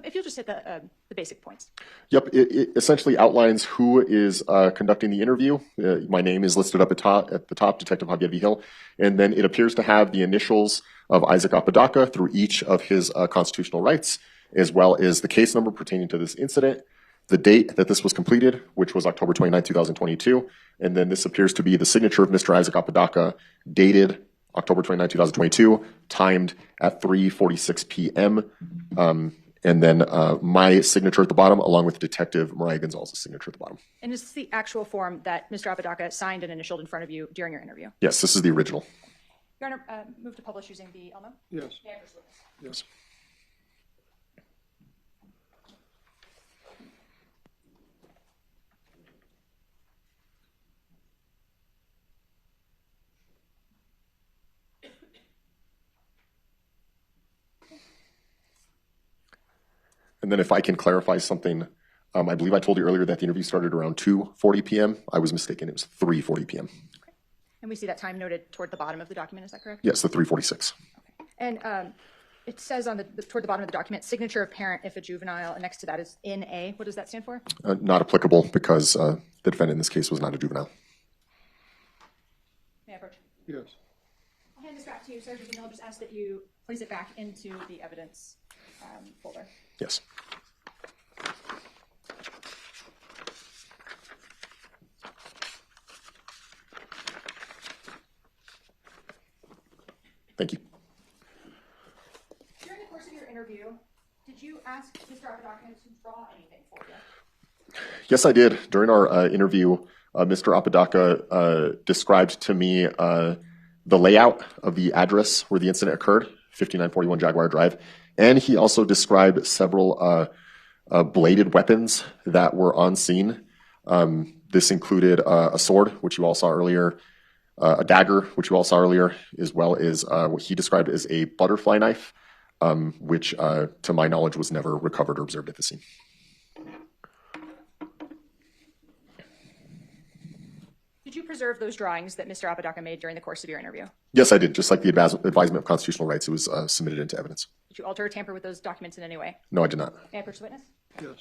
S10: If you'll just hit the basic points.
S2: Yep, it essentially outlines who is conducting the interview. My name is listed up at the top, Detective Javier V. Hill, and then it appears to have the initials of Isaac Apodaca through each of his constitutional rights, as well as the case number pertaining to this incident, the date that this was completed, which was October 29, 2022, and then this appears to be the signature of Mr. Isaac Apodaca, dated October 29, 2022, timed at 3:46 p.m., and then my signature at the bottom, along with Detective Mariah Gonzalez's signature at the bottom.
S10: And is this the actual form that Mr. Apodaca signed and initialed in front of you during your interview?
S2: Yes, this is the original.
S10: Your Honor, move to publish using the Elmo?
S11: Yes.
S10: May I first witness?
S11: Yes.
S2: And then if I can clarify something, I believe I told you earlier that the interview started around 2:40 p.m. I was mistaken. It was 3:40 p.m.
S10: Okay. And we see that time noted toward the bottom of the document, is that correct?
S2: Yes, the 3:46.
S10: Okay. And it says on toward the bottom of the document, signature of parent if a juvenile, and next to that is NA. What does that stand for?
S2: Not applicable because the defendant in this case was not a juvenile.
S10: May I approach?
S11: Yes.
S10: I'll hand this back to you, Sergeant, and I'll just ask that you place it back into the evidence folder.
S2: Yes. Thank you.
S10: During the course of your interview, did you ask Mr. Apodaca to draw anything for you?
S2: Yes, I did. During our interview, Mr. Apodaca described to me the layout of the address where the incident occurred, 5941 Jaguar Drive, and he also described several bladed weapons that were on scene. This included a sword, which you all saw earlier, a dagger, which you all saw earlier, as well as what he described as a butterfly knife, which, to my knowledge, was never recovered or observed at the scene.
S10: Did you preserve those drawings that Mr. Apodaca made during the course of your interview?
S2: Yes, I did. Just like the advisement of constitutional rights, it was submitted into evidence.
S10: Did you alter or tamper with those documents in any way?
S2: No, I did not.
S10: May I approach the witness?
S11: Yes.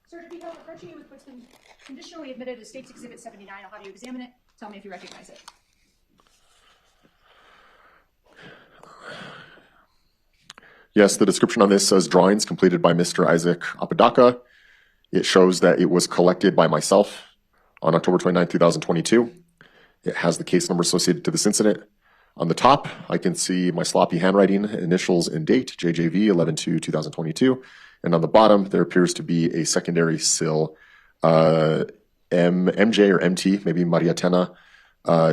S10: Sergeant Pickles, approaching you with what's been conditionally admitted as State's Exhibit 79. I'll have you examine it. Tell me if you recognize it.
S2: Yes, the description on this says drawings completed by Mr. Isaac Apodaca. It shows that it was collected by myself on October 29, 2022. It has the case number associated to this incident. On the top, I can see my sloppy handwriting, initials and date, JJV 11/2/2022. And on the bottom, there appears to be a secondary SIL, MJ or MT, maybe Maria Tena,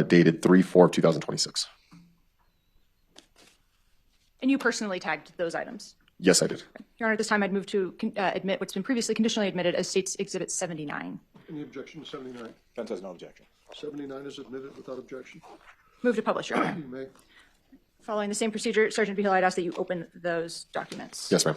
S2: dated 3/4/2026.
S10: And you personally tagged those items?
S2: Yes, I did.
S10: Your Honor, at this time I'd move to admit what's been previously conditionally admitted as State's Exhibit 79.
S11: Any objection to 79?
S12: Defense has no objection.
S11: 79 is admitted without objection.
S10: Move to publish, Your Honor.
S11: You may.
S10: Following the same procedure, Sergeant Pickles, I'd ask that you open those documents.
S2: Yes, ma'am.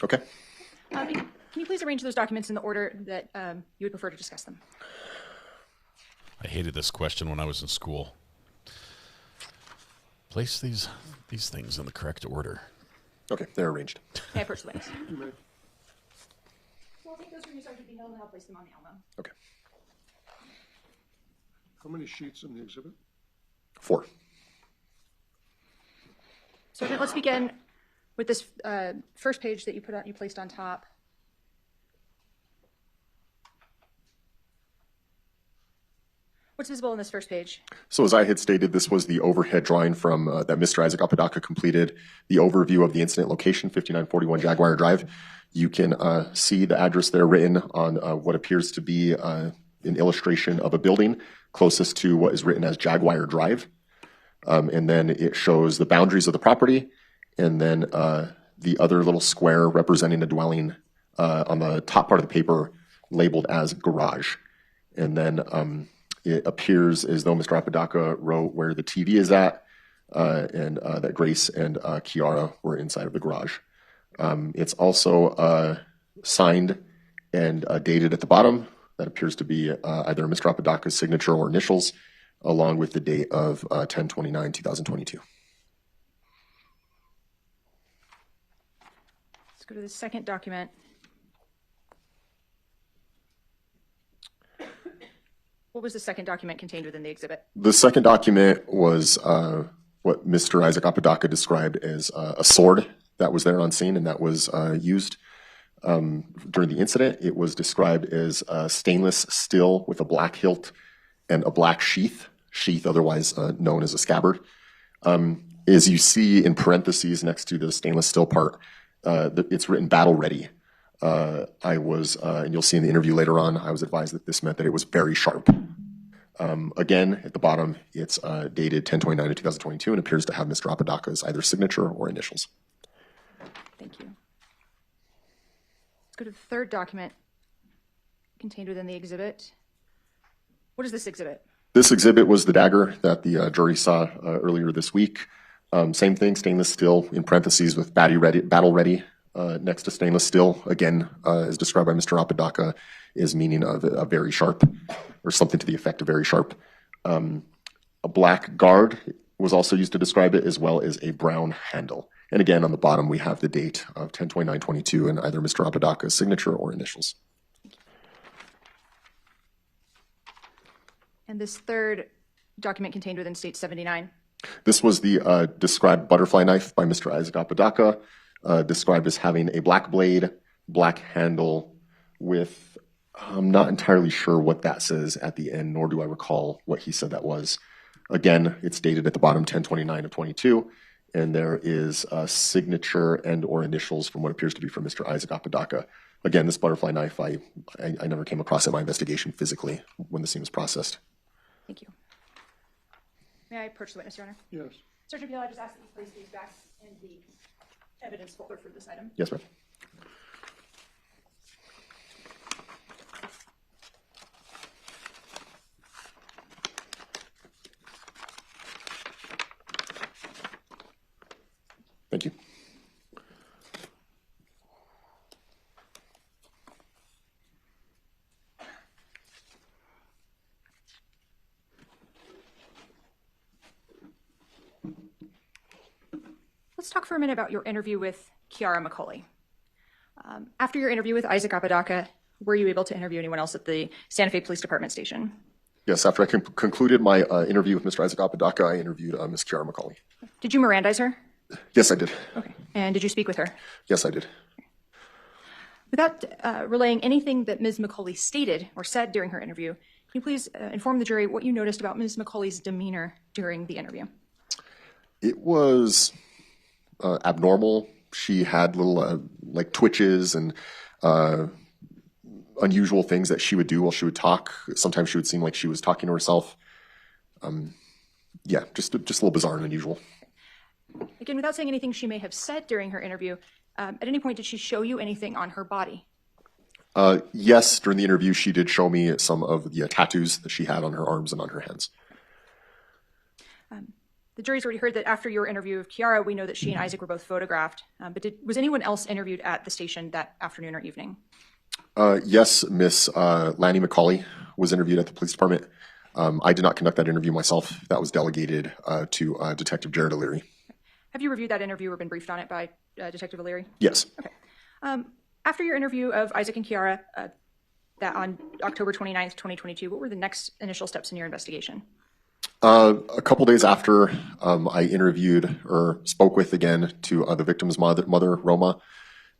S2: Okay.
S10: Can you please arrange those documents in the order that you would prefer to discuss them?
S5: I hated this question when I was in school. Place these things in the correct order.
S2: Okay, they're arranged.
S10: May I approach the witness?
S11: You may.
S10: So I'll take those from you, Sergeant Pickles, and I'll place them on the Elmo.
S2: Okay.
S11: How many sheets in the exhibit?
S2: 4.
S10: Sergeant, let's begin with this first page that you placed on top. What's visible on this first page?
S2: So as I had stated, this was the overhead drawing from that Mr. Isaac Apodaca completed, the overview of the incident location, 5941 Jaguar Drive. You can see the address there written on what appears to be an illustration of a building closest to what is written as Jaguar Drive. And then it shows the boundaries of the property, and then the other little square representing a dwelling on the top part of the paper labeled as garage. And then it appears as though Mr. Apodaca wrote where the TV is at, and that Grace and Kiara were inside of the garage. It's also signed and dated at the bottom. That appears to be either Mr. Apodaca's signature or initials, along with the date of 10/29/2022.
S10: Let's go to the second document. What was the second document contained within the exhibit?
S2: The second document was what Mr. Isaac Apodaca described as a sword that was there on scene and that was used during the incident. It was described as stainless steel with a black hilt and a black sheath, otherwise known as a scabbard. As you see in parentheses next to the stainless steel part, it's written battle ready. And you'll see in the interview later on, I was advised that this meant that it was very sharp. Again, at the bottom, it's dated 10/29/2022 and appears to have Mr. Apodaca's either signature or initials.
S10: Thank you. Let's go to the third document contained within the exhibit. What is this exhibit?
S2: This exhibit was the dagger that the jury saw earlier this week. Same thing, stainless steel in parentheses with battle ready next to stainless steel. Again, as described by Mr. Apodaca, is meaning of a very sharp, or something to the effect of very sharp. A black guard was also used to describe it, as well as a brown handle. And again, on the bottom, we have the date of 10/29/22 and either Mr. Apodaca's signature or initials.
S10: And this third document contained within State 79?
S2: This was the described butterfly knife by Mr. Isaac Apodaca, described as having a black blade, black handle with, I'm not entirely sure what that says at the end, nor do I recall what he said that was. Again, it's dated at the bottom 10/29 of 22, and there is a signature and or initials from what appears to be from Mr. Isaac Apodaca. Again, this butterfly knife, I never came across it in my investigation physically when the scene was processed.
S10: Thank you. May I approach the witness, Your Honor?
S11: Yes.
S10: Sergeant Peel, I just ask that you place these back in the evidence folder for this item.
S2: Yes, ma'am. Thank you.
S10: Let's talk for a minute about your interview with Kiara McCauley. After your interview with Isaac Apodaca, were you able to interview anyone else at the Santa Fe Police Department station?
S2: Yes, after I concluded my interview with Mr. Isaac Apodaca, I interviewed Ms. Kiara McCauley.
S10: Did you Mirandize her?
S2: Yes, I did.
S10: Okay. And did you speak with her?
S2: Yes, I did.
S10: Without relaying anything that Ms. McCauley stated or said during her interview, can you please inform the jury what you noticed about Ms. McCauley's demeanor during the interview?
S2: It was abnormal. She had little like twitches and unusual things that she would do while she would talk. Sometimes she would seem like she was talking to herself. Yeah, just a little bizarre and unusual.
S10: Again, without saying anything she may have said during her interview, at any point did she show you anything on her body?
S2: Yes, during the interview, she did show me some of the tattoos that she had on her arms and on her hands.
S10: The jury's already heard that after your interview of Kiara, we know that she and Isaac were both photographed. But was anyone else interviewed at the station that afternoon or evening?
S2: Yes, Miss Lanny McCauley was interviewed at the police department. I did not conduct that interview myself. That was delegated to Detective Jared O'Leary.
S10: Have you reviewed that interview or been briefed on it by Detective O'Leary?
S2: Yes.
S10: Okay. After your interview of Isaac and Kiara that on October 29th, 2022, what were the next initial steps in your investigation?
S2: A couple days after I interviewed or spoke with again to the victim's mother, Roma,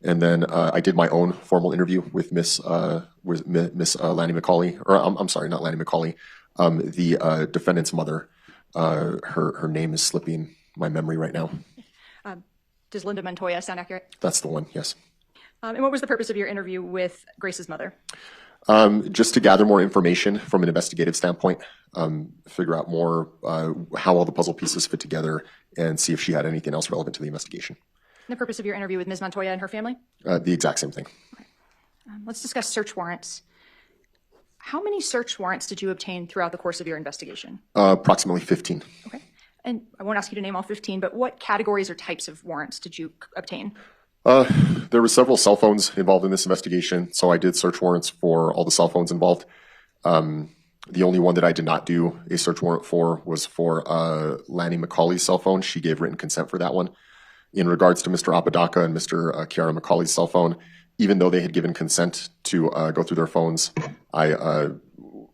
S2: and then I did my own formal interview with Miss Lanny McCauley, or I'm sorry, not Lanny McCauley, the defendant's mother. Her name is slipping my memory right now.
S10: Does Linda Montoya sound accurate?
S2: That's the one, yes.
S10: And what was the purpose of your interview with Grace's mother?
S2: Just to gather more information from an investigative standpoint, figure out more how all the puzzle pieces fit together, and see if she had anything else relevant to the investigation.
S10: And the purpose of your interview with Ms. Montoya and her family?
S2: The exact same thing.
S10: Okay. Let's discuss search warrants. How many search warrants did you obtain throughout the course of your investigation?
S2: Approximately 15.
S10: Okay. And I won't ask you to name all 15, but what categories or types of warrants did you obtain?
S2: There were several cell phones involved in this investigation, so I did search warrants for all the cell phones involved. The only one that I did not do a search warrant for was for Lanny McCauley's cell phone. She gave written consent for that one. In regards to Mr. Apodaca and Mr. Kiara McCauley's cell phone, even though they had given consent to go through their phones, I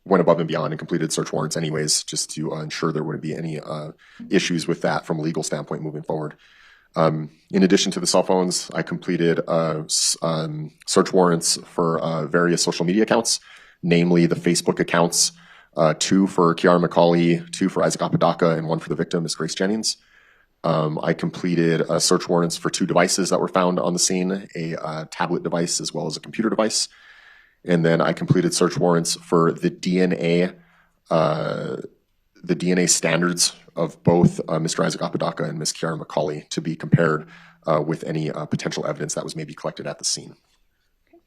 S2: went above and beyond and completed search warrants anyways, just to ensure there wouldn't be any issues with that from a legal standpoint moving forward. In addition to the cell phones, I completed search warrants for various social media accounts, namely the Facebook accounts, 2 for Kiara McCauley, 2 for Isaac Apodaca, and 1 for the victim, Ms. Grace Jennings. I completed search warrants for 2 devices that were found on the scene, a tablet device as well as a computer device. And then I completed search warrants for the DNA standards of both Mr. Isaac Apodaca and Ms. Kiara McCauley to be compared with any potential evidence that was maybe collected at the scene.
S10: Okay.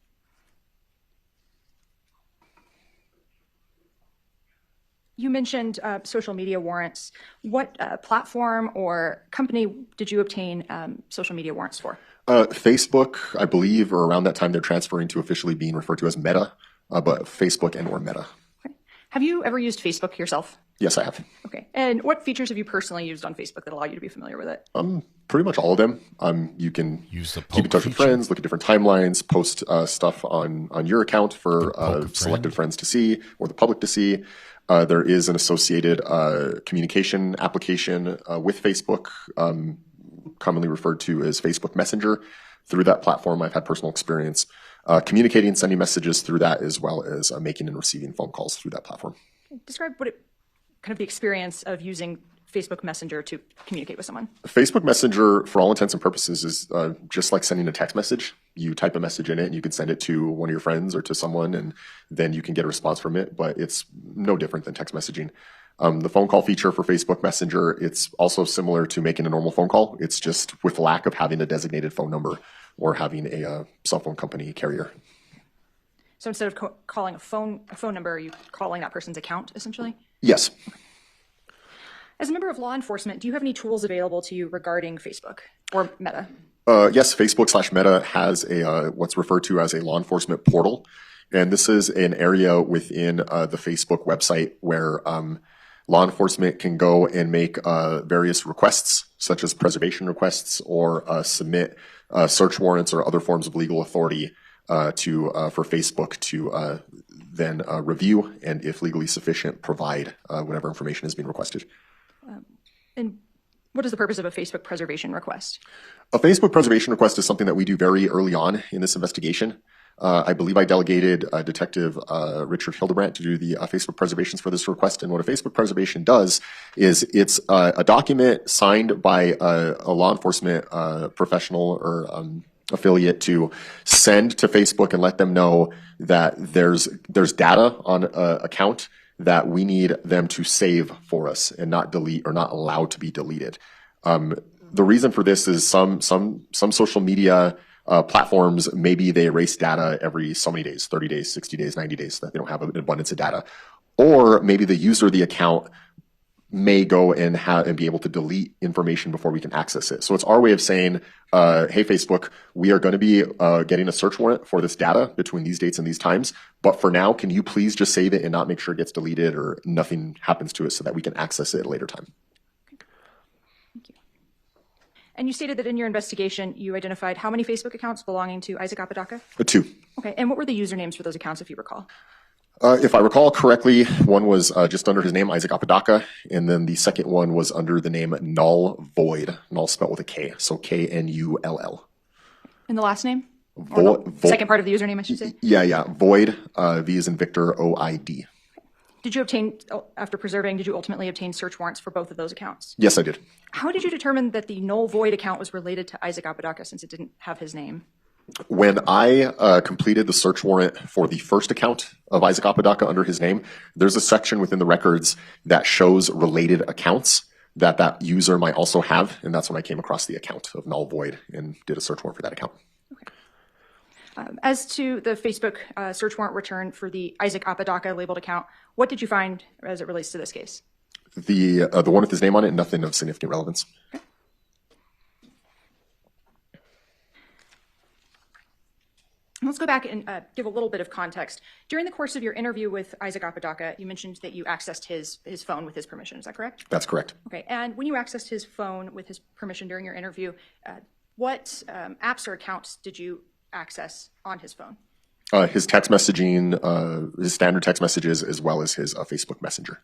S10: You mentioned social media warrants. What platform or company did you obtain social media warrants for?
S2: Facebook, I believe, or around that time, they're transferring to officially being referred to as Meta, but Facebook and or Meta.
S10: Okay. Have you ever used Facebook yourself?
S2: Yes, I have.
S10: Okay. And what features have you personally used on Facebook that allow you to be familiar with it?
S2: Pretty much all of them. You can
S5: use the
S2: keep in touch with friends, look at different timelines, post stuff on your account for selected friends to see or the public to see. There is an associated communication application with Facebook, commonly referred to as Facebook Messenger. Through that platform, I've had personal experience communicating and sending messages through that, as well as making and receiving phone calls through that platform.
S10: Describe what it kind of the experience of using Facebook Messenger to communicate with someone?
S2: Facebook Messenger, for all intents and purposes, is just like sending a text message. You type a message in it and you can send it to one of your friends or to someone, and then you can get a response from it, but it's no different than text messaging. The phone call feature for Facebook Messenger, it's also similar to making a normal phone call. It's just with lack of having a designated phone number or having a cell phone company carrier.
S10: So instead of calling a phone number, are you calling that person's account, essentially?
S2: Yes.
S10: As a member of law enforcement, do you have any tools available to you regarding Facebook or Meta?
S2: Yes, Facebook/Meta has a what's referred to as a law enforcement portal. And this is an area within the Facebook website where law enforcement can go and make various requests, such as preservation requests, or submit search warrants or other forms of legal authority for Facebook to then review, and if legally sufficient, provide whatever information is being requested.
S10: And what is the purpose of a Facebook preservation request?
S2: A Facebook preservation request is something that we do very early on in this investigation. I believe I delegated Detective Richard Hildebrandt to do the Facebook preservations for this request. And what a Facebook preservation does is it's a document signed by a law enforcement professional or affiliate to send to Facebook and let them know that there's data on an account that we need them to save for us and not delete or not allow to be deleted. The reason for this is some social media platforms, maybe they erase data every so many days, 30 days, 60 days, 90 days, that they don't have an abundance of data. Or maybe the user of the account may go and be able to delete information before we can access it. So it's our way of saying, hey, Facebook, we are going to be getting a search warrant for this data between these dates and these times. But for now, can you please just save it and not make sure it gets deleted or nothing happens to it so that we can access it at a later time?
S10: Thank you. And you stated that in your investigation, you identified how many Facebook accounts belonging to Isaac Apodaca?
S2: 2.
S10: Okay, and what were the usernames for those accounts, if you recall?
S2: If I recall correctly, one was just under his name, Isaac Apodaca, and then the second one was under the name Null Void, Null spelled with a K, so K-N-U-L-L.
S10: And the last name? Or the second part of the username, I should say?
S2: Yeah, Void, V as in Victor, O-I-D.
S10: Did you obtain, after preserving, did you ultimately obtain search warrants for both of those accounts?
S2: Yes, I did.
S10: How did you determine that the Null Void account was related to Isaac Apodaca since it didn't have his name?
S2: When I completed the search warrant for the first account of Isaac Apodaca under his name, there's a section within the records that shows related accounts that user might also have, and that's when I came across the account of Null Void and did a search warrant for that account.
S10: Okay. As to the Facebook search warrant return for the Isaac Apodaca labeled account, what did you find as it relates to this case?
S2: The one with his name on it, nothing of significant relevance.
S10: Okay. Let's go back and give a little bit of context. During the course of your interview with Isaac Apodaca, you mentioned that you accessed his phone with his permission. Is that correct?
S2: That's correct.
S10: Okay. And when you accessed his phone with his permission during your interview, what apps or accounts did you access on his phone?
S2: His text messaging, his standard text messages, as well as his Facebook Messenger.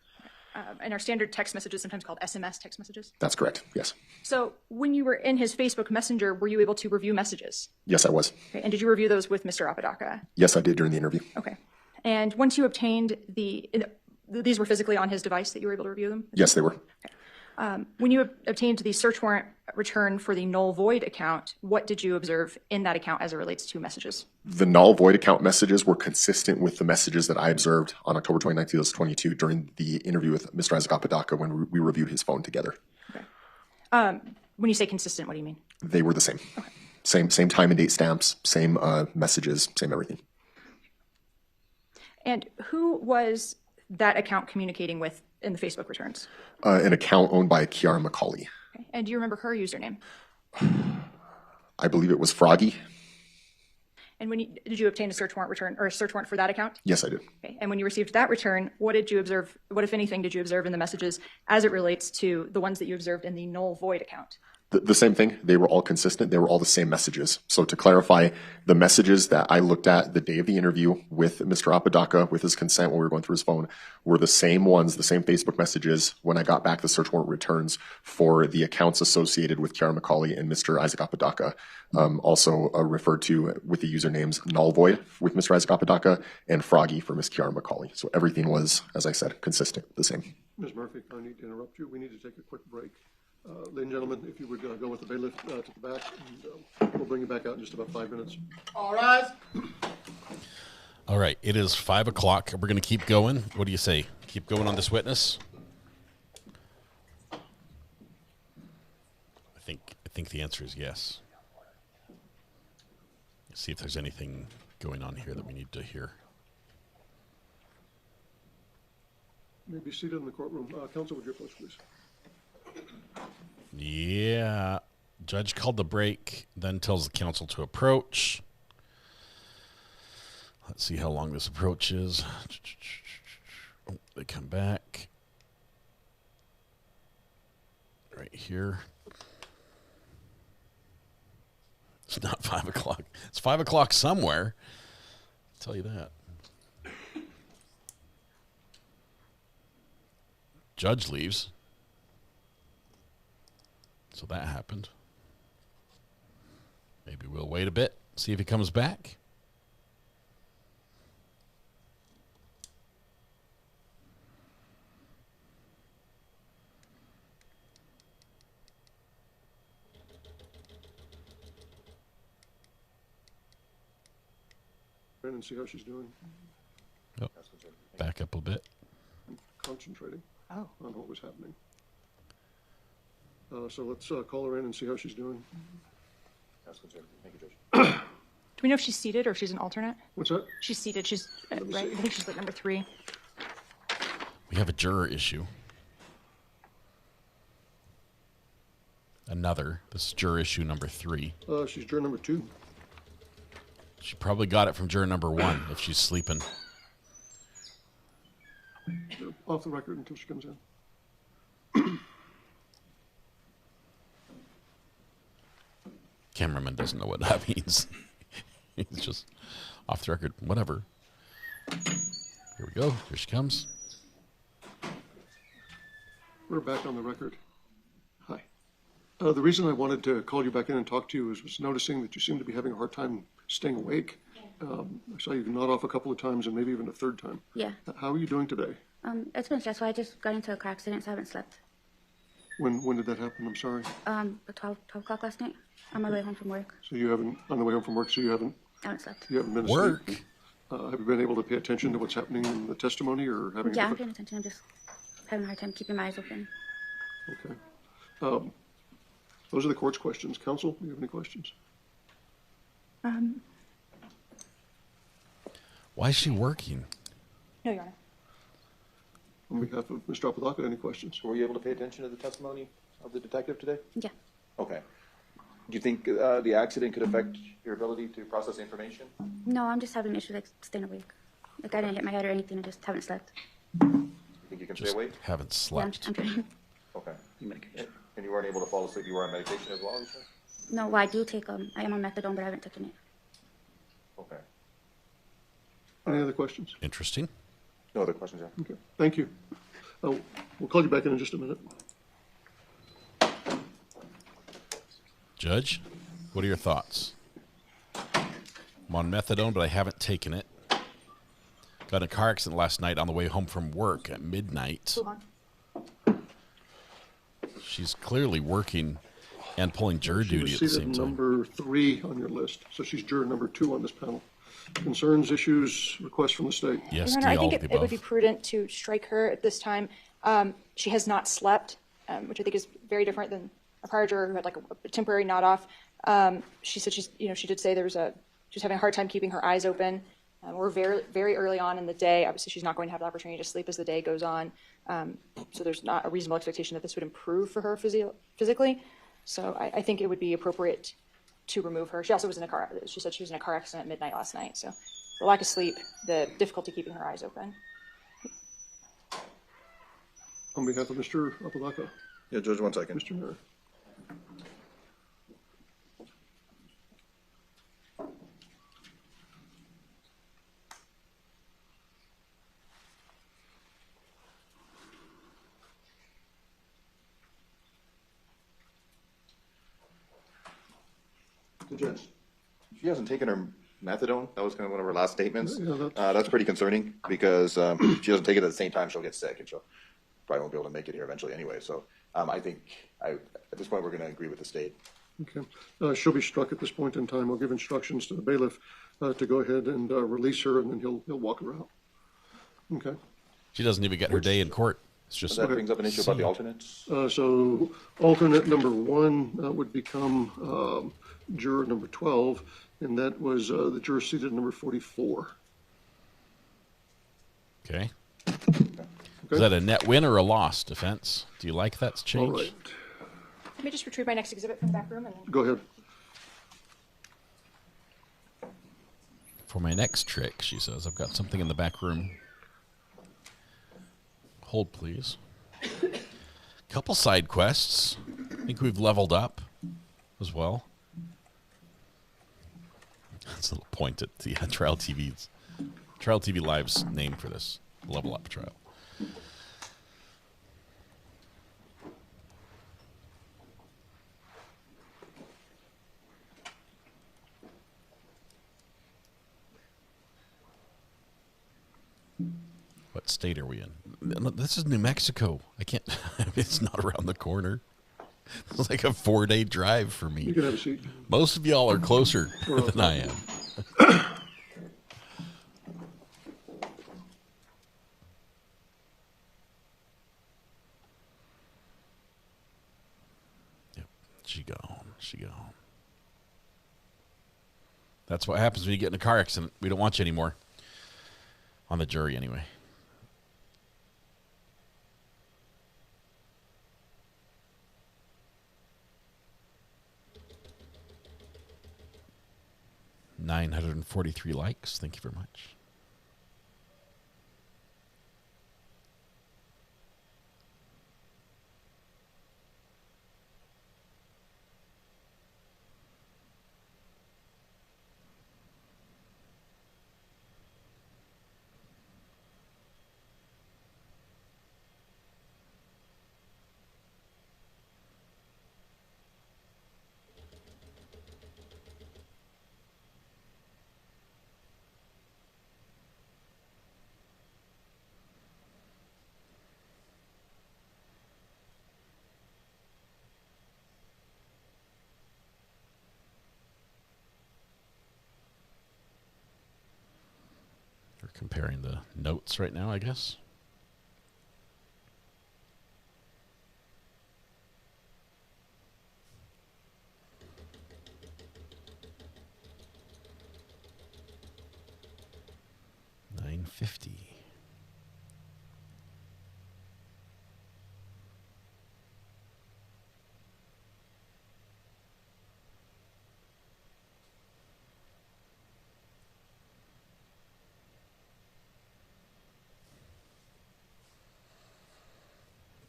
S10: And our standard text messages sometimes called SMS text messages?
S2: That's correct, yes.
S10: So when you were in his Facebook Messenger, were you able to review messages?
S2: Yes, I was.
S10: Okay. And did you review those with Mr. Apodaca?
S2: Yes, I did during the interview.
S10: Okay. And once you obtained these were physically on his device that you were able to review them?
S2: Yes, they were.
S10: Okay. When you obtained the search warrant return for the Null Void account, what did you observe in that account as it relates to messages?
S2: The Null Void account messages were consistent with the messages that I observed on October 29, 2022 during the interview with Mr. Isaac Apodaca when we reviewed his phone together.
S10: Okay. When you say consistent, what do you mean?
S2: They were the same.
S10: Okay.
S2: Same time and date stamps, same messages, same everything.
S10: And who was that account communicating with in the Facebook returns?
S2: An account owned by Kiara McCauley.
S10: Okay. And do you remember her username?
S2: I believe it was Froggy.
S10: And did you obtain a search warrant return or a search warrant for that account?
S2: Yes, I did.
S10: Okay. And when you received that return, what did you observe? What, if anything, did you observe in the messages as it relates to the ones that you observed in the Null Void account?
S2: The same thing. They were all consistent. They were all the same messages. So to clarify, the messages that I looked at the day of the interview with Mr. Apodaca, with his consent when we were going through his phone, were the same ones, the same Facebook messages when I got back the search warrant returns for the accounts associated with Kiara McCauley and Mr. Isaac Apodaca. Also referred to with the usernames Null Void with Mr. Isaac Apodaca and Froggy for Miss Kiara McCauley. So everything was, as I said, consistent, the same.
S11: Ms. Murphy, I need to interrupt you. We need to take a quick break. Ladies and gentlemen, if you would go with the bailiff to the back, and we'll bring you back out in just about 5 minutes.
S3: All right.
S5: All right, it is 5 o'clock. We're going to keep going. What do you say? Keep going on this witness? I think the answer is yes. Let's see if there's anything going on here that we need to hear.
S11: You may be seated in the courtroom. Counsel, would you approach, please?
S5: Yeah. Judge called the break, then tells the counsel to approach. Let's see how long this approach is. Oh, they come back. Right here. It's not 5 o'clock. It's 5 o'clock somewhere. I'll tell you that. Judge leaves. So that happened. Maybe we'll wait a bit, see if he comes back.
S11: And see how she's doing.
S5: Oh, back up a bit.
S11: Concentrating on what was happening. So let's call her in and see how she's doing.
S12: Thank you, Judge.
S10: Do we know if she's seated or if she's an alternate?
S11: What's that?
S10: She's seated. She's right. I think she's like number 3.
S5: We have a juror issue. This is juror issue number 3.
S11: She's juror number 2.
S5: She probably got it from juror number 1 if she's sleeping.
S11: Off the record until she comes in.
S5: Cameraman doesn't know what that means. He's just off the record. Whatever. Here we go. Here she comes.
S11: We're back on the record. Hi. The reason I wanted to call you back in and talk to you was noticing that you seem to be having a hard time staying awake. I saw you nod off a couple of times and maybe even a third time.
S6: Yeah.
S11: How are you doing today?
S6: It's been stressful. I just got into a car accident, so I haven't slept.
S11: When did that happen? I'm sorry.
S6: At 12 o'clock last night, on my way home from work.
S11: So you haven't, on the way home from work, so you haven't
S6: slept.
S11: You haven't been asleep. Have you been able to pay attention to what's happening in the testimony or having
S6: Yeah, I'm paying attention. I'm just having a hard time keeping my eyes open.
S11: Okay. Those are the court's questions. Counsel, do you have any questions?
S5: Why is she working?
S10: No, Your Honor.
S11: On behalf of Mr. Apodaca, any questions?
S12: Were you able to pay attention to the testimony of the detective today?
S6: Yeah.
S12: Okay. Do you think the accident could affect your ability to process information?
S6: No, I'm just having issues like staying awake. Like I didn't hit my head or anything. I just haven't slept.
S12: You think you can stay awake?
S5: Haven't slept.
S6: Yeah, I'm trying.
S12: Okay. And you weren't able to fall asleep. You were on medication as well, you said?
S6: No, well, I do take I am on methadone, but I haven't taken it.
S12: Okay.
S11: Any other questions?
S5: Interesting.
S12: No other questions, yeah.
S11: Okay. Thank you. We'll call you back in just a minute.
S5: Judge, what are your thoughts? I'm on methadone, but I haven't taken it. Got in a car accident last night on the way home from work at midnight. She's clearly working and pulling juror duty at the same time.
S11: Number 3 on your list, so she's juror number 2 on this panel. Concerns, issues, requests from the state?
S5: Yes,
S10: Your Honor, I think it would be prudent to strike her at this time. She has not slept, which I think is very different than a prior juror who had like a temporary nod off. She said she did say she's having a hard time keeping her eyes open. We're very, very early on in the day. Obviously, she's not going to have the opportunity to sleep as the day goes on. So there's not a reasonable expectation that this would improve for her physically. So I think it would be appropriate to remove her. She also was in a car. She said she was in a car accident at midnight last night. So the lack of sleep, the difficulty keeping her eyes open.
S11: On behalf of Mr. Apodaca.
S12: Yeah, Judge, 1 second.
S11: Mr. Mayor. Judge.
S12: She hasn't taken her methadone. That was kind of one of her last statements.
S11: Yeah,
S12: That's pretty concerning because if she doesn't take it at the same time, she'll get sick and she'll probably won't be able to make it here eventually anyway. So I think at this point we're going to agree with the state.
S11: Okay. She'll be struck at this point in time. I'll give instructions to the bailiff to go ahead and release her, and then he'll walk her out. Okay.
S5: She doesn't even get her day in court. It's just
S12: That brings up an issue about the alternates.
S11: So alternate number 1 would become juror number 12, and that was the juror seated number 44.
S5: Okay. Is that a net win or a loss defense? Do you like that's changed?
S11: All right.
S10: Let me just retrieve my next exhibit from the back room and then.
S11: Go ahead.
S5: For my next trick, she says, I've got something in the back room. Hold, please. Couple side quests. I think we've leveled up as well. That's a little point at the Trial TV's. Trial TV Live's name for this level up trial. What state are we in? This is New Mexico. I can't. It's not around the corner. It's like a 4-day drive for me.
S11: You can have a seat.
S5: Most of y'all are closer than I am. Yep, she gone. She gone. That's what happens when you get in a car accident. We don't want you anymore. On the jury, anyway. $943 likes. Thank you very much. We're comparing the notes right now, I guess. $950.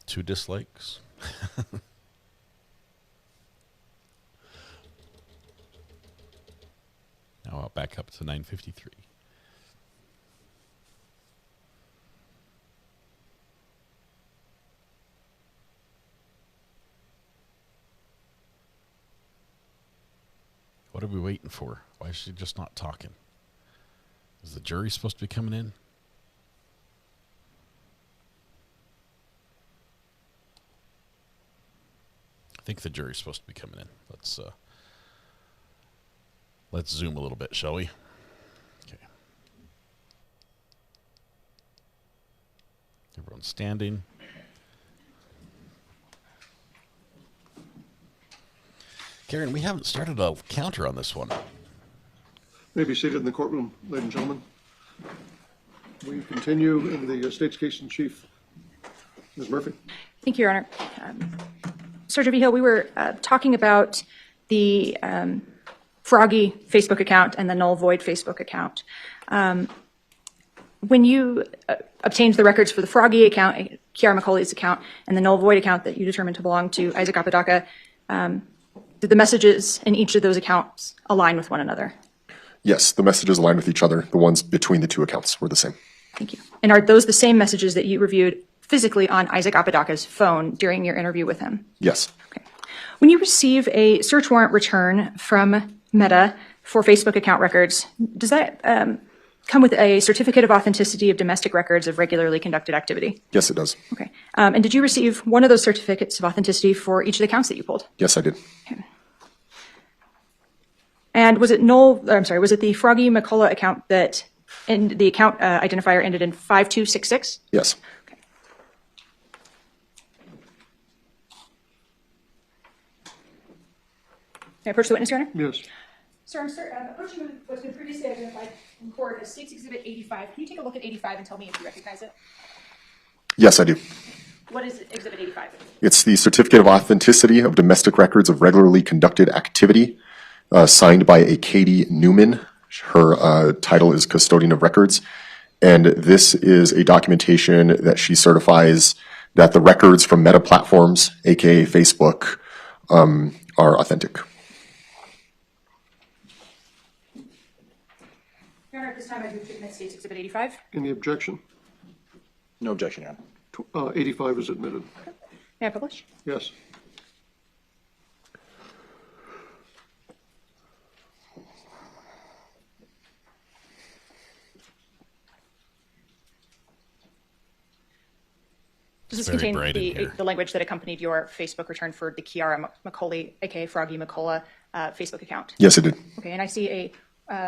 S5: Two dislikes. Now I'll back up to 953. What are we waiting for? Why is she just not talking? Is the jury supposed to be coming in? I think the jury's supposed to be coming in. Let's zoom a little bit, shall we? Okay. Everyone's standing. Karen, we haven't started a counter on this one.
S11: May be seated in the courtroom, ladies and gentlemen. We continue in the state's case in chief. Ms. Murphy.
S10: Thank you, Your Honor. Sergeant Vigil, we were talking about the Froggy Facebook account and the Null Void Facebook account. When you obtained the records for the Froggy account, Kiara McCauley's account, and the Null Void account that you determined to belong to Isaac Apodaca, did the messages in each of those accounts align with one another?
S2: Yes, the messages align with each other. The ones between the two accounts were the same.
S10: Thank you. And are those the same messages that you reviewed physically on Isaac Apodaca's phone during your interview with him?
S2: Yes.
S10: Okay. When you receive a search warrant return from Meta for Facebook account records, does that come with a certificate of authenticity of domestic records of regularly conducted activity?
S2: Yes, it does.
S10: Okay. And did you receive one of those certificates of authenticity for each of the accounts that you pulled?
S2: Yes, I did.
S10: Okay. And was it was it the Froggy McCullough account that, and the account identifier ended in 5266?
S2: Yes.
S10: May I approach the witness, Your Honor?
S11: Yes.
S10: Sir, I'm approaching what's been previously identified in court as State's Exhibit 85. Can you take a look at 85 and tell me if you recognize it?
S2: Yes, I do.
S10: What is Exhibit 85?
S2: It's the Certificate of Authenticity of Domestic Records of Regularly Conducted Activity, signed by a Katie Newman. Her title is Custodian of Records. And this is a documentation that she certifies that the records from Meta platforms, aka Facebook, are authentic.
S10: Your Honor, at this time I move to admit State's Exhibit 85.
S11: Any objection?
S12: No objection, Your Honor.
S11: 85 is admitted.
S10: May I publish?
S11: Yes.
S10: Does this
S5: Very
S10: contain
S5: bright in here.
S10: the language that accompanied your Facebook return for the Kiara McCauley, aka Froggy McCullough, Facebook account?
S2: Yes, it did.
S10: Okay, and I see a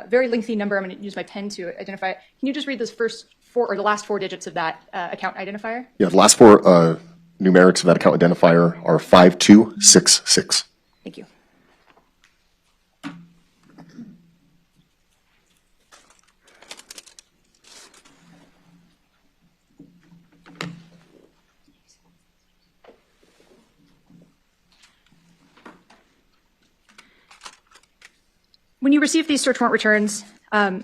S10: very lengthy number. I'm going to use my pen to identify it. Can you just read those first four, or the last four digits of that account identifier?
S2: Yeah, the last four numerics of that account identifier are 5266.
S10: Thank you. When you receive these search warrant returns, for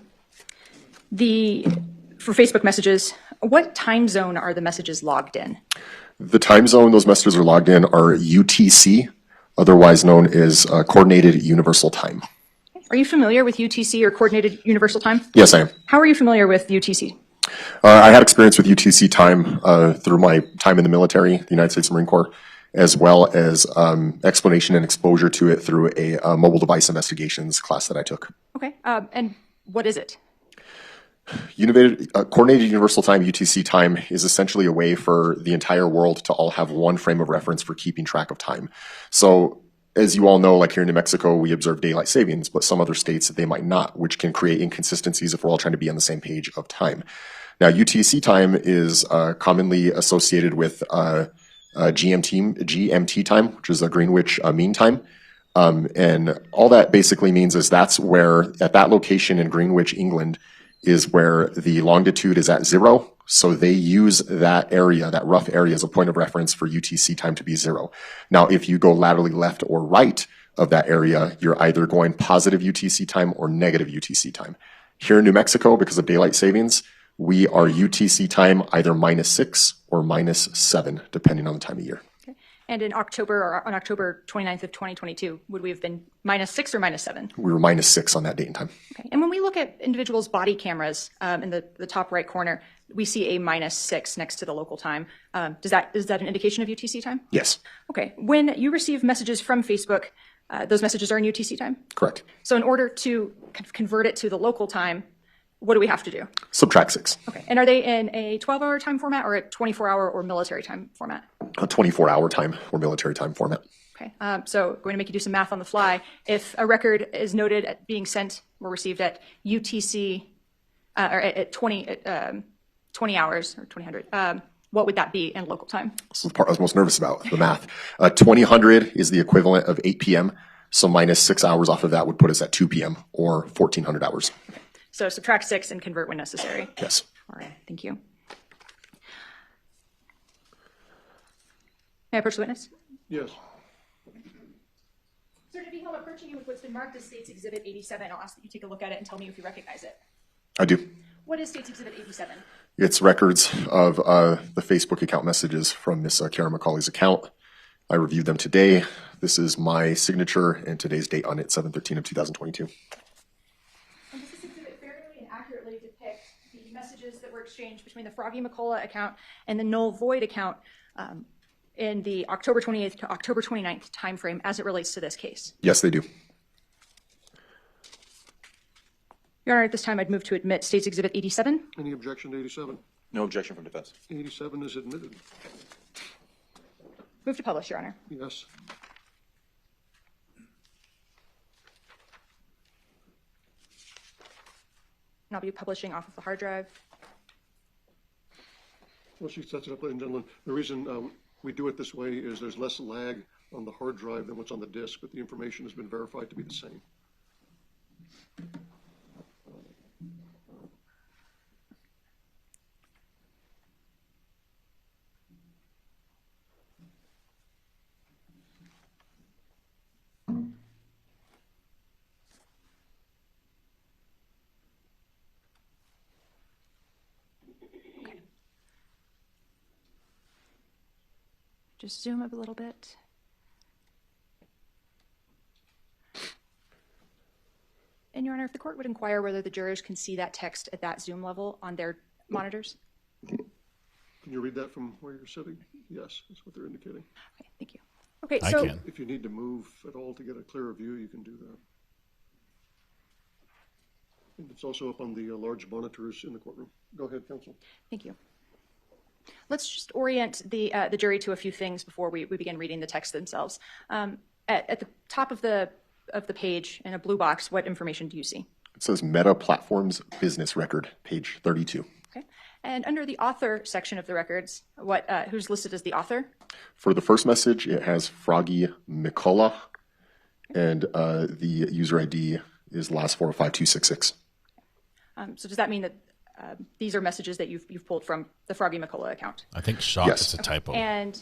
S10: Facebook messages, what time zone are the messages logged in?
S2: The time zone those messages are logged in are UTC, otherwise known as Coordinated Universal Time.
S10: Are you familiar with UTC, or Coordinated Universal Time?
S2: Yes, I am.
S10: How are you familiar with UTC?
S2: I had experience with UTC time through my time in the military, the United States Marine Corps, as well as explanation and exposure to it through a mobile device investigations class that I took.
S10: Okay, and what is it?
S2: Coordinated Universal Time, UTC time, is essentially a way for the entire world to all have one frame of reference for keeping track of time. So, as you all know, like here in New Mexico, we observe daylight savings, but some other states, they might not, which can create inconsistencies if we're all trying to be on the same page of time. Now, UTC time is commonly associated with GMT time, which is a Greenwich Mean Time. And all that basically means is that's where, at that location in Greenwich, England, is where the longitude is at 0. So they use that area, that rough area, as a point of reference for UTC time to be 0. Now, if you go laterally left or right of that area, you're either going positive UTC time or negative UTC time. Here in New Mexico, because of daylight savings, we are UTC time either -6 or -7, depending on the time of year.
S10: Okay. And in October, or on October 29th of 2022, would we have been -6 or -7?
S2: We were -6 on that date and time.
S10: Okay. And when we look at individuals' body cameras in the top right corner, we see a -6 next to the local time. Is that an indication of UTC time?
S2: Yes.
S10: Okay. When you receive messages from Facebook, those messages are in UTC time?
S2: Correct.
S10: So in order to kind of convert it to the local time, what do we have to do?
S2: Subtract 6.
S10: Okay. And are they in a 12-hour time format or a 24-hour or military time format?
S2: A 24-hour time or military time format.
S10: Okay. So going to make you do some math on the fly. If a record is noted at being sent or received at UTC or at 20 hours or 2000, what would that be in local time?
S2: This is the part I was most nervous about, the math. 2000 is the equivalent of 8 p.m. So -6 hours off of that would put us at 2 p.m. or 1400 hours.
S10: Okay. So subtract 6 and convert when necessary.
S2: Yes.
S10: All right. Thank you. May I approach the witness?
S11: Yes.
S10: Sir, to be held approaching you with what's been marked as State's Exhibit 87, I'll ask that you take a look at it and tell me if you recognize it.
S2: I do.
S10: What is State's Exhibit 87?
S2: It's records of the Facebook account messages from Miss Kiara McCauley's account. I reviewed them today. This is my signature and today's date on it, 7/13 of 2022.
S10: And does this exhibit fairly and accurately depict the messages that were exchanged between the Froggy McCullough account and the Null Void account in the October 28th to October 29th timeframe as it relates to this case?
S2: Yes, they do.
S10: Your Honor, at this time, I'd move to admit State's Exhibit 87.
S11: Any objection to 87?
S12: No objection from defense.
S11: 87 is admitted.
S10: Move to publish, Your Honor.
S11: Yes.
S10: And I'll be publishing off of the hard drive.
S11: Well, she sets it up, ladies and gentlemen. The reason we do it this way is there's less lag on the hard drive than what's on the disk, but the information has been verified to be the same.
S10: Just zoom up a little bit. And Your Honor, if the court would inquire whether the jurors can see that text at that zoom level on their monitors.
S11: Can you read that from where you're sitting? Yes, that's what they're indicating.
S10: Okay, thank you. Okay,
S5: I
S10: so
S5: can.
S11: If you need to move at all to get a clearer view, you can do that. And it's also up on the large monitors in the courtroom. Go ahead, counsel.
S10: thank you. Let's just orient the jury to a few things before we begin reading the text themselves. At the top of the page in a blue box, what information do you see?
S2: It says Meta Platforms Business Record, page 32.
S10: Okay. And under the author section of the records, who's listed as the author?
S2: For the first message, it has Froggy McCullough, and the user ID is last 45266.
S10: So does that mean that these are messages that you've pulled from the Froggy McCullough account?
S5: I think shock
S2: Yes.
S5: is a typo.
S10: And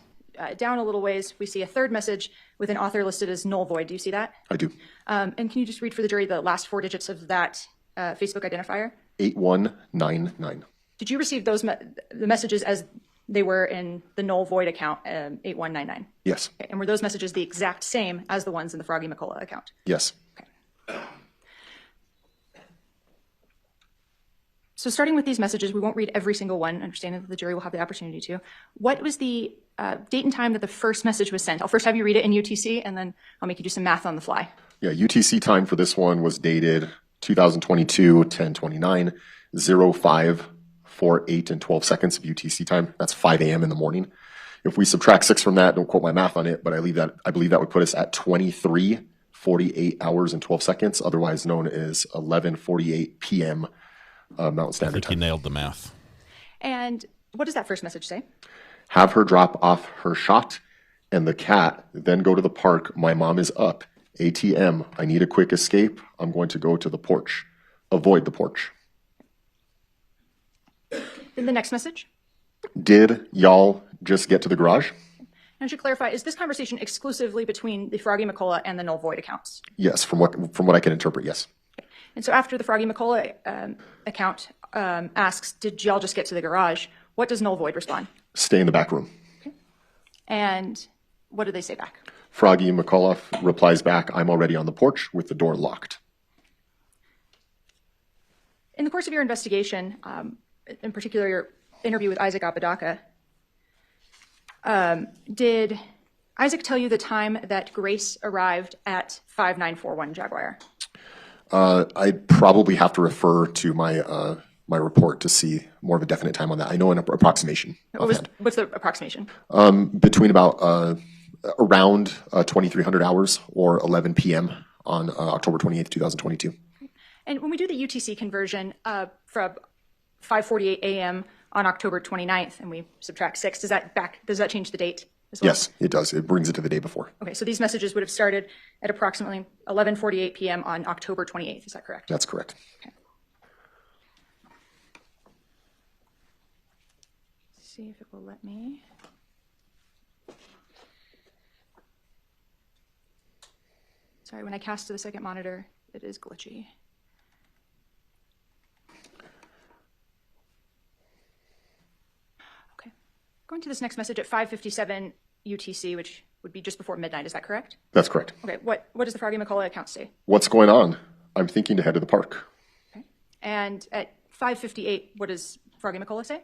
S10: down a little ways, we see a third message with an author listed as null void. Do you see that?
S2: I do.
S10: And can you just read for the jury the last 4 digits of that Facebook identifier?
S2: 8199.
S10: Did you receive those the messages as they were in the null void account, 8199?
S2: Yes.
S10: Okay. And were those messages the exact same as the ones in the Froggy McCullough account?
S2: Yes.
S10: So starting with these messages, we won't read every single one, understanding that the jury will have the opportunity to. What was the date and time that the first message was sent? I'll first have you read it in UTC, and then I'll make you do some math on the fly.
S2: Yeah, UTC time for this one was dated 2022, 10/29, 0548 and 12 seconds of UTC time. That's 5 a.m. in the morning. If we subtract 6 from that, don't quote my math on it, but I believe that would put us at 23:48 hours and 12 seconds, otherwise known as 11:48 p.m. Mountain
S5: I
S2: Standard
S5: think you
S2: Time.
S5: nailed the math.
S10: And what does that first message say?
S2: Have her drop off her shot and the cat, then go to the park. My mom is up. ATM. I need a quick escape. I'm going to go to the porch. Avoid the porch.
S10: In the next message?
S2: Did y'all just get to the garage?
S10: And I should clarify, is this conversation exclusively between the Froggy McCullough and the null void accounts?
S2: Yes, from what I can interpret, yes.
S10: And so after the Froggy McCullough account asks, did y'all just get to the garage, what does null void respond?
S2: Stay in the back room.
S10: And what do they say back?
S2: Froggy McCullough replies back, I'm already on the porch with the door locked.
S10: In the course of your investigation, in particular your interview with Isaac Apodaca, did Isaac tell you the time that Grace arrived at 5941 Jaguar?
S2: I'd probably have to refer to my my report to see more of a definite time on that. I know an approximation.
S10: What's the approximation?
S2: Between about around 2300 hours or 11 p.m. on October 28th, 2022.
S10: And when we do the UTC conversion from 5:48 a.m. on October 29th, and we subtract 6, does that change the date as well?
S2: Yes, it does. It brings it to the day before.
S10: Okay, so these messages would have started at approximately 11:48 p.m. on October 28th. Is that correct?
S2: That's correct.
S10: Okay. Let's see if it will let me. Sorry, when I cast to the second monitor, it is glitchy. Okay. Going to this next message at 5:57 UTC, which would be just before midnight. Is that correct?
S2: That's correct.
S10: Okay. What does the Froggy McCullough account say?
S2: What's going on? I'm thinking to head to the park.
S10: Okay. And at 5:58, what does Froggy McCullough say?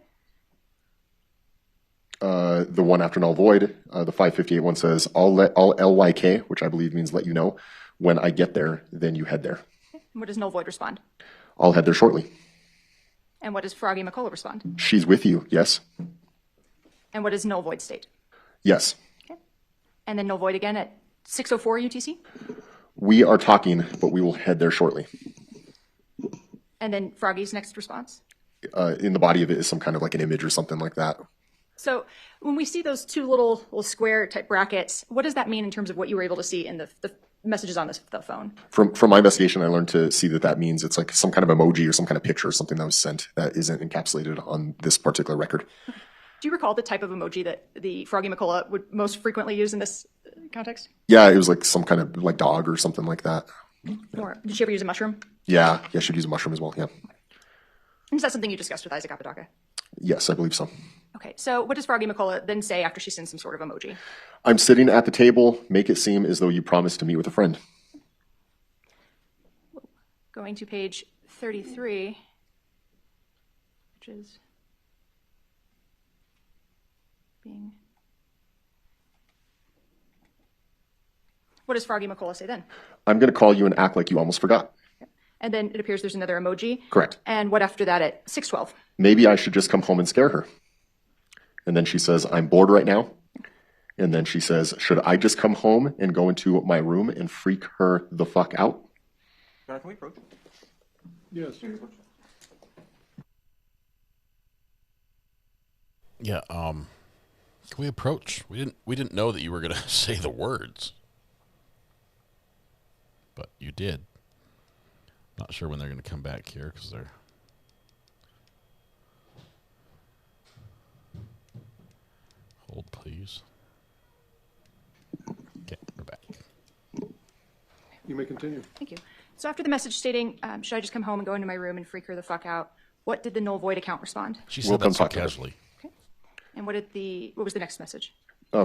S2: The one after null void, the 558 one says, I'll LYK, which I believe means let you know. When I get there, then you head there.
S10: Okay. What does null void respond?
S2: I'll head there shortly.
S10: And what does Froggy McCullough respond?
S2: She's with you, yes?
S10: And what does null void state?
S2: Yes.
S10: And then null void again at 6:04 UTC?
S2: We are talking, but we will head there shortly.
S10: And then Froggy's next response?
S2: In the body of it is some kind of like an image or something like that.
S10: So when we see those two little square type brackets, what does that mean in terms of what you were able to see in the messages on the phone?
S2: From my investigation, I learned to see that means it's like some kind of emoji or some kind of picture or something that was sent that isn't encapsulated on this particular record.
S10: Do you recall the type of emoji that the Froggy McCullough would most frequently use in this context?
S2: Yeah, it was like some kind of like dog or something like that.
S10: Or did she ever use a mushroom?
S2: Yeah, she'd use a mushroom as well, yeah.
S10: And is that something you discussed with Isaac Apodaca?
S2: Yes, I believe so.
S10: Okay, so what does Froggy McCullough then say after she sends some sort of emoji?
S2: I'm sitting at the table. Make it seem as though you promised to meet with a friend.
S10: Going to page 33, which is being... What does Froggy McCullough say then?
S2: I'm going to call you and act like you almost forgot.
S10: And then it appears there's another emoji.
S2: Correct.
S10: And what after that at 6:12?
S2: Maybe I should just come home and scare her. And then she says, I'm bored right now. And then she says, should I just come home and go into my room and freak her the fuck out?
S12: Can we approach?
S11: Yes.
S5: Yeah, can we approach? We didn't know that you were going to say the words. But you did. Not sure when they're going to come back here because they're... Hold, please. Okay, we're back.
S11: You may continue.
S10: Thank you. So after the message stating, should I just come home and go into my room and freak her the fuck out, what did the null void account respond?
S5: She said that so casually.
S10: Okay. And what was the next message?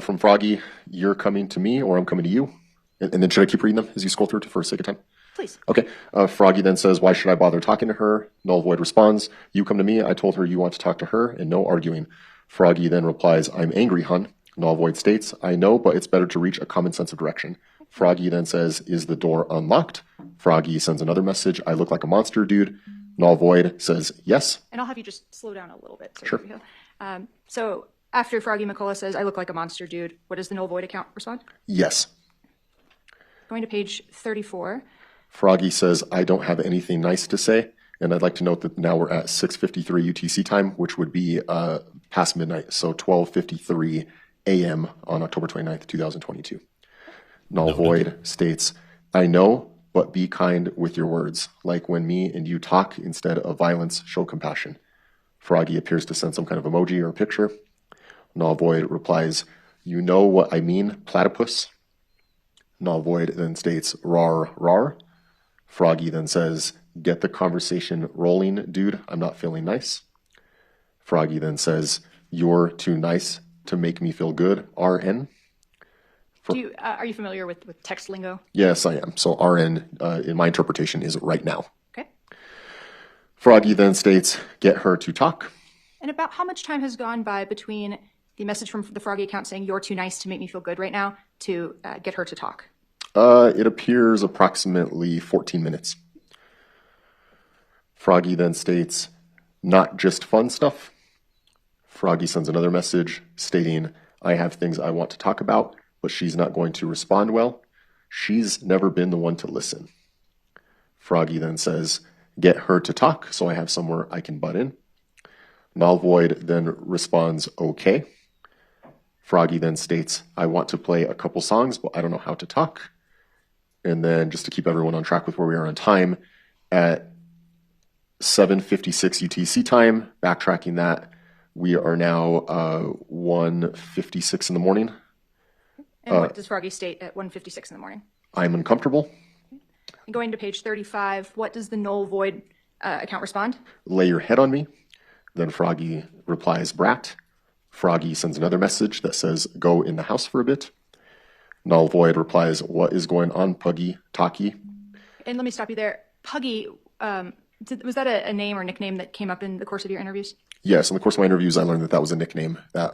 S2: From Froggy, you're coming to me or I'm coming to you. And then should I keep reading them as you scroll through to for sake of time?
S10: Please.
S2: Okay. Froggy then says, why should I bother talking to her? Null void responds, you come to me. I told her you want to talk to her and no arguing. Froggy then replies, I'm angry, hun. Null void states, I know, but it's better to reach a common sense of direction. Froggy then says, is the door unlocked? Froggy sends another message, I look like a monster, dude. Null void says, yes.
S10: And I'll have you just slow down a little bit.
S2: Sure.
S10: So after Froggy McCullough says, I look like a monster, dude, what does the null void account respond?
S2: Yes.
S10: Going to page 34.
S2: Froggy says, I don't have anything nice to say. And I'd like to note that now we're at 6:53 UTC time, which would be past midnight. So 12:53 a.m. on October 29th, 2022. Null void states, I know, but be kind with your words. Like when me and you talk, instead of violence, show compassion. Froggy appears to send some kind of emoji or picture. Null void replies, you know what I mean, platypus. Null void then states, rar, rar. Froggy then says, get the conversation rolling, dude. I'm not feeling nice. Froggy then says, you're too nice to make me feel good, RN.
S10: Are you familiar with text lingo?
S2: Yes, I am. So RN, in my interpretation, is right now.
S10: Okay.
S2: Froggy then states, get her to talk.
S10: And about how much time has gone by between the message from the Froggy account saying, you're too nice to make me feel good right now, to get her to talk?
S2: It appears approximately 14 minutes. Froggy then states, not just fun stuff. Froggy sends another message stating, I have things I want to talk about, but she's not going to respond well. She's never been the one to listen. Froggy then says, get her to talk so I have somewhere I can butt in. Null void then responds, okay. Froggy then states, I want to play a couple songs, but I don't know how to talk. And then just to keep everyone on track with where we are on time, at 7:56 UTC time, backtracking that, we are now 1:56 in the morning.
S10: And what does Froggy state at 1:56 in the morning?
S2: I'm uncomfortable.
S10: And going to page 35, what does the null void account respond?
S2: Lay your head on me. Then Froggy replies, brat. Froggy sends another message that says, go in the house for a bit. Null void replies, what is going on, Puggy, Talkie?
S10: And let me stop you there. Puggy, was that a name or nickname that came up in the course of your interviews?
S2: Yes, in the course of my interviews, I learned that was a nickname that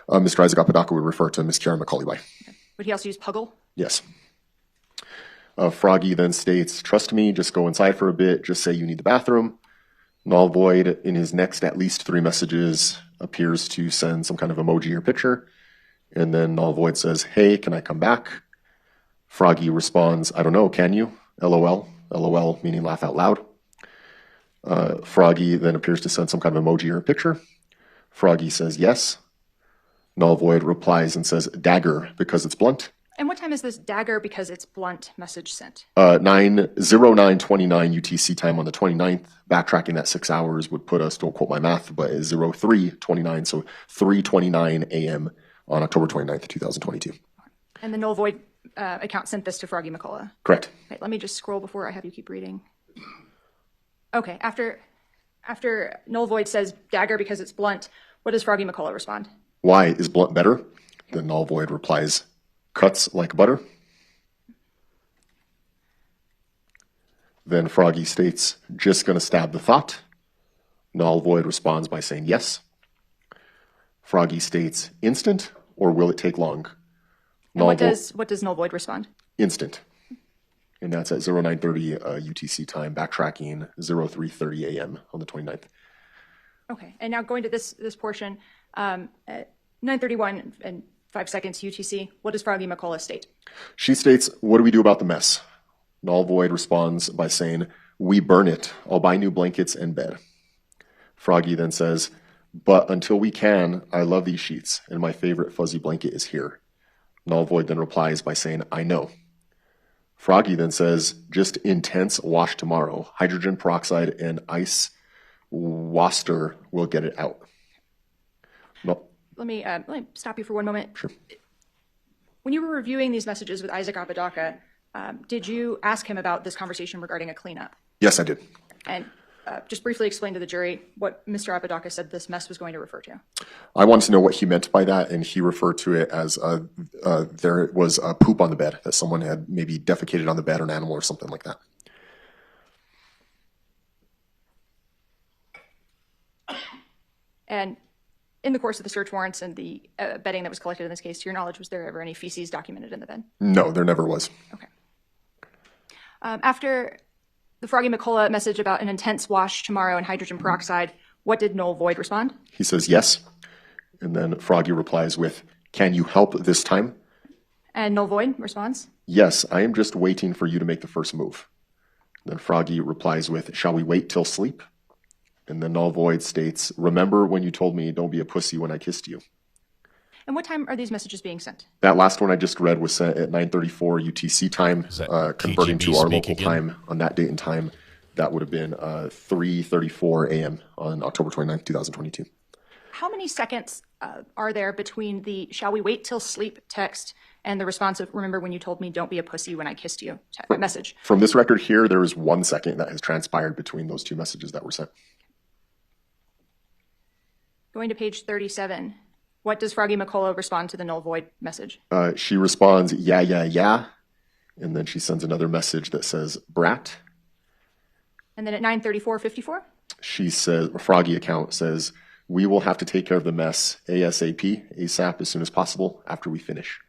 S2: Mr. Isaac Apodaca would refer to Miss Kiara McCauley by.
S10: Would he also use Puggle?
S2: Yes. Froggy then states, trust me, just go inside for a bit, just say you need the bathroom. Null void in his next at least 3 messages appears to send some kind of emoji or picture. And then null void says, hey, can I come back? Froggy responds, I don't know, can you? LOL. LOL meaning laugh out loud. Froggy then appears to send some kind of emoji or a picture. Froggy says yes. Null void replies and says dagger because it's blunt.
S10: And what time is this dagger because it's blunt message sent?
S2: 09:29 UTC time on the 29th. Backtracking that 6 hours would put us, don't quote my math, but it's 03:29, so 3:29 a.m. on October 29th, 2022.
S10: And the null void account sent this to Froggy McCullough.
S2: Correct.
S10: Okay, let me just scroll before I have you keep reading. Okay, after null void says dagger because it's blunt, what does Froggy McCullough respond?
S2: Why is blunt better? Then null void replies, cuts like butter. Then Froggy states, just gonna stab the thought. Null void responds by saying yes. Froggy states, instant or will it take long?
S10: And what does null void respond?
S2: Instant. And that's at 09:30 UTC time, backtracking 03:30 a.m. on the 29th.
S10: Okay, and now going to this portion, at 9:31 and 5 seconds UTC, what does Froggy McCullough state?
S2: She states, what do we do about the mess? Null void responds by saying, we burn it. I'll buy new blankets and bed. Froggy then says, but until we can, I love these sheets, and my favorite fuzzy blanket is here. Null void then replies by saying, I know. Froggy then says, just intense wash tomorrow. Hydrogen peroxide and ice waster will get it out. No.
S10: Let me stop you for one moment.
S2: Sure.
S10: When you were reviewing these messages with Isaac Apodaca, did you ask him about this conversation regarding a cleanup?
S2: Yes, I did.
S10: And just briefly explain to the jury what Mr. Apodaca said this mess was going to refer to.
S2: I wanted to know what he meant by that, and he referred to it as there was a poop on the bed, that someone had maybe defecated on the bed or an animal or something like that.
S10: And in the course of the search warrants and the bedding that was collected in this case, to your knowledge, was there ever any feces documented in the bed?
S2: No, there never was.
S10: Okay. After the Froggy McCullough message about an intense wash tomorrow and hydrogen peroxide, what did null void respond?
S2: He says yes, and then Froggy replies with, can you help this time?
S10: And null void responds?
S2: Yes, I am just waiting for you to make the first move. Then Froggy replies with, shall we wait till sleep? And then null void states, remember when you told me don't be a pussy when I kissed you?
S10: And what time are these messages being sent?
S2: That last one I just read was sent at 9:34 UTC time, converting to our local time on that date and time. That would have been 3:34 a.m. on October 29th, 2022.
S10: How many seconds are there between the shall we wait till sleep text and the response of remember when you told me don't be a pussy when I kissed you message?
S2: From this record here, there is 1 second that has transpired between those 2 messages that were sent.
S10: Going to page 37, what does Froggy McCullough respond to the null void message?
S2: She responds, yeah, yeah, yeah. And then she sends another message that says, brat.
S10: And then at 9:34:54?
S2: She says, Froggy account says, we will have to take care of the mess ASAP, ASAP, as soon as possible after we finish.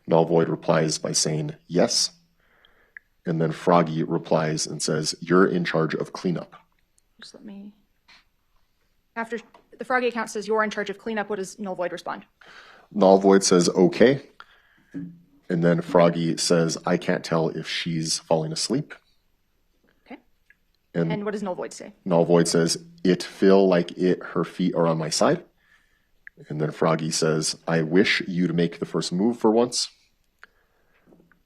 S2: Null void replies by saying, yes. And then Froggy replies and says, you're in charge of cleanup.
S10: Just let me... After the Froggy account says you're in charge of cleanup, what does null void respond?
S2: Null void says, okay. And then Froggy says, I can't tell if she's falling asleep.
S10: Okay.
S2: And
S10: what does null void say?
S2: Null void says, it feel like her feet are on my side. And then Froggy says, I wish you to make the first move for once.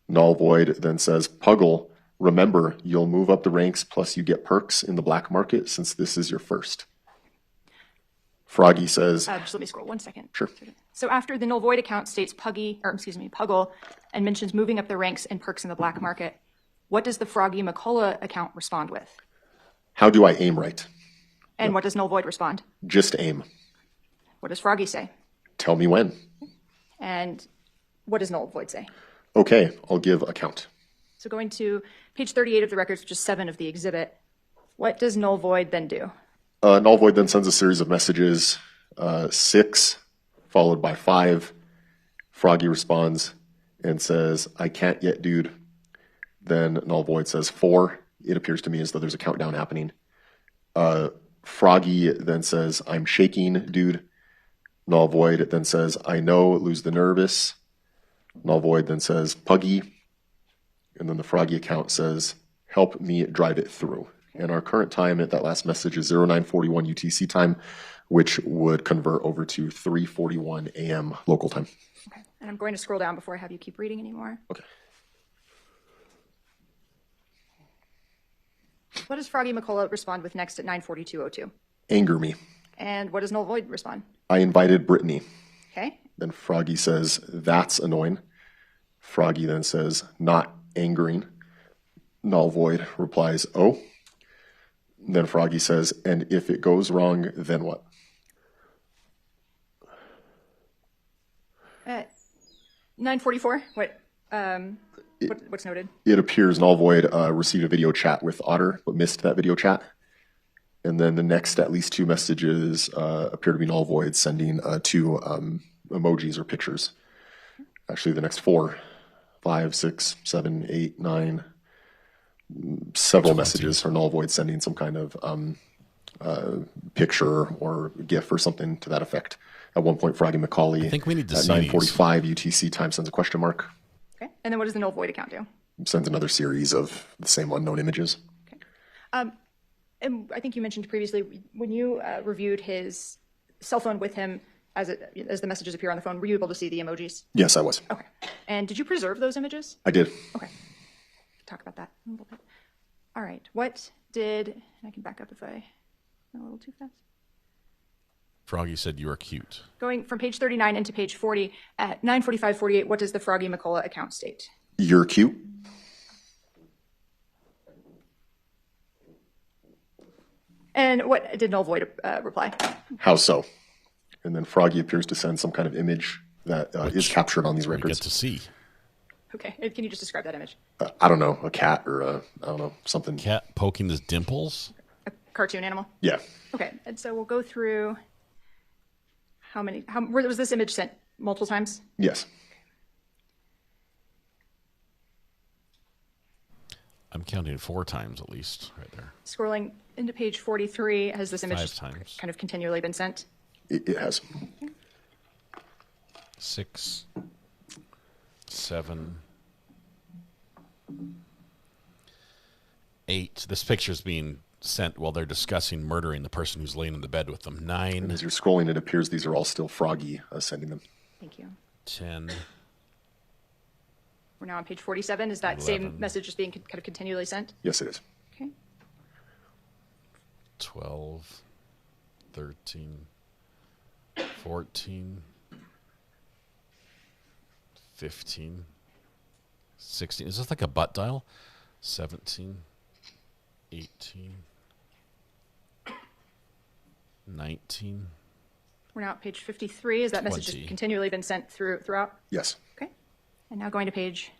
S2: Null void then says, Puggle, remember, you'll move up the ranks plus you get perks in the black market since this is your first. Froggy says...
S10: just let me scroll 1 second.
S2: Sure.
S10: So after the null void account states Puggle, and mentions moving up the ranks and perks in the black market, what does the Froggy McCullough account respond with?
S2: How do I aim right?
S10: And what does null void respond?
S2: Just aim.
S10: What does Froggy say?
S2: Tell me when.
S10: And what does null void say?
S2: Okay, I'll give a count.
S10: So going to page 38 of the records, which is 7 of the exhibit, what does null void then do?
S2: Null void then sends a series of messages, 6 followed by 5. Froggy responds and says, I can't yet, dude. Then null void says 4. It appears to me as though there's a countdown happening. Froggy then says, I'm shaking, dude. Null void then says, I know, lose the nervous. Null void then says, Puggy. And then the Froggy account says, help me drive it through. And our current time at that last message is 0941 UTC time, which would convert over to 3:41 a.m. local time.
S10: Okay. And I'm going to scroll down before I have you keep reading anymore.
S2: Okay.
S10: What does Froggy McCullough respond with next at 9:42:02?
S2: Anger me.
S10: And what does Null Void respond?
S2: I invited Brittany.
S10: Okay.
S2: Then Froggy says, that's annoying. Froggy then says, not angering. Null void replies, oh. Then Froggy says, and if it goes wrong, then what?
S10: 9:44. What's noted?
S2: It appears null void received a video chat with Otter, but missed that video chat. And then the next at least 2 messages appear to be null void, sending 2 emojis or pictures. Actually, the next 4, 5, 6, 7, 8, 9, several messages are null void, sending some kind of picture or GIF or something to that effect. At one point, Froggy McCauley
S5: I think we need to
S2: at
S5: see
S2: 9:45 UTC time sends a question mark.
S10: Okay. And then what does the Null Void account do?
S2: Sends another series of the same unknown images.
S10: And I think you mentioned previously when you reviewed his cell phone with him as the messages appear on the phone, were you able to see the emojis?
S2: Yes, I was.
S10: Okay. And did you preserve those images?
S2: I did.
S10: Okay. Talk about that a little bit. All right. What did, and I can back up if I go a little too fast.
S5: Froggy said you are cute.
S10: Going from page 39 into page 40, at 9:45:48, what does the Froggy McCullough account state?
S2: You're cute.
S10: And what did Null Void reply?
S2: How so? And then Froggy appears to send some kind of image that is captured on these records.
S5: We get to see.
S10: Okay. Can you just describe that image?
S2: I don't know, a cat or I don't know, something.
S5: Cat poking his dimples?
S10: A cartoon animal?
S2: Yeah.
S10: Okay. And so we'll go through where was this image sent? Multiple times?
S2: Yes.
S5: I'm counting 4 times at least right there.
S10: Scrolling into page 43, has this image
S5: 5 times.
S10: kind of continually been sent?
S2: It has.
S5: 6, 7, 8. This picture's being sent while they're discussing murdering the person who's laying in the bed with them. 9.
S2: And as you're scrolling, it appears these are all still Froggy sending them.
S10: Thank you.
S5: 10.
S10: We're now on page 47. Is that
S5: 11.
S10: same message just being kind of continually sent?
S2: Yes, it is.
S10: Okay.
S5: 12, 13, 14, 15, 16. Is this like a butt dial? 17, 18, 19.
S10: We're now at page 53. Is that message
S5: 20.
S10: just continually been sent throughout?
S2: Yes.
S10: Okay. And now going to page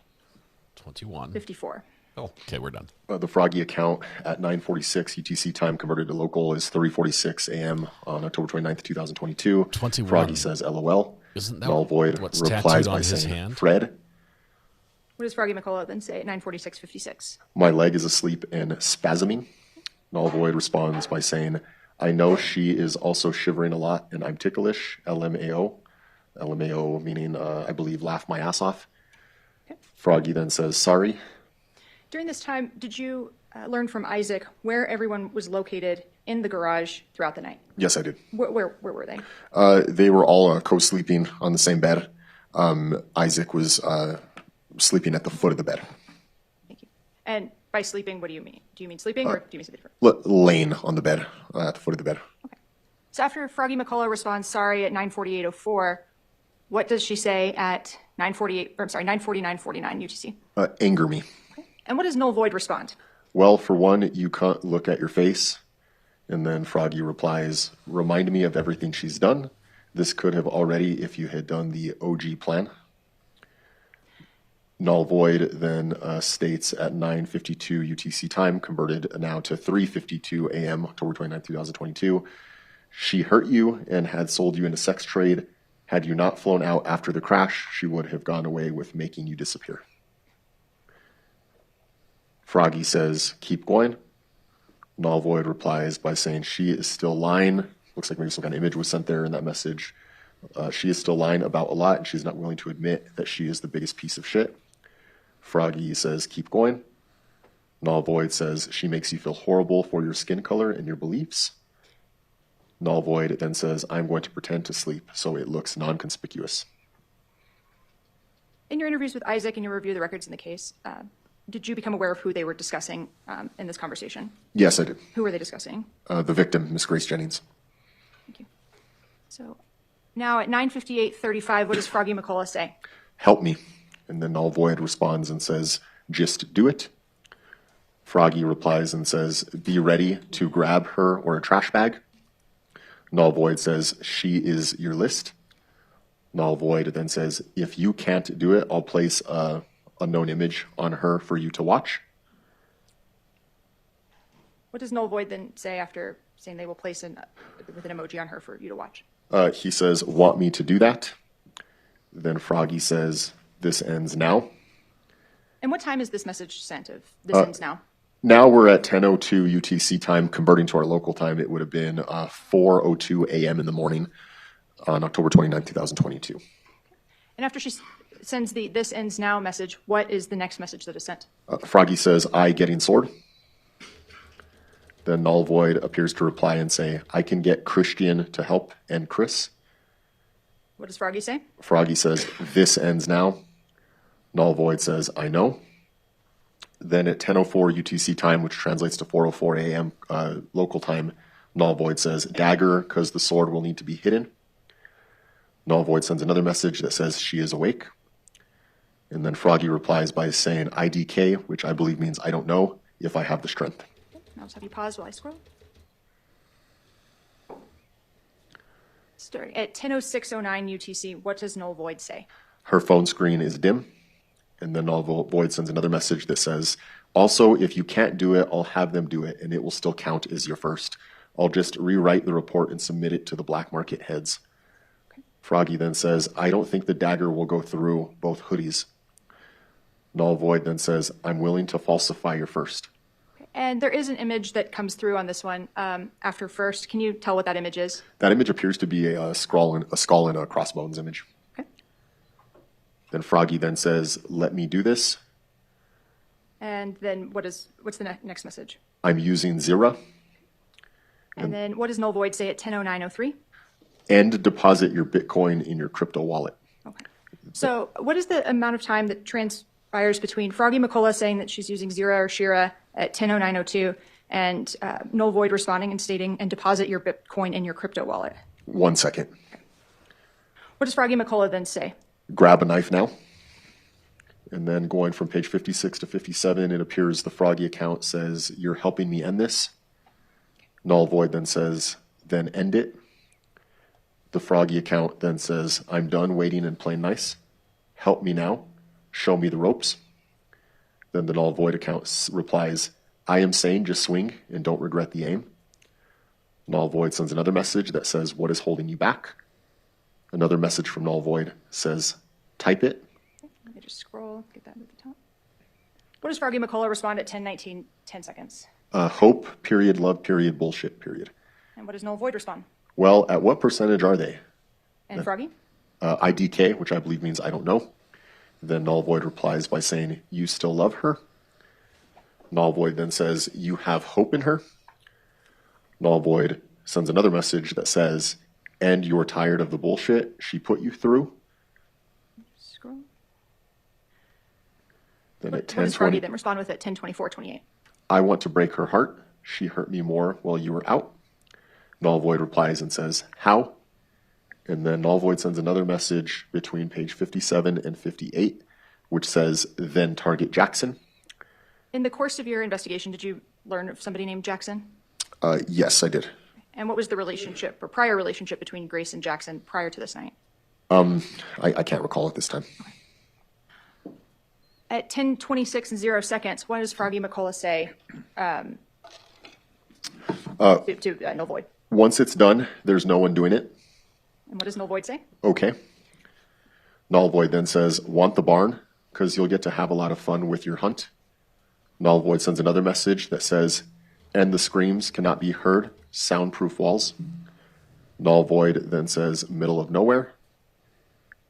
S5: 21.
S10: 54.
S5: Oh, okay, we're done.
S2: The Froggy account at 9:46 UTC time converted to local is 3:46 a.m. on October 29th, 2022.
S5: 21.
S2: Froggy says LOL.
S5: Isn't that
S2: Null void
S5: what's
S2: replies
S5: tattooed
S2: by
S5: on his
S2: saying
S5: hand?
S2: Fred.
S10: What does Froggy McCullough then say at 9:46:56?
S2: My leg is asleep and spasming. Null void responds by saying, I know she is also shivering a lot and I'm ticklish. LMAO. LMAO meaning, I believe, laugh my ass off.
S10: Okay.
S2: Froggy then says, sorry.
S10: During this time, did you learn from Isaac where everyone was located in the garage throughout the night?
S2: Yes, I did.
S10: Where were they?
S2: They were all co-sleeping on the same bed. Isaac was sleeping at the foot of the bed.
S10: Thank you. And by sleeping, what do you mean? Do you mean sleeping or do you mean something different?
S2: Laying on the bed, at the foot of the bed.
S10: Okay. So after Froggy McCullough responds sorry at 9:48:04, what does she say at 9:49:49 UTC?
S2: Anger me.
S10: And what does Null Void respond?
S2: Well, for one, you can't look at your face. And then Froggy replies, remind me of everything she's done. This could have already if you had done the OG plan. Null Void then states at 9:52 UTC time, converted now to 3:52 a.m., October 29, 2022. She hurt you and had sold you into sex trade. Had you not flown out after the crash, she would have gone away with making you disappear. Froggy says, keep going. Null void replies by saying she is still lying. Looks like maybe some kind of image was sent there in that message. She is still lying about a lot, and she's not willing to admit that she is the biggest piece of shit. Froggy says, keep going. Null void says, she makes you feel horrible for your skin color and your beliefs. Null void then says, I'm going to pretend to sleep so it looks non-conspicuous.
S10: In your interviews with Isaac and your review of the records in the case, did you become aware of who they were discussing in this conversation?
S2: Yes, I did.
S10: Who were they discussing?
S2: The victim, Miss Grace Jennings.
S10: Thank you. So now at 9:58:35, what does Froggy McCullough say?
S2: Help me. And then Null void responds and says, just do it. Froggy replies and says, be ready to grab her or a trash bag. Null void says, she is your list. Null void then says, if you can't do it, I'll place a known image on her for you to watch.
S10: What does Null Void then say after saying they will place with an emoji on her for you to watch?
S2: He says, want me to do that? Then Froggy says, this ends now.
S10: And what time is this message sent of this ends now?
S2: Now we're at 10:02 UTC time. Converting to our local time, it would have been 4:02 a.m. in the morning on October 29, 2022.
S10: And after she sends the this ends now message, what is the next message that is sent?
S2: Froggy says, I getting sword. Then Null Void appears to reply and say, I can get Christian to help and Chris.
S10: What does Froggy say?
S2: Froggy says, this ends now. Null Void says, I know. Then at 10:04 UTC time, which translates to 4:04 a.m. Local time, Null Void says, dagger, because the sword will need to be hidden. Null Void sends another message that says she is awake. And then Froggy replies by saying IDK, which I believe means I don't know if I have the strength.
S10: I'll just have you pause while I scroll. Starting at 10:06:09 UTC, what does Null Void say?
S2: Her phone screen is dim. And then Null Void sends another message that says, also, if you can't do it, I'll have them do it, and it will still count as your first. I'll just rewrite the report and submit it to the black market heads. Okay. Froggy then says, I don't think the dagger will go through both hoodies. Null Void then says, I'm willing to falsify your first.
S10: Okay. And there is an image that comes through on this one after first. Can you tell what that image is?
S2: That image appears to be a skull and a crossbones image.
S10: Okay.
S2: Then Froggy then says, let me do this.
S10: And then what's the next message?
S2: I'm using Zira.
S10: And then what does Null Void say at 10:09:03?
S2: And deposit your Bitcoin in your crypto wallet.
S10: Okay. So what is the amount of time that transpires between Froggy McCullough saying that she's using Zira or Shira at 10:09:02 and Null Void responding and stating, and deposit your Bitcoin in your crypto wallet?
S2: 1 second.
S10: Okay. What does Froggy McCullough then say?
S2: Grab a knife now. And then going from page 56 to 57, it appears the Froggy account says, you're helping me end this. Null Void then says, then end it. The Froggy account then says, I'm done waiting and playing nice. Help me now. Show me the ropes. Then the Null Void account replies, I am saying just swing and don't regret the aim. Null Void sends another message that says, what is holding you back? Another message from Null Void says, type it.
S10: Let me just scroll, get that at the top. What does Froggy McCullough respond at 10:19, 10 seconds?
S2: Hope, period, love, period, bullshit, period.
S10: And what does Null Void respond?
S2: Well, at what percentage are they?
S10: And Froggy?
S2: IDK, which I believe means I don't know. Then Null Void replies by saying, you still love her? Null Void then says, you have hope in her? Null Void sends another message that says, and you're tired of the bullshit she put you through?
S10: Scroll.
S2: Then at
S10: What does Froggy
S2: 10:20,
S10: then respond with at 10:24:28?
S2: I want to break her heart. She hurt me more while you were out. Null Void replies and says, how? And then Null Void sends another message between page 57 and 58, which says, then target Jackson.
S10: In the course of your investigation, did you learn of somebody named Jackson?
S2: Yes, I did.
S10: And what was the relationship or prior relationship between Grace and Jackson prior to this night?
S2: I can't recall at this time.
S10: At 10:26 and 0 seconds, what does Froggy McCullough say to Null Void?
S2: Once it's done, there's no one doing it.
S10: And what does Null Void say?
S2: Okay. Null Void then says, want the barn, because you'll get to have a lot of fun with your hunt. Null void sends another message that says, and the screams cannot be heard, soundproof walls. Null void then says, middle of nowhere.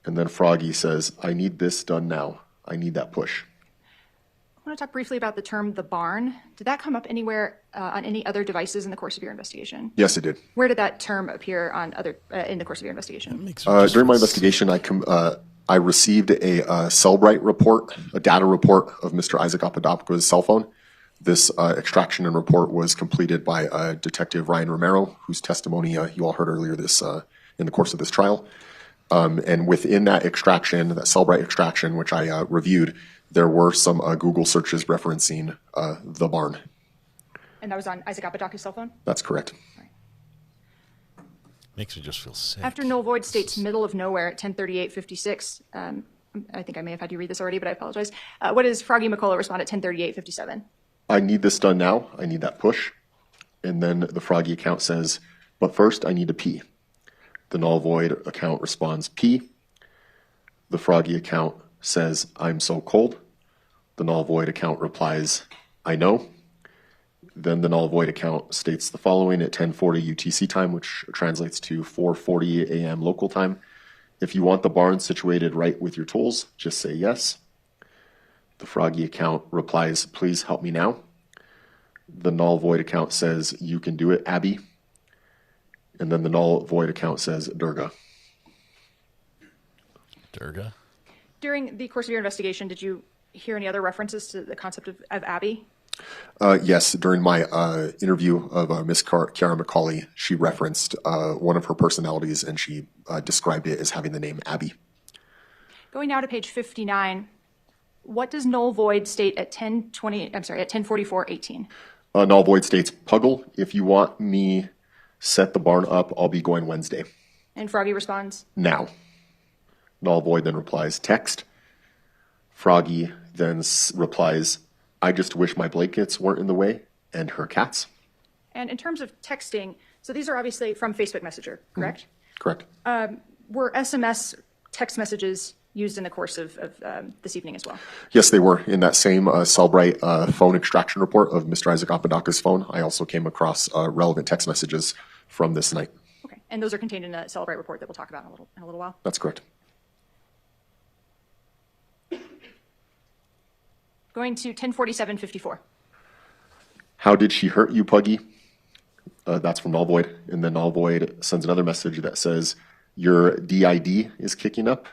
S2: And then Froggy says, I need this done now. I need that push.
S10: I want to talk briefly about the term "the barn." Did that come up anywhere on any other devices in the course of your investigation?
S2: Yes, it did.
S10: Where did that term appear on other in the course of your investigation?
S2: During my investigation, I received a Cellbrite report, a data report of Mr. Isaac Apodaca's cell phone. This extraction and report was completed by Detective Ryan Romero, whose testimony you all heard earlier in the course of this trial. And within that extraction, that Cellbrite extraction, which I reviewed, there were some Google searches referencing the barn.
S10: And that was on Isaac Apodaca's cell phone?
S2: That's correct.
S5: Makes me just feel sick.
S10: After null void states middle of nowhere at 10:38:56, I think I may have had you read this already, but I apologize. What does Froggy McCullough respond at 10:38:57?
S2: I need this done now. I need that push. And then the Froggy account says, but first I need to pee. The null void account responds, pee. The Froggy account says, I'm so cold. The null void account replies, I know. Then the null void account states the following at 10:40 UTC time, which translates to 4:40 a.m. local time. If you want the barn situated right with your tools, just say yes. The Froggy account replies, please help me now. The null void account says, you can do it, Abby. And then the null void account says, Durga.
S5: Durga?
S10: During the course of your investigation, did you hear any other references to the concept of Abby?
S2: Yes, during my interview of Miss Kiara McCauley, she referenced one of her personalities, and she described it as having the name Abby.
S10: Going now to page 59, what does null void state at 10:44:18?
S2: Null void states, Puggle, if you want me set the barn up, I'll be going Wednesday.
S10: And Froggy responds,
S2: Now. Null void then replies, text. Froggy then replies, I just wish my blankets weren't in the way, and her cats.
S10: and in terms of texting, so these are obviously from Facebook Messenger, correct?
S2: Correct.
S10: Were SMS text messages used in the course of this evening as well?
S2: Yes, they were. In that same Cellbrite phone extraction report of Mr. Isaac Apodaca's phone, I also came across relevant text messages from this night.
S10: Okay, and those are contained in a Cellbrite report that we'll talk about in a little while?
S2: That's correct.
S10: Going to 10:47:54.
S2: How did she hurt you, Puggy? That's from Null Void. And then Null Void sends another message that says, your DID is kicking up.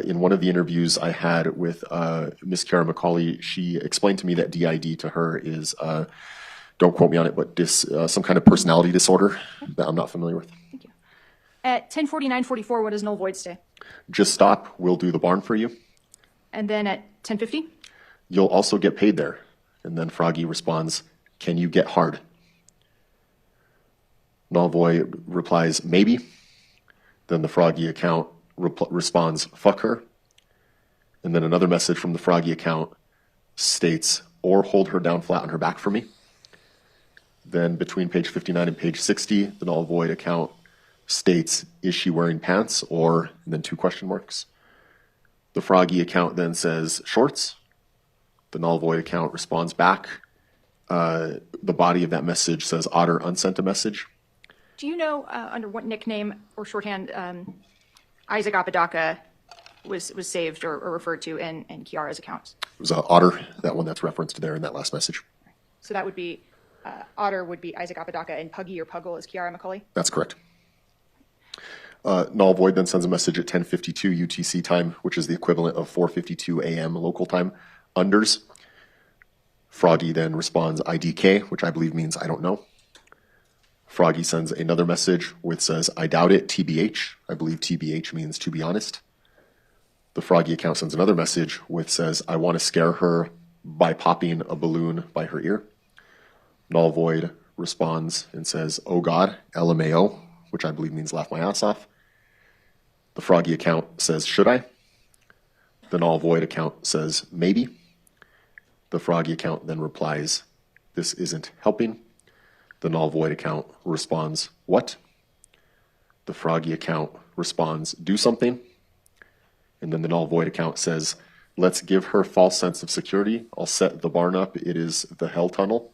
S2: In one of the interviews I had with Miss Kiara McCauley, she explained to me that DID to her is, don't quote me on it, but some kind of personality disorder that I'm not familiar with.
S10: Thank you. At 10:49:44, what does null void say?
S2: Just stop. We'll do the barn for you.
S10: And then at 10:50?
S2: You'll also get paid there. And then Froggy responds, can you get hard? Null Void replies, maybe. Then the Froggy account responds, fuck her. And then another message from the Froggy account states, or hold her down flat on her back for me. Then between page 59 and page 60, the Null Void account states, is she wearing pants? Or, and then 2 question marks. The Froggy account then says, shorts. The Null Void account responds back. The body of that message says, Otter unsent a message.
S10: Do you know under what nickname or shorthand Isaac Apodaca was saved or referred to in Kiara's accounts?
S2: It was Otter, that one that's referenced there in that last message.
S10: So that would be, Otter would be Isaac Apodaca, and Puggy or Puggle is Kiara McCauley?
S2: That's correct. Null Void then sends a message at 10:52 UTC time, which is the equivalent of 4:52 a.m. local time. Unders. Froggy then responds IDK, which I believe means I don't know. Froggy sends another message which says, I doubt it, TBH. I believe TBH means to be honest. The Froggy account sends another message which says, I want to scare her by popping a balloon by her ear. Null Void responds and says, oh God, LMAO, which I believe means laugh my ass off. The Froggy account says, should I? The Null Void account says, maybe. The Froggy account then replies, this isn't helping. The Null Void account responds, what? The Froggy account responds, do something. And then the Null Void account says, Let's give her false sense of security. I'll set the barn up. It is the hell tunnel.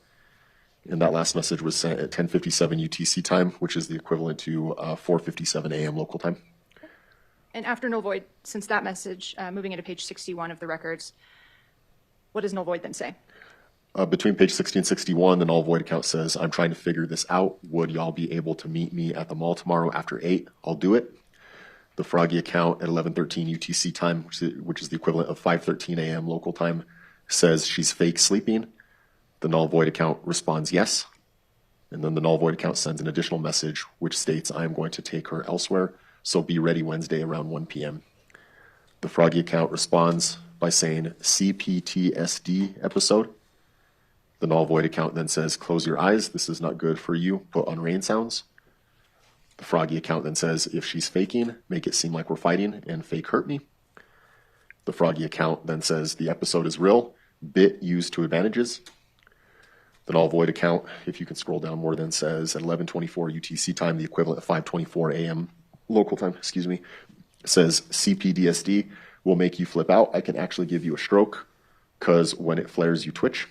S2: And that last message was sent at 10:57 UTC time, which is the equivalent to 4:57 a.m. local time.
S10: And after null void, since that message, moving into page 61 of the records, what does null void then say?
S2: Between page 60 and 61, the null void account says, I'm trying to figure this out. Would y'all be able to meet me at the mall tomorrow after 8? I'll do it. The Froggy account at 11:13 UTC time, which is the equivalent of 5:13 a.m. local time, says she's fake sleeping. The null void account responds yes. And then the null void account sends an additional message which states, I am going to take her elsewhere, so be ready Wednesday around 1 p.m. The Froggy account responds by saying CPTSD episode. The null void account then says, close your eyes, this is not good for you, put on rain sounds. The Froggy account then says, if she's faking, make it seem like we're fighting and fake hurt me. The Froggy account then says, the episode is real, bit used to advantages. The null void account, if you can scroll down more, then says at 11:24 UTC time, the equivalent of 5:24 a.m. local time, says CPDSD will make you flip out. I can actually give you a stroke because when it flares, you twitch.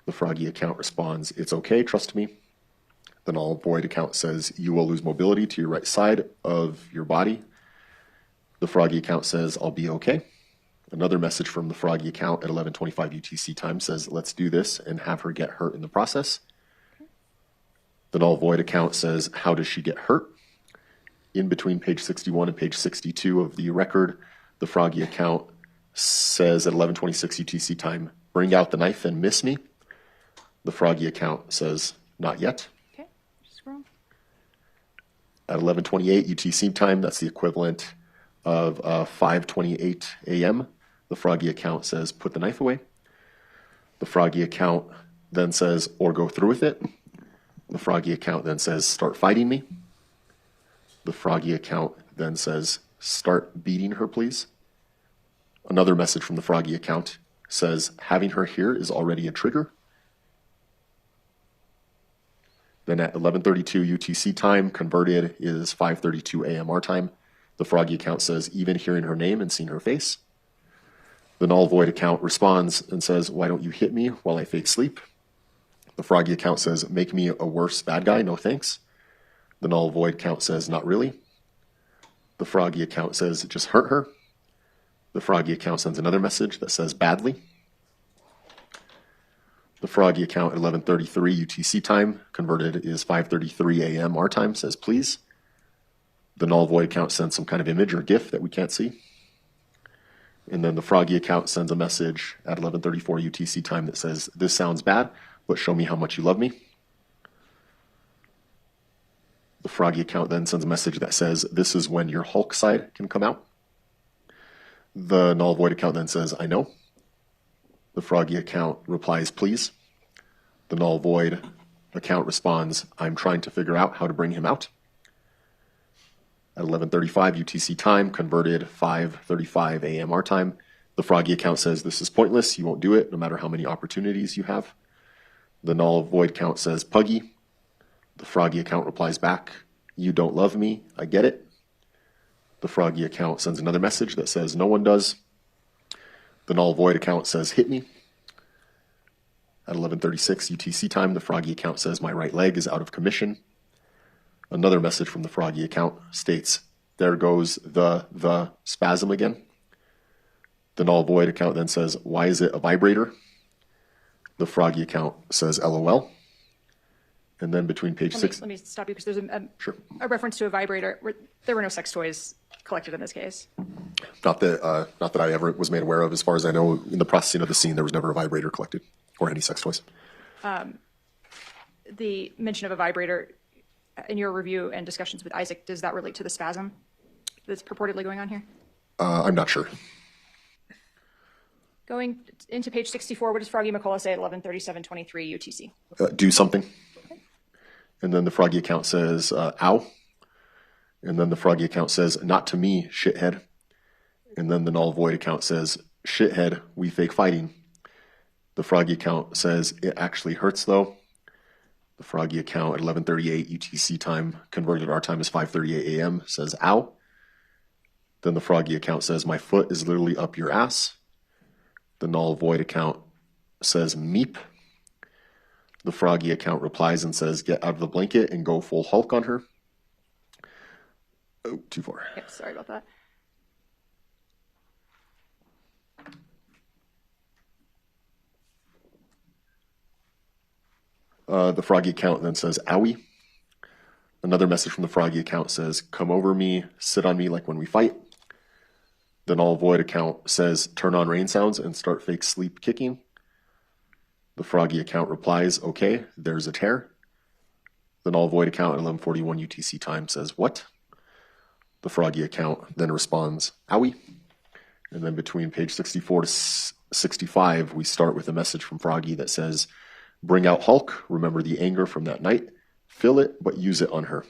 S2: The Froggy account responds, it's okay, trust me. The null void account says you will lose mobility to your right side of your body. The Froggy account says, I'll be okay. Another message from the Froggy account at 11:25 UTC time says, let's do this and have her get hurt in the process. The null void account says, how does she get hurt? In between page 61 and page 62 of the record, the Froggy account says at 11:26 UTC time, bring out the knife and miss me. The Froggy account says, not yet.
S10: Okay, scroll.
S2: At 11:28 UTC time, that's the equivalent of 5:28 a.m. The Froggy account says, put the knife away. The Froggy account then says, or go through with it. The Froggy account then says, start fighting me. The Froggy account then says, start beating her, please. Another message from the Froggy account says, having her here is already a trigger. Then at 11:32 UTC time, converted is 5:32 a.m. our time. The Froggy account says, even hearing her name and seeing her face. The null void account responds and says, why don't you hit me while I fake sleep? The Froggy account says, make me a worse bad guy, no thanks. The null void account says, not really. The Froggy account says, just hurt her. The Froggy account sends another message that says, badly. The Froggy account at 11:33 UTC time, converted is 5:33 a.m. our time, says, please. The null void account sends some kind of image or GIF that we can't see. And then the Froggy account sends a message at 11:34 UTC time that says, this sounds bad, but show me how much you love me. The Froggy account then sends a message that says, this is when your Hulk side can come out. The null void account then says, I know. The Froggy account replies, please. The null void account responds, I'm trying to figure out how to bring him out. At 11:35 UTC time, converted 5:35 a.m. our time, the Froggy account says, this is pointless, you won't do it, no matter how many opportunities you have. The null void account says, puggy. The Froggy account replies back, you don't love me, I get it. The Froggy account sends another message that says, no one does. The null void account says, hit me. At 11:36 UTC time, the Froggy account says, my right leg is out of commission. Another message from the Froggy account states, there goes the spasm again. The null void account then says, why is it a vibrator? The Froggy account says, LOL. And then between page 6.
S10: Let me stop you because there's a reference to a vibrator. There were no sex toys collected in this case.
S2: Not that I ever was made aware of. As far as I know, in the processing of the scene, there was never a vibrator collected or any sex toys.
S10: The mention of a vibrator in your review and discussions with Isaac, does that relate to the spasm that's purportedly going on here?
S2: I'm not sure.
S10: Going into page 64, what does Froggy McCullough say at 11:37:23 UTC?
S2: Do something. Okay. And then the Froggy account says, ow. And then the Froggy account says, not to me, shithead. And then the null void account says, shithead, we fake fighting. The Froggy account says, it actually hurts though. The Froggy account at 11:38 UTC time, converted our time is 5:38 a.m., says, ow. Then the Froggy account says, my foot is literally up your ass. The null void account says, meep. The Froggy account replies and says, get out of the blanket and go full Hulk on her. Oh, too far.
S10: Yep, sorry about that.
S2: The Froggy account then says, owie. Another message from the Froggy account says, come over me, sit on me like when we fight. The null void account says, turn on rain sounds and start fake sleep kicking. The Froggy account replies, okay, there's a tear. The null void account at 11:41 UTC time says, what? The Froggy account then responds, owie. And then between page 64 to 65, we start with a message from Froggy that says, bring out Hulk, remember the anger from that night, fill it, but use it on her.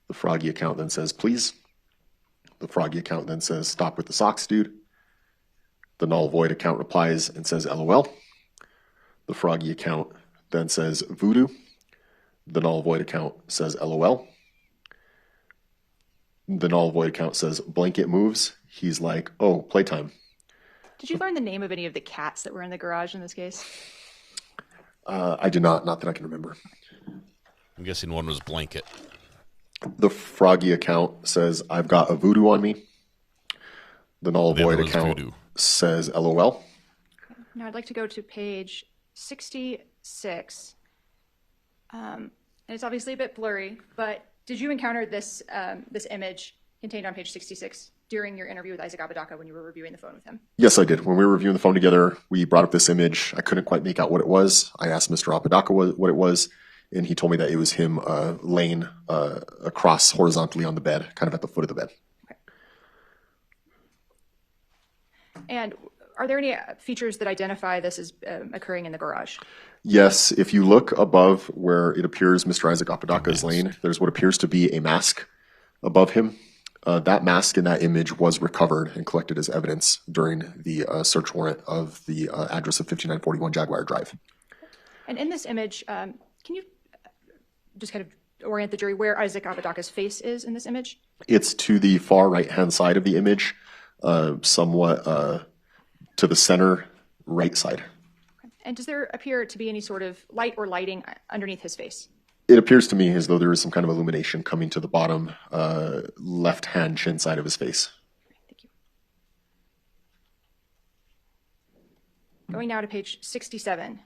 S2: The Froggy account then says, please. The Froggy account then says, stop with the socks, dude. The null void account replies and says, LOL. The Froggy account then says, voodoo. The null void account says, LOL. The null void account says, blanket moves. He's like, oh, playtime.
S10: Did you learn the name of any of the cats that were in the garage in this case?
S2: I did not that I can remember.
S5: I'm guessing one was blanket.
S2: The Froggy account says, I've got a voodoo on me. The null void account says, LOL.
S10: Now I'd like to go to page 66. And it's obviously a bit blurry, but did you encounter this this image contained on page 66 during your interview with Isaac Apodaca when you were reviewing the phone with him?
S2: Yes, I did. When we were reviewing the phone together, we brought up this image. I couldn't quite make out what it was. I asked Mr. Apodaca what it was, and he told me that it was him laying across horizontally on the bed, kind of at the foot of the bed.
S10: Okay. And are there any features that identify this as occurring in the garage?
S2: Yes, if you look above where it appears Mr. Isaac Apodaca is laying, there's what appears to be a mask above him. That mask in that image was recovered and collected as evidence during the search warrant of the address of 5941 Jaguar Drive.
S10: And in this image, can you just kind of orient the jury where Isaac Apodaca's face is in this image?
S2: It's to the far right-hand side of the image, somewhat to the center right side.
S10: Okay. And does there appear to be any sort of light or lighting underneath his face?
S2: It appears to me as though there is some kind of illumination coming to the bottom left-hand chin side of his face.
S10: Thank you. Going now to page 67.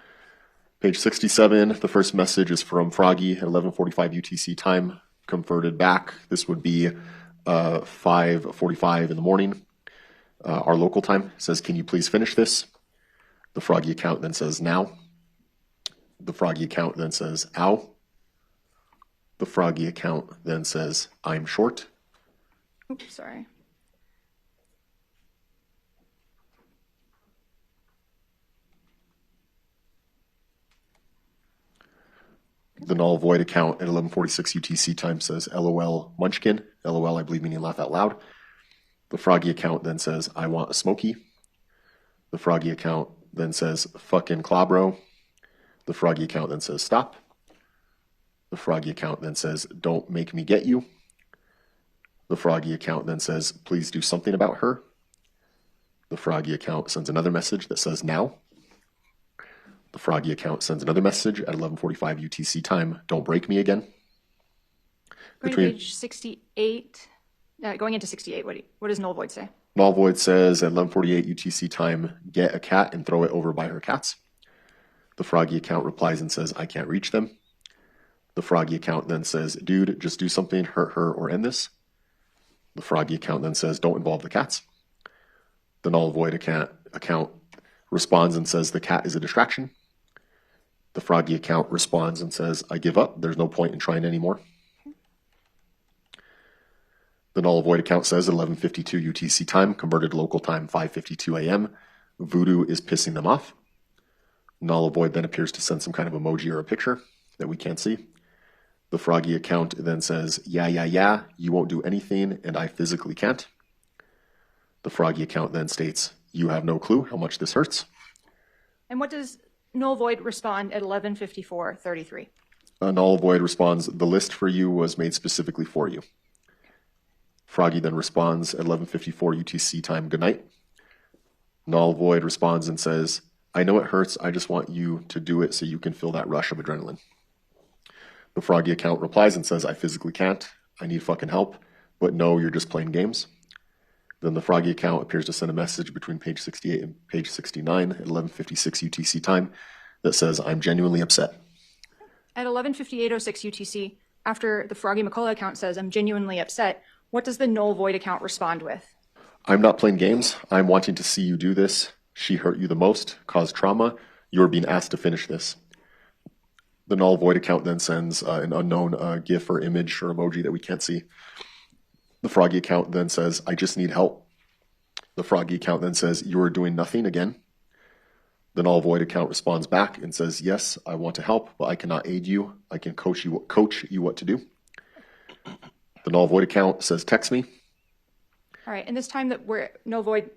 S2: Page 67, the first message is from Froggy at 11:45 UTC time, converted back. This would be 5:45 in the morning. Our local time says, can you please finish this? The Froggy account then says, now. The Froggy account then says, ow. The Froggy account then says, I'm short.
S10: Oops, sorry.
S2: The null void account at 11:46 UTC time says, LOL Munchkin. LOL, I believe, meaning laugh out loud. The Froggy account then says, I want a smoky. The Froggy account then says, fucking clawbro. The Froggy account then says, stop. The Froggy account then says, don't make me get you. The Froggy account then says, please do something about her. The Froggy account sends another message that says, now. The Froggy account sends another message at 11:45 UTC time, don't break me again.
S10: Going to page 68, going into 68, what does null void say?
S2: Null void says at 11:48 UTC time, get a cat and throw it over by her cats. The Froggy account replies and says, I can't reach them. The Froggy account then says, dude, just do something, hurt her or end this. The Froggy account then says, don't involve the cats. The null void account responds and says, the cat is a distraction. The Froggy account responds and says, I give up. There's no point in trying anymore. The null void account says at 11:52 UTC time, converted local time 5:52 a.m. Voodoo is pissing them off. Null void then appears to send some kind of emoji or a picture that we can't see. The Froggy account then says, yeah, you won't do anything and I physically can't. The Froggy account then states, you have no clue how much this hurts.
S10: And what does null void respond at 11:54:33?
S2: Null void responds, the list for you was made specifically for you. Froggy then responds at 11:54 UTC time, good night. Null void responds and says, I know it hurts, I just want you to do it so you can feel that rush of adrenaline. The Froggy account replies and says, I physically can't, I need fucking help, but no, you're just playing games. Then the Froggy account appears to send a message between page 68 and page 69 at 11:56 UTC time that says, I'm genuinely upset.
S10: At 11:58:06 UTC, after the Froggy McCullough account says, I'm genuinely upset, what does the null void account respond with?
S2: I'm not playing games. I'm wanting to see you do this. She hurt you the most, caused trauma. You're being asked to finish this. The null void account then sends an unknown GIF or image or emoji that we can't see. The Froggy account then says, I just need help. The Froggy account then says, you are doing nothing again. The null void account responds back and says, yes, I want to help, but I cannot aid you. I can coach you what to do. The null void account says, text me.
S10: All right, and this time that we're null void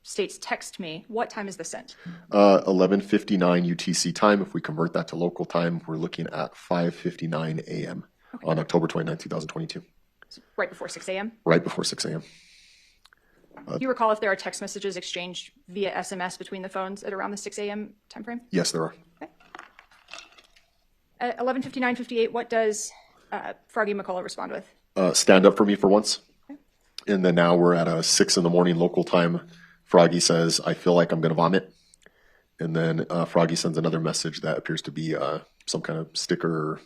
S10: states text me, what time is this sent?
S2: 11:59 UTC time. If we convert that to local time, we're looking at 5:59 a.m. on October 29, 2022.
S10: So right before 6 a.m.?
S2: Right before 6 a.m.
S10: Do you recall if there are text messages exchanged via SMS between the phones at around the 6 a.m. time frame?
S2: Yes, there are.
S10: Okay. At 11:59:58, what does Froggy McCullough respond with?
S2: Stand up for me for once. Okay. And then now we're at 6 in the morning local time. Froggy says, I feel like I'm going to vomit. And then Froggy sends another message that appears to be some kind of sticker.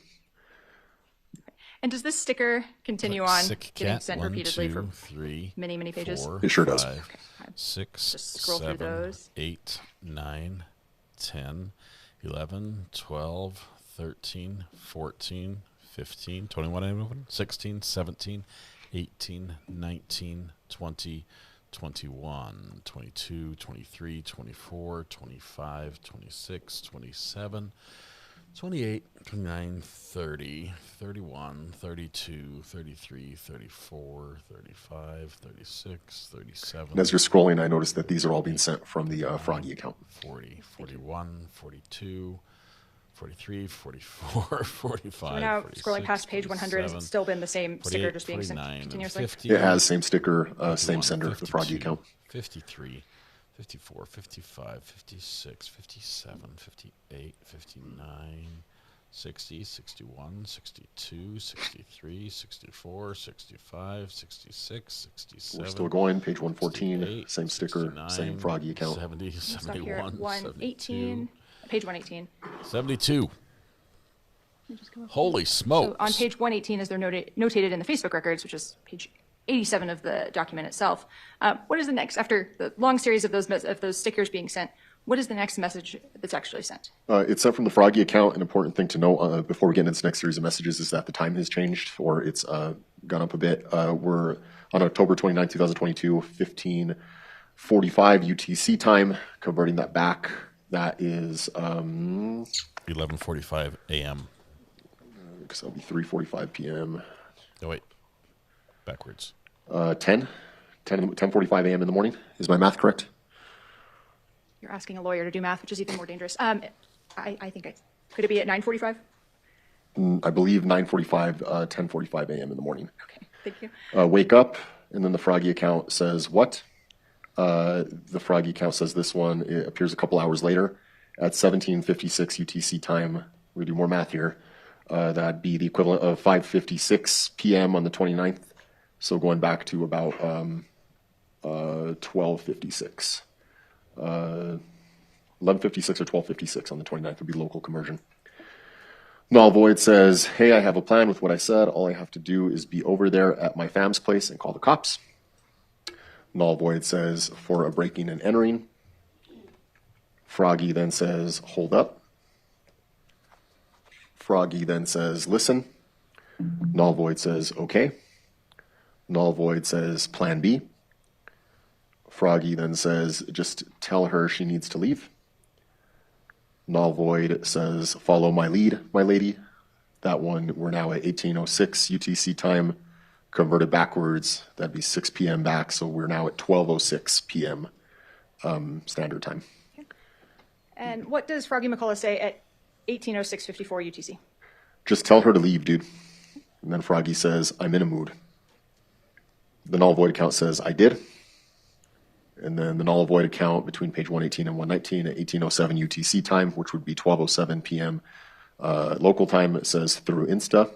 S10: And does this sticker continue on
S5: Sick
S10: getting
S5: cat,
S10: sent
S5: 1,
S10: repeatedly
S5: 2,
S10: for
S5: 3,
S10: many, many pages?
S5: 4,
S2: It sure does.
S5: 5, 6,
S10: Just scroll through
S5: 7,
S10: those.
S5: 8, 9, 10, 11, 12, 13, 14, 15, 21, 16, 17, 18, 19, 20, 21, 22, 23, 24, 25, 26, 27, 28, 29, 30, 31, 32, 33, 34, 35, 36, 37.
S2: And as you're scrolling, I noticed that these are all being sent from the Froggy account.
S5: 40, 41, 42, 43, 44, 45.
S10: So we're now
S5: 46,
S10: scrolling past page 100. Has it still been the same sticker just being sent
S5: 49,
S10: continuously?
S5: 50,
S2: It has same sticker,
S5: 51,
S2: same sender, the Froggy
S5: 52,
S2: account.
S5: 53, 54, 55, 56, 57, 58, 59, 60, 61, 62, 63, 64, 65, 66, 67.
S2: We're still going, page 114,
S5: 68,
S2: same sticker,
S5: 69,
S2: same Froggy account.
S5: 70,
S10: Stop here at
S5: 71,
S10: 118, page 118.
S5: 72. Holy smokes.
S10: So on page 118, as they're notated in the Facebook records, which is page 87 of the document itself, what is the next, after the long series of those stickers being sent, what is the next message that's actually sent?
S2: It's sent from the Froggy account. An important thing to note before we get into this next series of messages is that the time has changed, or it's gone up a bit. We're on October 29, 2022, 15:45 UTC time. Converting that back, that is
S5: 11:45 a.m.
S2: Because that'll be 3:45 p.m.
S5: No, wait. Backwards.
S2: 10:45 a.m. in the morning. Is my math correct?
S10: You're asking a lawyer to do math, which is even more dangerous. I think could it be at 9:45?
S2: I believe 9:45, 10:45 a.m. in the morning.
S10: Okay, thank you.
S2: Wake up, and then the Froggy account says what? The Froggy account says this one. It appears a couple hours later at 17:56 UTC time. We do more math here. That'd be the equivalent of 5:56 p.m. on the 29th. So going back to about 12:56. 11:56 or 12:56 on the 29th would be local conversion. Null void says, hey, I have a plan with what I said. All I have to do is be over there at my fam's place and call the cops. Null void says, for a breaking and entering. Froggy then says, hold up. Froggy then says, listen. Null void says, okay. Null void says, plan B. Froggy then says, just tell her she needs to leave. Null void says, follow my lead, my lady. That one, we're now at 18:06 UTC time. Converted backwards, that'd be 6 p.m. back, so we're now at 12:06 p.m. Standard time.
S10: Okay. And what does Froggy McCullough say at 18:06:54 UTC?
S2: Just tell her to leave, dude. And then Froggy says, I'm in a mood. The null void account says I did. And then the null void account between page 118 and 119 at 1807 UTC time, which would be 1207 p.m. Local time, it says through Insta.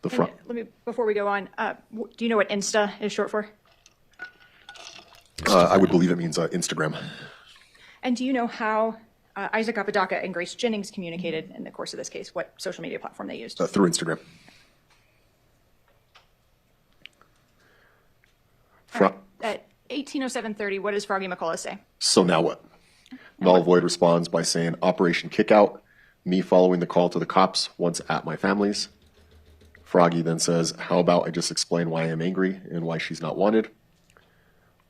S10: Let me, before we go on, do you know what Insta is short for?
S2: I would believe it means Instagram.
S10: And do you know how Isaac Apodaca and Grace Jennings communicated in the course of this case, what social media platform they used?
S2: Through Instagram.
S10: At 1807:30, what does Froggy McCullough say?
S2: So now what? Null void responds by saying Operation Kickout, me following the call to the cops once at my family's. Froggy then says, how about I just explain why I'm angry and why she's not wanted?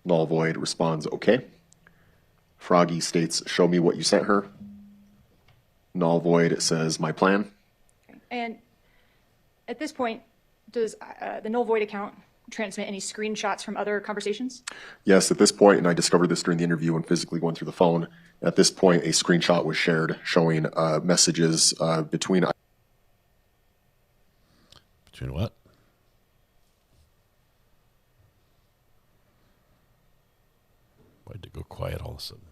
S2: Null void responds, okay. Froggy states, show me what you sent her. Null void says, my plan.
S10: And at this point, does the null void account transmit any screenshots from other conversations?
S2: Yes, at this point, and I discovered this during the interview and physically going through the phone, at this point, a screenshot was shared showing messages between...
S5: Between what? Why did it go quiet all of a sudden?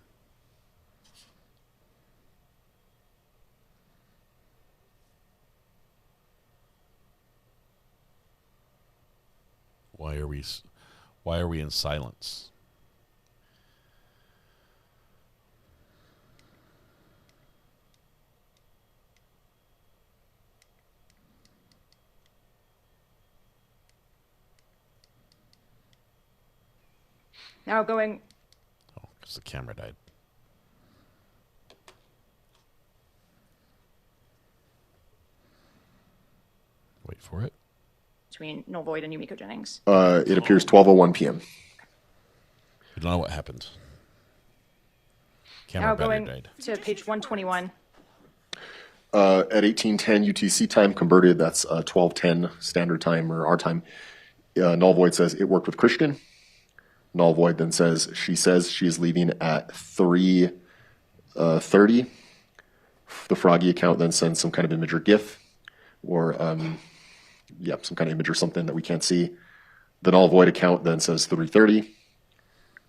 S5: Why are we in silence?
S10: Now going...
S5: Oh, because the camera died. Wait for it.
S10: Between null void and Yumiko Jennings.
S2: It appears 12:01 p.m.
S5: We don't know what happened.
S10: Now
S5: Camera battery
S10: going
S5: died.
S10: to page 121.
S2: At 1810 UTC time converted, that's 1210 standard time or our time. Null void says it worked with Christian. Null void then says she is leaving at 3:30. The Froggy account then sends some kind of image or GIF or some kind of image or something that we can't see. The null void account then says 3:30.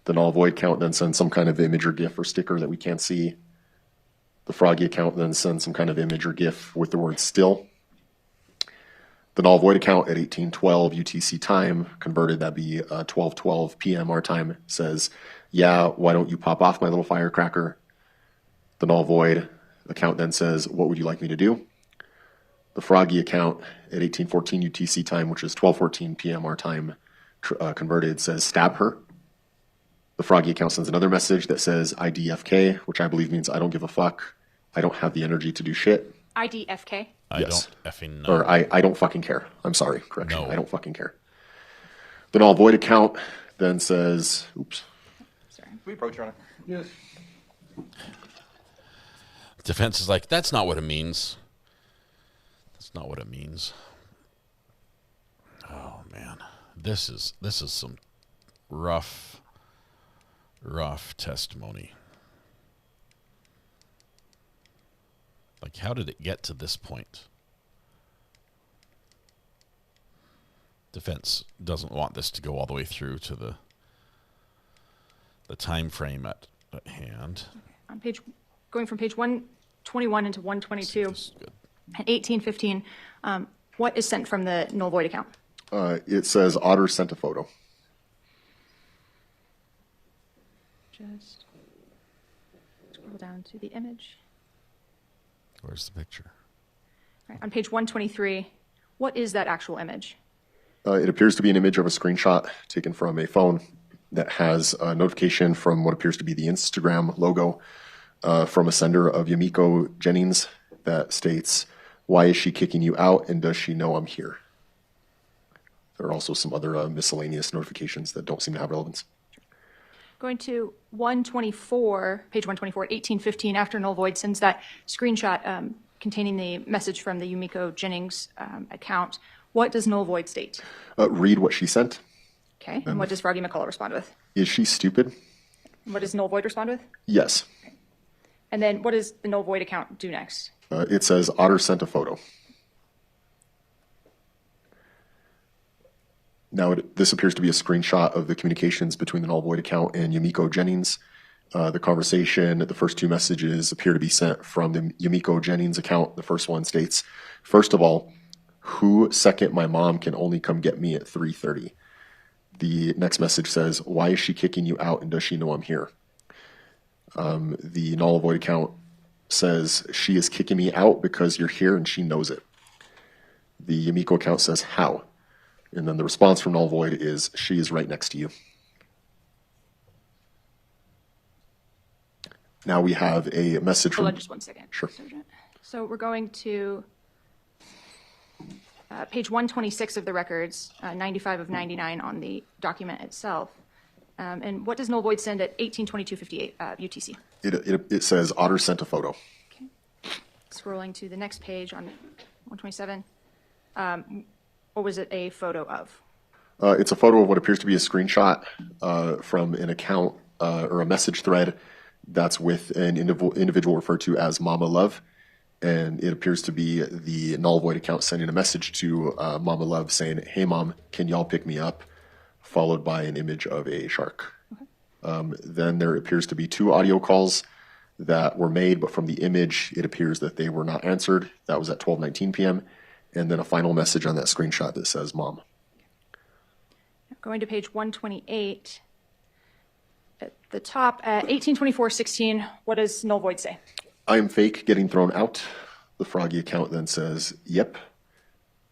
S2: The null void account then sends some kind of image or GIF or sticker that we can't see. The Froggy account then sends some kind of image or GIF with the word still. The null void account at 1812 UTC time, converted, that'd be 12:12 p.m. our time, says, yeah, why don't you pop off my little firecracker? The null void account then says, what would you like me to do? The Froggy account at 1814 UTC time, which is 12:14 p.m. our time, converted, says, stab her. The Froggy account sends another message that says IDFK, which I believe means I don't give a fuck. I don't have the energy to do shit.
S10: IDFK?
S5: I don't effing know.
S2: Or I don't fucking care. I'm sorry, correction.
S5: No.
S2: I don't fucking care. The null void account then says, oops.
S12: Can we approach, Your Honor?
S11: Yes.
S5: Defense is like, that's not what it means. That's not what it means. Oh man, this is some rough testimony. Like, how did it get to this point? Defense doesn't want this to go all the way through to the time frame at hand.
S10: On page, going from page 121 into 122, at 1815, what is sent from the null void account?
S2: It says Otter sent a photo.
S10: Just scroll down to the image.
S5: Where's the picture?
S10: All right, on page 123, what is that actual image?
S2: It appears to be an image of a screenshot taken from a phone that has a notification from what appears to be the Instagram logo from a sender of Yumiko Jennings that states, why is she kicking you out and does she know I'm here? There are also some other miscellaneous notifications that don't seem to have relevance.
S10: Going to 124, page 124, 1815, after null void sends that screenshot containing the message from the Yumiko Jennings account. What does null void state?
S2: Read what she sent.
S10: Okay, and what does Froggy McCullough respond with?
S2: Is she stupid?
S10: And what does null void respond with?
S2: Yes.
S10: And then what does the null void account do next?
S2: It says, Otter sent a photo. Now, this appears to be a screenshot of the communications between the null void account and Yumiko Jennings. The conversation, the first two messages appear to be sent from the Yumiko Jennings account. The first one states, first of all, who second my mom can only come get me at 3:30. The next message says, why is she kicking you out and does she know I'm here? The null void account says, she is kicking me out because you're here and she knows it. The Yumiko account says, how? And then the response from null void is, she is right next to you. Now we have a message from...
S10: Hold on just 1 second.
S2: Sure.
S10: Sergeant. So we're going to page 126 of the records, 95 of 99 on the document itself. And what does null void send at 18:22:58 UTC?
S2: It says, Otter sent a photo.
S10: Scrolling to the next page on 127. What was it a photo of?
S2: It's a photo of what appears to be a screenshot from an account or a message thread that's with an individual referred to as Mama Love. And it appears to be the null void account sending a message to Mama Love saying, hey, Mom, can y'all pick me up? Followed by an image of a shark. Okay. Then there appears to be 2 audio calls that were made, but from the image, it appears that they were not answered. That was at 12:19 p.m. And then a final message on that screenshot that says, Mom.
S10: Going to page 128. At the top, at 18:24:16, what does null void say?
S2: I am fake getting thrown out. The Froggy account then says, yep.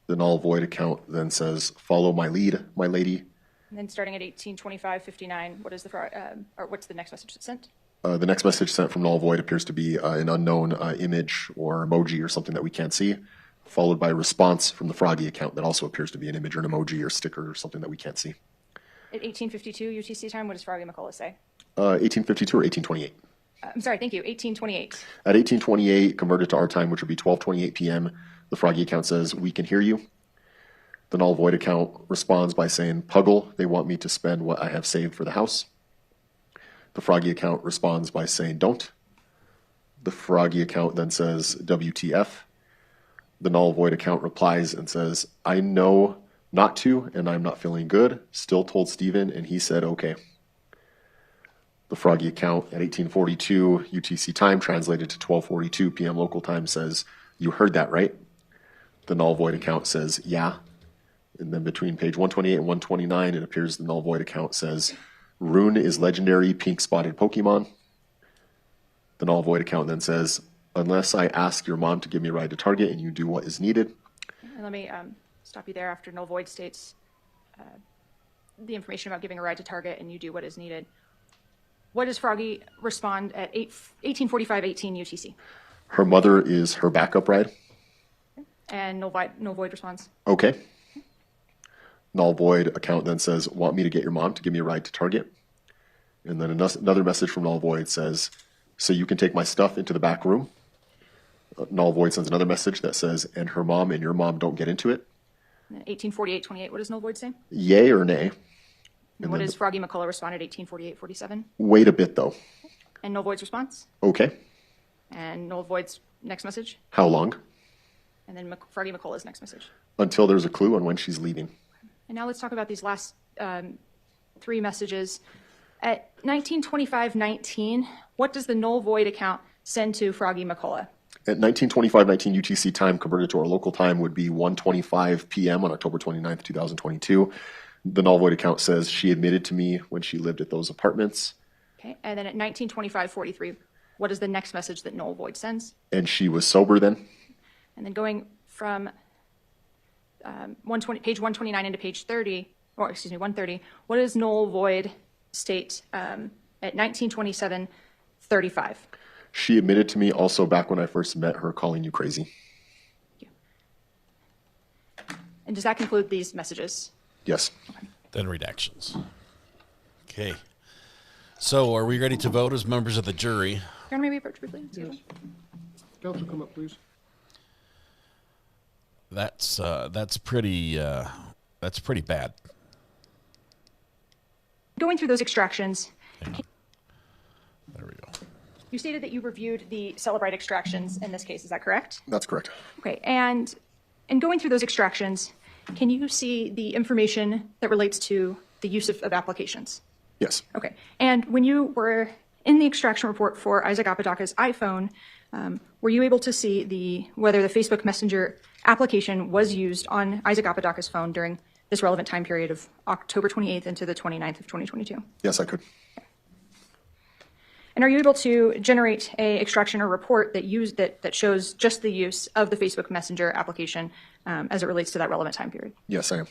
S2: The null void account then says, follow my lead, my lady.
S10: And then starting at 18:25:59, what is or what's the next message that's sent?
S2: The next message sent from null void appears to be an unknown image or emoji or something that we can't see, followed by a response from the Froggy account that also appears to be an image or an emoji or sticker or something that we can't see.
S10: At 18:52 UTC time, what does Froggy McCullough say?
S2: 1852 or 1828?
S10: I'm sorry, thank you, 18:28.
S2: At 1828, converted to our time, which would be 12:28 p.m., the Froggy account says, we can hear you. The null void account responds by saying, Puggle, they want me to spend what I have saved for the house. The Froggy account responds by saying, don't. The Froggy account then says, WTF. The null void account replies and says, I know not to, and I'm not feeling good. Still told Steven, and he said, okay. The Froggy account at 1842 UTC time, translated to 12:42 p.m. local time, says, you heard that, right? The null void account says, yeah. And then between page 128 and 129, it appears the null void account says, Rune is legendary pink spotted Pokemon. The null void account then says, unless I ask your mom to give me a ride to Target and you do what is needed.
S10: And let me stop you there after null void states the information about giving a ride to Target and you do what is needed. What does Froggy respond at 18:45:18 UTC?
S2: Her mother is her backup ride.
S10: And null void responds.
S2: Okay. Null void account then says, want me to get your mom to give me a ride to Target? And then another message from null void says, so you can take my stuff into the back room. Null void sends another message that says, and her mom and your mom don't get into it.
S10: 18:48:28, what does null void say?
S2: Yay or nay?
S10: And what does Froggy McCullough respond at 18:48:47?
S2: Wait a bit, though.
S10: And null void's response?
S2: Okay.
S10: And null void's next message?
S2: How long?
S10: And then Froggy McCullough's next message.
S2: Until there's a clue on when she's leaving.
S10: And now let's talk about these last 3 messages. At 19:25:19, what does the null void account send to Froggy McCullough?
S2: At 19:25:19 UTC time, converted to our local time, would be 1:25 p.m. on October 29th, 2022. The null void account says she admitted to me when she lived at those apartments.
S10: Okay, and then at 19:25:43, what is the next message that null void sends?
S2: And she was sober then?
S10: And then going from page 129 into page 30, or excuse me, 130, what does null void state at 19:27:35?
S2: She admitted to me also back when I first met her, calling you crazy.
S10: And does that conclude these messages?
S2: Yes.
S10: Okay.
S5: Then redactions. Okay. So are we ready to vote as members of the jury?
S10: Can I maybe approach briefly?
S11: Yes. Counsel, come up, please.
S5: That's pretty bad.
S10: Going through those extractions.
S5: There we go.
S10: You stated that you reviewed the Celebrite extractions in this case. Is that correct?
S2: That's correct.
S10: Okay. And in going through those extractions, can you see the information that relates to the use of applications?
S2: Yes.
S10: Okay. And when you were in the extraction report for Isaac Apodaca's iPhone, were you able to see whether the Facebook Messenger application was used on Isaac Apodaca's phone during this relevant time period of October 28th into the 29th of 2022?
S2: Yes, I could.
S10: And are you able to generate a extraction or report that shows just the use of the Facebook Messenger application as it relates to that relevant time period?
S2: Yes, I am.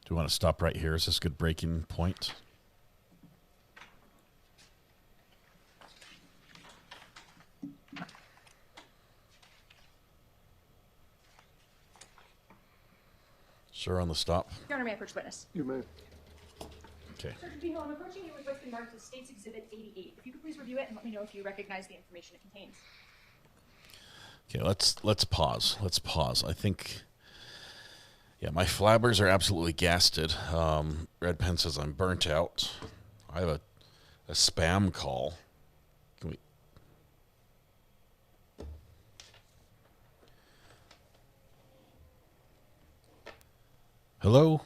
S5: Do you want to stop right here? Is this a good breaking point? Sure, on the stop.
S10: Your Honor, may I approach the witness?
S11: You may.
S5: Okay.
S10: Sergeant Beale, I'm approaching you with what's been marked as State's Exhibit 88. If you could please review it and let me know if you recognize the information it contains.
S5: Okay, let's pause. Let's pause. I think, yeah, my flabbers are absolutely gasted. Red Pen says I'm burnt out. I have a spam call. Can we? Hello?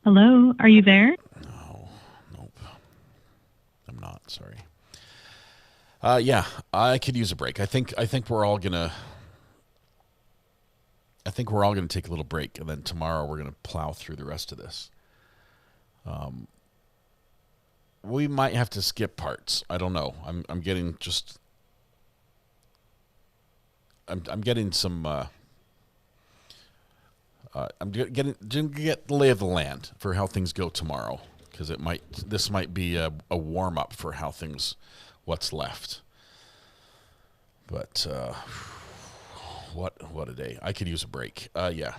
S9: Hello, are you there?
S5: No, nope. I'm not, sorry. Yeah, I could use a break. I think we're all gonna take a little break, and then tomorrow we're gonna plow through the rest of this. We might have to skip parts. I don't know. I'm getting just. I'm getting some. I'm getting the lay of the land for how things go tomorrow, because this might be a warm up for what's left. But what a day! I could use a break. Yeah.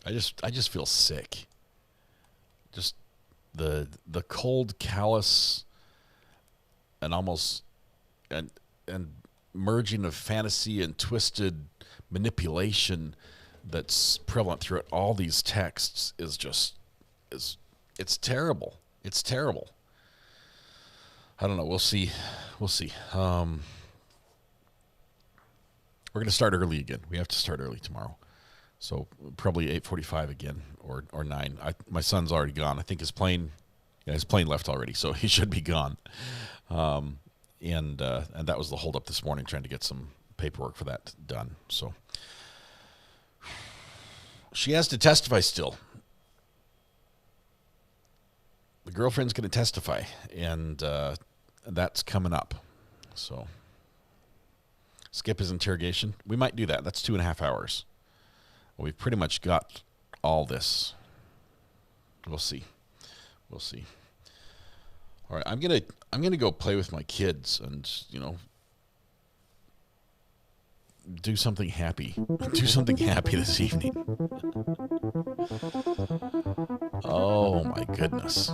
S5: I just feel sick. Just the cold, callous, and almost and merging of fantasy and twisted manipulation that's prevalent throughout all these texts is it's terrible. It's terrible. I don't know. We'll see. We'll see. We're going to start early again. We have to start early tomorrow. So probably 8:45 again or 9. My son's already gone. I think his plane left already, so he should be gone. And that was the holdup this morning, trying to get some paperwork for that done. So she has to testify still. The girlfriend's going to testify, and that's coming up. So skip his interrogation. We might do that. That's 2.5 hours. We've pretty much got all this. We'll see. We'll see. All right, I'm gonna go play with my kids and do something happy. Do something happy this evening. Oh my goodness.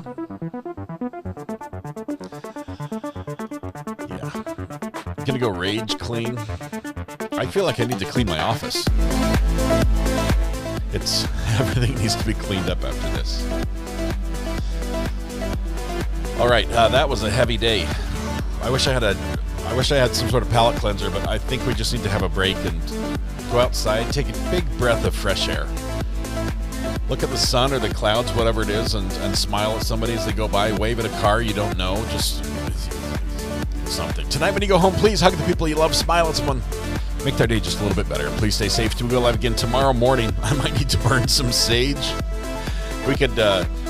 S5: Yeah. I'm gonna go rage clean. I feel like I need to clean my office. Everything needs to be cleaned up after this. All right, that was a heavy day. I wish I had some sort of palate cleanser, but I think we just need to have a break and go outside, take a big breath of fresh air. Look at the sun or the clouds, whatever it is, and smile at somebody as they go by. Wave at a car you don't know. Just something. Tonight when you go home, please hug the people you love. Smile at someone. Make their day just a little bit better. And please stay safe. Till we go live again tomorrow morning. I might need to burn some sage. We could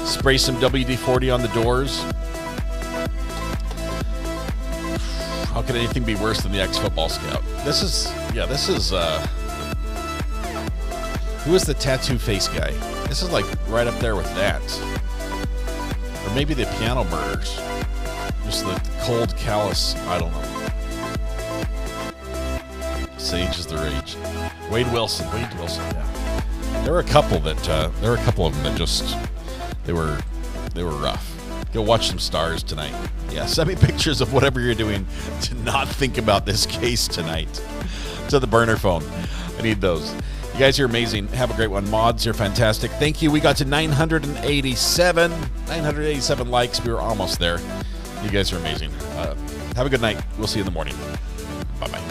S5: spray some WD-40 on the doors. How could anything be worse than the ex-football scout? This is who is the tattoo face guy? This is like right up there with that. Or maybe the piano murders. Just the cold, callous, I don't know. Sage is the rage. Wade Wilson, yeah. There were a couple of them that just they were rough. Go watch some Stars tonight. Yeah, send me pictures of whatever you're doing to not think about this case tonight. To the burner phone. I need those. You guys are amazing. Have a great one. Mods, you're fantastic. Thank you. We got to 987 likes. We were almost there. You guys are amazing. Have a good night. We'll see you in the morning. Bye-bye.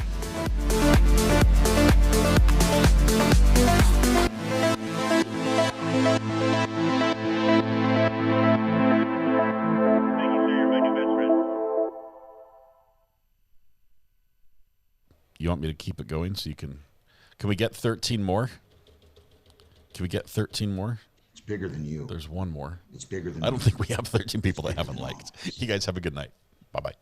S5: You want me to keep it going so you can we get 13 more? Can we get 13 more?
S13: It's bigger than you.
S5: There's one more.
S13: It's bigger than
S5: I don't think we have 13 people that haven't liked. You guys have a good night. Bye-bye.